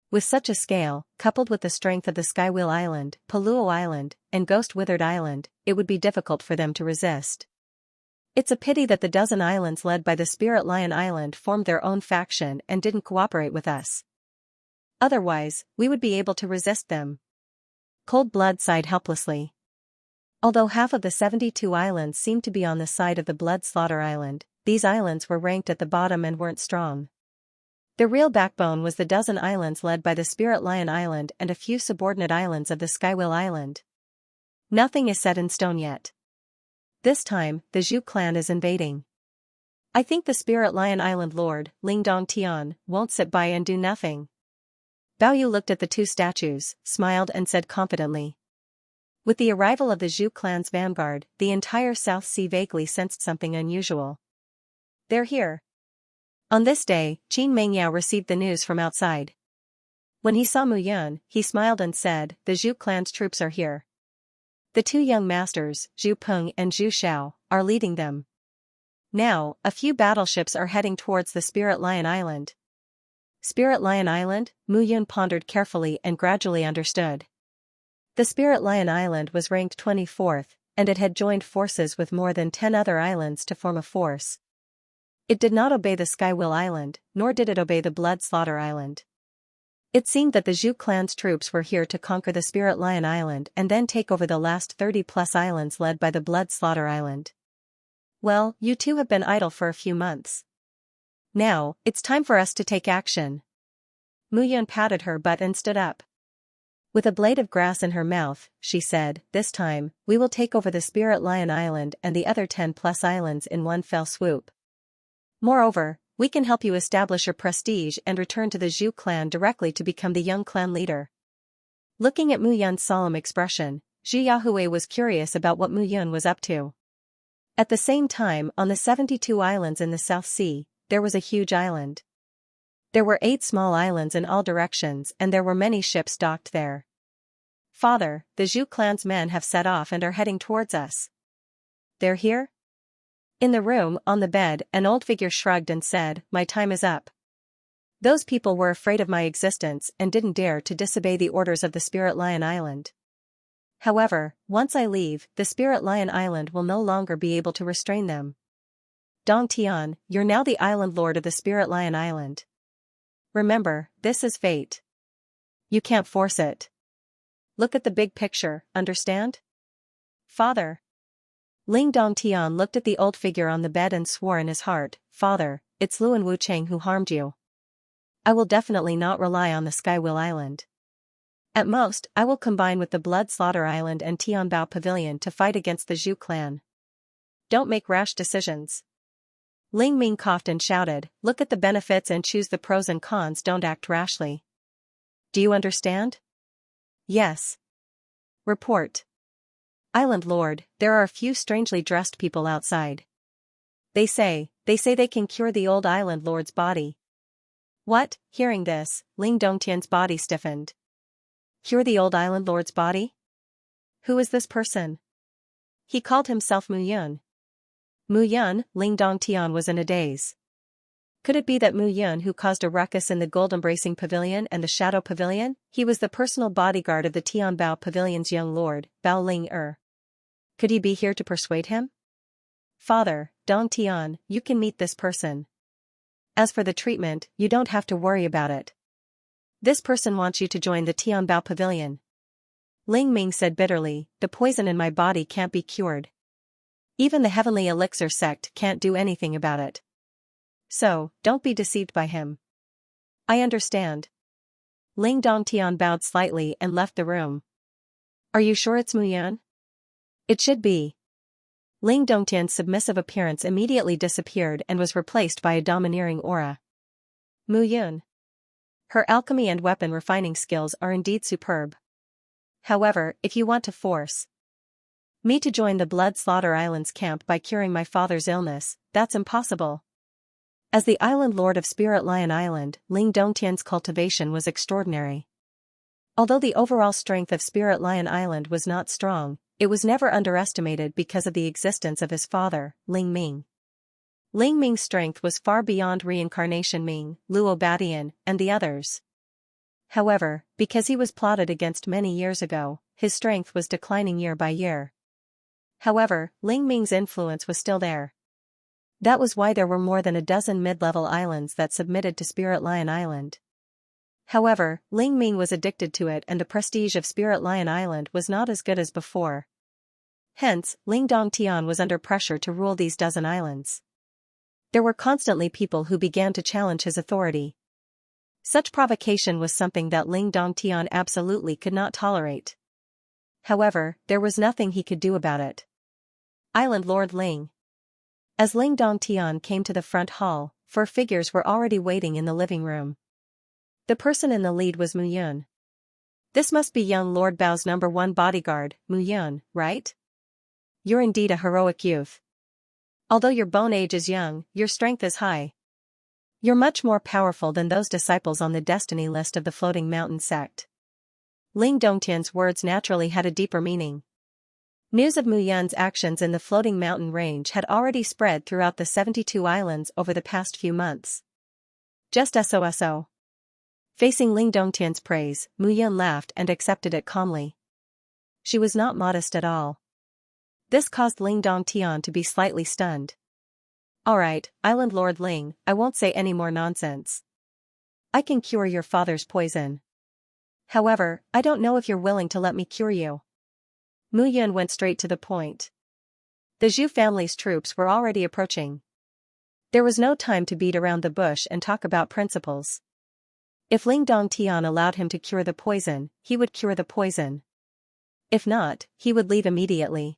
With such a scale, coupled with the strength of the Skywheel Island, Paluo Island, and Ghost Withered Island, it would be difficult for them to resist. It's a pity that the dozen islands led by the Spirit Lion Island formed their own faction and didn't cooperate with us. Otherwise, we would be able to resist them. Cold Blood sighed helplessly. Although half of the 72 islands seemed to be on the side of the Blood Slaughter Island, these islands were ranked at the bottom and weren't strong. The real backbone was the dozen islands led by the Spirit Lion Island and a few subordinate islands of the Skywheel Island. Nothing is set in stone yet. This time, the Zhu clan is invading. I think the Spirit Lion Island Lord, Ling Dong Tian, won't sit by and do nothing. Baoyu looked at the 2 statues, smiled and said confidently. With the arrival of the Zhu clan's vanguard, the entire South Sea vaguely sensed something unusual. "They're here." On this day, Qin Mengyao received the news from outside. When he saw Mu Yun, he smiled and said, "The Zhu clan's troops are here. The 2 young masters, Zhu Peng and Zhu Xiao, are leading them. Now, a few battleships are heading towards the Spirit Lion Island." Spirit Lion Island? Mu Yun pondered carefully and gradually understood. The Spirit Lion Island was ranked 24th, and it had joined forces with more than 10 other islands to form a force. It did not obey the Skywheel Island, nor did it obey the Blood Slaughter Island. It seemed that the Zhu clan's troops were here to conquer the Spirit Lion Island and then take over the last 30+ islands led by the Blood Slaughter Island. "Well, you 2 have been idle for a few months. Now, it's time for us to take action." Mu Yun patted her butt and stood up. With a blade of grass in her mouth, she said, "This time, we will take over the Spirit Lion Island and the other 10+ islands in one fell swoop. Moreover, we can help you establish your prestige and return to the Zhu clan directly to become the young clan leader." Looking at Mu Yun's solemn expression, Zhi Yahui was curious about what Mu Yun was up to. At the same time, on the 72 islands in the South Sea, there was a huge island. There were 8 small islands in all directions and there were many ships docked there. Father, the Zhu clan's men have set off and are heading towards us. They're here? In the room, on the bed, an old figure shrugged and said, my time is up. Those people were afraid of my existence and didn't dare to disobey the orders of the Spirit Lion Island. However, once I leave, the Spirit Lion Island will no longer be able to restrain them. Dong Tian, you're now the island lord of the Spirit Lion Island. Remember, this is fate. You can't force it. Look at the big picture, understand? Father. Ling Dongtian looked at the old figure on the bed and swore in his heart, Father, it's Luan Wucheng who harmed you. I will definitely not rely on the Skywheel Island. At most, I will combine with the Blood Slaughter Island and Tianbao Pavilion to fight against the Zhu clan. Don't make rash decisions. Ling Ming coughed and shouted, look at the benefits and choose the pros and cons, don't act rashly. Do you understand? Yes. Report. Island Lord, there are a few strangely dressed people outside. They say they can cure the old Island Lord's body. What? Hearing this, Ling Dongtian's body stiffened. Cure the old Island Lord's body? Who is this person? He called himself Mu Yun. Mu Yun, Ling Dongtian was in a daze. Could it be that Mu Yun who caused a ruckus in the Gold Embracing Pavilion and the Shadow Pavilion? He was the personal bodyguard of the Tianbao Pavilion's young lord, Bao Ling-er. Could he be here to persuade him? Father, Dong Tian, you can meet this person. As for the treatment, you don't have to worry about it. This person wants you to join the Tianbao Pavilion. Ling Ming said bitterly, the poison in my body can't be cured. Even the Heavenly Elixir sect can't do anything about it. So, don't be deceived by him. I understand. Ling Dongtian bowed slightly and left the room. Are you sure it's Mu Yun? It should be. Ling Dongtian's submissive appearance immediately disappeared and was replaced by a domineering aura. Mu Yun. Her alchemy and weapon refining skills are indeed superb. However, if you want to force me to join the Blood Slaughter Island's camp by curing my father's illness, that's impossible. As the Island Lord of Spirit Lion Island, Ling Dongtian's cultivation was extraordinary. Although the overall strength of Spirit Lion Island was not strong, it was never underestimated because of the existence of his father, Ling Ming. Ling Ming's strength was far beyond Reincarnation Ming, Luo Batian, and the others. However, because he was plotted against many years ago, his strength was declining year by year. However, Ling Ming's influence was still there. That was why there were more than a dozen mid-level islands that submitted to Spirit Lion Island. However, Ling Ming was addicted to it and the prestige of Spirit Lion Island was not as good as before. Hence, Ling Dongtian was under pressure to rule these dozen islands. There were constantly people who began to challenge his authority. Such provocation was something that Ling Dongtian absolutely could not tolerate. However, there was nothing he could do about it. Island Lord Ling. As Ling Dongtian came to the front hall, 4 figures were already waiting in the living room. The person in the lead was Mu Yun. This must be young Lord Bao's #1 bodyguard, Mu Yun, right? You're indeed a heroic youth. Although your bone age is young, your strength is high. You're much more powerful than those disciples on the destiny list of the Floating Mountain sect. Ling Dongtian's words naturally had a deeper meaning. News of Mu Yun's actions in the Floating Mountain range had already spread throughout the 72 islands over the past few months. Just so. Facing Ling Dongtian's praise, Mu Yun laughed and accepted it calmly. She was not modest at all. This caused Ling Dongtian to be slightly stunned. Alright, Island Lord Ling, I won't say any more nonsense. I can cure your father's poison. However, I don't know if you're willing to let me cure you. Mu Yun went straight to the point. The Zhu family's troops were already approaching. There was no time to beat around the bush and talk about principles. If Ling Dongtian allowed him to cure the poison, he would cure the poison. If not, he would leave immediately.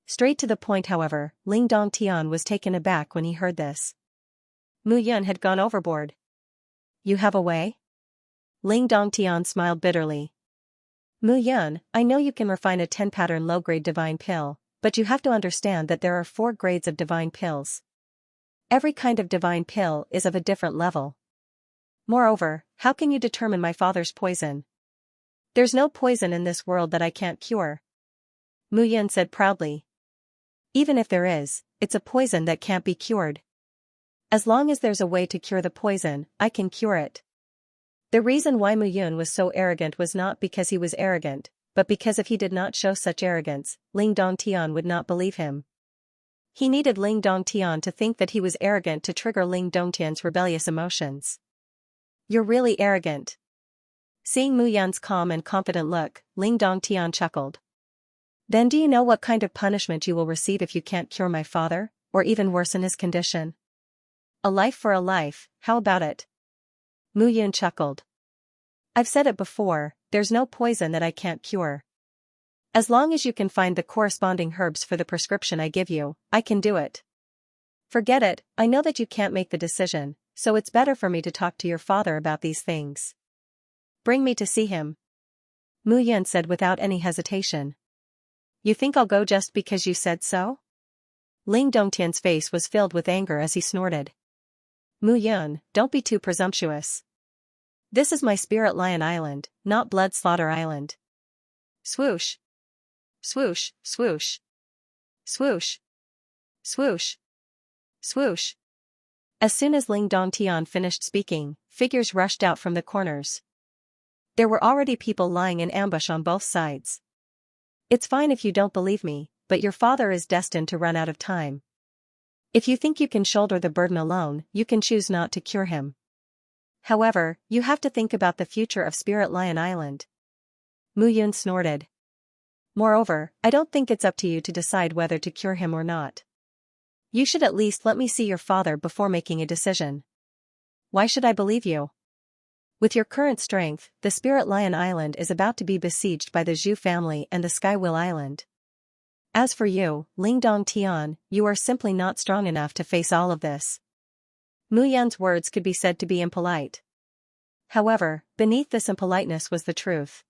Straight to the point, however, Ling Dongtian was taken aback when he heard this. Mu Yun had gone overboard. You have a way? Ling Dongtian smiled bitterly. Mu Yun, I know you can refine a 10-pattern low-grade divine pill, but you have to understand that there are 4 grades of divine pills. Every kind of divine pill is of a different level. Moreover, how can you determine my father's poison? There's no poison in this world that I can't cure. Mu Yun said proudly. Even if there is, it's a poison that can't be cured. As long as there's a way to cure the poison, I can cure it. The reason why Mu Yun was so arrogant was not because he was arrogant, but because if he did not show such arrogance, Ling Dongtian would not believe him. He needed Ling Dongtian to think that he was arrogant to trigger Ling Dongtian's rebellious emotions. You're really arrogant. Seeing Mu Yun's calm and confident look, Ling Dongtian chuckled. Then do you know what kind of punishment you will receive if you can't cure my father, or even worsen his condition? A life for a life, how about it? Mu Yun chuckled. I've said it before, there's no poison that I can't cure. As long as you can find the corresponding herbs for the prescription I give you, I can do it. Forget it, I know that you can't make the decision, so it's better for me to talk to your father about these things. Bring me to see him. Mu Yun said without any hesitation. You think I'll go just because you said so? Ling Dongtian's face was filled with anger as he snorted. Mu Yun, don't be too presumptuous. This is my Spirit Lion Island, not Blood Slaughter Island. Swoosh. Swoosh, swoosh. Swoosh. Swoosh. Swoosh. As soon as Ling Dongtian finished speaking, figures rushed out from the corners. There were already people lying in ambush on both sides. It's fine if you don't believe me, but your father is destined to run out of time. If you think you can shoulder the burden alone, you can choose not to cure him. However, you have to think about the future of Spirit Lion Island. Mu Yun snorted. Moreover, I don't think it's up to you to decide whether to cure him or not. You should at least let me see your father before making a decision. Why should I believe you? With your current strength, the Spirit Lion Island is about to be besieged by the Zhu family and the Skywheel Island. As for you, Ling Dongtian, you are simply not strong enough to face all of this. Mu Yun's words could be said to be impolite. However, beneath this impoliteness was the truth.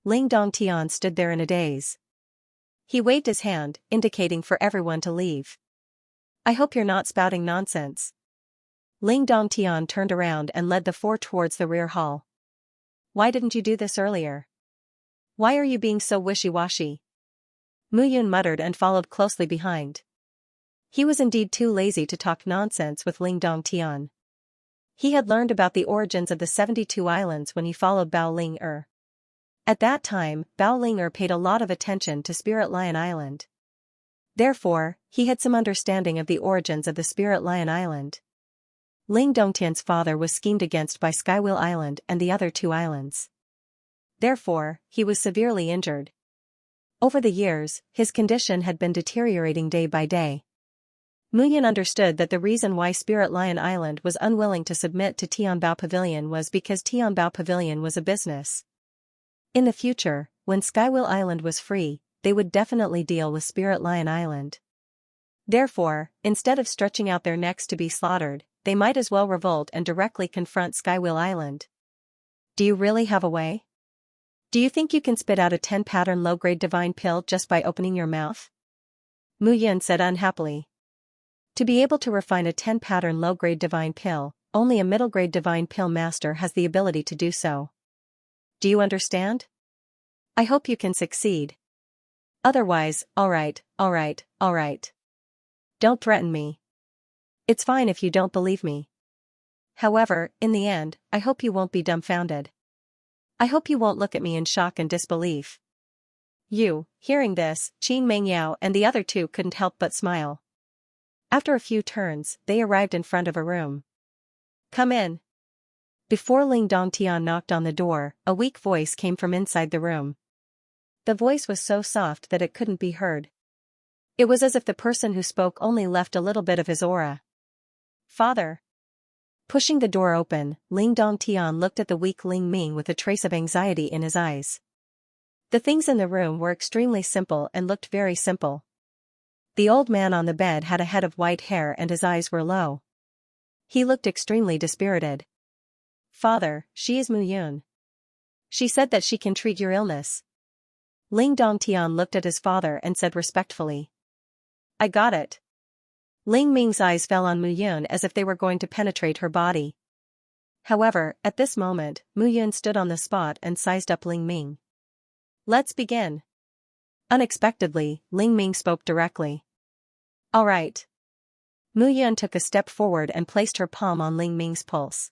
Ling Dongtian stood there in a daze. He waved his hand, indicating for everyone to leave. I hope you're not spouting nonsense. Ling Dongtian turned around and led the four towards the rear hall. Why didn't you do this earlier? Why are you being so wishy-washy? Mu Yun muttered and followed closely behind. He was indeed too lazy to talk nonsense with Ling Dongtian. He had learned about the origins of the 72 islands when he followed Bao Ling-er. At that time, Bao Ling-er paid a lot of attention to Spirit Lion Island. Therefore, he had some understanding of the origins of the Spirit Lion Island. Ling Dongtian's father was schemed against by Skywheel Island and the other two islands. Therefore, he was severely injured. Over the years, his condition had been deteriorating day by day. Mu Yun understood that the reason why Spirit Lion Island was unwilling to submit to Tianbao Pavilion was because Tianbao Pavilion was a business. In the future, when Skywheel Island was free, they would definitely deal with Spirit Lion Island. Therefore, instead of stretching out their necks to be slaughtered, they might as well revolt and directly confront Skywheel Island. Do you really have a way? Do you think you can spit out a 10-pattern low-grade divine pill just by opening your mouth? Mu Yun said unhappily. To be able to refine a 10-pattern low-grade divine pill, only a middle-grade divine pill master has the ability to do so. Do you understand? I hope you can succeed. Otherwise, alright. Don't threaten me. It's fine if you don't believe me. However, in the end, I hope you won't be dumbfounded. I hope you won't look at me in shock and disbelief. Hearing this, Qin Mengyao and the other two couldn't help but smile. After a few turns, they arrived in front of a room. Come in. Before Ling Dongtian knocked on the door, a weak voice came from inside the room. The voice was so soft that it couldn't be heard. It was as if the person who spoke only left a little bit of his aura. Father. Pushing the door open, Ling Dongtian looked at the weak Ling Ming with a trace of anxiety in his eyes. The things in the room were extremely simple and looked very simple. The old man on the bed had a head of white hair and his eyes were low. He looked extremely dispirited. Father, she is Mu Yun. She said that she can treat your illness. Ling Dongtian looked at his father and said respectfully. I got it. Ling Ming's eyes fell on Mu Yun as if they were going to penetrate her body. However, at this moment, Mu Yun stood on the spot and sized up Ling Ming. Let's begin. Unexpectedly, Ling Ming spoke directly. All right. Mu Yun took a step forward and placed her palm on Ling Ming's pulse.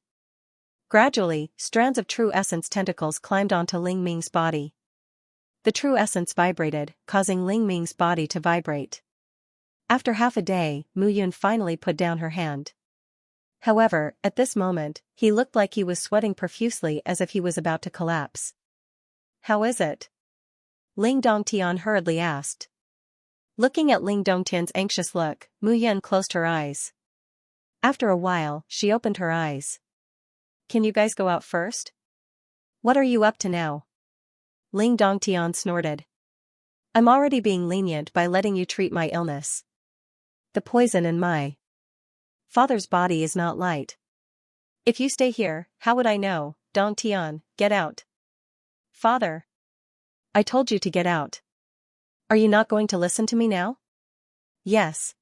Gradually, strands of true essence tentacles climbed onto Ling Ming's body. The true essence vibrated, causing Ling Ming's body to vibrate. After half a day, Mu Yun finally put down her hand. However, at this moment, he looked like he was sweating profusely as if he was about to collapse. How is it? Ling Dongtian hurriedly asked. Looking at Ling Dongtian's anxious look, Mu Yun closed her eyes. After a while, she opened her eyes. Can you guys go out first? What are you up to now? Ling Dongtian snorted. I'm already being lenient by letting you treat my illness. The poison in my father's body is not light. If you stay here, how would I know? Dongtian, get out. Father. I told you to get out. Are you not going to listen to me now? Yes.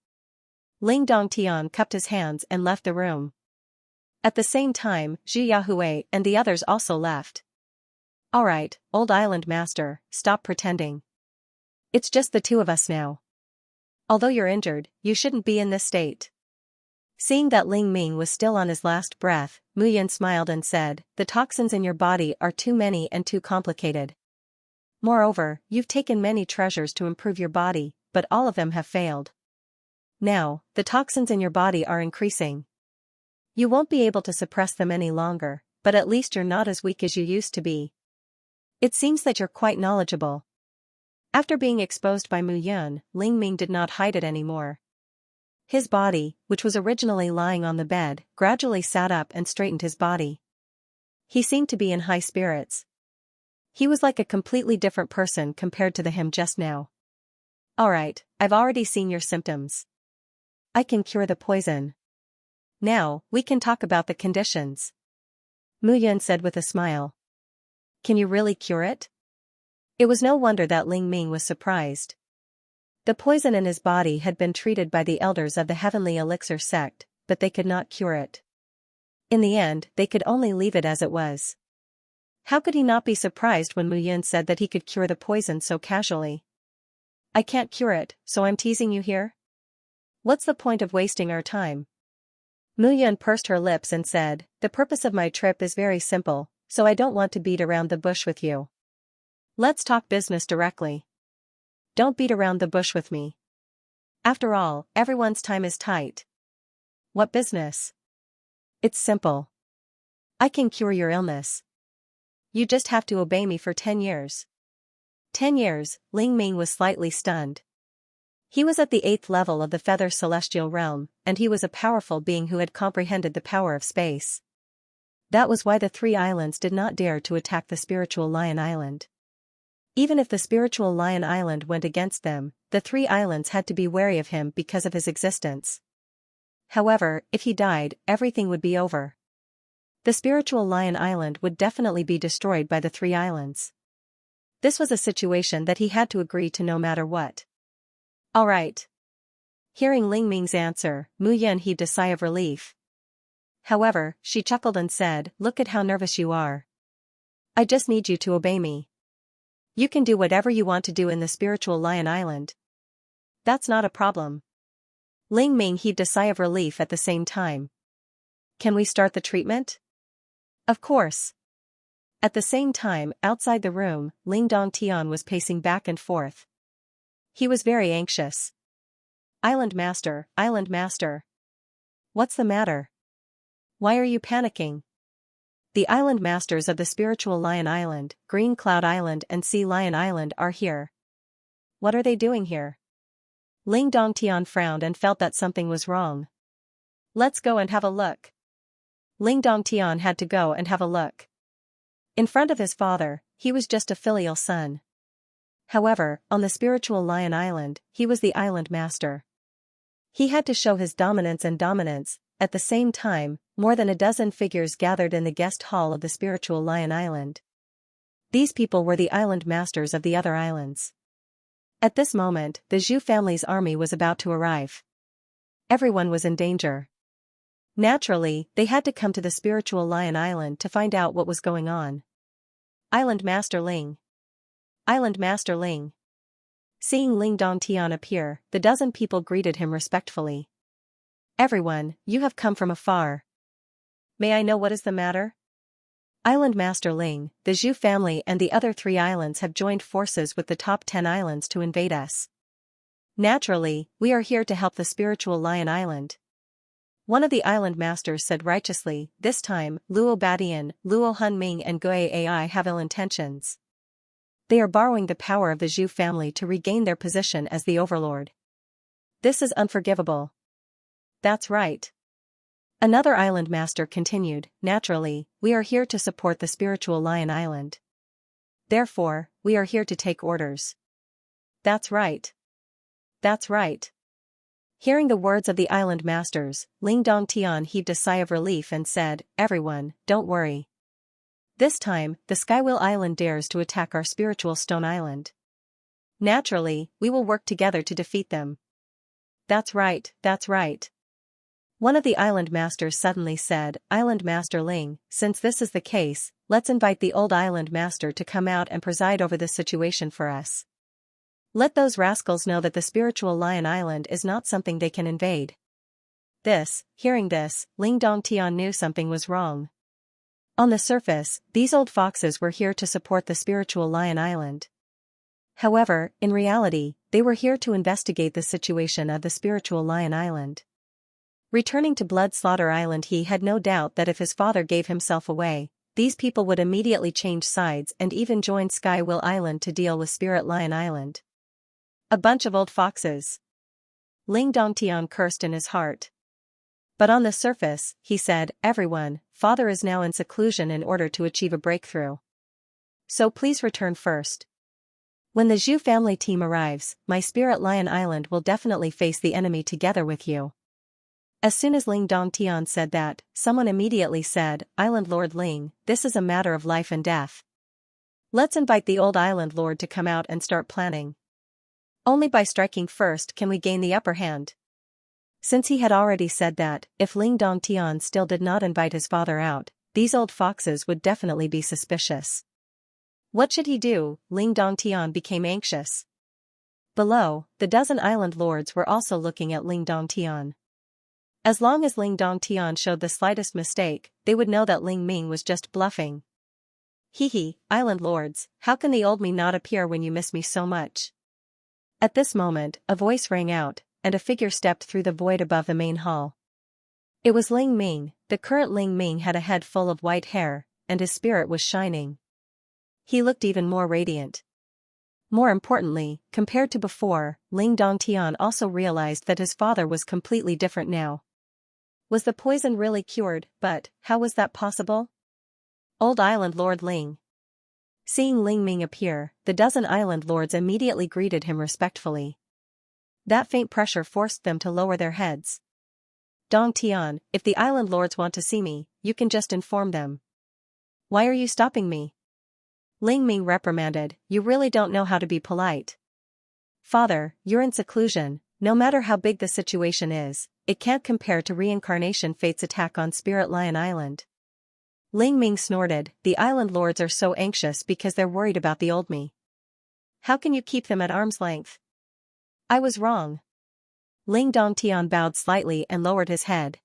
Ling Dongtian cupped his hands and left the room. At the same time, Zhu Yahui and the others also left. Alright, old island master, stop pretending. It's just the two of us now. Although you're injured, you shouldn't be in this state. Seeing that Ling Ming was still on his last breath, Mu Yun smiled and said, the toxins in your body are too many and too complicated. Moreover, you've taken many treasures to improve your body, but all of them have failed. Now, the toxins in your body are increasing. You won't be able to suppress them any longer, but at least you're not as weak as you used to be. It seems that you're quite knowledgeable. After being exposed by Mu Yun, Ling Ming did not hide it anymore. His body, which was originally lying on the bed, gradually sat up and straightened his body. He seemed to be in high spirits. He was like a completely different person compared to him just now. Alright, I've already seen your symptoms. I can cure the poison. Now, we can talk about the conditions. Mu Yun said with a smile. Can you really cure it? It was no wonder that Ling Ming was surprised. The poison in his body had been treated by the elders of the Heavenly Elixir sect, but they could not cure it. In the end, they could only leave it as it was. How could he not be surprised when Mu Yun said that he could cure the poison so casually? I can't cure it, so I'm teasing you here? What's the point of wasting our time? Mu Yun pursed her lips and said, the purpose of my trip is very simple, so I don't want to beat around the bush with you. Let's talk business directly. Don't beat around the bush with me. After all, everyone's time is tight. What business? It's simple. I can cure your illness. You just have to obey me for 10 years. 10 years, Ling Ming was slightly stunned. He was at the 8th level of the Feather Celestial Realm, and he was a powerful being who had comprehended the power of space. That was why the 3 islands did not dare to attack the Spiritual Lion Island. Even if the Spiritual Lion Island went against them, the 3 islands had to be wary of him because of his existence. However, if he died, everything would be over. The Spiritual Lion Island would definitely be destroyed by the 3 islands. This was a situation that he had to agree to no matter what. Alright. Hearing Ling Ming's answer, Mu Yun heaved a sigh of relief. However, she chuckled and said, look at how nervous you are. I just need you to obey me. You can do whatever you want to do in the Spiritual Lion Island. That's not a problem. Ling Ming heaved a sigh of relief at the same time. Can we start the treatment? Of course. At the same time, outside the room, Ling Dongtian was pacing back and forth. He was very anxious. Island Master, Island Master. What's the matter? Why are you panicking? The Island Masters of the Spiritual Lion Island, Green Cloud Island and Sea Lion Island are here. What are they doing here? Ling Dongtian frowned and felt that something was wrong. Let's go and have a look. Ling Dongtian had to go and have a look. In front of his father, he was just a filial son. However, on the Spiritual Lion Island, he was the Island Master. He had to show his dominance and dominance. At the same time, more than a dozen figures gathered in the guest hall of the Spiritual Lion Island. These people were the Island Masters of the other islands. At this moment, the Zhu family's army was about to arrive. Everyone was in danger. Naturally, they had to come to the spiritual Lion Island to find out what was going on. Island Master Ling. Island Master Ling. Seeing Ling Dongtian appear, the dozen people greeted him respectfully. Everyone, you have come from afar. May I know what is the matter? Island Master Ling, the Zhu family and the other 3 islands have joined forces with the top 10 islands to invade us. Naturally, we are here to help the spiritual Lion Island. One of the island masters said righteously, this time, Luo Badian, Luo Hunming and Gui Ai have ill intentions. They are borrowing the power of the Zhu family to regain their position as the overlord. This is unforgivable. That's right. Another island master continued, naturally, we are here to support the spiritual Lion Island. Therefore, we are here to take orders. That's right. That's right. Hearing the words of the island masters, Ling Dongtian heaved a sigh of relief and said, everyone, don't worry. This time, the Skywheel Island dares to attack our spiritual Stone Island. Naturally, we will work together to defeat them. That's right, that's right. One of the island masters suddenly said, Island Master Ling, since this is the case, let's invite the old island master to come out and preside over this situation for us. Let those rascals know that the spiritual Lion Island is not something they can invade. Hearing this, Ling Dongtian knew something was wrong. On the surface, these old foxes were here to support the spiritual Lion Island. However, in reality, they were here to investigate the situation of the spiritual Lion Island. Returning to Blood Slaughter Island, he had no doubt that if his father gave himself away, these people would immediately change sides and even join Skywheel Island to deal with Spirit Lion Island. A bunch of old foxes. Ling Dongtian cursed in his heart. But on the surface, he said, everyone, father is now in seclusion in order to achieve a breakthrough. So please return first. When the Zhu family team arrives, my Spirit Lion Island will definitely face the enemy together with you. As soon as Ling Dongtian said that, someone immediately said, Island Lord Ling, this is a matter of life and death. Let's invite the old Island Lord to come out and start planning. Only by striking first can we gain the upper hand. Since he had already said that, if Ling Dongtian still did not invite his father out, these old foxes would definitely be suspicious. What should he do? Ling Dongtian became anxious. Below, the dozen island lords were also looking at Ling Dongtian. As long as Ling Dongtian showed the slightest mistake, they would know that Ling Ming was just bluffing. Hee, island lords, how can the old me not appear when you miss me so much? At this moment, a voice rang out, and a figure stepped through the void above the main hall. It was Ling Ming. The current Ling Ming had a head full of white hair, and his spirit was shining. He looked even more radiant. More importantly, compared to before, Ling Dongtian also realized that his father was completely different now. Was the poison really cured? But how was that possible? Old Island Lord Ling. Seeing Ling Ming appear, the dozen island lords immediately greeted him respectfully. That faint pressure forced them to lower their heads. Dongtian, if the island lords want to see me, you can just inform them. Why are you stopping me? Ling Ming reprimanded, you really don't know how to be polite. Father, you're in seclusion, no matter how big the situation is, it can't compare to reincarnation fate's attack on Spirit Lion Island. Ling Ming snorted, the island lords are so anxious because they're worried about the old me. How can you keep them at arm's length? I was wrong. Ling Dongtian bowed slightly and lowered his head.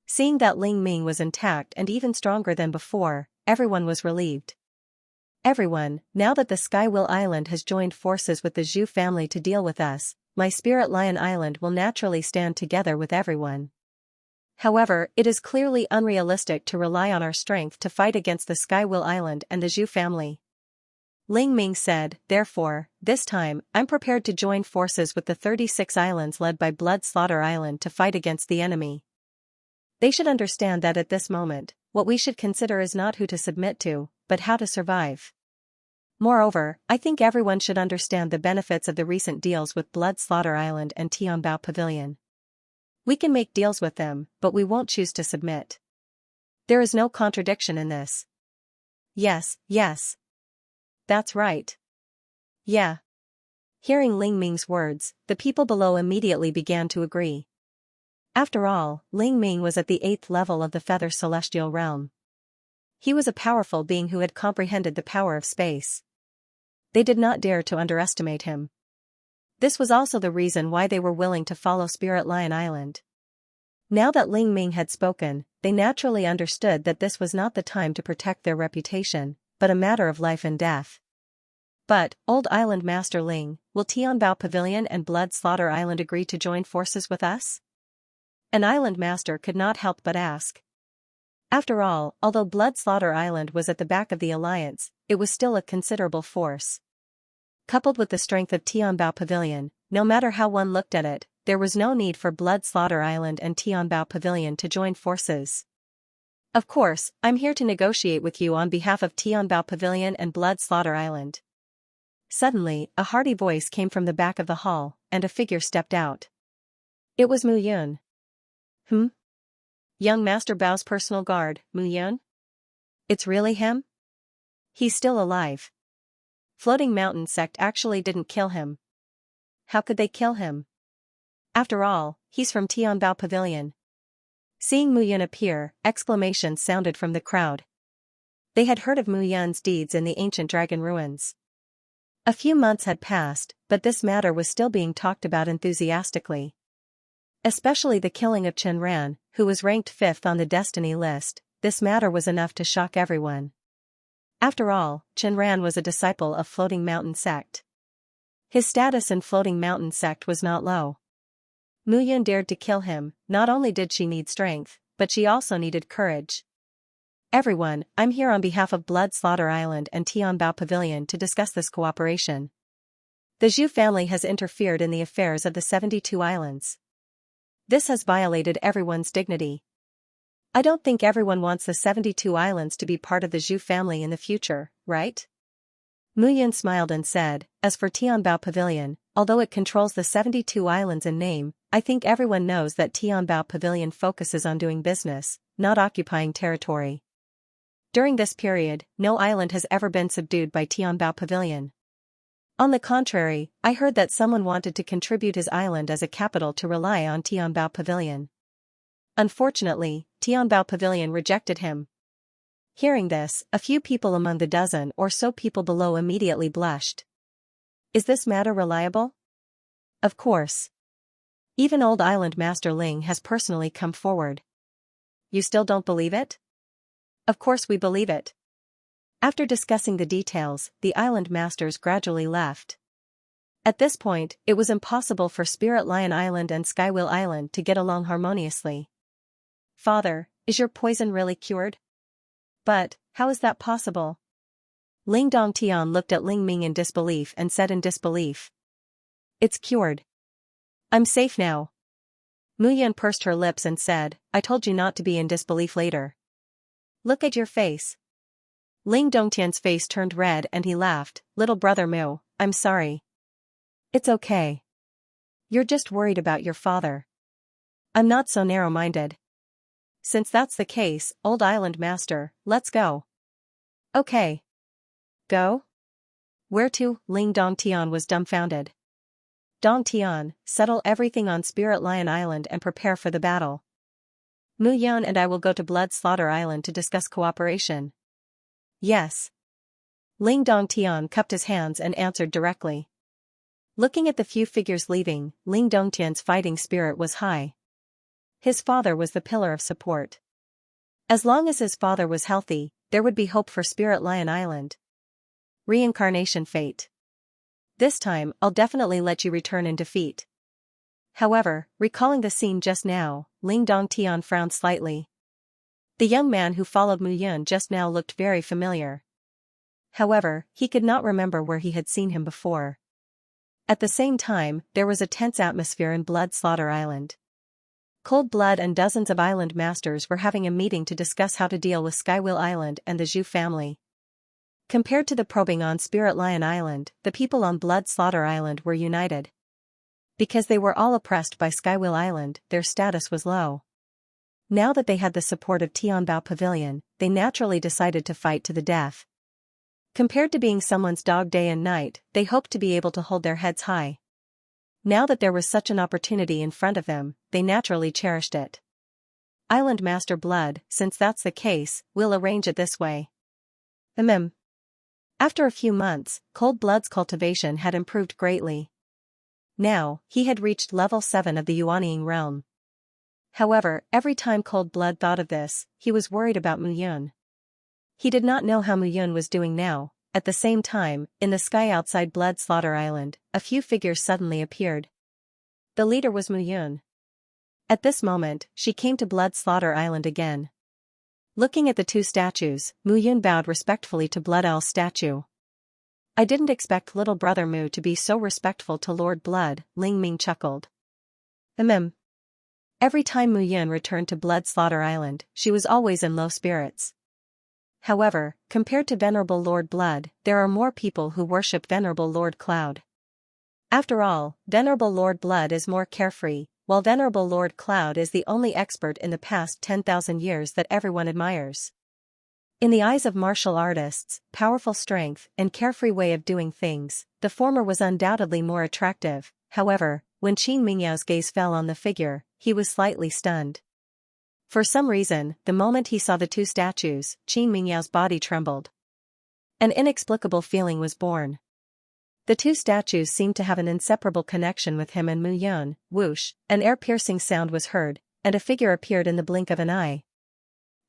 Seeing that Ling Ming was intact and even stronger than before, everyone was relieved. Everyone, now that the Skywheel Island has joined forces with the Zhu family to deal with us, my Spirit Lion Island will naturally stand together with everyone. However, it is clearly unrealistic to rely on our strength to fight against the Skywheel Island and the Zhu family. Ling Ming said, therefore, this time, I'm prepared to join forces with the 36 islands led by Blood Slaughter Island to fight against the enemy. They should understand that at this moment, what we should consider is not who to submit to, but how to survive. Moreover, I think everyone should understand the benefits of the recent deals with Blood Slaughter Island and Tianbao Pavilion. We can make deals with them, but we won't choose to submit. There is no contradiction in this. Yes. That's right. Yeah. Hearing Ling Ming's words, the people below immediately began to agree. After all, Ling Ming was at the 8th level of the Feather Celestial Realm. He was a powerful being who had comprehended the power of space. They did not dare to underestimate him. This was also the reason why they were willing to follow Spirit Lion Island. Now that Ling Ming had spoken, they naturally understood that this was not the time to protect their reputation, but a matter of life and death. But, Old Island Master Ling, will Tianbao Pavilion and Blood Slaughter Island agree to join forces with us? An island master could not help but ask. After all, although Blood Slaughter Island was at the back of the alliance, it was still a considerable force. Coupled with the strength of Tianbao Pavilion, no matter how one looked at it, there was no need for Blood Slaughter Island and Tianbao Pavilion to join forces. Of course, I'm here to negotiate with you on behalf of Tianbao Pavilion and Blood Slaughter Island. Suddenly, a hearty voice came from the back of the hall, and a figure stepped out. It was Mu Yun. Young Master Bao's personal guard, Mu Yun? It's really him? He's still alive. Floating Mountain Sect actually didn't kill him. How could they kill him? After all, he's from Tianbao Pavilion. Seeing Mu Yun appear, exclamations sounded from the crowd. They had heard of Mu Yun's deeds in the ancient dragon ruins. A few months had passed, but this matter was still being talked about enthusiastically. Especially the killing of Chen Ran, who was ranked 5th on the destiny list. This matter was enough to shock everyone. After all, Chen Ran was a disciple of Floating Mountain Sect. His status in Floating Mountain Sect was not low. Mu Yun dared to kill him. Not only did she need strength, but she also needed courage. Everyone, I'm here on behalf of Blood Slaughter Island and Tianbao Pavilion to discuss this cooperation. The Zhu family has interfered in the affairs of the 72 islands. This has violated everyone's dignity. I don't think everyone wants the 72 islands to be part of the Zhu family in the future, right? Mu Yun smiled and said, as for Tianbao Pavilion, although it controls the 72 islands in name, I think everyone knows that Tianbao Pavilion focuses on doing business, not occupying territory. During this period, no island has ever been subdued by Tianbao Pavilion. On the contrary, I heard that someone wanted to contribute his island as a capital to rely on Tianbao Pavilion. Unfortunately, Tianbao Pavilion rejected him. Hearing this, a few people among the dozen or so people below immediately blushed. Is this matter reliable? Of course. Even Old Island Master Ling has personally come forward. You still don't believe it? Of course we believe it. After discussing the details, the island masters gradually left. At this point, it was impossible for Spirit Lion Island and Skywheel Island to get along harmoniously. Father, is your poison really cured? But, how is that possible? Ling Dongtian looked at Ling Ming in disbelief and said in disbelief. It's cured. I'm safe now. Mu Yun pursed her lips and said, I told you not to be in disbelief later. Look at your face. Ling Dongtian's face turned red and he laughed. Little brother Mu, I'm sorry. It's okay. You're just worried about your father. I'm not so narrow-minded. Since that's the case, Old Island Master, let's go. Okay. Go? Where to? Ling Dongtian was dumbfounded. Dongtian, settle everything on Spirit Lion Island and prepare for the battle. Mu Yun and I will go to Blood Slaughter Island to discuss cooperation. Yes. Ling Dongtian cupped his hands and answered directly. Looking at the few figures leaving, Ling Dongtian's fighting spirit was high. His father was the pillar of support. As long as his father was healthy, there would be hope for Spirit Lion Island. Reincarnation fate. This time, I'll definitely let you return in defeat. However, recalling the scene just now, Ling Dongtian frowned slightly. The young man who followed Mu Yun just now looked very familiar. However, he could not remember where he had seen him before. At the same time, there was a tense atmosphere in Blood Slaughter Island. Cold Blood and dozens of island masters were having a meeting to discuss how to deal with Skywheel Island and the Zhu family. Compared to the probing on Spirit Lion Island, the people on Blood Slaughter Island were united. Because they were all oppressed by Skywheel Island, their status was low. Now that they had the support of Tianbao Pavilion, they naturally decided to fight to the death. Compared to being someone's dog day and night, they hoped to be able to hold their heads high. Now that there was such an opportunity in front of them, they naturally cherished it. Island Master Blood, since that's the case, we'll arrange it this way. After a few months, Cold Blood's cultivation had improved greatly. Now, he had reached level 7 of the Yuanying realm. However, every time Cold Blood thought of this, he was worried about Muyun. He did not know how Muyun was doing now. At the same time, in the sky outside Blood Slaughter Island, a few figures suddenly appeared. The leader was Muyun. At this moment, she came to Blood Slaughter Island again. Looking at the two statues, Muyun bowed respectfully to Blood Owl's statue. I didn't expect little brother Mu to be so respectful to Lord Blood, Ling Ming chuckled. Every time Muyun returned to Blood Slaughter Island, she was always in low spirits. However, compared to Venerable Lord Blood, there are more people who worship Venerable Lord Cloud. After all, Venerable Lord Blood is more carefree, while Venerable Lord Cloud is the only expert in the past 10,000 years that everyone admires. In the eyes of martial artists, powerful strength and carefree way of doing things, the former was undoubtedly more attractive. However, when Qin Mingyao's gaze fell on the figure, he was slightly stunned. For some reason, the moment he saw the two statues, Qin Mingyao's body trembled. An inexplicable feeling was born. The two statues seemed to have an inseparable connection with him and Muyun. Whoosh, an air-piercing sound was heard, and a figure appeared in the blink of an eye.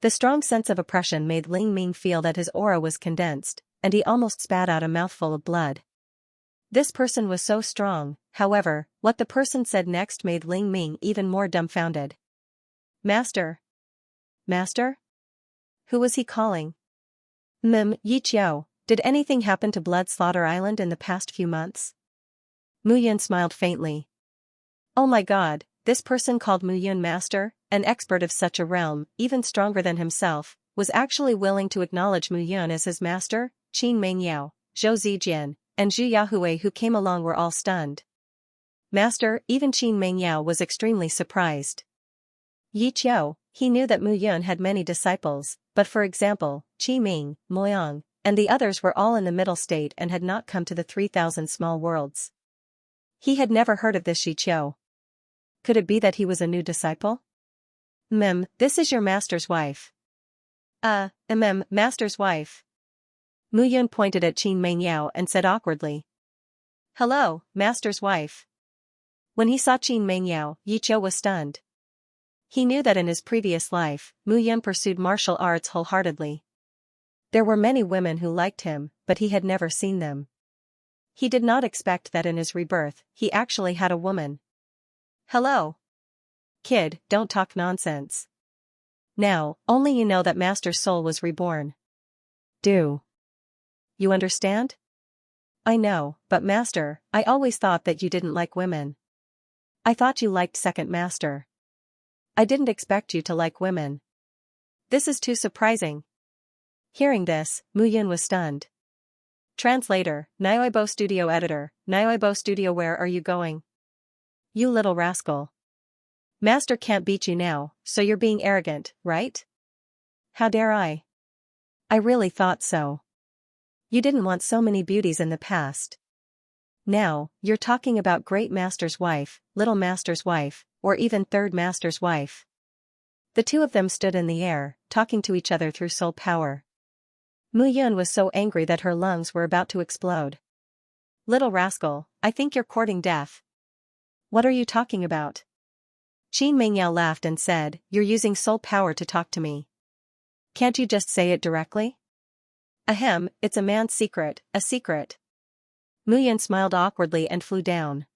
The strong sense of oppression made Ling Ming feel that his aura was condensed, and he almost spat out a mouthful of blood. This person was so strong. However, what the person said next made Ling Ming even more dumbfounded. Master? Master? Who was he calling? Yi Qiao, did anything happen to Blood Slaughter Island in the past few months? Muyun smiled faintly. Oh my god, this person called Muyun Master, an expert of such a realm, even stronger than himself, was actually willing to acknowledge Muyun as his master. Qin Mengyao, Zhou Zijian, and Zhu Yahui who came along were all stunned. Master, even Qin Mengyao was extremely surprised. Yi Qiao, he knew that Muyun had many disciples, but for example, Qi Ming, Moyang, and the others were all in the middle state and had not come to the 3,000 small worlds. He had never heard of this Yi Qiao. Could it be that he was a new disciple? This is your master's wife. Master's wife. Muyun pointed at Qin Mengyao and said awkwardly. Hello, master's wife. When he saw Qin Mengyao, Yi Qiao was stunned. He knew that in his previous life, Muyun pursued martial arts wholeheartedly. There were many women who liked him, but he had never seen them. He did not expect that in his rebirth, he actually had a woman. Hello. Kid, don't talk nonsense. Now, only you know that Master's soul was reborn. Do you understand? I know, but Master, I always thought that you didn't like women. I thought you liked Second Master. I didn't expect you to like women. This is too surprising. Hearing this, Muyun was stunned. Translator, Nyoibo Studio Editor, Nyoibo Studio, where are you going? You little rascal. Master can't beat you now, so you're being arrogant, right? How dare I? I really thought so. You didn't want so many beauties in the past. Now, you're talking about Great Master's wife, Little Master's wife, or even Third Master's wife. The two of them stood in the air, talking to each other through soul power. Muyun was so angry that her lungs were about to explode. Little rascal, I think you're courting death. What are you talking about? Qin Mengyao laughed and said, you're using soul power to talk to me. Can't you just say it directly? Ahem, it's a man's secret, a secret. Muyun smiled awkwardly and flew down.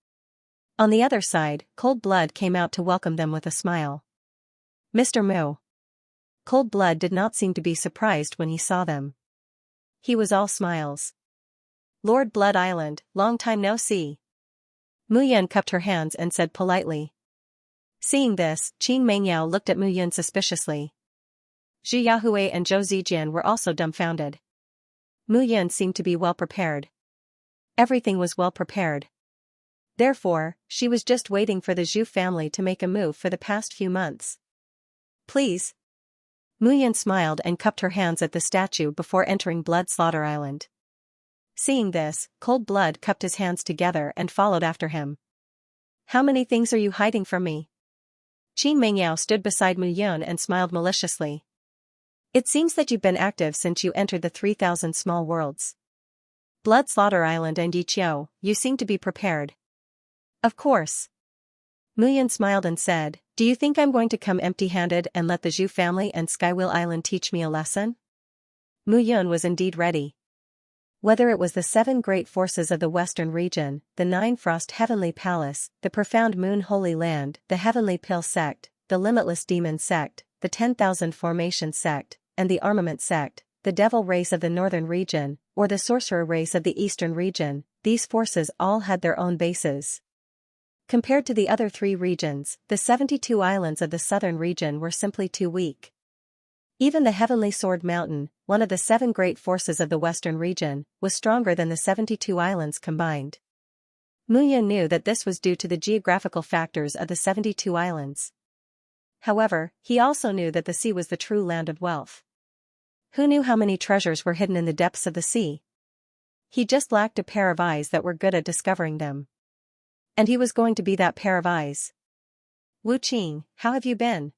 On the other side, Cold Blood came out to welcome them with a smile. Mr. Mu. Cold Blood did not seem to be surprised when he saw them. He was all smiles. Lord Blood Island, long time no see. Muyun cupped her hands and said politely. Seeing this, Qin Mengyao looked at Muyun suspiciously. Zhu Yahui and Zhou Zijian were also dumbfounded. Muyun seemed to be well prepared. Everything was well prepared. Therefore, she was just waiting for the Zhu family to make a move for the past few months. Please. Muyun smiled and cupped her hands at the statue before entering Blood Slaughter Island. Seeing this, Cold Blood cupped his hands together and followed after him. How many things are you hiding from me? Qin Mengyao stood beside Mu Yun and smiled maliciously. It seems that you've been active since you entered the 3,000 small worlds. Blood Slaughter Island and Yiqiu, you seem to be prepared. Of course. Mu Yun smiled and said, do you think I'm going to come empty-handed and let the Zhu family and Skywheel Island teach me a lesson? Mu Yun was indeed ready. Whether it was the 7 great forces of the Western region, the 9 Frost Heavenly Palace, the Profound Moon Holy Land, the Heavenly Pill Sect, the Limitless Demon Sect, the 10,000 Formation Sect, and the Armament Sect, the Devil Race of the Northern region, or the Sorcerer Race of the Eastern region, these forces all had their own bases. Compared to the other 3 regions, the 72 islands of the southern region were simply too weak. Even the Heavenly Sword Mountain, one of the 7 great forces of the western region, was stronger than the 72 islands combined. Mu Yun knew that this was due to the geographical factors of the 72 islands. However, he also knew that the sea was the true land of wealth. Who knew how many treasures were hidden in the depths of the sea? He just lacked a pair of eyes that were good at discovering them. And he was going to be that pair of eyes. Wu Qing, how have you been?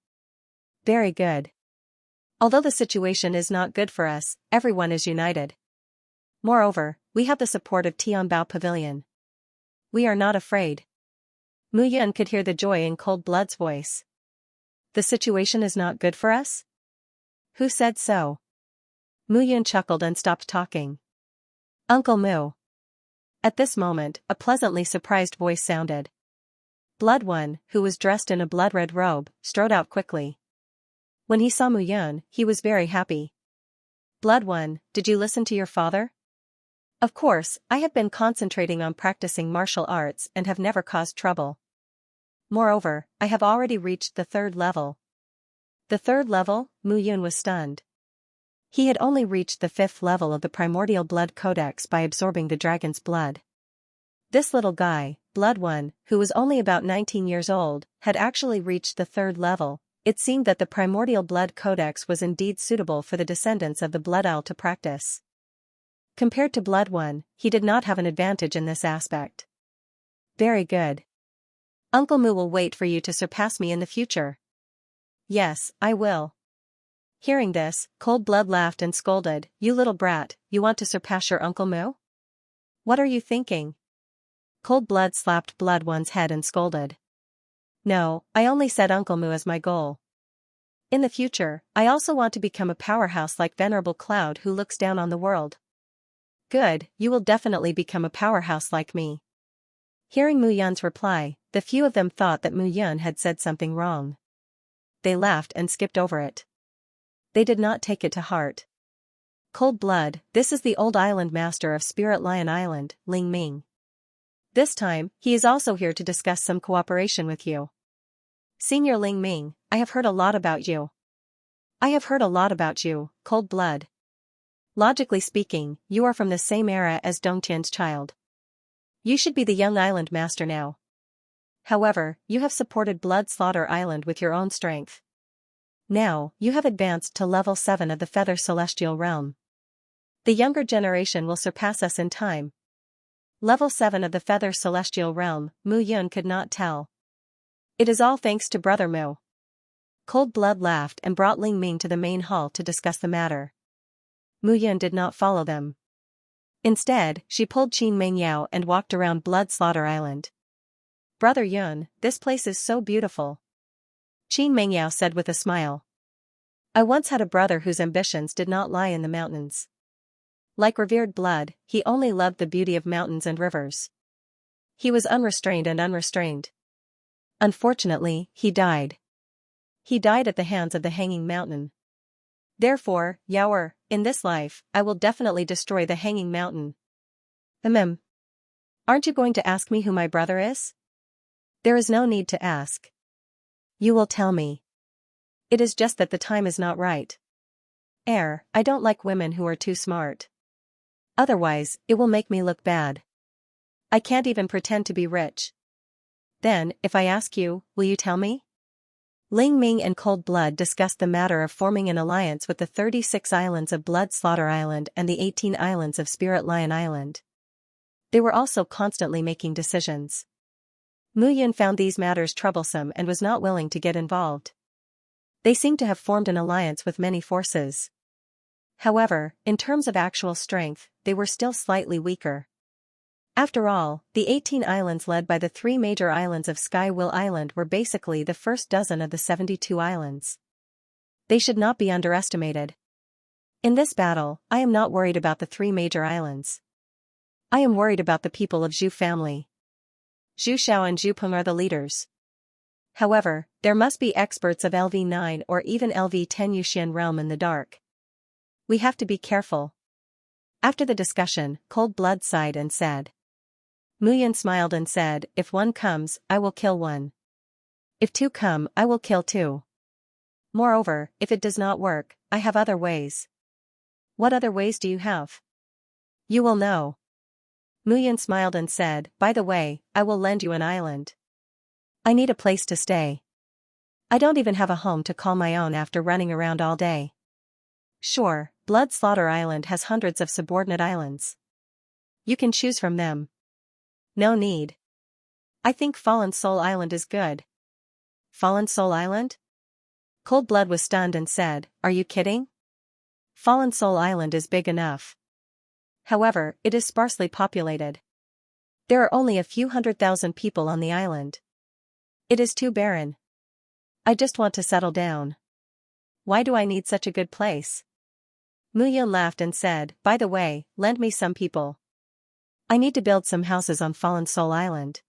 Very good. Although the situation is not good for us, everyone is united. Moreover, we have the support of Tianbao Pavilion. We are not afraid. Mu Yun could hear the joy in Cold Blood's voice. The situation is not good for us? Who said so? Mu Yun chuckled and stopped talking. Uncle Mu. At this moment, a pleasantly surprised voice sounded. Blood One, who was dressed in a blood-red robe, strode out quickly. When he saw Mu Yun, he was very happy. Blood One, did you listen to your father? Of course, I have been concentrating on practicing martial arts and have never caused trouble. Moreover, I have already reached the 3rd level. The 3rd level? Mu Yun was stunned. He had only reached the 5th level of the Primordial Blood Codex by absorbing the dragon's blood. This little guy, Blood One, who was only about 19 years old, had actually reached the 3rd level. It seemed that the Primordial Blood Codex was indeed suitable for the descendants of the Blood Owl to practice. Compared to Blood One, he did not have an advantage in this aspect. Very good. Uncle Mu will wait for you to surpass me in the future. Yes, I will. Hearing this, Cold Blood laughed and scolded, you little brat, you want to surpass your Uncle Mu? What are you thinking? Cold Blood slapped Blood One's head and scolded. No, I only said Uncle Mu as my goal. In the future, I also want to become a powerhouse like Venerable Cloud who looks down on the world. Good, you will definitely become a powerhouse like me. Hearing Mu Yun's reply, the few of them thought that Mu Yun had said something wrong. They laughed and skipped over it. They did not take it to heart. Cold Blood, this is the old island master of Spirit Lion Island, Ling Ming. This time, he is also here to discuss some cooperation with you. Senior Ling Ming, I have heard a lot about you. I have heard a lot about you, Cold Blood. Logically speaking, you are from the same era as Dongtian's child. You should be the young island master now. However, you have supported Blood Slaughter Island with your own strength. Now, you have advanced to level 7 of the Feather Celestial Realm. The younger generation will surpass us in time. Level 7 of the Feather Celestial Realm, Mu Yun could not tell. It is all thanks to Brother Mu. Cold Blood laughed and brought Ling Ming to the main hall to discuss the matter. Mu Yun did not follow them. Instead, she pulled Qin Mengyao and walked around Blood Slaughter Island. Brother Yun, this place is so beautiful. Qin Mengyao said with a smile. I once had a brother whose ambitions did not lie in the mountains. Like revered blood, he only loved the beauty of mountains and rivers. He was unrestrained and unrestrained. Unfortunately, he died. He died at the hands of the Hanging Mountain. Therefore, Yaoer, in this life, I will definitely destroy the Hanging Mountain. Aren't you going to ask me who my brother is? There is no need to ask. You will tell me. It is just that the time is not right. I don't like women who are too smart. Otherwise, it will make me look bad. I can't even pretend to be rich. Then, if I ask you, will you tell me? Ling Ming and Cold Blood discussed the matter of forming an alliance with the 36 islands of Blood Slaughter Island and the 18 islands of Spirit Lion Island. They were also constantly making decisions. Mu Yun found these matters troublesome and was not willing to get involved. They seemed to have formed an alliance with many forces. However, in terms of actual strength, they were still slightly weaker. After all, the 18 islands led by the 3 major islands of Sky Will Island were basically the first dozen of the 72 islands. They should not be underestimated. In this battle, I am not worried about the 3 major islands. I am worried about the people of Zhu family. Zhu Xiao and Zhu Peng are the leaders. However, there must be experts of LV9 or even LV10 Yuxian realm in the dark. We have to be careful. After the discussion, Cold Blood sighed and said. Mu Yun smiled and said, if one comes, I will kill one. If 2 come, I will kill 2. Moreover, if it does not work, I have other ways. What other ways do you have? You will know. Mu Yun smiled and said, by the way, I will lend you an island. I need a place to stay. I don't even have a home to call my own after running around all day. Sure, Blood Slaughter Island has hundreds of subordinate islands. You can choose from them. No need. I think Fallen Soul Island is good. Fallen Soul Island? Cold Blood was stunned and said, are you kidding? Fallen Soul Island is big enough. However, it is sparsely populated. There are only a few 100,000 people on the island. It is too barren. I just want to settle down. Why do I need such a good place? Mu Yun laughed and said, by the way, lend me some people. I need to build some houses on Fallen Soul Island.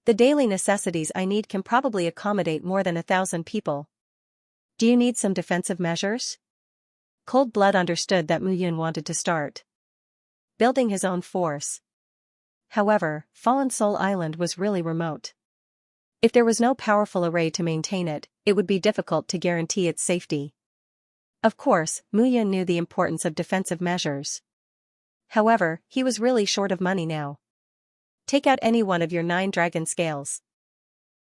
The daily necessities I need can probably accommodate more than 1,000 people. Do you need some defensive measures? Cold Blood understood that Mu Yun wanted to start building his own force. However, Fallen Soul Island was really remote. If there was no powerful array to maintain it, it would be difficult to guarantee its safety. Of course, Mu Yun knew the importance of defensive measures. However, he was really short of money now. Take out any one of your 9 dragon scales.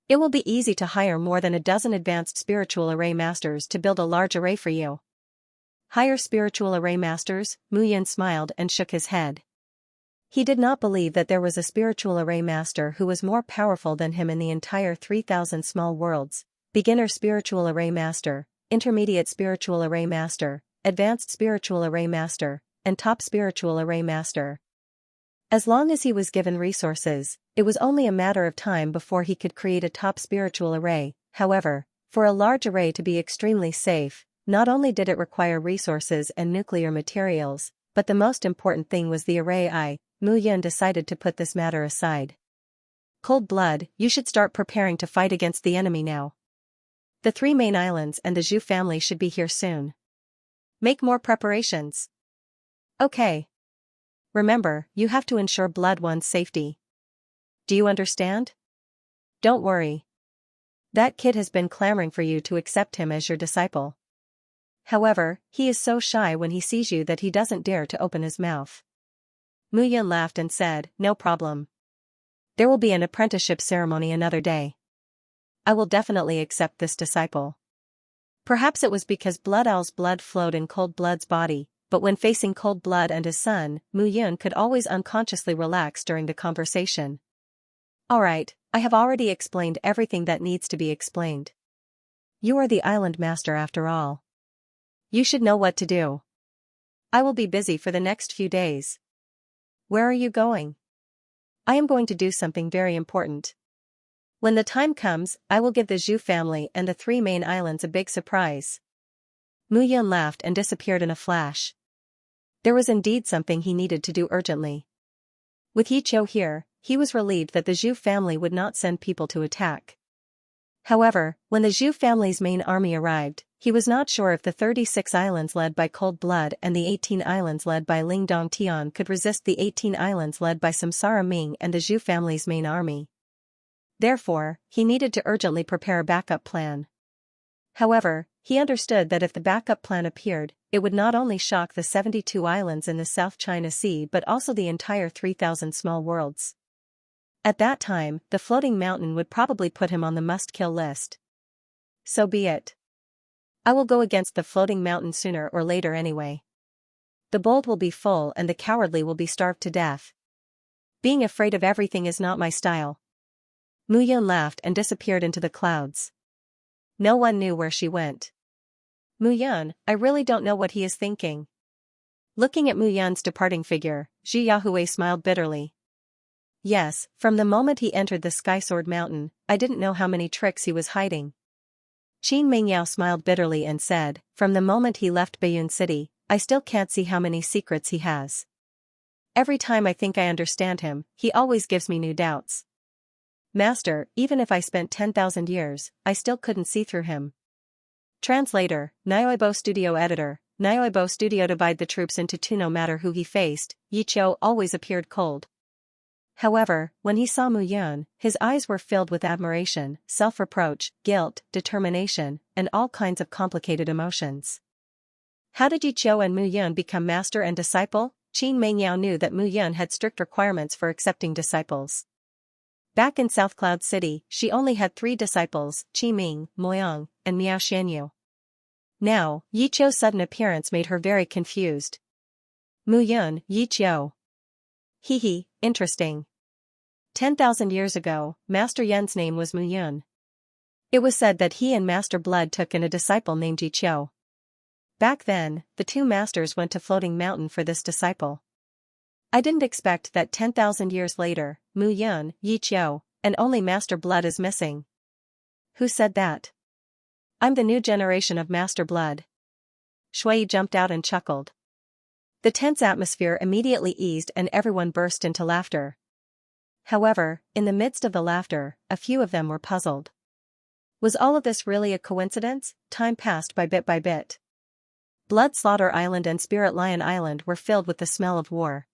It will be easy to hire more than a dozen advanced spiritual array masters to build a large array for you. Hire spiritual array masters? Mu Yun smiled and shook his head. He did not believe that there was a spiritual array master who was more powerful than him in the entire 3,000 small worlds. Beginner spiritual array master, intermediate spiritual array master, advanced spiritual array master, and top spiritual array master. As long as he was given resources, it was only a matter of time before he could create a top spiritual array. However, for a large array to be extremely safe, not only did it require resources and nuclear materials, but the most important thing was the array. Mu Yun decided to put this matter aside. Cold Blood, you should start preparing to fight against the enemy now. The 3 main islands and the Zhu family should be here soon. Make more preparations. Okay. Remember, you have to ensure Blood One's safety. Do you understand? Don't worry. That kid has been clamoring for you to accept him as your disciple. However, he is so shy when he sees you that he doesn't dare to open his mouth. Mu Yun laughed and said, no problem. There will be an apprenticeship ceremony another day. I will definitely accept this disciple. Perhaps it was because Blood Owl's blood flowed in Cold Blood's body, but when facing Cold Blood and his son, Mu Yun could always unconsciously relax during the conversation. Alright, I have already explained everything that needs to be explained. You are the island master after all. You should know what to do. I will be busy for the next few days. Where are you going? I am going to do something very important. When the time comes, I will give the Zhu family and the 3 main islands a big surprise. Mu Yun laughed and disappeared in a flash. There was indeed something he needed to do urgently. With Yi Qiu here, he was relieved that the Zhu family would not send people to attack. However, when the Zhu family's main army arrived, he was not sure if the 36 islands led by Cold Blood and the 18 islands led by Ling Dong Tian could resist the 18 islands led by Samsara Ming and the Zhu family's main army. Therefore, he needed to urgently prepare a backup plan. However, he understood that if the backup plan appeared, it would not only shock the 72 islands in the South China Sea but also the entire 3,000 small worlds. At that time, the floating mountain would probably put him on the must-kill list. So be it. I will go against the floating mountain sooner or later anyway. The bold will be full and the cowardly will be starved to death. Being afraid of everything is not my style. Mu Yun laughed and disappeared into the clouds. No one knew where she went. Mu Yun, I really don't know what he is thinking. Looking at Mu Yun's departing figure, Zhi Yahui smiled bitterly. Yes, from the moment he entered the Sky Sword Mountain, I didn't know how many tricks he was hiding. Qin Mingyao smiled bitterly and said, from the moment he left Baiyun City, I still can't see how many secrets he has. Every time I think I understand him, he always gives me new doubts. Master, even if I spent 10,000 years, I still couldn't see through him. Translator, Nioibo Studio Editor, Nioibo Studio divide the troops into two. No matter who he faced, Yi Qiu always appeared cold. However, when he saw Mu Yun, his eyes were filled with admiration, self-reproach, guilt, determination, and all kinds of complicated emotions. How did Yi Qiu and Mu Yun become master and disciple? Qin Mingyao knew that Mu Yun had strict requirements for accepting disciples. Back in South Cloud City, she only had 3 disciples, Qi Ming, Moyang, and Miao Xianyu. Now, Yi Qiu's sudden appearance made her very confused. Mu Yun, Yi Qiu. Interesting. 10,000 years ago, Master Yun's name was Mu Yun. It was said that he and Master Blood took in a disciple named Yi Qiu. Back then, the 2 masters went to Floating Mountain for this disciple. I didn't expect that 10,000 years later, Mu Yun, Yi Qiu, and only Master Blood is missing. Who said that? I'm the new generation of Master Blood. Shui jumped out and chuckled. The tense atmosphere immediately eased and everyone burst into laughter. However, in the midst of the laughter, a few of them were puzzled. Was all of this really a coincidence? Time passed by bit. Blood Slaughter Island and Spirit Lion Island were filled with the smell of war.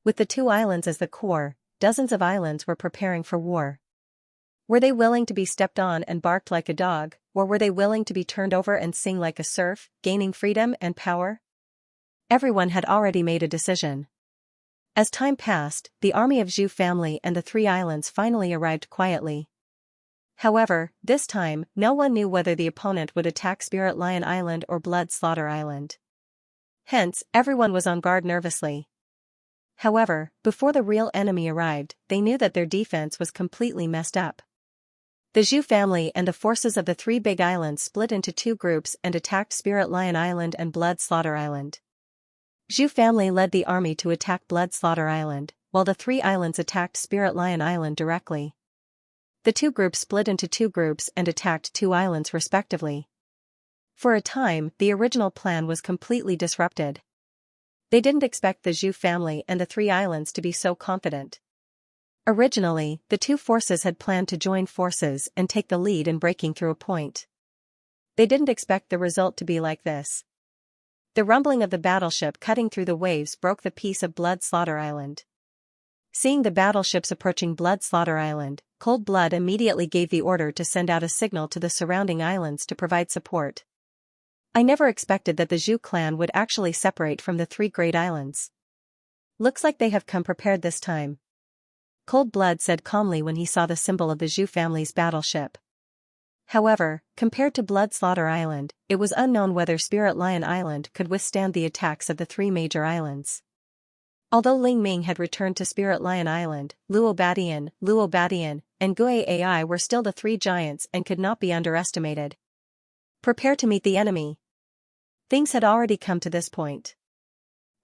With the 2 islands as the core, dozens of islands were preparing for war. Were they willing to be stepped on and barked like a dog, or were they willing to be turned over and sing like a serf, gaining freedom and power? Everyone had already made a decision. As time passed, the army of Zhu family and the 3 islands finally arrived quietly. However, this time, no one knew whether the opponent would attack Spirit Lion Island or Blood Slaughter Island. Hence, everyone was on guard nervously. However, before the real enemy arrived, they knew that their defense was completely messed up. The Zhu family and the forces of the 3 big islands split into 2 groups and attacked Spirit Lion Island and Blood Slaughter Island. Zhu family led the army to attack Blood Slaughter Island, while the 3 islands attacked Spirit Lion Island directly. The 2 groups split into 2 groups and attacked 2 islands respectively. For a time, the original plan was completely disrupted. They didn't expect the Zhu family and the 3 islands to be so confident. Originally, the 2 forces had planned to join forces and take the lead in breaking through a point. They didn't expect the result to be like this. The rumbling of the battleship cutting through the waves broke the peace of Blood Slaughter Island. Seeing the battleships approaching Blood Slaughter Island, Cold Blood immediately gave the order to send out a signal to the surrounding islands to provide support. I never expected that the Zhu clan would actually separate from the 3 great islands. Looks like they have come prepared this time. Cold Blood said calmly when he saw the symbol of the Zhu family's battleship. However, compared to Blood Slaughter Island, it was unknown whether Spirit Lion Island could withstand the attacks of the 3 major islands. Although Ling Ming had returned to Spirit Lion Island, Luo Badian, and Gui Ai were still the 3 giants and could not be underestimated. Prepare to meet the enemy. Things had already come to this point.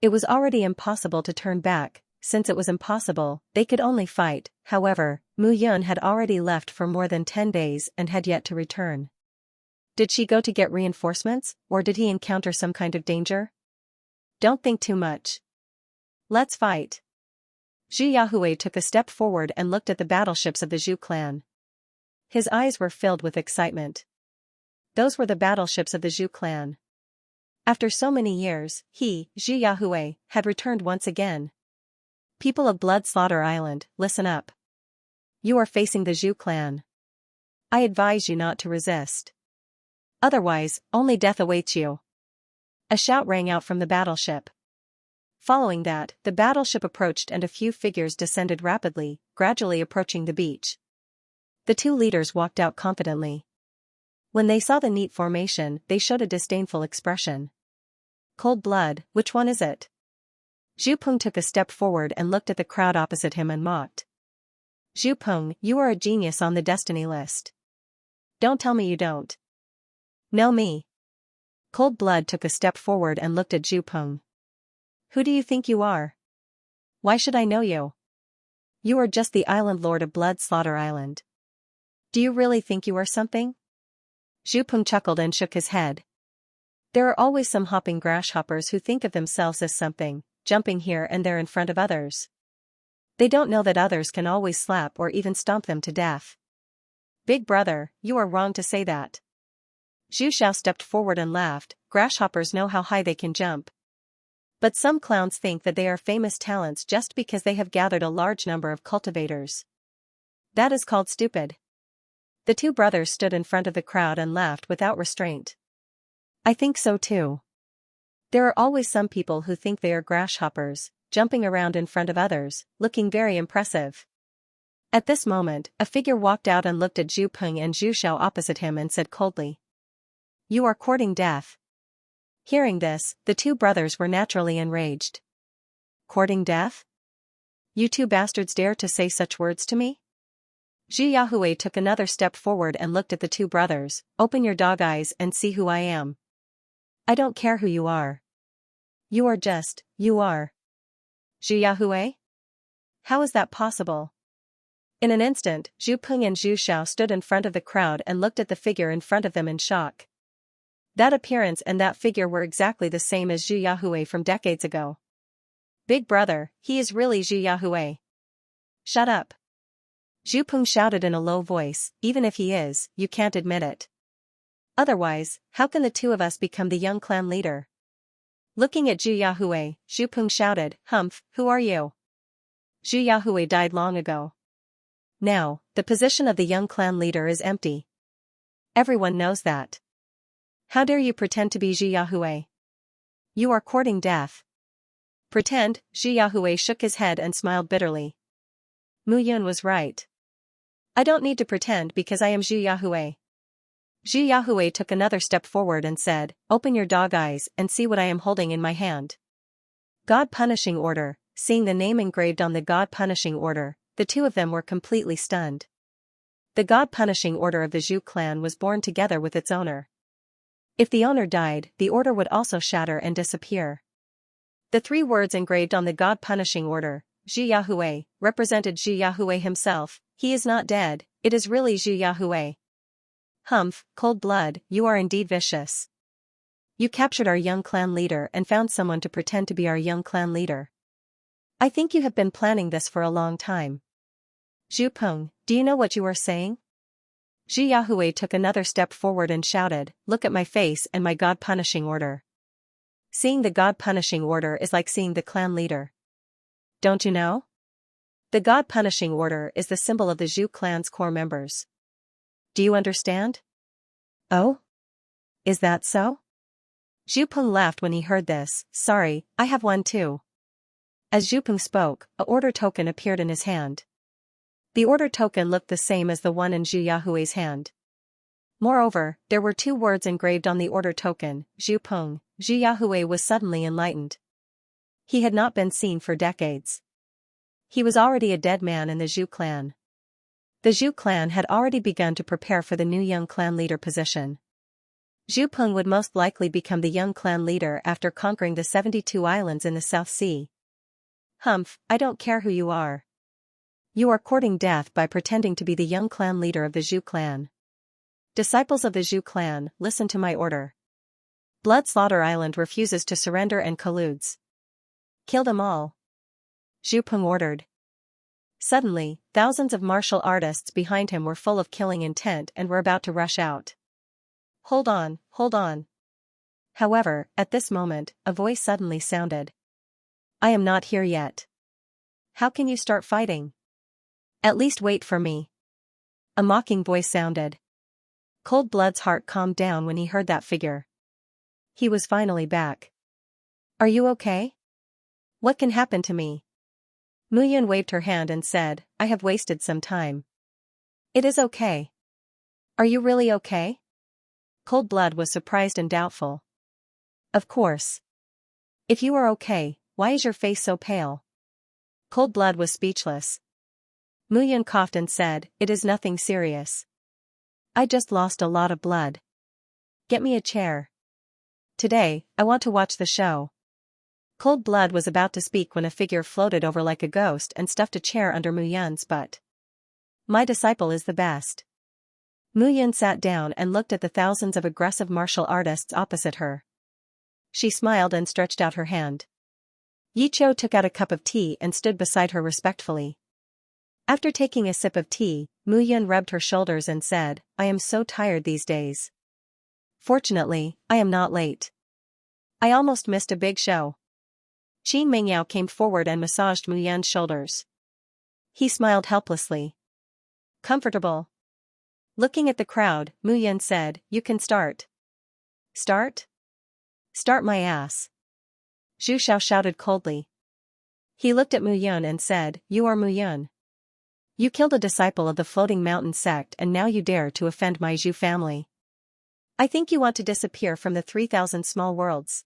It was already impossible to turn back. Since it was impossible, they could only fight. However, Mu Yun had already left for more than 10 days and had yet to return. Did she go to get reinforcements, or did he encounter some kind of danger? Don't think too much. Let's fight. Zhi Yahui took a step forward and looked at the battleships of the Zhu clan. His eyes were filled with excitement. Those were the battleships of the Zhu clan. After so many years, he, Zhi Yahui, had returned once again. People of Blood Slaughter Island, listen up. You are facing the Zhu clan. I advise you not to resist. Otherwise, only death awaits you. A shout rang out from the battleship. Following that, the battleship approached and a few figures descended rapidly, gradually approaching the beach. The 2 leaders walked out confidently. When they saw the neat formation, they showed a disdainful expression. Cold Blood, which one is it? Zhu Peng took a step forward and looked at the crowd opposite him and mocked. Zhu Peng, you are a genius on the destiny list. Don't tell me you don't know me. Cold Blood took a step forward and looked at Zhu Peng. Who do you think you are? Why should I know you? You are just the island lord of Blood Slaughter Island. Do you really think you are something? Zhu Peng chuckled and shook his head. There are always some hopping grasshoppers who think of themselves as something, jumping here and there in front of others. They don't know that others can always slap or even stomp them to death. Big brother, you are wrong to say that. Zhu Xiao stepped forward and laughed. Grasshoppers know how high they can jump. But some clowns think that they are famous talents just because they have gathered a large number of cultivators. That is called stupid. The two brothers stood in front of the crowd and laughed without restraint. I think so too. There are always some people who think they are grasshoppers, jumping around in front of others, looking very impressive. At this moment, a figure walked out and looked at Zhu Peng and Zhu Xiao opposite him and said coldly, "You are courting death." Hearing this, the two brothers were naturally enraged. Courting death? You two bastards dare to say such words to me? Zhu Yahui took another step forward and looked at the two brothers. Open your dog eyes and see who I am. I don't care who you are. You are. Zhu Yahui? How is that possible? In an instant, Zhu Peng and Zhu Xiao stood in front of the crowd and looked at the figure in front of them in shock. That appearance and that figure were exactly the same as Zhu Yahui from decades ago. Big brother, he is really Zhu Yahui. Shut up. Zhu Peng shouted in a low voice, even if he is, you can't admit it. Otherwise, how can the two of us become the young clan leader? Looking at Zhu Yahui, Zhu Peng shouted, Humph, who are you? Zhu Yahui died long ago. Now, the position of the young clan leader is empty. Everyone knows that. How dare you pretend to be Zhu Yahui? You are courting death. Pretend? Zhu Yahui shook his head and smiled bitterly. Mu Yun was right. I don't need to pretend because I am Zhu Yahui. Zhu Yahui took another step forward and said, Open your dog eyes and see what I am holding in my hand. God Punishing Order. Seeing the name engraved on the God Punishing Order, the two of them were completely stunned. The God Punishing Order of the Zhu clan was born together with its owner. If the owner died, the order would also shatter and disappear. The three words engraved on the God Punishing Order, Zhu Yahui, represented Zhu Yahui himself. He is not dead, it is really Zhu Yahui. Humph, Cold Blood, you are indeed vicious. You captured our young clan leader and found someone to pretend to be our young clan leader. I think you have been planning this for a long time. Zhu Peng, do you know what you are saying? Zhu Yahui took another step forward and shouted, Look at my face and my God Punishing Order. Seeing the God Punishing Order is like seeing the clan leader. Don't you know? The God Punishing Order is the symbol of the Zhu clan's core members. Do you understand? Oh? Is that so? Zhu Peng laughed when he heard this. Sorry, I have one too. As Zhu Peng spoke, a order token appeared in his hand. The order token looked the same as the one in Zhu Yahui's hand. Moreover, there were two words engraved on the order token, Zhu Peng. Zhu Yahui was suddenly enlightened. He had not been seen for decades. He was already a dead man in the Zhu clan. The Zhu clan had already begun to prepare for the new young clan leader position. Zhu Peng would most likely become the young clan leader after conquering the 72 islands in the South Sea. Humph, I don't care who you are. You are courting death by pretending to be the young clan leader of the Zhu clan. Disciples of the Zhu clan, listen to my order. Blood Slaughter Island refuses to surrender and colludes. Kill them all. Zhu Peng ordered. Suddenly, thousands of martial artists behind him were full of killing intent and were about to rush out. Hold on, hold on. However, at this moment, a voice suddenly sounded. I am not here yet. How can you start fighting? At least wait for me. A mocking voice sounded. Cold Blood's heart calmed down when he heard that figure. He was finally back. Are you okay? What can happen to me? Mu Yun waved her hand and said, I have wasted some time. It is okay. Are you really okay? Cold Blood was surprised and doubtful. Of course. If you are okay, why is your face so pale? Cold Blood was speechless. Mu Yun coughed and said, "It is nothing serious. I just lost a lot of blood. Get me a chair. Today, I want to watch the show." Cold Blood was about to speak when a figure floated over like a ghost and stuffed a chair under Mu Yun's butt. "My disciple is the best." Mu Yun sat down and looked at the thousands of aggressive martial artists opposite her. She smiled and stretched out her hand. Yi Chou took out a cup of tea and stood beside her respectfully. After taking a sip of tea, Mu Yun rubbed her shoulders and said, "I am so tired these days. Fortunately, I am not late. I almost missed a big show." Qin Mingyao came forward and massaged Mu Yun's shoulders. He smiled helplessly. "Comfortable?" Looking at the crowd, Mu Yun said, "You can start." "Start? Start my ass." Zhu Xiao shouted coldly. He looked at Mu Yun and said, "You are Mu Yun. You killed a disciple of the Floating Mountain sect and now you dare to offend my Zhu family. I think you want to disappear from the 3,000 small worlds."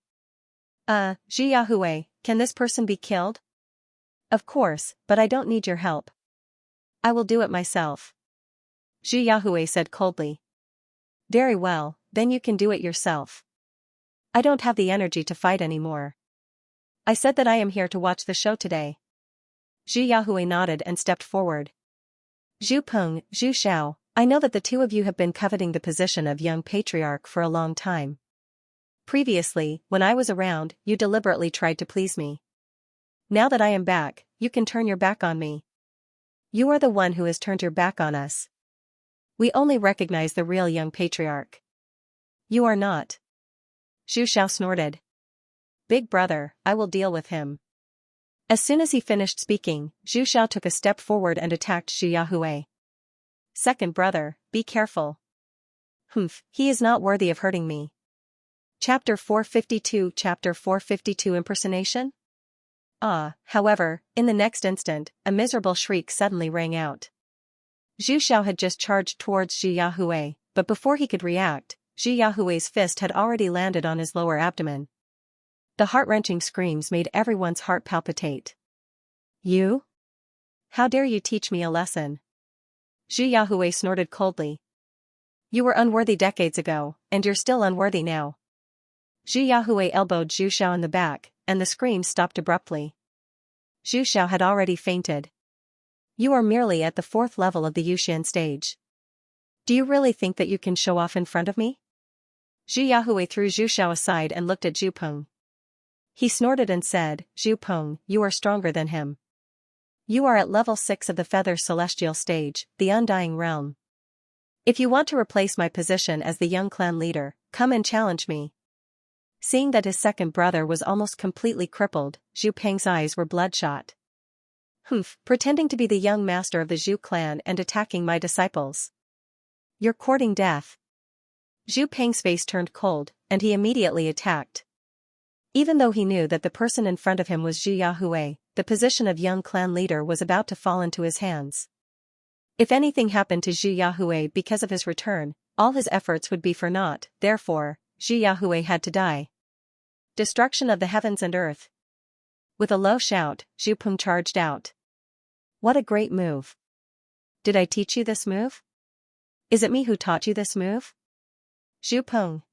Zhu Yahui, can this person be killed?" "Of course, but I don't need your help. I will do it myself." Zhu Yahui said coldly. "Very well, then you can do it yourself. I don't have the energy to fight anymore. I said that I am here to watch the show today." Zhu Yahui nodded and stepped forward. "Zhu Peng, Zhu Xiao, I know that the two of you have been coveting the position of young patriarch for a long time. Previously, when I was around, you deliberately tried to please me. Now that I am back, you can turn your back on me. You are the one who has turned your back on us. We only recognize the real young patriarch. You are not." Zhu Xiao snorted. "Big brother, I will deal with him." As soon as he finished speaking, Zhu Xiao took a step forward and attacked Zhu Yahui. "Second brother, be careful. Humph, he is not worthy of hurting me." Chapter 452 Impersonation? However, in the next instant, a miserable shriek suddenly rang out. Zhu Xiao had just charged towards Zhu Yahui, but before he could react, Zhu Yahui's fist had already landed on his lower abdomen. The heart-wrenching screams made everyone's heart palpitate. "You? How dare you teach me a lesson?" Zhu Yahui snorted coldly. "You were unworthy decades ago, and you're still unworthy now." Zhu Yahui elbowed Zhu Xiao in the back, and the screams stopped abruptly. Zhu Xiao had already fainted. "You are merely at the 4th level of the Yuxian stage. Do you really think that you can show off in front of me?" Zhu Yahui threw Zhu Xiao aside and looked at Zhu Peng. He snorted and said, "Zhu Peng, you are stronger than him. You are at level 6 of the Feather Celestial stage, the Undying Realm. If you want to replace my position as the young clan leader, come and challenge me." Seeing that his second brother was almost completely crippled, Zhu Peng's eyes were bloodshot. "Humph, pretending to be the young master of the Zhu clan and attacking my disciples. You're courting death." Zhu Peng's face turned cold, and he immediately attacked. Even though he knew that the person in front of him was Zhu Yahui, the position of young clan leader was about to fall into his hands. If anything happened to Zhu Yahui because of his return, all his efforts would be for naught, therefore, Zhu Yahui had to die. Destruction of the heavens and earth. With a low shout, Zhu Peng charged out. "What a great move. Did I teach you this move? Is it me who taught you this move?" "Zhu Peng."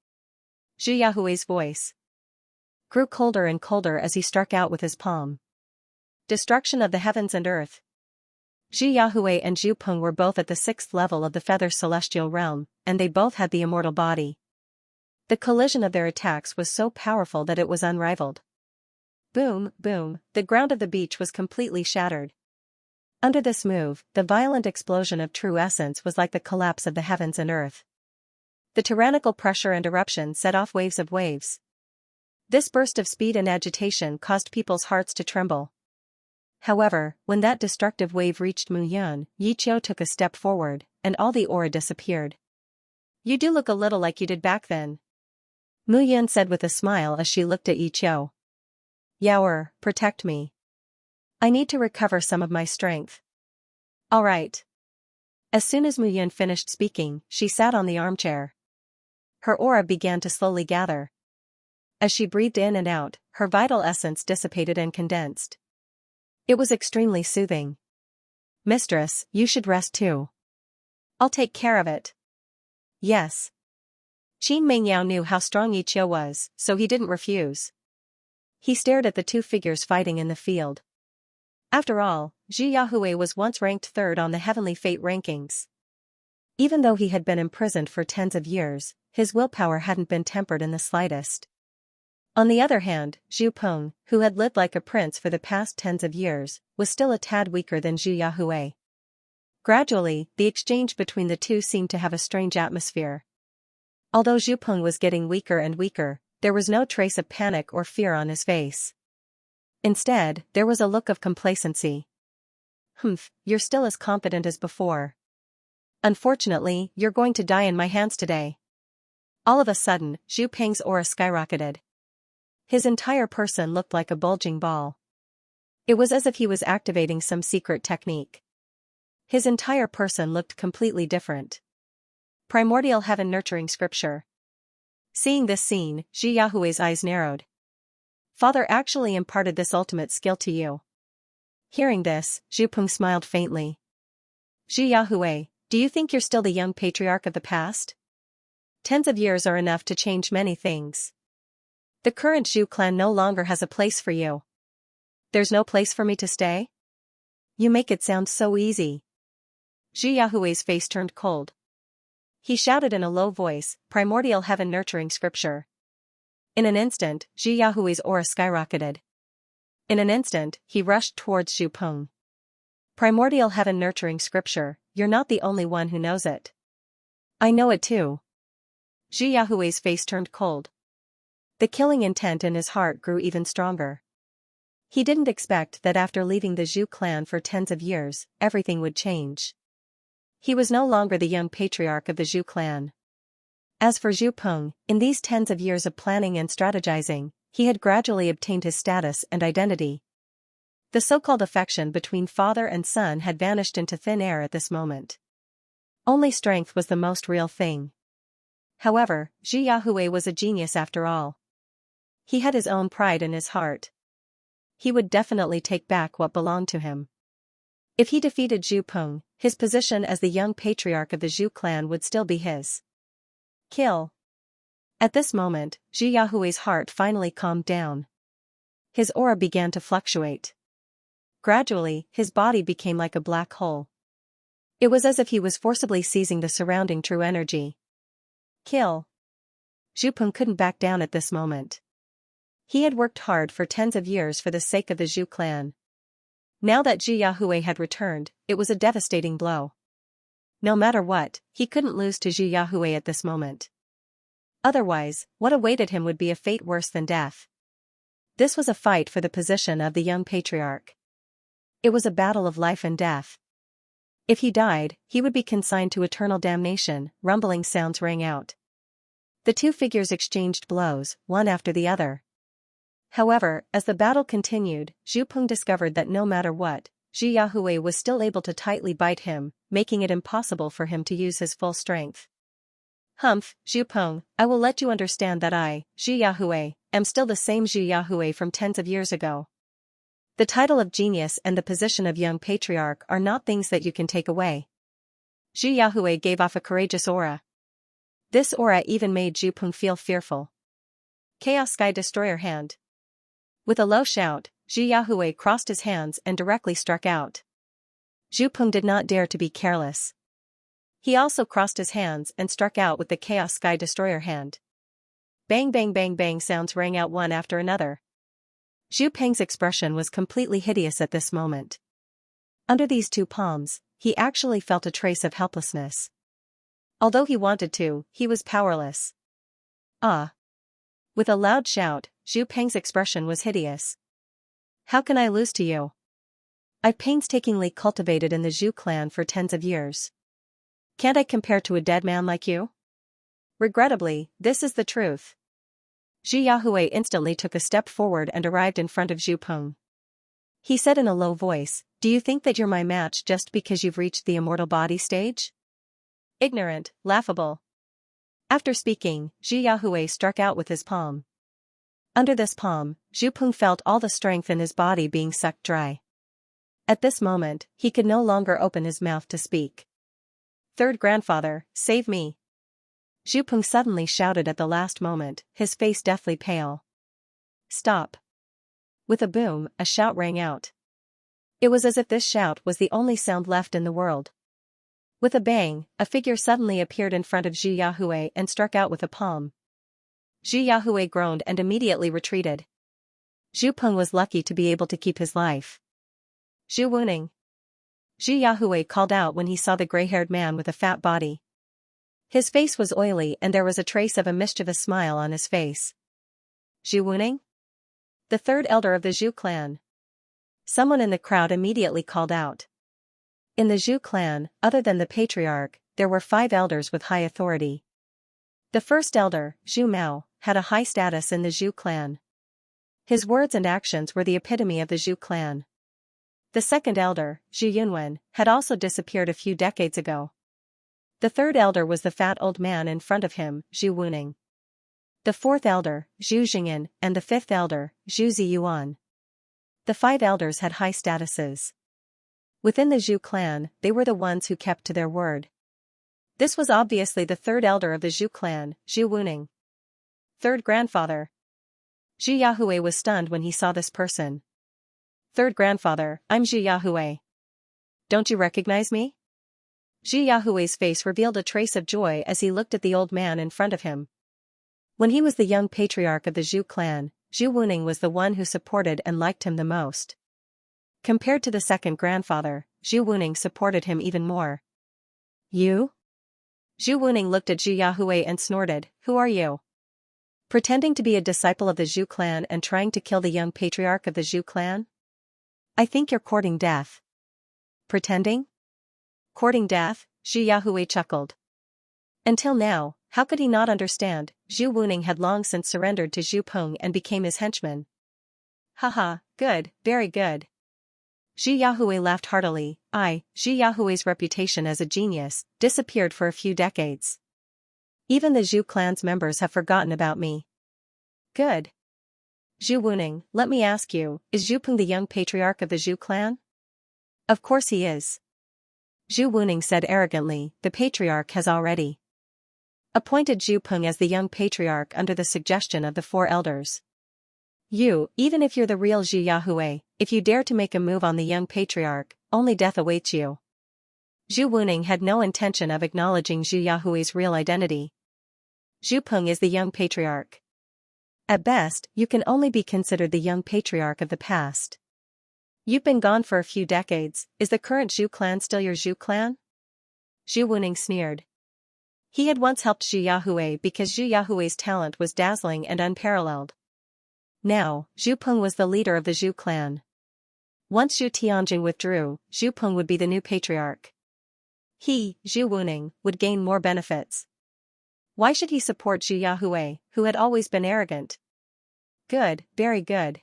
Zhu Yahui's voice grew colder and colder as he struck out with his palm. Destruction of the heavens and earth. Zhu Yahui and Zhu Peng were both at the 6th level of the Feather Celestial Realm, and they both had the immortal body. The collision of their attacks was so powerful that it was unrivaled. Boom, boom, the ground of the beach was completely shattered. Under this move, the violent explosion of true essence was like the collapse of the heavens and earth. The tyrannical pressure and eruption set off waves of waves. This burst of speed and agitation caused people's hearts to tremble. However, when that destructive wave reached Mu Yun, Yi Chou took a step forward, and all the aura disappeared. "You do look a little like you did back then," Mu Yun said with a smile as she looked at Yi Chou. "Yaoer, protect me. I need to recover some of my strength." "All right." As soon as Mu Yun finished speaking, she sat on the armchair. Her aura began to slowly gather. As she breathed in and out, her vital essence dissipated and condensed. It was extremely soothing. Mistress, you should rest too. I'll take care of it. Yes. Qin Mengyao knew how strong Yiqiu was, so he didn't refuse. He stared at the two figures fighting in the field. After all, Zhi Yahui was once ranked third on the Heavenly Fate rankings. Even though he had been imprisoned for tens of years, his willpower hadn't been tempered in the slightest. On the other hand, Zhu Peng, who had lived like a prince for the past tens of years, was still a tad weaker than Zhi Yahui. Gradually, the exchange between the two seemed to have a strange atmosphere. Although Zhu Peng was getting weaker and weaker, there was no trace of panic or fear on his face. Instead, there was a look of complacency. Humph, you're still as confident as before. Unfortunately, you're going to die in my hands today. All of a sudden, Zhu Peng's aura skyrocketed. His entire person looked like a bulging ball. It was as if he was activating some secret technique. His entire person looked completely different. Primordial Heaven Nurturing Scripture. Seeing this scene, Zhi Yahui's eyes narrowed. Father actually imparted this ultimate skill to you. Hearing this, Zhu Peng smiled faintly. Zhi Yahui, do you think you're still the young patriarch of the past? Tens of years are enough to change many things. The current Zhu clan no longer has a place for you. There's no place for me to stay? You make it sound so easy. Zhi Yahui's face turned cold. He shouted in a low voice, Primordial Heaven Nurturing Scripture. In an instant, Zhi Yahui's aura skyrocketed. In an instant, he rushed towards Zhu Peng. Primordial Heaven Nurturing Scripture, you're not the only one who knows it. I know it too. Zhi Yahui's face turned cold. The killing intent in his heart grew even stronger. He didn't expect that after leaving the Zhu clan for tens of years, everything would change. He was no longer the young patriarch of the Zhu clan. As for Zhu Peng, in these tens of years of planning and strategizing, he had gradually obtained his status and identity. The so-called affection between father and son had vanished into thin air at this moment. Only strength was the most real thing. However, Zhi Yahui was a genius after all. He had his own pride in his heart. He would definitely take back what belonged to him. If he defeated Zhu Peng, his position as the young patriarch of the Zhu clan would still be his. Kill. At this moment, Zhi Yahui's heart finally calmed down. His aura began to fluctuate. Gradually, his body became like a black hole. It was as if he was forcibly seizing the surrounding true energy. Kill. Zhu Peng couldn't back down at this moment. He had worked hard for tens of years for the sake of the Zhu clan. Now that Zhi Yahui had returned, it was a devastating blow. No matter what, he couldn't lose to Zhi Yahui at this moment. Otherwise, what awaited him would be a fate worse than death. This was a fight for the position of the young patriarch. It was a battle of life and death. If he died, he would be consigned to eternal damnation. Rumbling sounds rang out. The two figures exchanged blows, one after the other. However, as the battle continued, Zhu Peng discovered that no matter what, Zhi Yahui was still able to tightly bite him, making it impossible for him to use his full strength. Humph, Zhu Peng, I will let you understand that I, Zhi Yahui, am still the same Zhi Yahui from tens of years ago. The title of genius and the position of young patriarch are not things that you can take away. Zhi Yahui gave off a courageous aura. This aura even made Zhu Peng feel fearful. Chaos Sky Destroyer Hand. With a low shout, Zhi Yahui crossed his hands and directly struck out. Zhu Peng did not dare to be careless. He also crossed his hands and struck out with the Chaos Sky Destroyer Hand. Bang bang bang bang sounds rang out one after another. Zhu Peng's expression was completely hideous at this moment. Under these two palms, he actually felt a trace of helplessness. Although he wanted to, he was powerless. Ah! With a loud shout, Zhu Peng's expression was hideous. How can I lose to you? I've painstakingly cultivated in the Zhu clan for tens of years. Can't I compare to a dead man like you? Regrettably, this is the truth. Zhi Yahui instantly took a step forward and arrived in front of Zhu Peng. He said in a low voice, "Do you think that you're my match just because you've reached the immortal body stage? Ignorant, laughable." After speaking, Zhi Yahui struck out with his palm. Under this palm, Zhu Peng felt all the strength in his body being sucked dry. At this moment, he could no longer open his mouth to speak. Third grandfather, save me! Zhu Peng suddenly shouted at the last moment, his face deathly pale. Stop! With a boom, a shout rang out. It was as if this shout was the only sound left in the world. With a bang, a figure suddenly appeared in front of Zhu Yahui and struck out with a palm. Zhu Yahui groaned and immediately retreated. Zhu Peng was lucky to be able to keep his life. Zhu Wuning! Zhu Yahui called out when he saw the gray-haired man with a fat body. His face was oily and there was a trace of a mischievous smile on his face. Zhu Wuning? The third elder of the Zhu clan. Someone in the crowd immediately called out. In the Zhu clan, other than the patriarch, there were 5 elders with high authority. The first elder, Zhu Mao, had a high status in the Zhu clan. His words and actions were the epitome of the Zhu clan. The second elder, Zhu Yunwen, had also disappeared a few decades ago. The third elder was the fat old man in front of him, Zhu Wuning. The fourth elder, Zhu Jingyan, and the fifth elder, Zhu Ziyuan. The 5 elders had high statuses. Within the Zhu clan, they were the ones who kept to their word. This was obviously the third elder of the Zhu clan, Zhu Wuning. Third grandfather. Zhu Yahui was stunned when he saw this person. Third grandfather, I'm Zhu Yahui. Don't you recognize me? Zhu Yahui's face revealed a trace of joy as he looked at the old man in front of him. When he was the young patriarch of the Zhu clan, Zhu Wuning was the one who supported and liked him the most. Compared to the second grandfather, Zhu Wuning supported him even more. You? Zhu Wuning looked at Zhu Yahui and snorted, who are you? Pretending to be a disciple of the Zhu clan and trying to kill the young patriarch of the Zhu clan? I think you're courting death. Pretending? Courting death? Zhu Yahui chuckled. Until now, how could he not understand? Zhu Wuning had long since surrendered to Zhu Peng and became his henchman. Haha, good, very good. Zhu Yahui laughed heartily. Zhu Yahui's reputation as a genius, disappeared for a few decades. Even the Zhu clan's members have forgotten about me. Good. Zhu Wuning, let me ask you, is Zhu Peng the young patriarch of the Zhu clan? Of course he is. Zhu Wuning said arrogantly, the patriarch has already appointed Zhu Peng as the young patriarch under the suggestion of the 4 elders. You, even if you're the real Zhu Yahui, if you dare to make a move on the young patriarch, only death awaits you. Zhu Wuning had no intention of acknowledging Zhu Yahui's real identity. Zhu Peng is the young patriarch. At best, you can only be considered the young patriarch of the past. You've been gone for a few decades, is the current Zhu clan still your Zhu clan? Zhu Wuning sneered. He had once helped Zhu Yahui because Zhu Yahui's talent was dazzling and unparalleled. Now, Zhu Peng was the leader of the Zhu clan. Once Zhu Tianjing withdrew, Zhu Peng would be the new patriarch. He, Zhu Wuning, would gain more benefits. Why should he support Zhu Yahui, who had always been arrogant? Good, very good.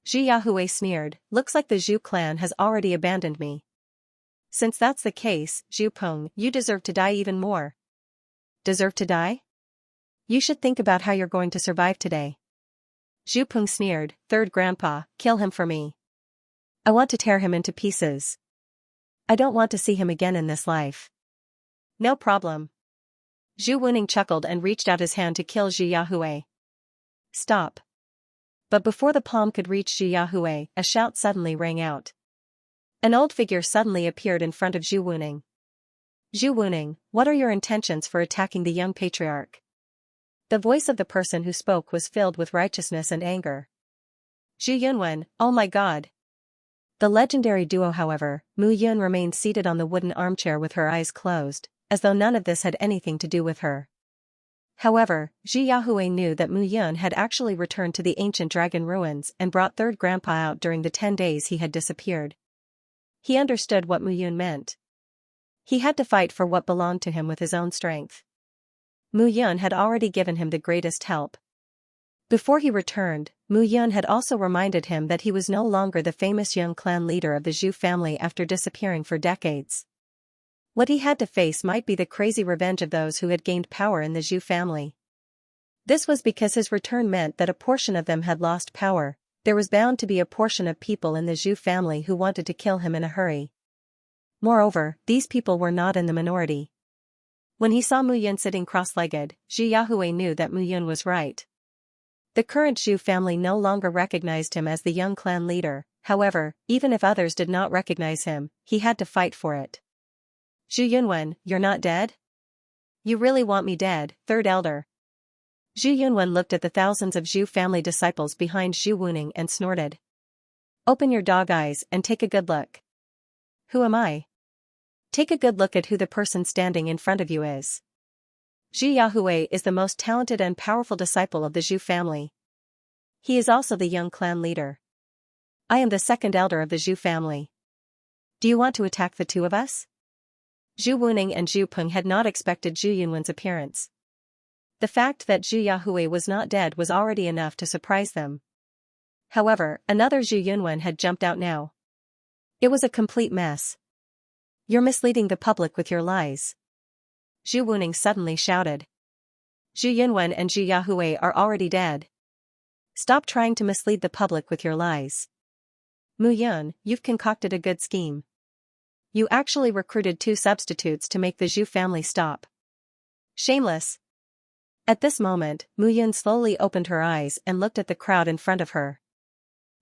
Zhu Yahui sneered, looks like the Zhu clan has already abandoned me. Since that's the case, Zhu Peng, you deserve to die even more. Deserve to die? You should think about how you're going to survive today. Zhu Peng sneered, third grandpa, kill him for me. I want to tear him into pieces. I don't want to see him again in this life. No problem. Zhu Wuning chuckled and reached out his hand to kill Zhu Yahui. Stop. But before the palm could reach Zhu Yahui, a shout suddenly rang out. An old figure suddenly appeared in front of Zhu Wuning. Zhu Wuning, what are your intentions for attacking the young patriarch? The voice of the person who spoke was filled with righteousness and anger. Zhu Yunwen, oh my god. The legendary duo, however, Mu Yun remained seated on the wooden armchair with her eyes closed, as though none of this had anything to do with her. However, Zhu Yahui knew that Mu Yun had actually returned to the ancient dragon ruins and brought third grandpa out during the 10 days he had disappeared. He understood what Mu Yun meant. He had to fight for what belonged to him with his own strength. Mu Yun had already given him the greatest help. Before he returned, Mu Yun had also reminded him that he was no longer the famous young clan leader of the Zhu family after disappearing for decades. What he had to face might be the crazy revenge of those who had gained power in the Zhu family. This was because his return meant that a portion of them had lost power, there was bound to be a portion of people in the Zhu family who wanted to kill him in a hurry. Moreover, these people were not in the minority. When he saw Mu Yun sitting cross-legged, Zhu Yahue knew that Mu Yun was right. The current Zhu family no longer recognized him as the young clan leader. However, even if others did not recognize him, he had to fight for it. Zhu Yunwen, you're not dead? You really want me dead, third elder? Zhu Yunwen looked at the thousands of Zhu family disciples behind Zhu Wuning and snorted. Open your dog eyes and take a good look. Who am I? Take a good look at who the person standing in front of you is. Zhu Yahue is the most talented and powerful disciple of the Zhu family. He is also the young clan leader. I am the second elder of the Zhu family. Do you want to attack the two of us? Zhu Wuning and Zhu Peng had not expected Zhu Yunwen's appearance. The fact that Zhu Yahue was not dead was already enough to surprise them. However, another Zhu Yunwen had jumped out now. It was a complete mess. You're misleading the public with your lies. Zhu Wuning suddenly shouted. Zhu Yunwen and Zhu Yahue are already dead. Stop trying to mislead the public with your lies. Mu Yun, you've concocted a good scheme. You actually recruited 2 substitutes to make the Zhu family stop. Shameless. At this moment, Mu Yun slowly opened her eyes and looked at the crowd in front of her.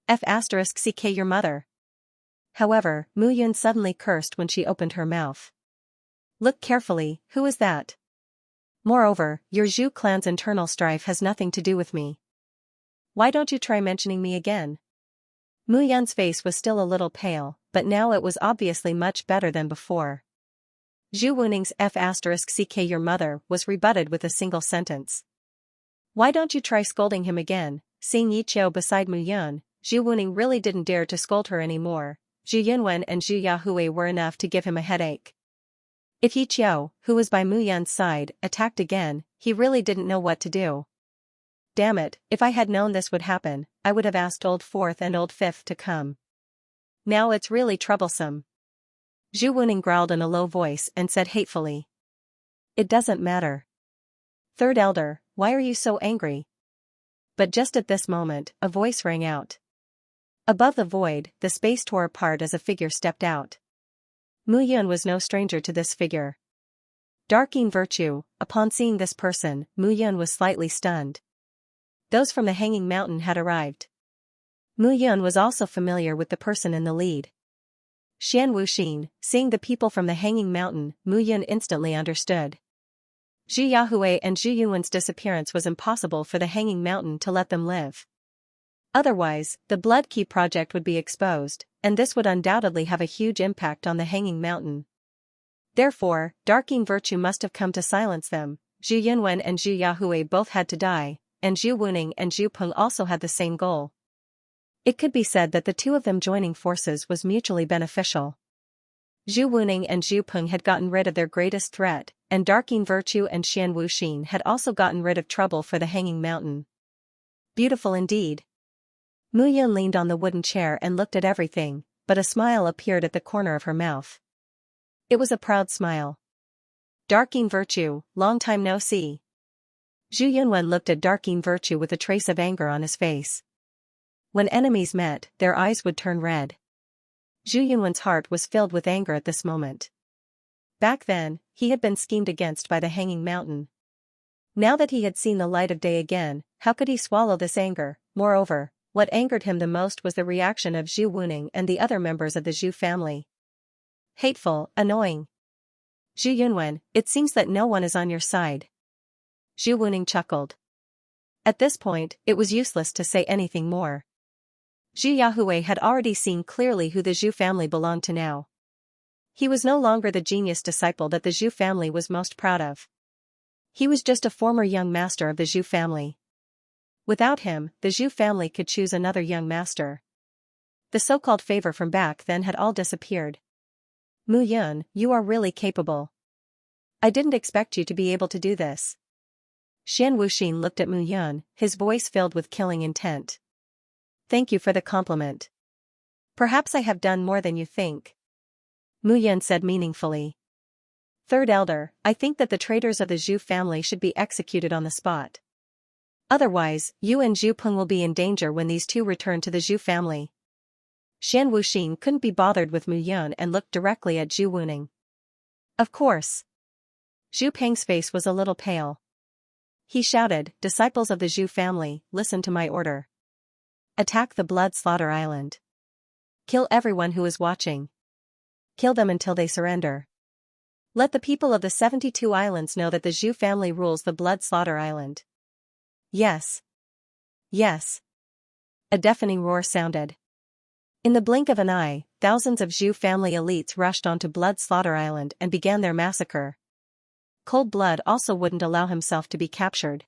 F***ck your mother. However, Mu Yun suddenly cursed when she opened her mouth. Look carefully, who is that? Moreover, your Zhu clan's internal strife has nothing to do with me. Why don't you try mentioning me again? Mu Yun's face was still a little pale, but now it was obviously much better than before. Zhu Wuning's F***ck your mother was rebutted with a single sentence. Why don't you try scolding him again? Seeing Yi Qiu beside Mu Yun, Zhu Wuning really didn't dare to scold her anymore. Zhu Yunwen and Zhu Yahue were enough to give him a headache. If Yi Qiu, who was by Mu Yun's side, attacked again, he really didn't know what to do. Damn it, if I had known this would happen, I would have asked Old Fourth and Old Fifth to come. Now it's really troublesome. Zhu Wuning growled in a low voice and said hatefully. It doesn't matter. Third elder, why are you so angry? But just at this moment, a voice rang out. Above the void, the space tore apart as a figure stepped out. Mu Yun was no stranger to this figure. Darking Virtue, upon seeing this person, Mu Yun was slightly stunned. Those from the Hanging Mountain had arrived. Mu Yun was also familiar with the person in the lead. Xian Wuxin, seeing the people from the Hanging Mountain, Mu Yun instantly understood. Zhu Yahue and Zhu Yunwen's disappearance was impossible for the Hanging Mountain to let them live. Otherwise, the Blood Key project would be exposed, and this would undoubtedly have a huge impact on the Hanging Mountain. Therefore, Darking Virtue must have come to silence them. Zhu Yunwen and Zhu Yahue both had to die, and Zhu Wuning and Zhu Peng also had the same goal. It could be said that the two of them joining forces was mutually beneficial. Zhu Wuning and Zhu Peng had gotten rid of their greatest threat, and Darking Virtue and Xian Wuxin had also gotten rid of trouble for the Hanging Mountain. Beautiful indeed. Mu Yun leaned on the wooden chair and looked at everything, but a smile appeared at the corner of her mouth. It was a proud smile. Darking Virtue, long time no see. Zhu Yunwen looked at Darking Virtue with a trace of anger on his face. When enemies met, their eyes would turn red. Zhu Yunwen's heart was filled with anger at this moment. Back then, he had been schemed against by the Hanging Mountain. Now that he had seen the light of day again, how could he swallow this anger? Moreover, what angered him the most was the reaction of Zhu Wuning and the other members of the Zhu family. Hateful, annoying. Zhu Yunwen, it seems that no one is on your side. Zhu Wuning chuckled. At this point, it was useless to say anything more. Zhu Yahue had already seen clearly who the Zhu family belonged to now. He was no longer the genius disciple that the Zhu family was most proud of. He was just a former young master of the Zhu family. Without him, the Zhu family could choose another young master. The so-called favor from back then had all disappeared. Mu Yun, you are really capable. I didn't expect you to be able to do this. Xian Wuxin looked at Mu Yun, his voice filled with killing intent. Thank you for the compliment. Perhaps I have done more than you think. Mu Yun said meaningfully. Third elder, I think that the traitors of the Zhu family should be executed on the spot. Otherwise, you and Zhu Peng will be in danger when these two return to the Zhu family. Xian Wuxin couldn't be bothered with Mu Yun and looked directly at Zhu Wuning. Of course. Zhu Peng's face was a little pale. He shouted, "Disciples of the Zhu family, listen to my order. Attack the Blood Slaughter Island. Kill everyone who is watching. Kill them until they surrender. Let the people of the 72 islands know that the Zhu family rules the Blood Slaughter Island." Yes. Yes. A deafening roar sounded. In the blink of an eye, thousands of Zhu family elites rushed onto Blood Slaughter Island and began their massacre. Cold Blood also wouldn't allow himself to be captured.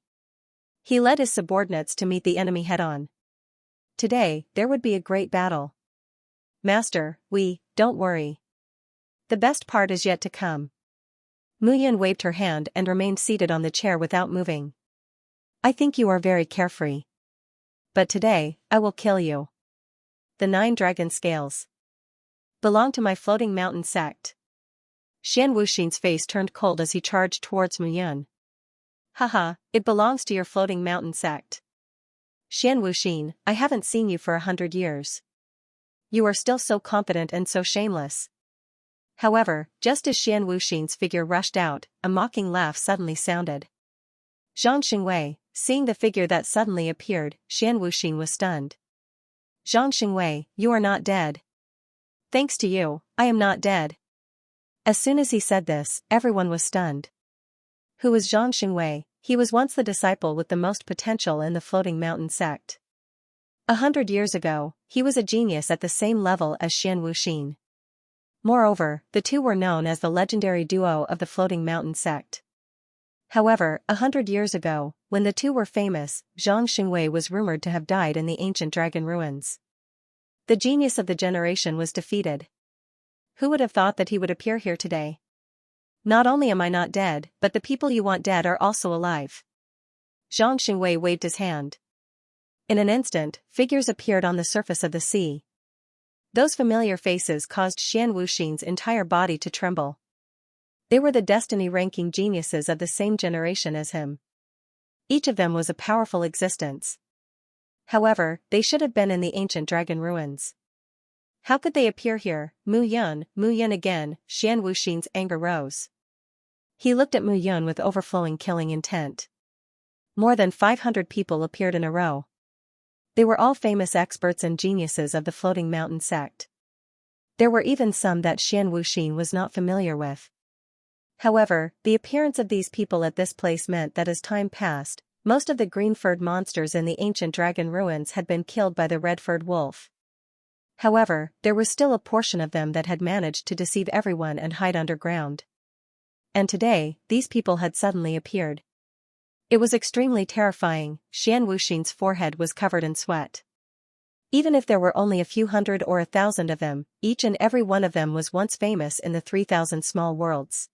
He led his subordinates to meet the enemy head-on. Today, there would be a great battle. Master, don't worry. The best part is yet to come. Mu Yun waved her hand and remained seated on the chair without moving. I think you are very carefree. But today, I will kill you. The 9 dragon scales belong to my floating mountain sect. Xian Wuxin's face turned cold as he charged towards Mu Yun. Haha, it belongs to your floating mountain sect. Xian Wuxin, I haven't seen you for 100 years. You are still so confident and so shameless. However, just as Xian Wuxin's figure rushed out, a mocking laugh suddenly sounded. Zhang Xingwei, seeing the figure that suddenly appeared, Xian Wuxin was stunned. Zhang Xingwei, you are not dead. Thanks to you, I am not dead. As soon as he said this, everyone was stunned. Who was Zhang Xingwei? He was once the disciple with the most potential in the Floating Mountain sect. 100 years ago, he was a genius at the same level as Xian Wuxin. Moreover, the two were known as the legendary duo of the Floating Mountain sect. However, 100 years ago, when the two were famous, Zhang Xingwei was rumored to have died in the ancient dragon ruins. The genius of the generation was defeated. Who would have thought that he would appear here today? Not only am I not dead, but the people you want dead are also alive. Zhang Xingwei waved his hand. In an instant, figures appeared on the surface of the sea. Those familiar faces caused Xian Wuxin's entire body to tremble. They were the destiny-ranking geniuses of the same generation as him. Each of them was a powerful existence. However, they should have been in the ancient dragon ruins. How could they appear here? Mu Yun again, Xian Wuxin's anger rose. He looked at Mu Yun with overflowing killing intent. More than 500 people appeared in a row. They were all famous experts and geniuses of the Floating Mountain sect. There were even some that Xian Wuxin was not familiar with. However, the appearance of these people at this place meant that as time passed, most of the green-furred monsters in the ancient dragon ruins had been killed by the red-furred wolf. However, there was still a portion of them that had managed to deceive everyone and hide underground. And today, these people had suddenly appeared. It was extremely terrifying. Xian Wuxin's forehead was covered in sweat. Even if there were only a few hundred or 1,000 of them, each and every one of them was once famous in the 3,000 small worlds.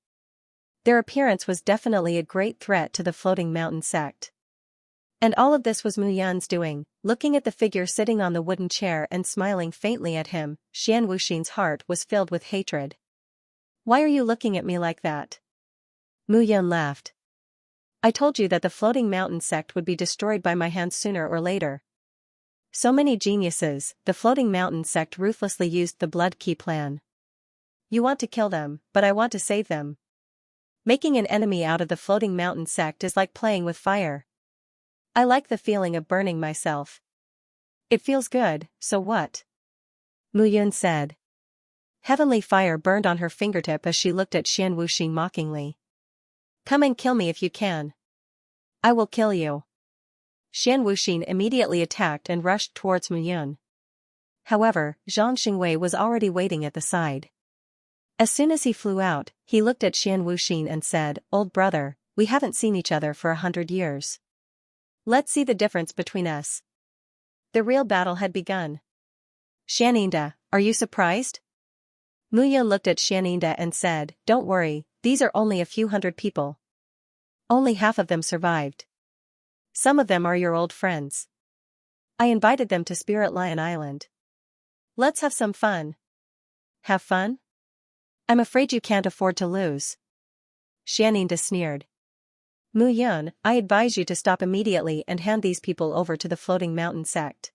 Their appearance was definitely a great threat to the Floating Mountain sect. And all of this was Mu Yun's doing. Looking at the figure sitting on the wooden chair and smiling faintly at him, Xian Wuxin's heart was filled with hatred. Why are you looking at me like that? Mu Yun laughed. I told you that the Floating Mountain sect would be destroyed by my hands sooner or later. So many geniuses, the Floating Mountain sect ruthlessly used the Blood Key plan. You want to kill them, but I want to save them. Making an enemy out of the Floating Mountain sect is like playing with fire. I like the feeling of burning myself. It feels good, so what? Mu Yun said. Heavenly fire burned on her fingertip as she looked at Xian Wuxin mockingly. Come and kill me if you can. I will kill you. Xian Wuxin immediately attacked and rushed towards Mu Yun. However, Zhang Xingwei was already waiting at the side. As soon as he flew out, he looked at Xian Wuxin and said, Old brother, we haven't seen each other for 100 years. Let's see the difference between us. The real battle had begun. Xianxia, are you surprised? Mu Yun looked at Xianxia and said, Don't worry, these are only a few hundred people. Only half of them survived. Some of them are your old friends. I invited them to Spirit Lion Island. Let's have some fun. Have fun? I'm afraid you can't afford to lose. Xianxia sneered. Mu Yun, I advise you to stop immediately and hand these people over to the Floating Mountain sect.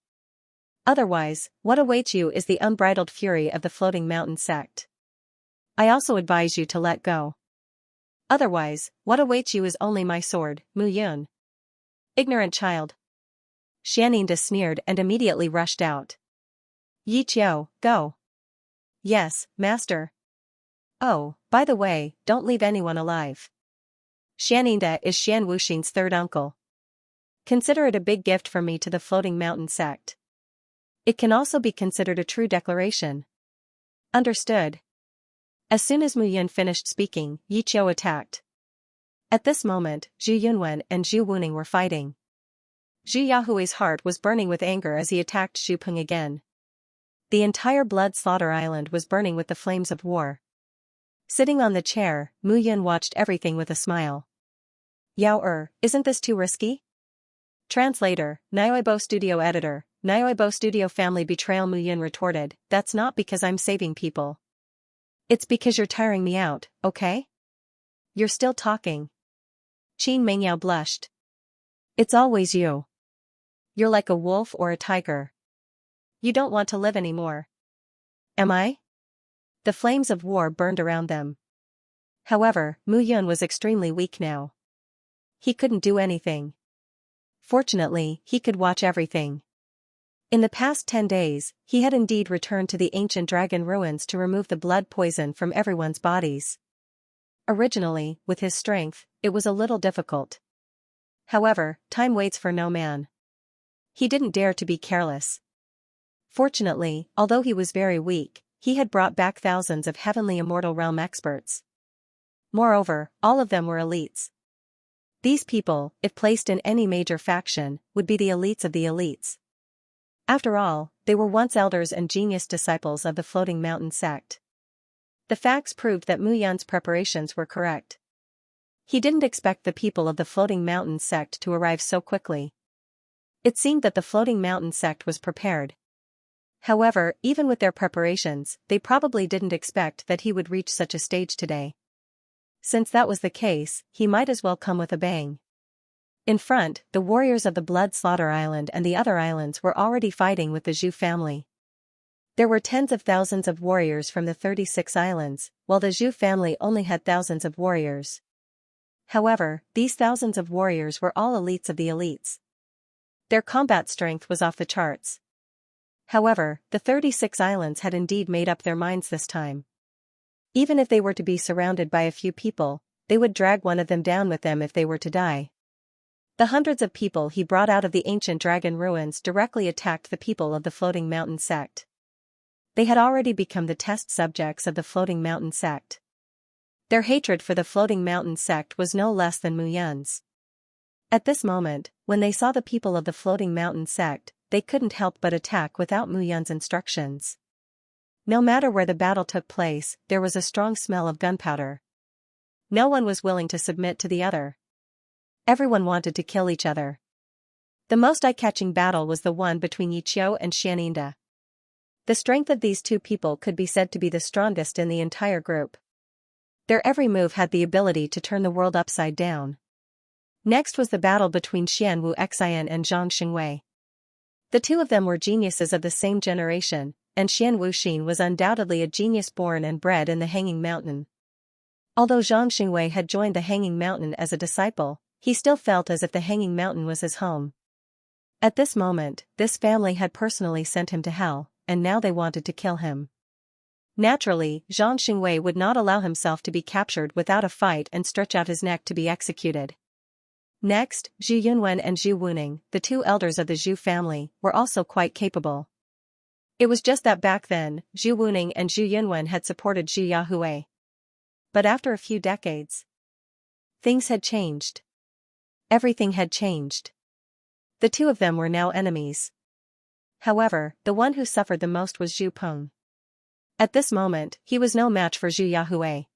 Otherwise, what awaits you is the unbridled fury of the Floating Mountain sect. I also advise you to let go. Otherwise, what awaits you is only my sword, Mu Yun. Ignorant child. Xianxia sneered and immediately rushed out. Yi Qiu, go. Yes, master. Oh, by the way, don't leave anyone alive. Xianxia is Xian Wuxin's third uncle. Consider it a big gift from me to the Floating Mountain sect. It can also be considered a true declaration. Understood. As soon as Mu Yun finished speaking, Yi Qiu attacked. At this moment, Zhu Yunwen and Zhu Wuning were fighting. Zhu Yahui's heart was burning with anger as he attacked Xu Peng again. The entire Blood Slaughter Island was burning with the flames of war. Sitting on the chair, Mu Yun watched everything with a smile. Yao isn't this too risky? Translator, Nioibo Studio Editor, Nioibo Studio Family Betrayal. Mu Yun retorted, that's not because I'm saving people. It's because you're tiring me out, okay? You're still talking. Qin Mengyao blushed. It's always you. You're like a wolf or a tiger. You don't want to live anymore. Am I? The flames of war burned around them. However, Mu Yun was extremely weak now. He couldn't do anything. Fortunately, he could watch everything. In the past 10 days, he had indeed returned to the ancient dragon ruins to remove the blood poison from everyone's bodies. Originally, with his strength, it was a little difficult. However, time waits for no man. He didn't dare to be careless. Fortunately, although he was very weak, he had brought back thousands of heavenly immortal realm experts. Moreover, all of them were elites. These people, if placed in any major faction, would be the elites of the elites. After all, they were once elders and genius disciples of the Floating Mountain sect. The facts proved that Mu Yun's preparations were correct. He didn't expect the people of the Floating Mountain sect to arrive so quickly. It seemed that the Floating Mountain sect was prepared. However, even with their preparations, they probably didn't expect that he would reach such a stage today. Since that was the case, he might as well come with a bang. In front, the warriors of the Blood Slaughter Island and the other islands were already fighting with the Zhu family. There were tens of thousands of warriors from the 36 islands, while the Zhu family only had thousands of warriors. However, these thousands of warriors were all elites of the elites. Their combat strength was off the charts. However, the 36 islands had indeed made up their minds this time. Even if they were to be surrounded by a few people, they would drag one of them down with them if they were to die. The hundreds of people he brought out of the ancient dragon ruins directly attacked the people of the Floating Mountain sect. They had already become the test subjects of the Floating Mountain sect. Their hatred for the Floating Mountain sect was no less than Mu Yun's. At this moment, when they saw the people of the Floating Mountain sect, they couldn't help but attack without Mu Yun's instructions. No matter where the battle took place, there was a strong smell of gunpowder. No one was willing to submit to the other. Everyone wanted to kill each other. The most eye-catching battle was the one between Yi Qiu and Xianxia. The strength of these two people could be said to be the strongest in the entire group. Their every move had the ability to turn the world upside down. Next was the battle between Xian Wuxian and Zhang Xingwei. The two of them were geniuses of the same generation, and Xian Wuxin was undoubtedly a genius born and bred in the Hanging Mountain. Although Zhang Xingwei had joined the Hanging Mountain as a disciple, he still felt as if the Hanging Mountain was his home. At this moment, this family had personally sent him to hell, and now they wanted to kill him. Naturally, Zhang Xingwei would not allow himself to be captured without a fight and stretch out his neck to be executed. Next, Zhu Yunwen and Zhu Wuning, the two elders of the Zhu family, were also quite capable. It was just that back then, Zhu Wuning and Zhu Yunwen had supported Zhu Yahui. But after a few decades, things had changed. Everything had changed. The two of them were now enemies. However, the one who suffered the most was Zhu Peng. At this moment, he was no match for Zhu Yahui.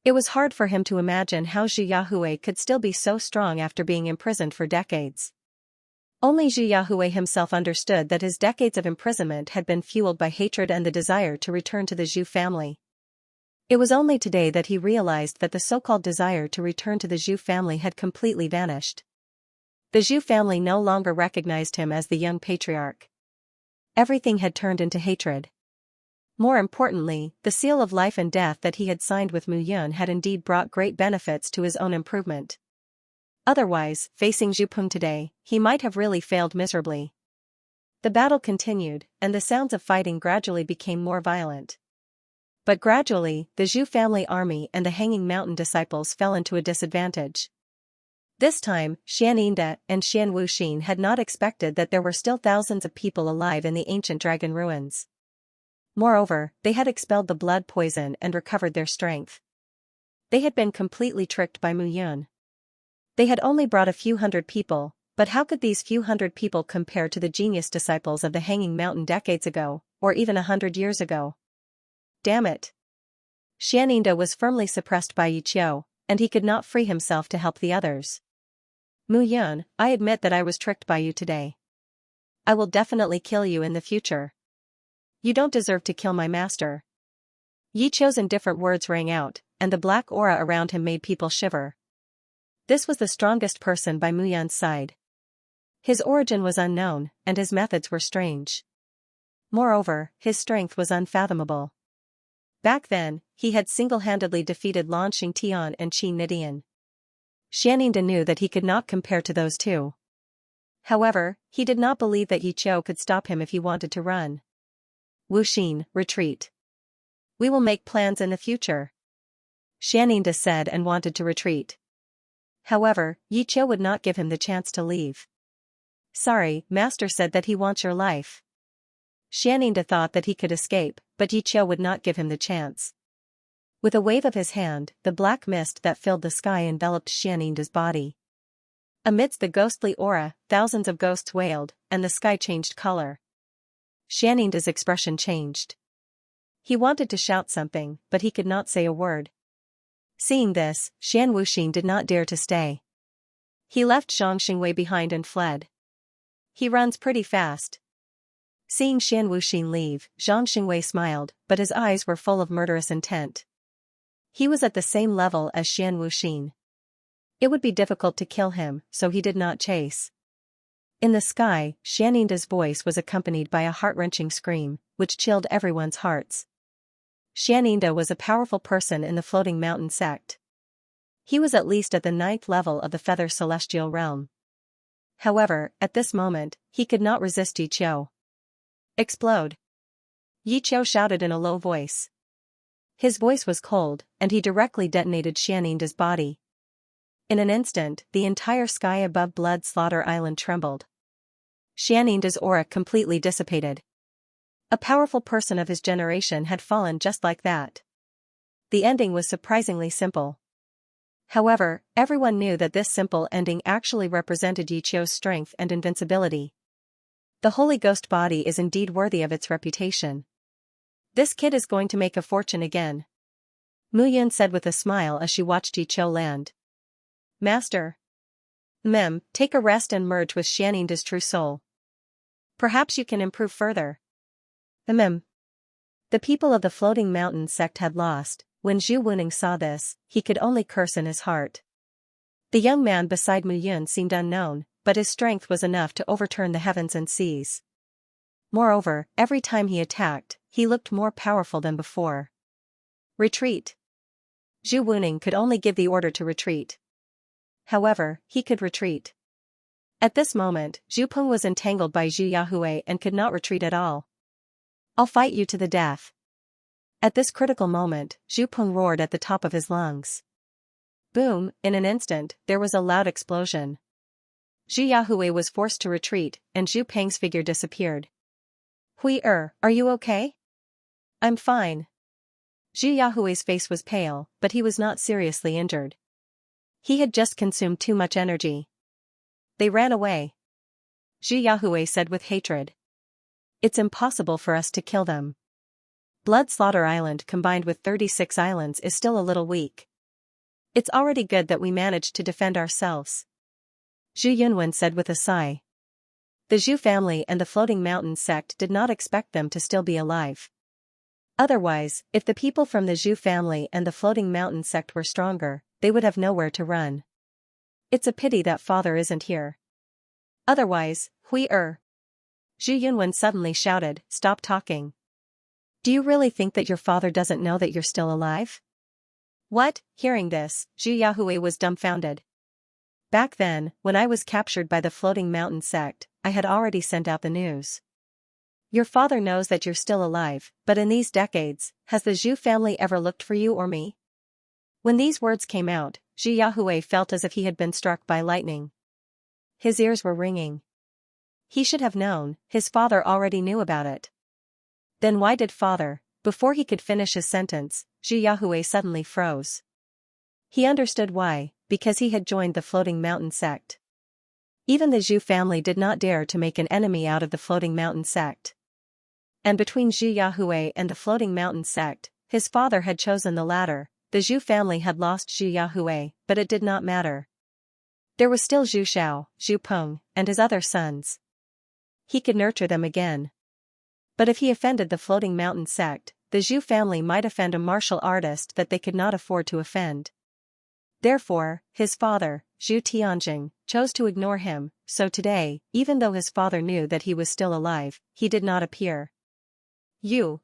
It was hard for him to imagine how Zhu Yahui could still be so strong after being imprisoned for decades. Only Zhu Yahui himself understood that his decades of imprisonment had been fueled by hatred and the desire to return to the Zhu family. It was only today that he realized that the so-called desire to return to the Zhu family had completely vanished. The Zhu family no longer recognized him as the young patriarch. Everything had turned into hatred. More importantly, the seal of life and death that he had signed with Mu Yun had indeed brought great benefits to his own improvement. Otherwise, facing Zhu Peng today, he might have really failed miserably. The battle continued, and the sounds of fighting gradually became more violent. But gradually, the Zhu family army and the Hanging Mountain disciples fell into a disadvantage. This time, Xianxia and Xian Wuxin had not expected that there were still thousands of people alive in the ancient dragon ruins. Moreover, they had expelled the blood poison and recovered their strength. They had been completely tricked by Mu Yun. They had only brought a few hundred people, but how could these few hundred people compare to the genius disciples of the Hanging Mountain decades ago, or even 100 years ago? Damn it! Xianxia was firmly suppressed by Yi Qiu, and he could not free himself to help the others. Mu Yun, I admit that I was tricked by you today. I will definitely kill you in the future. You don't deserve to kill my master. Yi Qiu's indifferent words rang out, and the black aura around him made people shiver. This was the strongest person by Mu Yun's side. His origin was unknown, and his methods were strange. Moreover, his strength was unfathomable. Back then, he had single-handedly defeated Lan Xingtian and Qi Nidian. Xianxia knew that he could not compare to those two. However, he did not believe that Yi Qiu could stop him if he wanted to run. Wuxin, retreat. We will make plans in the future. Xianxia said and wanted to retreat. However, Yi Qiu would not give him the chance to leave. Sorry, Master said that he wants your life. Xianxia thought that he could escape, but Yi Qiu would not give him the chance. With a wave of his hand, the black mist that filled the sky enveloped Xianxia's body. Amidst the ghostly aura, thousands of ghosts wailed, and the sky changed color. Xianxia's expression changed. He wanted to shout something, but he could not say a word. Seeing this, Xian Wuxin did not dare to stay. He left Zhang Xingwei behind and fled. He runs pretty fast. Seeing Xian Wuxin leave, Zhang Xingwei smiled, but his eyes were full of murderous intent. He was at the same level as Xian Wuxin. It would be difficult to kill him, so he did not chase. In the sky, Xianxin's voice was accompanied by a heart-wrenching scream, which chilled everyone's hearts. Xianxia was a powerful person in the Floating Mountain sect. He was at least at the 9th level of the Feather Celestial Realm. However, at this moment, he could not resist Yi Qiu. Explode! Yi Qiu shouted in a low voice. His voice was cold, and he directly detonated Xianxin's body. In an instant, the entire sky above Blood Slaughter Island trembled. Xianxin's aura completely dissipated. A powerful person of his generation had fallen just like that. The ending was surprisingly simple. However, everyone knew that this simple ending actually represented Yi Qiu's strength and invincibility. The Holy Ghost body is indeed worthy of its reputation. This kid is going to make a fortune again. Mu Yun said with a smile as she watched Yi Qiu land. Master. Take a rest and merge with Xianxin's true soul. Perhaps you can improve further. The people of the Floating Mountain sect had lost. When Zhu Wuning saw this, he could only curse in his heart. The young man beside Mu Yun seemed unknown, but his strength was enough to overturn the heavens and seas. Moreover, every time he attacked, he looked more powerful than before. Retreat. Zhu Wuning could only give the order to retreat. However, he could retreat. At this moment, Zhu Peng was entangled by Zhu Yahui and could not retreat at all. I'll fight you to the death. At this critical moment, Zhu Peng roared at the top of his lungs. Boom, in an instant, there was a loud explosion. Zhu Yahui was forced to retreat, and Zhu Peng's figure disappeared. Are you okay? I'm fine. Zhu Yahui's face was pale, but he was not seriously injured. He had just consumed too much energy. They ran away. Zhu Yahui said with hatred. It's impossible for us to kill them. Blood Slaughter Island combined with 36 islands is still a little weak. It's already good that we managed to defend ourselves. Zhu Yunwen said with a sigh. The Zhu family and the Floating Mountain sect did not expect them to still be alive. Otherwise, if the people from the Zhu family and the Floating Mountain sect were stronger, they would have nowhere to run. It's a pity that father isn't here. Otherwise, Zhu Yunwen suddenly shouted, "Stop talking. Do you really think that your father doesn't know that you're still alive?" What? Hearing this, Zhu Yahui was dumbfounded. Back then, when I was captured by the Floating Mountain sect, I had already sent out the news. Your father knows that you're still alive, but in these decades, has the Zhu family ever looked for you or me? When these words came out, Zhu Yahui felt as if he had been struck by lightning. His ears were ringing. He should have known, his father already knew about it. Then why did father? Before he could finish his sentence, Zhu Yahui suddenly froze. He understood why, because he had joined the Floating Mountain sect. Even the Zhu family did not dare to make an enemy out of the Floating Mountain sect. And between Zhu Yahui and the Floating Mountain sect, his father had chosen the latter. The Zhu family had lost Zhu Yahui, but it did not matter. There was still Zhu Shao, Zhu Peng, and his other sons. He could nurture them again. But if he offended the Floating Mountain sect, the Zhu family might offend a martial artist that they could not afford to offend. Therefore, his father, Zhu Tianjing, chose to ignore him, so today, even though his father knew that he was still alive, he did not appear.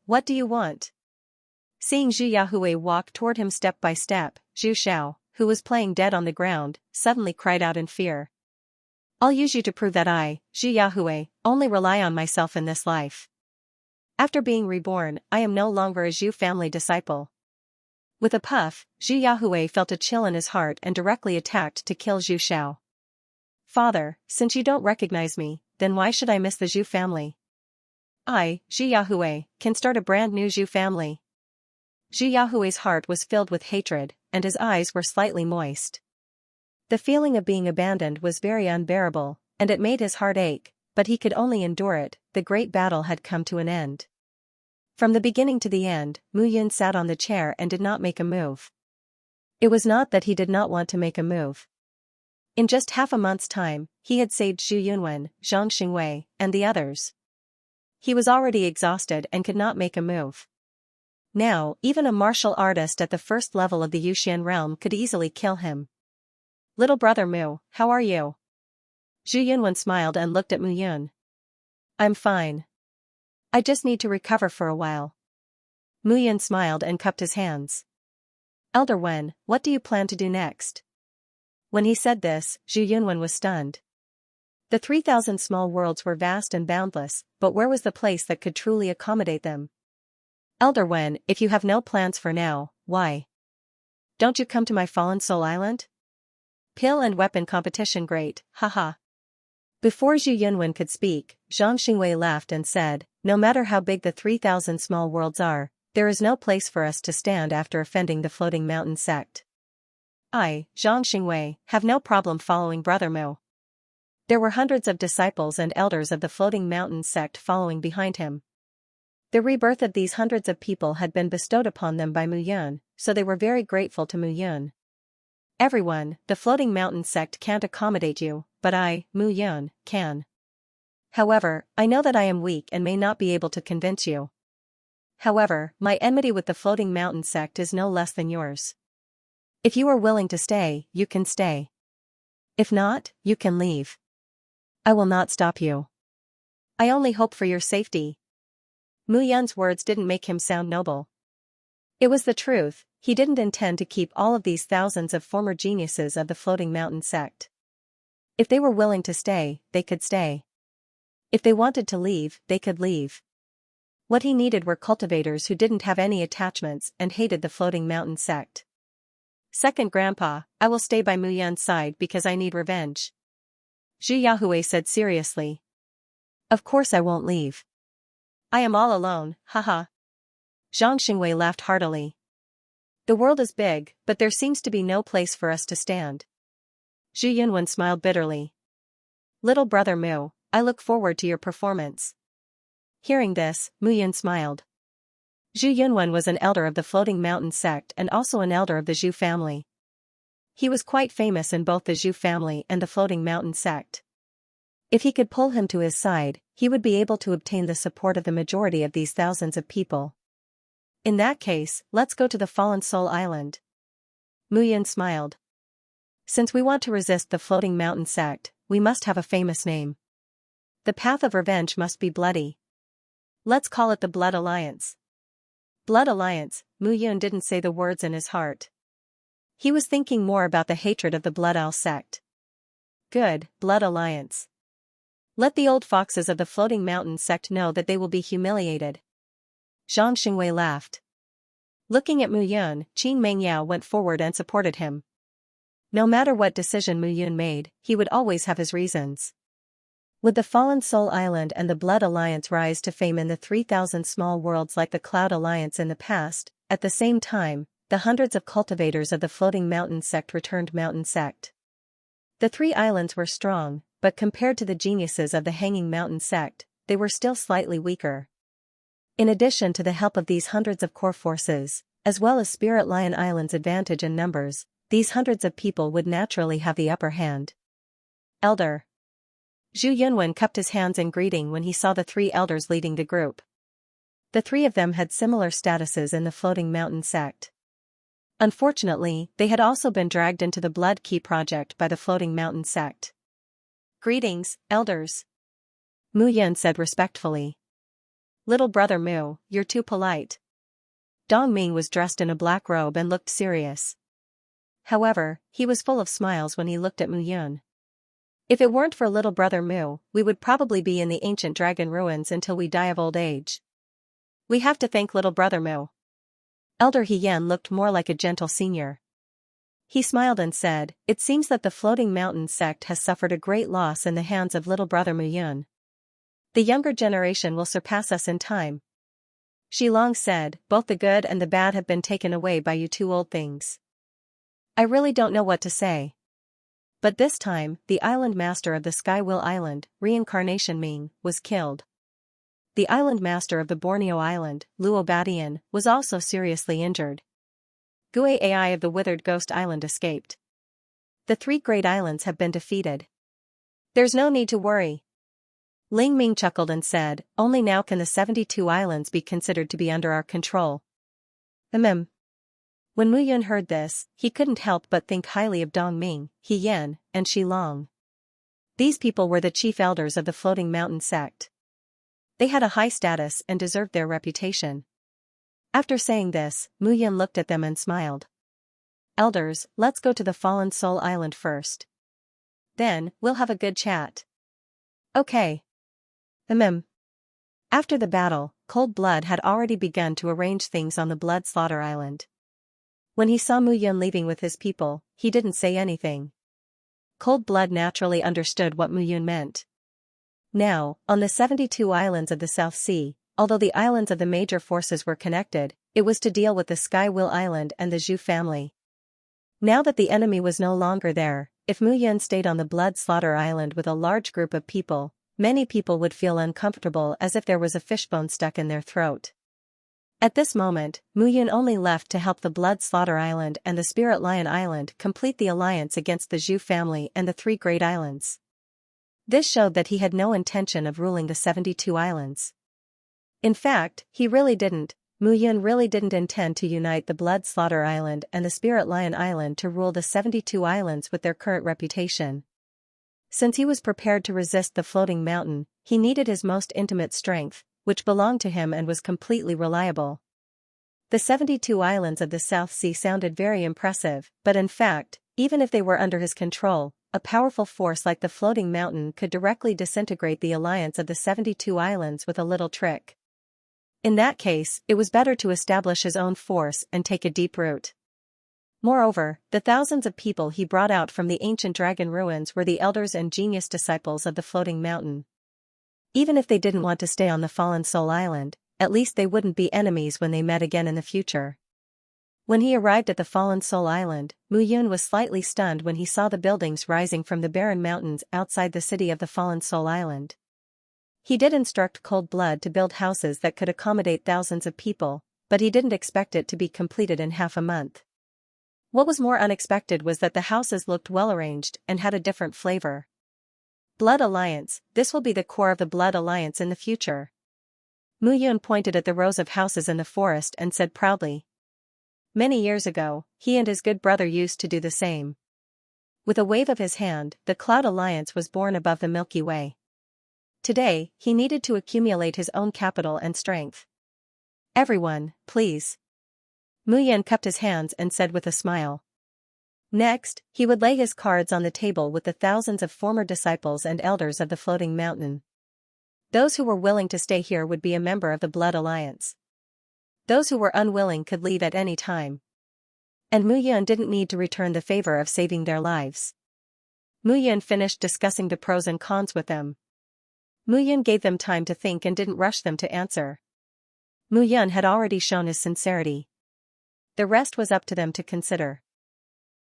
What do you want? Seeing Zhu Yahui walk toward him step by step, Zhu Shao, who was playing dead on the ground, suddenly cried out in fear. I'll use you to prove that I, Zhu Yahui, only rely on myself in this life. After being reborn, I am no longer a Zhu family disciple. With a puff, Zhu Yahui felt a chill in his heart and directly attacked to kill Zhu Shao. Father, since you don't recognize me, then why should I miss the Zhu family? I, Zhu Yahui, can start a brand new Zhu family. Zhu Yahui's heart was filled with hatred, and his eyes were slightly moist. The feeling of being abandoned was very unbearable, and it made his heart ache, but he could only endure it. The great battle had come to an end. From the beginning to the end, Mu Yun sat on the chair and did not make a move. It was not that he did not want to make a move. In just half a month's time, he had saved Zhu Yunwen, Zhang Xingwei, and the others. He was already exhausted and could not make a move. Now, even a martial artist at the first level of the Yuxian realm could easily kill him. Little brother Mu, how are you? Zhu Yunwen smiled and looked at Mu Yun. I'm fine. I just need to recover for a while. Mu Yun smiled and cupped his hands. Elder Wen, what do you plan to do next? When he said this, Zhu Yunwen was stunned. The 3,000 small worlds were vast and boundless, but where was the place that could truly accommodate them? Elder Wen, if you have no plans for now, why don't you come to my Fallen Soul Island? Pill and weapon competition, great, haha. Before Zhu Yunwen could speak, Zhang Xingwei laughed and said, no matter how big the 3,000 small worlds are, there is no place for us to stand after offending the Floating Mountain sect. I, Zhang Xingwei, have no problem following Brother Mu. There were hundreds of disciples and elders of the Floating Mountain sect following behind him. The rebirth of these hundreds of people had been bestowed upon them by Mu Yun, so they were very grateful to Mu Yun. Everyone, the Floating Mountain sect can't accommodate you, but I, Mu Yun, can. However, I know that I am weak and may not be able to convince you. However, my enmity with the Floating Mountain sect is no less than yours. If you are willing to stay, you can stay. If not, you can leave. I will not stop you. I only hope for your safety. Mu Yun's words didn't make him sound noble. It was the truth, he didn't intend to keep all of these thousands of former geniuses of the Floating Mountain sect. If they were willing to stay, they could stay. If they wanted to leave, they could leave. What he needed were cultivators who didn't have any attachments and hated the Floating Mountain sect. Second Grandpa, I will stay by Mu Yun's side because I need revenge. Zhu Yahui said seriously. Of course I won't leave. I am all alone, haha. Zhang Xingwei laughed heartily. The world is big, but there seems to be no place for us to stand. Zhu Yunwen smiled bitterly. Little brother Mu, I look forward to your performance. Hearing this, Mu Yun smiled. Zhu Yunwen was an elder of the Floating Mountain sect and also an elder of the Zhu family. He was quite famous in both the Zhu family and the Floating Mountain sect. If he could pull him to his side, he would be able to obtain the support of the majority of these thousands of people. In that case, let's go to the Fallen Soul Island. Mu Yun smiled. Since we want to resist the Floating Mountain sect, we must have a famous name. The path of revenge must be bloody. Let's call it the Blood Alliance. Blood Alliance, Mu Yun didn't say the words in his heart. He was thinking more about the hatred of the Blood Owl sect. Good, Blood Alliance. Let the old foxes of the Floating Mountain sect know that they will be humiliated. Zhang Xingwei laughed. Looking at Mu Yun, Qin Mengyao went forward and supported him. No matter what decision Mu Yun made, he would always have his reasons. Would the Fallen Soul Island and the Blood Alliance rise to fame in the 3,000 small worlds like the Cloud Alliance in the past? At the same time, the hundreds of cultivators of the Floating Mountain sect returned Mountain sect. The three islands were strong, but compared to the geniuses of the Hanging Mountain sect, they were still slightly weaker. In addition to the help of these hundreds of core forces, as well as Spirit Lion Island's advantage in numbers, these hundreds of people would naturally have the upper hand. Elder. Zhu Yunwen cupped his hands in greeting when he saw the three elders leading the group. The three of them had similar statuses in the Floating Mountain sect. Unfortunately, they had also been dragged into the Blood Key project by the Floating Mountain sect. Greetings, elders. Mu Yun said respectfully. Little brother Mu, you're too polite. Dong Ming was dressed in a black robe and looked serious. However, he was full of smiles when he looked at Mu Yun. If it weren't for little brother Mu, we would probably be in the ancient dragon ruins until we die of old age. We have to thank little brother Mu. Elder He Yan looked more like a gentle senior. He smiled and said, "It seems that the Floating Mountain sect has suffered a great loss in the hands of little brother Mu Yun. The younger generation will surpass us in time." Shi Long said, "Both the good and the bad have been taken away by you two old things. I really don't know what to say." But this time, the island master of the Sky Will Island, Reincarnation Ming, was killed. The island master of the Borneo Island, Luo Badian, was also seriously injured. Gue Ai of the Withered Ghost Island escaped. The three great islands have been defeated. There's no need to worry. Ling Ming chuckled and said, "Only now can the 72 islands be considered to be under our control." When Mu Yun heard this, he couldn't help but think highly of Dong Ming, He Yan, and Shi Long. These people were the chief elders of the Floating Mountain sect. They had a high status and deserved their reputation. After saying this, Mu Yun looked at them and smiled. "Elders, let's go to the Fallen Soul Island first. Then, we'll have a good chat." Okay. After the battle, Cold Blood had already begun to arrange things on the Blood Slaughter Island. When he saw Mu Yun leaving with his people, he didn't say anything. Cold Blood naturally understood what Mu Yun meant. Now, on the 72 islands of the South Sea, although the islands of the major forces were connected, it was to deal with the Sky Will Island and the Zhu family. Now that the enemy was no longer there, if Mu Yun stayed on the Blood Slaughter Island with a large group of people, many people would feel uncomfortable as if there was a fishbone stuck in their throat. At this moment, Mu Yun only left to help the Blood Slaughter Island and the Spirit Lion Island complete the alliance against the Zhu family and the three great islands. This showed that he had no intention of ruling the 72 islands. In fact, Mu Yun really didn't intend to unite the Blood Slaughter Island and the Spirit Lion Island to rule the 72 islands with their current reputation. Since he was prepared to resist the Floating Mountain, he needed his most intimate strength, which belonged to him and was completely reliable. The 72 islands of the South Sea sounded very impressive, but in fact, even if they were under his control, a powerful force like the Floating Mountain could directly disintegrate the alliance of the 72 islands with a little trick. In that case, it was better to establish his own force and take a deep root. Moreover, the thousands of people he brought out from the ancient dragon ruins were the elders and genius disciples of the Floating Mountain. Even if they didn't want to stay on the Fallen Soul Island, at least they wouldn't be enemies when they met again in the future. When he arrived at the Fallen Soul Island, Mu Yun was slightly stunned when he saw the buildings rising from the barren mountains outside the city of the Fallen Soul Island. He did instruct Cold Blood to build houses that could accommodate thousands of people, but he didn't expect it to be completed in half a month. What was more unexpected was that the houses looked well arranged and had a different flavor. Blood Alliance, this will be the core of the Blood Alliance in the future. Mu Yun pointed at the rows of houses in the forest and said proudly. Many years ago, he and his good brother used to do the same. With a wave of his hand, the Cloud Alliance was born above the Milky Way. Today, he needed to accumulate his own capital and strength. Everyone, please. Mu Yun cupped his hands and said with a smile. Next, he would lay his cards on the table with the thousands of former disciples and elders of the floating mountain. Those who were willing to stay here would be a member of the Blood Alliance. Those who were unwilling could leave at any time. And Mu Yun didn't need to return the favor of saving their lives. Mu Yun finished discussing the pros and cons with them. Mu Yun gave them time to think and didn't rush them to answer. Mu Yun had already shown his sincerity. The rest was up to them to consider.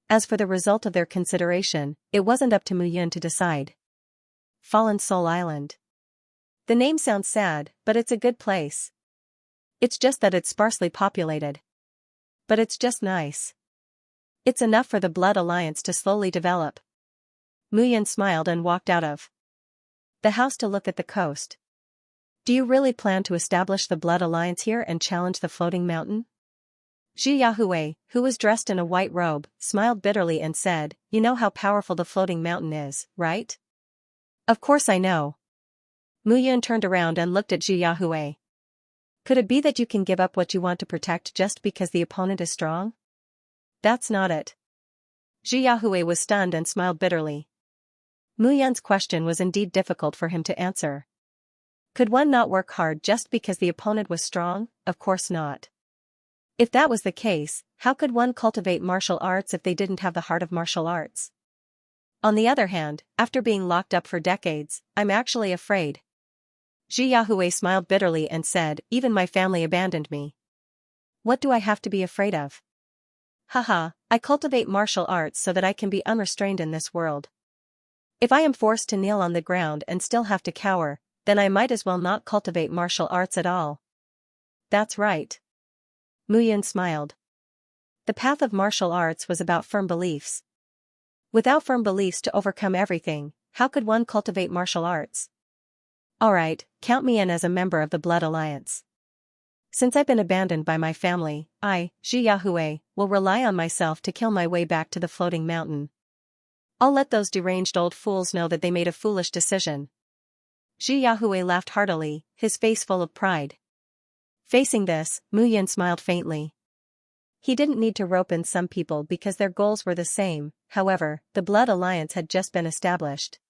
As for the result of their consideration, it wasn't up to Mu Yun to decide. Fallen Soul Island. The name sounds sad, but it's a good place. It's just that it's sparsely populated. But it's just nice. It's enough for the Blood Alliance to slowly develop. Mu Yun smiled and walked out of the house to look at the coast. Do you really plan to establish the Blood Alliance here and challenge the floating mountain? Xianxia, who was dressed in a white robe, smiled bitterly and said, You know how powerful the floating mountain is, right? Of course I know. Mu Yun turned around and looked at Xianxia. Could it be that you can give up what you want to protect just because the opponent is strong? That's not it. Xianxia was stunned and smiled bitterly. Mu Yun's question was indeed difficult for him to answer. Could one not work hard just because the opponent was strong? Of course not. If that was the case, how could one cultivate martial arts if they didn't have the heart of martial arts? On the other hand, after being locked up for decades, I'm actually afraid. Xianxia smiled bitterly and said, Even my family abandoned me. What do I have to be afraid of? Haha, I cultivate martial arts so that I can be unrestrained in this world. If I am forced to kneel on the ground and still have to cower, then I might as well not cultivate martial arts at all. That's right. Mu Yun smiled. The path of martial arts was about firm beliefs. Without firm beliefs to overcome everything, how could one cultivate martial arts? Alright, count me in as a member of the Blood Alliance. Since I've been abandoned by my family, I, Xianxia, will rely on myself to kill my way back to the floating mountain. I'll let those deranged old fools know that they made a foolish decision. Xianxia laughed heartily, his face full of pride. Facing this, Mu Yun smiled faintly. He didn't need to rope in some people because their goals were the same, however, the Blood Alliance had just been established.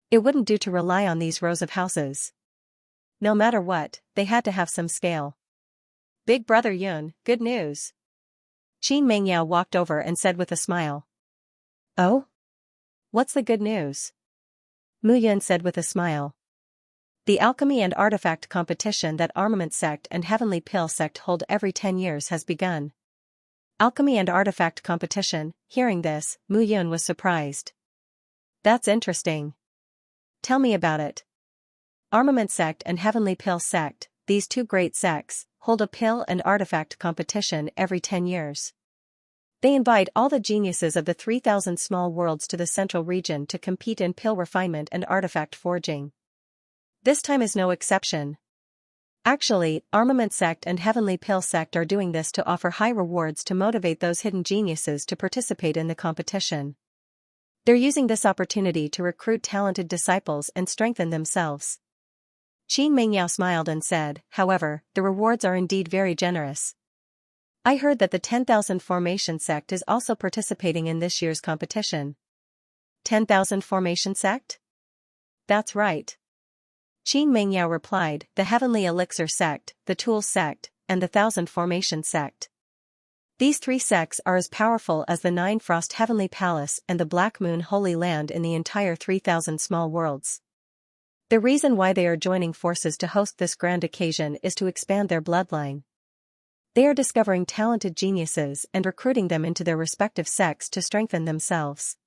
It wouldn't do to rely on these rows of houses. No matter what, they had to have some scale. Big Brother Yun, good news. Qin Mengyao walked over and said with a smile. Oh? What's the good news? Mu Yun said with a smile. The alchemy and artifact competition that Armament Sect and Heavenly Pill Sect hold every 10 years has begun. Alchemy and artifact competition. Hearing this, Mu Yun was surprised. That's interesting. Tell me about it. Armament Sect and Heavenly Pill Sect, these two great sects, hold a pill and artifact competition every 10 years. They invite all the geniuses of the 3,000 small worlds to the central region to compete in pill refinement and artifact forging. This time is no exception. Actually, Armament Sect and Heavenly Pill Sect are doing this to offer high rewards to motivate those hidden geniuses to participate in the competition. They're using this opportunity to recruit talented disciples and strengthen themselves. Qin Mengyao smiled and said, however, the rewards are indeed very generous. I heard that the 10,000 Formation Sect is also participating in this year's competition. 10,000 Formation Sect? That's right. Qin Mengyao replied, the Heavenly Elixir Sect, the Tools Sect, and the 1,000 Formation Sect. These three sects are as powerful as the Nine Frost Heavenly Palace and the Black Moon Holy Land in the entire 3,000 small worlds. The reason why they are joining forces to host this grand occasion is to expand their bloodline. They are discovering talented geniuses and recruiting them into their respective sects to strengthen themselves.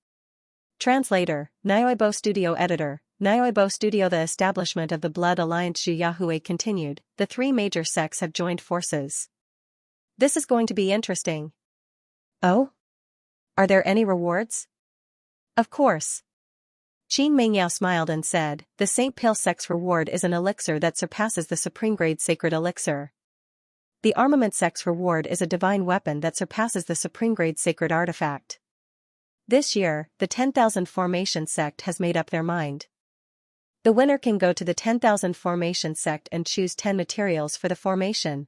Translator, Nyoibo Studio Editor, Nyoibo Studio. The establishment of the Blood Alliance. Xianxia continued, the three major sects have joined forces. This is going to be interesting. Oh? Are there any rewards? Of course. Qin Mengyao smiled and said, the Saint Pale Sect's reward is an elixir that surpasses the supreme grade sacred elixir. The Armament Sect's reward is a divine weapon that surpasses the supreme grade sacred artifact. This year, the 10,000 Formation Sect has made up their mind. The winner can go to the 10,000 Formation Sect and choose 10 materials for the formation.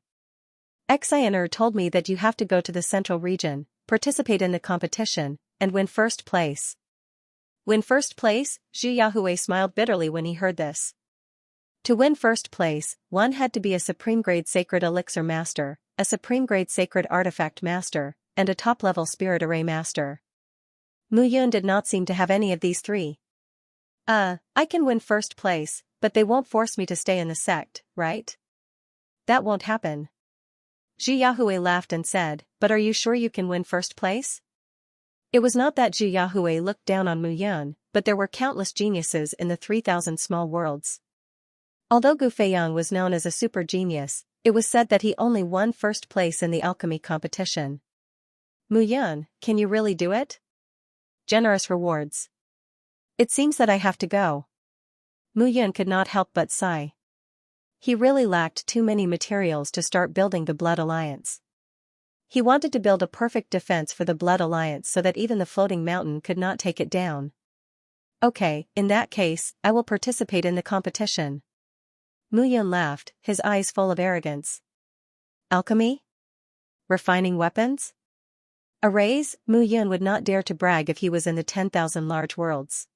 Xianxia told me that you have to go to the central region, participate in the competition, and win first place. Win first place? Zhu Yahui smiled bitterly when he heard this. To win first place, one had to be a supreme grade sacred elixir master, a supreme grade sacred artifact master, and a top-level spirit array master. Mu Yun did not seem to have any of these three. I can win first place, but they won't force me to stay in the sect, right? That won't happen. Zhu Yahui laughed and said, but are you sure you can win first place? It was not that Zhu Yahui looked down on Mu Yun, but there were countless geniuses in the 3,000 small worlds. Although Gu Feiyang was known as a super genius, it was said that he only won first place in the alchemy competition. Mu Yun, can you really do it? Generous rewards. It seems that I have to go. Mu Yun could not help but sigh. He really lacked too many materials to start building the Blood Alliance. He wanted to build a perfect defense for the Blood Alliance so that even the floating mountain could not take it down. Okay, in that case, I will participate in the competition. Mu Yun laughed, his eyes full of arrogance. Alchemy? Refining weapons? Arrays? Mu Yun would not dare to brag if he was in the 10,000 large worlds.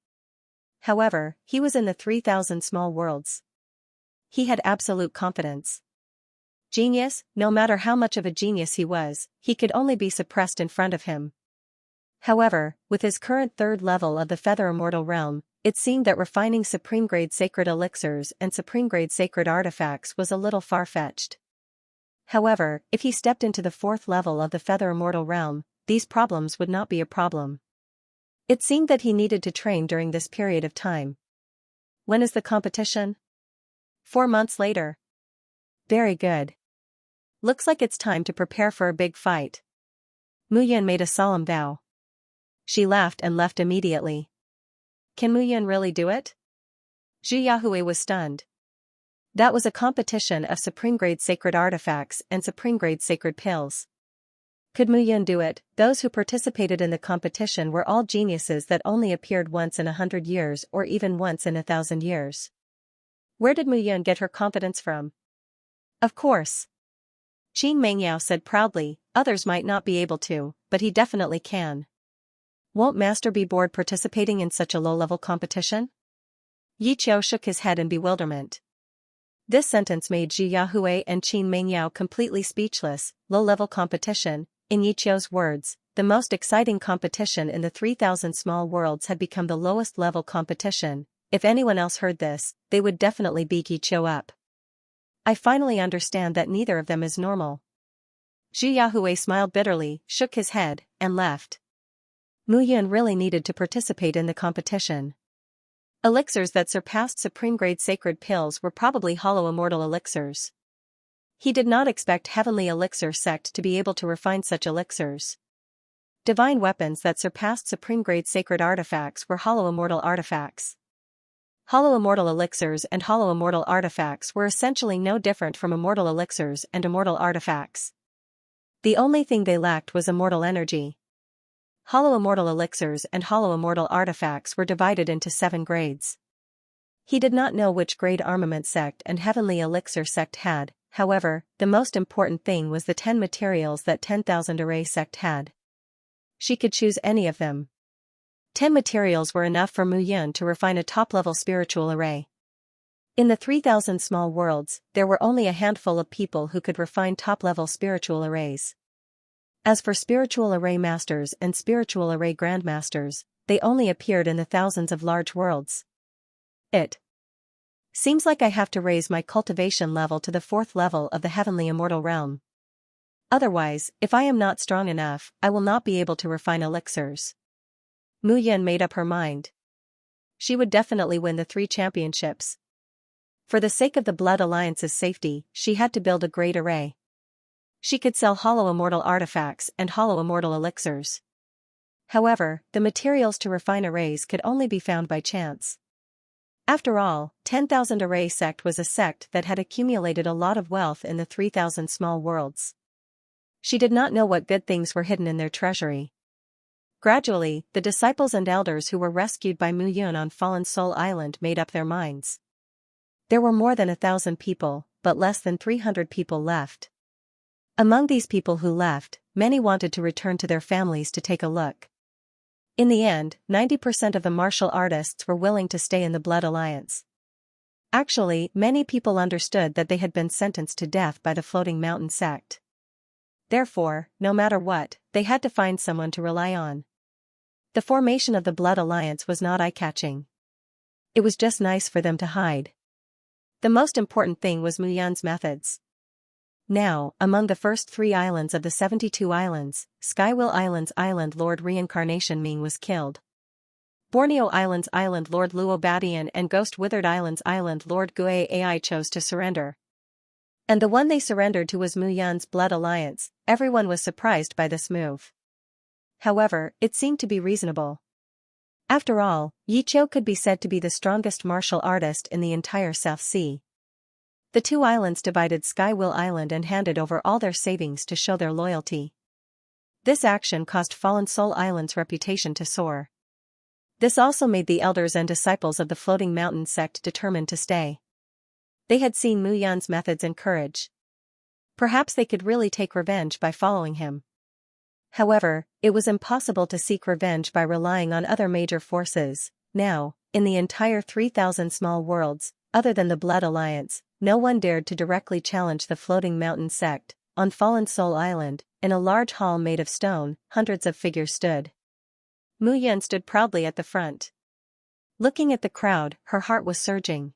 However, he was in the 3,000 small worlds. He had absolute confidence. Genius, no matter how much of a genius he could only be suppressed in front of him. However, with his current third level of the Feather Immortal Realm, it seemed that refining supreme-grade sacred elixirs and supreme-grade sacred artifacts was a little far-fetched. However, if he stepped into the fourth level of the Feather Immortal Realm, these problems would not be a problem. It seemed that he needed to train during this period of time. When is the competition? 4 months later. Very good. Looks like it's time to prepare for a big fight. Mu Yun made a solemn vow. She laughed and left immediately. Can Mu Yun really do it? Zhu Yahui was stunned. That was a competition of supreme-grade sacred artifacts and supreme-grade sacred pills. Could Mu Yun do it? Those who participated in the competition were all geniuses that only appeared once in 100 years or even once in 1,000 years. Where did Mu Yun get her confidence from? Of course. Qin Mengyao said proudly, others might not be able to, but he definitely can. Won't Master be bored participating in such a low-level competition? Yi Qiu shook his head in bewilderment. This sentence made Zhu Yahui and Qin Mengyao completely speechless. Low-level competition, in Yi Qiu's words, the most exciting competition in the 3,000 small worlds had become the lowest-level competition. If anyone else heard this, they would definitely beat Yi Qiu up. I finally understand that neither of them is normal. Zhu Yahui smiled bitterly, shook his head, and left. Mu Yun really needed to participate in the competition. Elixirs that surpassed supreme-grade sacred pills were probably hollow immortal elixirs. He did not expect Heavenly Elixir Sect to be able to refine such elixirs. Divine weapons that surpassed supreme-grade sacred artifacts were hollow immortal artifacts. Hollow immortal elixirs and hollow immortal artifacts were essentially no different from immortal elixirs and immortal artifacts. The only thing they lacked was immortal energy. Hollow immortal elixirs and hollow immortal artifacts were divided into 7 grades. He did not know which grade Armament Sect and Heavenly Elixir Sect had, however, the most important thing was the 10 materials that 10,000 Array Sect had. She could choose any of them. 10 materials were enough for Mu Yun to refine a top-level spiritual array. In the 3,000 small worlds, there were only a handful of people who could refine top-level spiritual arrays. As for spiritual array masters and spiritual array grandmasters, they only appeared in the thousands of large worlds. It seems like I have to raise my cultivation level to the 4th level of the Heavenly Immortal Realm. Otherwise, if I am not strong enough, I will not be able to refine elixirs. Mu Yun made up her mind. She would definitely win the 3 championships. For the sake of the Blood Alliance's safety, she had to build a great array. She could sell hollow immortal artifacts and hollow immortal elixirs. However, the materials to refine arrays could only be found by chance. After all, 10,000 Array sect was a sect that had accumulated a lot of wealth in the 3,000 small worlds. She did not know what good things were hidden in their treasury. Gradually, the disciples and elders who were rescued by Mu Yun on Fallen Soul Island made up their minds. There were more than 1,000 people, but less than 300 people left. Among these people who left, many wanted to return to their families to take a look. In the end, 90% of the martial artists were willing to stay in the Blood Alliance. Actually, many people understood that they had been sentenced to death by the Floating Mountain sect. Therefore, no matter what, they had to find someone to rely on. The formation of the Blood Alliance was not eye-catching. It was just nice for them to hide. The most important thing was Mu Yun's methods. Now, among the first 3 islands of the 72 islands, Skywill Island's Island Lord Reincarnation Ming was killed. Borneo Island's Island Lord Luo Badian and Ghost Withered Island's Island Lord Gue Ai chose to surrender. And the one they surrendered to was Mu Yun's Blood Alliance. Everyone was surprised by this move. However, it seemed to be reasonable. After all, Yi Qiu could be said to be the strongest martial artist in the entire South Sea. The 2 islands divided Skywill Island and handed over all their savings to show their loyalty. This action caused Fallen Soul Island's reputation to soar. This also made the elders and disciples of the Floating Mountain sect determined to stay. They had seen Mu Yun's methods and courage. Perhaps they could really take revenge by following him. However, it was impossible to seek revenge by relying on other major forces. Now, in the entire 3,000 small worlds, other than the Blood Alliance, no one dared to directly challenge the Floating Mountain sect. On Fallen Soul Island, in a large hall made of stone, hundreds of figures stood. Mu Yun stood proudly at the front. Looking at the crowd, her heart was surging.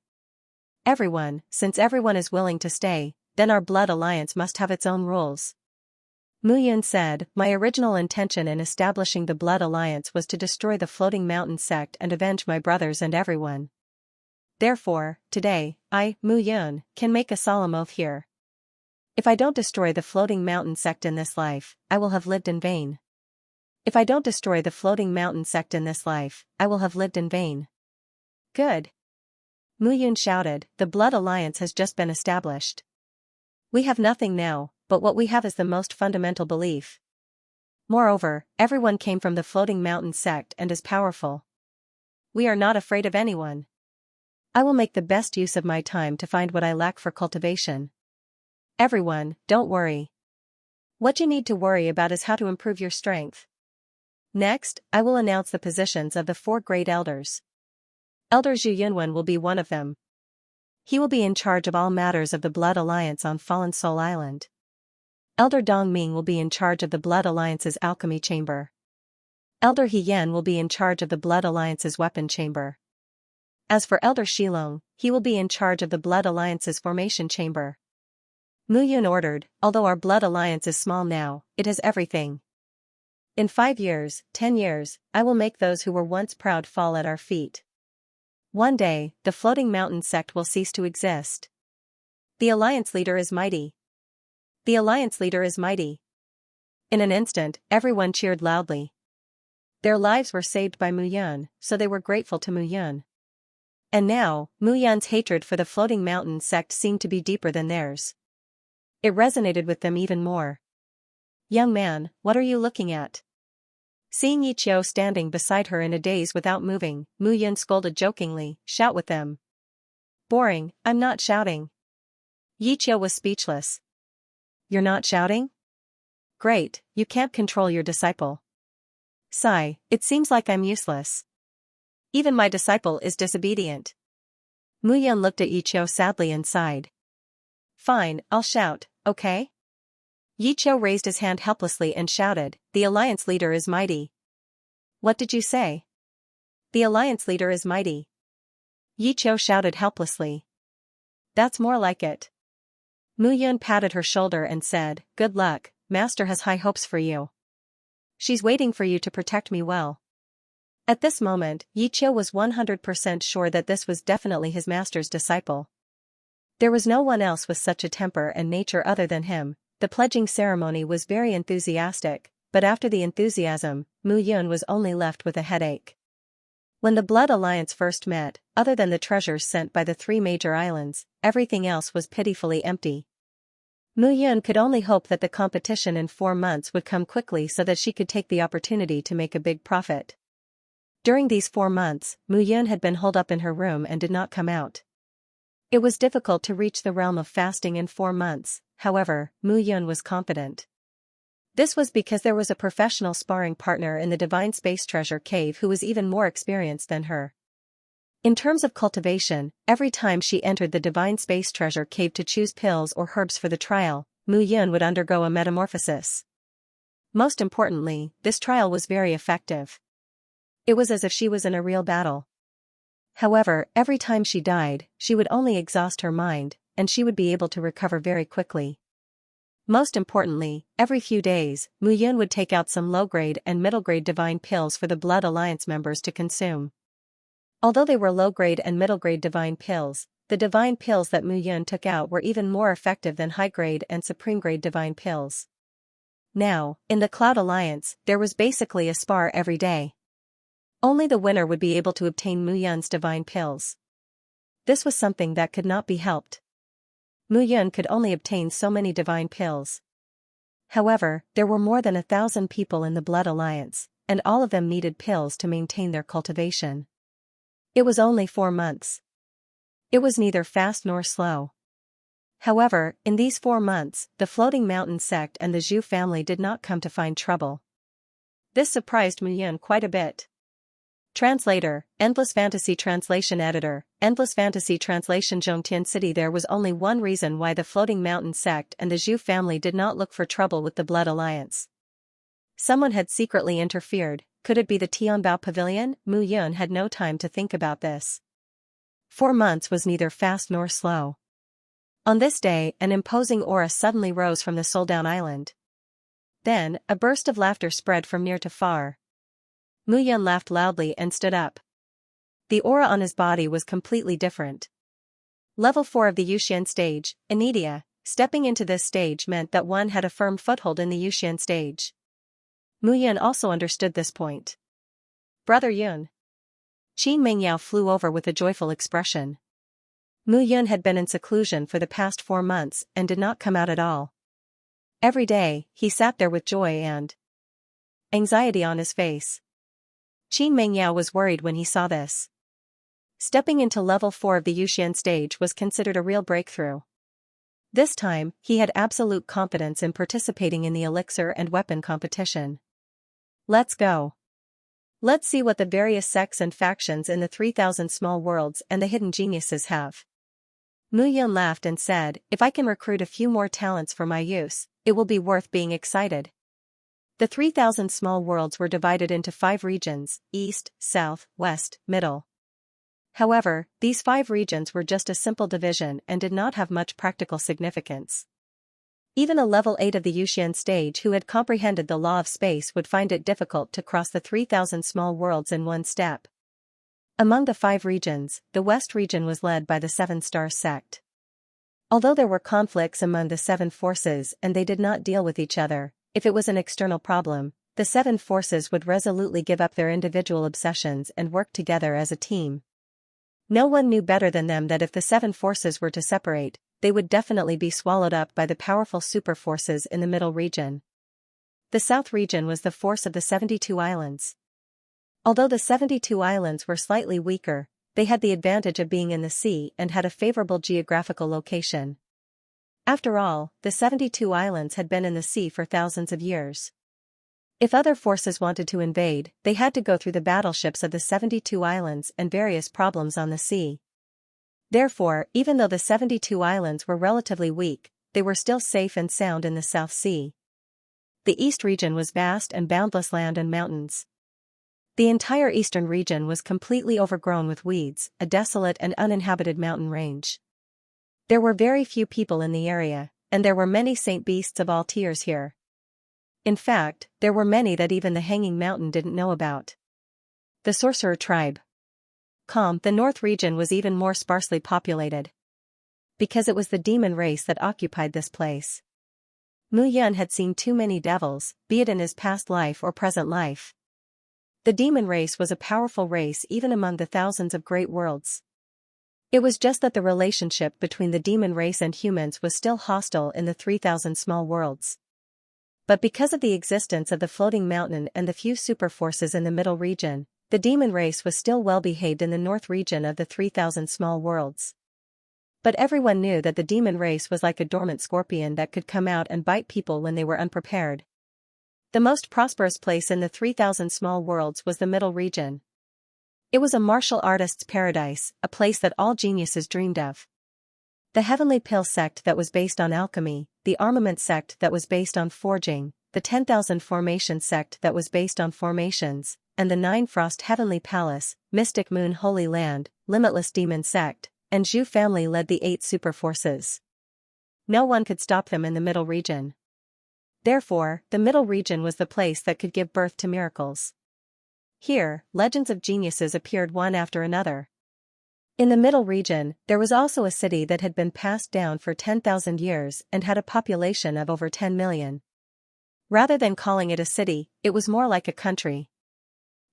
Since everyone is willing to stay, then our Blood Alliance must have its own rules. Mu Yun said, "My original intention in establishing the Blood Alliance was to destroy the Floating Mountain sect and avenge my brothers and everyone. Therefore, today, I, Mu Yun, can make a solemn oath here. If I don't destroy the Floating Mountain sect in this life, I will have lived in vain. If I don't destroy the Floating Mountain sect in this life, I will have lived in vain." Good. Mu Yun shouted, "The Blood Alliance has just been established. We have nothing now, but what we have is the most fundamental belief. Moreover, everyone came from the Floating Mountain sect and is powerful. We are not afraid of anyone. I will make the best use of my time to find what I lack for cultivation. Everyone, don't worry. What you need to worry about is how to improve your strength. Next, I will announce the positions of the 4 great elders. Elder Zhu Yunwen will be one of them. He will be in charge of all matters of the Blood Alliance on Fallen Soul Island. Elder Dong Ming will be in charge of the Blood Alliance's Alchemy Chamber. Elder He Yan will be in charge of the Blood Alliance's Weapon Chamber. As for Elder Shilong, he will be in charge of the Blood Alliance's Formation Chamber. Mu Yun ordered, "Although our Blood Alliance is small now, it has everything. In 5 years, 10 years, I will make those who were once proud fall at our feet. One day, the Floating Mountain sect will cease to exist. The Alliance leader is mighty. The Alliance leader is mighty." In an instant, everyone cheered loudly. Their lives were saved by Mu Yun, so they were grateful to Mu Yun. And now, Mu Yun's hatred for the Floating Mountain sect seemed to be deeper than theirs. It resonated with them even more. "Young man, what are you looking at?" Seeing Yi Qiu standing beside her in a daze without moving, Mu Yun scolded jokingly, "Shout with them." "Boring, I'm not shouting." Yi Qiu was speechless. "You're not shouting? Great, you can't control your disciple. Sigh, it seems like I'm useless. Even my disciple is disobedient." Mu Yun looked at Yi Qiu sadly and sighed. "Fine, I'll shout, okay?" Yi Qiu raised his hand helplessly and shouted, "The Alliance leader is mighty." "What did you say?" "The Alliance leader is mighty." Yi Qiu shouted helplessly. "That's more like it." Mu Yun patted her shoulder and said, "Good luck, Master has high hopes for you. She's waiting for you to protect me well." At this moment, Yi Qiu was 100% sure that this was definitely his master's disciple. There was no one else with such a temper and nature other than him. The pledging ceremony was very enthusiastic. but after the enthusiasm, Mu Yun was only left with a headache. When the Blood Alliance first met, other than the treasures sent by the three major islands, everything else was pitifully empty. Mu Yun could only hope that the competition in 4 months would come quickly so that she could take the opportunity to make a big profit. During these 4 months, Mu Yun had been holed up in her room and did not come out. It was difficult to reach the realm of fasting in 4 months, however, Mu Yun was confident. This was because there was a professional sparring partner in the Divine Space Treasure Cave who was even more experienced than her. In terms of cultivation, every time she entered the Divine Space Treasure Cave to choose pills or herbs for the trial, Mu Yun would undergo a metamorphosis. Most importantly, this trial was very effective. It was as if she was in a real battle. However, every time she died, she would only exhaust her mind, and she would be able to recover very quickly. Most importantly, every few days, Mu Yun would take out some low-grade and middle-grade divine pills for the Blood Alliance members to consume. Although they were low-grade and middle-grade divine pills, the divine pills that Mu Yun took out were even more effective than high-grade and supreme-grade divine pills. Now, in the Cloud Alliance, there was basically a spar every day. Only the winner would be able to obtain Mu Yun's divine pills. This was something that could not be helped. Mu Yun could only obtain so many divine pills. However, there were more than 1,000 people in the Blood Alliance, and all of them needed pills to maintain their cultivation. It was only 4 months. It was neither fast nor slow. However, in these 4 months, the Floating Mountain sect and the Zhu family did not come to find trouble. This surprised Mu Yun quite a bit. Translator, Endless Fantasy Translation Editor, Endless Fantasy Translation Zhongtian City. There was only one reason why the Floating Mountain sect and the Zhu family did not look for trouble with the Blood Alliance. Someone had secretly interfered. Could it be the Tianbao Pavilion? Mu Yun had no time to think about this. 4 months was neither fast nor slow. On this day, an imposing aura suddenly rose from the Soldown Island. Then, a burst of laughter spread from near to far. Mu Yun laughed loudly and stood up. The aura on his body was completely different. Level 4 of the Yuxian stage, Anidia. Stepping into this stage meant that one had a firm foothold in the Yuxian stage. Mu Yun also understood this point. Brother Yun. Qin Mingyao flew over with a joyful expression. Mu Yun had been in seclusion for the past 4 months and did not come out at all. Every day, he sat there with joy and anxiety on his face. Qin Mingyao was worried when he saw this. Stepping into level 4 of the Yuxian stage was considered a real breakthrough. This time, he had absolute confidence in participating in the elixir and weapon competition. Let's go. Let's see what the various sects and factions in the 3,000 small worlds and the hidden geniuses have. Mu Yun laughed and said, if I can recruit a few more talents for my use, it will be worth being excited. The 3,000 small worlds were divided into 5 regions, East, South, West, Middle. However, these 5 regions were just a simple division and did not have much practical significance. Even a level 8 of the Yuxian stage who had comprehended the law of space would find it difficult to cross the 3,000 small worlds in one step. Among the 5 regions, the West region was led by the 7 Star sect. Although there were conflicts among the 7 forces and they did not deal with each other, if it was an external problem, the 7 forces would resolutely give up their individual obsessions and work together as a team. No one knew better than them that if the 7 forces were to separate, they would definitely be swallowed up by the powerful super forces in the middle region. The South region was the force of the 72 islands. Although the 72 islands were slightly weaker, they had the advantage of being in the sea and had a favorable geographical location. After all, the 72 islands had been in the sea for thousands of years. If other forces wanted to invade, they had to go through the battleships of the 72 islands and various problems on the sea. Therefore, even though the 72 islands were relatively weak, they were still safe and sound in the South Sea. The East region was vast and boundless land and mountains. The entire eastern region was completely overgrown with weeds, a desolate and uninhabited mountain range. There were very few people in the area, and there were many saint beasts of all tiers here. In fact, there were many that even the Hanging Mountain didn't know about. The Sorcerer Tribe. The North region was even more sparsely populated. Because it was the demon race that occupied this place. Mu Yun had seen too many devils, be it in his past life or present life. The demon race was a powerful race even among the thousands of great worlds. It was just that the relationship between the demon race and humans was still hostile in the 3,000 small worlds. But because of the existence of the floating mountain and the few super forces in the middle region, the demon race was still well behaved in the north region of the 3,000 small worlds. But everyone knew that the demon race was like a dormant scorpion that could come out and bite people when they were unprepared. The most prosperous place in the 3,000 small worlds was the middle region. It was a martial artist's paradise, a place that all geniuses dreamed of. The Heavenly Pill sect that was based on alchemy, the Armament sect that was based on forging, the 10,000 Formation sect that was based on formations, and the 9 Frost Heavenly Palace, Mystic Moon Holy Land, Limitless Demon sect, and Zhu family led the 8 super forces. No one could stop them in the middle region. Therefore, the middle region was the place that could give birth to miracles. Here, legends of geniuses appeared one after another. In the middle region, there was also a city that had been passed down for 10,000 years and had a population of over 10 million. Rather than calling it a city, it was more like a country.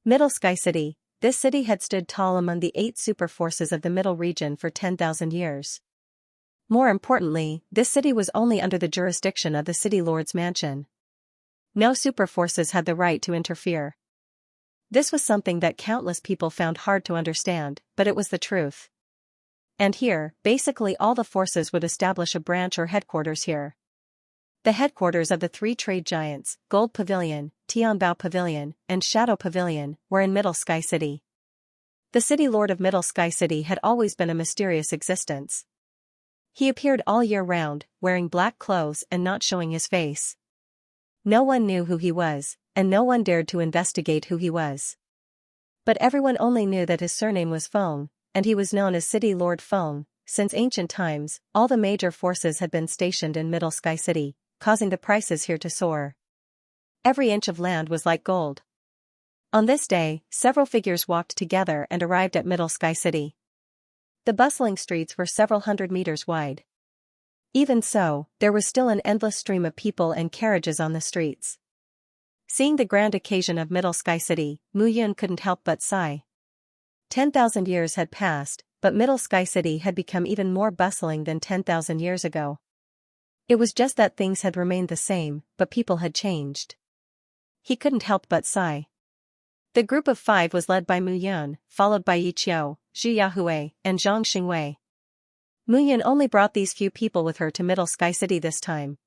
Middle Sky City. This city had stood tall among the 8 super forces of the middle region for 10,000 years. More importantly, this city was only under the jurisdiction of the City Lord's mansion. No super forces had the right to interfere. This was something that countless people found hard to understand, but it was the truth. And here, basically all the forces would establish a branch or headquarters here. The headquarters of the 3 trade giants, Gold Pavilion, Tianbao Pavilion, and Shadow Pavilion, were in Middle Sky City. The City Lord of Middle Sky City had always been a mysterious existence. He appeared all year round, wearing black clothes and not showing his face. No one knew who he was, and no one dared to investigate who he was. But everyone only knew that his surname was Feng, and he was known as City Lord Feng. Since ancient times, all the major forces had been stationed in Middle Sky City, causing the prices here to soar. Every inch of land was like gold. On this day, several figures walked together and arrived at Middle Sky City. The bustling streets were several hundred meters wide. Even so, there was still an endless stream of people and carriages on the streets. Seeing the grand occasion of Middle Sky City, Mu Yun couldn't help but sigh. 10,000 years had passed, but Middle Sky City had become even more bustling than 10,000 years ago. It was just that things had remained the same, but people had changed. He couldn't help but sigh. The group of 5 was led by Mu Yun, followed by Yi Qiu, Zhu Yahui, and Zhang Xingwei. Mu Yun only brought these few people with her to Middle Sky City this time.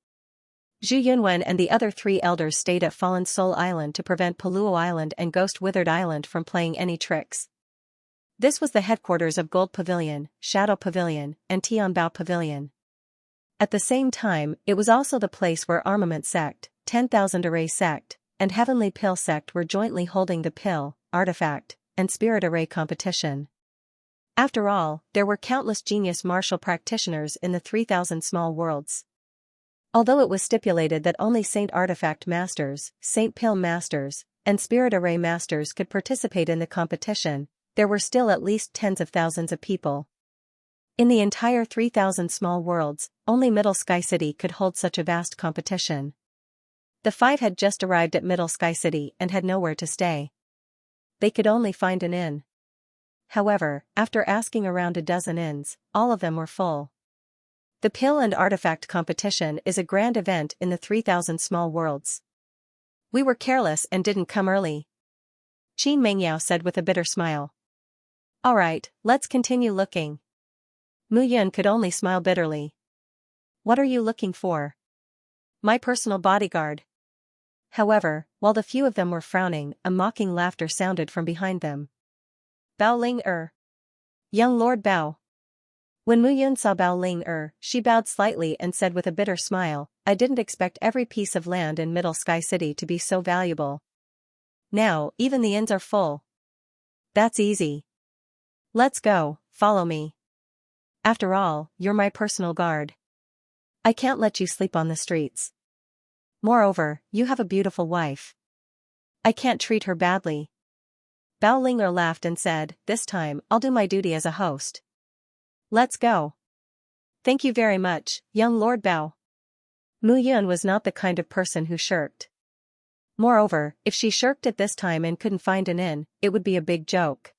Zhu Yunwen and the other 3 elders stayed at Fallen Soul Island to prevent Paluo Island and Ghost Withered Island from playing any tricks. This was the headquarters of Gold Pavilion, Shadow Pavilion, and Tianbao Pavilion. At the same time, it was also the place where Armament Sect, 10,000 Array Sect, and Heavenly Pill Sect were jointly holding the Pill, Artifact, and Spirit Array competition. After all, there were countless genius martial practitioners in the 3,000 small worlds. Although it was stipulated that only Saint Artifact Masters, Saint Pill Masters, and Spirit Array Masters could participate in the competition, there were still at least tens of thousands of people. In the entire 3,000 small worlds, only Middle Sky City could hold such a vast competition. The 5 had just arrived at Middle Sky City and had nowhere to stay. They could only find an inn. However, after asking around a dozen inns, all of them were full. The Pill and Artifact competition is a grand event in the 3,000 small worlds. We were careless and didn't come early, Qin Mengyao said with a bitter smile. Alright, let's continue looking. Mu Yun could only smile bitterly. What are you looking for? My personal bodyguard. However, while the few of them were frowning, a mocking laughter sounded from behind them. Bao Ling Young Lord Bao. When Mu Yun saw Bao Ling she bowed slightly and said with a bitter smile, I didn't expect every piece of land in Middle Sky City to be so valuable. Now, even the inns are full. That's easy. Let's go, follow me. After all, you're my personal guard. I can't let you sleep on the streets. Moreover, you have a beautiful wife. I can't treat her badly. Bao Linger laughed and said, this time, I'll do my duty as a host. Let's go. Thank you very much, young Lord Bao. Mu Yun was not the kind of person who shirked. Moreover, if she shirked at this time and couldn't find an inn, it would be a big joke.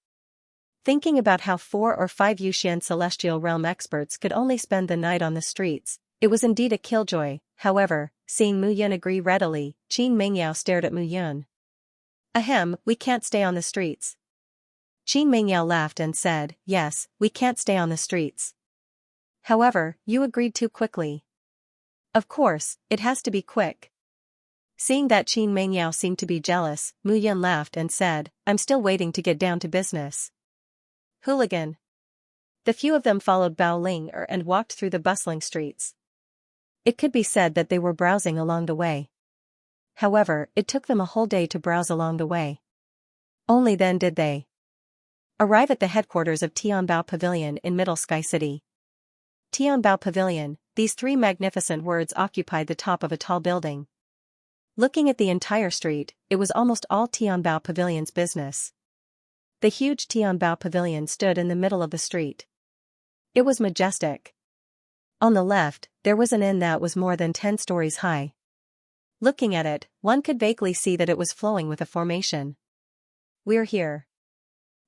Thinking about how 4 or 5 Yuxian celestial realm experts could only spend the night on the streets, it was indeed a killjoy. However, seeing Mu Yun agree readily, Qin Mingyao stared at Mu Yun. Ahem, we can't stay on the streets. Qin Mingyao laughed and said, yes, we can't stay on the streets. However, you agreed too quickly. Of course, it has to be quick. Seeing that Qin Mingyao seemed to be jealous, Mu Yun laughed and said, I'm still waiting to get down to business. Hooligan. The few of them followed Bao Ling and walked through the bustling streets. It could be said that they were browsing along the way. However, it took them a whole day to browse along the way. Only then did they arrive at the headquarters of Tianbao Pavilion in Middle Sky City. Tianbao Pavilion, these 3 magnificent words occupied the top of a tall building. Looking at the entire street, it was almost all Tianbao Pavilion's business. The huge Tianbao Pavilion stood in the middle of the street. It was majestic. On the left, there was an inn that was more than 10 stories high. Looking at it, one could vaguely see that it was flowing with a formation. We're here.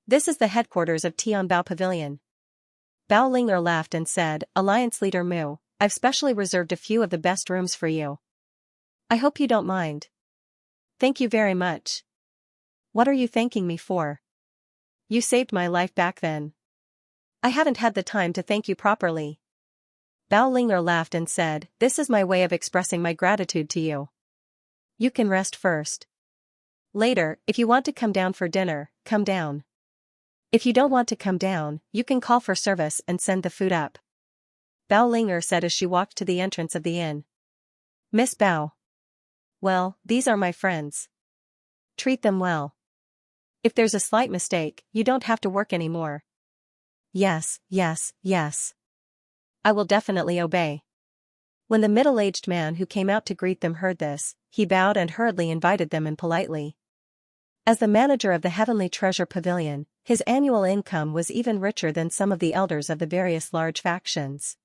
This is the headquarters of Tianbao Pavilion. Bao Linger laughed and said, Alliance Leader Mu, I've specially reserved a few of the best rooms for you. I hope you don't mind. Thank you very much. What are you thanking me for? You saved my life back then. I haven't had the time to thank you properly. Bao Linger laughed and said, this is my way of expressing my gratitude to you. You can rest first. Later, if you want to come down for dinner, come down. If you don't want to come down, you can call for service and send the food up. Bao Linger said as she walked to the entrance of the inn. Miss Bao. Well, these are my friends. Treat them well. If there's a slight mistake, you don't have to work anymore. Yes, yes, yes. I will definitely obey. When the middle-aged man who came out to greet them heard this, he bowed and hurriedly invited them in politely. As the manager of the Heavenly Treasure Pavilion, his annual income was even richer than some of the elders of the various large factions.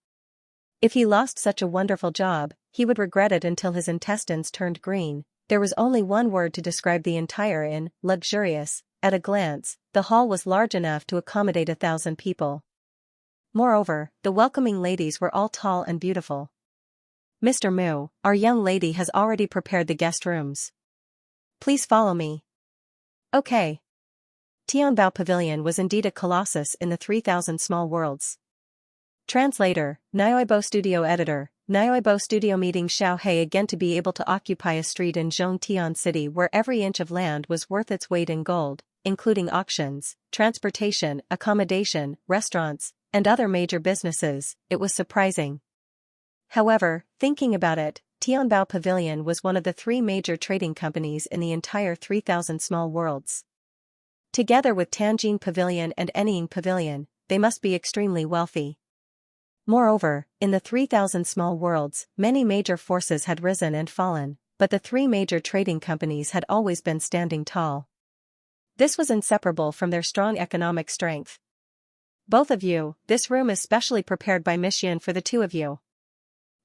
If he lost such a wonderful job, he would regret it until his intestines turned green. There was only one word to describe the entire inn: luxurious. At a glance, the hall was large enough to accommodate 1,000 people. Moreover, the welcoming ladies were all tall and beautiful. Mr. Mu, our young lady has already prepared the guest rooms. Please follow me. Okay. Tianbao Pavilion was indeed a colossus in the 3,000 small worlds. Translator, Nyoibo Studio Editor, Nyoibo Studio meeting Xiao He again. To be able to occupy a street in Zhongtian City where every inch of land was worth its weight in gold, including auctions, transportation, accommodation, restaurants, and other major businesses, it was surprising. However, thinking about it, Tianbao Pavilion was one of the 3 major trading companies in the entire 3,000 small worlds. Together with Tianjin Pavilion and Anying Pavilion, they must be extremely wealthy. Moreover, in the 3,000 small worlds, many major forces had risen and fallen, but the 3 major trading companies had always been standing tall. This was inseparable from their strong economic strength. Both of you, this room is specially prepared by Miss Yin for the 2 of you.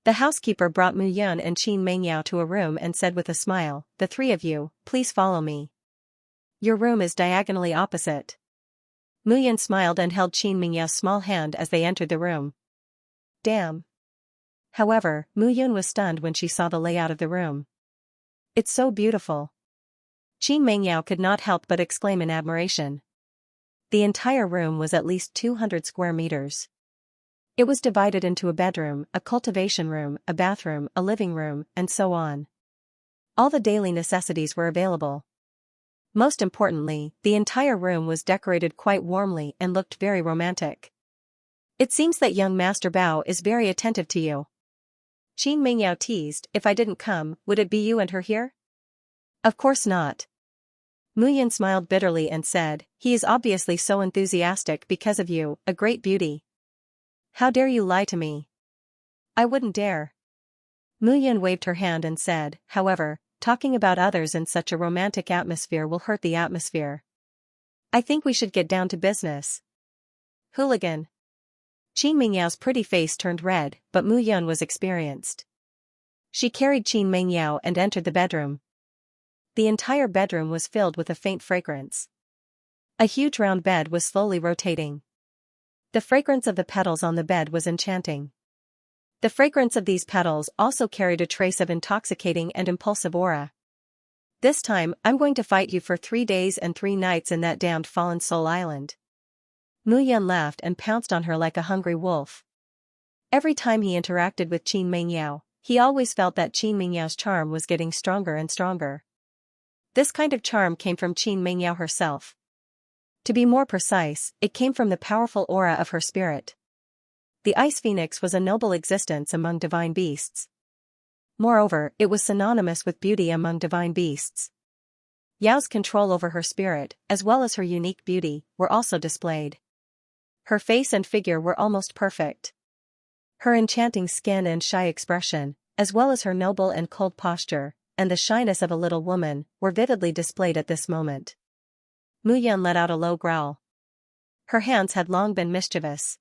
The housekeeper brought Mu Yun and Qin Mingyao to a room and said with a smile, the 3 of you, please follow me. Your room is diagonally opposite. Mu Yun smiled and held Qin Mingyao's small hand as they entered the room. Damn. However, Mu Yun was stunned when she saw the layout of the room. It's so beautiful. Qin Mingyao could not help but exclaim in admiration. The entire room was at least 200 square meters. It was divided into a bedroom, a cultivation room, a bathroom, a living room, and so on. All the daily necessities were available. Most importantly, the entire room was decorated quite warmly and looked very romantic. It seems that young Master Bao is very attentive to you. Qin Mingyao teased, if I didn't come, would it be you and her here? Of course not. Mu Yun smiled bitterly and said, he is obviously so enthusiastic because of you, a great beauty. How dare you lie to me? I wouldn't dare. Mu Yun waved her hand and said, however, talking about others in such a romantic atmosphere will hurt the atmosphere. I think we should get down to business. Hooligan. Qin Mingyao's pretty face turned red, but Mu Yun was experienced. She carried Qin Mengyao and entered the bedroom. The entire bedroom was filled with a faint fragrance. A huge round bed was slowly rotating. The fragrance of the petals on the bed was enchanting. The fragrance of these petals also carried a trace of intoxicating and impulsive aura. This time, I'm going to fight you for 3 days and 3 nights in that damned fallen soul island. Mu Yun laughed and pounced on her like a hungry wolf. Every time he interacted with Qin Mengyao, he always felt that Qin Mengyao's charm was getting stronger and stronger. This kind of charm came from Qin Mengyao herself. To be more precise, it came from the powerful aura of her spirit. The ice phoenix was a noble existence among divine beasts. Moreover, it was synonymous with beauty among divine beasts. Yao's control over her spirit, as well as her unique beauty, were also displayed. Her face and figure were almost perfect. Her enchanting skin and shy expression, as well as her noble and cold posture, and the shyness of a little woman, were vividly displayed at this moment. Mu Yun let out a low growl. Her hands had long been mischievous.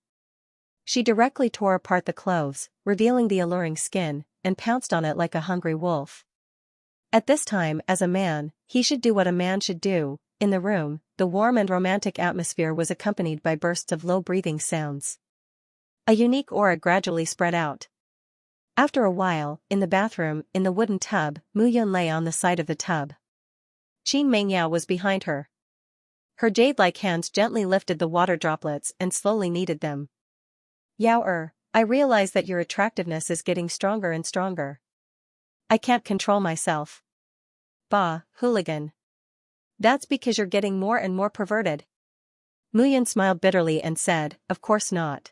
She directly tore apart the clothes, revealing the alluring skin, and pounced on it like a hungry wolf. At this time, as a man, he should do what a man should do. In the room, the warm and romantic atmosphere was accompanied by bursts of low breathing sounds. A unique aura gradually spread out. After a while, in the bathroom, in the wooden tub, Mu Yun lay on the side of the tub. Qin Mengyao was behind her. Her jade-like hands gently lifted the water droplets and slowly kneaded them. Yao, I realize that your attractiveness is getting stronger and stronger. I can't control myself. Bah, hooligan. That's because you're getting more and more perverted. Mu Yun smiled bitterly and said, of course not.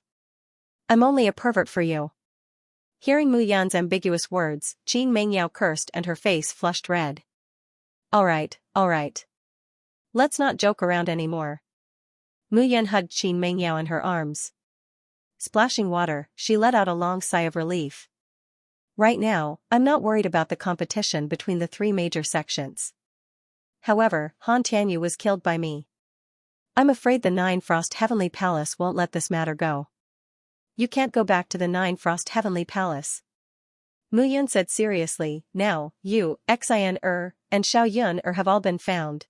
I'm only a pervert for you. Hearing Mu Yun's ambiguous words, Qin Mengyao cursed and her face flushed red. All right. Let's not joke around anymore. Mu Yun hugged Qin Mengyao in her arms. Splashing water, she let out a long sigh of relief. Right now, I'm not worried about the competition between the 3 major sections. However, Han Tianyu was killed by me. I'm afraid the Nine Frost Heavenly Palace won't let this matter go. You can't go back to the Nine Frost Heavenly Palace. Mu Yun said seriously, now, you, Xian and Xiao Yun have all been found.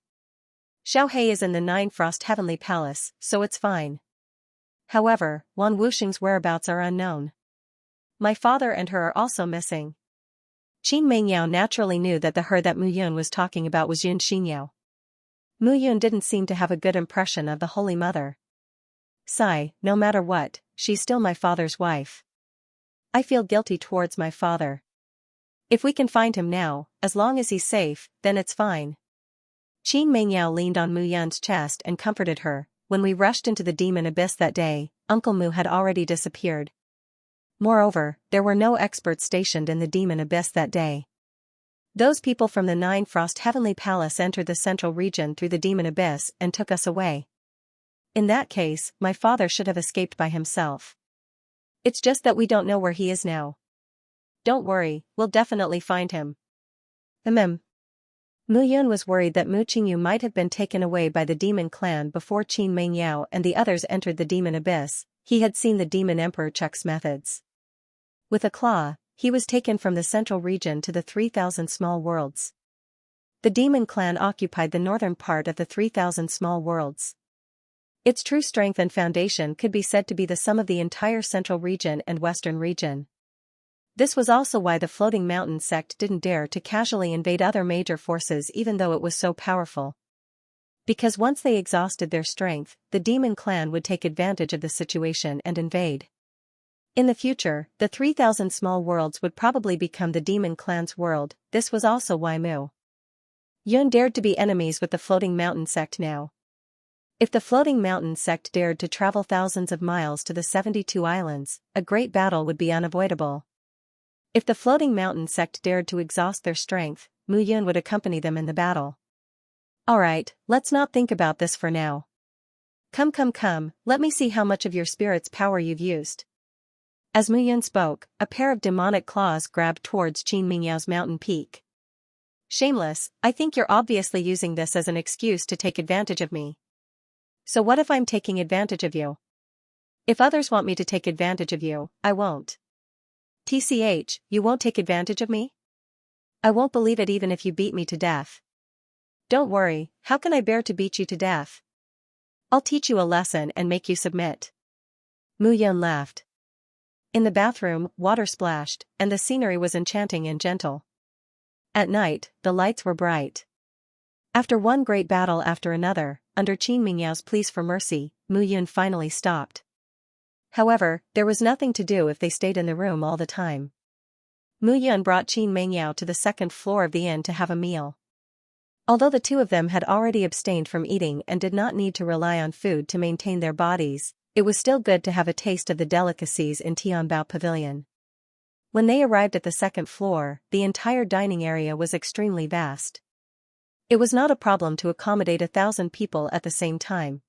Xiao He is in the Nine Frost Heavenly Palace, so it's fine. However, Wan Wuxing's whereabouts are unknown. My father and her are also missing. Qin Mengyao naturally knew that the her that Mu Yun was talking about was Yun Xinyao. Mu Yun didn't seem to have a good impression of the Holy Mother. Sigh, no matter what, she's still my father's wife. I feel guilty towards my father. If we can find him now, as long as he's safe, then it's fine. Qin Mengyao leaned on Mu Yun's chest and comforted her. When we rushed into the demon abyss that day, Uncle Mu had already disappeared. Moreover, there were no experts stationed in the demon abyss that day. Those people from the Nine Frost Heavenly Palace entered the central region through the demon abyss and took us away. In that case, my father should have escaped by himself. It's just that we don't know where he is now. Don't worry, we'll definitely find him. Mu Yun was worried that Mu Qingyu might have been taken away by the demon clan before Qin Mengyao and the others entered the demon abyss. He had seen the demon emperor Chuck's methods. With a claw, he was taken from the central region to the 3,000 small worlds. The demon clan occupied the northern part of the 3,000 small worlds. Its true strength and foundation could be said to be the sum of the entire central region and western region. This was also why the Floating Mountain sect didn't dare to casually invade other major forces even though it was so powerful. Because once they exhausted their strength, the demon clan would take advantage of the situation and invade. In the future, the 3,000 small worlds would probably become the demon clan's world. This was also why Mu Yun dared to be enemies with the Floating Mountain sect now. If the Floating Mountain sect dared to travel thousands of miles to the 72 islands, a great battle would be unavoidable. If the Floating Mountain sect dared to exhaust their strength, Mu Yun would accompany them in the battle. Alright, let's not think about this for now. Come, let me see how much of your spirit's power you've used. As Mu Yun spoke, a pair of demonic claws grabbed towards Qin Mengyao's mountain peak. Shameless, I think you're obviously using this as an excuse to take advantage of me. So what if I'm taking advantage of you? If others want me to take advantage of you, I won't. You won't take advantage of me? I won't believe it even if you beat me to death. Don't worry, how can I bear to beat you to death? I'll teach you a lesson and make you submit. Mu Yun laughed. In the bathroom, water splashed, and the scenery was enchanting and gentle. At night, the lights were bright. After one great battle after another, under Qin Mingyao's pleas for mercy, Mu Yun finally stopped. However, there was nothing to do if they stayed in the room all the time. Mu Yun brought Qin Mingyao to the second floor of the inn to have a meal. Although the two of them had already abstained from eating and did not need to rely on food to maintain their bodies, it was still good to have a taste of the delicacies in Tianbao Pavilion. When they arrived at the second floor, the entire dining area was extremely vast. It was not a problem to accommodate 1,000 people at the same time.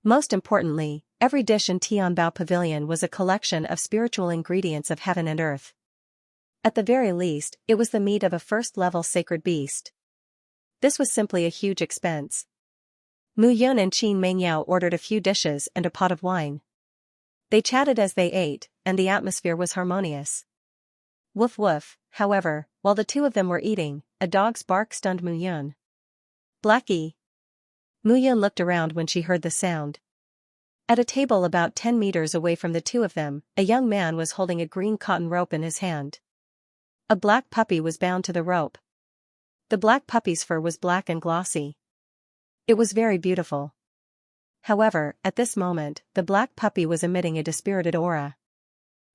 Most importantly, every dish in Tianbao Pavilion was a collection of spiritual ingredients of heaven and earth. At the very least, it was the meat of a first-level sacred beast. This was simply a huge expense. Mu Yun and Qin Mingyao ordered a few dishes and a pot of wine. They chatted as they ate, and the atmosphere was harmonious. Woof woof, however, while the two of them were eating, a dog's bark stunned Mu Yun. Blackie. Mu Yun looked around when she heard the sound. At a table about 10 meters away from the two of them, a young man was holding a green cotton rope in his hand. A black puppy was bound to the rope. The black puppy's fur was black and glossy. It was very beautiful. However, at this moment, the black puppy was emitting a dispirited aura.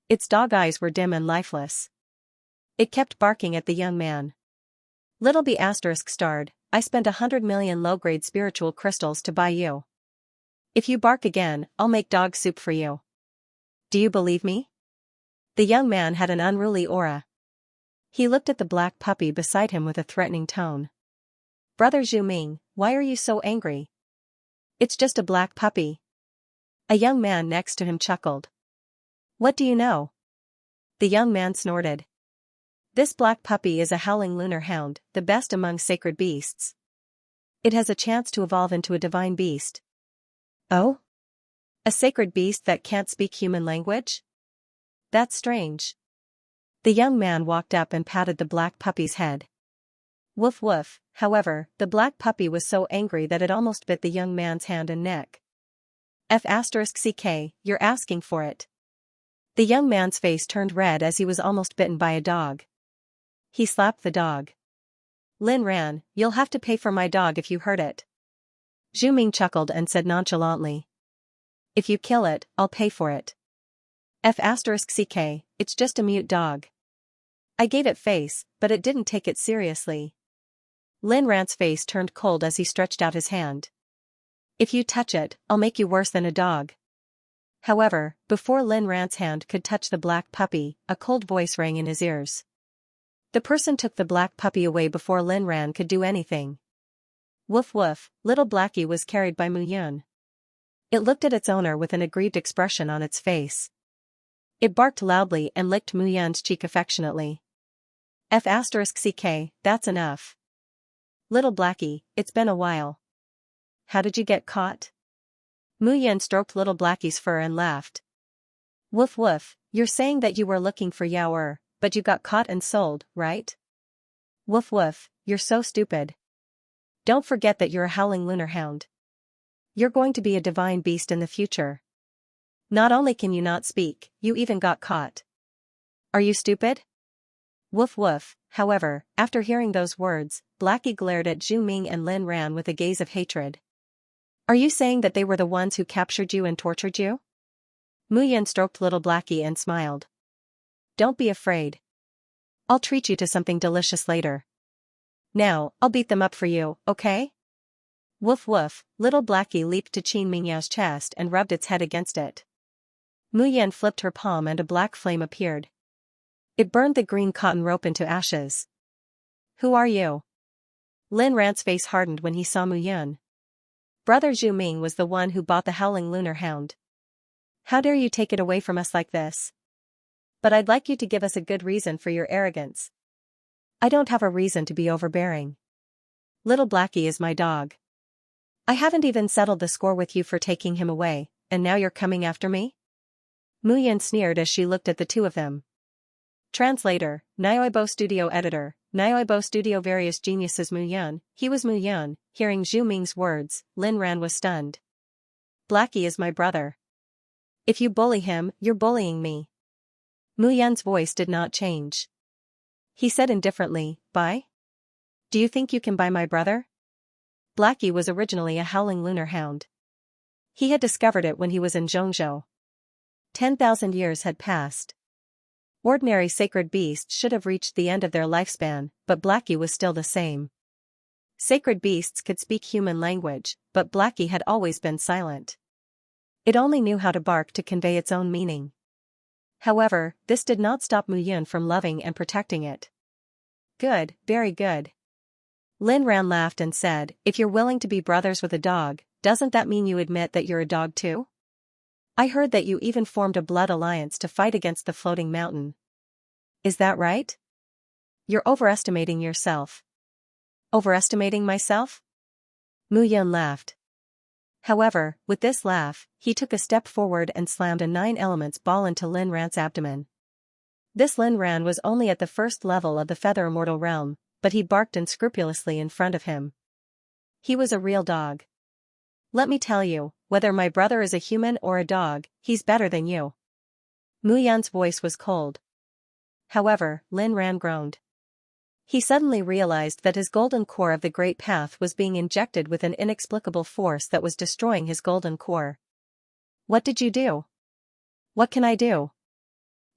Its dog eyes were dim and lifeless. It kept barking at the young man. Little B** starred, I spent 100 million low-grade spiritual crystals to buy you. If you bark again, I'll make dog soup for you. Do you believe me? The young man had an unruly aura. He looked at the black puppy beside him with a threatening tone. Brother Zhu Ming, why are you so angry? It's just a black puppy. A young man next to him chuckled. What do you know? The young man snorted. This black puppy is a howling lunar hound, the best among sacred beasts. It has a chance to evolve into a divine beast. Oh? A sacred beast that can't speak human language? That's strange. The young man walked up and patted the black puppy's head. Woof woof, however, the black puppy was so angry that it almost bit the young man's hand and neck. F***ck, you're asking for it. The young man's face turned red as he was almost bitten by a dog. He slapped the dog. Lin Ran, you'll have to pay for my dog if you hurt it. Zhu Ming chuckled and said nonchalantly. If you kill it, I'll pay for it. F***ck, it's just a mute dog. I gave it face, but it didn't take it seriously. Lin Ran's face turned cold as he stretched out his hand. If you touch it, I'll make you worse than a dog. However, before Lin Ran's hand could touch the black puppy, a cold voice rang in his ears. The person took the black puppy away before Lin Ran could do anything. Woof woof, little Blackie was carried by Mu Yun. It looked at its owner with an aggrieved expression on its face. It barked loudly and licked Mu Yun's cheek affectionately. F***ck, that's enough. Little Blackie, it's been a while. How did you get caught? Mu Yun stroked little Blackie's fur and laughed. Woof woof, you're saying that you were looking for Yao, but you got caught and sold, right? Woof woof, you're so stupid. Don't forget that you're a howling lunar hound. You're going to be a divine beast in the future. Not only can you not speak, you even got caught. Are you stupid? Woof woof, however, after hearing those words, Blackie glared at Zhu Ming and Lin Ran with a gaze of hatred. Are you saying that they were the ones who captured you and tortured you? Mu Yun stroked little Blackie and smiled. Don't be afraid. I'll treat you to something delicious later. Now, I'll beat them up for you, okay? Woof woof, little Blackie leaped to Qin Mingyao's chest and rubbed its head against it. Mu Yun flipped her palm and a black flame appeared. It burned the green cotton rope into ashes. Who are you? Lin Ran's face hardened when he saw Mu Yun. Brother Zhu Ming was the one who bought the howling lunar hound. How dare you take it away from us like this? But I'd like you to give us a good reason for your arrogance. I don't have a reason to be overbearing. Little Blackie is my dog. I haven't even settled the score with you for taking him away, and now you're coming after me? Mu Yun sneered as she looked at the two of them. Translator, Nioibo Studio Editor, Nioibo Studio Various Geniuses Mu Yun. He was Mu Yun. Hearing Zhu Ming's words, Lin Ran was stunned. Blackie is my brother. If you bully him, you're bullying me. Mu Yun's voice did not change. He said indifferently, buy? Do you think you can buy my brother? Blackie was originally a howling lunar hound. He had discovered it when he was in Zhongzhou. 10,000 years had passed. Ordinary sacred beasts should have reached the end of their lifespan, but Blackie was still the same. Sacred beasts could speak human language, but Blackie had always been silent. It only knew how to bark to convey its own meaning. However, this did not stop Mu Yun from loving and protecting it. Good, very good. Lin Ran laughed and said, if you're willing to be brothers with a dog, doesn't that mean you admit that you're a dog too? I heard that you even formed a blood alliance to fight against the floating mountain. Is that right? You're overestimating yourself. Overestimating myself? Mu Yun laughed. However, with this laugh, he took a step forward and slammed a 9 elements ball into Lin Ran's abdomen. This Lin Ran was only at the first level of the feather immortal realm, but he barked unscrupulously in front of him. He was a real dog. Let me tell you, whether my brother is a human or a dog, he's better than you. Mu Yun's voice was cold. However, Lin Ran groaned. He suddenly realized that his golden core of the Great Path was being injected with an inexplicable force that was destroying his golden core. What did you do? What can I do?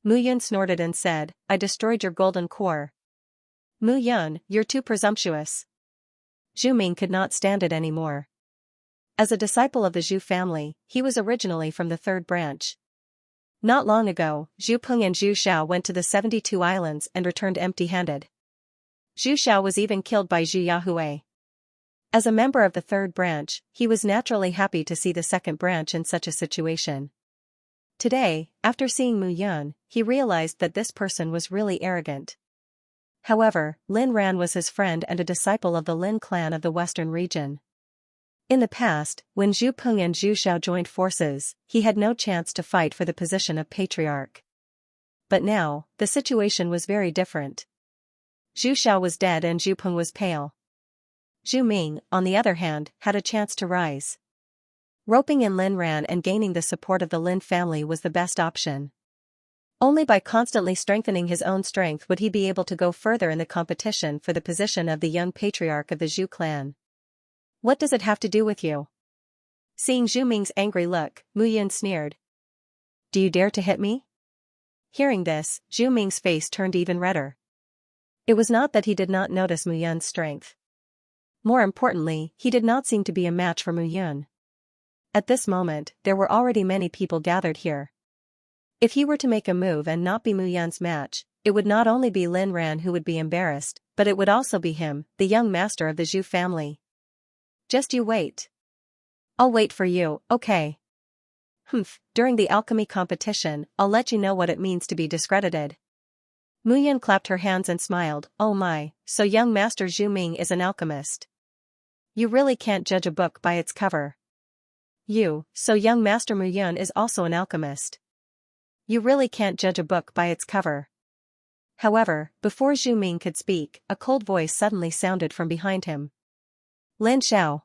Mu Yun snorted and said, I destroyed your golden core. Mu Yun, you're too presumptuous. Zhu Ming could not stand it anymore. As a disciple of the Zhu family, he was originally from the third branch. Not long ago, Zhu Peng and Zhu Xiao went to the 72 islands and returned empty-handed. Zhu Xiao was even killed by Zhu Yahui. As a member of the third branch, he was naturally happy to see the second branch in such a situation. Today, after seeing Mu Yun, he realized that this person was really arrogant. However, Lin Ran was his friend and a disciple of the Lin clan of the western region. In the past, when Zhu Peng and Zhu Xiao joined forces, he had no chance to fight for the position of patriarch. But now, the situation was very different. Zhu Xiao was dead and Zhu Peng was pale. Zhu Ming, on the other hand, had a chance to rise. Roping in Lin Ran and gaining the support of the Lin family was the best option. Only by constantly strengthening his own strength would he be able to go further in the competition for the position of the young patriarch of the Zhu clan. What does it have to do with you? Seeing Zhu Ming's angry look, Mu Yun sneered. Do you dare to hit me? Hearing this, Zhu Ming's face turned even redder. It was not that he did not notice Mu Yun's strength. More importantly, he did not seem to be a match for Mu Yun. At this moment, there were already many people gathered here. If he were to make a move and not be Mu Yun's match, it would not only be Lin Ran who would be embarrassed, but it would also be him, the young master of the Zhu family. Just you wait. I'll wait for you, okay? During the alchemy competition, I'll let you know what it means to be discredited. Mu Yun clapped her hands and smiled, oh my, so young Master Zhu Ming is an alchemist. You really can't judge a book by its cover. So young Master Mu Yun is also an alchemist. You really can't judge a book by its cover. However, before Zhu Ming could speak, a cold voice suddenly sounded from behind him. Lin Xiao.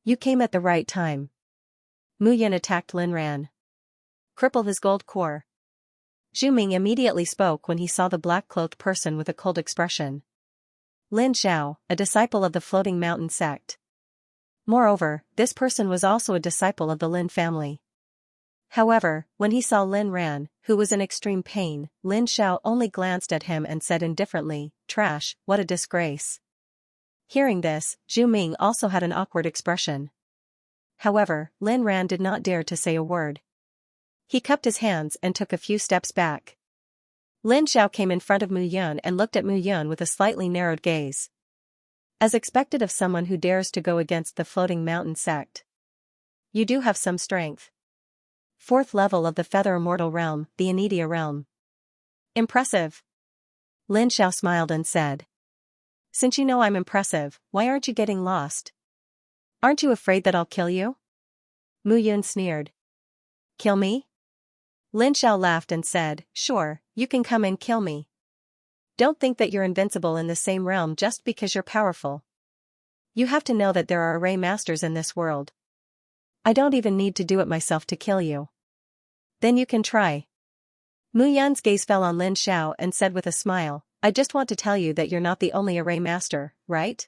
You came at the right time. Mu Yun attacked Lin Ran. Cripple his gold core. Zhu Ming immediately spoke when he saw the black-cloaked person with a cold expression. Lin Xiao, a disciple of the Floating Mountain sect. Moreover, this person was also a disciple of the Lin family. However, when he saw Lin Ran, who was in extreme pain, Lin Xiao only glanced at him and said indifferently, trash, what a disgrace. Hearing this, Zhu Ming also had an awkward expression. However, Lin Ran did not dare to say a word. He cupped his hands and took a few steps back. Lin Xiao came in front of Mu Yun and looked at Mu Yun with a slightly narrowed gaze. As expected of someone who dares to go against the Floating Mountain sect. You do have some strength. 4th level of the Feather Immortal Realm, the Anidia realm. Impressive. Lin Xiao smiled and said. Since you know I'm impressive, why aren't you getting lost? Aren't you afraid that I'll kill you? Mu Yun sneered. Kill me? Lin Xiao laughed and said, "Sure, you can come and kill me. Don't think that you're invincible in the same realm just because you're powerful. You have to know that there are array masters in this world. I don't even need to do it myself to kill you. Then you can try." Mu Yan's gaze fell on Lin Xiao and said with a smile, "I just want to tell you that you're not the only array master, right?"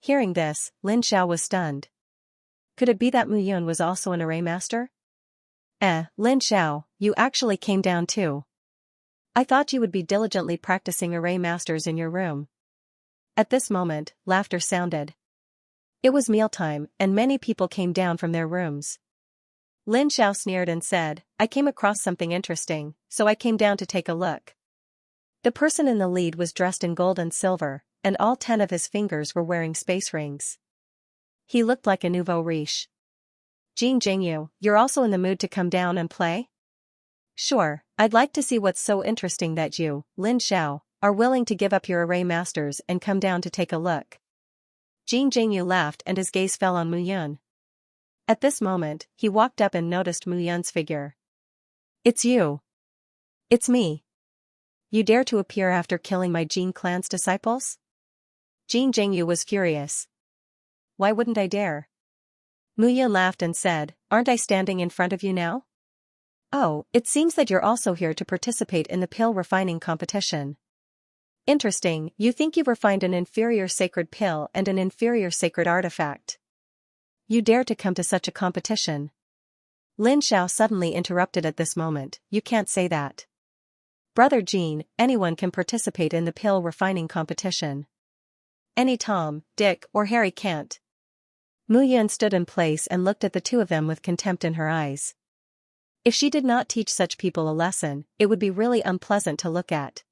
Hearing this, Lin Xiao was stunned. Could it be that Mu Yan was also an array master? Lin Xiao, you actually came down too. I thought you would be diligently practicing array masters in your room. At this moment, laughter sounded. It was mealtime, and many people came down from their rooms. Lin Xiao sneered and said, "I came across something interesting, so I came down to take a look." The person in the lead was dressed in gold and silver, and all 10 of his fingers were wearing space rings. He looked like a nouveau riche. "Jing Jingyu, you're also in the mood to come down and play?" "Sure, I'd like to see what's so interesting that you, Lin Xiao, are willing to give up your array masters and come down to take a look." Jing Jingyu laughed and his gaze fell on Mu Yan. At this moment, he walked up and noticed Mu Yan's figure. "It's you. It's me. You dare to appear after killing my Jin clan's disciples?" Jing Jingyu was furious. "Why wouldn't I dare?" Mu Yan laughed and said, "Aren't I standing in front of you now? Oh, it seems that you're also here to participate in the pill refining competition. Interesting, you think you've refined an inferior sacred pill and an inferior sacred artifact. You dare to come to such a competition?" Lin Xiao suddenly interrupted at this moment, "You can't say that. Brother Jean, anyone can participate in the pill refining competition. Any Tom, Dick, or Harry can't." Mu Yan stood in place and looked at the two of them with contempt in her eyes. If she did not teach such people a lesson, it would be really unpleasant to look at.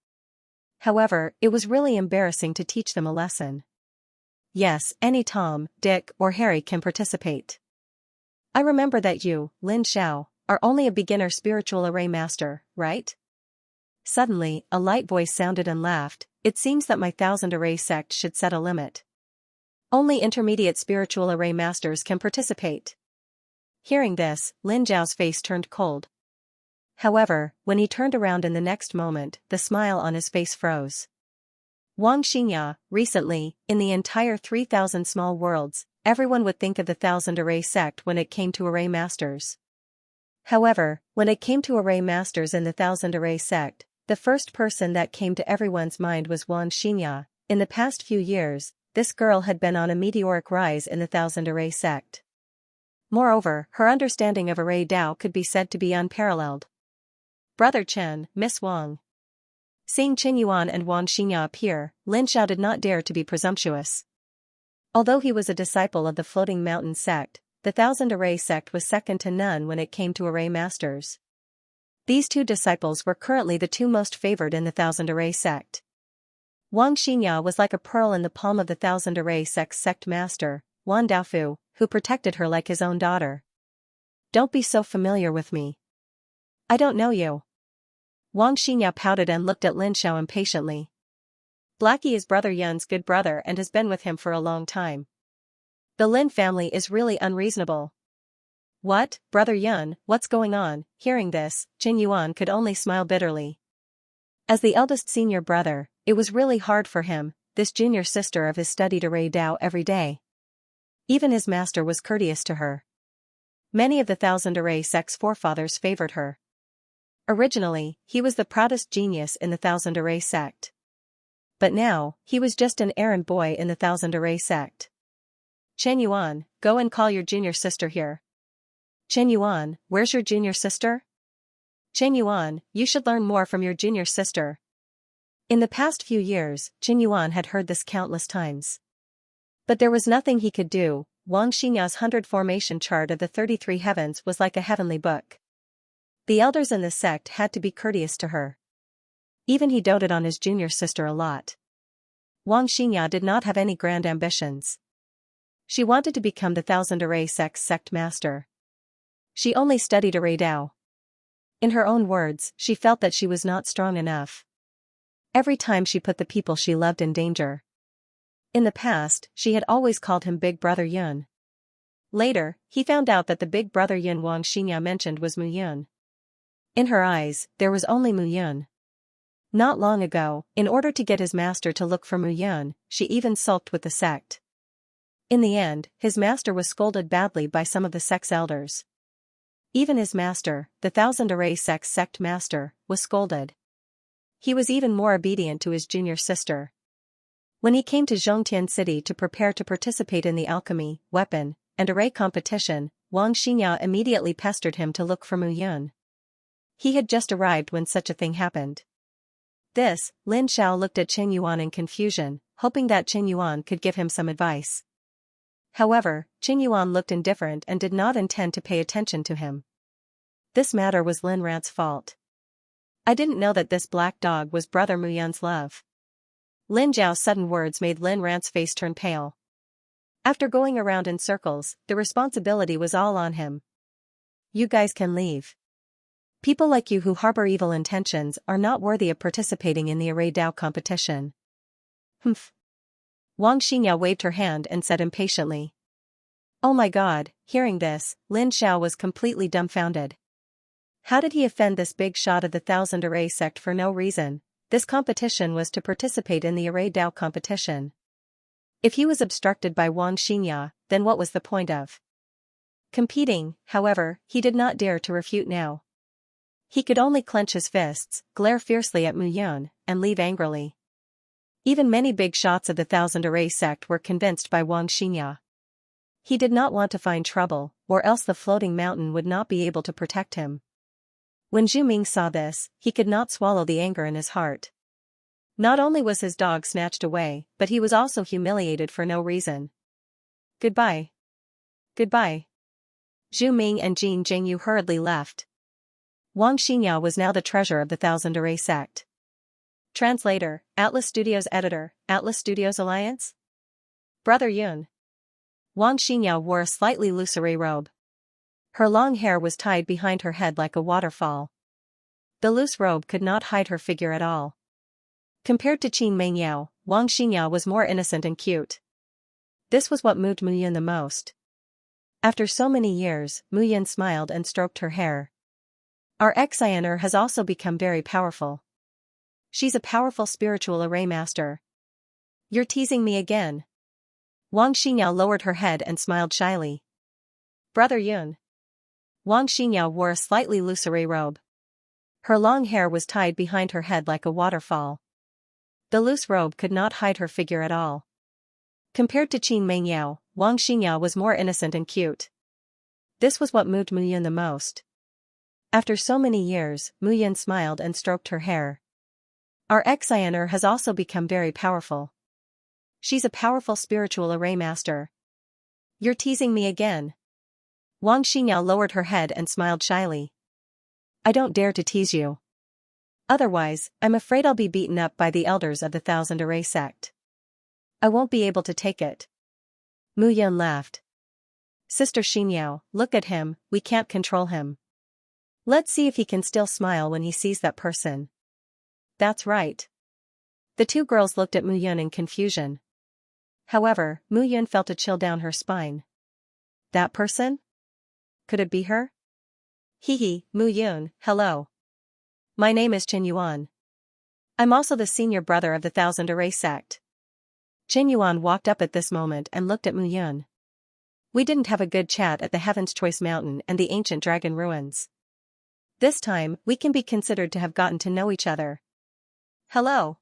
However, it was really embarrassing to teach them a lesson. Yes, any Tom, Dick, or Harry can participate. I remember that you, Lin Xiao, are only a beginner spiritual array master, right? Suddenly, a light voice sounded and laughed, "It seems that my 1,000 array sect should set a limit. Only intermediate spiritual array masters can participate." Hearing this, Lin Zhao's face turned cold. However, when he turned around in the next moment, the smile on his face froze. Xianxia, recently, in the entire 3,000 small worlds, everyone would think of the 1,000 array sect when it came to array masters. However, when it came to array masters in the 1,000 array sect, the first person that came to everyone's mind was Xianxia. In the past few years, this girl had been on a meteoric rise in the 1,000 array sect. Moreover, her understanding of array Dao could be said to be unparalleled. "Brother Chen, Miss Wang." Seeing Qin Yuan and Xianxia appear, Lin Xiao did not dare to be presumptuous. Although he was a disciple of the Floating Mountain sect, the 1,000 array sect was second to none when it came to array masters. These two disciples were currently the two most favored in the 1,000 array sect. Xianxia was like a pearl in the palm of the 1,000 array sect's sect master, Wan Daofu, who protected her like his own daughter. "Don't be so familiar with me. I don't know you." Xianxia pouted and looked at Lin Xiao impatiently. "Blackie is Brother Yun's good brother and has been with him for a long time. The Lin family is really unreasonable." "What, Brother Yun, what's going on?" Hearing this, Qin Yuan could only smile bitterly. As the eldest senior brother, it was really hard for him. This junior sister of his studied array Dao every day. Even his master was courteous to her. Many of the 1,000 array sect's forefathers favored her. Originally, he was the proudest genius in the 1,000 array sect. But now, he was just an errand boy in the 1,000 array sect. "Chen Yuan, go and call your junior sister here." "Chen Yuan, where's your junior sister?" "Chen Yuan, you should learn more from your junior sister." In the past few years, Qin Yuan had heard this countless times. But there was nothing he could do. Xianxia's 100 formation chart of the 33 heavens was like a heavenly book. The elders in the sect had to be courteous to her. Even he doted on his junior sister a lot. Xianxia did not have any grand ambitions. She wanted to become the 1,000 array sect's sect master. She only studied array Dao. In her own words, she felt that she was not strong enough. Every time she put the people she loved in danger. In the past, she had always called him Big Brother Yun. Later, he found out that the Big Brother Yun Xianxia mentioned was Mu Yun. In her eyes, there was only Mu Yun. Not long ago, in order to get his master to look for Mu Yun, she even sulked with the sect. In the end, his master was scolded badly by some of the sect's elders. Even his master, the Thousand Array sect's sect master, was scolded. He was even more obedient to his junior sister. When he came to Zhongtian City to prepare to participate in the alchemy, weapon, and array competition, Wang Xianxia immediately pestered him to look for Mu Yun. He had just arrived when such a thing happened. This, Lin Xiao looked at Qin Yuan in confusion, hoping that Qin Yuan could give him some advice. However, Qin Yuan looked indifferent and did not intend to pay attention to him. This matter was Lin Rant's fault. I didn't know that this black dog was Brother Mu Yun's love. Lin Zhao's sudden words made Lin Rant's face turn pale. After going around in circles, the responsibility was all on him. You guys can leave. People like you who harbor evil intentions are not worthy of participating in the array Dao competition. Humph. Wang Xianxia waved her hand and said impatiently. Oh my god, hearing this, Lin Xiao was completely dumbfounded. How did he offend this big shot of the Thousand Array sect for no reason? This competition was to participate in the array Dao competition. If he was obstructed by Wang Xianxia, then what was the point of competing? However, he did not dare to refute now. He could only clench his fists, glare fiercely at Mu Yun, and leave angrily. Even many big shots of the Thousand Array sect were convinced by Wang Xianxia. He did not want to find trouble, or else the floating mountain would not be able to protect him. When Zhu Ming saw this, he could not swallow the anger in his heart. Not only was his dog snatched away, but he was also humiliated for no reason. Goodbye. Goodbye. Zhu Ming and Jin Jingyu hurriedly left. Wang Xianxia was now the treasurer of the Thousand Array sect. Translator, Atlas Studios Editor, Atlas Studios Alliance? Brother Yun. Wang Xianxia wore a slightly loose array robe. Her long hair was tied behind her head like a waterfall. The loose robe could not hide her figure at all. Compared to Qin Mengyao, Wang Xianxia was more innocent and cute. This was what moved Mu Yun the most. After so many years, Mu Yun smiled and stroked her hair. Our ex-Xianer has also become very powerful. She's a powerful spiritual array master. You're teasing me again. Wang Xianxia lowered her head and smiled shyly. Brother Yun. Wang Xianxia wore a slightly loose array robe. Her long hair was tied behind her head like a waterfall. The loose robe could not hide her figure at all. Compared to Qin Mengyao, Wang Xianxia was more innocent and cute. This was what moved Mu Yun the most. After so many years, Mu Yun smiled and stroked her hair. Our ex-Xianer has also become very powerful. She's a powerful spiritual array master. You're teasing me again. Wang Xianxia lowered her head and smiled shyly. I don't dare to tease you. Otherwise, I'm afraid I'll be beaten up by the elders of the Thousand Array sect. I won't be able to take it. Mu Yun laughed. Sister Xianxiao, look at him, we can't control him. Let's see if he can still smile when he sees that person. That's right. The two girls looked at Mu Yun in confusion. However, Mu Yun felt a chill down her spine. That person? Could it be her? Hee, Mu Yun, hello. My name is Qin Yuan. I'm also the senior brother of the Thousand Array sect. Qin Yuan walked up at this moment and looked at Mu Yun. We didn't have a good chat at the Heaven's Choice Mountain and the ancient dragon ruins. This time, we can be considered to have gotten to know each other. Hello.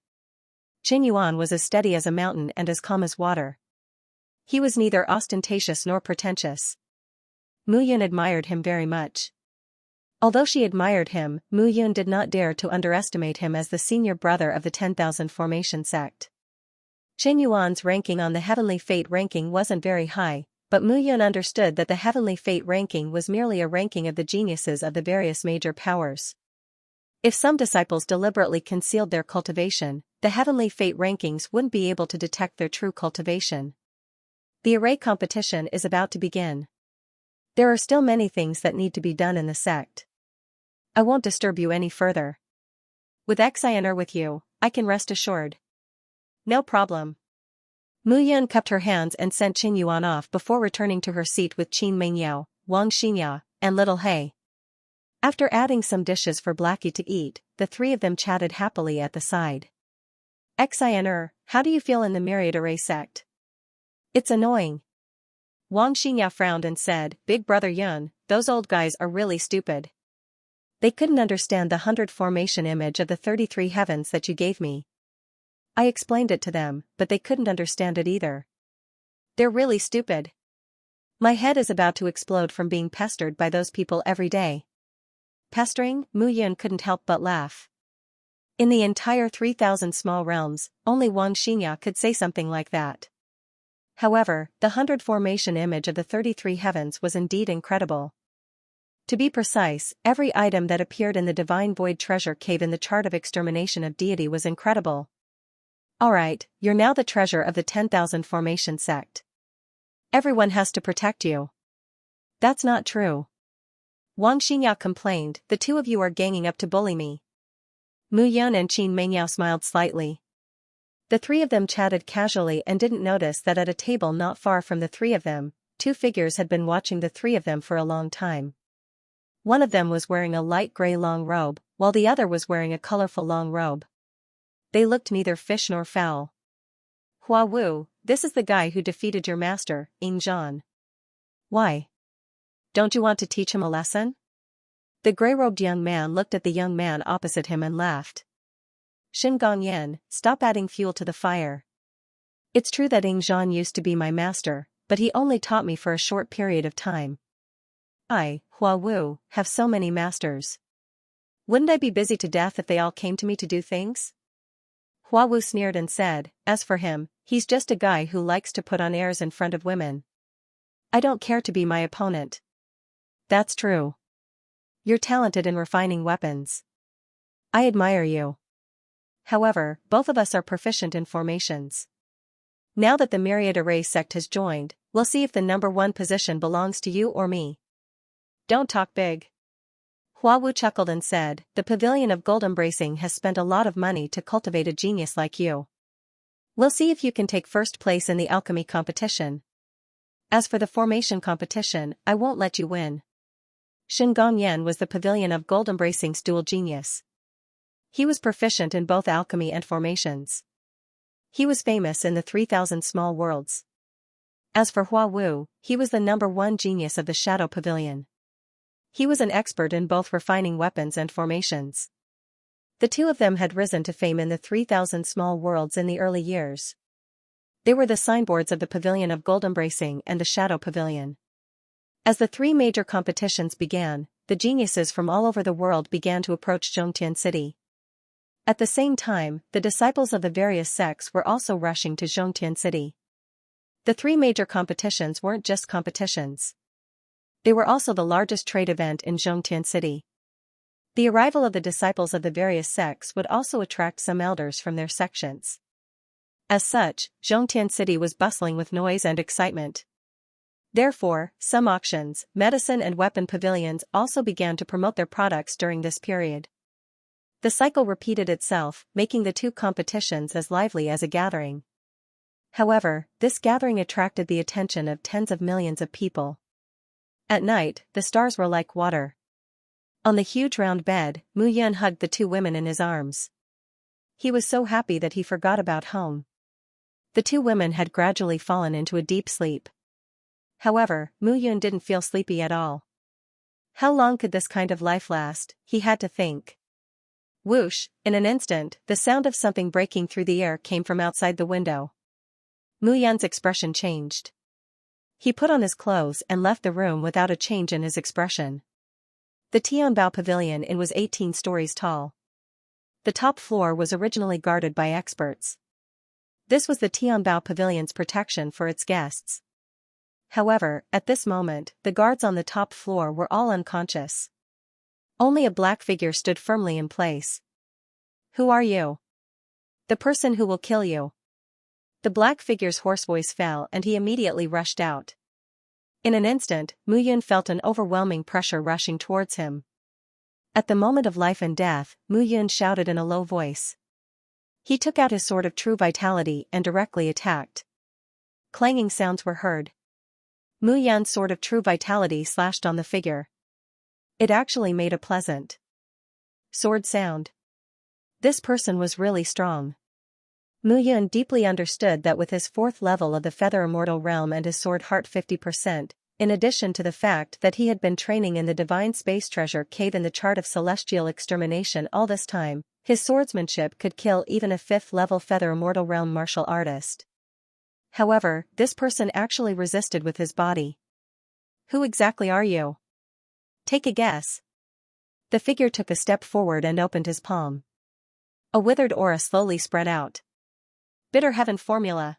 Qin Yuan was as steady as a mountain and as calm as water. He was neither ostentatious nor pretentious. Mu Yun admired him very much. Although she admired him, Mu Yun did not dare to underestimate him as the senior brother of the 10,000 Formation sect. Qin Yuan's ranking on the Heavenly Fate ranking wasn't very high, but Mu Yun understood that the Heavenly Fate ranking was merely a ranking of the geniuses of the various major powers. If some disciples deliberately concealed their cultivation, the Heavenly Fate rankings wouldn't be able to detect their true cultivation. The array competition is about to begin. There are still many things that need to be done in the sect. I won't disturb you any further. With Xianer with you, I can rest assured. No problem. Mu Yun cupped her hands and sent Qin Yuan off before returning to her seat with Qin Mengyao, Wang Xianxia, and Little He. After adding some dishes for Blackie to eat, the three of them chatted happily at the side. Xianxia, how do you feel in the myriad array sect? It's annoying. Wang Xianxia frowned and said, Big brother Yun, those old guys are really stupid. They couldn't understand the 100 formation image of the 33 heavens that you gave me. I explained it to them, but they couldn't understand it either. They're really stupid. My head is about to explode from being pestered by those people every day. Pestering? Mu Yun couldn't help but laugh. In the entire 3,000 small realms, only Wang Xianxia could say something like that. However, the 100 formation image of the 33 heavens was indeed incredible. To be precise, every item that appeared in the Divine Void Treasure Cave in the chart of extermination of deity was incredible. Alright, you're now the treasure of the 10,000 formation sect. Everyone has to protect you. That's not true. Wang Xianxia complained, the two of you are ganging up to bully me. Mu Yun and Qin Mengyao smiled slightly. The three of them chatted casually and didn't notice that at a table not far from the three of them, two figures had been watching the three of them for a long time. One of them was wearing a light gray long robe, while the other was wearing a colorful long robe. They looked neither fish nor fowl. Hua Wu, this is the guy who defeated your master, Ying Zhan. Why? Don't you want to teach him a lesson? The gray-robed young man looked at the young man opposite him and laughed. Shin Gongyan, stop adding fuel to the fire. It's true that Ying Zhan used to be my master, but he only taught me for a short period of time. I, Hua Wu, have so many masters. Wouldn't I be busy to death if they all came to me to do things? Hua Wu sneered and said, as for him, he's just a guy who likes to put on airs in front of women. I don't care to be my opponent. That's true. You're talented in refining weapons. I admire you. However, both of us are proficient in formations. Now that the Myriad Array sect has joined, we'll see if the number 1 position belongs to you or me. Don't talk big. Hua Wu chuckled and said, the Pavilion of Gold Embracing has spent a lot of money to cultivate a genius like you. We'll see if you can take first place in the alchemy competition. As for the formation competition, I won't let you win. Shin Gongyan was the Pavilion of Gold Embracing's dual genius. He was proficient in both alchemy and formations. He was famous in the 3,000 small worlds. As for Hua Wu, he was the number 1 genius of the Shadow Pavilion. He was an expert in both refining weapons and formations. The two of them had risen to fame in the 3,000 small worlds in the early years. They were the signboards of the Pavilion of Gold Embracing and the Shadow Pavilion. As the 3 major competitions began, the geniuses from all over the world began to approach Zhongtian City. At the same time, the disciples of the various sects were also rushing to Zhongtian City. The 3 major competitions weren't just competitions. They were also the largest trade event in Zhongtian City. The arrival of the disciples of the various sects would also attract some elders from their sections. As such, Zhongtian City was bustling with noise and excitement. Therefore, some auctions, medicine and weapon pavilions also began to promote their products during this period. The cycle repeated itself, making the 2 competitions as lively as a gathering. However, this gathering attracted the attention of tens of millions of people. At night, the stars were like water. On the huge round bed, Mu Yun hugged the 2 women in his arms. He was so happy that he forgot about home. The 2 women had gradually fallen into a deep sleep. However, Mu Yun didn't feel sleepy at all. How long could this kind of life last, he had to think. Whoosh, in an instant, the sound of something breaking through the air came from outside the window. Mu Yun's expression changed. He put on his clothes and left the room without a change in his expression. The Tianbao Pavilion Inn was 18 stories tall. The top floor was originally guarded by experts. This was the Tianbao Pavilion's protection for its guests. However, at this moment, the guards on the top floor were all unconscious. Only a black figure stood firmly in place. Who are you? The person who will kill you. The black figure's hoarse voice fell and he immediately rushed out. In an instant, Mu Yun felt an overwhelming pressure rushing towards him. At the moment of life and death, Mu Yun shouted in a low voice. He took out his sword of true vitality and directly attacked. Clanging sounds were heard. Mu Yun's sword of true vitality slashed on the figure. It actually made a pleasant sword sound. This person was really strong. Mu Yun deeply understood that with his 4th level of the Feather Immortal Realm and his sword heart 50%, in addition to the fact that he had been training in the Divine Space Treasure Cave in the chart of Celestial Extermination all this time, his swordsmanship could kill even a 5th level Feather Immortal Realm martial artist. However, this person actually resisted with his body. Who exactly are you? Take a guess. The figure took a step forward and opened his palm. A withered aura slowly spread out. Bitter Heaven Formula.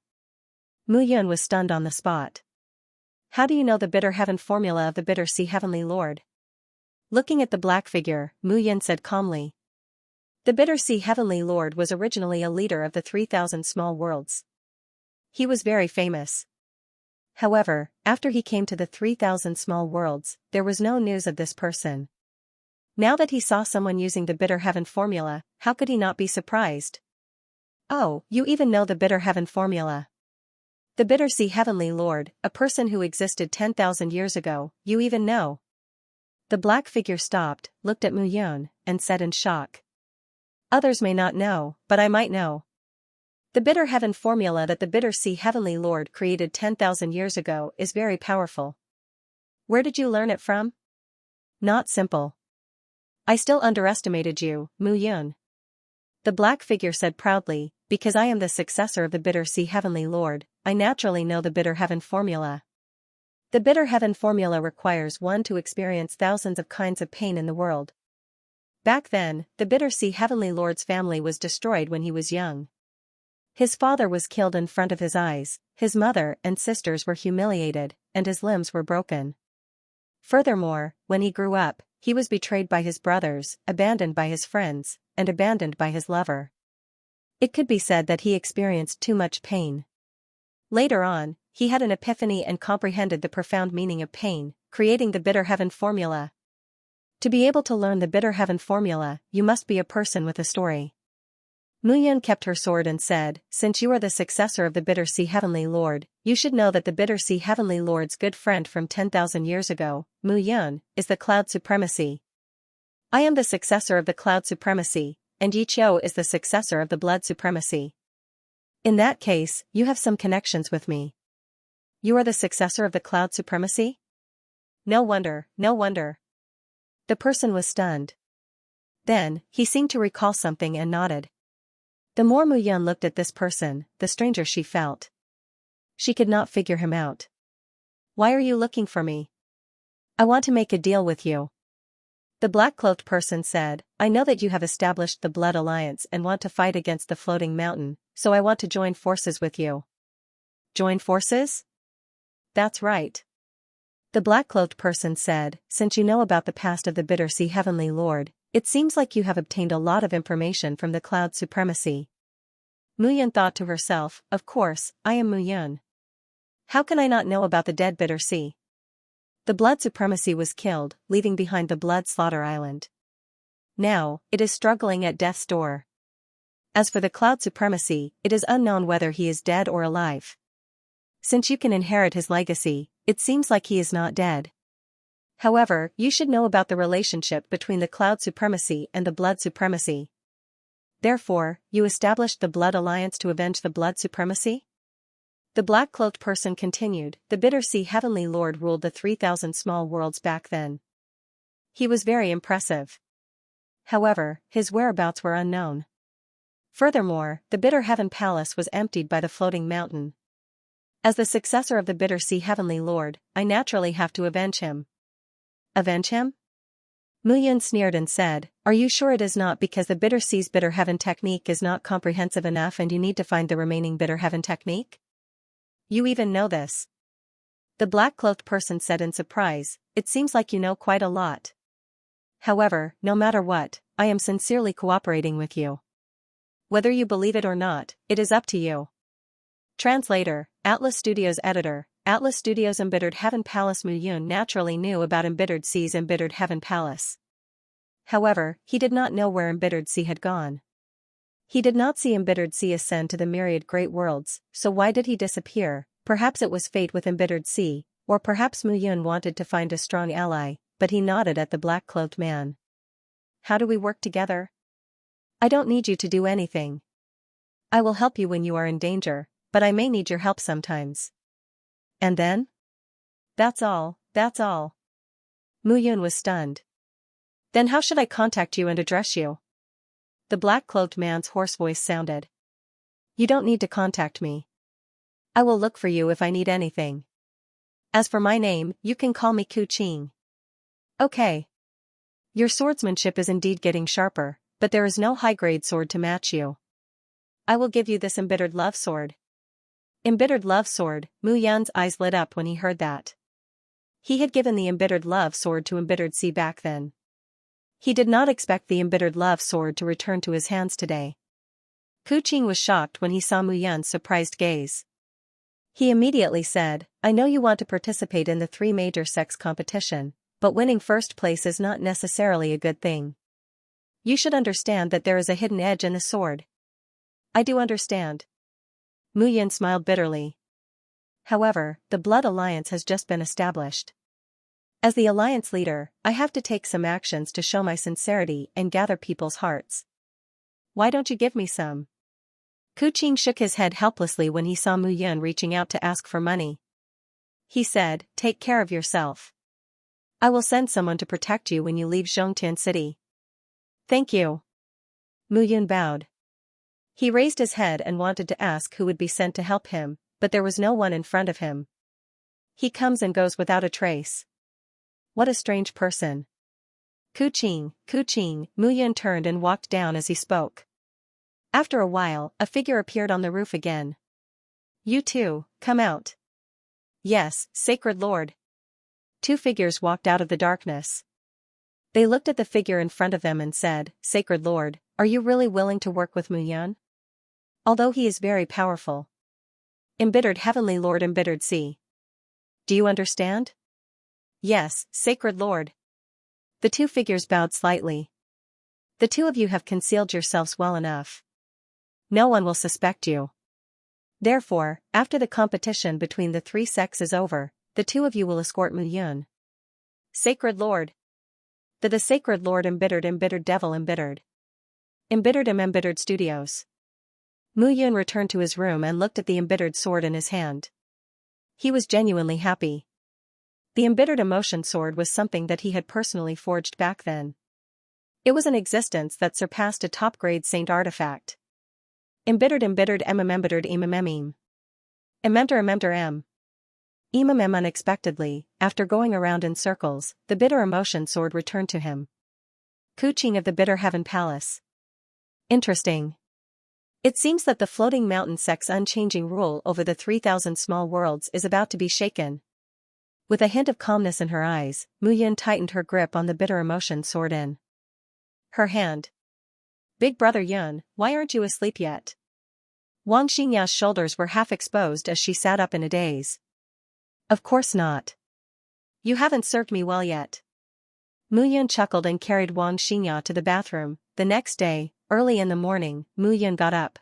Mu Yun was stunned on the spot. How do you know the Bitter Heaven Formula of the Bitter Sea Heavenly Lord? Looking at the black figure, Mu Yun said calmly. The Bitter Sea Heavenly Lord was originally a leader of the 3,000 small worlds. He was very famous. However, after he came to the 3,000 small worlds, there was no news of this person. Now that he saw someone using the Bitter Heaven Formula, how could he not be surprised? Oh, you even know the Bitter Heaven Formula. The Bitter Sea Heavenly Lord, a person who existed 10,000 years ago, you even know. The black figure stopped, looked at Mu Yun, and said in shock. Others may not know, but I might know. The Bitter Heaven Formula that the Bitter Sea Heavenly Lord created 10,000 years ago is very powerful. Where did you learn it from? Not simple. I still underestimated you, Mu Yun. The black figure said proudly, because I am the successor of the Bitter Sea Heavenly Lord, I naturally know the Bitter Heaven Formula. The Bitter Heaven Formula requires one to experience thousands of kinds of pain in the world. Back then, the Bitter Sea Heavenly Lord's family was destroyed when he was young. His father was killed in front of his eyes, his mother and sisters were humiliated, and his limbs were broken. Furthermore, when he grew up, he was betrayed by his brothers, abandoned by his friends, and abandoned by his lover. It could be said that he experienced too much pain. Later on, he had an epiphany and comprehended the profound meaning of pain, creating the Bitter Heaven Formula. To be able to learn the Bitter Heaven Formula, you must be a person with a story. Mu Yun kept her sword and said, since you are the successor of the Bitter Sea Heavenly Lord, you should know that the Bitter Sea Heavenly Lord's good friend from 10,000 years ago, Mu Yun, is the Cloud Supremacy. I am the successor of the Cloud Supremacy, and Yi Qiu is the successor of the Blood Supremacy. In that case, you have some connections with me. You are the successor of the Cloud Supremacy? No wonder, no wonder. The person was stunned. Then, he seemed to recall something and nodded. The more Mu Yun looked at this person, the stranger she felt. She could not figure him out. Why are you looking for me? I want to make a deal with you. The black-cloaked person said, I know that you have established the Blood Alliance and want to fight against the floating mountain, so I want to join forces with you. Join forces? That's right. The black-cloaked person said, since you know about the past of the Bitter Sea Heavenly Lord, it seems like you have obtained a lot of information from the Cloud Supremacy. Mu Yun thought to herself, of course, I am Mu Yun. How can I not know about the dead Bitter Sea? The Blood Supremacy was killed, leaving behind the Blood Slaughter Island. Now, it is struggling at death's door. As for the Cloud Supremacy, it is unknown whether he is dead or alive. Since you can inherit his legacy, it seems like he is not dead. However, you should know about the relationship between the Cloud Supremacy and the Blood Supremacy. Therefore, you established the Blood Alliance to avenge the Blood Supremacy? The black-cloaked person continued, the Bitter Sea Heavenly Lord ruled the 3,000 small worlds back then. He was very impressive. However, his whereabouts were unknown. Furthermore, the Bitter Heaven Palace was emptied by the floating mountain. As the successor of the Bitter Sea Heavenly Lord, I naturally have to avenge him. Avenge him? Mu Yun sneered and said, are you sure it is not because the Bitter Sea's Bitter Heaven technique is not comprehensive enough and you need to find the remaining Bitter Heaven technique? You even know this. The black-cloaked person said in surprise, it seems like you know quite a lot. However, no matter what, I am sincerely cooperating with you. Whether you believe it or not, it is up to you. Translator, Atlas Studios Editor, Atlas Studios Embittered Heaven Palace. Mu Yun naturally knew about Embittered Sea's Embittered Heaven Palace. However, he did not know where Embittered Sea had gone. He did not see Embittered Sea ascend to the myriad great worlds, so why did he disappear? Perhaps it was fate with Embittered Sea, or perhaps Mu Yun wanted to find a strong ally, but he nodded at the black-clothed man. How do we work together? I don't need you to do anything. I will help you when you are in danger, but I may need your help sometimes. And then? That's all, that's all. Mu Yun was stunned. Then how should I contact you and address you? The black-clothed man's hoarse voice sounded. You don't need to contact me. I will look for you if I need anything. As for my name, you can call me Ku Qing. Okay. Your swordsmanship is indeed getting sharper, but there is no high-grade sword to match you. I will give you this embittered love sword. Embittered love sword. Mu Yun's eyes lit up when he heard that. He had given the embittered love sword to embittered sea back then. He did not expect the embittered love sword to return to his hands today. Ku Qing was shocked when he saw Mu Yun's surprised gaze. He immediately said, I know you want to participate in the 3 major sex competition, but winning first place is not necessarily a good thing. You should understand that there is a hidden edge in the sword. I do understand. Mu Yun smiled bitterly. However, the Blood Alliance has just been established. As the alliance leader, I have to take some actions to show my sincerity and gather people's hearts. Why don't you give me some? Ku Qing shook his head helplessly when he saw Mu Yun reaching out to ask for money. He said, take care of yourself. I will send someone to protect you when you leave Zhongtian City. Thank you. Mu Yun bowed. He raised his head and wanted to ask who would be sent to help him, but there was no one in front of him. He comes and goes without a trace. What a strange person. Ku Qing, Mu Yun turned and walked down as he spoke. After a while, a figure appeared on the roof again. You too, come out. Yes, Sacred Lord. 2 figures walked out of the darkness. They looked at the figure in front of them and said, Sacred Lord, are you really willing to work with Mu Yun? Although he is very powerful. Embittered Heavenly Lord, Embittered Sea. Do you understand? Yes, Sacred Lord. The 2 figures bowed slightly. The 2 of you have concealed yourselves well enough. No one will suspect you. Therefore, after the competition between the 3 sects is over, the 2 of you will escort Mu Yun. Sacred Lord. The Sacred Lord, Embittered Devil, Embittered Embittered Studios. Mu Yun returned to his room and looked at the embittered sword in his hand. He was genuinely happy. The embittered emotion sword was something that he had personally forged back then. It was an existence that surpassed a top-grade saint artifact. Embittered Embittered Emem. Emem unexpectedly, after going around in circles, the bitter emotion sword returned to him. Ku Qing of the Bitter Heaven Palace. Interesting. It seems that the floating mountain sect's unchanging rule over the 3,000 small worlds is about to be shaken. With a hint of calmness in her eyes, Mu Yun tightened her grip on the bitter emotion sword in her hand. Big brother Yun, why aren't you asleep yet? Wang Xingya's shoulders were half exposed as she sat up in a daze. Of course not. You haven't served me well yet. Mu Yun chuckled and carried Wang Xingya to the bathroom. The next day, early in the morning, Mu Yun got up.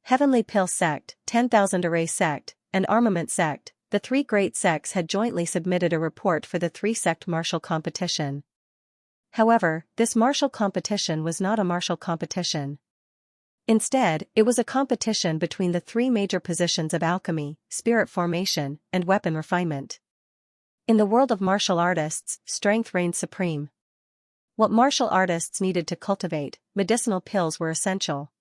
Heavenly Pill Sect, 10,000 Array Sect, and Armament Sect, the 3 great sects had jointly submitted a report for the 3-sect martial competition. However, this martial competition was not a martial competition. Instead, it was a competition between the 3 major positions of alchemy, spirit formation, and weapon refinement. In the world of martial artists, strength reigned supreme. What martial artists needed to cultivate, medicinal pills were essential.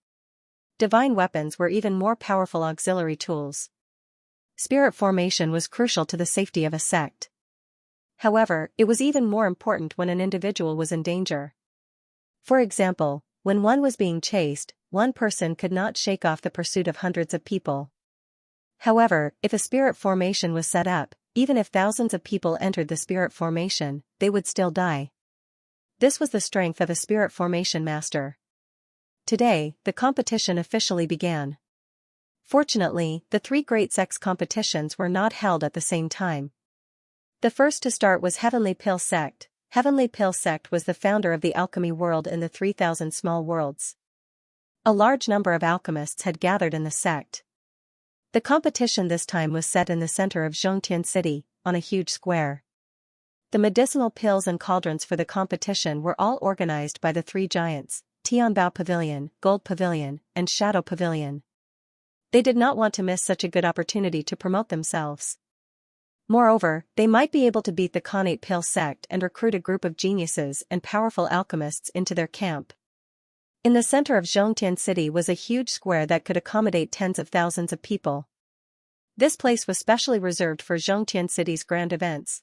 Divine weapons were even more powerful auxiliary tools. Spirit formation was crucial to the safety of a sect. However, it was even more important when an individual was in danger. For example, when one was being chased, one person could not shake off the pursuit of hundreds of people. However, if a spirit formation was set up, even if thousands of people entered the spirit formation, they would still die. This was the strength of a spirit formation master. Today, the competition officially began. Fortunately, the 3 great sects competitions were not held at the same time. The first to start was Heavenly Pill Sect. Heavenly Pill Sect was the founder of the alchemy world in the 3,000 small worlds. A large number of alchemists had gathered in the sect. The competition this time was set in the center of Zhongtian City, on a huge square. The medicinal pills and cauldrons for the competition were all organized by the three giants, Tianbao Pavilion, Gold Pavilion, and Shadow Pavilion. They did not want to miss such a good opportunity to promote themselves. Moreover, they might be able to beat the Khanate Pill sect and recruit a group of geniuses and powerful alchemists into their camp. In the center of Xianxia city was a huge square that could accommodate tens of thousands of people. This place was specially reserved for Xianxia city's grand events.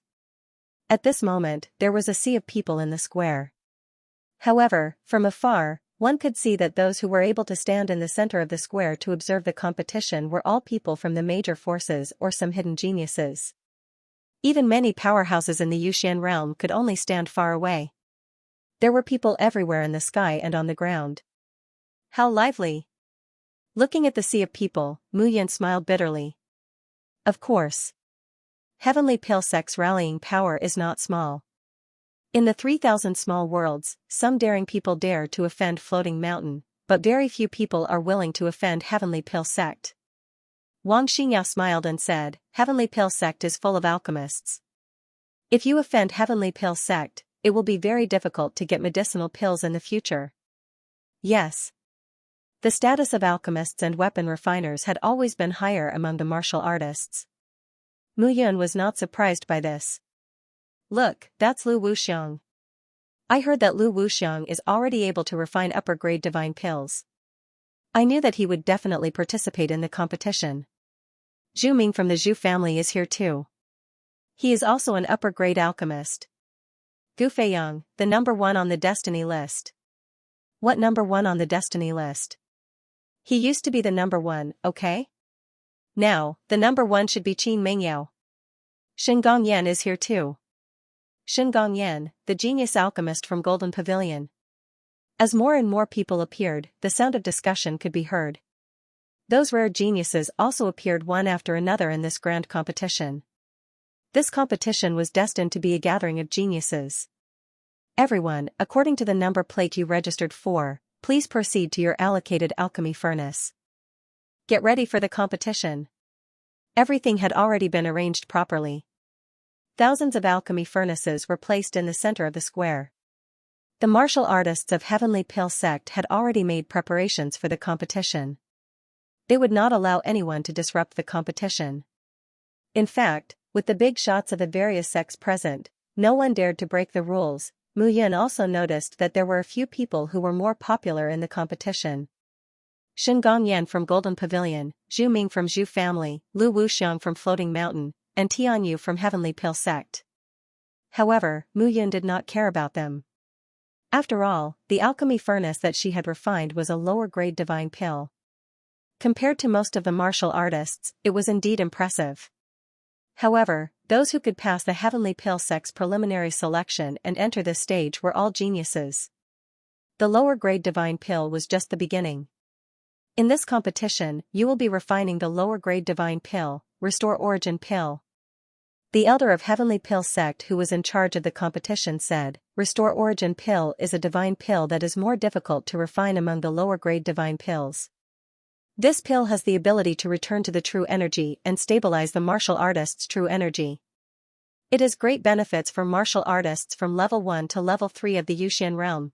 At this moment, there was a sea of people in the square. However, from afar, one could see that those who were able to stand in the center of the square to observe the competition were all people from the major forces or some hidden geniuses. Even many powerhouses in the Yushan realm could only stand far away. There were people everywhere in the sky and on the ground. How lively! Looking at the sea of people, Mu Yan smiled bitterly. Of course. Heavenly Pill sect's rallying power is not small. In the 3,000 small worlds, some daring people dare to offend Floating Mountain, but very few people are willing to offend Heavenly Pill sect. Wang Xingyao smiled and said, Heavenly Pill sect is full of alchemists. If you offend Heavenly Pill sect, it will be very difficult to get medicinal pills in the future. Yes. The status of alchemists and weapon refiners had always been higher among the martial artists. Mu Yun was not surprised by this. Look, that's Lu Wuxiang. I heard that Lu Wuxiang is already able to refine upper-grade divine pills. I knew that he would definitely participate in the competition. Zhu Ming from the Zhu family is here too. He is also an upper-grade alchemist. Gu Feiyang, the number 1 on the destiny list. What number 1 on the destiny list? He used to be the number 1, okay? Now, the number 1 should be Qin Mengyao. Shen Gongyan is here too. Shen Gongyan, the genius alchemist from Golden Pavilion. As more and more people appeared, the sound of discussion could be heard. Those rare geniuses also appeared one after another in this grand competition. This competition was destined to be a gathering of geniuses. Everyone, according to the number plate you registered for, please proceed to your allocated alchemy furnace. Get ready for the competition. Everything had already been arranged properly. Thousands of alchemy furnaces were placed in the center of the square. The martial artists of Heavenly Pill sect had already made preparations for the competition. They would not allow anyone to disrupt the competition. In fact, with the big shots of the various sects present, no one dared to break the rules. Mu Yun also noticed that there were a few people who were more popular in the competition. Shen Gongyan from Golden Pavilion, Zhu Ming from Zhu family, Lu Wuxiang from Floating Mountain, and Tianyu from Heavenly Pill sect. However, Mu Yun did not care about them. After all, the alchemy furnace that she had refined was a lower-grade divine pill. Compared to most of the martial artists, it was indeed impressive. However, those who could pass the Heavenly Pill sect's preliminary selection and enter this stage were all geniuses. The lower-grade divine pill was just the beginning. In this competition, you will be refining the lower-grade divine pill, Restore Origin pill. The elder of Heavenly Pill sect who was in charge of the competition said, Restore Origin pill is a divine pill that is more difficult to refine among the lower-grade divine pills. This pill has the ability to return to the true energy and stabilize the martial artist's true energy. It has great benefits for martial artists from level 1 to level 3 of the Yushan realm.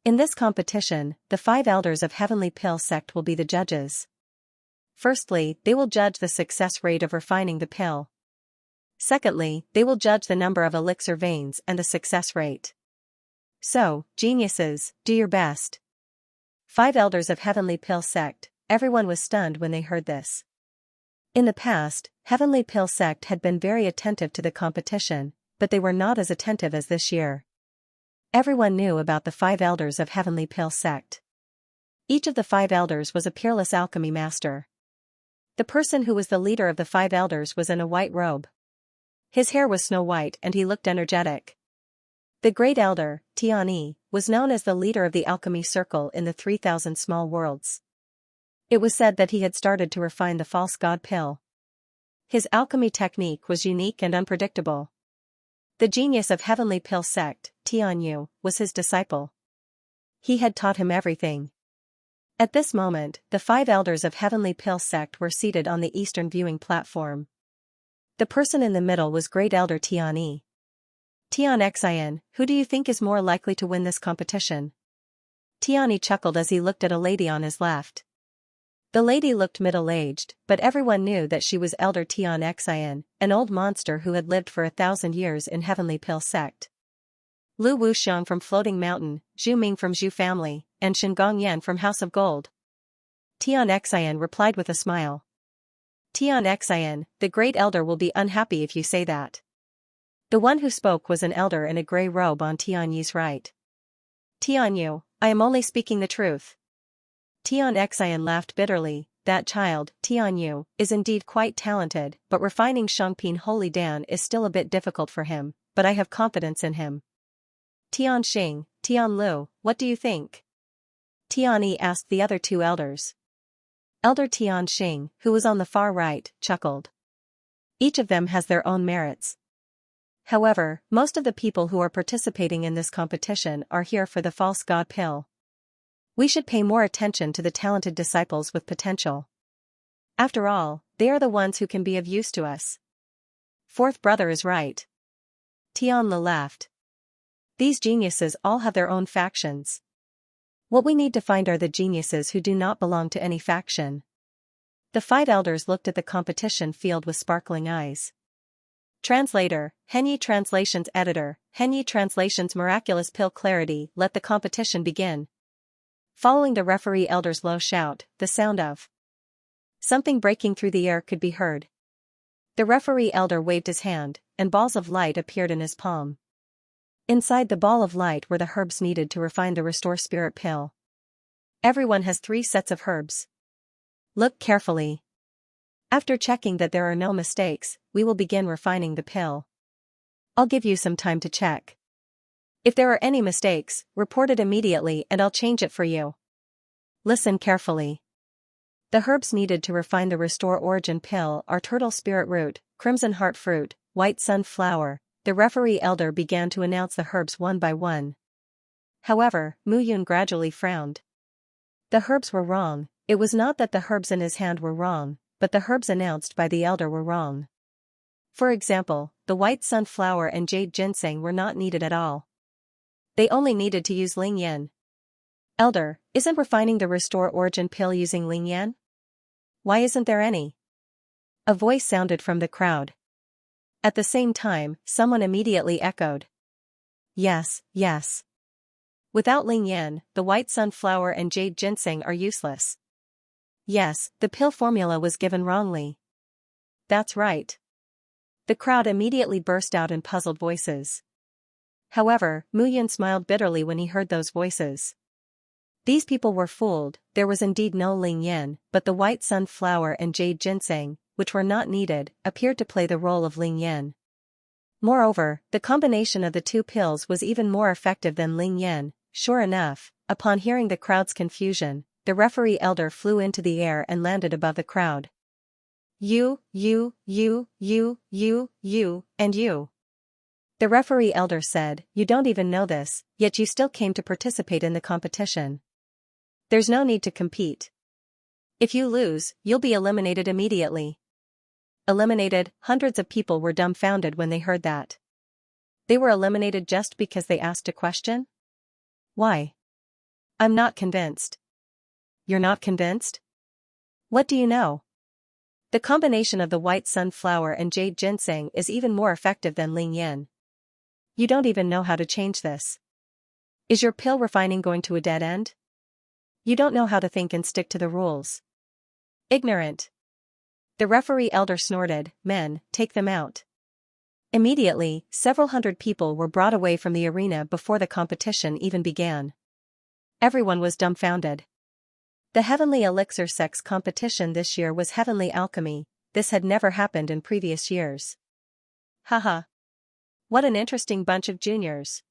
In this competition, the 5 elders of Heavenly Pill sect will be the judges. Firstly, they will judge the success rate of refining the pill. Secondly, they will judge the number of elixir veins and the success rate. So, geniuses, do your best. 5 elders of Heavenly Pill sect. Everyone was stunned when they heard this. In the past, Heavenly Pill sect had been very attentive to the competition, but they were not as attentive as this year. Everyone knew about the 5 elders of Heavenly Pill sect. Each of the 5 elders was a peerless alchemy master. The person who was the leader of the 5 elders was in a white robe. His hair was snow white and he looked energetic. The great elder, Tianyi, was known as the leader of the alchemy circle in the 3,000 small worlds. It was said that he had started to refine the false god pill. His alchemy technique was unique and unpredictable. The genius of Heavenly Pill sect, Tianyu, was his disciple. He had taught him everything. At this moment, the 5 elders of Heavenly Pill sect were seated on the eastern viewing platform. The person in the middle was Great Elder Tianyi. Xian, who do you think is more likely to win this competition? Tiani chuckled as he looked at a lady on his left. The lady looked middle-aged, but everyone knew that she was Elder Xian, an old monster who had lived for 1,000 years in Heavenly Pill sect. Lu Wuxiang from Floating Mountain, Zhu Ming from Zhu family, and Shingong Yan from House of Gold. Xian replied with a smile. Xian, the great elder will be unhappy if you say that. The one who spoke was an elder in a grey robe on Tianyi's right. Tianyu, I am only speaking the truth. Xian laughed bitterly. That child, Tianyu, is indeed quite talented, but refining Shangpin Holy Dan is still a bit difficult for him, but I have confidence in him. Tianxing, Tianlu, what do you think? Tianyi asked the other two elders. Elder Tianxing, who was on the far right, chuckled. Each of them has their own merits. However, most of the people who are participating in this competition are here for the false god pill. We should pay more attention to the talented disciples with potential. After all, they are the ones who can be of use to us. Fourth brother is right. Tianle laughed. These geniuses all have their own factions. What we need to find are the geniuses who do not belong to any faction. The 5 elders looked at the competition field with sparkling eyes. Translator, Henyi Translations Editor, Henyi Translations Miraculous Pill Clarity. Let the competition begin. Following the referee elder's low shout, the sound of something breaking through the air could be heard. The referee elder waved his hand, and balls of light appeared in his palm. Inside the ball of light were the herbs needed to refine the Restore Spirit pill. Everyone has 3 sets of herbs. Look carefully. After checking that there are no mistakes, we will begin refining the pill. I'll give you some time to check. If there are any mistakes, report it immediately and I'll change it for you. Listen carefully. The herbs needed to refine the Restore Origin pill are Turtle Spirit Root, Crimson Heart Fruit, White Sunflower. The referee elder began to announce the herbs one by one. However, Mu Yun gradually frowned. The herbs were wrong. It was not that the herbs in his hand were wrong, but the herbs announced by the elder were wrong. For example, the white sunflower and jade ginseng were not needed at all. They only needed to use Ling Yan. Elder, isn't refining the Restore Origin pill using Ling Yan? Why isn't there any? A voice sounded from the crowd. At the same time, someone immediately echoed. Yes, yes. Without Ling Yan, the white sunflower and jade ginseng are useless. Yes, the pill formula was given wrongly. That's right. The crowd immediately burst out in puzzled voices. However, Mu Yun smiled bitterly when he heard those voices. These people were fooled. There was indeed no Ling Yan, but the white sunflower and jade ginseng, which were not needed, appeared to play the role of Ling Yan. Moreover, the combination of the 2 pills was even more effective than Ling Yan. Sure enough, upon hearing the crowd's confusion, the referee elder flew into the air and landed above the crowd. You, and you. The referee elder said, you don't even know this, yet you still came to participate in the competition. There's no need to compete. If you lose, you'll be eliminated immediately. Eliminated? Hundreds of people were dumbfounded when they heard that. They were eliminated just because they asked a question? Why? I'm not convinced. You're not convinced? What do you know? The combination of the white sunflower and jade ginseng is even more effective than Ling Yan. You don't even know how to change this. Is your pill refining going to a dead end? You don't know how to think and stick to the rules. Ignorant. The referee elder snorted, men, take them out. Immediately, several hundred people were brought away from the arena before the competition even began. Everyone was dumbfounded. The Heavenly Elixir Sex competition this year was Heavenly Alchemy. This had never happened in previous years. Haha. What an interesting bunch of juniors.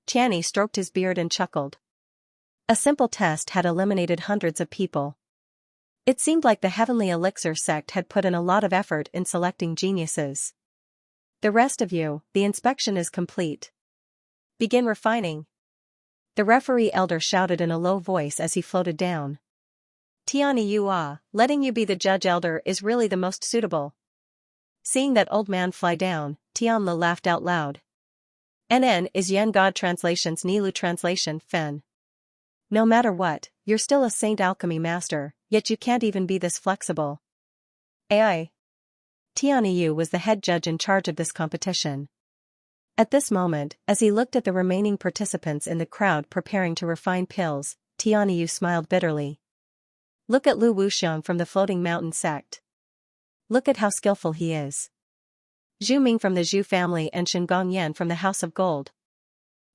Tianyi stroked his beard and chuckled. A simple test had eliminated hundreds of people. It seemed like the Heavenly Elixir sect had put in a lot of effort in selecting geniuses. The rest of you, the inspection is complete. Begin refining. The referee elder shouted in a low voice as he floated down. Tianyi Yua, letting you be the judge elder is really the most suitable. Seeing that old man fly down, Tianle laughed out loud. NN is Yan God translations Nilu translation Fen. No matter what, you're still a saint alchemy master, yet you can't even be this flexible. AI. Tianyu was the head judge in charge of this competition. At this moment, as he looked at the remaining participants in the crowd preparing to refine pills, Tianyu smiled bitterly. Look at Lu Wuxiang from the Floating Mountain sect. Look at how skillful he is. Zhu Ming from the Zhu family and Shen Yan from the House of Gold.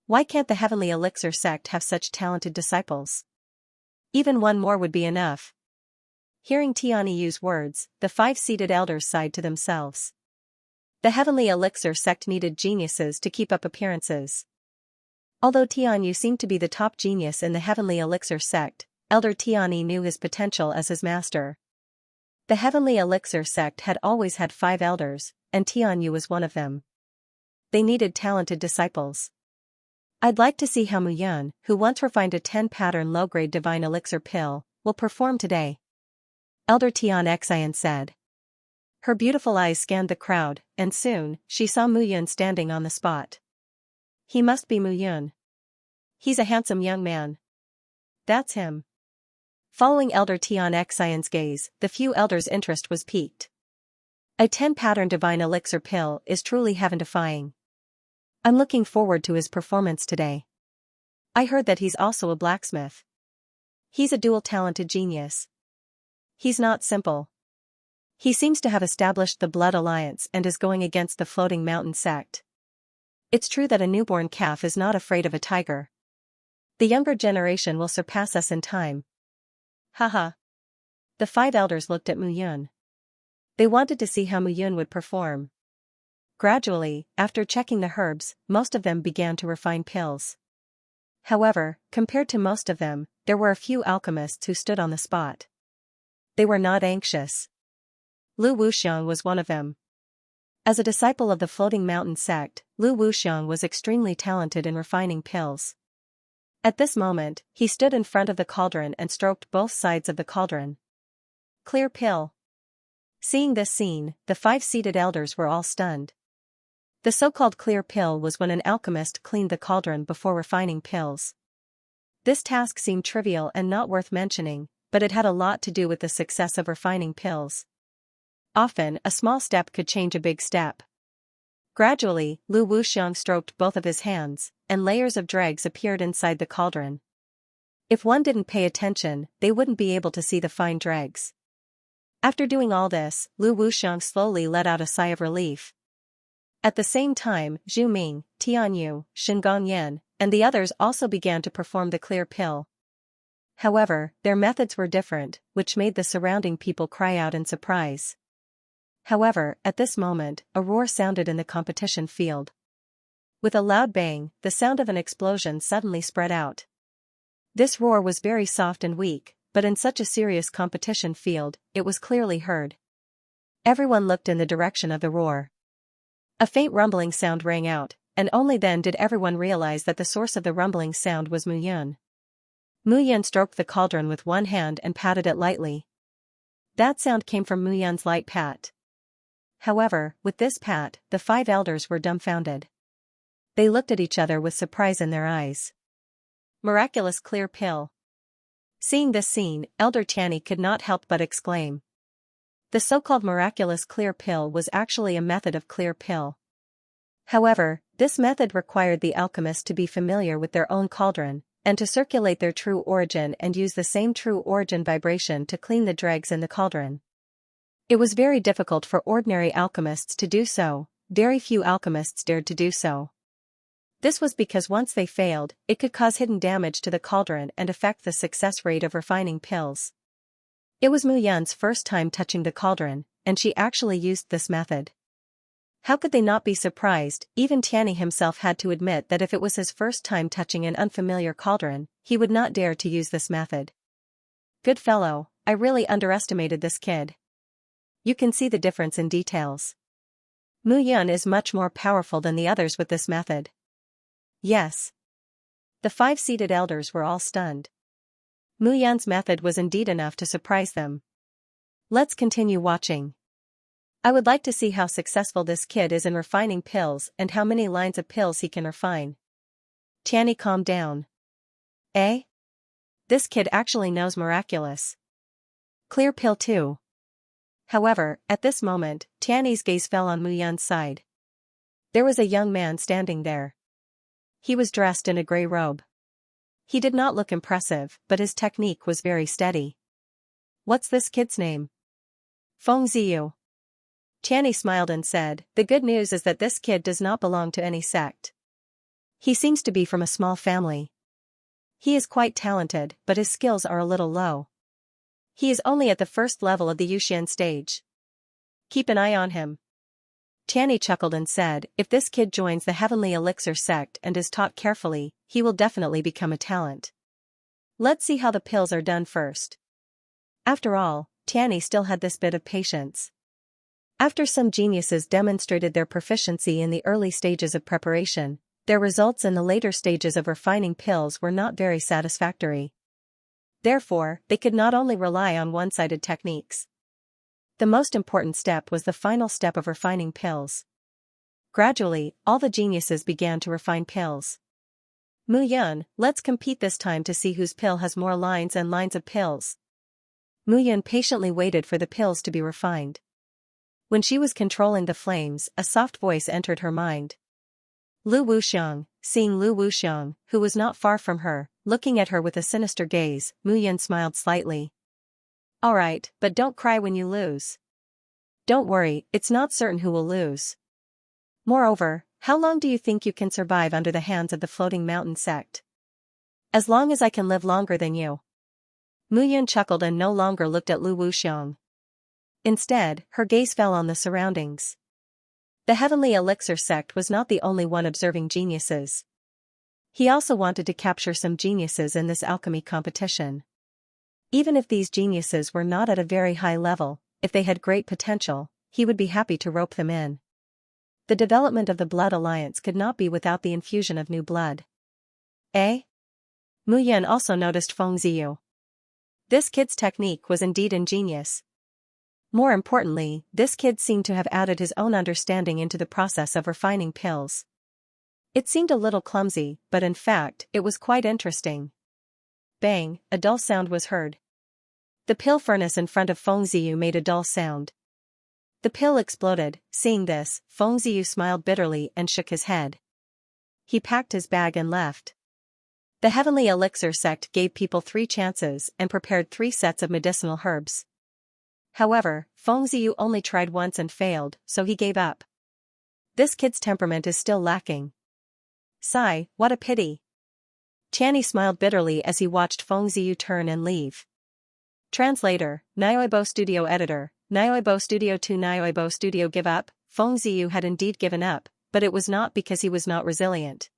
Why can't the Heavenly Elixir sect have such talented disciples? Even one more would be enough. Hearing Tianyu's words, the 5 seated elders sighed to themselves. The Heavenly Elixir sect needed geniuses to keep up appearances. Although Tianyu seemed to be the top genius in the Heavenly Elixir sect, Elder Tianyu knew his potential as his master. The Heavenly Elixir sect had always had 5 elders, and Tianyu was one of them. They needed talented disciples. I'd like to see how Mu Yun, who once refined a 10-pattern low-grade divine elixir pill, will perform today. Elder Xianxia said. Her beautiful eyes scanned the crowd, and soon, she saw Mu Yun standing on the spot. He must be Mu Yun. He's a handsome young man. That's him. Following Elder Xianxia's gaze, the few elders' interest was piqued. A 10-pattern divine elixir pill is truly heaven-defying. I'm looking forward to his performance today. I heard that he's also a blacksmith. He's a dual-talented genius. He's not simple. He seems to have established the Blood Alliance and is going against the Floating Mountain sect. It's true that a newborn calf is not afraid of a tiger. The younger generation will surpass us in time. Haha. The 5 elders looked at Mu Yun. They wanted to see how Mu Yun would perform. Gradually, after checking the herbs, most of them began to refine pills. However, compared to most of them, there were a few alchemists who stood on the spot. They were not anxious. Lu Wuxiang was one of them. As a disciple of the Floating Mountain sect, Lu Wuxiang was extremely talented in refining pills. At this moment, he stood in front of the cauldron and stroked both sides of the cauldron. Clear pill. Seeing this scene, the 5 seated elders were all stunned. The so-called clear pill was when an alchemist cleaned the cauldron before refining pills. This task seemed trivial and not worth mentioning, but it had a lot to do with the success of refining pills. Often, a small step could change a big step. Gradually, Lu Wuxiang stroked both of his hands, and layers of dregs appeared inside the cauldron. If one didn't pay attention, they wouldn't be able to see the fine dregs. After doing all this, Lu Wuxiang slowly let out a sigh of relief. At the same time, Zhu Ming, Tianyu, Shen Yan, and the others also began to perform the clear pill. However, their methods were different, which made the surrounding people cry out in surprise. However, at this moment, a roar sounded in the competition field. With a loud bang, the sound of an explosion suddenly spread out. This roar was very soft and weak, but in such a serious competition field, it was clearly heard. Everyone looked in the direction of the roar. A faint rumbling sound rang out, and only then did everyone realize that the source of the rumbling sound was Mu Yun. Mu Yun stroked the cauldron with one hand and patted it lightly. That sound came from Mu Yun's light pat. However, with this pat, the 5 elders were dumbfounded. They looked at each other with surprise in their eyes. Miraculous clear pill. Seeing this scene, Elder Tianyi could not help but exclaim. The so-called miraculous clear pill was actually a method of clear pill. However, this method required the alchemist to be familiar with their own cauldron, and to circulate their true origin and use the same true origin vibration to clean the dregs in the cauldron. It was very difficult for ordinary alchemists to do so, very few alchemists dared to do so. This was because once they failed, it could cause hidden damage to the cauldron and affect the success rate of refining pills. It was Mu Yun's first time touching the cauldron, and she actually used this method. How could they not be surprised? Even Tianyi himself had to admit that if it was his first time touching an unfamiliar cauldron, he would not dare to use this method. Good fellow, I really underestimated this kid. You can see the difference in details. Mu Yun is much more powerful than the others with this method. Yes. The 5 seated elders were all stunned. Mu Yun's method was indeed enough to surprise them. Let's continue watching. I would like to see how successful this kid is in refining pills and how many lines of pills he can refine. Tianyi calmed down. Eh? This kid actually knows miraculous. Clear pill too. However, at this moment, Tianyi's gaze fell on Mu Yun's side. There was a young man standing there. He was dressed in a gray robe. He did not look impressive, but his technique was very steady. What's this kid's name? Feng Ziyu. Tianyi smiled and said, the good news is that this kid does not belong to any sect. He seems to be from a small family. He is quite talented, but his skills are a little low. He is only at the first level of the Yuxian stage. Keep an eye on him. Tianyi chuckled and said, if this kid joins the Heavenly Elixir sect and is taught carefully, he will definitely become a talent. Let's see how the pills are done first. After all, Tianyi still had this bit of patience. After some geniuses demonstrated their proficiency in the early stages of preparation, their results in the later stages of refining pills were not very satisfactory. Therefore, they could not only rely on one-sided techniques. The most important step was the final step of refining pills. Gradually, all the geniuses began to refine pills. Mu Yun, let's compete this time to see whose pill has more lines and lines of pills. Mu Yun patiently waited for the pills to be refined. When she was controlling the flames, a soft voice entered her mind. Lu Wuxiang, seeing Lu Wuxiang, who was not far from her, looking at her with a sinister gaze, Mu Yun smiled slightly. Alright, but don't cry when you lose. Don't worry, it's not certain who will lose. Moreover, how long do you think you can survive under the hands of the Floating Mountain sect? As long as I can live longer than you. Mu Yun chuckled and no longer looked at Lu Wuxiang. Instead, her gaze fell on the surroundings. The Heavenly Elixir sect was not the only one observing geniuses. He also wanted to capture some geniuses in this alchemy competition. Even if these geniuses were not at a very high level, if they had great potential, he would be happy to rope them in. The development of the Blood Alliance could not be without the infusion of new blood. Eh? Mu Yun also noticed Feng Ziyu. This kid's technique was indeed ingenious. More importantly, this kid seemed to have added his own understanding into the process of refining pills. It seemed a little clumsy, but in fact, it was quite interesting. Bang, a dull sound was heard. The pill furnace in front of Feng Ziyu made a dull sound. The pill exploded. Seeing this, Feng Ziyu smiled bitterly and shook his head. He packed his bag and left. The Heavenly Elixir sect gave people 3 chances and prepared 3 sets of medicinal herbs. However, Feng Ziyu only tried once and failed, so he gave up. This kid's temperament is still lacking. Sigh, what a pity. Tianyi smiled bitterly as he watched Feng Ziyu turn and leave. Translator, Nioibo Studio Editor, Nioibo Studio 2 Nioibo Studio give up. Feng Ziyu had indeed given up, but it was not because he was not resilient.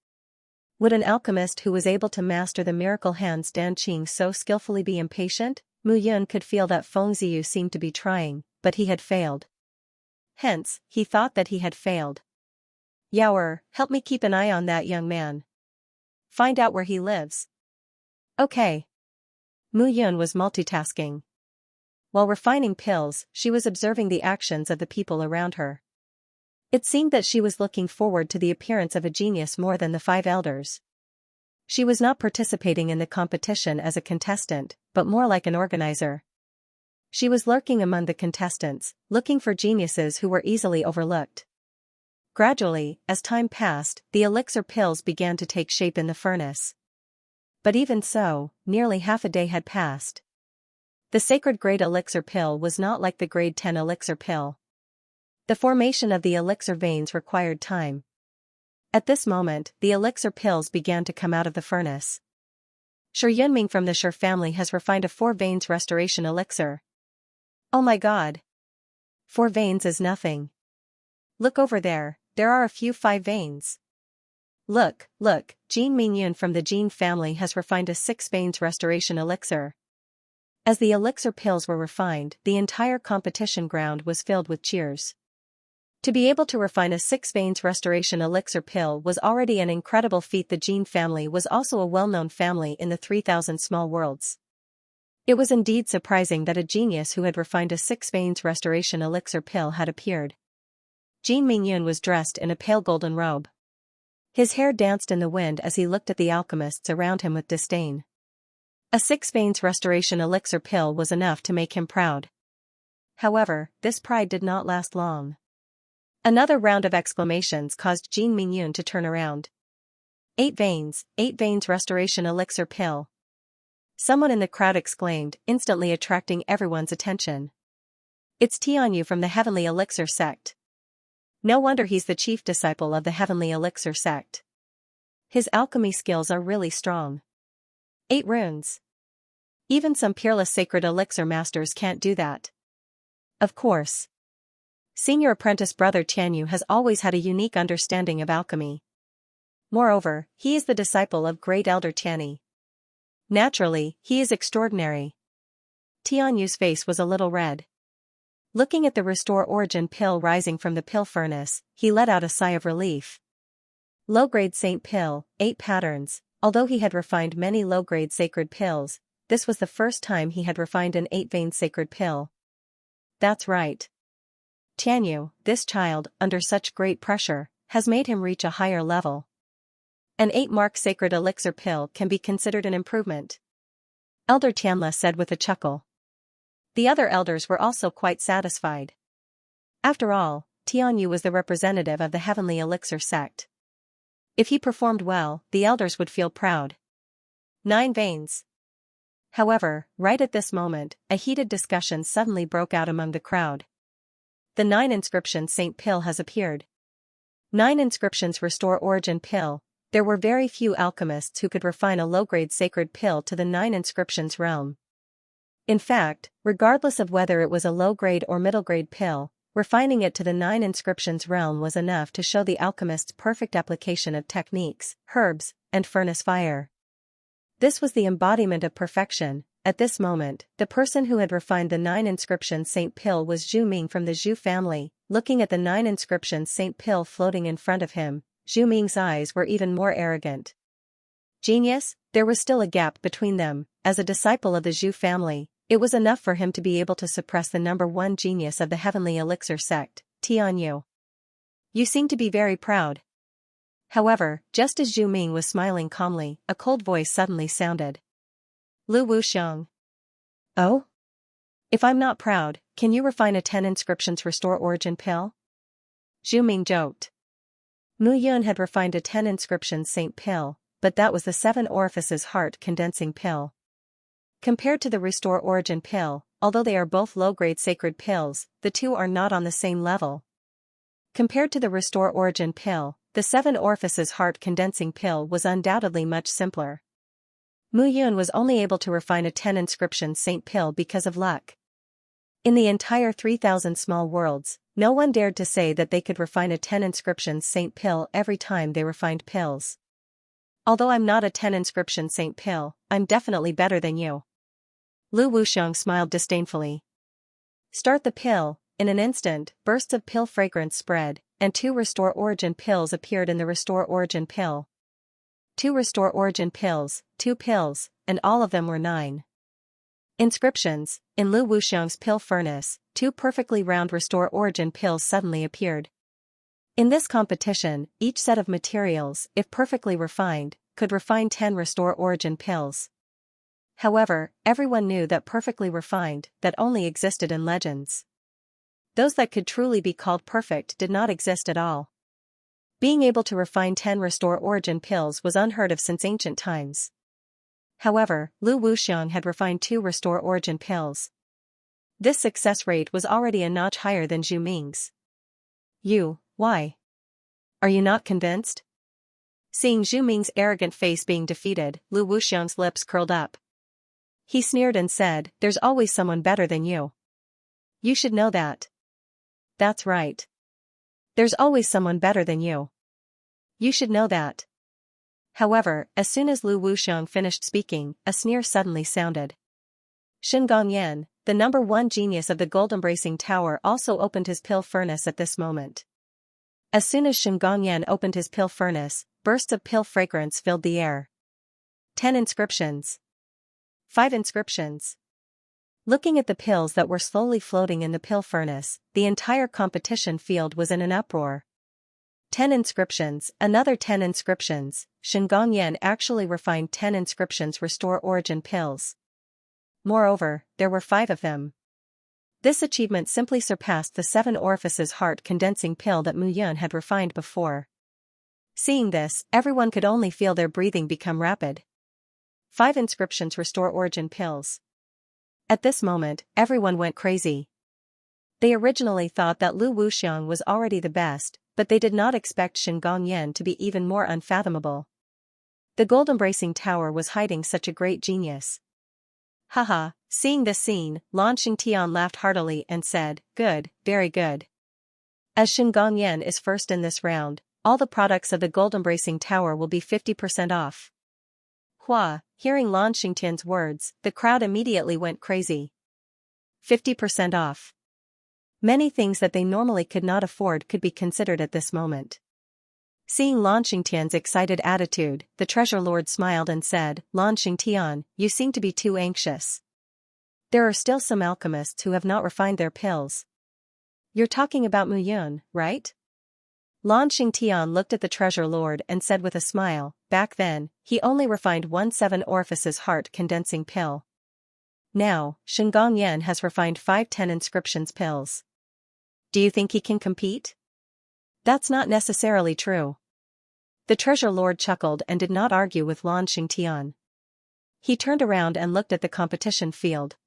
Would an alchemist who was able to master the miracle hands Danqing so skillfully be impatient? Mu Yun could feel that Feng Ziyu seemed to be trying, but he had failed. Hence, he thought that he had failed. Yaoer, help me keep an eye on that young man. Find out where he lives. Okay. Mu Yun was multitasking. While refining pills, she was observing the actions of the people around her. It seemed that she was looking forward to the appearance of a genius more than the 5 elders. She was not participating in the competition as a contestant, but more like an organizer. She was lurking among the contestants, looking for geniuses who were easily overlooked. Gradually, as time passed, the elixir pills began to take shape in the furnace. But even so, nearly half a day had passed. The sacred grade elixir pill was not like the grade 10 elixir pill. The formation of the elixir veins required time. At this moment, the elixir pills began to come out of the furnace. Shi Yunming from the Shi family has refined a 4 veins restoration elixir. Oh my god. 4 veins is nothing. Look over there, there are a few 5 veins. Look, Jin Mingyun from the Jin family has refined a 6 veins restoration elixir. As the elixir pills were refined, the entire competition ground was filled with cheers. To be able to refine a 6 veins restoration elixir pill was already an incredible feat. The Jin family was also a well-known family in the 3,000 small worlds. It was indeed surprising that a genius who had refined a 6 veins restoration elixir pill had appeared. Jin Mingyun was dressed in a pale golden robe. His hair danced in the wind as he looked at the alchemists around him with disdain. A 6 veins restoration elixir pill was enough to make him proud. However, this pride did not last long. Another round of exclamations caused Jin Mingyun to turn around. 8 veins restoration elixir pill. Someone in the crowd exclaimed, instantly attracting everyone's attention. It's Tianyu from the Heavenly Elixir sect. No wonder he's the chief disciple of the Heavenly Elixir sect. His alchemy skills are really strong. 8 runes. Even some peerless sacred elixir masters can't do that. Of course. Senior apprentice brother Tianyu has always had a unique understanding of alchemy. Moreover, he is the disciple of great elder Tianyi. Naturally, he is extraordinary. Tianyu's face was a little red. Looking at the Restore Origin pill rising from the pill furnace, he let out a sigh of relief. Low-grade Saint Pill, 8 patterns. Although he had refined many low-grade sacred pills, this was the first time he had refined an 8-vein sacred pill. That's right. Tianyu, this child, under such great pressure, has made him reach a higher level. An 8-mark sacred elixir pill can be considered an improvement. Elder Tianla said with a chuckle. The other elders were also quite satisfied. After all, Tianyu was the representative of the Heavenly Elixir sect. If he performed well, the elders would feel proud. 9 veins. However, right at this moment, a heated discussion suddenly broke out among the crowd. The 9 inscriptions Saint Pill has appeared. 9 inscriptions Restore Origin pill. There were very few alchemists who could refine a low-grade sacred pill to the 9 inscriptions realm. In fact, regardless of whether it was a low-grade or middle-grade pill, refining it to the 9 inscriptions realm was enough to show the alchemist's perfect application of techniques, herbs, and furnace fire. This was the embodiment of perfection. At this moment, the person who had refined the 9 inscriptions Saint Pill was Zhu Ming from the Zhu family. Looking at the 9 inscriptions Saint Pill floating in front of him, Zhu Ming's eyes were even more arrogant. Genius, there was still a gap between them. As a disciple of the Zhu family, it was enough for him to be able to suppress the number 1 genius of the Heavenly Elixir sect, Tianyu. You seem to be very proud. However, just as Zhu Ming was smiling calmly, a cold voice suddenly sounded. Lu Wuxiang. Oh? If I'm not proud, can you refine a 10 inscriptions Restore Origin pill? Zhu Ming joked. Mu Yun had refined a 10 inscriptions Saint Pill, but that was the 7 orifices heart condensing pill. Compared to the Restore Origin pill, although they are both low-grade sacred pills, the two are not on the same level. Compared to the Restore Origin pill, the 7 orifices heart condensing pill was undoubtedly much simpler. Mu Yun was only able to refine a 10 inscriptions Saint Pill because of luck. In the entire 3,000 small worlds, no one dared to say that they could refine a 10 inscriptions Saint Pill every time they refined pills. Although I'm not a 10 inscriptions Saint Pill, I'm definitely better than you. Lu Wuxiang smiled disdainfully. Start the pill. In an instant, bursts of pill fragrance spread, and 2 Restore Origin pills appeared in the Restore Origin pill. 2 Restore Origin pills, 2 pills, and all of them were 9. Inscriptions. In Lu Wuxiang's pill furnace, 2 perfectly round Restore Origin pills suddenly appeared. In this competition, each set of materials, if perfectly refined, could refine 10 Restore Origin pills. However, everyone knew that perfectly refined, that only existed in legends. Those that could truly be called perfect did not exist at all. Being able to refine 10 Restore Origin pills was unheard of since ancient times. However, Lu Wuxiang had refined 2 Restore Origin pills. This success rate was already a notch higher than Zhu Ming's. Why? Are you not convinced? Seeing Zhu Ming's arrogant face being defeated, Lu Wuxiang's lips curled up. He sneered and said, "There's always someone better than you. You should know that." That's right. There's always someone better than you. You should know that. However, as soon as Lu Wuxiang finished speaking, a sneer suddenly sounded. Shen Gongyan, the number 1 genius of the Gold Embracing Tower, also opened his pill furnace at this moment. As soon as Shen Gongyan opened his pill furnace, bursts of pill fragrance filled the air. 10 inscriptions. 5 inscriptions. Looking at the pills that were slowly floating in the pill furnace, the entire competition field was in an uproar. 10 inscriptions, another 10 inscriptions. Xianxia actually refined 10 inscriptions restore origin pills. Moreover, there were 5 of them. This achievement simply surpassed the 7 orifices heart condensing pill that Mu Yun had refined before. Seeing this, everyone could only feel their breathing become rapid. 5 inscriptions restore origin pills. At this moment, everyone went crazy. They originally thought that Lu Wuxiang was already the best, but they did not expect Xianxia to be even more unfathomable. The gold embracing tower was hiding such a great genius. Haha, seeing this scene, Lan Xingtian laughed heartily and said, "Good, very good. As Xianxia is first in this round, all the products of the gold embracing tower will be 50% off." Hua, hearing Lan Xingtian's words, the crowd immediately went crazy. 50% off. Many things that they normally could not afford could be considered at this moment. Seeing Lan Xingtian's excited attitude, the treasure lord smiled and said, "Lan Xingtian, you seem to be too anxious. There are still some alchemists who have not refined their pills." "You're talking about Mu Yun, right?" Lan Xingtian looked at the treasure lord and said with a smile, "Back then, he only refined 7 orifices heart condensing pill. Now, Xianxia has refined 5 10 inscriptions pills. Do you think he can compete?" "That's not necessarily true." The treasure lord chuckled and did not argue with Lan Xingtian. He turned around and looked at the competition field.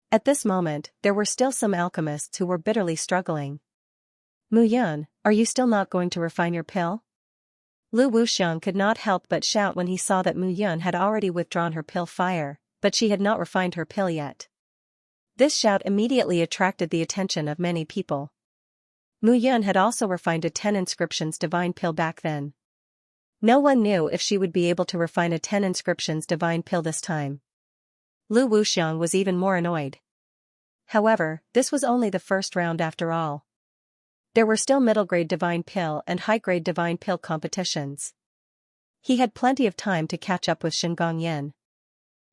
At this moment, there were still some alchemists who were bitterly struggling. "Mu Yun, are you still not going to refine your pill?" Lu Wuxiang could not help but shout when he saw that Mu Yun had already withdrawn her pill fire, but she had not refined her pill yet. This shout immediately attracted the attention of many people. Mu Yun had also refined a 10 inscriptions divine pill back then. No one knew if she would be able to refine a 10 inscriptions divine pill this time. Lu Wuxiang was even more annoyed. However, this was only the first round after all. There were still middle-grade divine pill and high-grade divine pill competitions. He had plenty of time to catch up with Xianxia.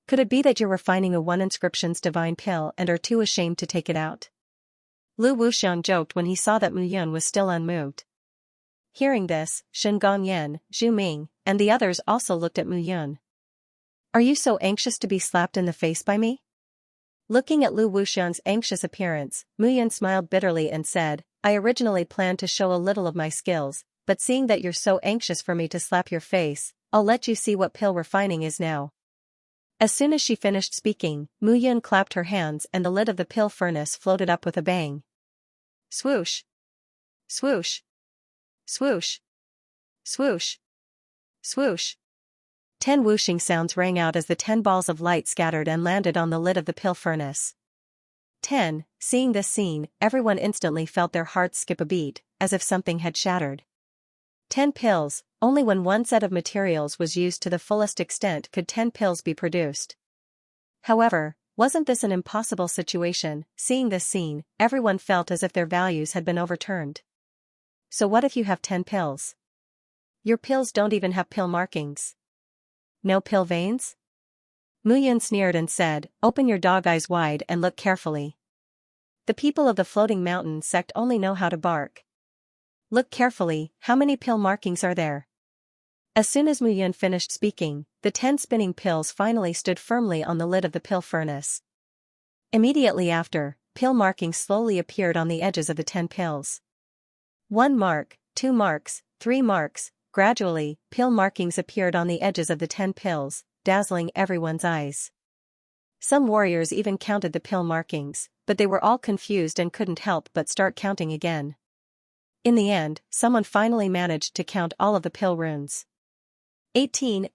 "Could it be that you're refining a 1 inscriptions divine pill and are too ashamed to take it out?" Lu Wuxiang joked when he saw that Mu Yun was still unmoved. Hearing this, Xianxia, Zhu Ming, and the others also looked at Mu Yun. "Are you so anxious to be slapped in the face by me?" Looking at Lu Wuxiang's anxious appearance, Mu Yun smiled bitterly and said, "I originally planned to show a little of my skills, but seeing that you're so anxious for me to slap your face, I'll let you see what pill refining is now." As soon as she finished speaking, Mu Yun clapped her hands and the lid of the pill furnace floated up with a bang. Swoosh! Swoosh! Swoosh! Swoosh! Swoosh! 10 whooshing sounds rang out as the 10 balls of light scattered and landed on the lid of the pill furnace. 10. Seeing this scene, everyone instantly felt their hearts skip a beat, as if something had shattered. 10 pills, only when one set of materials was used to the fullest extent could 10 pills be produced. However, wasn't this an impossible situation? Seeing this scene, everyone felt as if their values had been overturned. So what if you have 10 pills? Your pills don't even have pill markings. No pill veins? Mu Yun sneered and said, "Open your dog eyes wide and look carefully. The people of the floating mountain sect only know how to bark. Look carefully, how many pill markings are there?" As soon as Mu Yun finished speaking, the 10 spinning pills finally stood firmly on the lid of the pill furnace. Immediately after, pill markings slowly appeared on the edges of the 10 pills. 1 mark, 2 marks, 3 marks. Gradually, pill markings appeared on the edges of the 10 pills, dazzling everyone's eyes. Some warriors even counted the pill markings, but they were all confused and couldn't help but start counting again. In the end, someone finally managed to count all of the pill runes. 18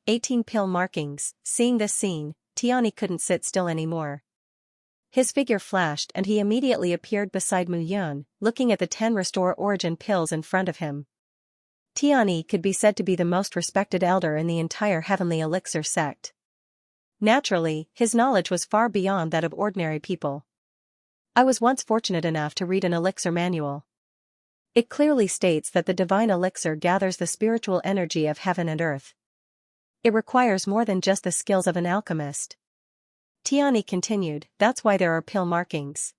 pill markings. Seeing this scene, Tiani couldn't sit still anymore. His figure flashed and he immediately appeared beside Mu Yun, looking at the 10 restore origin pills in front of him. Tiani could be said to be the most respected elder in the entire Heavenly Elixir sect. Naturally, his knowledge was far beyond that of ordinary people. I was once fortunate enough to read an elixir manual. It clearly states that the divine elixir gathers the spiritual energy of heaven and earth. It requires more than just the skills of an alchemist. Tiani continued, that's why there are pill markings.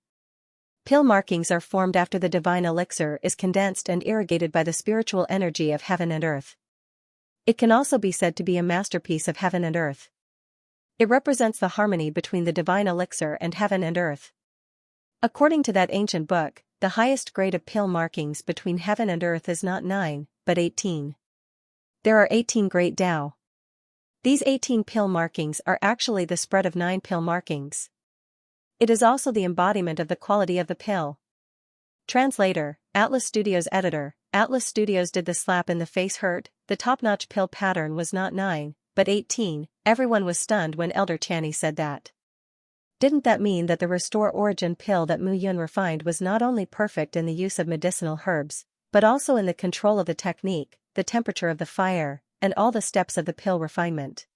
Pill markings are formed after the divine elixir is condensed and irrigated by the spiritual energy of heaven and earth. It can also be said to be a masterpiece of heaven and earth. It represents the harmony between the divine elixir and heaven and earth. According to that ancient book, the highest grade of pill markings between heaven and earth is not 9, but 18. There are 18 great Tao. These 18 pill markings are actually the spread of 9 pill markings. It is also the embodiment of the quality of the pill. Translator, Atlas Studios editor, Atlas Studios did the slap in the face hurt, the top-notch pill pattern was not 9, but 18, everyone was stunned when Elder Chani said that. Didn't that mean that the Restore Origin pill that Mu Yun refined was not only perfect in the use of medicinal herbs, but also in the control of the technique, the temperature of the fire, and all the steps of the pill refinement?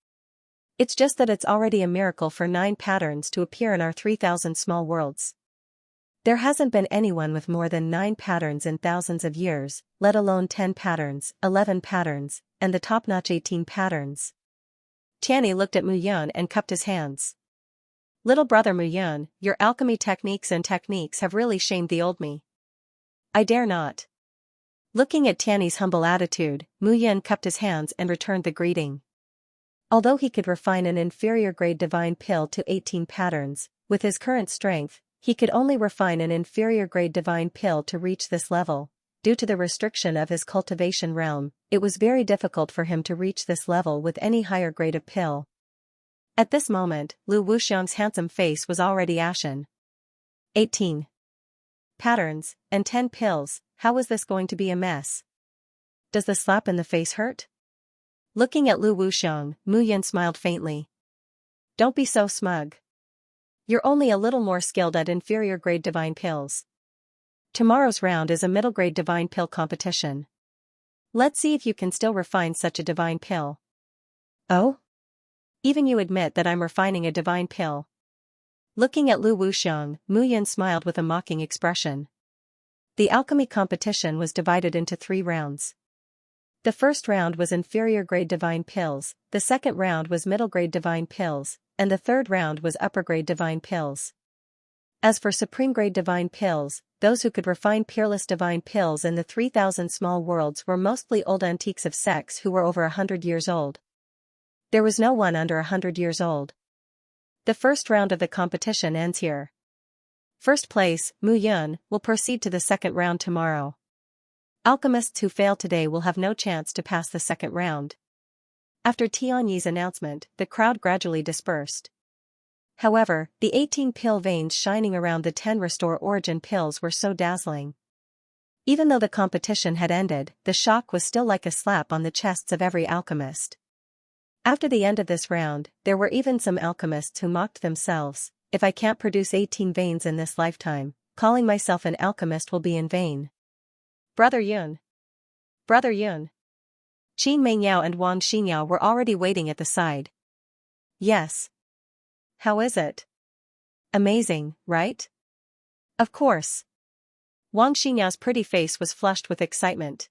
It's just that it's already a miracle for 9 patterns to appear in our 3,000 small worlds. There hasn't been anyone with more than 9 patterns in thousands of years, let alone 10 patterns, 11 patterns, and the top-notch 18 patterns. Tiani looked at Mu Yun and cupped his hands. Little brother Mu Yun, your alchemy techniques have really shamed the old me. I dare not. Looking at Tiani's humble attitude, Mu Yun cupped his hands and returned the greeting. Although he could refine an inferior grade divine pill to 18 patterns, with his current strength, he could only refine an inferior grade divine pill to reach this level. Due to the restriction of his cultivation realm, it was very difficult for him to reach this level with any higher grade of pill. At this moment, Lu Wuxiang's handsome face was already ashen. 18 patterns, and 10 pills, how was this going to be a mess? Does the slap in the face hurt? Looking at Lu Wuxiang, Mu Yun smiled faintly. Don't be so smug. You're only a little more skilled at inferior grade divine pills. Tomorrow's round is a middle grade divine pill competition. Let's see if you can still refine such a divine pill. Oh? Even you admit that I'm refining a divine pill. Looking at Lu Wuxiang, Mu Yun smiled with a mocking expression. The alchemy competition was divided into 3 rounds. The first round was inferior grade divine pills, the second round was middle grade divine pills, and the third round was upper grade divine pills. As for supreme grade divine pills, those who could refine peerless divine pills in the 3,000 small worlds were mostly old antiques of sex who were over 100 years old. There was no one under 100 years old. The first round of the competition ends here. First place, Mu Yun, will proceed to the second round tomorrow. Alchemists who fail today will have no chance to pass the second round. After Tianyi's announcement, the crowd gradually dispersed. However, the 18 pill veins shining around the 10 Restore Origin pills were so dazzling. Even though the competition had ended, the shock was still like a slap on the chests of every alchemist. After the end of this round, there were even some alchemists who mocked themselves. If I can't produce 18 veins in this lifetime, calling myself an alchemist will be in vain. Brother Yun. Brother Yun. Qin Mengyao and Wang Xinyao were already waiting at the side. Yes. How is it? Amazing, right? Of course. Wang Xinyao's pretty face was flushed with excitement.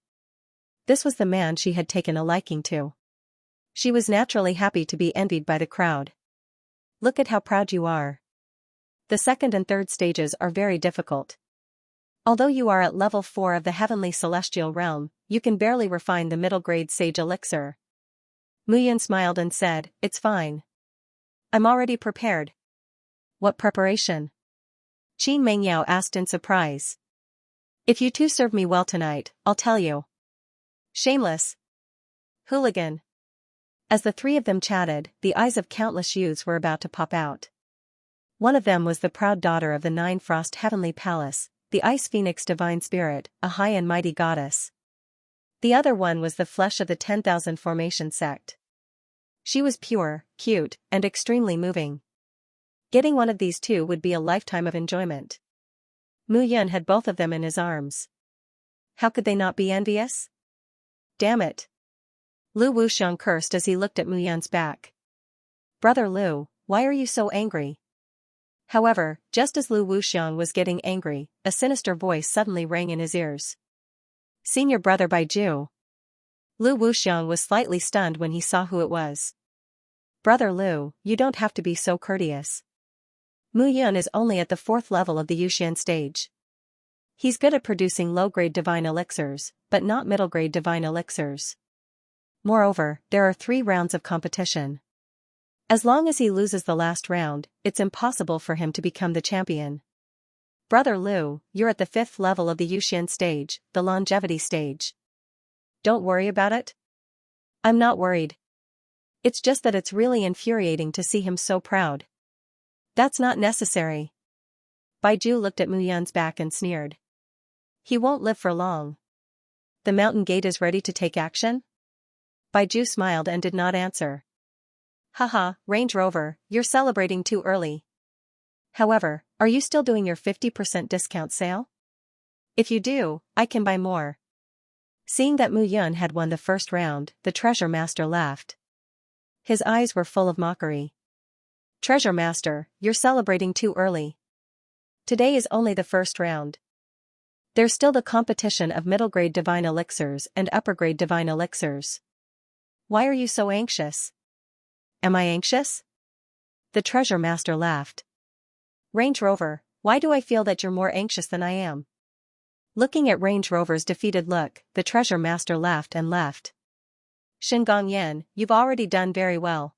This was the man she had taken a liking to. She was naturally happy to be envied by the crowd. Look at how proud you are. The second and third stages are very difficult. Although you are at level 4 of the heavenly celestial realm, you can barely refine the middle grade sage elixir. Mu Yun smiled and said, it's fine. I'm already prepared. What preparation? Qin Mengyao asked in surprise. If you two serve me well tonight, I'll tell you. Shameless. Hooligan. As the 3 of them chatted, the eyes of countless youths were about to pop out. One of them was the proud daughter of the 9 Frost Heavenly Palace, the Ice Phoenix Divine Spirit, a high and mighty goddess. The other one was the flesh of the 10,000 Formation sect. She was pure, cute, and extremely moving. Getting one of these 2 would be a lifetime of enjoyment. Mu Yun had both of them in his arms. How could they not be envious? Damn it. Lu Wuxiang cursed as he looked at Mu Yun's back. Brother Lu, why are you so angry? However, just as Lu Wuxiang was getting angry, a sinister voice suddenly rang in his ears. Senior brother Baiju. Lu Wuxiang was slightly stunned when he saw who it was. Brother Lu, you don't have to be so courteous. Mu Yun is only at the 4th level of the Yuxian stage. He's good at producing low-grade divine elixirs, but not middle-grade divine elixirs. Moreover, there are 3 rounds of competition. As long as he loses the last round, it's impossible for him to become the champion. Brother Liu, you're at the 5th level of the Yuxian stage, the longevity stage. Don't worry about it. I'm not worried. It's just that it's really infuriating to see him so proud. That's not necessary. Baiju looked at Mu Yun's back and sneered. He won't live for long. The mountain gate is ready to take action? Baiju smiled and did not answer. Haha, Range Rover, you're celebrating too early. However, are you still doing your 50% discount sale? If you do, I can buy more. Seeing that Mu Yun had won the first round, the treasure master laughed. His eyes were full of mockery. Treasure master, you're celebrating too early. Today is only the first round. There's still the competition of middle-grade divine elixirs and upper-grade divine elixirs. Why are you so anxious? Am I anxious? The treasure master laughed. Range Rover, why do I feel that you're more anxious than I am? Looking at Range Rover's defeated look, the treasure master laughed and left. Xingong, you've already done very well.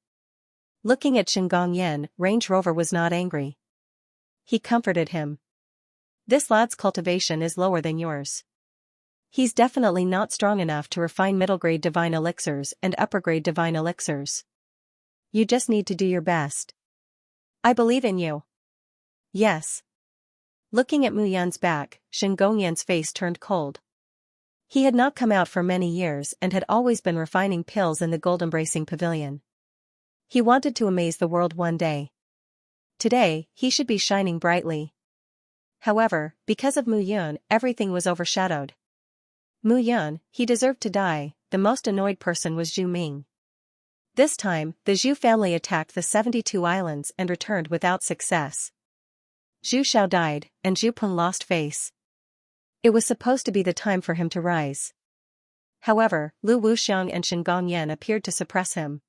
Looking at Xingong, Range Rover was not angry. He comforted him. This lad's cultivation is lower than yours. He's definitely not strong enough to refine middle-grade divine elixirs and upper-grade divine elixirs. You just need to do your best. I believe in you. Yes. Looking at Mu Yun's back, Xingong's face turned cold. He had not come out for many years and had always been refining pills in the gold embracing pavilion. He wanted to amaze the world one day. Today, he should be shining brightly. However, because of Mu Yun, everything was overshadowed. Mu Yun, he deserved to die. The most annoyed person was Zhu Ming. This time, the Zhu family attacked the 72 islands and returned without success. Zhu Shao died, and Zhu Peng lost face. It was supposed to be the time for him to rise. However, Lu Wuxiang and Xingong appeared to suppress him.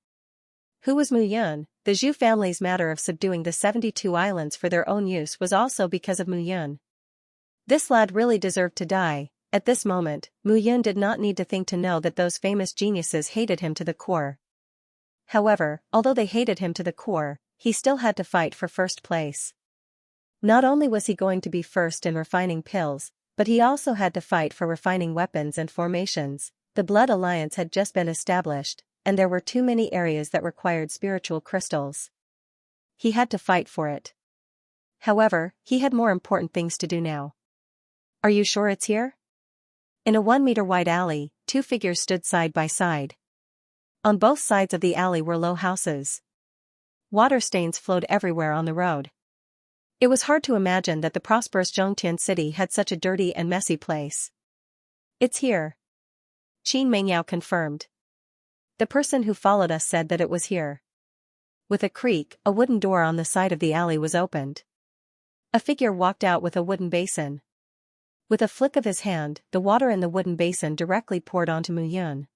Who was Mu Yun? The Zhu family's matter of subduing the 72 islands for their own use was also because of Mu Yun. This lad really deserved to die. At this moment, Mu Yun did not need to think to know that those famous geniuses hated him to the core. However, although they hated him to the core, he still had to fight for first place. Not only was he going to be first in refining pills, but he also had to fight for refining weapons and formations. The Blood Alliance had just been established, and there were too many areas that required spiritual crystals. He had to fight for it. However, he had more important things to do now. Are you sure it's here? In a 1-meter-wide alley, 2 figures stood side by side. On both sides of the alley were low houses. Water stains flowed everywhere on the road. It was hard to imagine that the prosperous Zhongtian city had such a dirty and messy place. It's here. Qin Mengyao confirmed. The person who followed us said that it was here. With a creak, a wooden door on the side of the alley was opened. A figure walked out with a wooden basin. With a flick of his hand, the water in the wooden basin directly poured onto Mu Yun.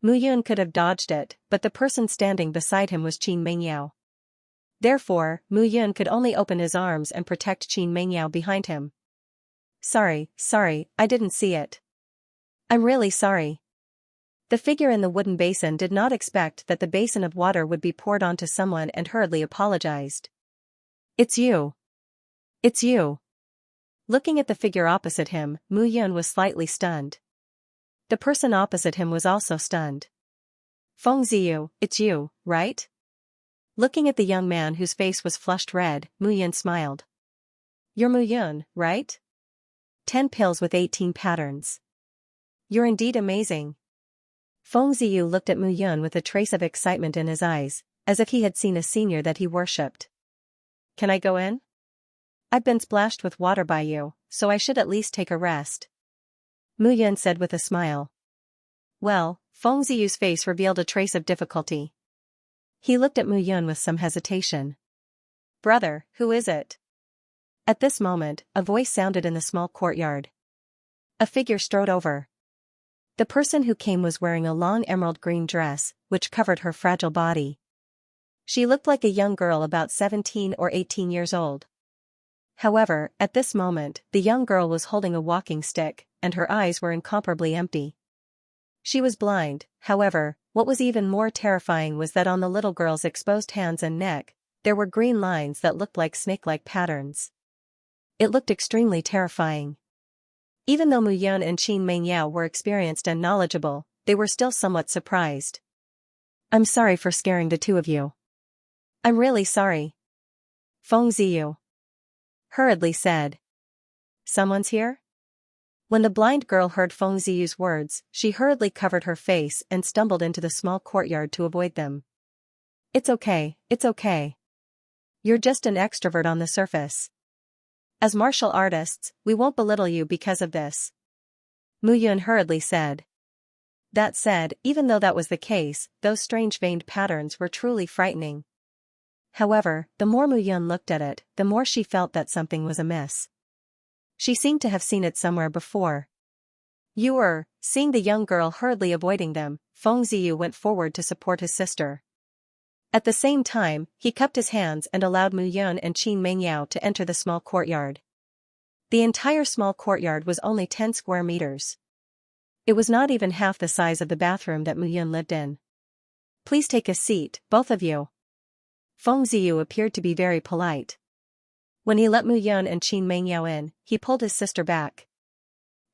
Mu Yun could have dodged it, but the person standing beside him was Qin Mengyao. Therefore, Mu Yun could only open his arms and protect Qin Mengyao behind him. Sorry, I didn't see it. I'm really sorry. The figure in the wooden basin did not expect that the basin of water would be poured onto someone and hurriedly apologized. It's you. It's you. Looking at the figure opposite him, Mu Yun was slightly stunned. The person opposite him was also stunned. Feng Ziyu, it's you, right? Looking at the young man whose face was flushed red, Mu Yun smiled. You're Mu Yun, right? 10 pills with 18 patterns. You're indeed amazing. Feng Ziyu looked at Mu Yun with a trace of excitement in his eyes, as if he had seen a senior that he worshipped. Can I go in? I've been splashed with water by you, so I should at least take a rest. Mu Yun said with a smile. Well, Feng Ziyu's face revealed a trace of difficulty. He looked at Mu Yun with some hesitation. Brother, who is it? At this moment, a voice sounded in the small courtyard. A figure strode over. The person who came was wearing a long emerald green dress, which covered her fragile body. She looked like a young girl about 17 or 18 years old. However, at this moment, the young girl was holding a walking stick, and her eyes were incomparably empty. She was blind. However, what was even more terrifying was that on the little girl's exposed hands and neck, there were green lines that looked like snake-like patterns. It looked extremely terrifying. Even though Mu Yun and Qin Mengyao were experienced and knowledgeable, they were still somewhat surprised. "I'm sorry for scaring the two of you." "I'm really sorry," Feng Ziyu hurriedly said. "Someone's here?" When the blind girl heard Feng Ziyu's words, she hurriedly covered her face and stumbled into the small courtyard to avoid them. It's okay. You're just an extrovert on the surface. As martial artists, we won't belittle you because of this," Mu Yun hurriedly said. That said, even though that was the case, those strange veined patterns were truly frightening. However, the more Mu Yun looked at it, the more she felt that something was amiss. She seemed to have seen it somewhere before. Seeing the young girl hurriedly avoiding them, Feng Ziyu went forward to support his sister. At the same time, he cupped his hands and allowed Mu Yun and Qin Mengyao to enter the small courtyard. The entire small courtyard was only 10 square meters. It was not even half the size of the bathroom that Mu Yun lived in. "Please take a seat, both of you." Feng Ziyu appeared to be very polite. When he let Mu Yun and Qin Mengyao in, he pulled his sister back.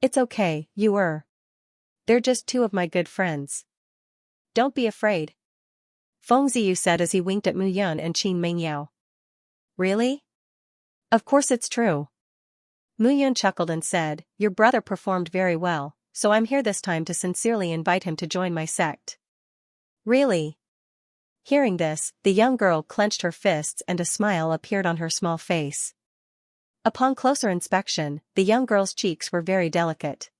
"It's okay, they're just two of my good friends. Don't be afraid," Feng Ziyu said as he winked at Mu Yun and Qin Mengyao. "Really? Of course it's true." Mu Yun chuckled and said, "Your brother performed very well, so I'm here this time to sincerely invite him to join my sect." "Really?" Hearing this, the young girl clenched her fists and a smile appeared on her small face. Upon closer inspection, the young girl's cheeks were very delicate.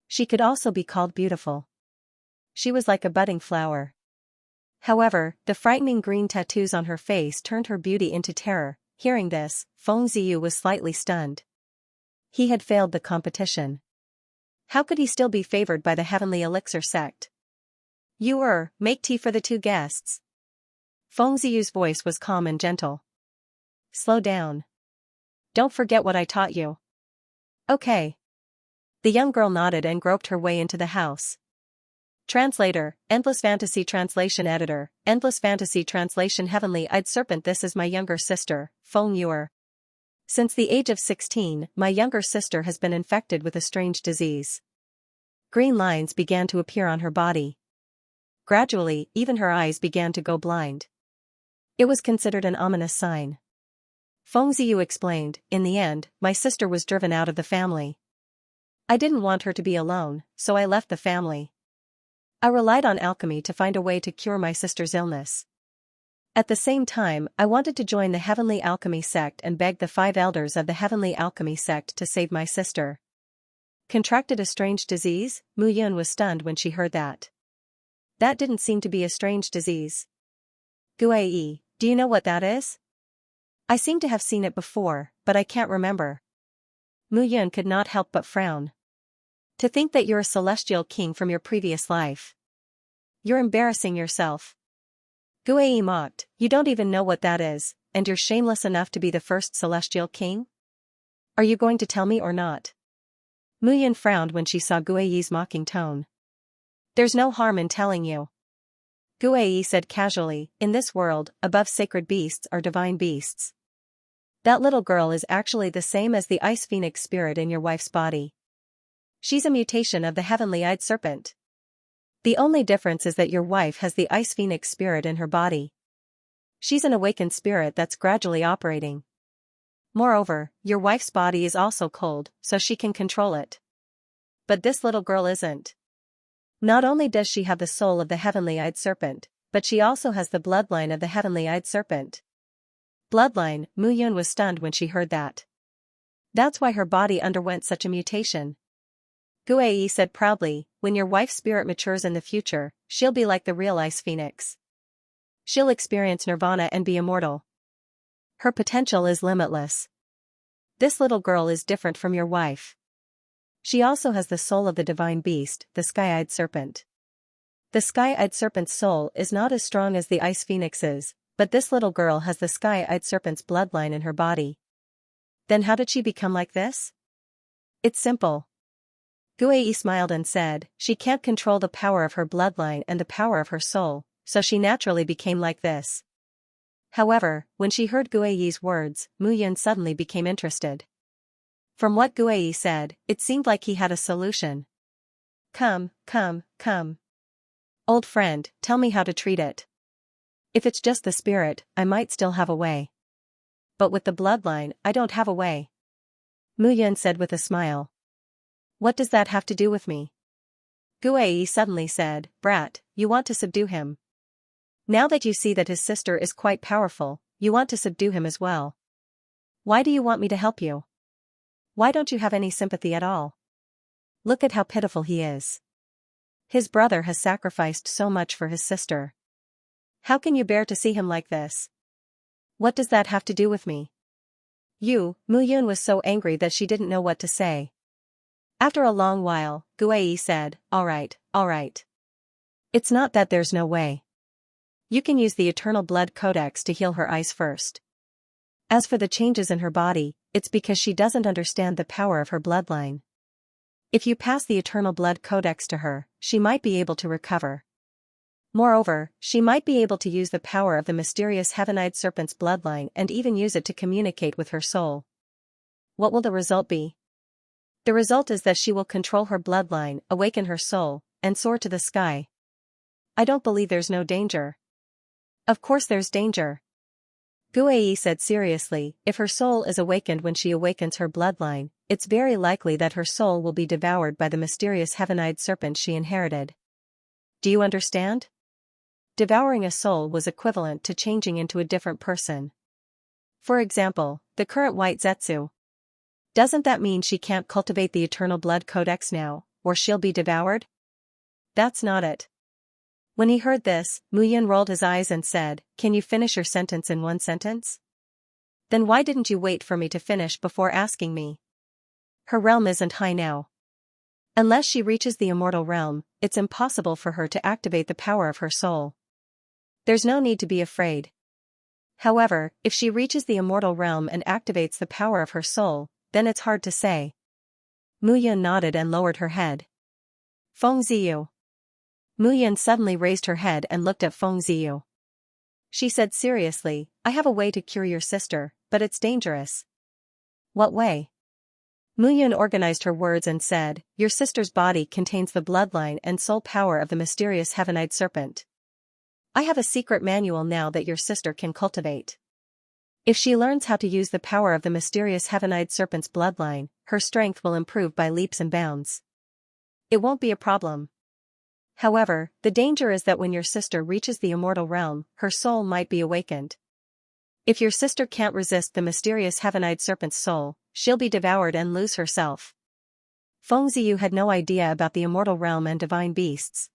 She could also be called beautiful. She was like a budding flower. However, the frightening green tattoos on her face turned her beauty into terror. Hearing this, Feng Ziyu was slightly stunned. He had failed the competition. How could he still be favored by the Heavenly Elixir sect? Make tea for the two guests." Feng Ziyu's voice was calm and gentle. "Slow down. Don't forget what I taught you." "Okay." The young girl nodded and groped her way into the house. Translator, Endless Fantasy Translation Editor, Endless Fantasy Translation Heavenly-Eyed Serpent. This is my younger sister, Feng Yuer. Since the age of 16, my younger sister has been infected with a strange disease. Green lines began to appear on her body. Gradually, even her eyes began to go blind. It was considered an ominous sign. Feng Ziyu explained, "In the end, my sister was driven out of the family. I didn't want her to be alone, so I left the family. I relied on alchemy to find a way to cure my sister's illness. At the same time, I wanted to join the Heavenly Alchemy sect and begged the 5 elders of the Heavenly Alchemy sect to save my sister." Contracted a strange disease? Mu Yun was stunned when she heard that. That didn't seem to be a strange disease. "Guai, do you know what that is?" "I seem to have seen it before, but I can't remember." Mu Yun could not help but frown. "To think that you're a celestial king from your previous life. You're embarrassing yourself." Guai mocked, "You don't even know what that is, and you're shameless enough to be the first celestial king? Are you going to tell me or not?" Mu Yun frowned when she saw Guai's mocking tone. "There's no harm in telling you," Guai said casually. "In this world, above sacred beasts are divine beasts. That little girl is actually the same as the ice phoenix spirit in your wife's body. She's a mutation of the Heavenly-Eyed Serpent. The only difference is that your wife has the ice phoenix spirit in her body. She's an awakened spirit that's gradually operating. Moreover, your wife's body is also cold, so she can control it. But this little girl isn't. Not only does she have the soul of the Heavenly-Eyed Serpent, but she also has the bloodline of the Heavenly-Eyed Serpent." Bloodline? Mu Yun was stunned when she heard that. That's why her body underwent such a mutation. Guai said proudly, "When your wife's spirit matures in the future, she'll be like the real ice phoenix. She'll experience nirvana and be immortal. Her potential is limitless. This little girl is different from your wife. She also has the soul of the divine beast, the sky-eyed serpent. The sky-eyed serpent's soul is not as strong as the ice phoenix's, but this little girl has the sky-eyed serpent's bloodline in her body. Then how did she become like this? It's simple. Guei smiled and said, she can't control the power of her bloodline and the power of her soul, so she naturally became like this. However, when she heard Guei's words, Mu Yun suddenly became interested. From what Guei said, it seemed like he had a solution. Come. Old friend, tell me how to treat it. If it's just the spirit, I might still have a way. But with the bloodline, I don't have a way. Mu Yun said with a smile. What does that have to do with me? Guei suddenly said, Brat, you want to subdue him. Now that you see that his sister is quite powerful, you want to subdue him as well. Why do you want me to help you? Why don't you have any sympathy at all? Look at how pitiful he is. His brother has sacrificed so much for his sister. How can you bear to see him like this? What does that have to do with me? Mu Yun was so angry that she didn't know what to say. After a long while, Guei said, all right. It's not that there's no way. You can use the Eternal Blood Codex to heal her eyes first. As for the changes in her body, it's because she doesn't understand the power of her bloodline. If you pass the Eternal Blood Codex to her, she might be able to recover. Moreover, she might be able to use the power of the mysterious heaven-eyed serpent's bloodline and even use it to communicate with her soul. What will the result be? The result is that she will control her bloodline, awaken her soul, and soar to the sky. I don't believe there's no danger. Of course there's danger. Guei said seriously, if her soul is awakened when she awakens her bloodline, it's very likely that her soul will be devoured by the mysterious heaven-eyed serpent she inherited. Do you understand? Devouring a soul was equivalent to changing into a different person. For example, the current white Zetsu. Doesn't that mean she can't cultivate the Eternal Blood Codex now, or she'll be devoured? That's not it. When he heard this, Mu Yun rolled his eyes and said, can you finish your sentence in one sentence? Then why didn't you wait for me to finish before asking me? Her realm isn't high now. Unless she reaches the immortal realm, it's impossible for her to activate the power of her soul. There's no need to be afraid. However, if she reaches the immortal realm and activates the power of her soul, then it's hard to say. Mu Yun nodded and lowered her head. Feng Ziyu. Mu Yun suddenly raised her head and looked at Feng Ziyu. She said seriously, I have a way to cure your sister, but it's dangerous. What way? Mu Yun organized her words and said, your sister's body contains the bloodline and soul power of the mysterious heaven-eyed serpent. I have a secret manual now that your sister can cultivate. If she learns how to use the power of the mysterious heaven-eyed serpent's bloodline, her strength will improve by leaps and bounds. It won't be a problem. However, the danger is that when your sister reaches the immortal realm, her soul might be awakened. If your sister can't resist the mysterious heaven-eyed serpent's soul, she'll be devoured and lose herself. Feng Ziyu had no idea about the immortal realm and divine beasts.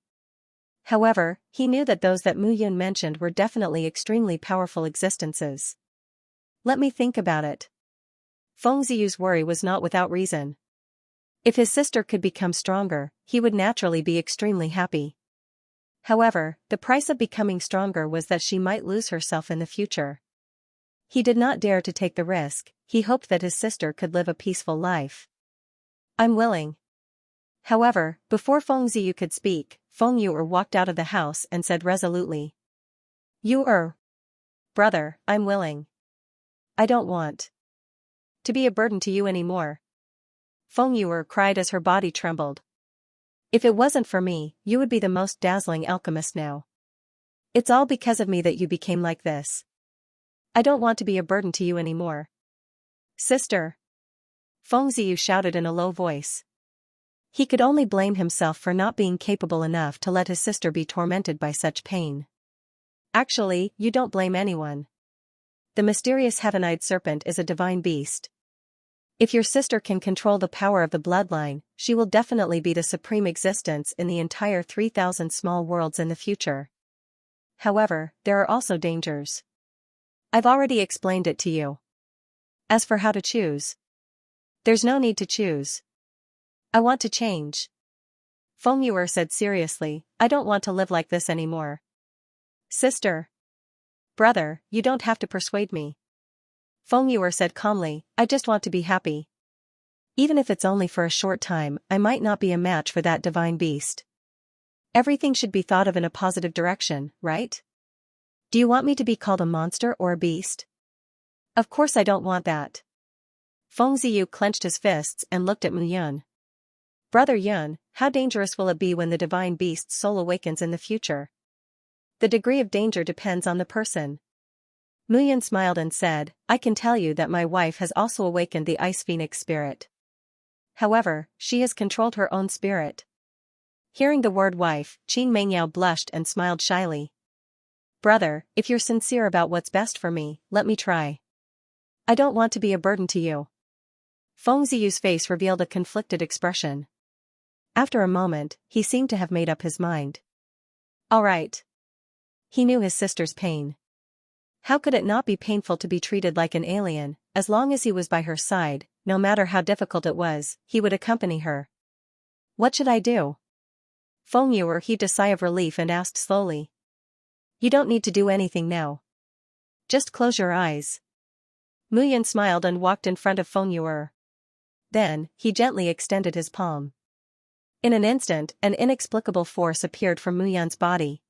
However, he knew that those that Mu Yun mentioned were definitely extremely powerful existences. Let me think about it. Feng Ziyu's worry was not without reason. If his sister could become stronger, he would naturally be extremely happy. However, the price of becoming stronger was that she might lose herself in the future. He did not dare to take the risk, he hoped that his sister could live a peaceful life. I'm willing. However, before Feng Ziyu could speak, Feng Yu'er walked out of the house and said resolutely. Brother, I'm willing. I don't want to be a burden to you anymore. Feng Yu'er cried as her body trembled. If it wasn't for me, you would be the most dazzling alchemist now. It's all because of me that you became like this. I don't want to be a burden to you anymore. Sister! Feng Ziyu shouted in a low voice. He could only blame himself for not being capable enough to let his sister be tormented by such pain. Actually, you don't blame anyone. The mysterious heaven-eyed serpent is a divine beast. If your sister can control the power of the bloodline, she will definitely be the supreme existence in the entire 3,000 small worlds in the future. However, there are also dangers. I've already explained it to you. As for how to choose, there's no need to choose. I want to change. Feng Yu'er said seriously, I don't want to live like this anymore. Sister! Brother, you don't have to persuade me. Feng Yuer said calmly, I just want to be happy. Even if it's only for a short time, I might not be a match for that divine beast. Everything should be thought of in a positive direction, right? Do you want me to be called a monster or a beast? Of course I don't want that. Feng Ziyu clenched his fists and looked at Mu Yun. Brother Yun, how dangerous will it be when the divine beast's soul awakens in the future? The degree of danger depends on the person. Mu Yun smiled and said, I can tell you that my wife has also awakened the Ice Phoenix spirit. However, she has controlled her own spirit. Hearing the word wife, Qin Mengyao blushed and smiled shyly. Brother, if you're sincere about what's best for me, let me try. I don't want to be a burden to you. Feng Ziyu's face revealed a conflicted expression. After a moment, he seemed to have made up his mind. All right. He knew his sister's pain. How could it not be painful to be treated like an alien? As long as he was by her side, no matter how difficult it was, he would accompany her. What should I do? Feng Yuer heaved a sigh of relief and asked slowly. You don't need to do anything now. Just close your eyes. Mu Yun smiled and walked in front of Feng Yuer. Then, he gently extended his palm. In an instant, an inexplicable force appeared from Mu Yun's body.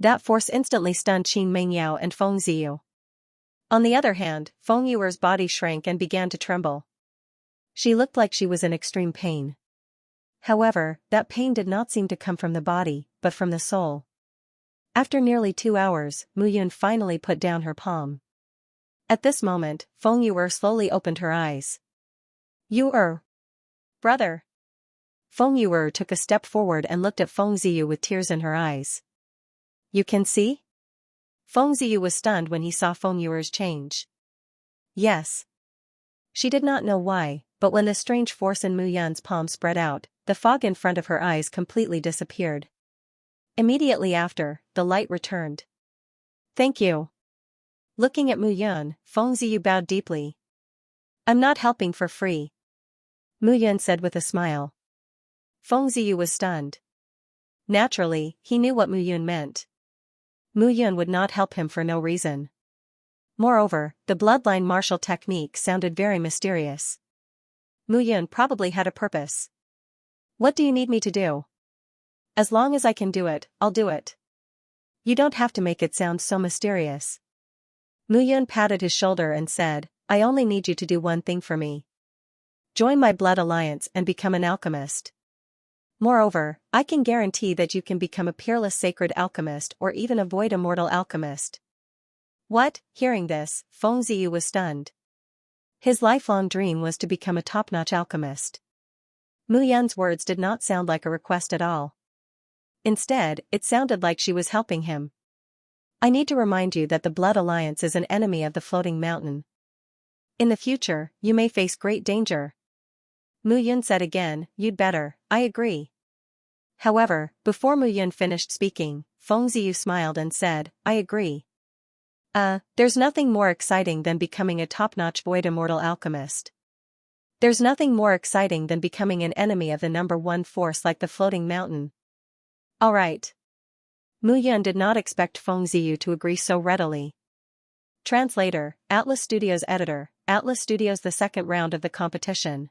That force instantly stunned Qin Mengyao and Feng Ziyu. On the other hand, Feng Yuer's body shrank and began to tremble. She looked like she was in extreme pain. However, that pain did not seem to come from the body, but from the soul. After nearly 2 hours, Mu Yun finally put down her palm. At this moment, Feng Yuer slowly opened her eyes. Brother. Feng Yuer took a step forward and looked at Feng Ziyu with tears in her eyes. You can see? Feng Ziyu was stunned when he saw Feng Yuer's change. Yes. She did not know why, but when the strange force in Mu Yun's palm spread out, the fog in front of her eyes completely disappeared. Immediately after, the light returned. Thank you. Looking at Mu Yun, Feng Ziyu bowed deeply. I'm not helping for free. Mu Yun said with a smile. Feng Ziyu was stunned. Naturally, he knew what Mu Yun meant. Mu Yun would not help him for no reason. Moreover, the bloodline martial technique sounded very mysterious. Mu Yun probably had a purpose. What do you need me to do? As long as I can do it, I'll do it. You don't have to make it sound so mysterious. Mu Yun patted his shoulder and said, I only need you to do one thing for me. Join my blood alliance and become an alchemist. Moreover, I can guarantee that you can become a peerless sacred alchemist or even avoid a mortal alchemist. What? Hearing this, Feng Ziyu was stunned. His lifelong dream was to become a top-notch alchemist. Mu Yun's words did not sound like a request at all. Instead, it sounded like she was helping him. I need to remind you that the Blood Alliance is an enemy of the floating mountain. In the future, you may face great danger. Mu Yun said again, you'd better, I agree. However, before Mu Yun finished speaking, Feng Ziyu smiled and said, I agree. There's nothing more exciting than becoming a top-notch void immortal alchemist. There's nothing more exciting than becoming an enemy of the number one force like the floating mountain. Alright. Mu Yun did not expect Feng Ziyu to agree so readily. Translator, Atlas Studios Editor, Atlas Studios. The second round of the competition.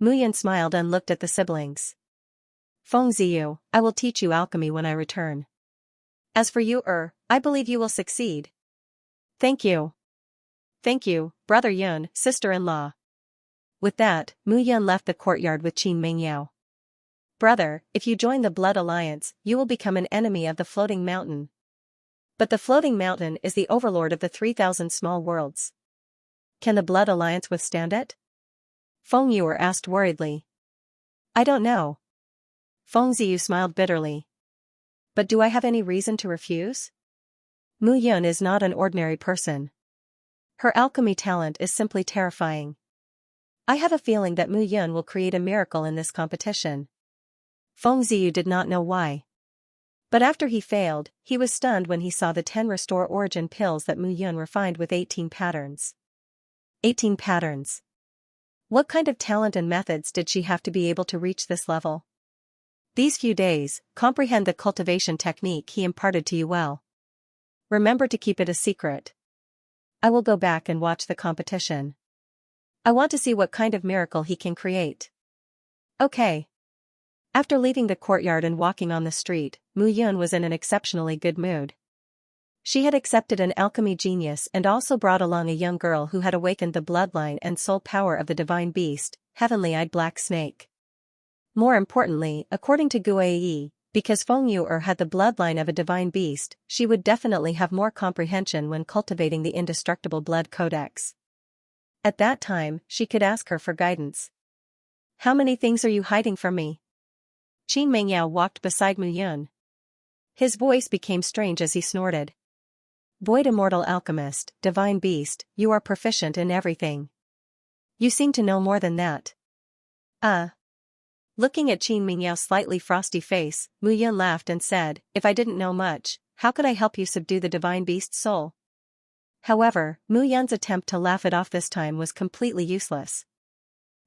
Mu Yun smiled and looked at the siblings. Feng Ziyu, I will teach you alchemy when I return. As for you, I believe you will succeed. Thank you. Thank you, Brother Yun, sister-in-law. With that, Mu Yun left the courtyard with Qin Mengyao. Brother, if you join the Blood Alliance, you will become an enemy of the floating mountain. But the floating mountain is the overlord of the 3,000 small worlds. Can the Blood Alliance withstand it? Feng Yuer asked worriedly. I don't know. Feng Ziyu smiled bitterly. But do I have any reason to refuse? Mu Yun is not an ordinary person. Her alchemy talent is simply terrifying. I have a feeling that Mu Yun will create a miracle in this competition. Feng Ziyu did not know why. But after he failed, he was stunned when he saw the 10 Restore Origin pills that Mu Yun refined with 18 patterns. 18 patterns. What kind of talent and methods did she have to be able to reach this level? These few days, comprehend the cultivation technique he imparted to you well. Remember to keep it a secret. I will go back and watch the competition. I want to see what kind of miracle he can create. Okay. After leaving the courtyard and walking on the street, Mu Yun was in an exceptionally good mood. She had accepted an alchemy genius and also brought along a young girl who had awakened the bloodline and soul power of the divine beast, heavenly-eyed black snake. More importantly, according to Guai, because Feng Yu'er had the bloodline of a divine beast, she would definitely have more comprehension when cultivating the indestructible blood codex. At that time, she could ask her for guidance. How many things are you hiding from me? Qin Mengyao walked beside Mu Yun. His voice became strange as he snorted. Void immortal alchemist, divine beast, you are proficient in everything. You seem to know more than that. Looking at Qin Mingyao's slightly frosty face, Mu Yun laughed and said, if I didn't know much, how could I help you subdue the divine beast's soul? However, Mu Yun's attempt to laugh it off this time was completely useless.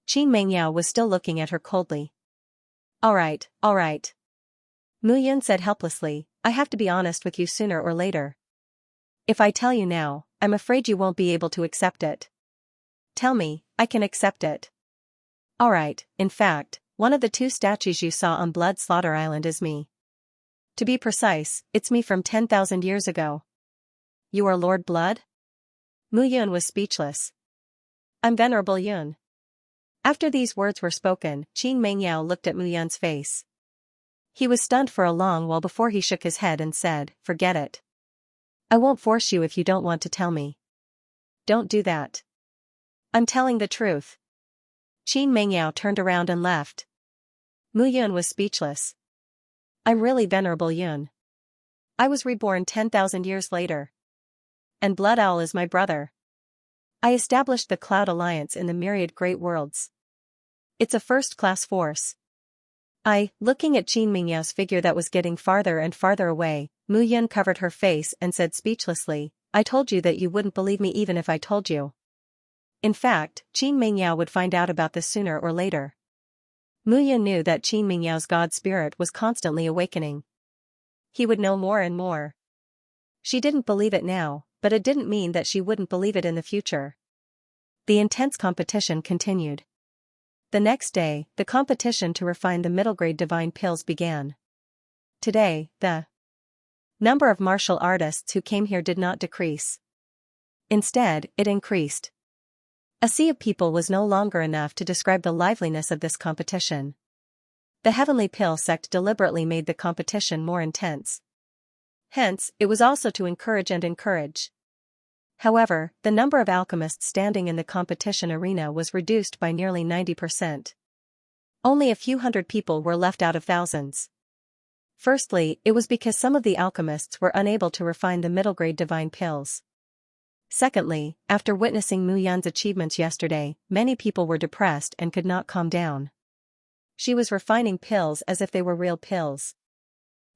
Qin Mengyao was still looking at her coldly. Alright. Mu Yun said helplessly, I have to be honest with you sooner or later. If I tell you now, I'm afraid you won't be able to accept it. Tell me, I can accept it. Alright, in fact, one of the 2 statues you saw on Blood Slaughter Island is me. To be precise, it's me from 10,000 years ago. You are Lord Blood? Mu Yun was speechless. I'm Venerable Yun. After these words were spoken, Qin Mengyao looked at Mu Yun's face. He was stunned for a long while before he shook his head and said, forget it. I won't force you if you don't want to tell me. Don't do that. I'm telling the truth. Qin Mengyao turned around and left. Mu Yun was speechless. I'm really Venerable Yun. I was reborn 10,000 years later. And Blood Owl is my brother. I established the Cloud Alliance in the myriad great worlds. It's a first-class force. Looking at Qin Mingyao's figure that was getting farther and farther away, Mu Yun covered her face and said speechlessly, I told you that you wouldn't believe me even if I told you. In fact, Qin Mengyao would find out about this sooner or later. Mu Yun knew that Qin Mingyao's god spirit was constantly awakening. He would know more and more. She didn't believe it now, but it didn't mean that she wouldn't believe it in the future. The intense competition continued. The next day, the competition to refine the middle-grade divine pills began. Today, the number of martial artists who came here did not decrease. Instead, it increased. A sea of people was no longer enough to describe the liveliness of this competition. The Heavenly Pill sect deliberately made the competition more intense. Hence, it was also to encourage. However, the number of alchemists standing in the competition arena was reduced by nearly 90%. Only a few hundred people were left out of thousands. Firstly, it was because some of the alchemists were unable to refine the middle-grade divine pills. Secondly, after witnessing Mu Yun's achievements yesterday, many people were depressed and could not calm down. She was refining pills as if they were real pills.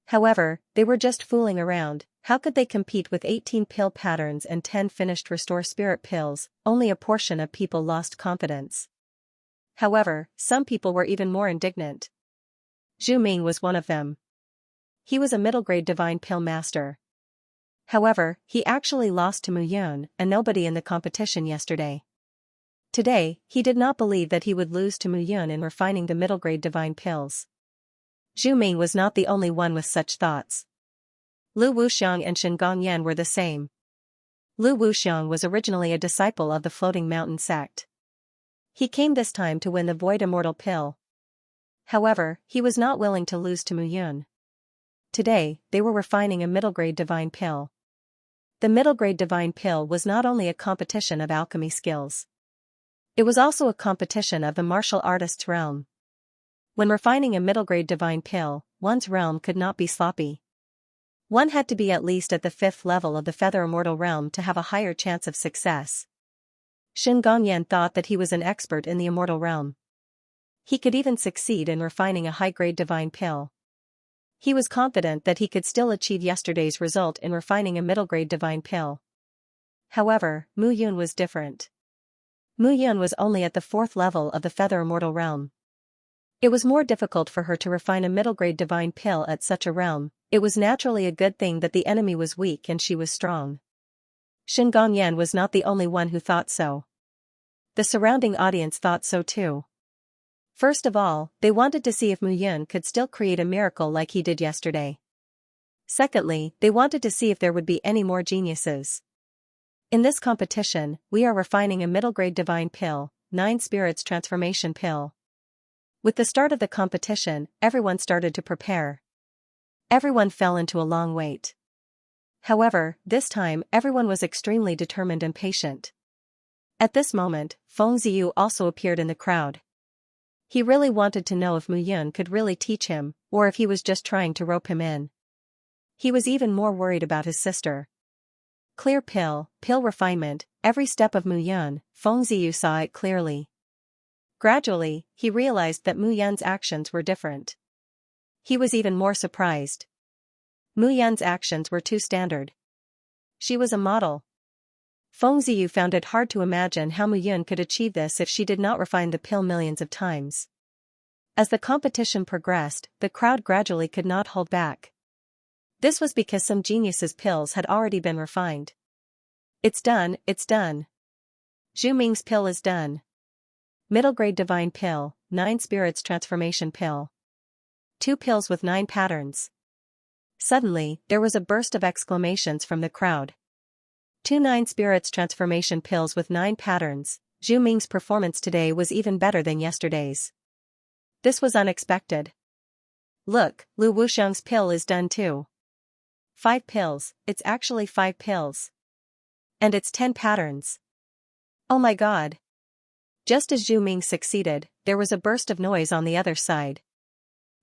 However, they were just fooling around. How could they compete with 18 pill patterns and 10 finished Restore Spirit pills? Only a portion of people lost confidence. However, some people were even more indignant. Zhu Ming was one of them. He was a middle-grade divine pill master. However, he actually lost to Mu Yun, a nobody in the competition yesterday. Today, he did not believe that he would lose to Mu Yun in refining the middle-grade divine pills. Zhu Ming was not the only one with such thoughts. Lu Wuxiang and Shen Gongyan were the same. Lu Wuxiang was originally a disciple of the Floating Mountain sect. He came this time to win the Void Immortal Pill. However, he was not willing to lose to Mu Yun. Today, they were refining a middle-grade divine pill. The middle-grade divine pill was not only a competition of alchemy skills. It was also a competition of the martial artist's realm. When refining a middle-grade divine pill, one's realm could not be sloppy. One had to be at least at the 5th level of the Feather Immortal realm to have a higher chance of success. Shen Gongyan thought that he was an expert in the immortal realm. He could even succeed in refining a high-grade divine pill. He was confident that he could still achieve yesterday's result in refining a middle-grade divine pill. However, Mu Yun was different. Mu Yun was only at the 4th level of the Feather Immortal realm. It was more difficult for her to refine a middle-grade divine pill at such a realm, It was naturally a good thing that the enemy was weak and she was strong. Shen Gongyan was not the only one who thought so. The surrounding audience thought so too. First of all, they wanted to see if Mu Yun could still create a miracle like he did yesterday. Secondly, they wanted to see if there would be any more geniuses. In this competition, we are refining a middle-grade divine pill, 9 spirits transformation pill. With the start of the competition, everyone started to prepare. Everyone fell into a long wait. However, this time everyone was extremely determined and patient. At this moment, Feng Ziyu also appeared in the crowd. He really wanted to know if Mu Yun could really teach him, or if he was just trying to rope him in. He was even more worried about his sister. Clear pill refinement, every step of Mu Yun, Feng Ziyu saw it clearly. Gradually, he realized that Mu Yun's actions were different. He was even more surprised. Mu Yun's actions were too standard. She was a model. Feng Ziyu found it hard to imagine how Mu Yun could achieve this if she did not refine the pill millions of times. As the competition progressed, the crowd gradually could not hold back. This was because some geniuses' pills had already been refined. It's done, it's done. Zhu Ming's pill is done. Middle grade divine pill, 9 spirits transformation pill. 2 pills with 9 patterns. Suddenly, there was a burst of exclamations from the crowd. 2 9 spirits transformation pills with 9 patterns. Zhu Ming's performance today was even better than yesterday's. This was unexpected. Look, Lu Wuxiang's pill is done too. 5 pills, it's actually 5 pills. And it's 10 patterns. Oh my god. Just as Zhu Ming succeeded, there was a burst of noise on the other side.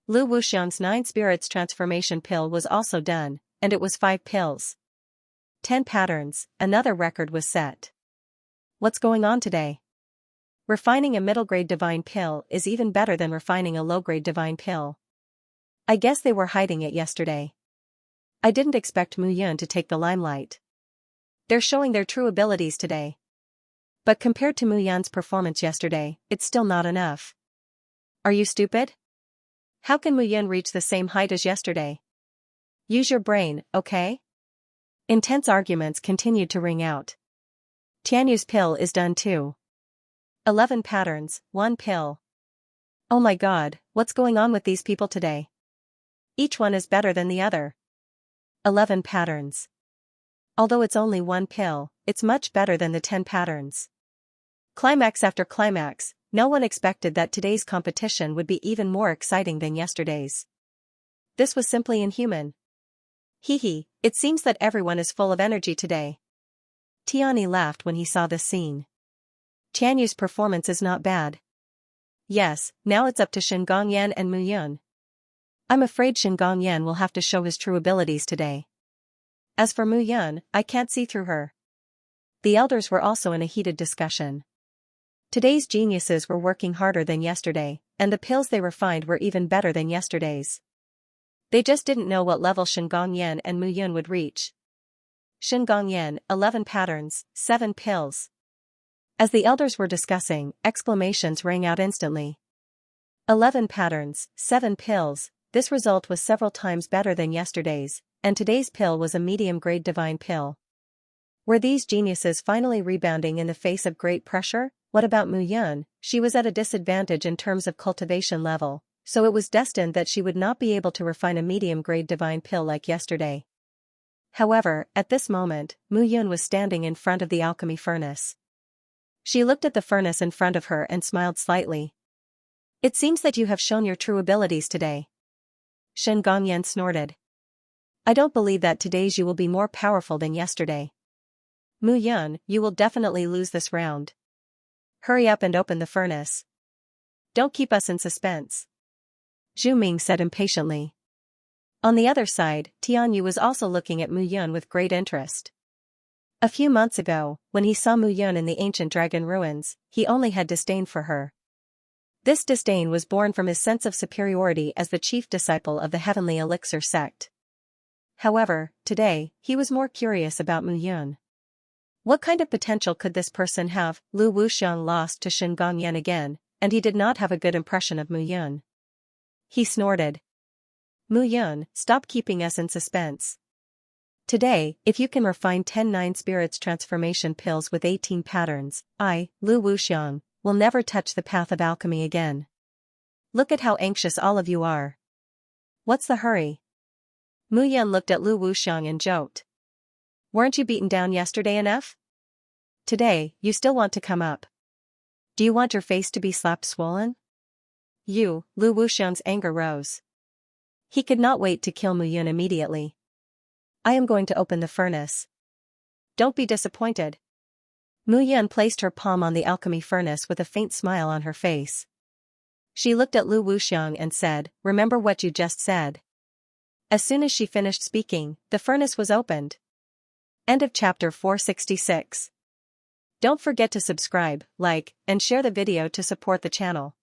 Lu Wuxiang's 9 spirits transformation pill was also done, and it was 5 pills. 10 patterns, another record was set. What's going on today? Refining a middle-grade divine pill is even better than refining a low-grade divine pill. I guess they were hiding it yesterday. I didn't expect Mu Yun to take the limelight. They're showing their true abilities today. But compared to Mu Yun's performance yesterday, it's still not enough. Are you stupid? How can Mu Yun reach the same height as yesterday? Use your brain, okay? Intense arguments continued to ring out. Tianyu's pill is done too. 11 patterns, 1 pill. Oh my god, what's going on with these people today? Each one is better than the other. 11 patterns. Although it's only 1 pill, it's much better than the 10 patterns. Climax after climax, no one expected that today's competition would be even more exciting than yesterday's. This was simply inhuman. Hee, it seems that everyone is full of energy today. Tiani laughed when he saw this scene. Tianyu's performance is not bad. Yes, now it's up to Shen Gongyan and Mu Yun. I'm afraid Shen Gongyan will have to show his true abilities today. As for Mu Yun, I can't see through her. The elders were also in a heated discussion. Today's geniuses were working harder than yesterday, and the pills they refined were even better than yesterday's. They just didn't know what level Shen Gongyan and Mu Yun would reach. Shen Gongyan, 11 patterns, 7 pills. As the elders were discussing, exclamations rang out instantly. 11 patterns, 7 pills, this result was several times better than yesterday's, and today's pill was a medium-grade divine pill. Were these geniuses finally rebounding in the face of great pressure? What about Mu Yun? She was at a disadvantage in terms of cultivation level, so it was destined that she would not be able to refine a medium-grade divine pill like yesterday. However, at this moment, Mu Yun was standing in front of the alchemy furnace. She looked at the furnace in front of her and smiled slightly. It seems that you have shown your true abilities today. Shen Gongyan snorted. I don't believe that today's you will be more powerful than yesterday. Mu Yun, you will definitely lose this round. Hurry up and open the furnace. Don't keep us in suspense. Zhu Ming said impatiently. On the other side, Tianyu was also looking at Mu Yun with great interest. A few months ago, when he saw Mu Yun in the ancient dragon ruins, he only had disdain for her. This disdain was born from his sense of superiority as the chief disciple of the heavenly elixir sect. However, today, he was more curious about Mu Yun. What kind of potential could this person have? Lu Wuxiang lost to Shen Gongyan again, and he did not have a good impression of Mu Yun. He snorted. Mu Yun, stop keeping us in suspense. Today, if you can refine 10 9 spirits transformation pills with 18 patterns, I, Lu Wuxiang, will never touch the path of alchemy again. Look at how anxious all of you are. What's the hurry? Mu Yun looked at Lu Wuxiang and joked. Weren't you beaten down yesterday enough? Today, you still want to come up. Do you want your face to be slapped swollen? Lu Wuxiang's anger rose. He could not wait to kill Mu Yun immediately. I am going to open the furnace. Don't be disappointed. Mu Yun placed her palm on the alchemy furnace with a faint smile on her face. She looked at Lu Wuxiang and said, remember what you just said. As soon as she finished speaking, the furnace was opened. End of chapter 466. Don't forget to subscribe, like, and share the video to support the channel.